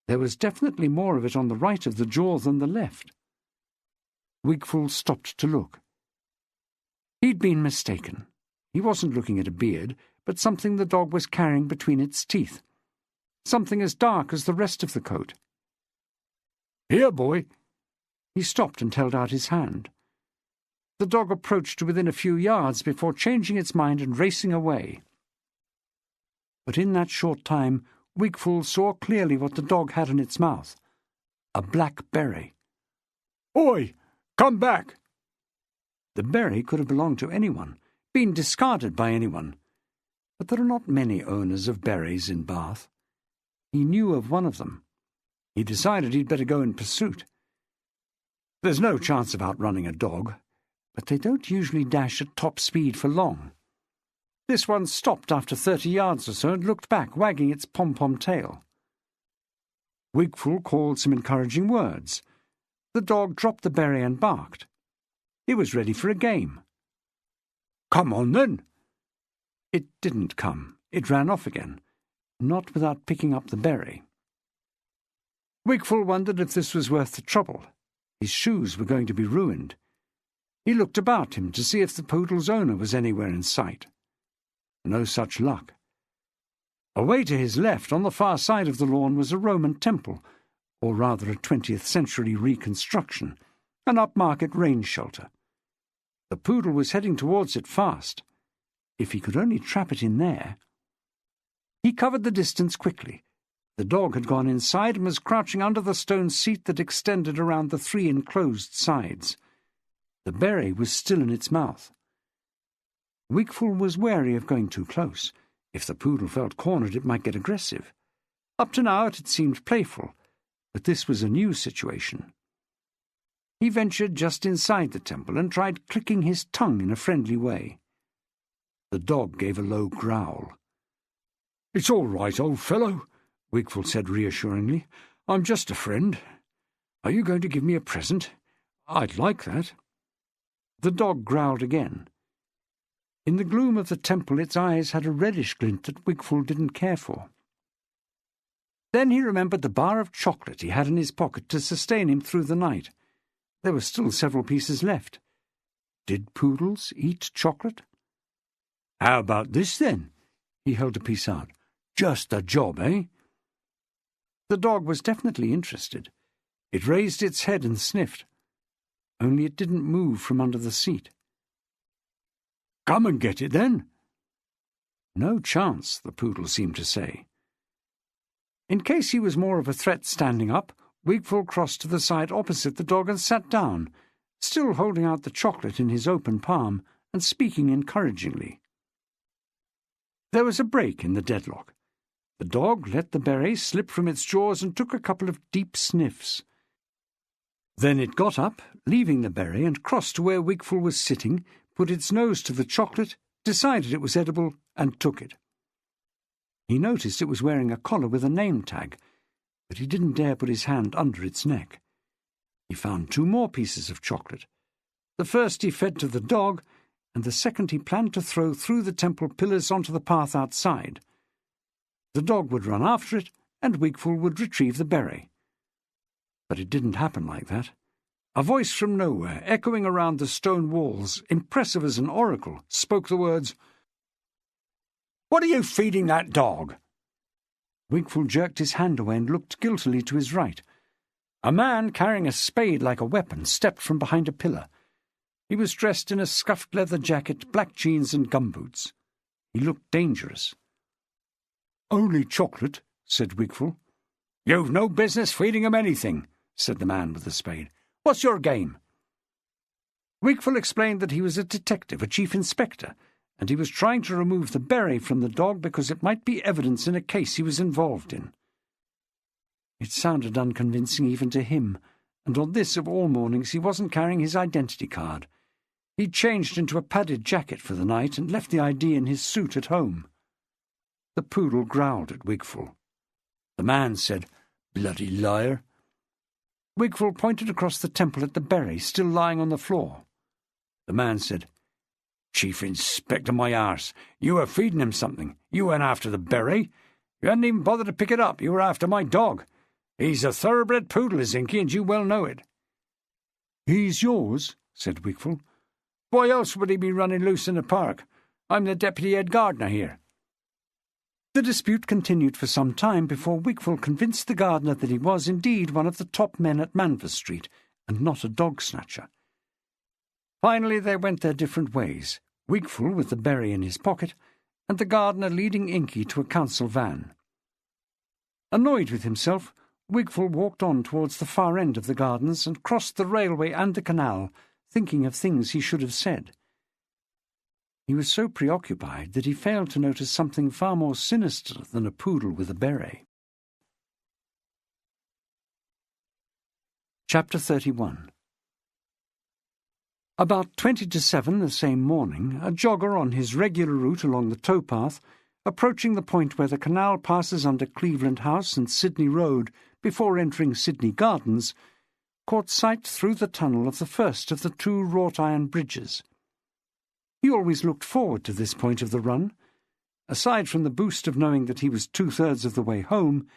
There was definitely more of it on the right of the jaw than the left. Wigful stopped to look. He'd been mistaken. He wasn't looking at a beard, but something the dog was carrying between its teeth. Something as dark as the rest of the coat. "Here, boy!" He stopped and held out his hand. The dog approached to within a few yards before changing its mind and racing away. But in that short time, Wigful saw clearly what the dog had in its mouth. A black berry. "Oi! Come back!" The berry could have belonged to anyone, been discarded by anyone. But there are not many owners of berries in Bath. He knew of one of them. He decided he'd better go in pursuit. There's no chance of outrunning a dog, but they don't usually dash at top speed for long. This one stopped after 30 yards or so and looked back, wagging its pom-pom tail. Wigful called some encouraging words. The dog dropped the berry and barked. He was ready for a game. "Come on, then." It didn't come. It ran off again. not without picking up the berry. Wigful wondered if this was worth the trouble. His shoes were going to be ruined. He looked about him to see if the poodle's owner was anywhere in sight. No such luck. Away to his left, on the far side of the lawn, was a Roman temple, or rather a 20th century reconstruction, an upmarket rain shelter. The poodle was heading towards it fast. If he could only trap it in there. He covered the distance quickly. The dog had gone inside and was crouching under the stone seat that extended around the 3 enclosed sides. The berry was still in its mouth. Wigful was wary of going too close. If the poodle felt cornered, it might get aggressive. Up to now it had seemed playful, but this was a new situation. He ventured just inside the temple and tried clicking his tongue in a friendly way. The dog gave a low growl. "It's all right, old fellow," Wigful said reassuringly. "I'm just a friend. Are you going to give me a present? I'd like that." The dog growled again. In the gloom of the temple its eyes had a reddish glint that Wigful didn't care for. Then he remembered the bar of chocolate he had in his pocket to sustain him through the night. There were still several pieces left. Did poodles eat chocolate? "How about this, then?" He held a piece out. "Just a job, eh?" The dog was definitely interested. It raised its head and sniffed. Only it didn't move from under the seat. "Come and get it, then." No chance, the poodle seemed to say. In case he was more of a threat standing up, Wigful crossed to the side opposite the dog and sat down, still holding out the chocolate in his open palm and speaking encouragingly. There was a break in the deadlock. The dog let the berry slip from its jaws and took a couple of deep sniffs. Then it got up, leaving the berry, and crossed to where Wigful was sitting, put its nose to the chocolate, decided it was edible, and took it. He noticed it was wearing a collar with a name tag, but he didn't dare put his hand under its neck. He found 2 more pieces of chocolate. The first he fed to the dog, and the second he planned to throw through the temple pillars onto the path outside. The dog would run after it, and Wigful would retrieve the berry. But it didn't happen like that. A voice from nowhere, echoing around the stone walls, impressive as an oracle, spoke the words, "What are you feeding that dog?" Wigful jerked his hand away and looked guiltily to his right. A man carrying a spade like a weapon stepped from behind a pillar. He was dressed in a scuffed leather jacket, black jeans and gumboots. He looked dangerous. "Only chocolate," said Wigful. "You've no business feeding him anything," said the man with the spade. "What's your game?" Wigful explained that he was a detective, a chief inspector, and he was trying to remove the berry from the dog because it might be evidence in a case he was involved in. It sounded unconvincing even to him, and on this of all mornings he wasn't carrying his identity card. He'd changed into a padded jacket for the night and left the ID in his suit at home. The poodle growled at Wigful. The man said, "Bloody liar." Wigful pointed across the temple at the berry still lying on the floor. The man said, "Chief Inspector, my arse, you were feeding him something. You went after the berry. You hadn't even bothered to pick it up. You were after my dog. He's a thoroughbred poodle, is Inky, and you well know it." "He's yours," said Wigful. "Why else would he be running loose in the park? I'm the deputy head gardener here." The dispute continued for some time before Wigful convinced the gardener that he was indeed one of the top men at Manvers Street, and not a dog-snatcher. Finally they went their different ways, Wigful with the berry in his pocket, and the gardener leading Inky to a council van. Annoyed with himself, Wigful walked on towards the far end of the gardens and crossed the railway and the canal, thinking of things he should have said. He was so preoccupied that he failed to notice something far more sinister than a poodle with a beret. Chapter 31. About 20 to 7 the same morning, a jogger on his regular route along the towpath, approaching the point where the canal passes under Cleveland House and Sydney Road before entering Sydney Gardens, caught sight through the tunnel of the first of the 2 wrought-iron bridges. He always looked forward to this point of the run. Aside from the boost of knowing that he was 2/3 of the way home,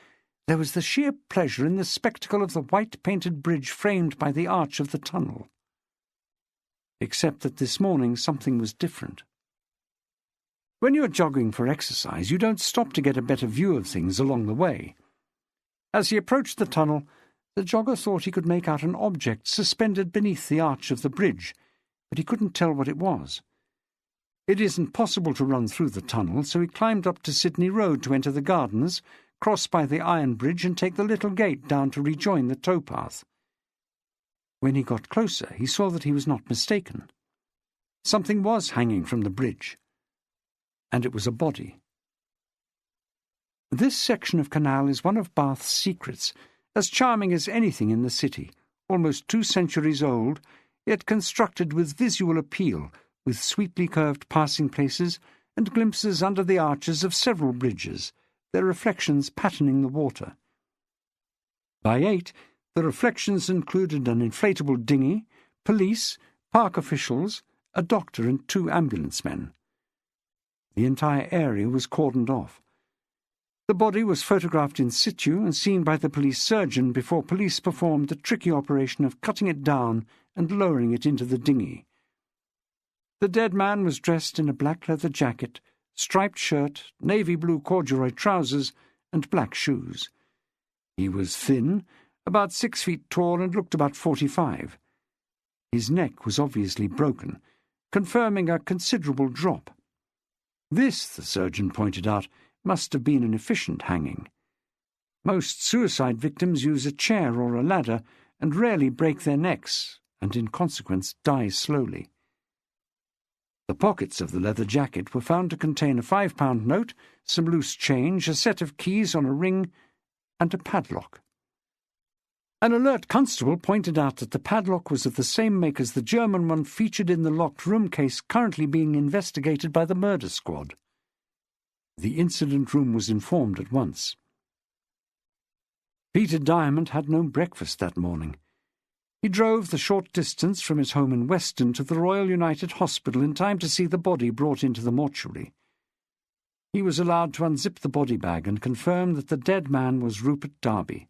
there was the sheer pleasure in the spectacle of the white-painted bridge framed by the arch of the tunnel. Except that this morning something was different. When you are jogging for exercise, you don't stop to get a better view of things along the way. As he approached the tunnel, the jogger thought he could make out an object suspended beneath the arch of the bridge, but he couldn't tell what it was. It isn't possible to run through the tunnel, so he climbed up to Sydney Road to enter the gardens, cross by the iron bridge and take the little gate down to rejoin the towpath. When he got closer, he saw that he was not mistaken. Something was hanging from the bridge, and it was a body. This section of canal is one of Bath's secrets, as charming as anything in the city, almost 2 centuries old, yet constructed with visual appeal, with sweetly curved passing places and glimpses under the arches of several bridges, their reflections patterning the water. By 8, the reflections included an inflatable dinghy, police, park officials, a doctor and 2 ambulance men. The entire area was cordoned off. The body was photographed in situ and seen by the police surgeon before police performed the tricky operation of cutting it down and lowering it into the dinghy. The dead man was dressed in a black leather jacket, striped shirt, navy blue corduroy trousers, and black shoes. He was thin, about 6 feet tall, and looked about 45. His neck was obviously broken, confirming a considerable drop. This, the surgeon pointed out, must have been an efficient hanging. Most suicide victims use a chair or a ladder and rarely break their necks, and in consequence die slowly. The pockets of the leather jacket were found to contain a £5 note, some loose change, a set of keys on a ring, and a padlock. An alert constable pointed out that the padlock was of the same make as the German one featured in the locked room case currently being investigated by the murder squad. The incident room was informed at once. Peter Diamond had no breakfast that morning. He drove the short distance from his home in Weston to the Royal United Hospital in time to see the body brought into the mortuary. He was allowed to unzip the body bag and confirm that the dead man was Rupert Darby,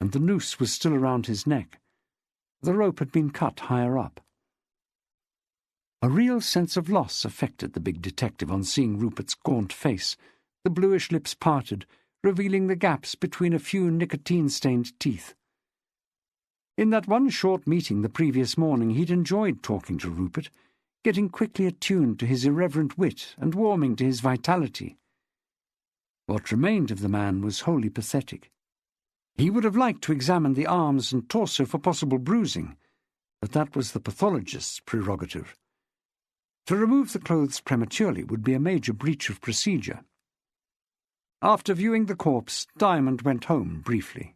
and the noose was still around his neck. The rope had been cut higher up. A real sense of loss affected the big detective on seeing Rupert's gaunt face, the bluish lips parted, revealing the gaps between a few nicotine-stained teeth. In that one short meeting the previous morning he'd enjoyed talking to Rupert, getting quickly attuned to his irreverent wit and warming to his vitality. What remained of the man was wholly pathetic. He would have liked to examine the arms and torso for possible bruising, but that was the pathologist's prerogative. To remove the clothes prematurely would be a major breach of procedure. After viewing the corpse, Diamond went home briefly.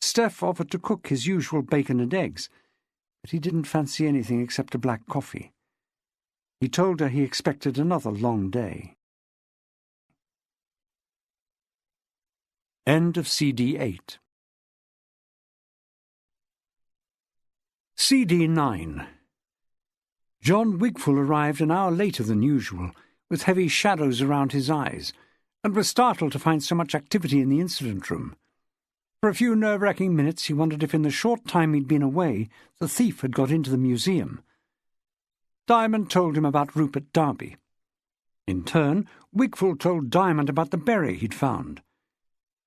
Steph offered to cook his usual bacon and eggs, but he didn't fancy anything except a black coffee. He told her he expected another long day. End of CD 8. CD 9. John Wigfall arrived an hour later than usual, with heavy shadows around his eyes, and was startled to find so much activity in the incident room. For a few nerve-wracking minutes he wondered if in the short time he'd been away the thief had got into the museum. Diamond told him about Rupert Darby. In turn, Wigfall told Diamond about the beret he'd found.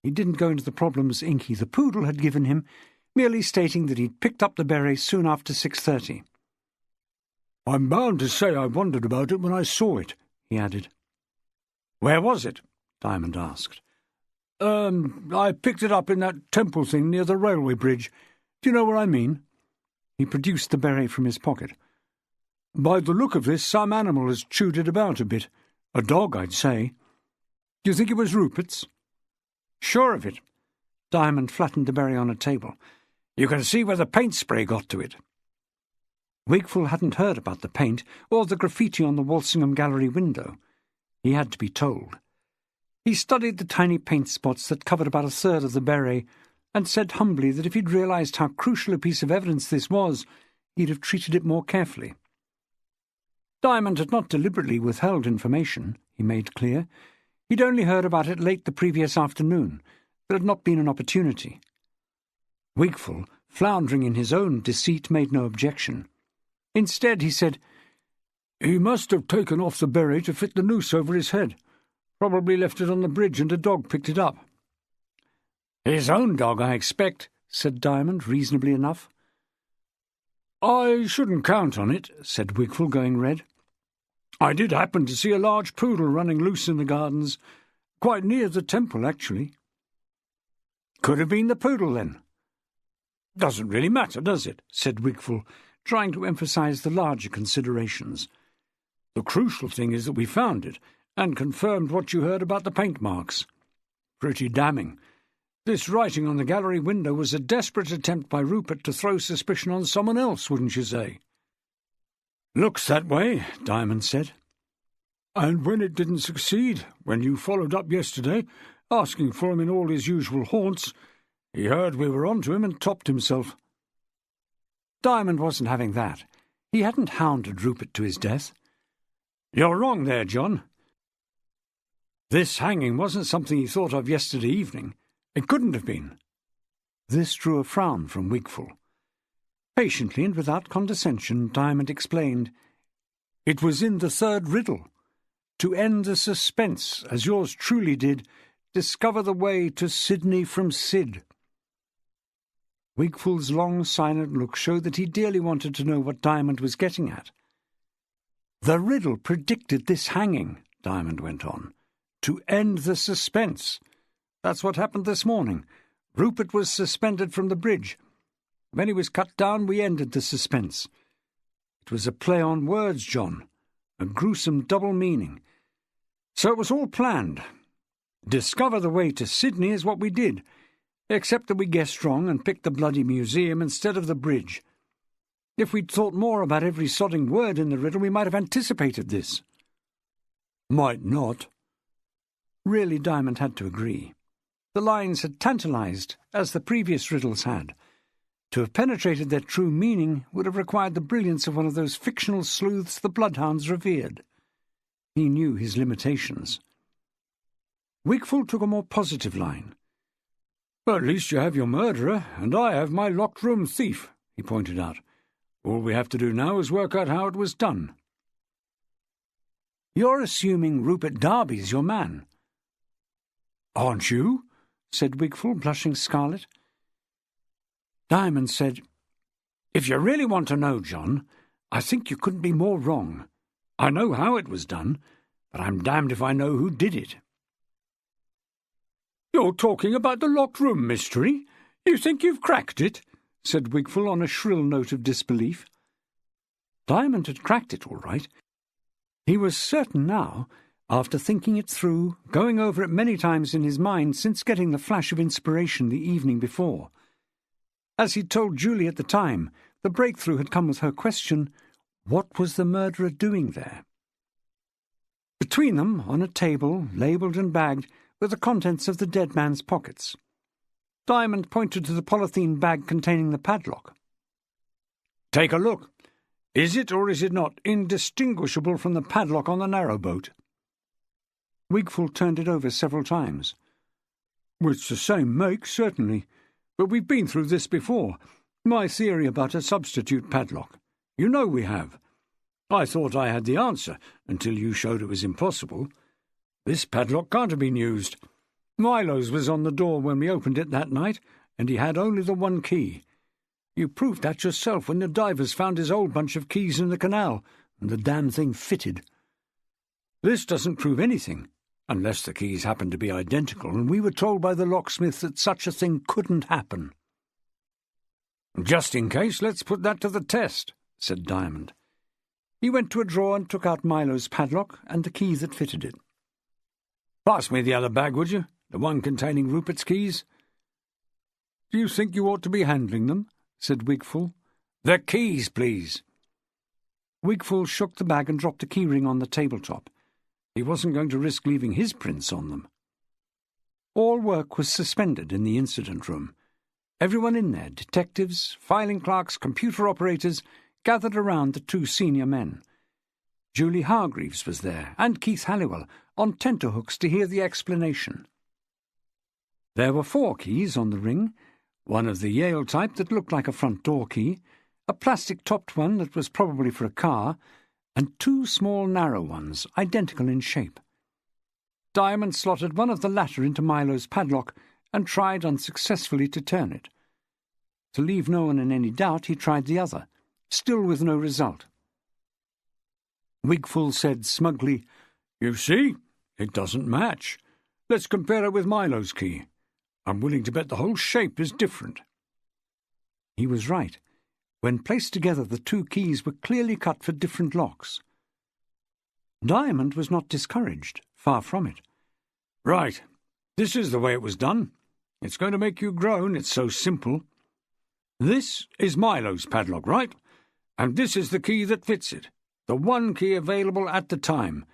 He didn't go into the problems Inky the poodle had given him, merely stating that he'd picked up the beret soon after 6:30. "I'm bound to say I wondered about it when I saw it," he added. "Where was it?" Diamond asked. I picked it up in that temple thing near the railway bridge. Do you know what I mean?" He produced the beret from his pocket. "By the look of this, some animal has chewed it about a bit. A dog, I'd say. Do you think it was Rupert's?" "Sure of it." Diamond flattened the beret on a table. "You can see where the paint spray got to it." Wigfall hadn't heard about the paint or the graffiti on the Walsingham Gallery window. He had to be told. He studied the tiny paint spots that covered about 1/3 of the beret and said humbly that if he'd realised how crucial a piece of evidence this was, he'd have treated it more carefully. Diamond had not deliberately withheld information. he made clear. He'd only heard about it late the previous afternoon. There had not been an opportunity. Wigful, floundering in his own deceit, made no objection. Instead, he said, "He must have taken off the beret to fit the noose over his head. Probably left it on the bridge and a dog picked it up." "His own dog, I expect," said Diamond, reasonably enough. "I shouldn't count on it," said Wigful, going red. "I did happen to see a large poodle running loose in the gardens, quite near the temple, actually." "Could have been the poodle, then." "Doesn't really matter, does it?" said Wigful, trying to emphasize the larger considerations. "The crucial thing is that we found it, and confirmed what you heard about the paint marks. Pretty damning. This writing on the gallery window was a desperate attempt by Rupert to throw suspicion on someone else, wouldn't you say?" "Looks that way," Diamond said. "And when it didn't succeed, when you followed up yesterday, asking for him in all his usual haunts, he heard we were on to him and topped himself." Diamond wasn't having that. He hadn't hounded Rupert to his death. "You're wrong there, John. This hanging wasn't something he thought of yesterday evening. It couldn't have been." This drew a frown from Wigful. Patiently and without condescension, Diamond explained, "It was in the third riddle. To end the suspense, as yours truly did, discover the way to Sydney from Sid." Wigful's long, silent look showed that he dearly wanted to know what Diamond was getting at. "The riddle predicted this hanging," Diamond went on, "to end the suspense. That's what happened this morning. Rupert was suspended from the bridge. When he was cut down, we ended the suspense. It was a play on words, John, a gruesome double meaning. So it was all planned. Discover the way to Sydney is what we did, except that we guessed wrong and picked the bloody museum instead of the bridge. If we'd thought more about every sodding word in the riddle, we might have anticipated this." "Might not." Really, Diamond had to agree. The lines had tantalized, as the previous riddles had. To have penetrated their true meaning would have required the brilliance of one of those fictional sleuths the Bloodhounds revered. He knew his limitations. Wigful took a more positive line. "At least you have your murderer, and I have my locked-room thief," he pointed out. "All we have to do now is work out how it was done." "You're assuming Rupert Darby's your man." "Aren't you?" said Wigful, blushing scarlet. Diamond said, "If you really want to know, John, I think you couldn't be more wrong. I know how it was done, but I'm damned if I know who did it." "You're talking about the locked-room mystery? You think you've cracked it?" said Wigful on a shrill note of disbelief. Diamond had cracked it all right. He was certain now, after thinking it through, going over it many times in his mind since getting the flash of inspiration the evening before. As he'd told Julie at the time, the breakthrough had come with her question, what was the murderer doing there? Between them, on a table, labelled and bagged, were the contents of the dead man's pockets. Diamond pointed to the polythene bag containing the padlock. "Take a look. Is it or is it not indistinguishable from the padlock on the narrowboat?" Wigful turned it over several times. "It's the same make, certainly, but we've been through this before. My theory about a substitute padlock. You know we have. I thought I had the answer, until you showed it was impossible. This padlock can't have been used. Milo's was on the door when we opened it that night, and he had only the one key. You proved that yourself when the divers found his old bunch of keys in the canal, and the damn thing fitted. This doesn't prove anything, unless the keys happen to be identical, and we were told by the locksmith that such a thing couldn't happen." "Just in case, let's put that to the test," said Diamond. He went to a drawer and took out Milo's padlock and the key that fitted it. "Pass me the other bag, would you? The one containing Rupert's keys." "Do you think you ought to be handling them?" said Wigful. "The keys, please." Wigful shook the bag and dropped the keyring on the tabletop. He wasn't going to risk leaving his prints on them. All work was suspended in the incident room. Everyone in there, detectives, filing clerks, computer operators, gathered around the two senior men. Julie Hargreaves was there, and Keith Halliwell, on tenterhooks to hear the explanation. There were 4 keys on the ring, one of the Yale type that looked like a front door key, a plastic-topped one that was probably for a car, and 2 small narrow ones, identical in shape. Diamond slotted one of the latter into Milo's padlock and tried unsuccessfully to turn it. To leave no one in any doubt, he tried the other, still with no result. Wigful said smugly, "You see, it doesn't match. Let's compare it with Milo's key. I'm willing to bet the whole shape is different." He was right. When placed together, the 2 keys were clearly cut for different locks. Diamond was not discouraged, far from it. "Right, this is the way it was done. It's going to make you groan, it's so simple. This is Milo's padlock, right? And this is the key that fits it, the one key available at the time.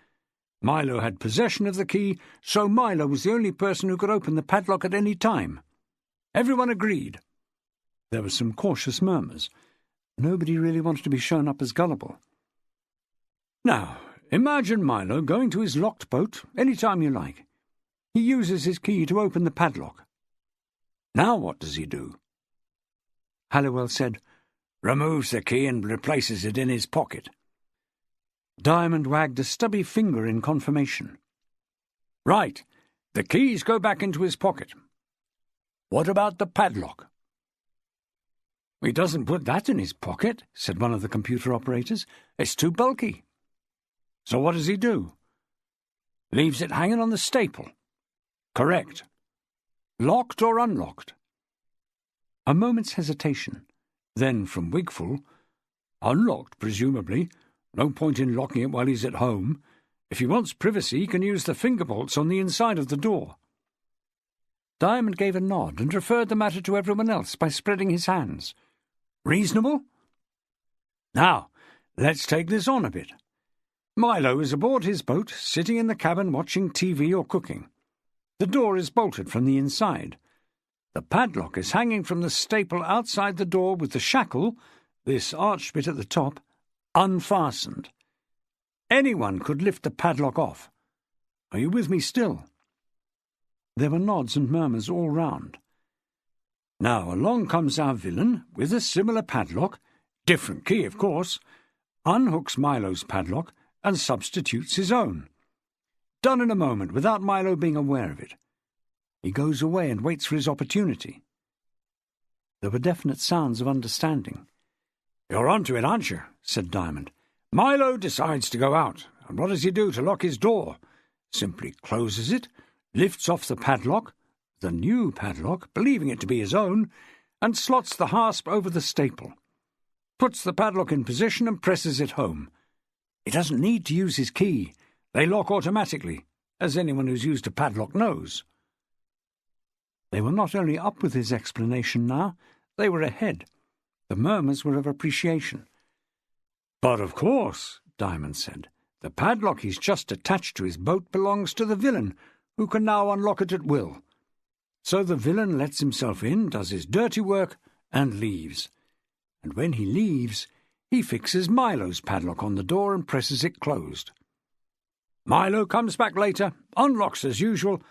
Milo had possession of the key, so Milo was the only person who could open the padlock at any time. Everyone agreed." There were some cautious murmurs. Nobody really wanted to be shown up as gullible. "Now, imagine Milo going to his locked boat any time you like. He uses his key to open the padlock. Now what does he do?" Halliwell said, "Removes the key and replaces it in his pocket." Diamond wagged a stubby finger in confirmation. "Right, the keys go back into his pocket. What about the padlock?" "He doesn't put that in his pocket," said one of the computer operators. "It's too bulky." "So what does he do?" "Leaves it hanging on the staple." "Correct. Locked or unlocked?" A moment's hesitation. Then, from Wigful, "Unlocked, presumably. No point in locking it while he's at home. If he wants privacy, he can use the finger bolts on the inside of the door." Diamond gave a nod and referred the matter to everyone else by spreading his hands. "Reasonable? Now, let's take this on a bit. Milo is aboard his boat, sitting in the cabin watching TV or cooking. The door is bolted from the inside. The padlock is hanging from the staple outside the door with the shackle, this arched bit at the top, unfastened. Anyone could lift the padlock off. Are you with me still?" There were nods and murmurs all round. "Now along comes our villain, with a similar padlock, different key, of course, unhooks Milo's padlock and substitutes his own. Done in a moment, without Milo being aware of it. He goes away and waits for his opportunity." There were definite sounds of understanding. "You're onto it, aren't you?" said Diamond. "Milo decides to go out, and what does he do to lock his door? Simply closes it, lifts off the padlock, the new padlock, believing it to be his own, and slots the hasp over the staple. Puts the padlock in position and presses it home. He doesn't need to use his key. They lock automatically, as anyone who's used a padlock knows." They were not only up with his explanation now, they were ahead. The murmurs were of appreciation. "But of course," Diamond said, "the padlock he's just attached to his boat belongs to the villain, who can now unlock it at will. So the villain lets himself in, does his dirty work, and leaves. And when he leaves, he fixes Milo's padlock on the door and presses it closed. Milo comes back later, unlocks as usual,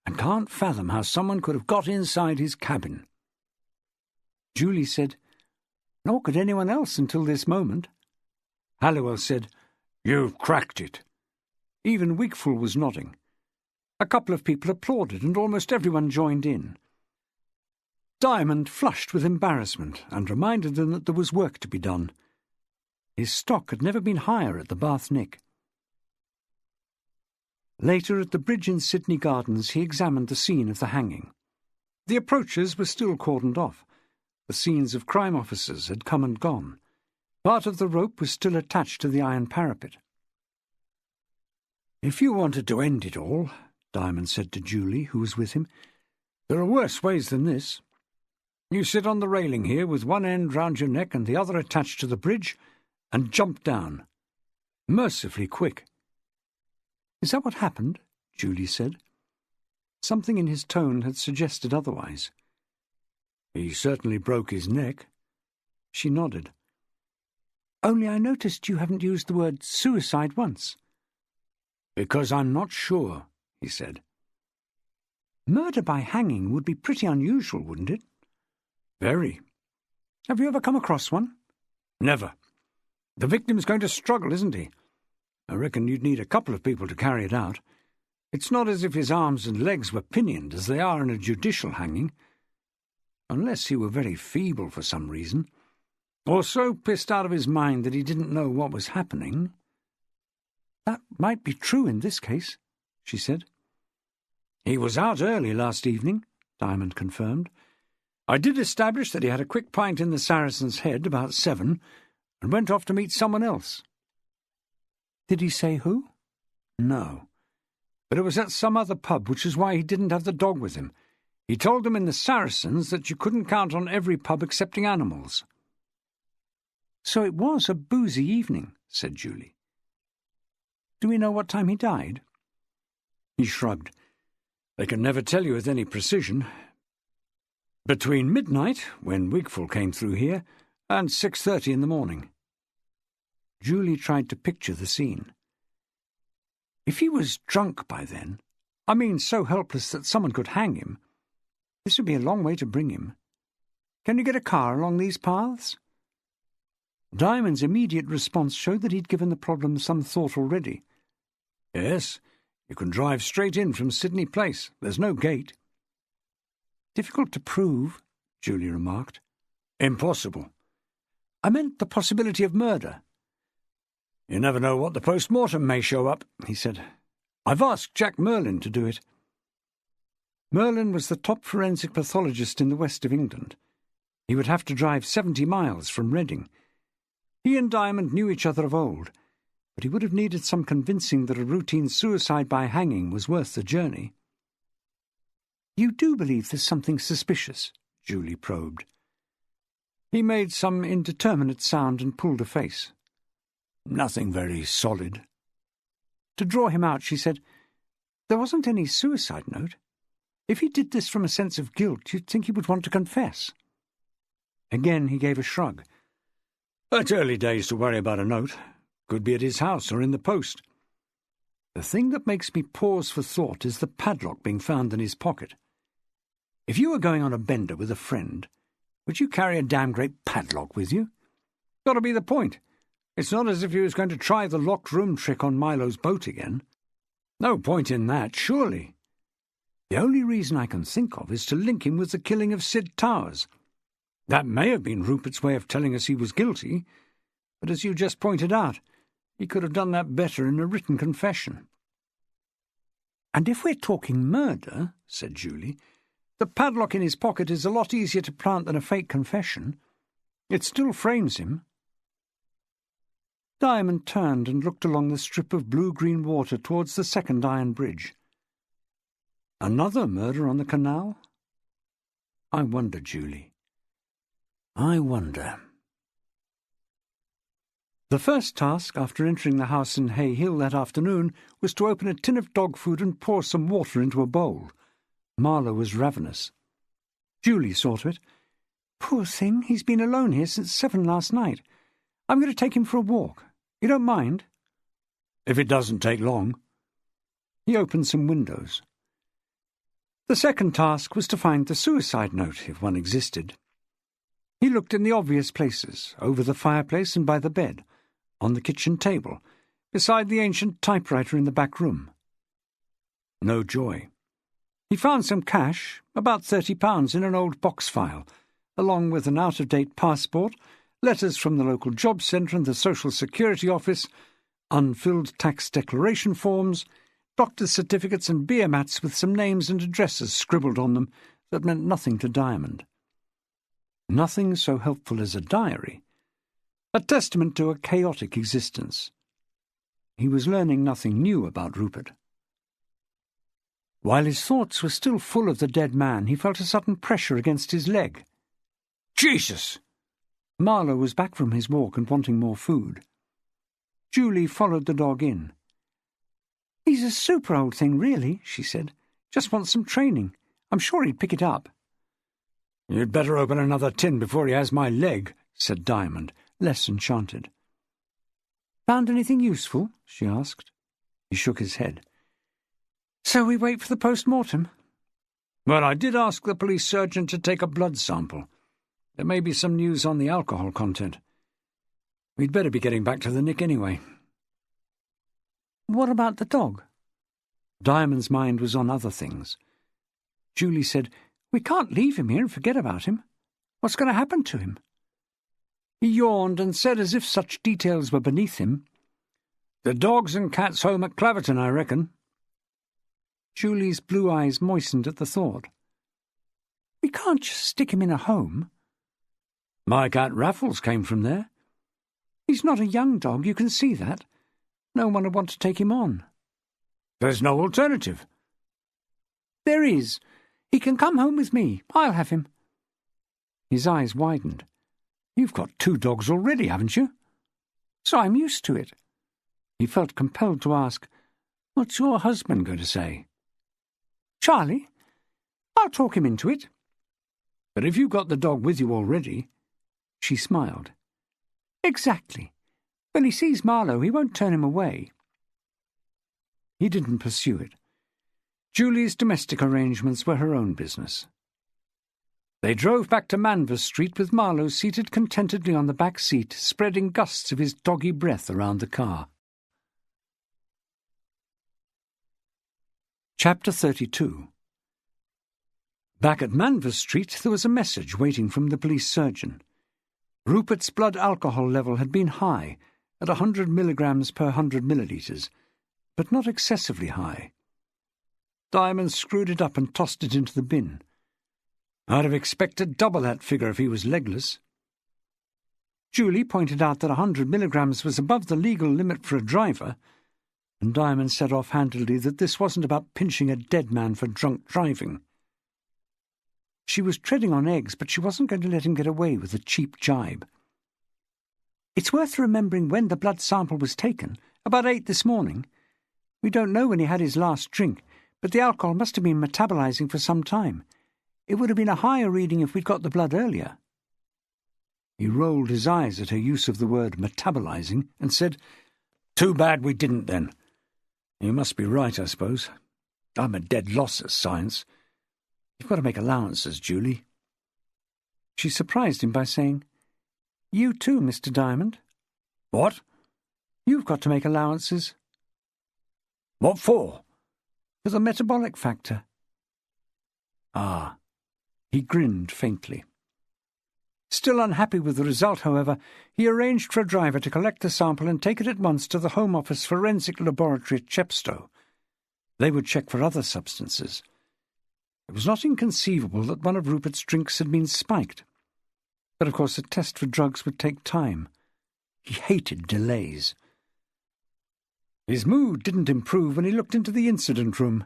and can't fathom how someone could have got inside his cabin." Julie said, "Nor could anyone else until this moment." Halliwell said, "You've cracked it." Even Wigful was nodding. A couple of people applauded, and almost everyone joined in. Diamond flushed with embarrassment and reminded them that there was work to be done. His stock had never been higher at the Bath Nick. Later, at the bridge in Sydney Gardens, he examined the scene of the hanging. The approaches were still cordoned off. The scenes of crime officers had come and gone. Part of the rope was still attached to the iron parapet. "If you wanted to end it all," Diamond said to Julie, who was with him, "there are worse ways than this. You sit on the railing here with one end round your neck and the other attached to the bridge, and jump down. Mercifully quick." "Is that what happened?" Julie said. Something in his tone had suggested otherwise. "He certainly broke his neck." She nodded. Only I noticed you haven't used the word suicide once. Because I'm not sure, he said. Murder by hanging would be pretty unusual, wouldn't it? Very. Have you ever come across one? Never. The victim's going to struggle, isn't he? I reckon you'd need a couple of people to carry it out. It's not as if his arms and legs were pinioned as they are in a judicial hanging. Unless he were very feeble for some reason, or so pissed out of his mind that he didn't know what was happening. That might be true in this case, she said. He was out early last evening, Diamond confirmed. I did establish that he had a quick pint in the Saracen's Head about 7 and went off to meet someone else. Did he say who? No, but it was at some other pub, which is why he didn't have the dog with him. He told them in the Saracens that you couldn't count on every pub excepting animals. So it was a boozy evening, said Julie. Do we know what time he died? He shrugged. They can never tell you with any precision. Between midnight, when Wigfall came through here, and 6:30 in the morning. Julie tried to picture the scene. If he was drunk by then, I mean so helpless that someone could hang him, this would be a long way to bring him. Can you get a car along these paths? Diamond's immediate response showed that he'd given the problem some thought already. Yes, you can drive straight in from Sydney Place. There's no gate. Difficult to prove, Julie remarked. Impossible. I meant the possibility of murder. You never know what the post-mortem may show up, he said. I've asked Jack Merlin to do it. Merlin was the top forensic pathologist in the west of England. He would have to drive 70 miles from Reading. He and Diamond knew each other of old, but he would have needed some convincing that a routine suicide by hanging was worth the journey. You do believe there's something suspicious? Julie probed. He made some indeterminate sound and pulled a face. Nothing very solid. To draw him out, she said, there wasn't any suicide note. If he did this from a sense of guilt, you'd think he would want to confess. Again he gave a shrug. It's early days to worry about a note. Could be at his house or in the post. The thing that makes me pause for thought is the padlock being found in his pocket. If you were going on a bender with a friend, would you carry a damn great padlock with you? Got to be the point. It's not as if he was going to try the locked room trick on Milo's boat again. No point in that, surely. The only reason I can think of is to link him with the killing of Sid Towers. That may have been Rupert's way of telling us he was guilty, but as you just pointed out, he could have done that better in a written confession. And if we're talking murder, said Julie, the padlock in his pocket is a lot easier to plant than a fake confession. It still frames him. Diamond turned and looked along the strip of blue-green water towards the second iron bridge. Another murder on the canal? I wonder, Julie. I wonder. The first task after entering the house in Hay Hill that afternoon was to open a tin of dog food and pour some water into a bowl. Marlowe was ravenous. Julie saw to it. Poor thing, he's been alone here since 7 last night. I'm going to take him for a walk. You don't mind? If it doesn't take long. He opened some windows. The second task was to find the suicide note, if one existed. He looked in the obvious places, over the fireplace and by the bed, on the kitchen table, beside the ancient typewriter in the back room. No joy. He found some cash, about £30 in an old box file, along with an out-of-date passport, letters from the local job centre and the Social Security Office, unfilled tax declaration forms, doctor's certificates and beer mats with some names and addresses scribbled on them that meant nothing to Diamond. Nothing so helpful as a diary, a testament to a chaotic existence. He was learning nothing new about Rupert. While his thoughts were still full of the dead man, he felt a sudden pressure against his leg. Jesus! Marlowe was back from his walk and wanting more food. Julie followed the dog in. He's a super old thing, really, she said. Just wants some training. I'm sure he'd pick it up. You'd better open another tin before he has my leg, said Diamond, less enchanted. Found anything useful? She asked. He shook his head. So we wait for the post-mortem? Well, I did ask the police surgeon to take a blood sample. There may be some news on the alcohol content. We'd better be getting back to the Nick anyway. What about the dog? Diamond's mind was on other things. Julie said, We can't leave him here and forget about him. What's going to happen to him? He yawned and said, as if such details were beneath him, The dog's and cat's home at Claverton, I reckon. Julie's blue eyes moistened at the thought. We can't just stick him in a home. My cat Raffles came from there. He's not a young dog, you can see that. No one would want to take him on. There's no alternative. There is. He can come home with me. I'll have him. His eyes widened. You've got 2 dogs already, haven't you? So I'm used to it. He felt compelled to ask, What's your husband going to say? Charlie? I'll talk him into it. But if you've got the dog with you already... She smiled. Exactly. When he sees Marlowe, he won't turn him away. He didn't pursue it. Julie's domestic arrangements were her own business. They drove back to Manvers Street with Marlowe seated contentedly on the back seat, spreading gusts of his doggy breath around the car. Chapter 32. Back at Manvers Street there was a message waiting from the police surgeon. Rupert's blood alcohol level had been high, at 100 milligrams per 100 millilitres, but not excessively high. Diamond screwed it up and tossed it into the bin. I'd have expected double that figure if he was legless. Julie pointed out that 100 milligrams was above the legal limit for a driver, and Diamond said offhandedly that this wasn't about pinching a dead man for drunk driving. She was treading on eggs, but she wasn't going to let him get away with a cheap jibe. It's worth remembering when the blood sample was taken, about 8 this morning. We don't know when he had his last drink, but the alcohol must have been metabolizing for some time. It would have been a higher reading if we'd got the blood earlier. He rolled his eyes at her use of the word metabolizing and said, Too bad we didn't then. You must be right, I suppose. I'm a dead loss at science. You've got to make allowances, Julie. She surprised him by saying, You too, Mr. Diamond. What? You've got to make allowances. What for? For the metabolic factor. Ah. He grinned faintly. Still unhappy with the result, however, he arranged for a driver to collect the sample and take it at once to the Home Office Forensic Laboratory at Chepstow. They would check for other substances. It was not inconceivable that one of Rupert's drinks had been spiked. But of course a test for drugs would take time. He hated delays. His mood didn't improve when he looked into the incident room.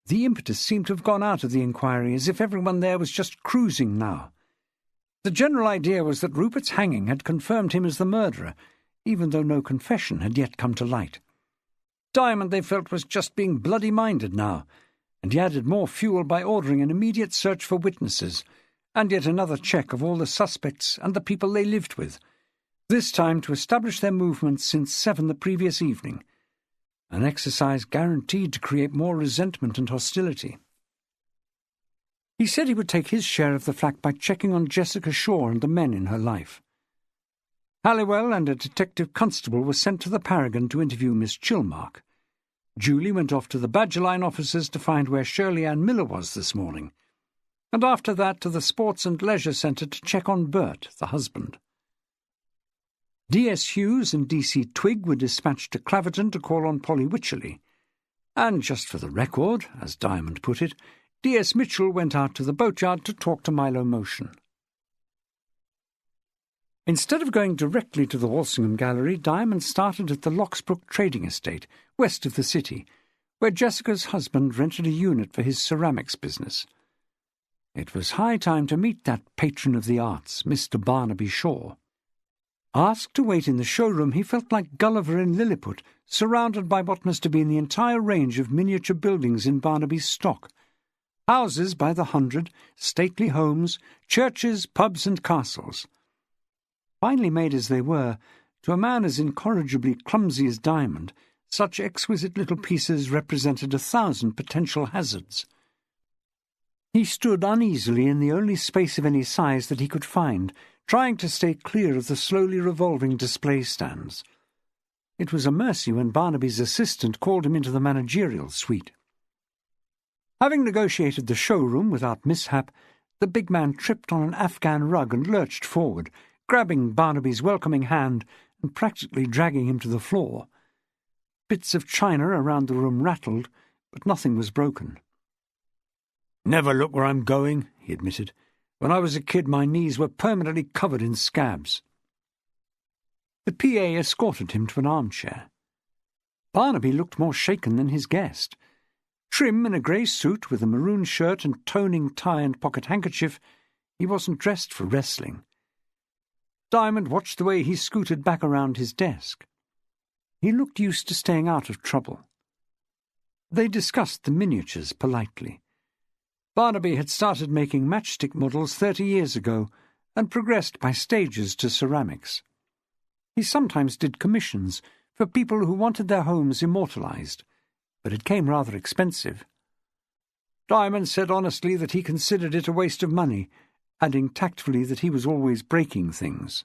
The impetus seemed to have gone out of the inquiry, as if everyone there was just cruising now. The general idea was that Rupert's hanging had confirmed him as the murderer, even though no confession had yet come to light. Diamond, they felt, was just being bloody-minded now, and he added more fuel by ordering an immediate search for witnesses, and yet another check of all the suspects and the people they lived with, this time to establish their movements since 7 the previous evening, an exercise guaranteed to create more resentment and hostility. He said he would take his share of the flak by checking on Jessica Shaw and the men in her life. Halliwell and a detective constable were sent to the Paragon to interview Miss Chilmark. Julie went off to the Badgerline offices to find where Shirley Ann Miller was this morning, and after that to the Sports and Leisure Centre to check on Bert, the husband. D.S. Hughes and D.C. Twigg were dispatched to Claverton to call on Polly Wycherley, and just for the record, as Diamond put it, D.S. Mitchell went out to the boatyard to talk to Milo Motion. Instead of going directly to the Walsingham Gallery, Diamond started at the Locksbrook Trading Estate, west of the city, where Jessica's husband rented a unit for his ceramics business. It was high time to meet that patron of the arts, Mr. Barnaby Shaw. Asked to wait in the showroom, he felt like Gulliver in Lilliput, surrounded by what must have been the entire range of miniature buildings in Barnaby's stock. Houses by the 100, stately homes, churches, pubs and castles. Finely made as they were, To a man as incorrigibly clumsy as Diamond, such exquisite little pieces represented 1,000 potential hazards. He stood uneasily in the only space of any size that he could find, trying to stay clear of the slowly revolving display stands. It was a mercy when Barnaby's assistant called him into the managerial suite. Having negotiated the showroom without mishap, the big man tripped on an Afghan rug and lurched forward, grabbing Barnaby's welcoming hand and practically dragging him to the floor. Bits of china around the room rattled, but nothing was broken. "Never look where I'm going," he admitted. "When I was a kid, my knees were permanently covered in scabs." The PA escorted him to an armchair. Barnaby looked more shaken than his guest. Trim in a grey suit with a maroon shirt and toning tie and pocket handkerchief, he wasn't dressed for wrestling. Diamond watched the way he scooted back around his desk. He looked used to staying out of trouble. They discussed the miniatures politely. Barnaby had started making matchstick models 30 years ago and progressed by stages to ceramics. He sometimes did commissions for people who wanted their homes immortalized, but it came rather expensive. Diamond said honestly that he considered it a waste of money, adding tactfully that he was always breaking things.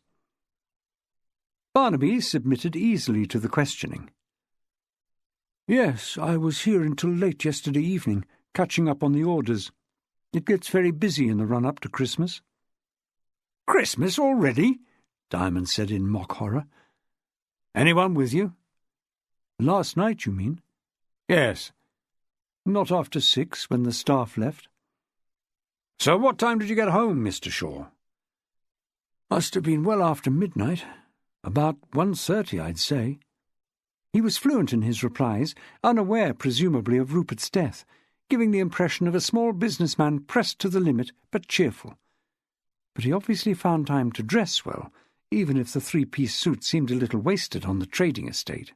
Barnaby submitted easily to the questioning. "Yes, I was here until late yesterday evening, catching up on the orders. It gets very busy in the run-up to Christmas." "Christmas already?" Diamond said in mock horror. "Anyone with you?" "Last night, you mean?" "Yes." "Not after 6, when the staff left." "So what time did you get home, Mr. Shaw?" "Must have been well after midnight. About 1:30, I'd say." He was fluent in his replies, unaware, presumably, of Rupert's death, giving the impression of a small businessman pressed to the limit but cheerful. But he obviously found time to dress well, even if the 3-piece suit seemed a little wasted on the trading estate.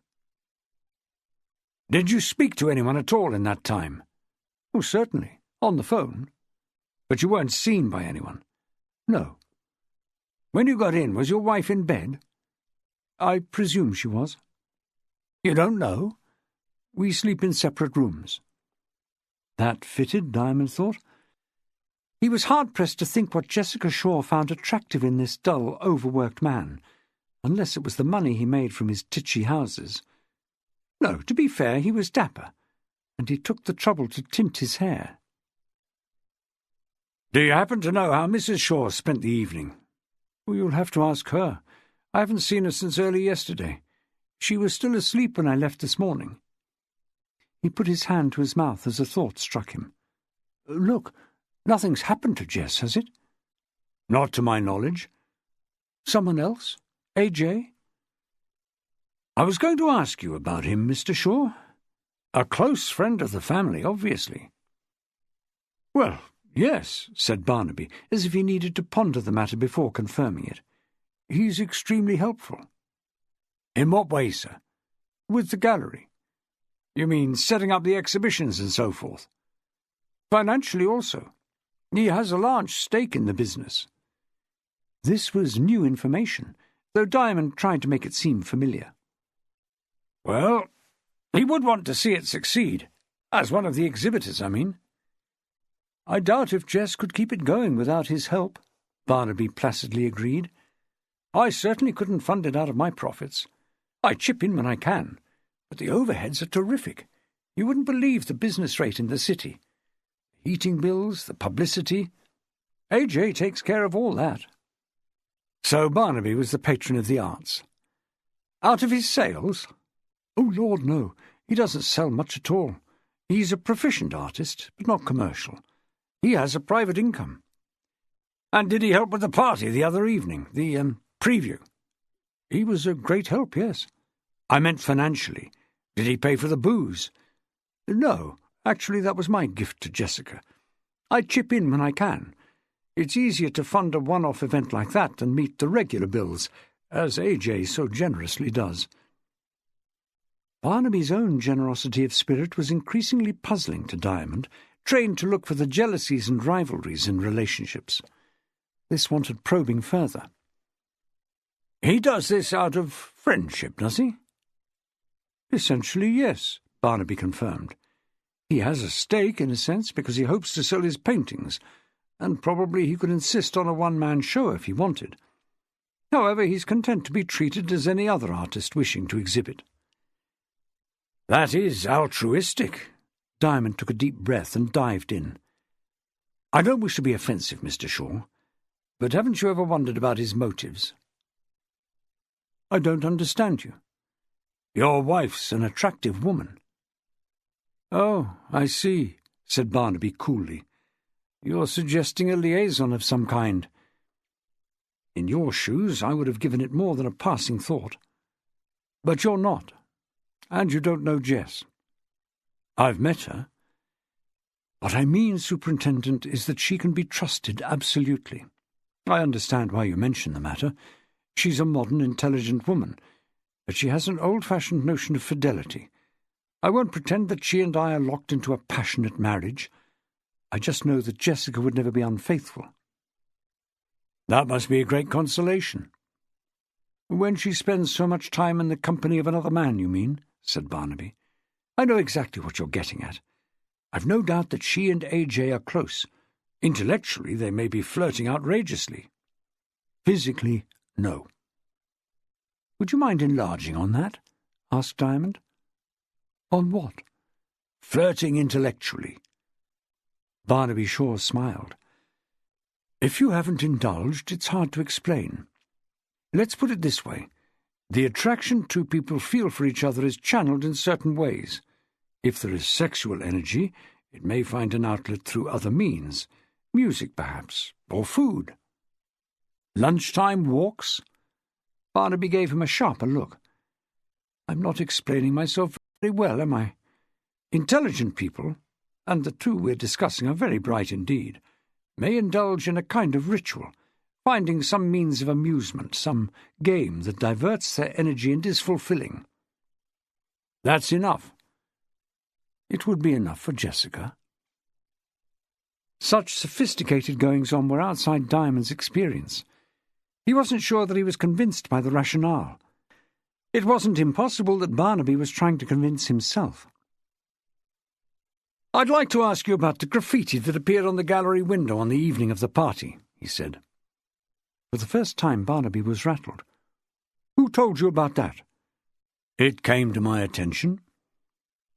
"Did you speak to anyone at all in that time?" "Oh, certainly, on the phone." "But you weren't seen by anyone?" "No." "When you got in, was your wife in bed?" "I presume she was." "You don't know?" "We sleep in separate rooms." That fitted, Diamond thought. He was hard-pressed to think what Jessica Shaw found attractive in this dull, overworked man, unless it was the money he made from his titchy houses. No, to be fair, he was dapper, and he took the trouble to tint his hair. "Do you happen to know how Mrs. Shaw spent the evening?" "Well, you'll have to ask her. I haven't seen her since early yesterday. She was still asleep when I left this morning." He put his hand to his mouth as a thought struck him. "Look, nothing's happened to Jess, has it?" "Not to my knowledge." "Someone else? AJ?" "I was going to ask you about him, Mr. Shaw. A close friend of the family, obviously." "Well, yes," said Barnaby, as if he needed to ponder the matter before confirming it. "He's extremely helpful." "In what way, sir?" "With the gallery." "You mean setting up the exhibitions and so forth?" "Financially also. He has a large stake in the business." This was new information, though Diamond tried to make it seem familiar. "Well, he would want to see it succeed. As one of the exhibitors, I mean." "I doubt if Jess could keep it going without his help," Barnaby placidly agreed. "I certainly couldn't fund it out of my profits. I chip in when I can, but the overheads are terrific. You wouldn't believe the business rate in the city. The heating bills, the publicity. AJ takes care of all that." So Barnaby was the patron of the arts. "Out of his sales?" "Oh, Lord, no. He doesn't sell much at all. He's a proficient artist, but not commercial. He has a private income." "And did he help with the party the other evening, the preview?" "He was a great help, yes." "I meant financially. Did he pay for the booze?" "No. Actually, that was my gift to Jessica. I chip in when I can. It's easier to fund a one-off event like that than meet the regular bills, as AJ so generously does." Barnaby's own generosity of spirit was increasingly puzzling to Diamond, trained to look for the jealousies and rivalries in relationships. This wanted probing further. He does this out of friendship, does he? Essentially, yes, Barnaby confirmed. He has a stake, in a sense, because he hopes to sell his paintings, and probably he could insist on a one-man show if he wanted. However, he's content to be treated as any other artist wishing to exhibit. That is altruistic. Diamond took a deep breath and dived in. I don't wish to be offensive, Mr. Shaw, but haven't you ever wondered about his motives? I don't understand you. Your wife's an attractive woman. Oh, I see, said Barnaby coolly. You're suggesting a liaison of some kind. In your shoes, I would have given it more than a passing thought. But you're not, and you don't know Jess. I've met her. What I mean, Superintendent, is that she can be trusted absolutely. I understand why you mention the matter. She's a modern, intelligent woman, but she has an old-fashioned notion of fidelity. I won't pretend that she and I are locked into a passionate marriage. I just know that Jessica would never be unfaithful. That must be a great consolation. When she spends so much time in the company of another man, you mean? Said Barnaby. I know exactly what you're getting at. I've no doubt that she and AJ are close. Intellectually, they may be flirting outrageously. Physically, no. Would you mind enlarging on that? Asked Diamond. On what? Flirting intellectually. Barnaby Shaw smiled. If you haven't indulged, it's hard to explain. Let's put it this way. The attraction two people feel for each other is channeled in certain ways. If there is sexual energy, it may find an outlet through other means. Music, perhaps, or food. Lunchtime walks? Barnaby gave him a sharper look. I'm not explaining myself very well, am I? Intelligent people, and the two we're discussing are very bright indeed, may indulge in a kind of ritual, finding some means of amusement, some game that diverts their energy and is fulfilling. That's enough. It would be enough for Jessica. Such sophisticated goings-on were outside Diamond's experience. He wasn't sure that he was convinced by the rationale. It wasn't impossible that Barnaby was trying to convince himself. I'd like to ask you about the graffiti that appeared on the gallery window on the evening of the party, he said. For the first time, Barnaby was rattled. Who told you about that? It came to my attention.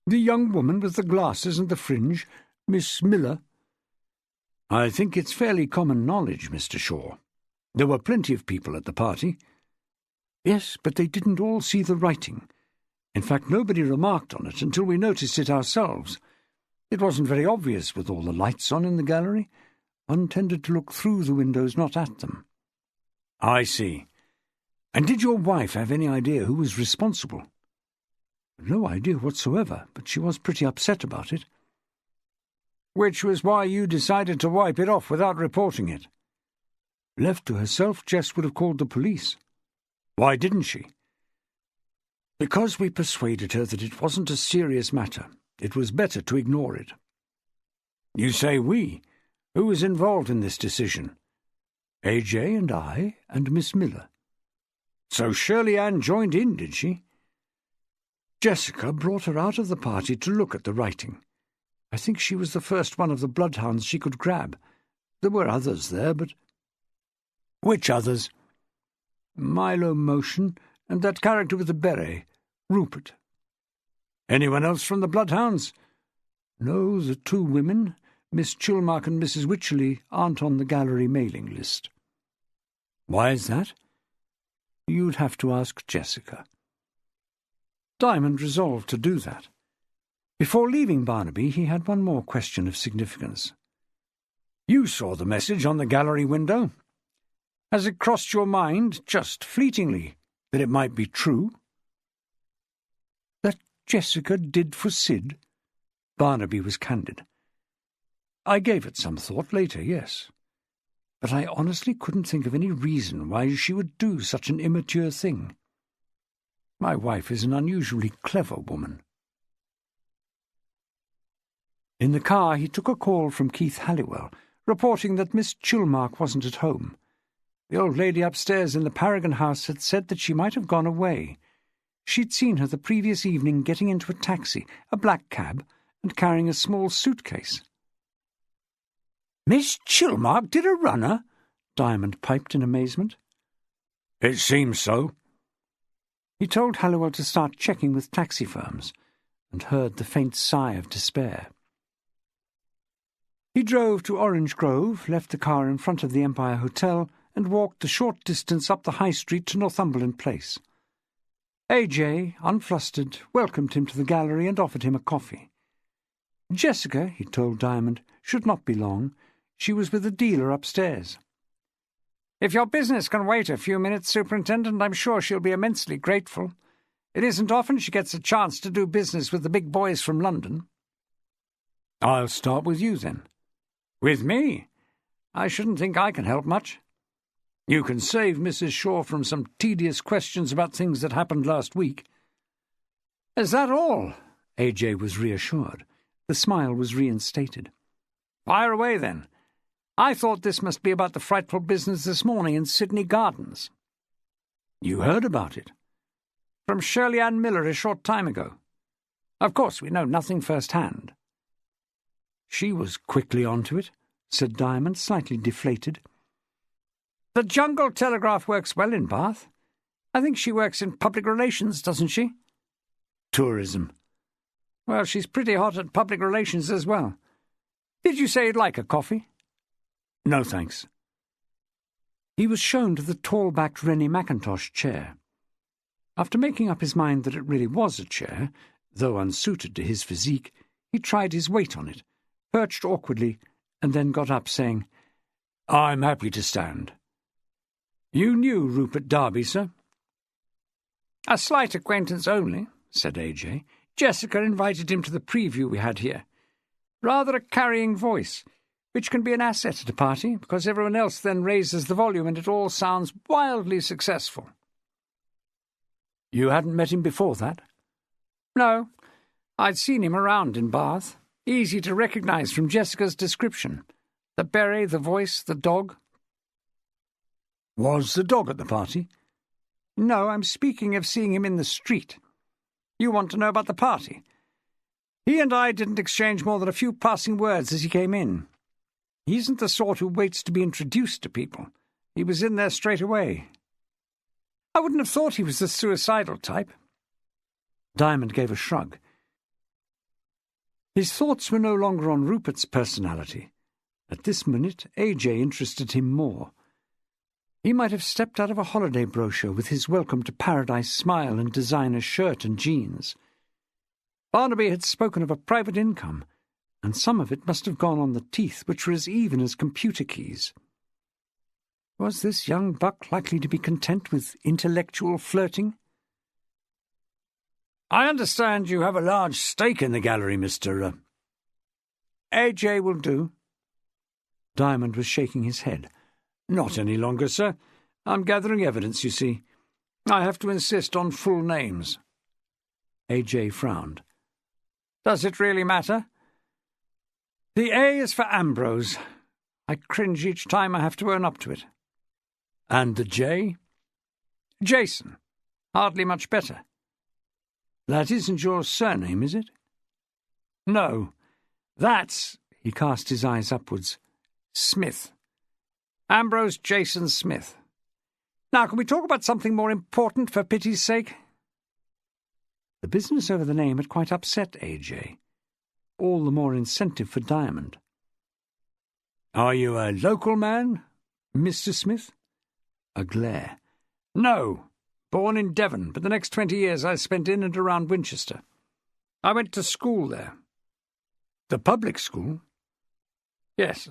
The young woman with the glasses and the fringe, Miss Miller? I think it's fairly common knowledge, Mr. Shaw. There were plenty of people at the party. Yes, but they didn't all see the writing. In fact, nobody remarked on it until we noticed it ourselves. It wasn't very obvious with all the lights on in the gallery. One tended to look through the windows, not at them. I see. And did your wife have any idea who was responsible? No idea whatsoever, but she was pretty upset about it. Which was why you decided to wipe it off without reporting it. Left to herself, Jess would have called the police. Why didn't she? Because we persuaded her that it wasn't a serious matter. It was better to ignore it. You say we. Who was involved in this decision? AJ and I and Miss Miller. So Shirley Ann joined in, did she? Jessica brought her out of the party to look at the writing. I think she was the first one of the Bloodhounds she could grab. There were others there, but... Which others? Milo Motion and that character with the beret, Rupert. Anyone else from the Bloodhounds? No, the two women, Miss Chilmark and Mrs. Wycherley, aren't on the gallery mailing list. Why is that? You'd have to ask Jessica. Diamond resolved to do that. Before leaving Barnaby, he had one more question of significance. You saw the message on the gallery window. Has it crossed your mind, just fleetingly, that it might be true? That Jessica did for Sid? Barnaby was candid. I gave it some thought later, yes. But I honestly couldn't think of any reason why she would do such an immature thing. My wife is an unusually clever woman. In the car, he took a call from Keith Halliwell, reporting that Miss Chilmark wasn't at home. The old lady upstairs in the Paragon House had said that she might have gone away. She'd seen her the previous evening getting into a taxi, a black cab, and carrying a small suitcase. "Miss Chilmark did a runner?" Diamond piped in amazement. "It seems so." He told Halliwell to start checking with taxi firms, and heard the faint sigh of despair. He drove to Orange Grove, left the car in front of the Empire Hotel, and walked the short distance up the High Street to Northumberland Place. AJ, unflustered, welcomed him to the gallery and offered him a coffee. Jessica, he told Diamond, should not be long. She was with a dealer upstairs. "If your business can wait a few minutes, Superintendent, I'm sure she'll be immensely grateful. It isn't often she gets a chance to do business with the big boys from London." "I'll start with you, then." "With me? I shouldn't think I can help much." "You can save Mrs. Shaw from some tedious questions about things that happened last week." "Is that all?" AJ was reassured. The smile was reinstated. "Fire away, then. I thought this must be about the frightful business this morning in Sydney Gardens." "You heard about it?" "From Shirley Ann Miller a short time ago. Of course, we know nothing first-hand." "She was quickly onto it," said Diamond, slightly deflated. "The Jungle Telegraph works well in Bath. I think she works in public relations, doesn't she?" "Tourism." "Well, she's pretty hot at public relations as well. Did you say you'd like a coffee?" "No, thanks." He was shown to the tall-backed Rennie Mackintosh chair. After making up his mind that it really was a chair, though unsuited to his physique, he tried his weight on it, perched awkwardly, and then got up, saying, "I'm happy to stand." "You knew Rupert Darby, sir?" "A slight acquaintance only," said AJ. "Jessica invited him to the preview we had here. Rather a carrying voice, which can be an asset at a party, because everyone else then raises the volume and it all sounds wildly successful." "You hadn't met him before that?" "No. I'd seen him around in Bath. Easy to recognise from Jessica's description. The beret, the voice, the dog." "Was the dog at the party?" "No, I'm speaking of seeing him in the street. You want to know about the party? He and I didn't exchange more than a few passing words as he came in. He isn't the sort who waits to be introduced to people. He was in there straight away. I wouldn't have thought he was the suicidal type." Diamond gave a shrug. His thoughts were no longer on Rupert's personality. At this minute, AJ interested him more. He might have stepped out of a holiday brochure with his Welcome to Paradise smile and designer shirt and jeans. Barnaby had spoken of a private income, and some of it must have gone on the teeth, which were as even as computer keys. Was this young buck likely to be content with intellectual flirting? "I understand you have a large stake in the gallery, Mr. AJ will do." Diamond was shaking his head. "Not any longer, sir. I'm gathering evidence, you see. I have to insist on full names." AJ frowned. "Does it really matter?" "The A is for Ambrose. I cringe each time I have to own up to it." "And the J?" "Jason. Hardly much better." "That isn't your surname, is it?" "No. That's," he cast his eyes upwards, "Smith. Ambrose Jason Smith. Now, can we talk about something more important, for pity's sake?" The business over the name had quite upset AJ. All the more incentive for Diamond. "Are you a local man, Mr. Smith?" A glare. "No. Born in Devon, but the next 20 years I spent in and around Winchester. I went to school there." "The public school?" "Yes.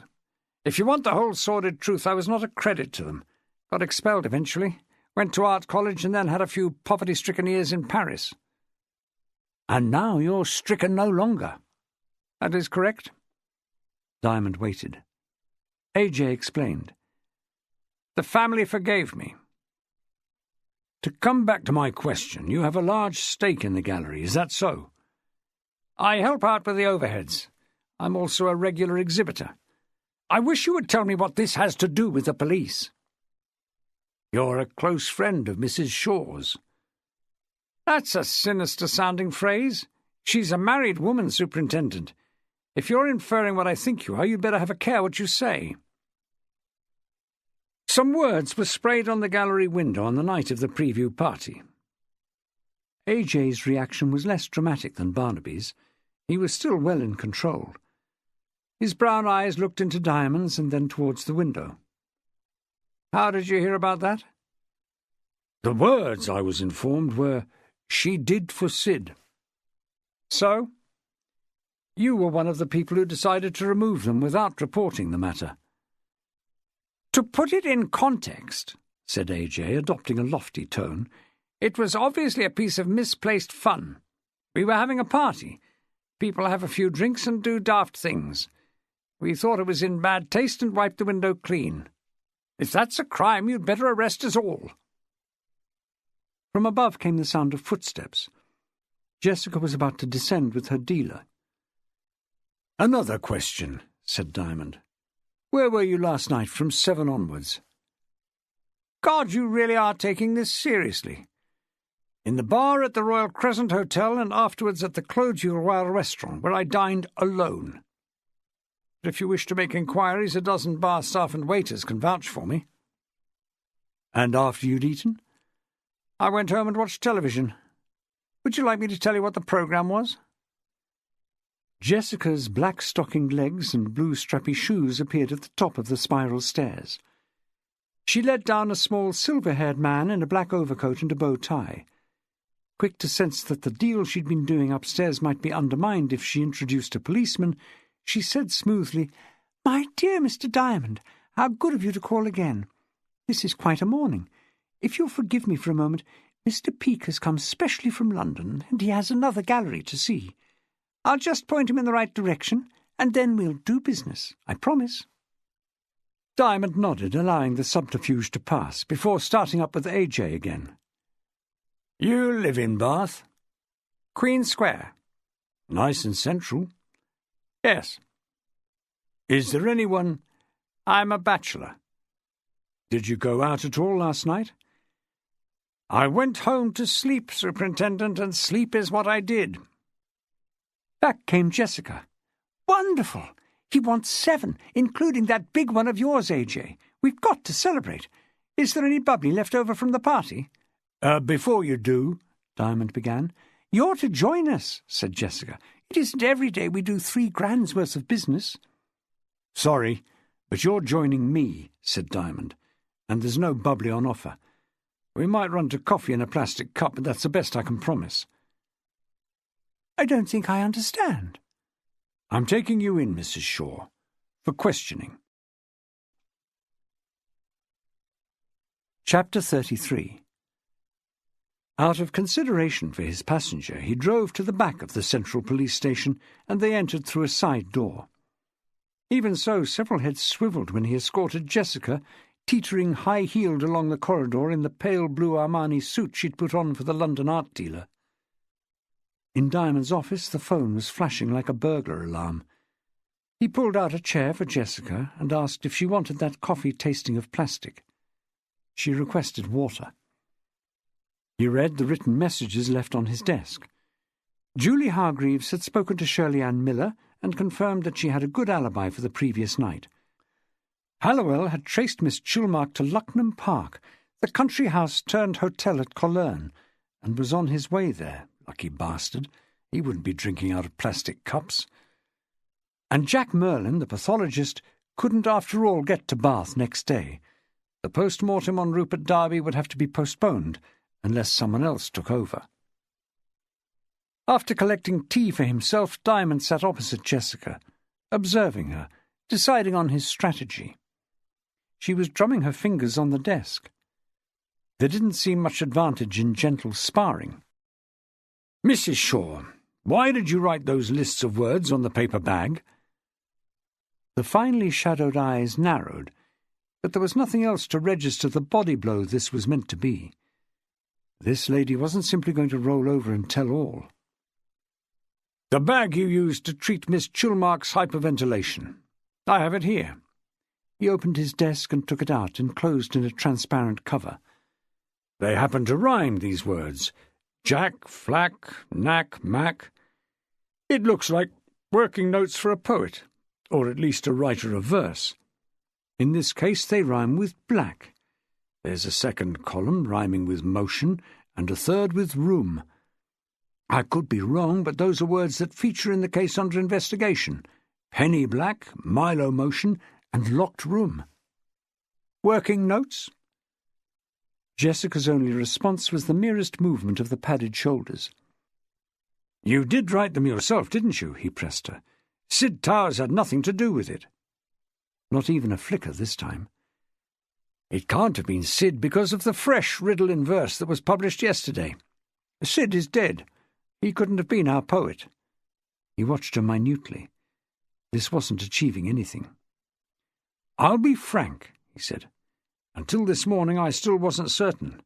If you want the whole sordid truth, I was not a credit to them. Got expelled eventually. Went to art college and then had a few poverty-stricken years in Paris." "And now you're stricken no longer." "That is correct." Diamond waited. AJ explained. "The family forgave me." "To come back to my question, you have a large stake in the gallery, is that so?" "I help out with the overheads. I'm also a regular exhibitor. I wish you would tell me what this has to do with the police." You're a close friend of Mrs. Shaw's. That's a sinister-sounding phrase. She's a married woman, Superintendent. If you're inferring what I think you are, you'd better have a care what you say. Some words were sprayed on the gallery window on the night of the preview party. AJ's reaction was less dramatic than Barnaby's. He was still well in control. His brown eyes looked into Diamond's and then towards the window. How did you hear about that? The words, I was informed, were, "She did for Sid." So? You were one of the people who decided to remove them without reporting the matter. To put it in context, said AJ, adopting a lofty tone, it was obviously a piece of misplaced fun. We were having a party. People have a few drinks and do daft things. We thought it was in bad taste and wiped the window clean. If that's a crime, you'd better arrest us all. From above came the sound of footsteps. Jessica was about to descend with her dealer. Another question, said Diamond. Where were you last night from 7 onwards? God, you really are taking this seriously. In the bar at the Royal Crescent Hotel and afterwards at the Clos du Royal restaurant, where I dined alone. But if you wish to make inquiries, a dozen bar staff and waiters can vouch for me. And after you'd eaten? I went home and watched television. Would you like me to tell you what the programme was? Jessica's black-stockinged legs and blue strappy shoes appeared at the top of the spiral stairs. She led down a small silver-haired man in a black overcoat and a bow tie. Quick to sense that the deal she'd been doing upstairs might be undermined if she introduced a policeman, she said smoothly, "My dear Mr. Diamond, how good of you to call again. This is quite a morning. If you'll forgive me for a moment, Mr. Peake has come specially from London, and he has another gallery to see. I'll just point him in the right direction, and then we'll do business, I promise." Diamond nodded, allowing the subterfuge to pass, before starting up with AJ again. You live in Bath? Queen Square. Nice and central. Yes. Is there anyone? I'm a bachelor. Did you go out at all last night? I went home to sleep, Superintendent, and sleep is what I did. Back came Jessica. Wonderful! He wants 7, including that big one of yours, AJ. We've got to celebrate. Is there any bubbly left over from the party? Before you do, Diamond began. You're to join us, said Jessica. It isn't every day we do 3 grand's worth of business. Sorry, but you're joining me, said Diamond, and there's no bubbly on offer. We might run to coffee in a plastic cup, but that's the best I can promise. I don't think I understand. I'm taking you in, Mrs. Shaw, for questioning. Chapter 33. Out of consideration for his passenger, he drove to the back of the Central Police Station, and they entered through a side door. Even so, several heads swivelled when he escorted Jessica, teetering high-heeled along the corridor in the pale blue Armani suit she'd put on for the London art dealer. In Diamond's office, the phone was flashing like a burglar alarm. He pulled out a chair for Jessica and asked if she wanted that coffee tasting of plastic. She requested water. He read the written messages left on his desk. Julie Hargreaves had spoken to Shirley Ann Miller and confirmed that she had a good alibi for the previous night. Hallowell had traced Miss Chilmark to Lucknam Park, the country house-turned-hotel at Colerne, and was on his way there. Lucky bastard. He wouldn't be drinking out of plastic cups. And Jack Merlin, the pathologist, couldn't after all get to Bath next day. The post-mortem on Rupert Darby would have to be postponed, unless someone else took over. After collecting tea for himself, Diamond sat opposite Jessica, observing her, deciding on his strategy. She was drumming her fingers on the desk. There didn't seem much advantage in gentle sparring. Mrs. Shaw, why did you write those lists of words on the paper bag? The finely shadowed eyes narrowed, but there was nothing else to register the body blow this was meant to be. This lady wasn't simply going to roll over and tell all. The bag you used to treat Miss Chilmark's hyperventilation. I have it here. He opened his desk and took it out, enclosed in a transparent cover. They happen to rhyme, these words. Jack, flack, knack, mac. It looks like working notes for a poet, or at least a writer of verse. In this case they rhyme with black. There's a second column rhyming with motion, and a third with room. I could be wrong, but those are words that feature in the case under investigation. Penny black, Milo motion, and locked room. Working notes? Jessica's only response was the merest movement of the padded shoulders. You did write them yourself, didn't you? He pressed her. Sid Towers had nothing to do with it. Not even a flicker this time. It can't have been Sid because of the fresh riddle in verse that was published yesterday. Sid is dead. He couldn't have been our poet. He watched her minutely. This wasn't achieving anything. I'll be frank, he said. Until this morning I still wasn't certain.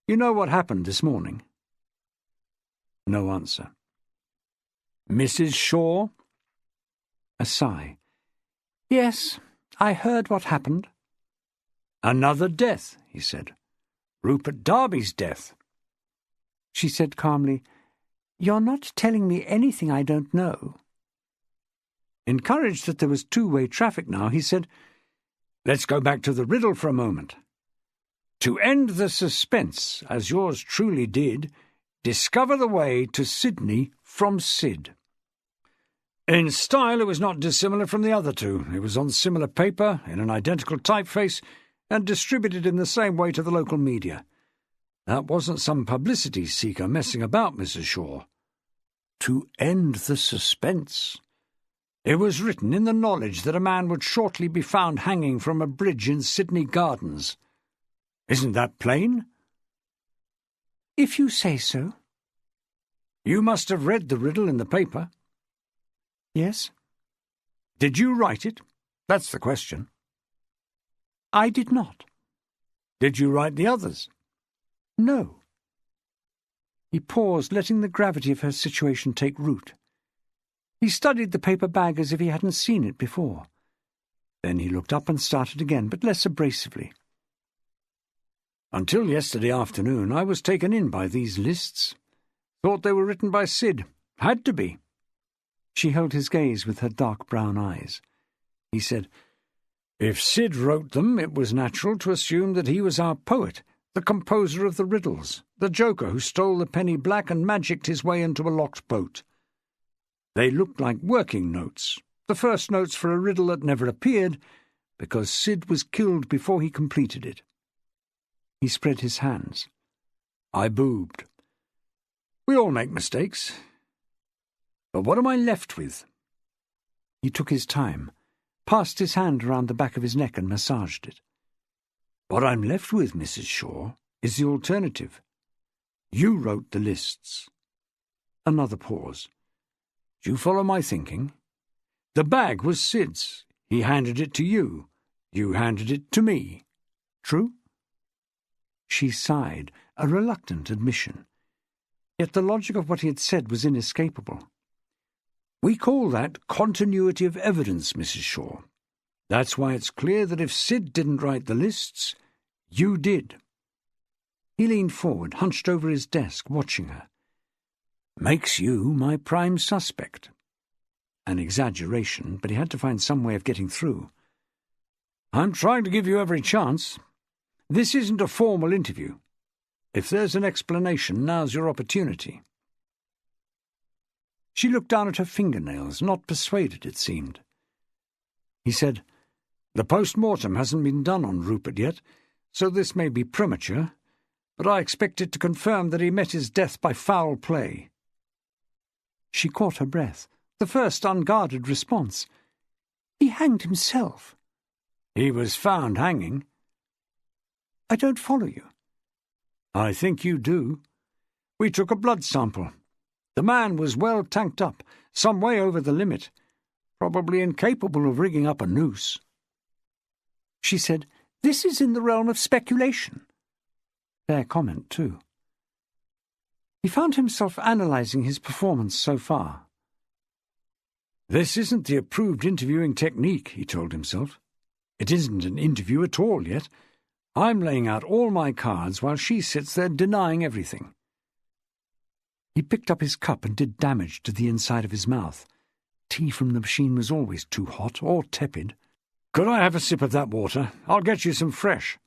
You know what happened this morning? No answer. Mrs. Shaw? A sigh. Yes, I heard what happened. Another death, he said. Rupert Darby's death. She said calmly, You're not telling me anything I don't know. Encouraged that there was two-way traffic now, he said, Let's go back to the riddle for a moment. To end the suspense, as yours truly did, discover the way to Sydney from Sid. In style it was not dissimilar from the other two. It was on similar paper, in an identical typeface, and distributed in the same way to the local media. That wasn't some publicity seeker messing about, Mrs. Shaw. To end the suspense. It was written in the knowledge that a man would shortly be found hanging from a bridge in Sydney Gardens. Isn't that plain? If you say so. You must have read the riddle in the paper. Yes. Did you write it? That's the question. I did not. Did you write the others? No. He paused, letting the gravity of her situation take root. He studied the paper bag as if he hadn't seen it before. Then he looked up and started again, but less abrasively. Until yesterday afternoon I was taken in by these lists. Thought they were written by Sid. Had to be. She held his gaze with her dark brown eyes. He said, If Sid wrote them, it was natural to assume that he was our poet, the composer of the riddles, the joker who stole the penny black and magicked his way into a locked boat. They looked like working notes, the first notes for a riddle that never appeared, because Sid was killed before he completed it. He spread his hands. I boobed. We all make mistakes. But what am I left with? He took his time, passed his hand around the back of his neck and massaged it. What I'm left with, Mrs. Shaw, is the alternative. You wrote the lists. Another pause. Do you follow my thinking? The bag was Sid's. He handed it to you. You handed it to me. True? She sighed, a reluctant admission. Yet the logic of what he had said was inescapable. We call that continuity of evidence, Mrs. Shaw. That's why it's clear that if Sid didn't write the lists, you did. He leaned forward, hunched over his desk, watching her. Makes you my prime suspect. An exaggeration, but he had to find some way of getting through. I'm trying to give you every chance. This isn't a formal interview. If there's an explanation, now's your opportunity. She looked down at her fingernails, not persuaded, it seemed. He said, The post-mortem hasn't been done on Rupert yet, so this may be premature, but I expect it to confirm that he met his death by foul play. She caught her breath, the first unguarded response. He hanged himself. He was found hanging. I don't follow you. I think you do. We took a blood sample. The man was well tanked up, some way over the limit, probably incapable of rigging up a noose. She said, This is in the realm of speculation. Fair comment, too. He found himself analysing his performance so far. This isn't the approved interviewing technique, he told himself. It isn't an interview at all yet. I'm laying out all my cards while she sits there denying everything." He picked up his cup and did damage to the inside of his mouth. Tea from the machine was always too hot or tepid. "Could I have a sip of that water? I'll get you some fresh."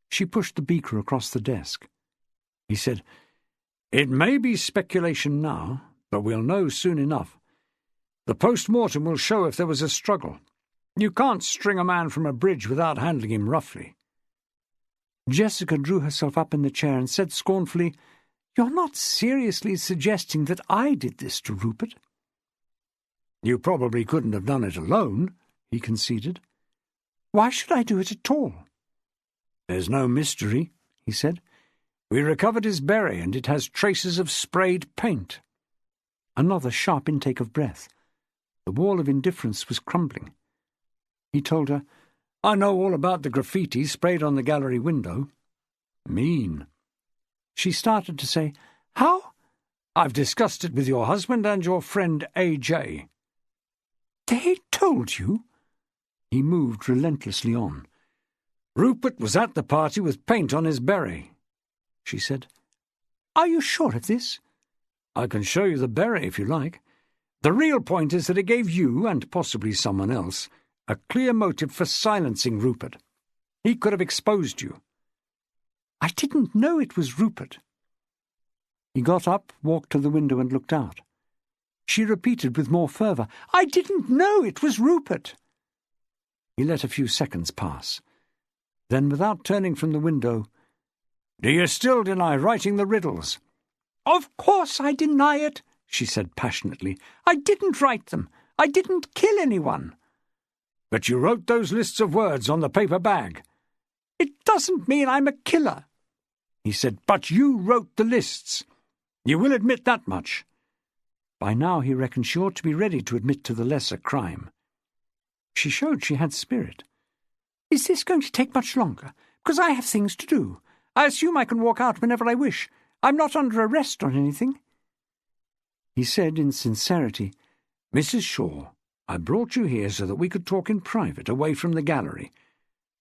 She pushed the beaker across the desk. He said, "It may be speculation now, but we'll know soon enough. The post-mortem will show if there was a struggle. You can't string a man from a bridge without handling him roughly." Jessica drew herself up in the chair and said scornfully, "You're not seriously suggesting that I did this to Rupert?" "You probably couldn't have done it alone," he conceded. "Why should I do it at all?" "There's no mystery," he said. "We recovered his beret, and it has traces of sprayed paint." Another sharp intake of breath. The wall of indifference was crumbling. He told her, "I know all about the graffiti sprayed on the gallery window." "Mean." She started to say, "How?" "I've discussed it with your husband and your friend A.J. "They told you?" He moved relentlessly on. "Rupert was at the party with paint on his beret," she said. "Are you sure of this?" "I can show you the beret if you like. The real point is that it gave you, and possibly someone else, a clear motive for silencing Rupert. He could have exposed you." "I didn't know it was Rupert." He got up, walked to the window and looked out. She repeated with more fervour, "I didn't know it was Rupert." He let a few seconds pass. Then, without turning from the window, "Do you still deny writing the riddles?" "Of course I deny it," she said passionately. "I didn't write them. I didn't kill anyone." "But you wrote those lists of words on the paper bag." "It doesn't mean I'm a killer." He said, "But you wrote the lists. You will admit that much." By now he reckoned she ought to be ready to admit to the lesser crime. She showed she had spirit. "Is this going to take much longer? Because I have things to do. I assume I can walk out whenever I wish. I'm not under arrest or anything." He said in sincerity, "Mrs. Shaw, I brought you here so that we could talk in private, away from the gallery.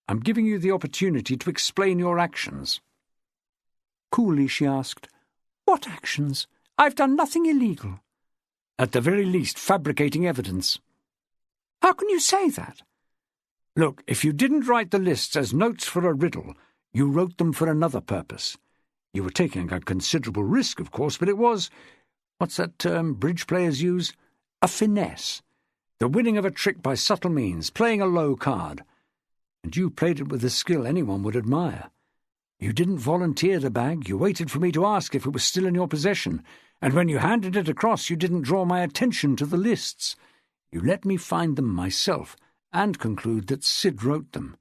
I'm giving you the opportunity to explain your actions." Coolly she asked, "What actions? I've done nothing illegal." "At the very least, fabricating evidence." "How can you say that?" "Look, if you didn't write the lists as notes for a riddle, you wrote them for another purpose. You were taking a considerable risk, of course, but it was, what's that term bridge players use? A finesse. The winning of a trick by subtle means, playing a low card. And you played it with a skill anyone would admire. You didn't volunteer the bag, you waited for me to ask if it was still in your possession, and when you handed it across you didn't draw my attention to the lists. You let me find them myself, and conclude that Sid wrote them.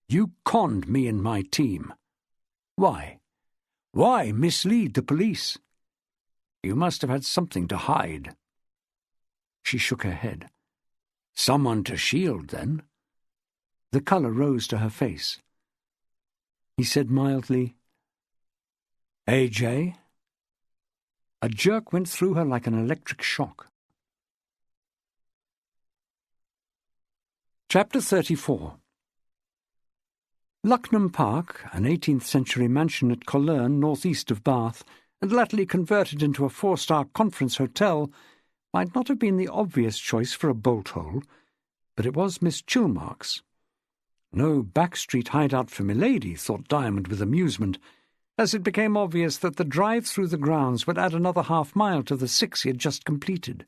You conned me and my team. Why? Why mislead the police? You must have had something to hide." She shook her head. "Someone to shield, then?" The colour rose to her face. He said mildly, "A.J.?" A jerk went through her like an electric shock. Chapter 34. Lucknam Park, an 18th-century mansion at Colerne, northeast of Bath, and latterly converted into a 4-star conference hotel, might not have been the obvious choice for a bolt-hole, but it was Miss Chilmark's. No backstreet hideout for Milady, thought Diamond with amusement, as it became obvious that the drive through the grounds would add another half-mile to the 6 he had just completed.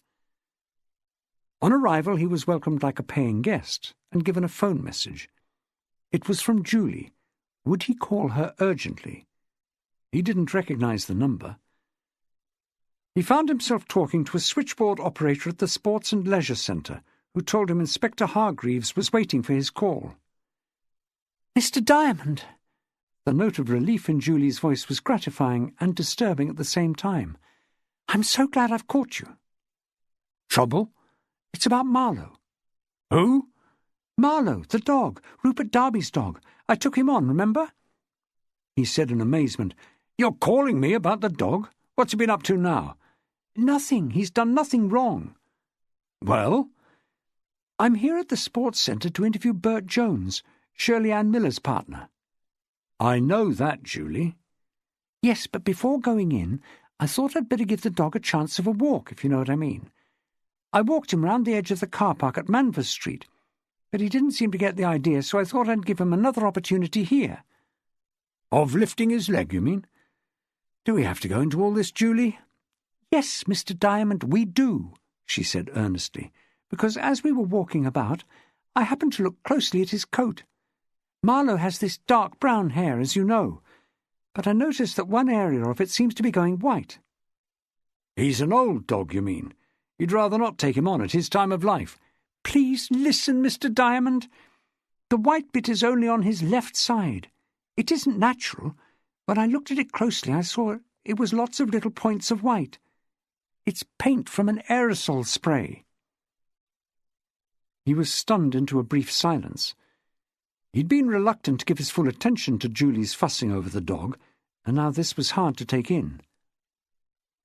On arrival he was welcomed like a paying guest, and given a phone message. It was from Julie. Would he call her urgently? He didn't recognize the number. He found himself talking to a switchboard operator at the Sports and Leisure Centre, who told him Inspector Hargreaves was waiting for his call. "Mr. Diamond!" The note of relief in Julie's voice was gratifying and disturbing at the same time. "I'm so glad I've caught you." "Trouble?" "It's about Marlowe." "Who?" "Marlowe, the dog, Rupert Darby's dog. I took him on, remember?" He said in amazement, "You're calling me about the dog? What's he been up to now?" "Nothing. He's done nothing wrong." "Well?" I'm here at the sports centre to interview Bert Jones, Shirley Ann Miller's partner. I know that, Julie. Yes, but before going in, I thought I'd better give the dog a chance of a walk, if you know what I mean. I walked him round the edge of the car park at Manvers Street, but he didn't seem to get the idea, so I thought I'd give him another opportunity here. Of lifting his leg, you mean? Do we have to go into all this, Julie? Yes, Mr. Diamond, we do, she said earnestly, because as we were walking about, I happened to look closely at his coat. Marlowe has this dark brown hair, as you know, but I noticed that one area of it seems to be going white. He's an old dog, you mean? You'd rather not take him on at his time of life? Please listen, Mr. Diamond. The white bit is only on his left side. It isn't natural. When I looked at it closely, I saw it was lots of little points of white. It's paint from an aerosol spray. He was stunned into a brief silence. He'd been reluctant to give his full attention to Julie's fussing over the dog, and now this was hard to take in.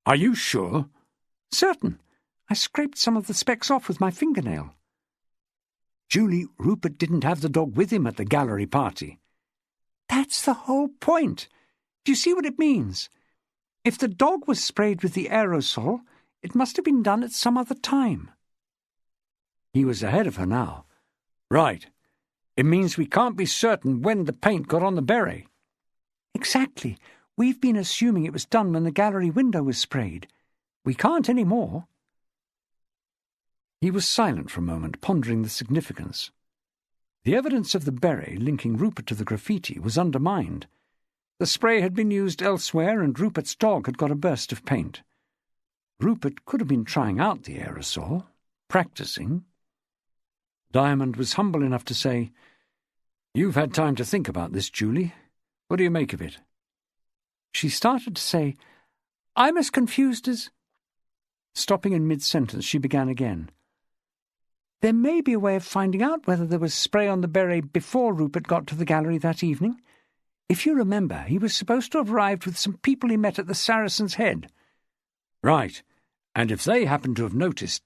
Are you sure? Certain. I scraped some of the specks off with my fingernail. Julie, Rupert didn't have the dog with him at the gallery party. That's the whole point. Do you see what it means? If the dog was sprayed with the aerosol, it must have been done at some other time. He was ahead of her now. Right. It means we can't be certain when the paint got on the beret. Exactly. We've been assuming it was done when the gallery window was sprayed. We can't any more. He was silent for a moment, pondering the significance. The evidence of the beret linking Rupert to the graffiti was undermined. The spray had been used elsewhere, and Rupert's dog had got a burst of paint. Rupert could have been trying out the aerosol, practicing. Diamond was humble enough to say, "You've had time to think about this, Julie. What do you make of it?" She started to say, "I'm as confused as—" Stopping in mid-sentence, she began again. "There may be a way of finding out whether there was spray on the beret before Rupert got to the gallery that evening. If you remember, he was supposed to have arrived with some people he met at the Saracen's Head." "Right. And if they happened to have noticed—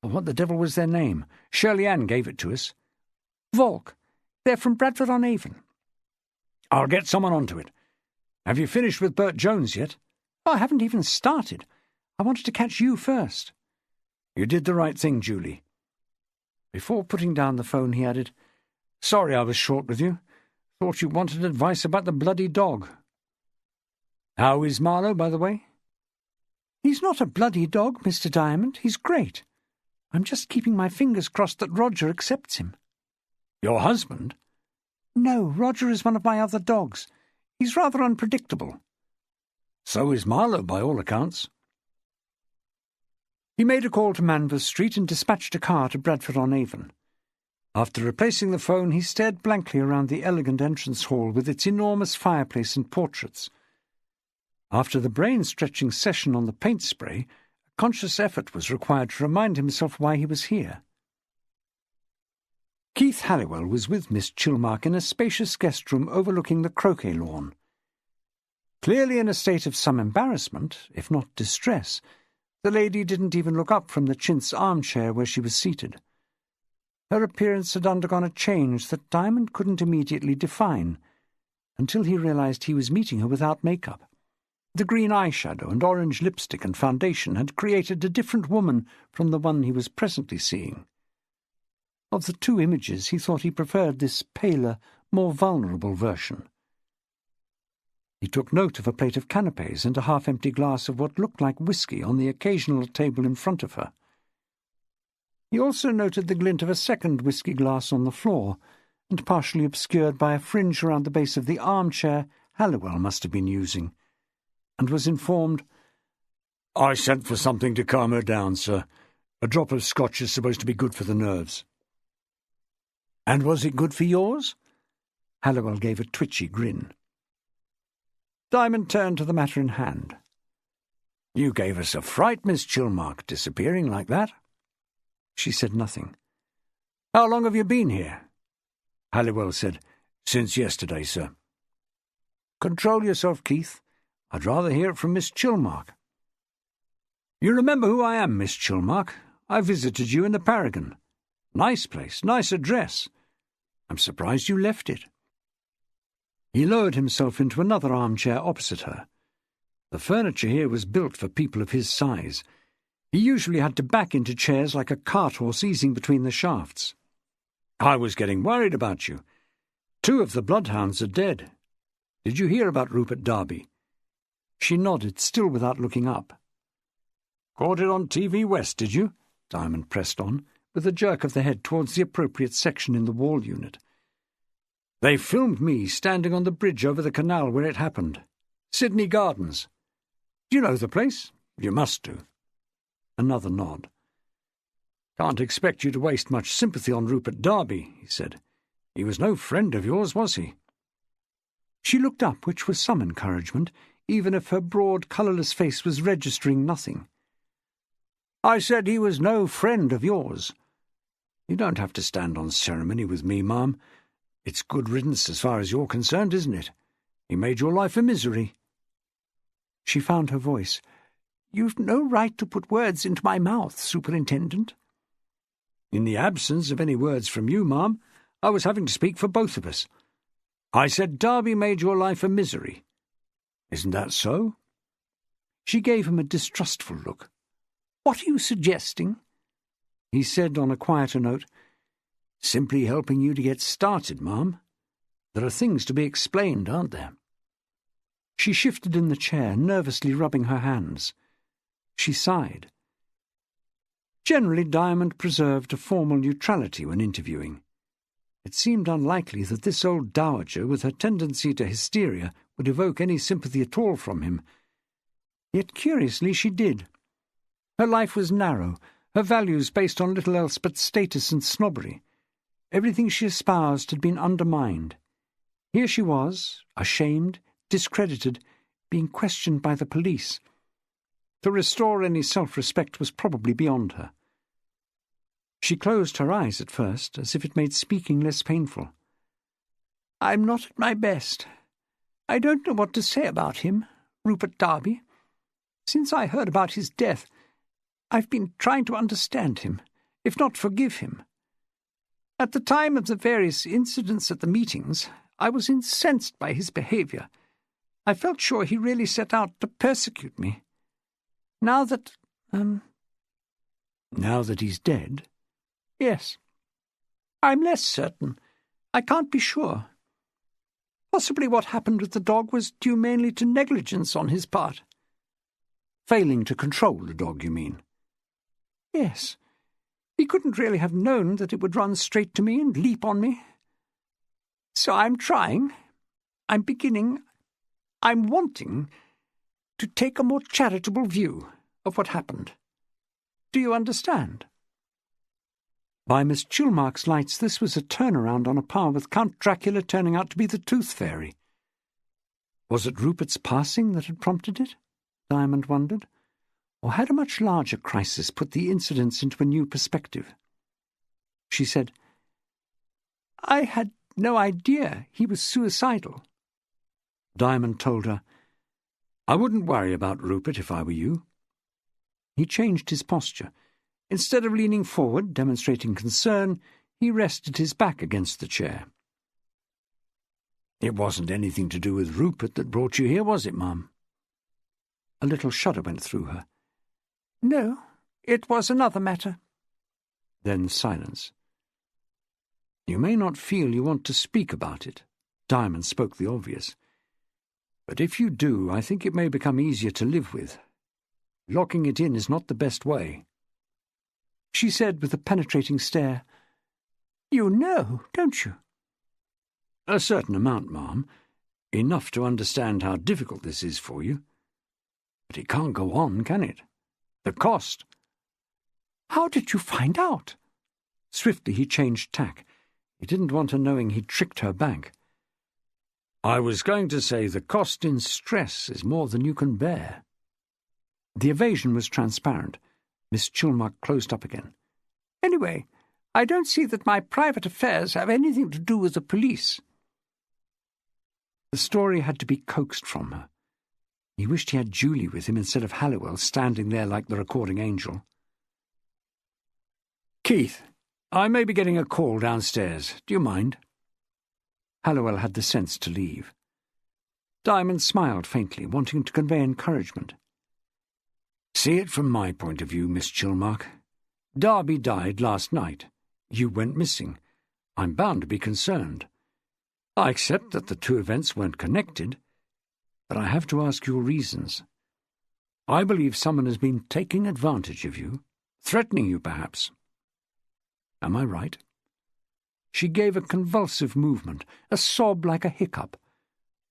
what the devil was their name? Shirley Ann gave it to us." "Volk. They're from Bradford-on-Avon." "I'll get someone onto it. Have you finished with Bert Jones yet?" "Oh, I haven't even started. I wanted to catch you first." "You did the right thing, Julie." Before putting down the phone, he added, "Sorry I was short with you. Thought you wanted advice about the bloody dog. How is Marlowe, by the way?" "He's not a bloody dog, Mr. Diamond. He's great. I'm just keeping my fingers crossed that Roger accepts him." "Your husband?" "No, Roger is one of my other dogs. He's rather unpredictable." "So is Marlowe, by all accounts." He made a call to Manvers Street and dispatched a car to Bradford-on-Avon. After replacing the phone, he stared blankly around the elegant entrance hall with its enormous fireplace and portraits. After the brain-stretching session on the paint spray, a conscious effort was required to remind himself why he was here. Keith Halliwell was with Miss Chilmark in a spacious guest room overlooking the croquet lawn. Clearly in a state of some embarrassment, if not distress, the lady didn't even look up from the chintz armchair where she was seated. Her appearance had undergone a change that Diamond couldn't immediately define, until he realized he was meeting her without makeup. The green eyeshadow and orange lipstick and foundation had created a different woman from the one he was presently seeing. Of the two images, he thought he preferred this paler, more vulnerable version. He took note of a plate of canapes and a half-empty glass of what looked like whisky on the occasional table in front of her. He also noted the glint of a second whisky glass on the floor, and partially obscured by a fringe around the base of the armchair Halliwell must have been using, and was informed, "I sent for something to calm her down, sir. A drop of scotch is supposed to be good for the nerves." "And was it good for yours?" Halliwell gave a twitchy grin. Diamond turned to the matter in hand. "You gave us a fright, Miss Chilmark, disappearing like that." She said nothing. "How long have you been here?" Halliwell said, "Since yesterday, sir." "Control yourself, Keith. I'd rather hear it from Miss Chilmark." "You remember who I am, Miss Chilmark? I visited you in the Paragon." Nice place, nice address. I'm surprised you left it. He lowered himself into another armchair opposite her. The furniture here was built for people of his size. He usually had to back into chairs like a cart horse easing between the shafts. I was getting worried about you. 2 of the Bloodhounds are dead. Did you hear about Rupert Darby? She nodded, still without looking up. Caught it on TV West, did you? Diamond pressed on, with a jerk of the head towards the appropriate section in the wall unit. They filmed me standing on the bridge over the canal where it happened. Sydney Gardens. Do you know the place? You must do. Another nod. Can't expect you to waste much sympathy on Rupert Darby, he said. He was no friend of yours, was he? She looked up, which was some encouragement, even if her broad, colourless face was registering nothing. I said he was no friend of yours. You don't have to stand on ceremony with me, ma'am. It's good riddance as far as you're concerned, isn't it? He made your life a misery. She found her voice. You've no right to put words into my mouth, Superintendent. In the absence of any words from you, ma'am, I was having to speak for both of us. I said Darby made your life a misery. Isn't that so? She gave him a distrustful look. What are you suggesting? He said on a quieter note, Simply helping you to get started, ma'am. There are things to be explained, aren't there? She shifted in the chair, nervously rubbing her hands. She sighed. Generally, Diamond preserved a formal neutrality when interviewing. It seemed unlikely that this old dowager, with her tendency to hysteria, would evoke any sympathy at all from him. Yet, curiously, she did. Her life was narrow, her values based on little else but status and snobbery. Everything she espoused had been undermined. Here she was, ashamed, discredited, being questioned by the police. To restore any self-respect was probably beyond her. She closed her eyes at first, as if it made speaking less painful. I'm not at my best. I don't know what to say about him, Rupert Darby. Since I heard about his death, I've been trying to understand him, if not forgive him. At the time of the various incidents at the meetings, I was incensed by his behaviour. I felt sure he really set out to persecute me. Now that he's dead? Yes. I'm less certain. I can't be sure. Possibly what happened with the dog was due mainly to negligence on his part. Failing to control the dog, you mean? Yes. He couldn't really have known that it would run straight to me and leap on me. So I'm trying. I'm wanting to take a more charitable view of what happened. Do you understand? By Miss Chilmark's lights, this was a turnaround on a par with Count Dracula turning out to be the Tooth Fairy. Was it Rupert's passing that had prompted it? Diamond wondered. Or had a much larger crisis put the incidents into a new perspective? She said, I had no idea he was suicidal. Diamond told her, I wouldn't worry about Rupert if I were you. He changed his posture. Instead of leaning forward, demonstrating concern, he rested his back against the chair. It wasn't anything to do with Rupert that brought you here, was it, Mum? A little shudder went through her. No, it was another matter. Then silence. You may not feel you want to speak about it. Diamond spoke the obvious. But if you do, I think it may become easier to live with. Locking it in is not the best way. She said with a penetrating stare, You know, don't you? A certain amount, ma'am. Enough to understand how difficult this is for you. But it can't go on, can it? The cost. How did you find out? Swiftly he changed tack. He didn't want her knowing he'd tricked her bank. I was going to say the cost in stress is more than you can bear. The evasion was transparent. Miss Chilmark closed up again. Anyway, I don't see that my private affairs have anything to do with the police. The story had to be coaxed from her. He wished he had Julie with him instead of Halliwell standing there like the recording angel. Keith, I may be getting a call downstairs. Do you mind?" Hallowell had the sense to leave. Diamond smiled faintly, wanting to convey encouragement. "See it from my point of view, Miss Chilmark. Darby died last night. You went missing. I'm bound to be concerned. I accept that the two events weren't connected, but I have to ask your reasons. I believe someone has been taking advantage of you, threatening you perhaps. Am I right?" She gave a convulsive movement, a sob like a hiccup.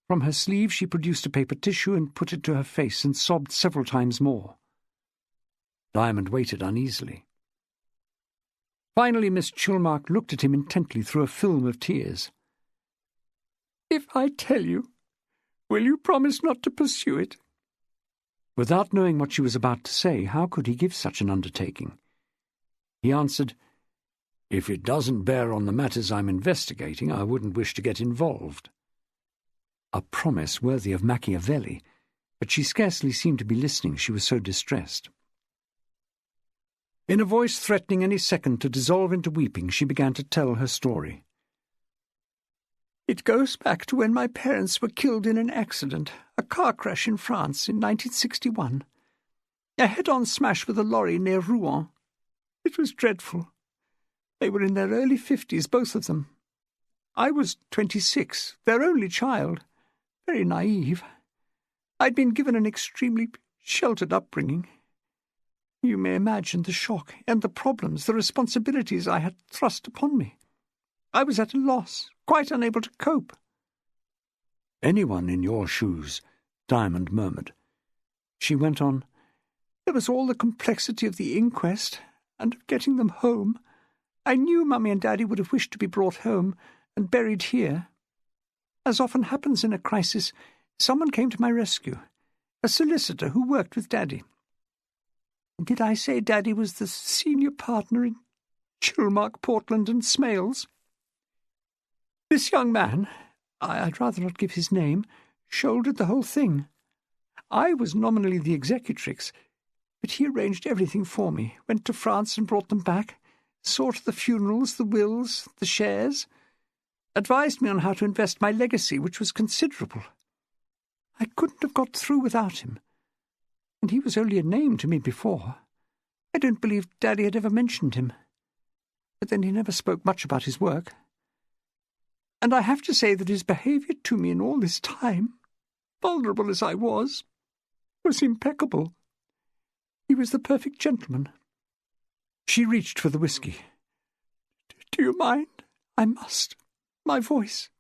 From her sleeve she produced a paper tissue and put it to her face and sobbed several times more. Diamond waited uneasily. Finally Miss Chilmark looked at him intently through a film of tears. "If I tell you, will you promise not to pursue it?" Without knowing what she was about to say, how could he give such an undertaking? He answered, "If it doesn't bear on the matters I'm investigating, I wouldn't wish to get involved." A promise worthy of Machiavelli, but she scarcely seemed to be listening, she was so distressed. In a voice threatening any second to dissolve into weeping, she began to tell her story. "It goes back to when my parents were killed in an accident, a car crash in France in 1961. A head-on smash with a lorry near Rouen. It was dreadful. They were in their early 50s, both of them. I was 26, their only child, very naive. I'd been given an extremely sheltered upbringing. You may imagine the shock and the problems, the responsibilities I had thrust upon me. I was at a loss, quite unable to cope." "Anyone in your shoes," Diamond murmured. She went on, "There was all the complexity of the inquest, and of getting them home. I knew Mummy and Daddy would have wished to be brought home and buried here. As often happens in a crisis, someone came to my rescue, a solicitor who worked with Daddy. Did I say Daddy was the senior partner in Chilmark, Portland and Smales? This young man, I'd rather not give his name, shouldered the whole thing. I was nominally the executrix, but he arranged everything for me, went to France and brought them back, saw to the funerals, the wills, the shares, advised me on how to invest my legacy, which was considerable. I couldn't have got through without him, and he was only a name to me before. I don't believe Daddy had ever mentioned him, but then he never spoke much about his work. And I have to say that his behaviour to me in all this time, vulnerable as I was impeccable. He was the perfect gentleman." She reached for the whisky. "Do you mind? I must. My voice."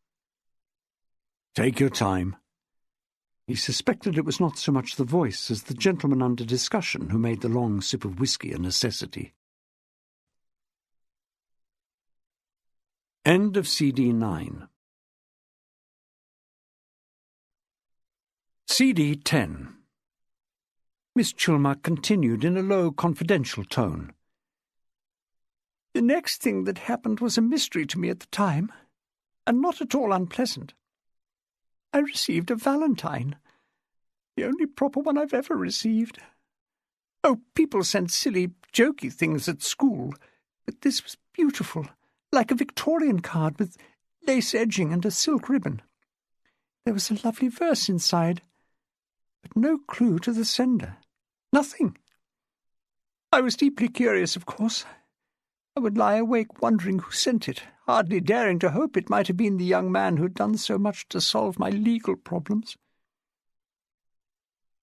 "Take your time." He suspected it was not so much the voice as the gentleman under discussion who made the long sip of whisky a necessity. End of CD 9. CD 10. Miss Chilmark continued in a low, confidential tone. "The next thing that happened was a mystery to me at the time, and not at all unpleasant. I received a valentine, the only proper one I've ever received. Oh, people sent silly, jokey things at school, but this was beautiful, like a Victorian card with lace edging and a silk ribbon. There was a lovely verse inside, but no clue to the sender. Nothing. I was deeply curious, of course. I would lie awake wondering who sent it, hardly daring to hope it might have been the young man who'd done so much to solve my legal problems.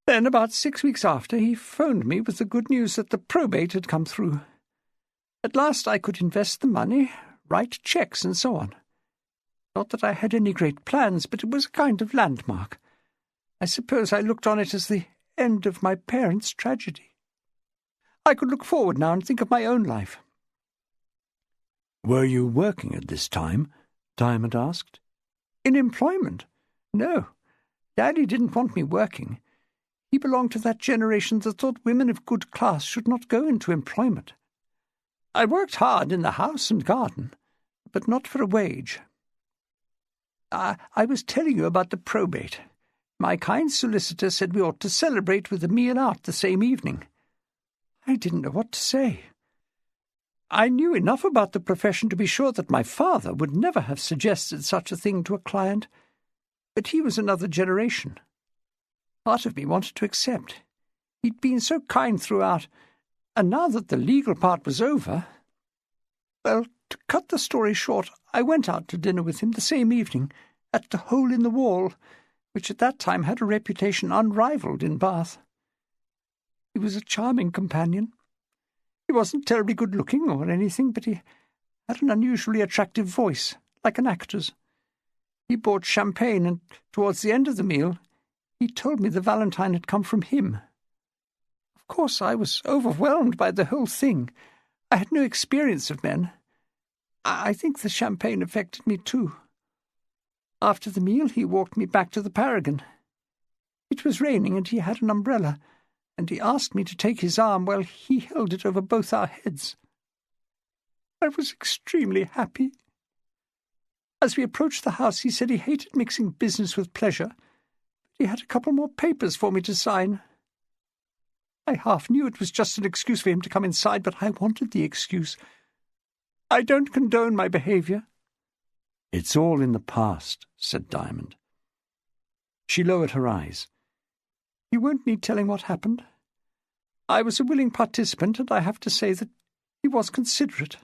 Then, about 6 weeks after, he phoned me with the good news that the probate had come through. At last I could invest the money, write cheques, and so on. Not that I had any great plans, but it was a kind of landmark. I suppose I looked on it as the end of my parents' tragedy. I could look forward now and think of my own life." "Were you working at this time?" Diamond asked. "In employment? No. Daddy didn't want me working. He belonged to that generation that thought women of good class should not go into employment. I worked hard in the house and garden, but not for a wage. I was telling you about the probate. My kind solicitor said we ought to celebrate with a meal out the same evening. I didn't know what to say. I knew enough about the profession to be sure that my father would never have suggested such a thing to a client, but he was another generation. Part of me wanted to accept. He'd been so kind throughout, and now that the legal part was over— Well, to cut the story short, I went out to dinner with him the same evening at the Hole in the Wall, which at that time had a reputation unrivalled in Bath. He was a charming companion. He wasn't terribly good-looking or anything, but he had an unusually attractive voice, like an actor's. He bought champagne, and towards the end of the meal he told me the valentine had come from him. Of course, I was overwhelmed by the whole thing. I had no experience of men. I think the champagne affected me too. After the meal he walked me back to the Paragon. It was raining, and he had an umbrella, and he asked me to take his arm while he held it over both our heads. I was extremely happy. As we approached the house, he said he hated mixing business with pleasure, but he had a couple more papers for me to sign. I half knew it was just an excuse for him to come inside, but I wanted the excuse. I don't condone my behaviour. It's all in the past, said Diamond. She lowered her eyes. You won't need telling what happened. I was a willing participant, and I have to say that he was considerate,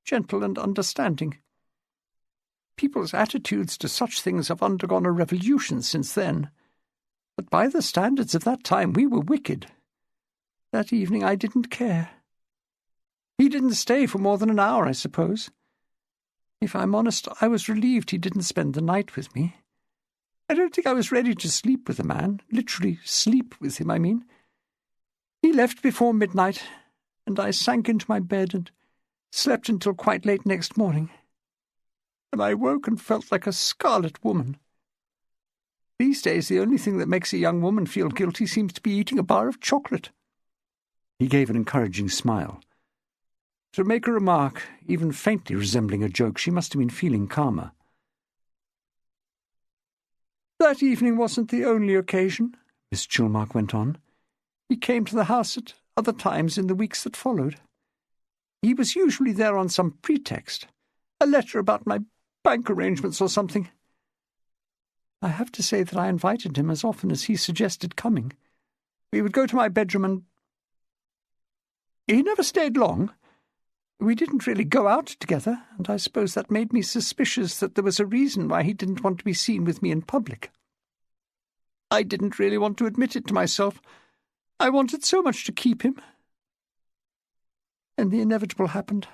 gentle and understanding. People's attitudes to such things have undergone a revolution since then, but by the standards of that time we were wicked. That evening I didn't care. He didn't stay for more than an hour, I suppose. If I'm honest, I was relieved he didn't spend the night with me. I don't think I was ready to sleep with a man, literally sleep with him, I mean. He left before midnight, and I sank into my bed and slept until quite late next morning. And I woke and felt like a scarlet woman. These days the only thing that makes a young woman feel guilty seems to be eating a bar of chocolate. He gave an encouraging smile. To make a remark, even faintly resembling a joke, she must have been feeling calmer. That evening wasn't the only occasion, Miss Chilmark went on. He came to the house at other times in the weeks that followed. He was usually there on some pretext, a letter about my bank arrangements or something. I have to say that I invited him as often as he suggested coming. We would go to my bedroom and— He never stayed long. We didn't really go out together, and I suppose that made me suspicious that there was a reason why he didn't want to be seen with me in public. I didn't really want to admit it to myself. I wanted so much to keep him. And the inevitable happened.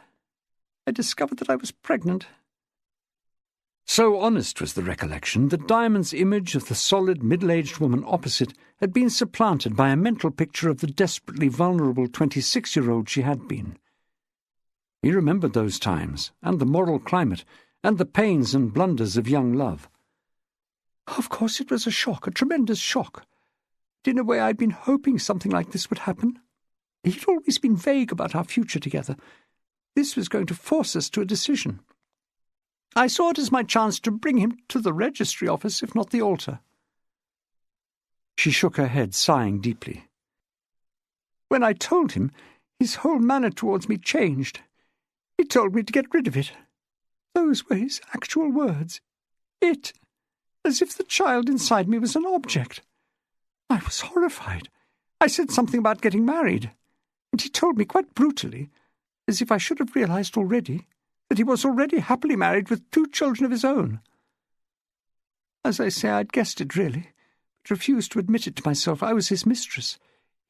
I discovered that I was pregnant. So honest was the recollection that Diamond's image of the solid, middle-aged woman opposite had been supplanted by a mental picture of the desperately vulnerable 26-year-old she had been. He remembered those times, and the moral climate, and the pains and blunders of young love. Of course it was a shock, a tremendous shock. In a way I'd been hoping something like this would happen. He'd always been vague about our future together. This was going to force us to a decision. I saw it as my chance to bring him to the registry office, if not the altar. She shook her head, sighing deeply. When I told him, his whole manner towards me changed. He told me to get rid of it. Those were his actual words. It, as if the child inside me was an object. I was horrified. I said something about getting married, and he told me quite brutally, as if I should have realized already, that he was already happily married with 2 children of his own. As I say, I'd guessed it really, but refused to admit it to myself. I was his mistress.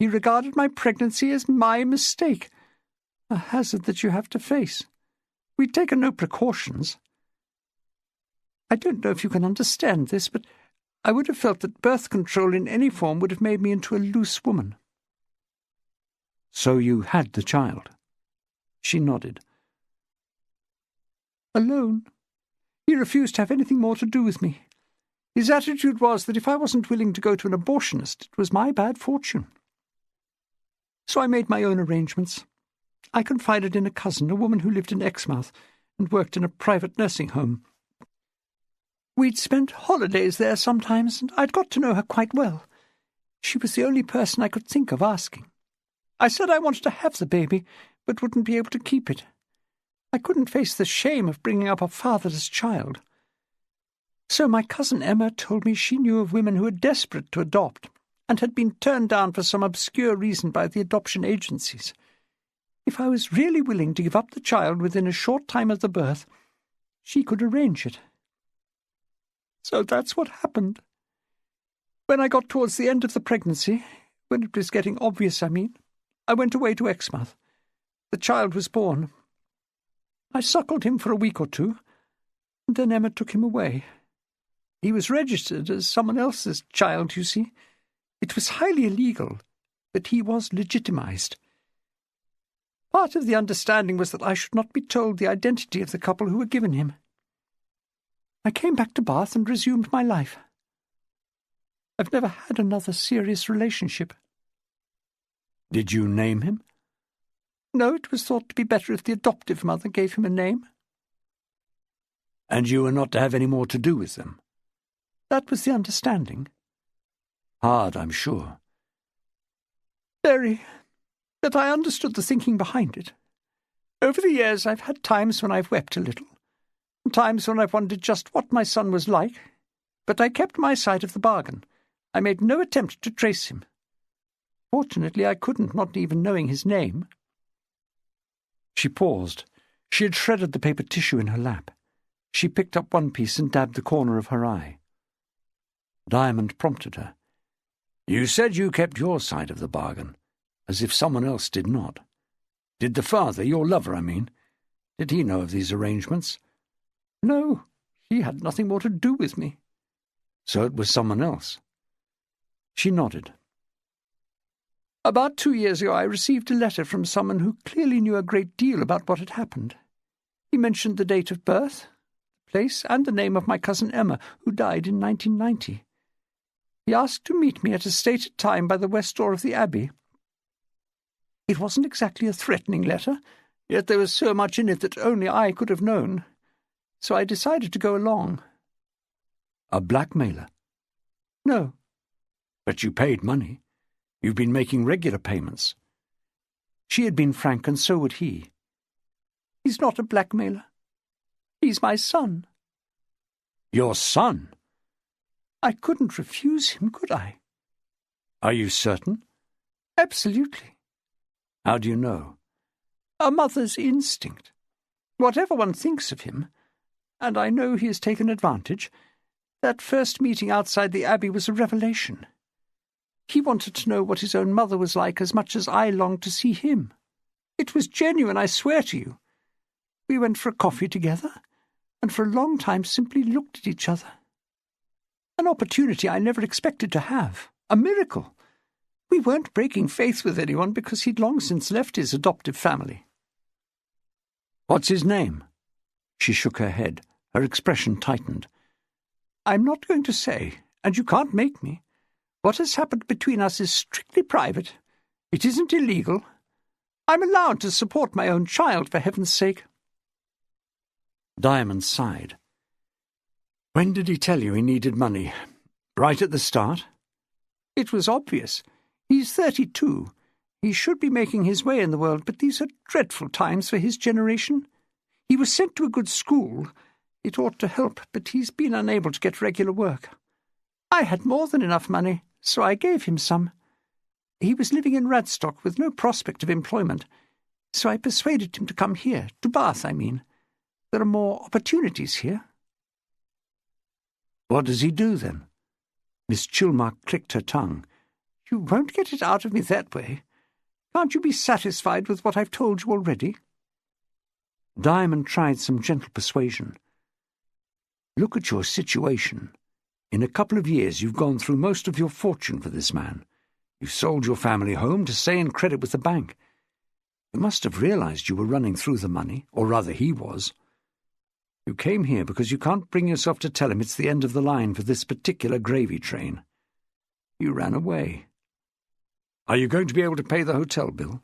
He regarded my pregnancy as my mistake, a hazard that you have to face. We'd taken no precautions. I don't know if you can understand this, but I would have felt that birth control in any form would have made me into a loose woman. So you had the child? She nodded. Alone. He refused to have anything more to do with me. His attitude was that if I wasn't willing to go to an abortionist, it was my bad fortune. So I made my own arrangements. I confided in a cousin, a woman who lived in Exmouth and worked in a private nursing home. We'd spent holidays there sometimes, and I'd got to know her quite well. She was the only person I could think of asking. I said I wanted to have the baby, but wouldn't be able to keep it. I couldn't face the shame of bringing up a fatherless child. So my cousin Emma told me she knew of women who were desperate to adopt and had been turned down for some obscure reason by the adoption agencies. If I was really willing to give up the child within a short time of the birth, she could arrange it. So that's what happened. When I got towards the end of the pregnancy, when it was getting obvious, I went away to Exmouth. The child was born. I suckled him for a week or two, and then Emma took him away. He was registered as someone else's child, you see. It was highly illegal, but he was legitimized. Part of the understanding was that I should not be told the identity of the couple who were given him. I came back to Bath and resumed my life. I've never had another serious relationship. Did you name him? No, it was thought to be better if the adoptive mother gave him a name. And you were not to have any more to do with them? That was the understanding. Hard, I'm sure. Very. But I understood the thinking behind it. Over the years I've had times when I've wept a little, and times when I've wondered just what my son was like, but I kept my side of the bargain. I made no attempt to trace him. Fortunately, I couldn't, not even knowing his name. She paused. She had shredded the paper tissue in her lap. She picked up one piece and dabbed the corner of her eye. Diamond prompted her. You said you kept your side of the bargain, as if someone else did not. Did the father, your lover, did he know of these arrangements? No, he had nothing more to do with me. So it was someone else? She nodded. About 2 years ago I received a letter from someone who clearly knew a great deal about what had happened. He mentioned the date of birth, the place, and the name of my cousin Emma, who died in 1990. He asked to meet me at a stated time by the west door of the Abbey. It wasn't exactly a threatening letter, yet there was so much in it that only I could have known. So I decided to go along. A blackmailer? No. But you paid money. You've been making regular payments. She had been frank, and so would he. He's not a blackmailer. He's my son. Your son? I couldn't refuse him, could I? Are you certain? Absolutely. How do you know? A mother's instinct. Whatever one thinks of him, and I know he has taken advantage, that first meeting outside the Abbey was a revelation. He wanted to know what his own mother was like as much as I longed to see him. It was genuine, I swear to you. We went for a coffee together, and for a long time simply looked at each other. An opportunity I never expected to have. A miracle. We weren't breaking faith with anyone because he'd long since left his adoptive family. What's his name? She shook her head. Her expression tightened. I'm not going to say, and you can't make me. What has happened between us is strictly private. It isn't illegal. I'm allowed to support my own child, for heaven's sake. Diamond sighed. When did he tell you he needed money? Right at the start? It was obvious. He's 32. He should be making his way in the world, but these are dreadful times for his generation. He was sent to a good school. It ought to help, but he's been unable to get regular work. I had more than enough money, so I gave him some. He was living in Radstock with no prospect of employment, so I persuaded him to come here, to Bath, I mean. There are more opportunities here. What does he do, then? Miss Chilmark clicked her tongue. You won't get it out of me that way. Can't you be satisfied with what I've told you already? Diamond tried some gentle persuasion. Look at your situation. In a couple of years you've gone through most of your fortune for this man. You've sold your family home to stay in credit with the bank. You must have realized you were running through the money, or rather he was. You came here because you can't bring yourself to tell him it's the end of the line for this particular gravy train. You ran away. Are you going to be able to pay the hotel bill?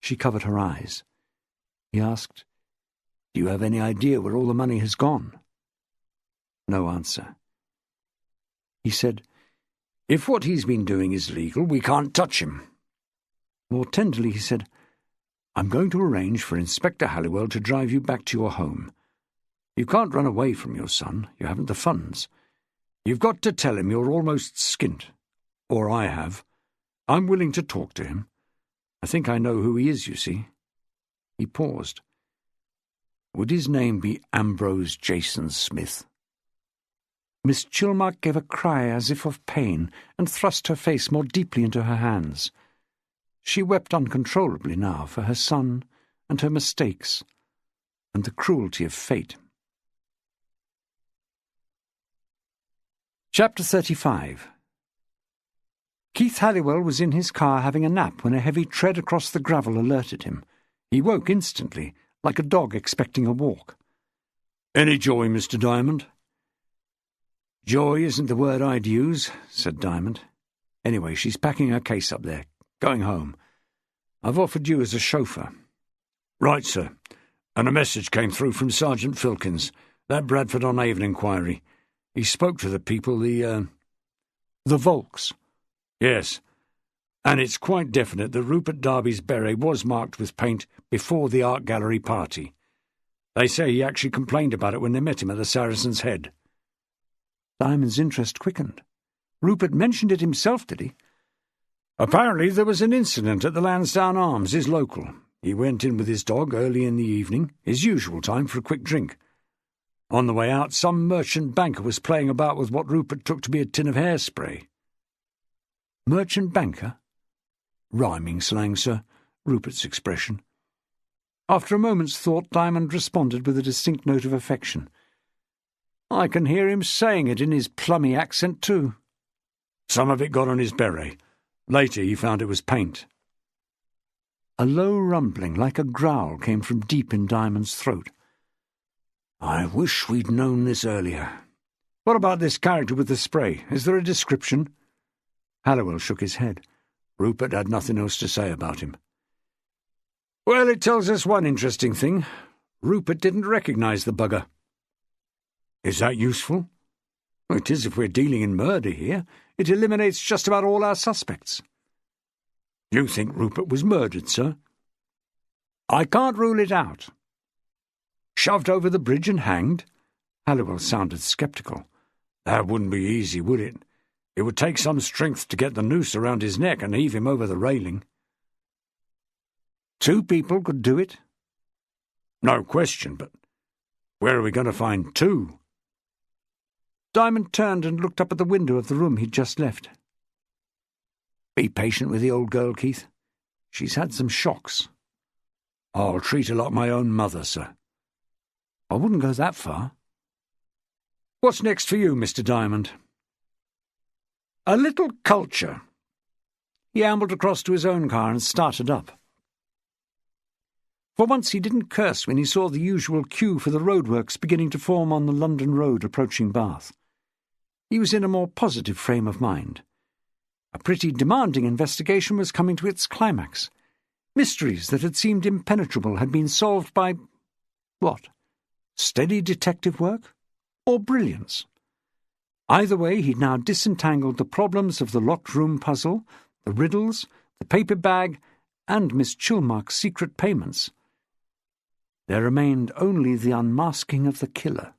She covered her eyes. He asked, Do you have any idea where all the money has gone? No answer. He said, If what he's been doing is legal, we can't touch him. More tenderly he said, I'm going to arrange for Inspector Halliwell to drive you back to your home. You can't run away from your son. You haven't the funds. You've got to tell him you're almost skint. Or I have. I'm willing to talk to him. I think I know who he is, you see." He paused. "Would his name be Ambrose Jason Smith?" Miss Chilmark gave a cry as if of pain and thrust her face more deeply into her hands. She wept uncontrollably now for her son and her mistakes and the cruelty of fate. Chapter 35. Keith Halliwell was in his car having a nap when a heavy tread across the gravel alerted him. He woke instantly, like a dog expecting a walk. "Any joy, Mr. Diamond?" "Joy isn't the word I'd use," said Diamond. "Anyway, she's packing her case up there, going home. I've offered you as a chauffeur." "Right, sir. And a message came through from Sergeant Filkins, that Bradford-on-Avon inquiry. He spoke to the people, The Volks." "Yes. And it's quite definite that Rupert Darby's beret was marked with paint before the art gallery party. They say he actually complained about it when they met him at the Saracen's Head." Diamond's interest quickened. "Rupert mentioned it himself, did he?" "Apparently there was an incident at the Lansdowne Arms, his local. He went in with his dog early in the evening, his usual time for a quick drink. On the way out, some merchant banker was playing about with what Rupert took to be a tin of hairspray." "Merchant banker?" "Rhyming slang, sir. Rupert's expression." After a moment's thought, Diamond responded with a distinct note of affection. "I can hear him saying it in his plummy accent, too." "Some of it got on his beret. Later he found it was paint." A low rumbling, like a growl, came from deep in Diamond's throat. "I wish we'd known this earlier." "What about this character with the spray? Is there a description?" Halliwell shook his head. Rupert had nothing else to say about him. "Well, it tells us one interesting thing. Rupert didn't recognise the bugger." "Is that useful?" "It is if we're dealing in murder here. It eliminates just about all our suspects." "You think Rupert was murdered, sir?" "I can't rule it out." "Shoved over the bridge and hanged?" Halliwell sounded sceptical. "That wouldn't be easy, would it? It would take some strength to get the noose around his neck and heave him over the railing." "Two people could do it." "No question, but where are we going to find two?" Diamond turned and looked up at the window of the room he'd just left. "Be patient with the old girl, Keith. She's had some shocks." "I'll treat her like my own mother, sir." "I wouldn't go that far." "What's next for you, Mr. Diamond?" "A little culture." He ambled across to his own car and started up. For once he didn't curse when he saw the usual queue for the roadworks beginning to form on the London road approaching Bath. He was in a more positive frame of mind. A pretty demanding investigation was coming to its climax. Mysteries that had seemed impenetrable had been solved by what? Steady detective work? Or brilliance? Either way, he'd now disentangled the problems of the locked room puzzle, the riddles, the paper bag, and Miss Chilmark's secret payments. There remained only the unmasking of the killer.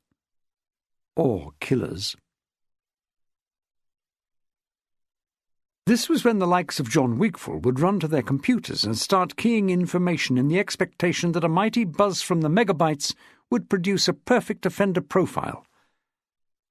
Or killers. This was when the likes of John Wigfall would run to their computers and start keying information in the expectation that a mighty buzz from the megabytes would produce a perfect offender profile.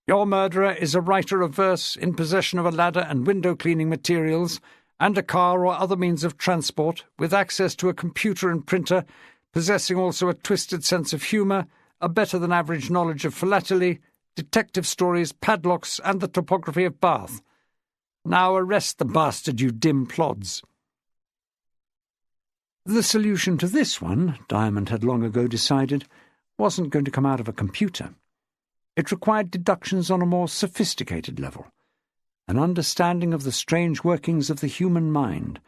Your murderer is a writer of verse in possession of a ladder and window-cleaning materials and a car or other means of transport, with access to a computer and printer, possessing also a twisted sense of humour, a better-than-average knowledge of philately, detective stories, padlocks, and the topography of Bath. Now arrest the bastard, you dim plods. The solution to this one, Diamond had long ago decided, wasn't going to come out of a computer. It required deductions on a more sophisticated level, an understanding of the strange workings of the human mind,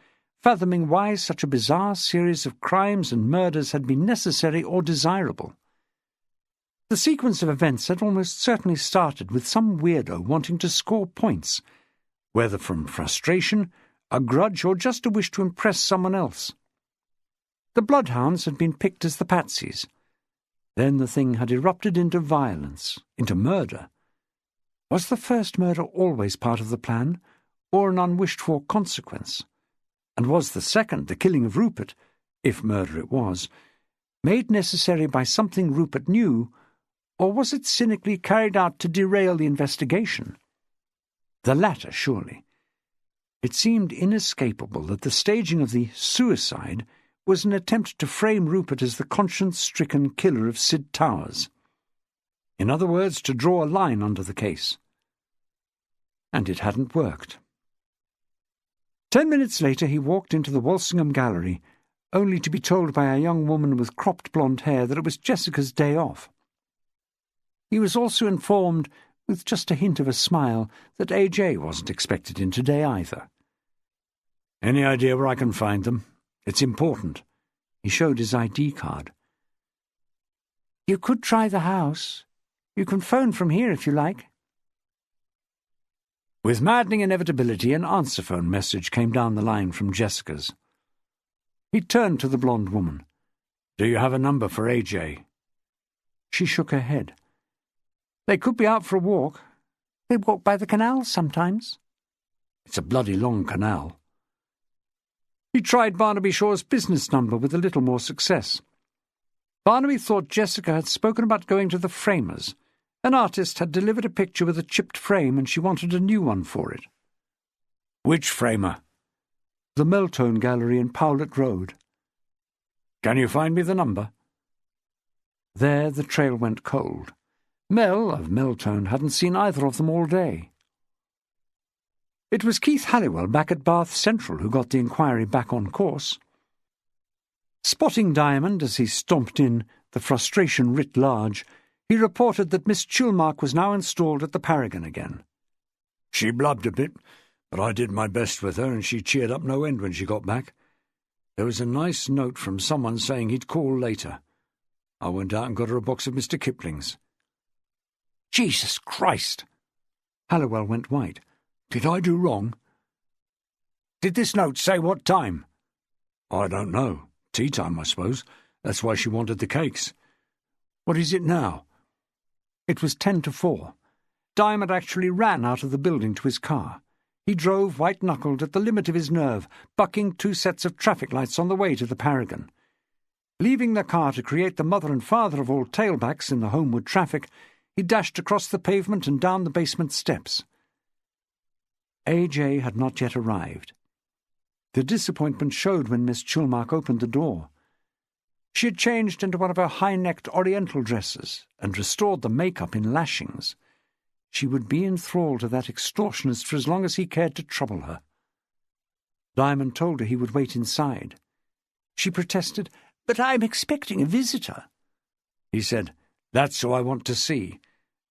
fathoming why such a bizarre series of crimes and murders had been necessary or desirable. The sequence of events had almost certainly started with some weirdo wanting to score points, whether from frustration, a grudge, or just a wish to impress someone else. The Bloodhounds had been picked as the patsies. Then the thing had erupted into violence, into murder. Was the first murder always part of the plan, or an unwished-for consequence? And was the second, the killing of Rupert, if murder it was, made necessary by something Rupert knew, or was it cynically carried out to derail the investigation? The latter, surely. It seemed inescapable that the staging of the suicide was an attempt to frame Rupert as the conscience-stricken killer of Sid Towers. In other words, to draw a line under the case. And it hadn't worked. 10 minutes later he walked into the Walsingham Gallery, only to be told by a young woman with cropped blonde hair that it was Jessica's day off. He was also informed, with just a hint of a smile, that AJ wasn't expected in today either. Any idea where I can find them? It's important. He showed his ID card. You could try the house. You can phone from here if you like. With maddening inevitability, an answer phone message came down the line from Jessica's. He turned to the blonde woman. Do you have a number for AJ? She shook her head. They could be out for a walk. They walk by the canal sometimes. It's a bloody long canal. He tried Barnaby Shaw's business number with a little more success. Barnaby thought Jessica had spoken about going to the Framers. An artist had delivered a picture with a chipped frame and she wanted a new one for it. Which framer? The Meltone Gallery in Powlett Road. Can you find me the number? There the trail went cold. Mel, of Meltone, hadn't seen either of them all day. It was Keith Halliwell back at Bath Central who got the inquiry back on course. Spotting Diamond as he stomped in, the frustration writ large, he reported that Miss Chilmark was now installed at the Paragon again. She blubbed a bit, but I did my best with her, and she cheered up no end when she got back. There was a nice note from someone saying he'd call later. I went out and got her a box of Mr. Kipling's. Jesus Christ! Halliwell went white. Did I do wrong? Did this note say what time? I don't know. Tea time, I suppose. That's why she wanted the cakes. What is it now? It was 10 to 4. Diamond actually ran out of the building to his car. He drove white-knuckled at the limit of his nerve, bucking 2 sets of traffic lights on the way to the Paragon. Leaving the car to create the mother and father of all tailbacks in the homeward traffic, he dashed across the pavement and down the basement steps. AJ had not yet arrived. The disappointment showed when Miss Chilmark opened the door. She had changed into one of her high-necked oriental dresses and restored the makeup in lashings. She would be in thrall to that extortionist for as long as he cared to trouble her. Diamond told her he would wait inside. She protested, "But I'm expecting a visitor." He said, "That's who I want to see."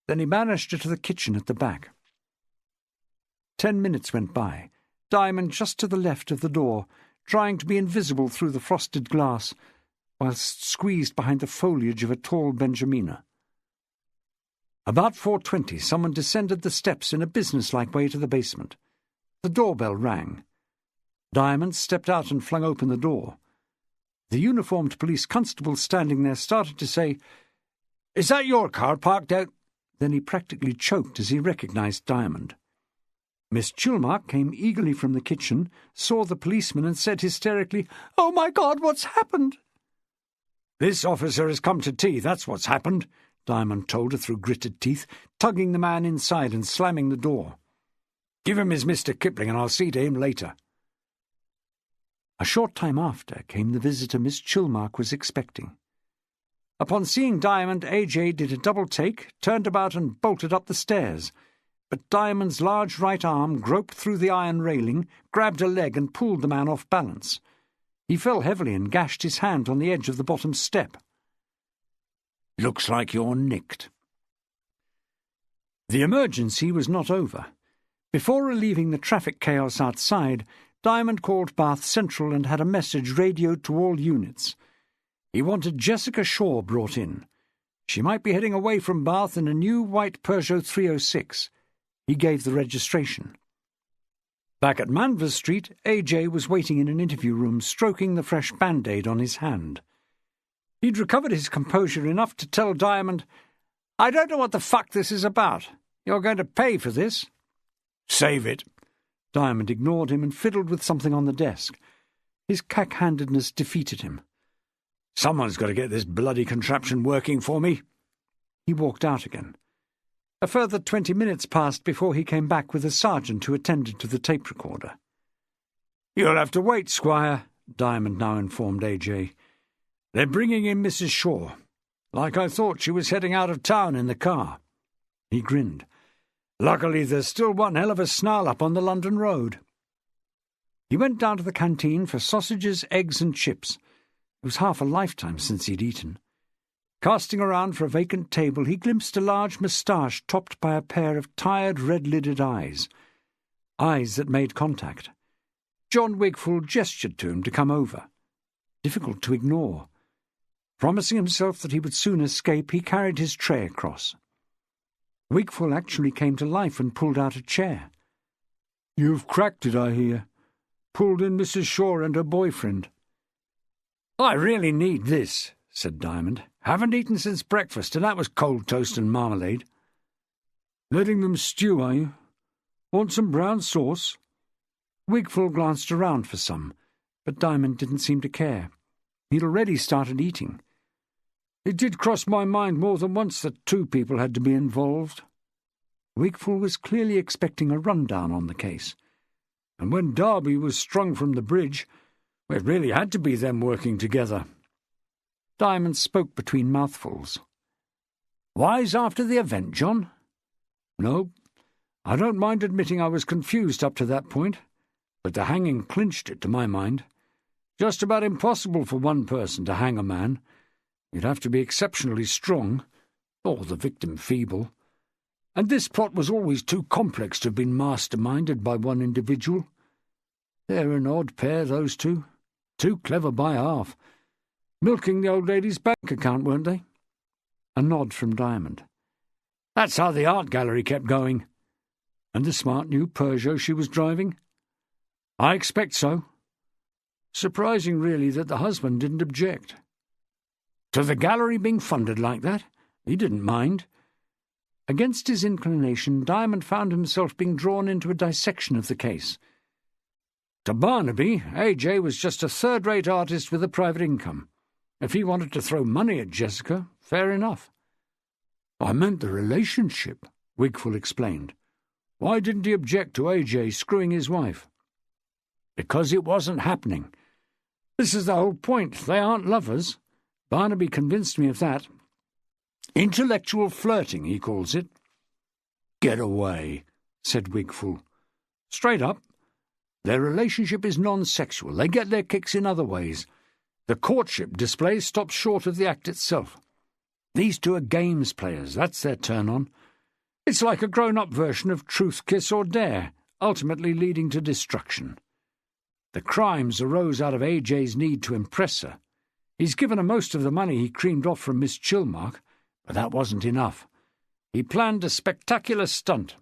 Then he managed her to the kitchen at the back. 10 minutes went by, Diamond just to the left of the door, trying to be invisible through the frosted glass, whilst squeezed behind the foliage of a tall benjamina. About 4:20 someone descended the steps in a business-like way to the basement. The doorbell rang. Diamond stepped out and flung open the door. The uniformed police constable standing there started to say, "Is that your car parked out?" Then he practically choked as he recognised Diamond. Miss Chilmark came eagerly from the kitchen, saw the policeman and said hysterically, "Oh, my God, what's happened?" "This officer has come to tea, that's what's happened," Diamond told her through gritted teeth, tugging the man inside and slamming the door. "Give him his Mr. Kipling and I'll see to him later." A short time after came the visitor Miss Chilmark was expecting. Upon seeing Diamond, AJ did a double take, turned about and bolted up the stairs. But Diamond's large right arm groped through the iron railing, grabbed a leg and pulled the man off balance. He fell heavily and gashed his hand on the edge of the bottom step. "Looks like you're nicked." The emergency was not over. Before relieving the traffic chaos outside, Diamond called Bath Central and had a message radioed to all units. He wanted Jessica Shaw brought in. She might be heading away from Bath in a new white Peugeot 306. He gave the registration. Back at Manvers Street, AJ was waiting in an interview room, stroking the fresh Band-Aid on his hand. He'd recovered his composure enough to tell Diamond, "I don't know what the fuck this is about. You're going to pay for this." "Save it." Diamond ignored him and fiddled with something on the desk. His cack-handedness defeated him. "Someone's got to get this bloody contraption working for me." He walked out again. A further 20 minutes passed before he came back with a sergeant who attended to the tape recorder. "You'll have to wait, Squire," Diamond now informed AJ. "They're bringing in Mrs. Shaw. Like I thought she was heading out of town in the car." He grinned. "Luckily there's still one hell of a snarl up on the London road." He went down to the canteen for sausages, eggs and chips. It was half a lifetime since he'd eaten. Casting around for a vacant table, he glimpsed a large moustache topped by a pair of tired, red-lidded eyes. Eyes that made contact. John Wigfall gestured to him to come over. Difficult to ignore. Promising himself that he would soon escape, he carried his tray across. Wigfall actually came to life and pulled out a chair. "You've cracked it, I hear. Pulled in Mrs. Shaw and her boyfriend." "I really need this," said Diamond. "Haven't eaten since breakfast, and that was cold toast and marmalade." "Letting them stew, are you? Want some brown sauce?" Wigfall glanced around for some, but Diamond didn't seem to care. He'd already started eating. "It did cross my mind more than once that two people had to be involved." Wigfall was clearly expecting a rundown on the case. "And when Darby was strung from the bridge, it really had to be them working together." Diamond spoke between mouthfuls. "Wise after the event, John?" "No. I don't mind admitting I was confused up to that point, but the hanging clinched it to my mind. Just about impossible for one person to hang a man. You'd have to be exceptionally strong, or the victim feeble. And this plot was always too complex to have been masterminded by one individual. They're an odd pair, those two. Too clever by half. Milking the old lady's bank account, weren't they?" A nod from Diamond. "That's how the art gallery kept going." "And the smart new Peugeot she was driving?" "I expect so." "Surprising, really, that the husband didn't object." "To the gallery being funded like that? He didn't mind." Against his inclination, Diamond found himself being drawn into a dissection of the case. To Barnaby, AJ was just a third-rate artist with a private income. If he wanted to throw money at Jessica, fair enough. "I meant the relationship," Wigfall explained. "Why didn't he object to AJ screwing his wife?" "Because it wasn't happening. This is the whole point. They aren't lovers. Barnaby convinced me of that. Intellectual flirting, he calls it." "Get away," said Wigfall. "Straight up. Their relationship is non-sexual. They get their kicks in other ways. The courtship display stops short of the act itself. These two are games players. That's their turn-on. It's like a grown-up version of Truth, Kiss or Dare, ultimately leading to destruction. The crimes arose out of AJ's need to impress her. He's given her most of the money he creamed off from Miss Chilmark, but that wasn't enough. He planned a spectacular stunt.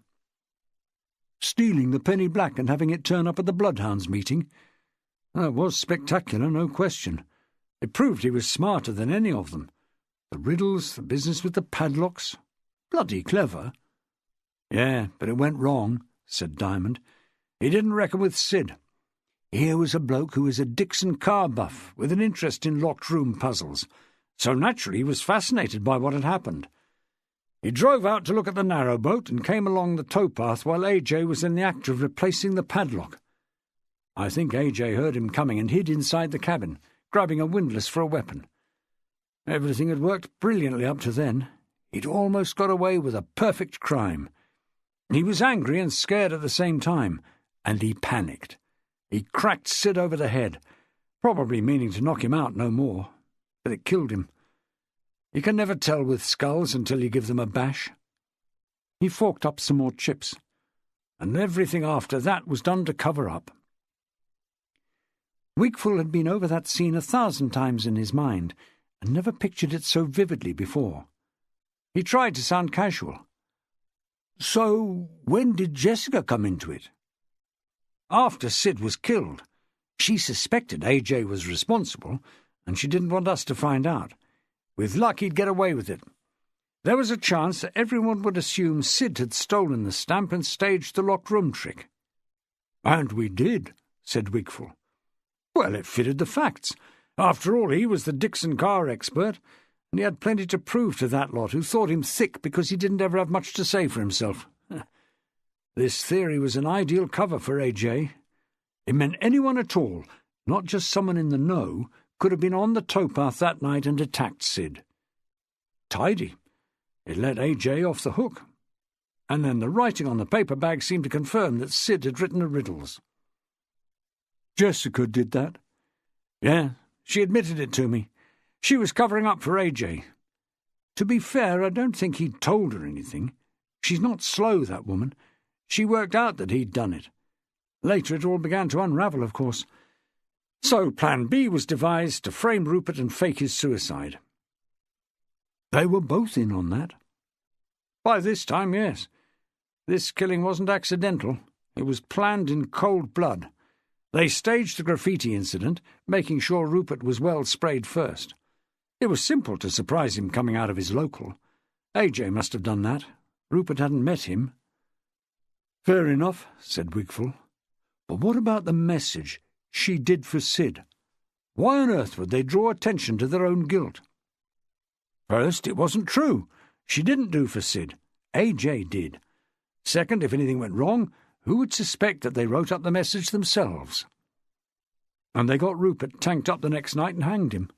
Stealing the penny black and having it turn up at the Bloodhounds meeting. That was spectacular, no question. It proved he was smarter than any of them. The riddles, the business with the padlocks. Bloody clever." "Yeah, but it went wrong," said Diamond. "He didn't reckon with Sid. Here was a bloke who was a Dixon car buff, with an interest in locked-room puzzles, so naturally he was fascinated by what had happened. He drove out to look at the narrowboat and came along the towpath while AJ was in the act of replacing the padlock. I think AJ heard him coming and hid inside the cabin, grabbing a windlass for a weapon. Everything had worked brilliantly up to then. He'd almost got away with a perfect crime. He was angry and scared at the same time, and he panicked. He cracked Sid over the head, probably meaning to knock him out no more, but it killed him. You can never tell with skulls until you give them a bash." He forked up some more chips, and everything after that was done to cover up. Wigfall had been over that scene 1,000 times in his mind, and never pictured it so vividly before. He tried to sound casual. "So, when did Jessica come into it?" after Sid was killed. She suspected AJ was responsible, and she didn't want us to find out. With luck, he'd get away with it. There was a chance that everyone would assume Sid had stolen the stamp and staged the locked room trick. "And we did," said Wigful. "Well, it fitted the facts. After all, he was the Dixon car expert, and he had plenty to prove to that lot who thought him thick because he didn't ever have much to say for himself. This theory was an ideal cover for AJ. It meant anyone at all, not just someone in the know, could have been on the towpath that night and attacked Sid. Tidy. It let AJ off the hook. And then the writing on the paper bag seemed to confirm that Sid had written the riddles." "Jessica did that?" "Yeah, she admitted it to me. She was covering up for AJ. To be fair, I don't think he'd told her anything. She's not slow, that woman. She worked out that he'd done it. Later it all began to unravel, of course. So Plan B was devised to frame Rupert and fake his suicide." "They were both in on that?" "By this time, yes. This killing wasn't accidental. It was planned in cold blood. They staged the graffiti incident, making sure Rupert was well sprayed first. It was simple to surprise him coming out of his local. AJ must have done that. Rupert hadn't met him." "Fair enough," said Wigful. "But what about the message she did for Sid? Why on earth would they draw attention to their own guilt?" "First, it wasn't true. She didn't do for Sid. AJ did. Second, if anything went wrong, who would suspect that they wrote up the message themselves? And they got Rupert tanked up the next night and hanged him.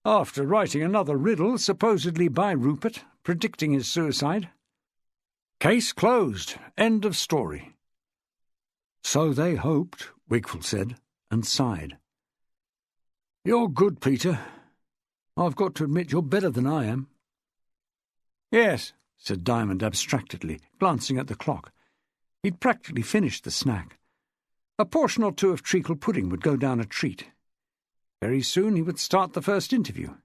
After writing another riddle, supposedly by Rupert, predicting his suicide. Case closed. End of story." "So they hoped," Wigful said, and sighed. "You're good, Peter. I've got to admit you're better than I am." "Yes," said Diamond abstractedly, glancing at the clock. He'd practically finished the snack. A portion or two of treacle pudding would go down a treat. Very soon he would start the first interview.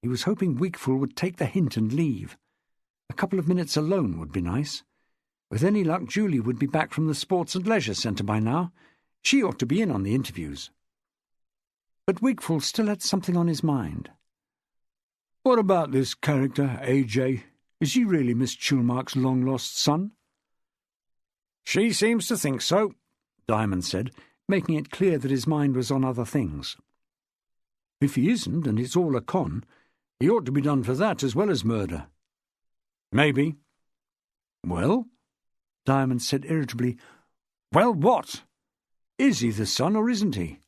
He was hoping Wigful would take the hint and leave. A couple of minutes alone would be nice. With any luck, Julie would be back from the Sports and Leisure Centre by now. She ought to be in on the interviews. But Wigful still had something on his mind. "What about this character, AJ? Is he really Miss Chilmark's long-lost son?" "She seems to think so," Diamond said, making it clear that his mind was on other things. "If he isn't, and it's all a con, he ought to be done for that as well as murder." "Maybe." "Well?" Diamond said irritably. "Well, what? Is he the son or isn't he?"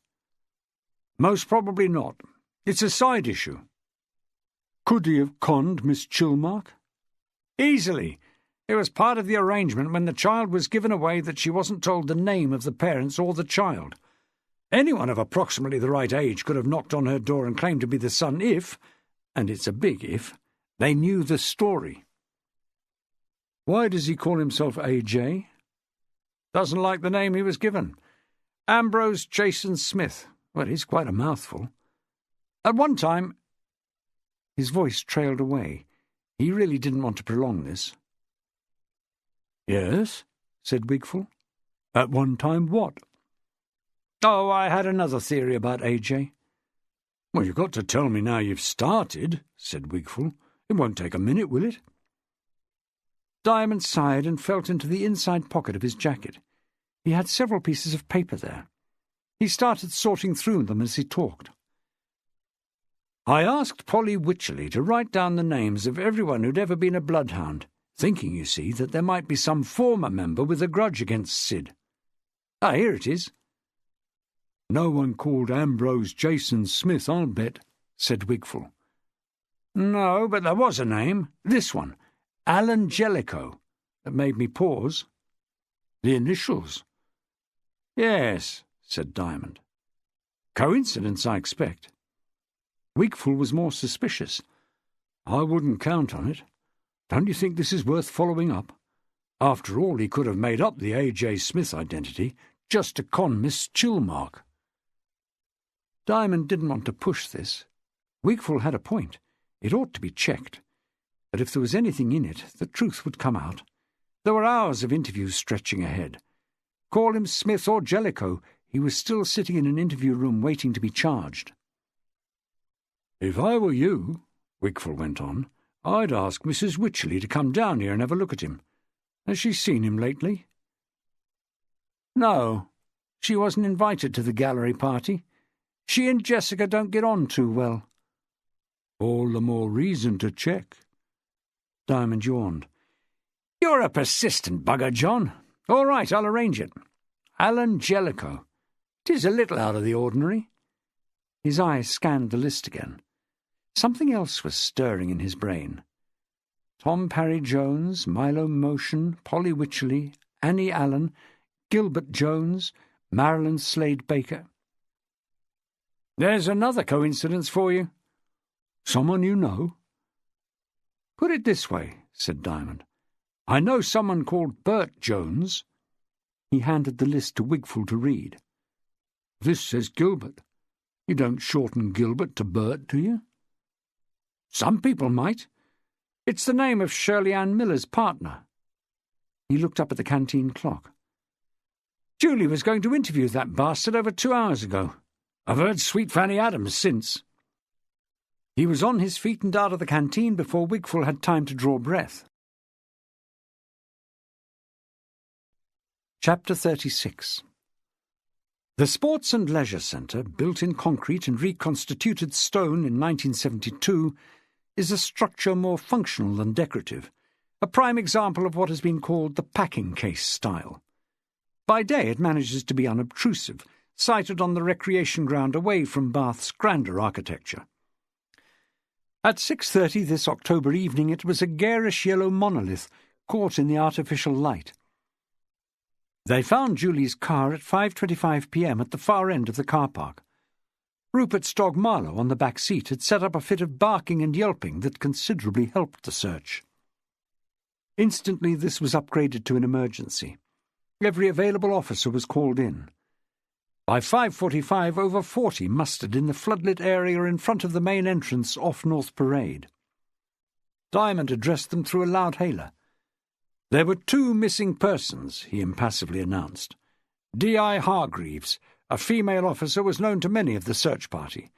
"Most probably not. It's a side issue." "Could he have conned Miss Chilmark?" "Easily. It was part of the arrangement when the child was given away that she wasn't told the name of the parents or the child. Anyone of approximately the right age could have knocked on her door and claimed to be the son if, and it's a big if, they knew the story." "Why does he call himself AJ?" "Doesn't like the name he was given. Ambrose Jason Smith. Well, he's quite a mouthful. At one time—" His voice trailed away. He really didn't want to prolong this. "Yes," said Wigful. "At one time what?" "Oh, I had another theory about AJ." "Well, you've got to tell me now you've started," said Wigful. "It won't take a minute, will it?" Diamond sighed and felt into the inside pocket of his jacket. He had several pieces of paper there. He started sorting through them as he talked. "I asked Polly Wycherley to write down the names of everyone who'd ever been a bloodhound, thinking, you see, that there might be some former member with a grudge against Sid. Ah, here it is." "No one called Ambrose Jason Smith, I'll bet," said Wigful. "No, but there was a name. This one. Alan Jellicoe. That made me pause." "The initials?" "Yes," said Diamond. "Coincidence, I expect." Wigful was more suspicious. "I wouldn't count on it. Don't you think this is worth following up? After all, he could have made up the A.J. Smith identity just to con Miss Chilmark." Diamond didn't want to push this. Wigful had a point. It ought to be checked. But if there was anything in it, the truth would come out. There were hours of interviews stretching ahead. Call him Smith or Jellicoe. He was still sitting in an interview room waiting to be charged. "If I were you," Wigfall went on, "I'd ask Mrs. Wycherley to come down here and have a look at him. Has she seen him lately?" "No. She wasn't invited to the gallery party. She and Jessica don't get on too well." "All the more reason to check." Diamond yawned. "You're a persistent bugger, John. All right, I'll arrange it. Alan Jellicoe. 'Tis a little out of the ordinary." His eyes scanned the list again. Something else was stirring in his brain. Tom Parry-Jones, Milo Motion, Polly Wycherley, Annie Allen, Gilbert Jones, Marilyn Slade-Baker. "There's another coincidence for you." "Someone you know?" "Put it this way," said Diamond. "I know someone called Bert Jones." He handed the list to Wigfall to read. "This says Gilbert. You don't shorten Gilbert to Bert, do you?" "Some people might. It's the name of Shirley Ann Miller's partner." He looked up at the canteen clock. "Julie was going to interview that bastard over 2 hours ago. I've heard Sweet Fanny Adams since." He was on his feet and out of the canteen before Wigfall had time to draw breath. Chapter 36. The Sports and Leisure Centre, built in concrete and reconstituted stone in 1972, is a structure more functional than decorative, a prime example of what has been called the packing case style. By day it manages to be unobtrusive, sited on the recreation ground away from Bath's grander architecture. At 6:30 this October evening it was a garish yellow monolith caught in the artificial light. They found Julie's car at 5:25 p.m. at the far end of the car park. Rupert's dog Marlowe on the back seat had set up a fit of barking and yelping that considerably helped the search. Instantly this was upgraded to an emergency. Every available officer was called in. By 5:45 over 40 mustered in the floodlit area in front of the main entrance off North Parade. Diamond addressed them through a loudhailer. "There were 2 missing persons," he impassively announced. D.I. Hargreaves, a female officer, was known to many of the search party.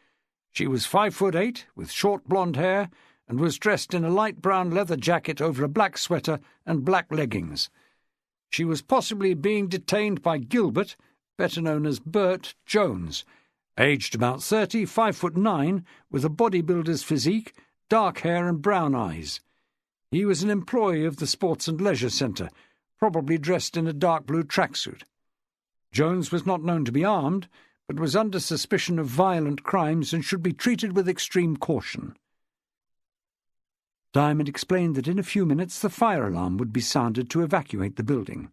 She was 5'8", with short blonde hair, and was dressed in a light brown leather jacket over a black sweater and black leggings. She was possibly being detained by Gilbert, better known as Bert Jones, aged about 30, 5'9", with a bodybuilder's physique, dark hair and brown eyes. He was an employee of the Sports and Leisure Centre, probably dressed in a dark blue tracksuit. Jones was not known to be armed, but was under suspicion of violent crimes and should be treated with extreme caution. Diamond explained that in a few minutes the fire alarm would be sounded to evacuate the building.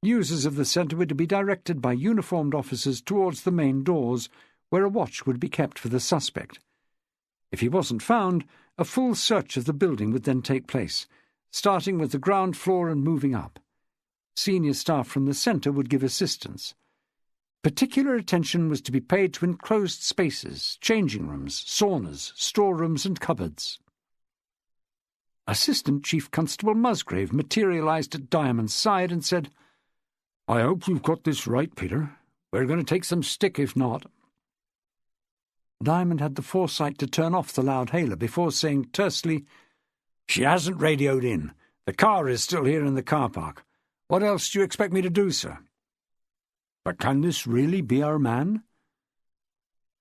Users of the centre were to be directed by uniformed officers towards the main doors, where a watch would be kept for the suspect. If he wasn't found, a full search of the building would then take place, starting with the ground floor and moving up. Senior staff from the centre would give assistance. Particular attention was to be paid to enclosed spaces, changing rooms, saunas, storerooms and cupboards. Assistant Chief Constable Musgrave materialised at Diamond's side and said, "I hope you've got this right, Peter. We're going to take some stick if not." Diamond had the foresight to turn off the loudhailer before saying tersely, "She hasn't radioed in. The car is still here in the car park. What else do you expect me to do, sir?" "But can this really be our man?"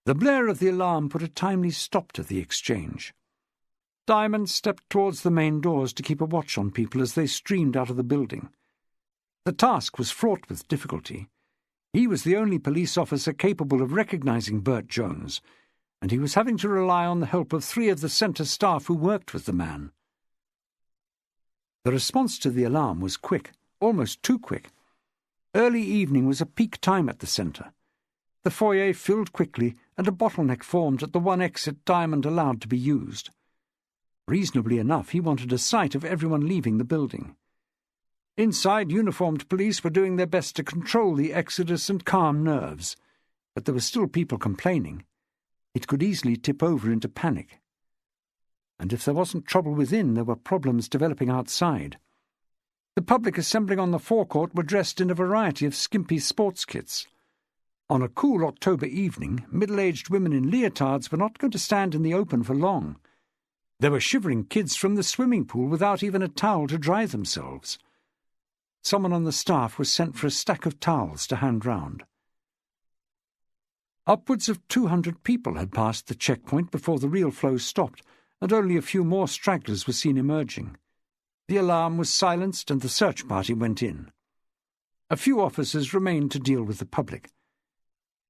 The blare of the alarm put a timely stop to the exchange. Diamond stepped towards the main doors to keep a watch on people as they streamed out of the building. The task was fraught with difficulty. He was the only police officer capable of recognising Bert Jones, and he was having to rely on the help of 3 of the centre staff who worked with the man. The response to the alarm was quick, almost too quick. Early evening was a peak time at the centre. The foyer filled quickly, and a bottleneck formed at the one exit Diamond allowed to be used. Reasonably enough, he wanted a sight of everyone leaving the building. Inside, uniformed police were doing their best to control the exodus and calm nerves, but there were still people complaining. It could easily tip over into panic. And if there wasn't trouble within, there were problems developing outside. The public assembling on the forecourt were dressed in a variety of skimpy sports kits. On a cool October evening, middle-aged women in leotards were not going to stand in the open for long. There were shivering kids from the swimming pool without even a towel to dry themselves. Someone on the staff was sent for a stack of towels to hand round. Upwards of 200 people had passed the checkpoint before the real flow stopped, and only a few more stragglers were seen emerging. The alarm was silenced and the search party went in. A few officers remained to deal with the public.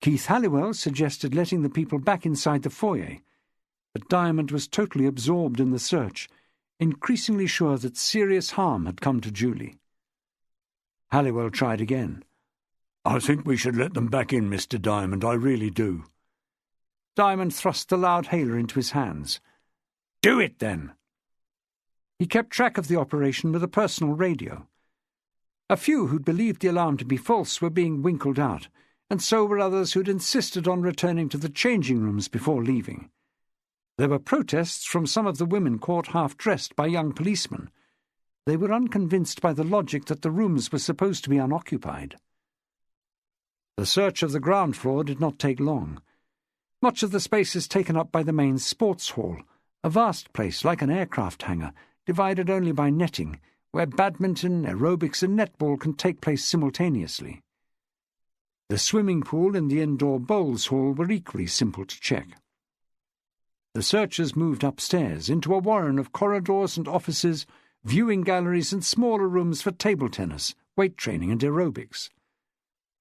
Keith Halliwell suggested letting the people back inside the foyer, but Diamond was totally absorbed in the search, increasingly sure that serious harm had come to Julie. Halliwell tried again. "I think we should let them back in, Mr. Diamond, I really do." Diamond thrust the loud hailer into his hands. "Do it, then!" He kept track of the operation with a personal radio. A few who'd believed the alarm to be false were being winkled out, and so were others who'd insisted on returning to the changing rooms before leaving. There were protests from some of the women caught half-dressed by young policemen. They were unconvinced by the logic that the rooms were supposed to be unoccupied. The search of the ground floor did not take long. Much of the space is taken up by the main sports hall, a vast place like an aircraft hangar, divided only by netting, where badminton, aerobics and netball can take place simultaneously. The swimming pool and the indoor bowls hall were equally simple to check. The searchers moved upstairs into a warren of corridors and offices, viewing galleries and smaller rooms for table tennis, weight training and aerobics.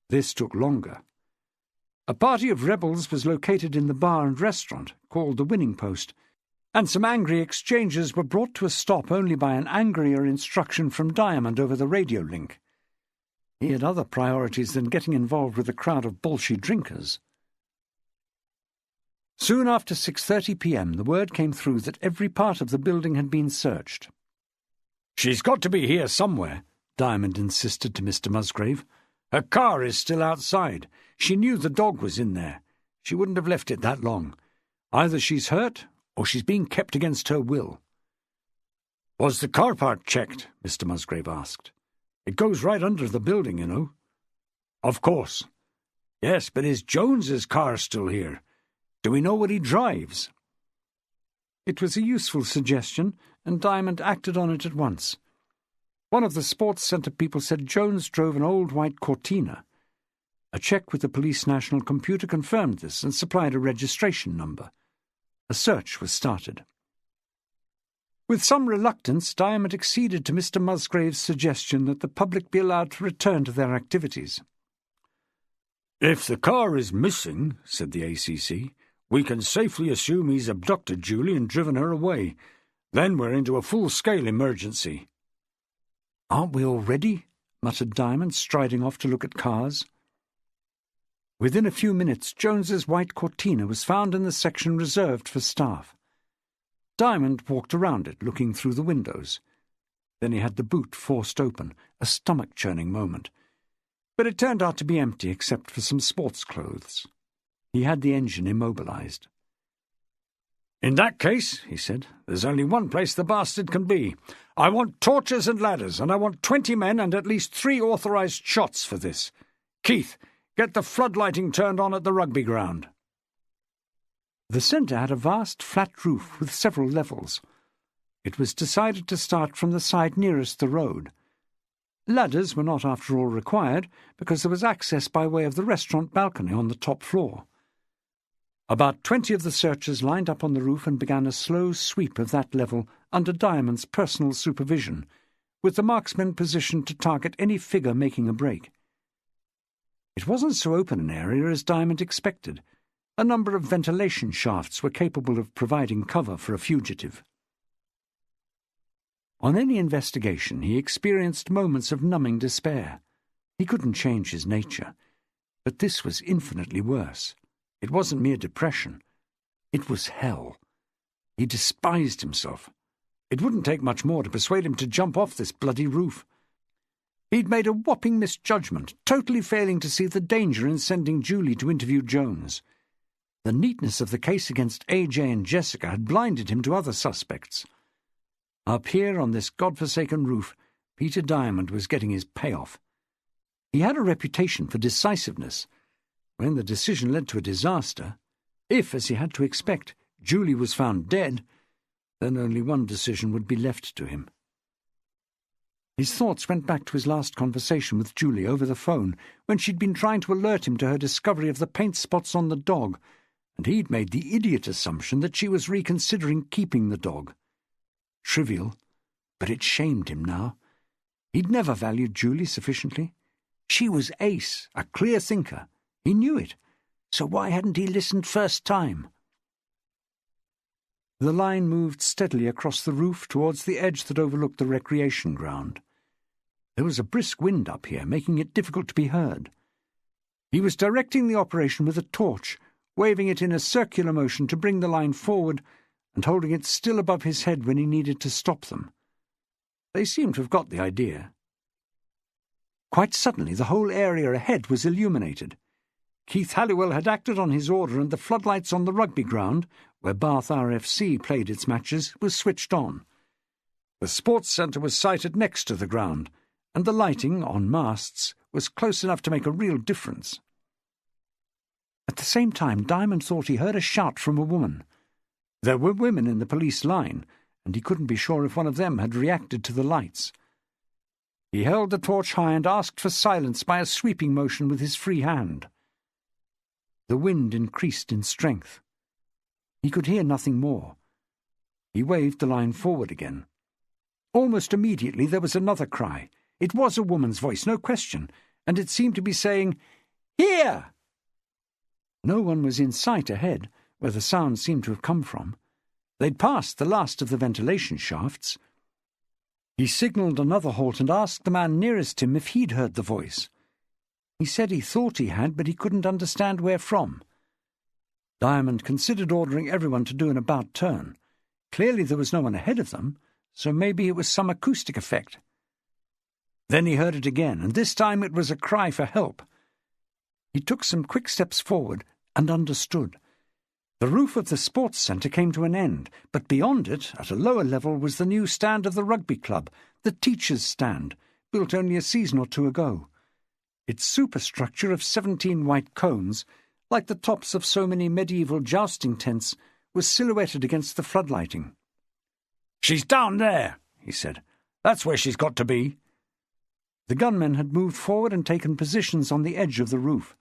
This took longer. A party of rebels was located in the bar and restaurant, called the Winning Post, and some angry exchanges were brought to a stop only by an angrier instruction from Diamond over the radio link. He had other priorities than getting involved with a crowd of Bolshie drinkers. Soon after 6:30 p.m. the word came through that every part of the building had been searched. "She's got to be here somewhere," Diamond insisted to Mr. Musgrave. "Her car is still outside. She knew the dog was in there. She wouldn't have left it that long. Either she's hurt, or she's being kept against her will." "Was the car park checked?" Mr. Musgrave asked. "It goes right under the building, you know." "Of course. Yes, but is Jones's car still here? Do we know what he drives?" It was a useful suggestion, and Diamond acted on it at once. One of the sports centre people said Jones drove an old white Cortina. A check with the police national computer confirmed this and supplied a registration number. A search was started. With some reluctance, Diamond acceded to Mr. Musgrave's suggestion that the public be allowed to return to their activities. "If the car is missing," said the ACC, "we can safely assume he's abducted Julie and driven her away. Then we're into a full-scale emergency." "Aren't we already?" muttered Diamond, striding off to look at cars. Within a few minutes, Jones's white Cortina was found in the section reserved for staff. Diamond walked around it, looking through the windows. Then he had the boot forced open, a stomach-churning moment. But it turned out to be empty except for some sports clothes. He had the engine immobilized. "In that case," he said, "there's only one place the bastard can be. I want torches and ladders, and I want 20 men and at least 3 authorized shots for this. Keith, get the floodlighting turned on at the rugby ground." The centre had a vast flat roof with several levels. It was decided to start from the side nearest the road. Ladders were not, after all, required, because there was access by way of the restaurant balcony on the top floor. About 20 of the searchers lined up on the roof and began a slow sweep of that level under Diamond's personal supervision, with the marksmen positioned to target any figure making a break. It wasn't so open an area as Diamond expected. A number of ventilation shafts were capable of providing cover for a fugitive. On any investigation, he experienced moments of numbing despair. He couldn't change his nature, but this was infinitely worse. It wasn't mere depression. It was hell. He despised himself. It wouldn't take much more to persuade him to jump off this bloody roof. He'd made a whopping misjudgment, totally failing to see the danger in sending Julie to interview Jones. The neatness of the case against AJ and Jessica had blinded him to other suspects. Up here on this godforsaken roof, Peter Diamond was getting his payoff. He had a reputation for decisiveness. When the decision led to a disaster, if, as he had to expect, Julie was found dead, then only one decision would be left to him. His thoughts went back to his last conversation with Julie over the phone, when she'd been trying to alert him to her discovery of the paint spots on the dog, and he'd made the idiot assumption that she was reconsidering keeping the dog. Trivial, but it shamed him now. He'd never valued Julie sufficiently. She was ace, a clear thinker. He knew it. So why hadn't he listened first time? The line moved steadily across the roof towards the edge that overlooked the recreation ground. There was a brisk wind up here, making it difficult to be heard. He was directing the operation with a torch, waving it in a circular motion to bring the line forward and holding it still above his head when he needed to stop them. They seemed to have got the idea. Quite suddenly, the whole area ahead was illuminated. Keith Halliwell had acted on his order, and the floodlights on the rugby ground, where Bath RFC played its matches, was switched on. The sports centre was sited next to the ground, and the lighting, on masts, was close enough to make a real difference. At the same time, Diamond thought he heard a shout from a woman. There were women in the police line, and he couldn't be sure if one of them had reacted to the lights. He held the torch high and asked for silence by a sweeping motion with his free hand. The wind increased in strength. He could hear nothing more. He waved the line forward again. Almost immediately there was another cry. It was a woman's voice, no question, and it seemed to be saying, "Here!" No one was in sight ahead, where the sound seemed to have come from. They'd passed the last of the ventilation shafts. He signalled another halt and asked the man nearest him if he'd heard the voice. He said he thought he had, but he couldn't understand where from. Diamond considered ordering everyone to do an about turn. Clearly there was no one ahead of them, so maybe it was some acoustic effect. Then he heard it again, and this time it was a cry for help. He took some quick steps forward and understood. The roof of the sports centre came to an end, but beyond it, at a lower level, was the new stand of the rugby club, the teachers' stand, built only a season or two ago. Its superstructure of 17 white cones, like the tops of so many medieval jousting tents, was silhouetted against the floodlighting. "She's down there," he said. "That's where she's got to be." The gunmen had moved forward and taken positions on the edge of the roof.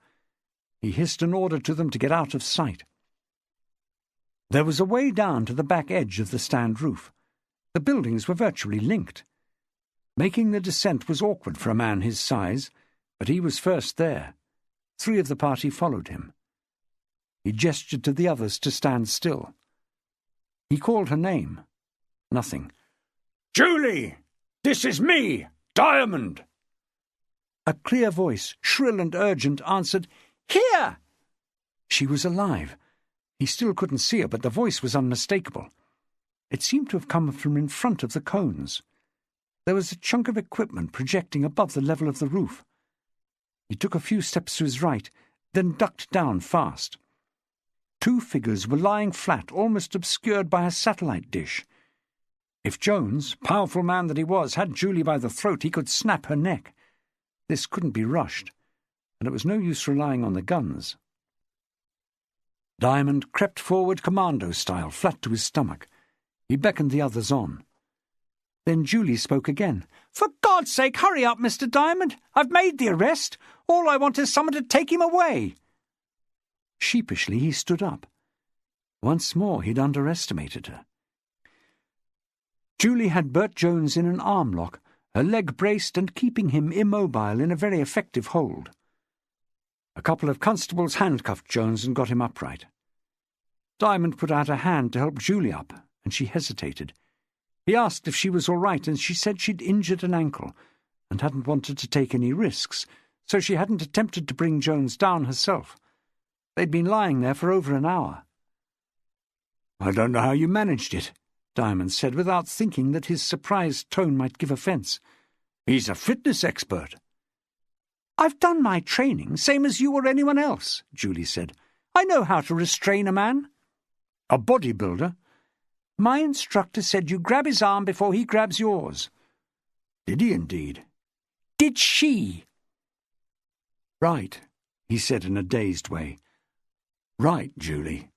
He hissed an order to them to get out of sight. There was a way down to the back edge of the stand roof. The buildings were virtually linked. Making the descent was awkward for a man his size, but he was first there. 3 of the party followed him. He gestured to the others to stand still. He called her name. Nothing. "Julie! This is me, Diamond!" A clear voice, shrill and urgent, answered, "Here!" She was alive. He still couldn't see her, but the voice was unmistakable. It seemed to have come from in front of the cones. There was a chunk of equipment projecting above the level of the roof. He took a few steps to his right, then ducked down fast. 2 figures were lying flat, almost obscured by a satellite dish. If Jones, powerful man that he was, had Julie by the throat, he could snap her neck. This couldn't be rushed, and it was no use relying on the guns. Diamond crept forward commando-style, flat to his stomach. He beckoned the others on. Then Julie spoke again. "For God's sake, hurry up, Mr. Diamond! I've made the arrest. All I want is someone to take him away." Sheepishly he stood up. Once more he'd underestimated her. Julie had Bert Jones in an arm lock, her leg braced and keeping him immobile in a very effective hold. A couple of constables handcuffed Jones and got him upright. Diamond put out a hand to help Julie up, and she hesitated. He asked if she was all right, and she said she'd injured an ankle and hadn't wanted to take any risks, so she hadn't attempted to bring Jones down herself. They'd been lying there for over an hour. "I don't know how you managed it," Diamond said, without thinking that his surprised tone might give offence. "He's a fitness expert." "I've done my training, same as you or anyone else," Julie said. "I know how to restrain a man." "A bodybuilder?" "My instructor said you grab his arm before he grabs yours." Did he indeed? Did she? Right, he said in a dazed way. Right, Julie.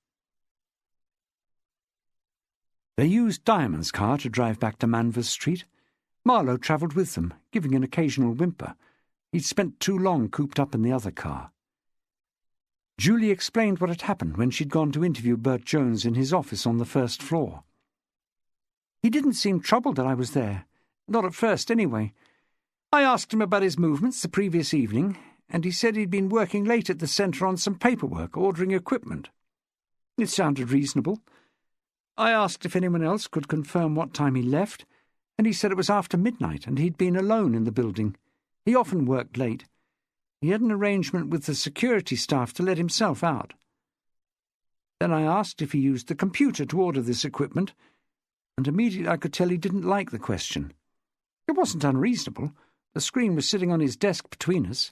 They used Diamond's car to drive back to Manvers Street. Marlowe travelled with them, giving an occasional whimper. He'd spent too long cooped up in the other car. Julie explained what had happened when she'd gone to interview Bert Jones in his office on the first floor. He didn't seem troubled that I was there. Not at first, anyway. I asked him about his movements the previous evening, and he said he'd been working late at the centre on some paperwork, ordering equipment. It sounded reasonable. I asked if anyone else could confirm what time he left, and he said it was after midnight and he'd been alone in the building. He often worked late. He had an arrangement with the security staff to let himself out. Then I asked if he used the computer to order this equipment, and immediately I could tell he didn't like the question. It wasn't unreasonable. The screen was sitting on his desk between us.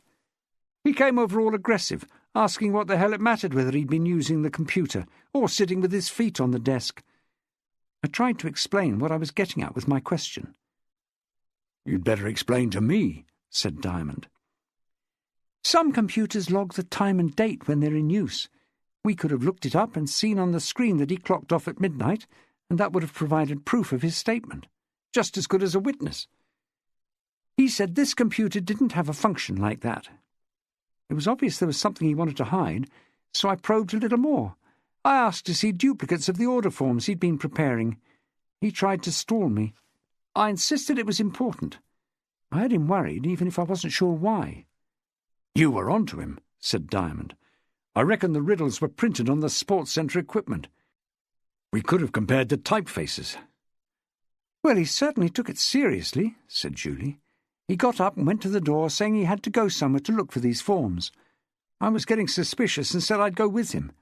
He came over all aggressive, asking what the hell it mattered whether he'd been using the computer or sitting with his feet on the desk. I tried to explain what I was getting at with my question. "You'd better explain to me," said Diamond. "Some computers log the time and date when they're in use. We could have looked it up and seen on the screen that he clocked off at midnight, and that would have provided proof of his statement, just as good as a witness. He said this computer didn't have a function like that. It was obvious there was something he wanted to hide, so I probed a little more. I asked to see duplicates of the order forms he'd been preparing. He tried to stall me. I insisted it was important. I had him worried, even if I wasn't sure why." "You were on to him," said Diamond. "I reckon the riddles were printed on the sports centre equipment. We could have compared the typefaces." "Well, he certainly took it seriously," said Julie. "He got up and went to the door, saying he had to go somewhere to look for these forms. I was getting suspicious and said I'd go with him.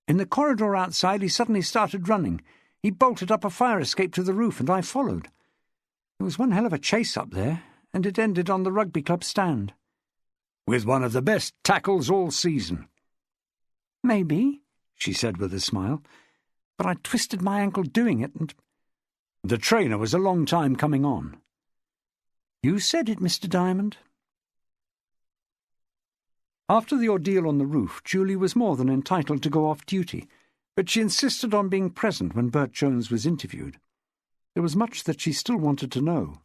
In the corridor outside, he suddenly started running. He bolted up a fire escape to the roof, and I followed. It was one hell of a chase up there, and it ended on the rugby club stand." "With one of the best tackles all season." "Maybe," she said with a smile, "but I twisted my ankle doing it, and—" "The trainer was a long time coming on." "You said it, Mr. Diamond." After the ordeal on the roof, Julie was more than entitled to go off duty, but she insisted on being present when Bert Jones was interviewed. There was much that she still wanted to know.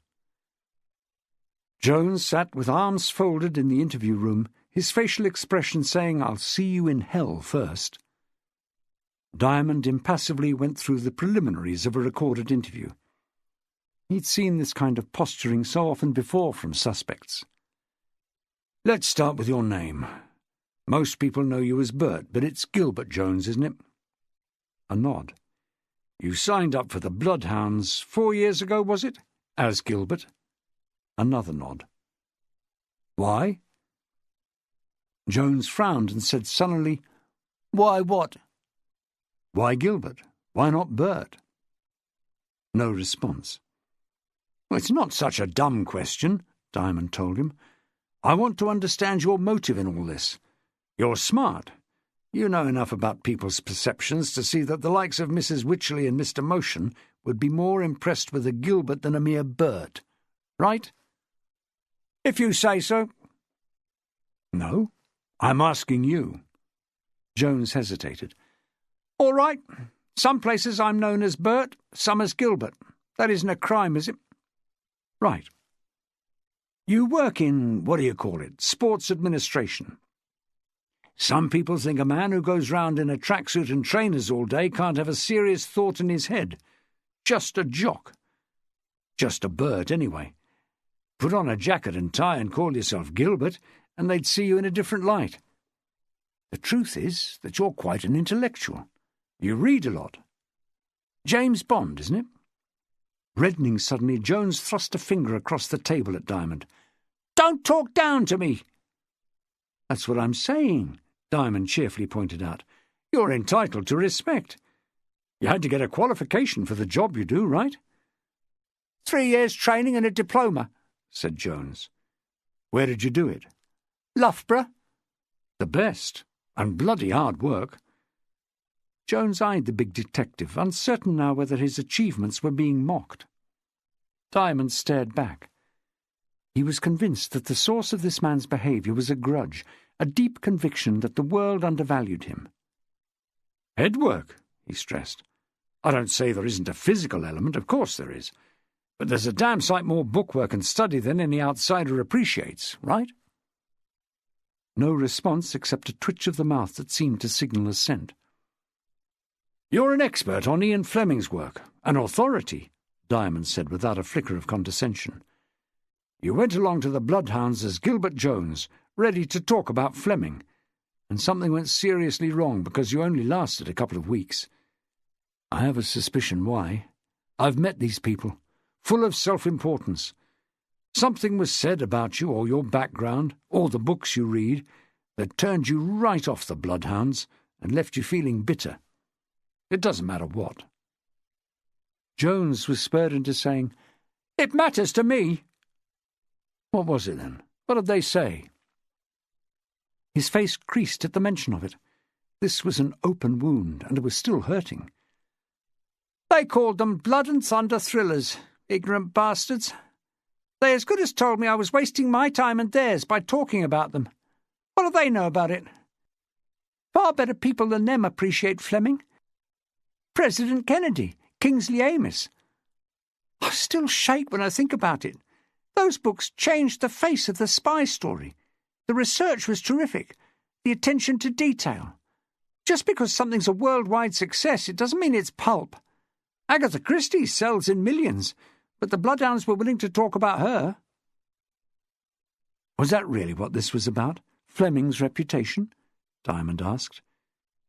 Jones sat with arms folded in the interview room, his facial expression saying, "I'll see you in hell first." Diamond impassively went through the preliminaries of a recorded interview. He'd seen this kind of posturing so often before from suspects. "Let's start with your name. Most people know you as Bert, but it's Gilbert Jones, isn't it?" A nod. "You signed up for the Bloodhounds 4 years ago, was it? As Gilbert?" Another nod. "Why?" Jones frowned and said sullenly, "Why what?" "Why Gilbert? Why not Bert?" No response. "Well, it's not such a dumb question," Diamond told him. "I want to understand your motive in all this. You're smart. You know enough about people's perceptions to see that the likes of Mrs. Wycherley and Mr. Motion would be more impressed with a Gilbert than a mere Bert. Right?" "If you say so." "No, I'm asking you." Jones hesitated. "All right. Some places I'm known as Bert, some as Gilbert. That isn't a crime, is it?" "Right. You work in, sports administration. Some people think a man who goes round in a tracksuit and trainers all day can't have a serious thought in his head. Just a jock. Just a Bert, anyway. Put on a jacket and tie and call yourself Gilbert, and they'd see you in a different light. The truth is that you're quite an intellectual. You read a lot. James Bond, isn't it?" Reddening suddenly, Jones thrust a finger across the table at Diamond. "Don't talk down to me!" "That's what I'm saying," Diamond cheerfully pointed out. "You're entitled to respect. You had to get a qualification for the job you do, right?" 3 years training and a diploma," said Jones. "Where did you do it?" "Loughborough." "The best, and bloody hard work." Jones eyed the big detective, uncertain now whether his achievements were being mocked. Diamond stared back. He was convinced that the source of this man's behaviour was a grudge, a deep conviction that the world undervalued him. "Headwork," he stressed. "I don't say there isn't a physical element, of course there is. But there's a damn sight more bookwork and study than any outsider appreciates, right?" No response except a twitch of the mouth that seemed to signal assent. "You're an expert on Ian Fleming's work, an authority," Diamond said without a flicker of condescension. "You went along to the Bloodhounds as Gilbert Jones, ready to talk about Fleming, and something went seriously wrong because you only lasted a couple of weeks. I have a suspicion why. I've met these people, full of self-importance. Something was said about you or your background or the books you read that turned you right off the Bloodhounds and left you feeling bitter. It doesn't matter what." Jones was spurred into saying, "It matters to me." "What was it then? What did they say?" His face creased at the mention of it. This was an open wound, and it was still hurting. "They called them blood and thunder thrillers, ignorant bastards. They as good as told me I was wasting my time and theirs by talking about them. What do they know about it? Far better people than them appreciate Fleming. President Kennedy, Kingsley Amis. I still shake when I think about it. Those books changed the face of the spy story. The research was terrific, the attention to detail. Just because something's a worldwide success, it doesn't mean it's pulp. Agatha Christie sells in millions, but the Bloodhounds were willing to talk about her." "Was that really what this was about? Fleming's reputation?" Diamond asked.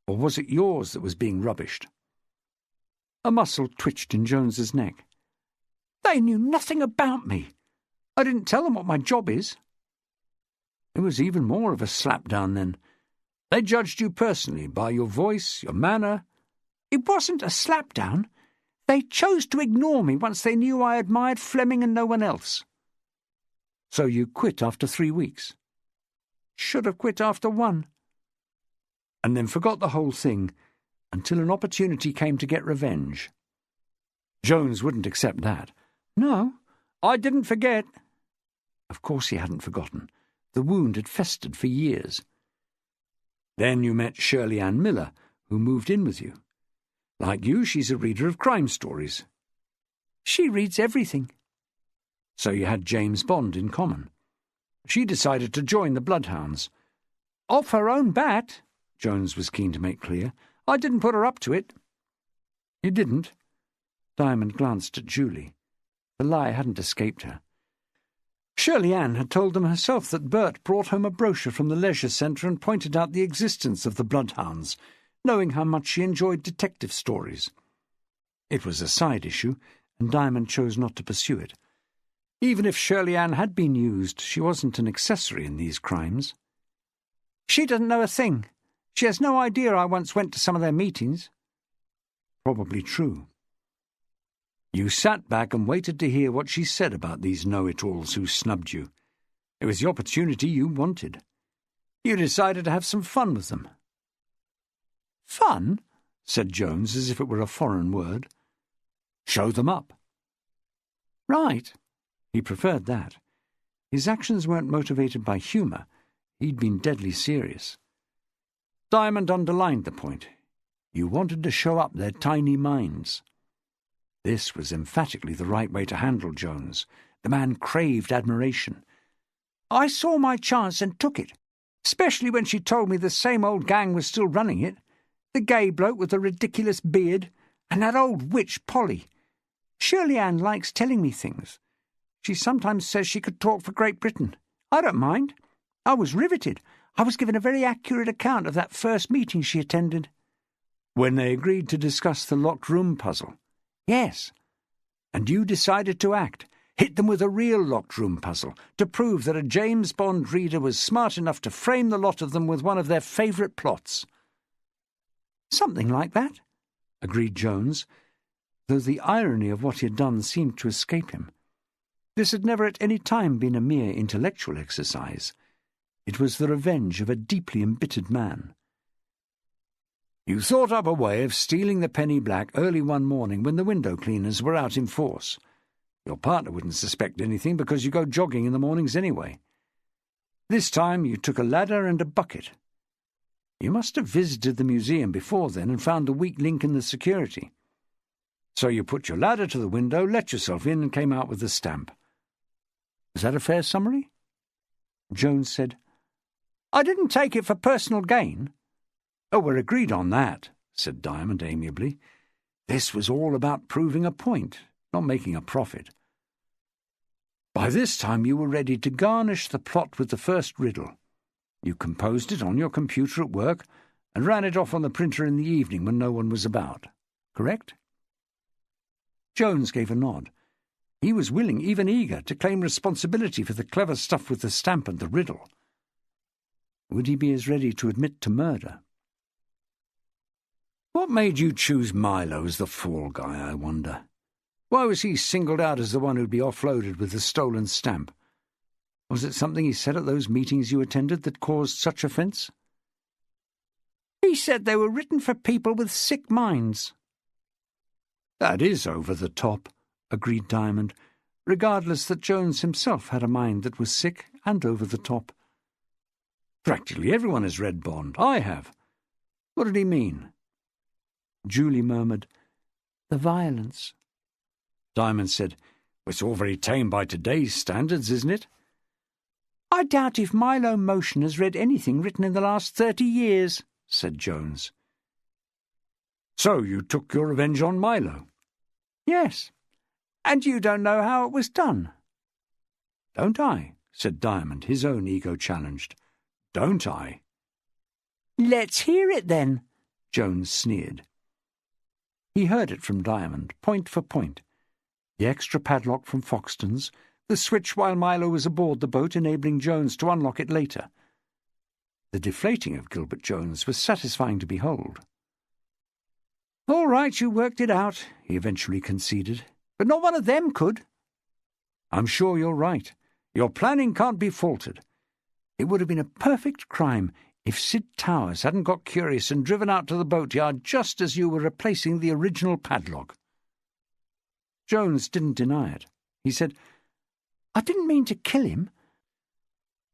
"Or was it yours that was being rubbished?" A muscle twitched in Jones's neck. "They knew nothing about me. I didn't tell them what my job is." "It was even more of a slap-down then. They judged you personally by your voice, your manner." "It wasn't a slap-down. They chose to ignore me once they knew I admired Fleming and no one else." "So you quit after 3 weeks?" "Should have quit after 1. "And then forgot the whole thing until an opportunity came to get revenge." Jones wouldn't accept that. "No, I didn't forget." Of course he hadn't forgotten. The wound had festered for years. "Then you met Shirley Ann Miller, who moved in with you. Like you, she's a reader of crime stories." "She reads everything." "So you had James Bond in common. She decided to join the Bloodhounds." "Off her own bat," Jones was keen to make clear. "I didn't put her up to it." "You didn't?" Diamond glanced at Julie. The lie hadn't escaped her. Shirley Ann had told them herself that Bert brought home a brochure from the leisure centre and pointed out the existence of the Bloodhounds, knowing how much she enjoyed detective stories. It was a side issue, and Diamond chose not to pursue it. Even if Shirley Ann had been used, she wasn't an accessory in these crimes. "She doesn't know a thing. She has no idea I once went to some of their meetings." Probably true. You sat back and waited to hear what she said about these know-it-alls who snubbed you. It was the opportunity you wanted. You decided to have some fun with them. "Fun?" said Jones, as if it were a foreign word. "Show them up." "Right." He preferred that. His actions weren't motivated by humour. He'd been deadly serious. Diamond underlined the point. You wanted to show up their tiny minds. This was emphatically the right way to handle Jones. The man craved admiration. "I saw my chance and took it, especially when she told me the same old gang was still running it. The gay bloke with the ridiculous beard, and that old witch Polly. Shirley Ann likes telling me things. She sometimes says she could talk for Great Britain. I don't mind. I was riveted. I was given a very accurate account of that first meeting she attended." "When they agreed to discuss the locked room puzzle?" "Yes." "And you decided to act, hit them with a real locked room puzzle, to prove that a James Bond reader was smart enough to frame the lot of them with one of their favourite plots." "Something like that," agreed Jones, though the irony of what he had done seemed to escape him. This had never at any time been a mere intellectual exercise. It was the revenge of a deeply embittered man. "You thought up a way of stealing the penny black early one morning when the window cleaners were out in force. Your partner wouldn't suspect anything because you go jogging in the mornings anyway. This time you took a ladder and a bucket. You must have visited the museum before then and found the weak link in the security. So you put your ladder to the window, let yourself in, and came out with the stamp. Is that a fair summary? Jones said, I didn't take it for personal gain. Oh, we're agreed on that, said Diamond amiably. This was all about proving a point, not making a profit. By this time you were ready to garnish the plot with the first riddle. You composed it on your computer at work and ran it off on the printer in the evening when no one was about. Correct? Jones gave a nod. He was willing, even eager, to claim responsibility for the clever stuff with the stamp and the riddle. Would he be as ready to admit to murder? What made you choose Milo as the fall guy, I wonder? Why was he singled out as the one who'd be offloaded with the stolen stamp? Was it something he said at those meetings you attended that caused such offence? He said they were written for people with sick minds. That is over the top, agreed Diamond, regardless that Jones himself had a mind that was sick and over the top. Practically everyone has read Bond. I have. What did he mean? Julie murmured, The violence. Diamond said, It's all very tame by today's standards, isn't it? I doubt if Milo Motion has read anything written in the last 30 years, said Jones. So you took your revenge on Milo? Yes. And you don't know how it was done? Don't I? Said Diamond, his own ego challenged. Don't I? Let's hear it then, Jones sneered. He heard it from Diamond, point for point. The extra padlock from Foxton's, the switch while Milo was aboard the boat enabling Jones to unlock it later. The deflating of Gilbert Jones was satisfying to behold. All right, you worked it out, he eventually conceded, but not one of them could. I'm sure you're right. Your planning can't be faulted. It would have been a perfect crime if Sid Towers hadn't got curious and driven out to the boatyard just as you were replacing the original padlock. Jones didn't deny it. He said, I didn't mean to kill him.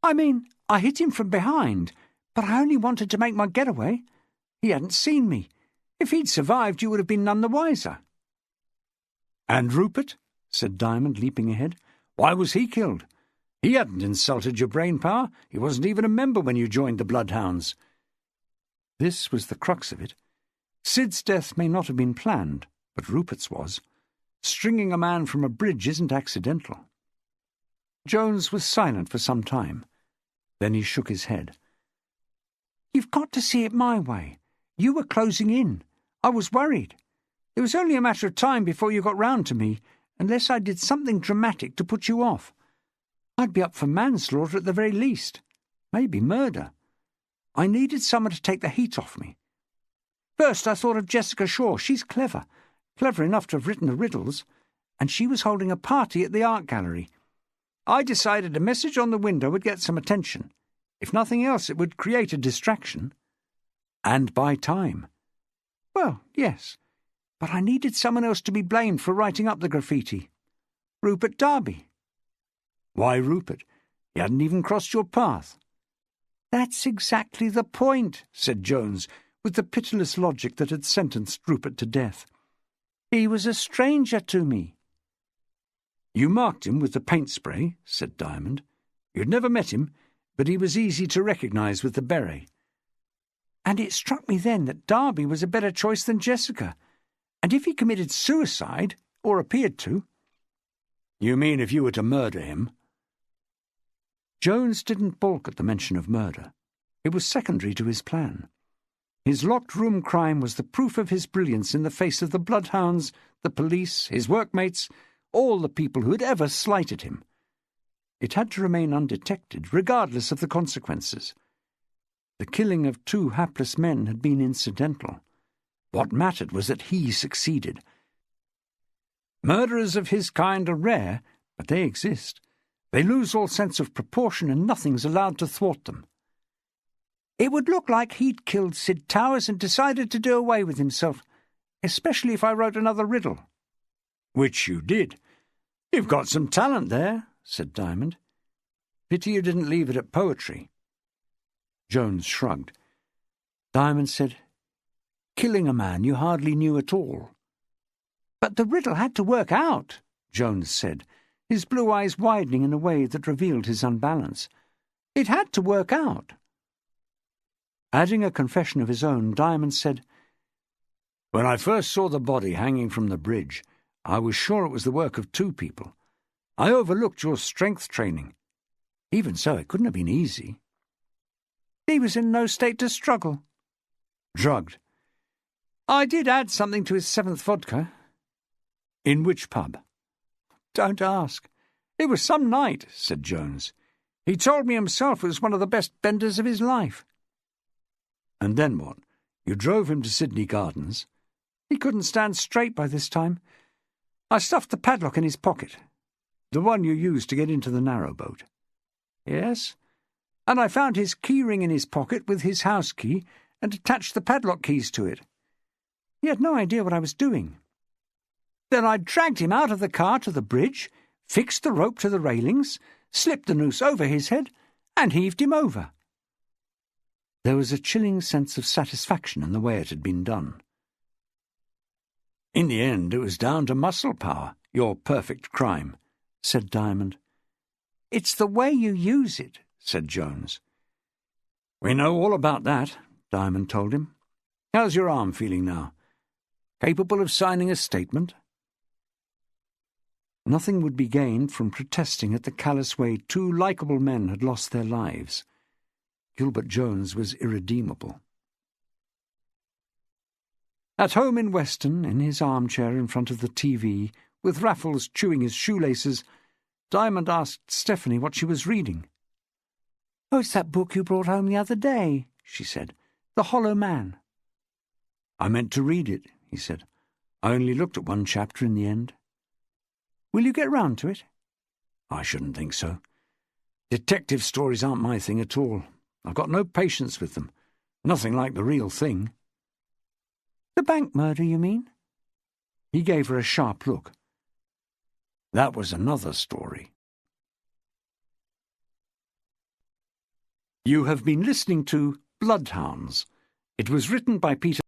I mean, I hit him from behind, but I only wanted to make my getaway. He hadn't seen me. If he'd survived, you would have been none the wiser. And Rupert? Said Diamond, leaping ahead. Why was he killed? He hadn't insulted your brain power. He wasn't even a member when you joined the Bloodhounds. This was the crux of it. Sid's death may not have been planned, but Rupert's was. Stringing a man from a bridge isn't accidental. Jones was silent for some time. Then he shook his head. You've got to see it my way. You were closing in. I was worried. It was only a matter of time before you got round to me, unless I did something dramatic to put you off. I'd be up for manslaughter at the very least. Maybe murder. I needed someone to take the heat off me. First I thought of Jessica Shaw. She's clever enough to have written the riddles, and she was holding a party at the art gallery. I decided a message on the window would get some attention. If nothing else, it would create a distraction. And buy time. Well, yes, but I needed someone else to be blamed for writing up the graffiti. Rupert Darby. Why Rupert? He hadn't even crossed your path. That's exactly the point, said Jones, with the pitiless logic that had sentenced Rupert to death. He was a stranger to me. You marked him with the paint spray, said Diamond. You'd never met him, but he was easy to recognise with the beret. And it struck me then that Darby was a better choice than Jessica, and if he committed suicide, or appeared to— You mean if you were to murder him? Jones didn't balk at the mention of murder. It was secondary to his plan. His locked-room crime was the proof of his brilliance in the face of the Bloodhounds, the police, his workmates, all the people who had ever slighted him. It had to remain undetected, regardless of the consequences. The killing of 2 hapless men had been incidental. What mattered was that he succeeded. Murderers of his kind are rare, but they exist. They lose all sense of proportion and nothing's allowed to thwart them. It would look like he'd killed Sid Towers and decided to do away with himself, especially if I wrote another riddle. Which you did. "You've got some talent there," said Diamond. "Pity you didn't leave it at poetry." Jones shrugged. Diamond said, "Killing a man you hardly knew at all." "But the riddle had to work out," Jones said, his blue eyes widening in a way that revealed his unbalance. "It had to work out." Adding a confession of his own, Diamond said, "When I first saw the body hanging from the bridge, I was sure it was the work of two people. I overlooked your strength training. Even so, it couldn't have been easy." "He was in no state to struggle." "Drugged." "I did add something to his 7th vodka." "In which pub?" "Don't ask. It was some night," said Jones. "He told me himself it was one of the best benders of his life." "And then what? You drove him to Sydney Gardens?" "He couldn't stand straight by this time. I stuffed the padlock in his pocket." "The one you used to get into the narrowboat?" "Yes. And I found his key-ring in his pocket with his house key and attached the padlock keys to it. He had no idea what I was doing. Then I dragged him out of the car to the bridge, fixed the rope to the railings, slipped the noose over his head, and heaved him over." There was a chilling sense of satisfaction in the way it had been done. "In the end, it was down to muscle power, your perfect crime," said Diamond. "It's the way you use it," said Jones. "We know all about that," Diamond told him. "How's your arm feeling now? Capable of signing a statement?" Nothing would be gained from protesting at the callous way two likeable men had lost their lives. Gilbert Jones was irredeemable. At home in Weston, in his armchair in front of the TV, with Raffles chewing his shoelaces, Diamond asked Stephanie what she was reading. "Oh, it's that book you brought home the other day," she said. "The Hollow Man." "I meant to read it," he said. "I only looked at one chapter in the end." "Will you get round to it?" "I shouldn't think so. Detective stories aren't my thing at all. I've got no patience with them. Nothing like the real thing." "The bank murder, you mean?" He gave her a sharp look. "That was another story." You have been listening to Bloodhounds. It was written by Peter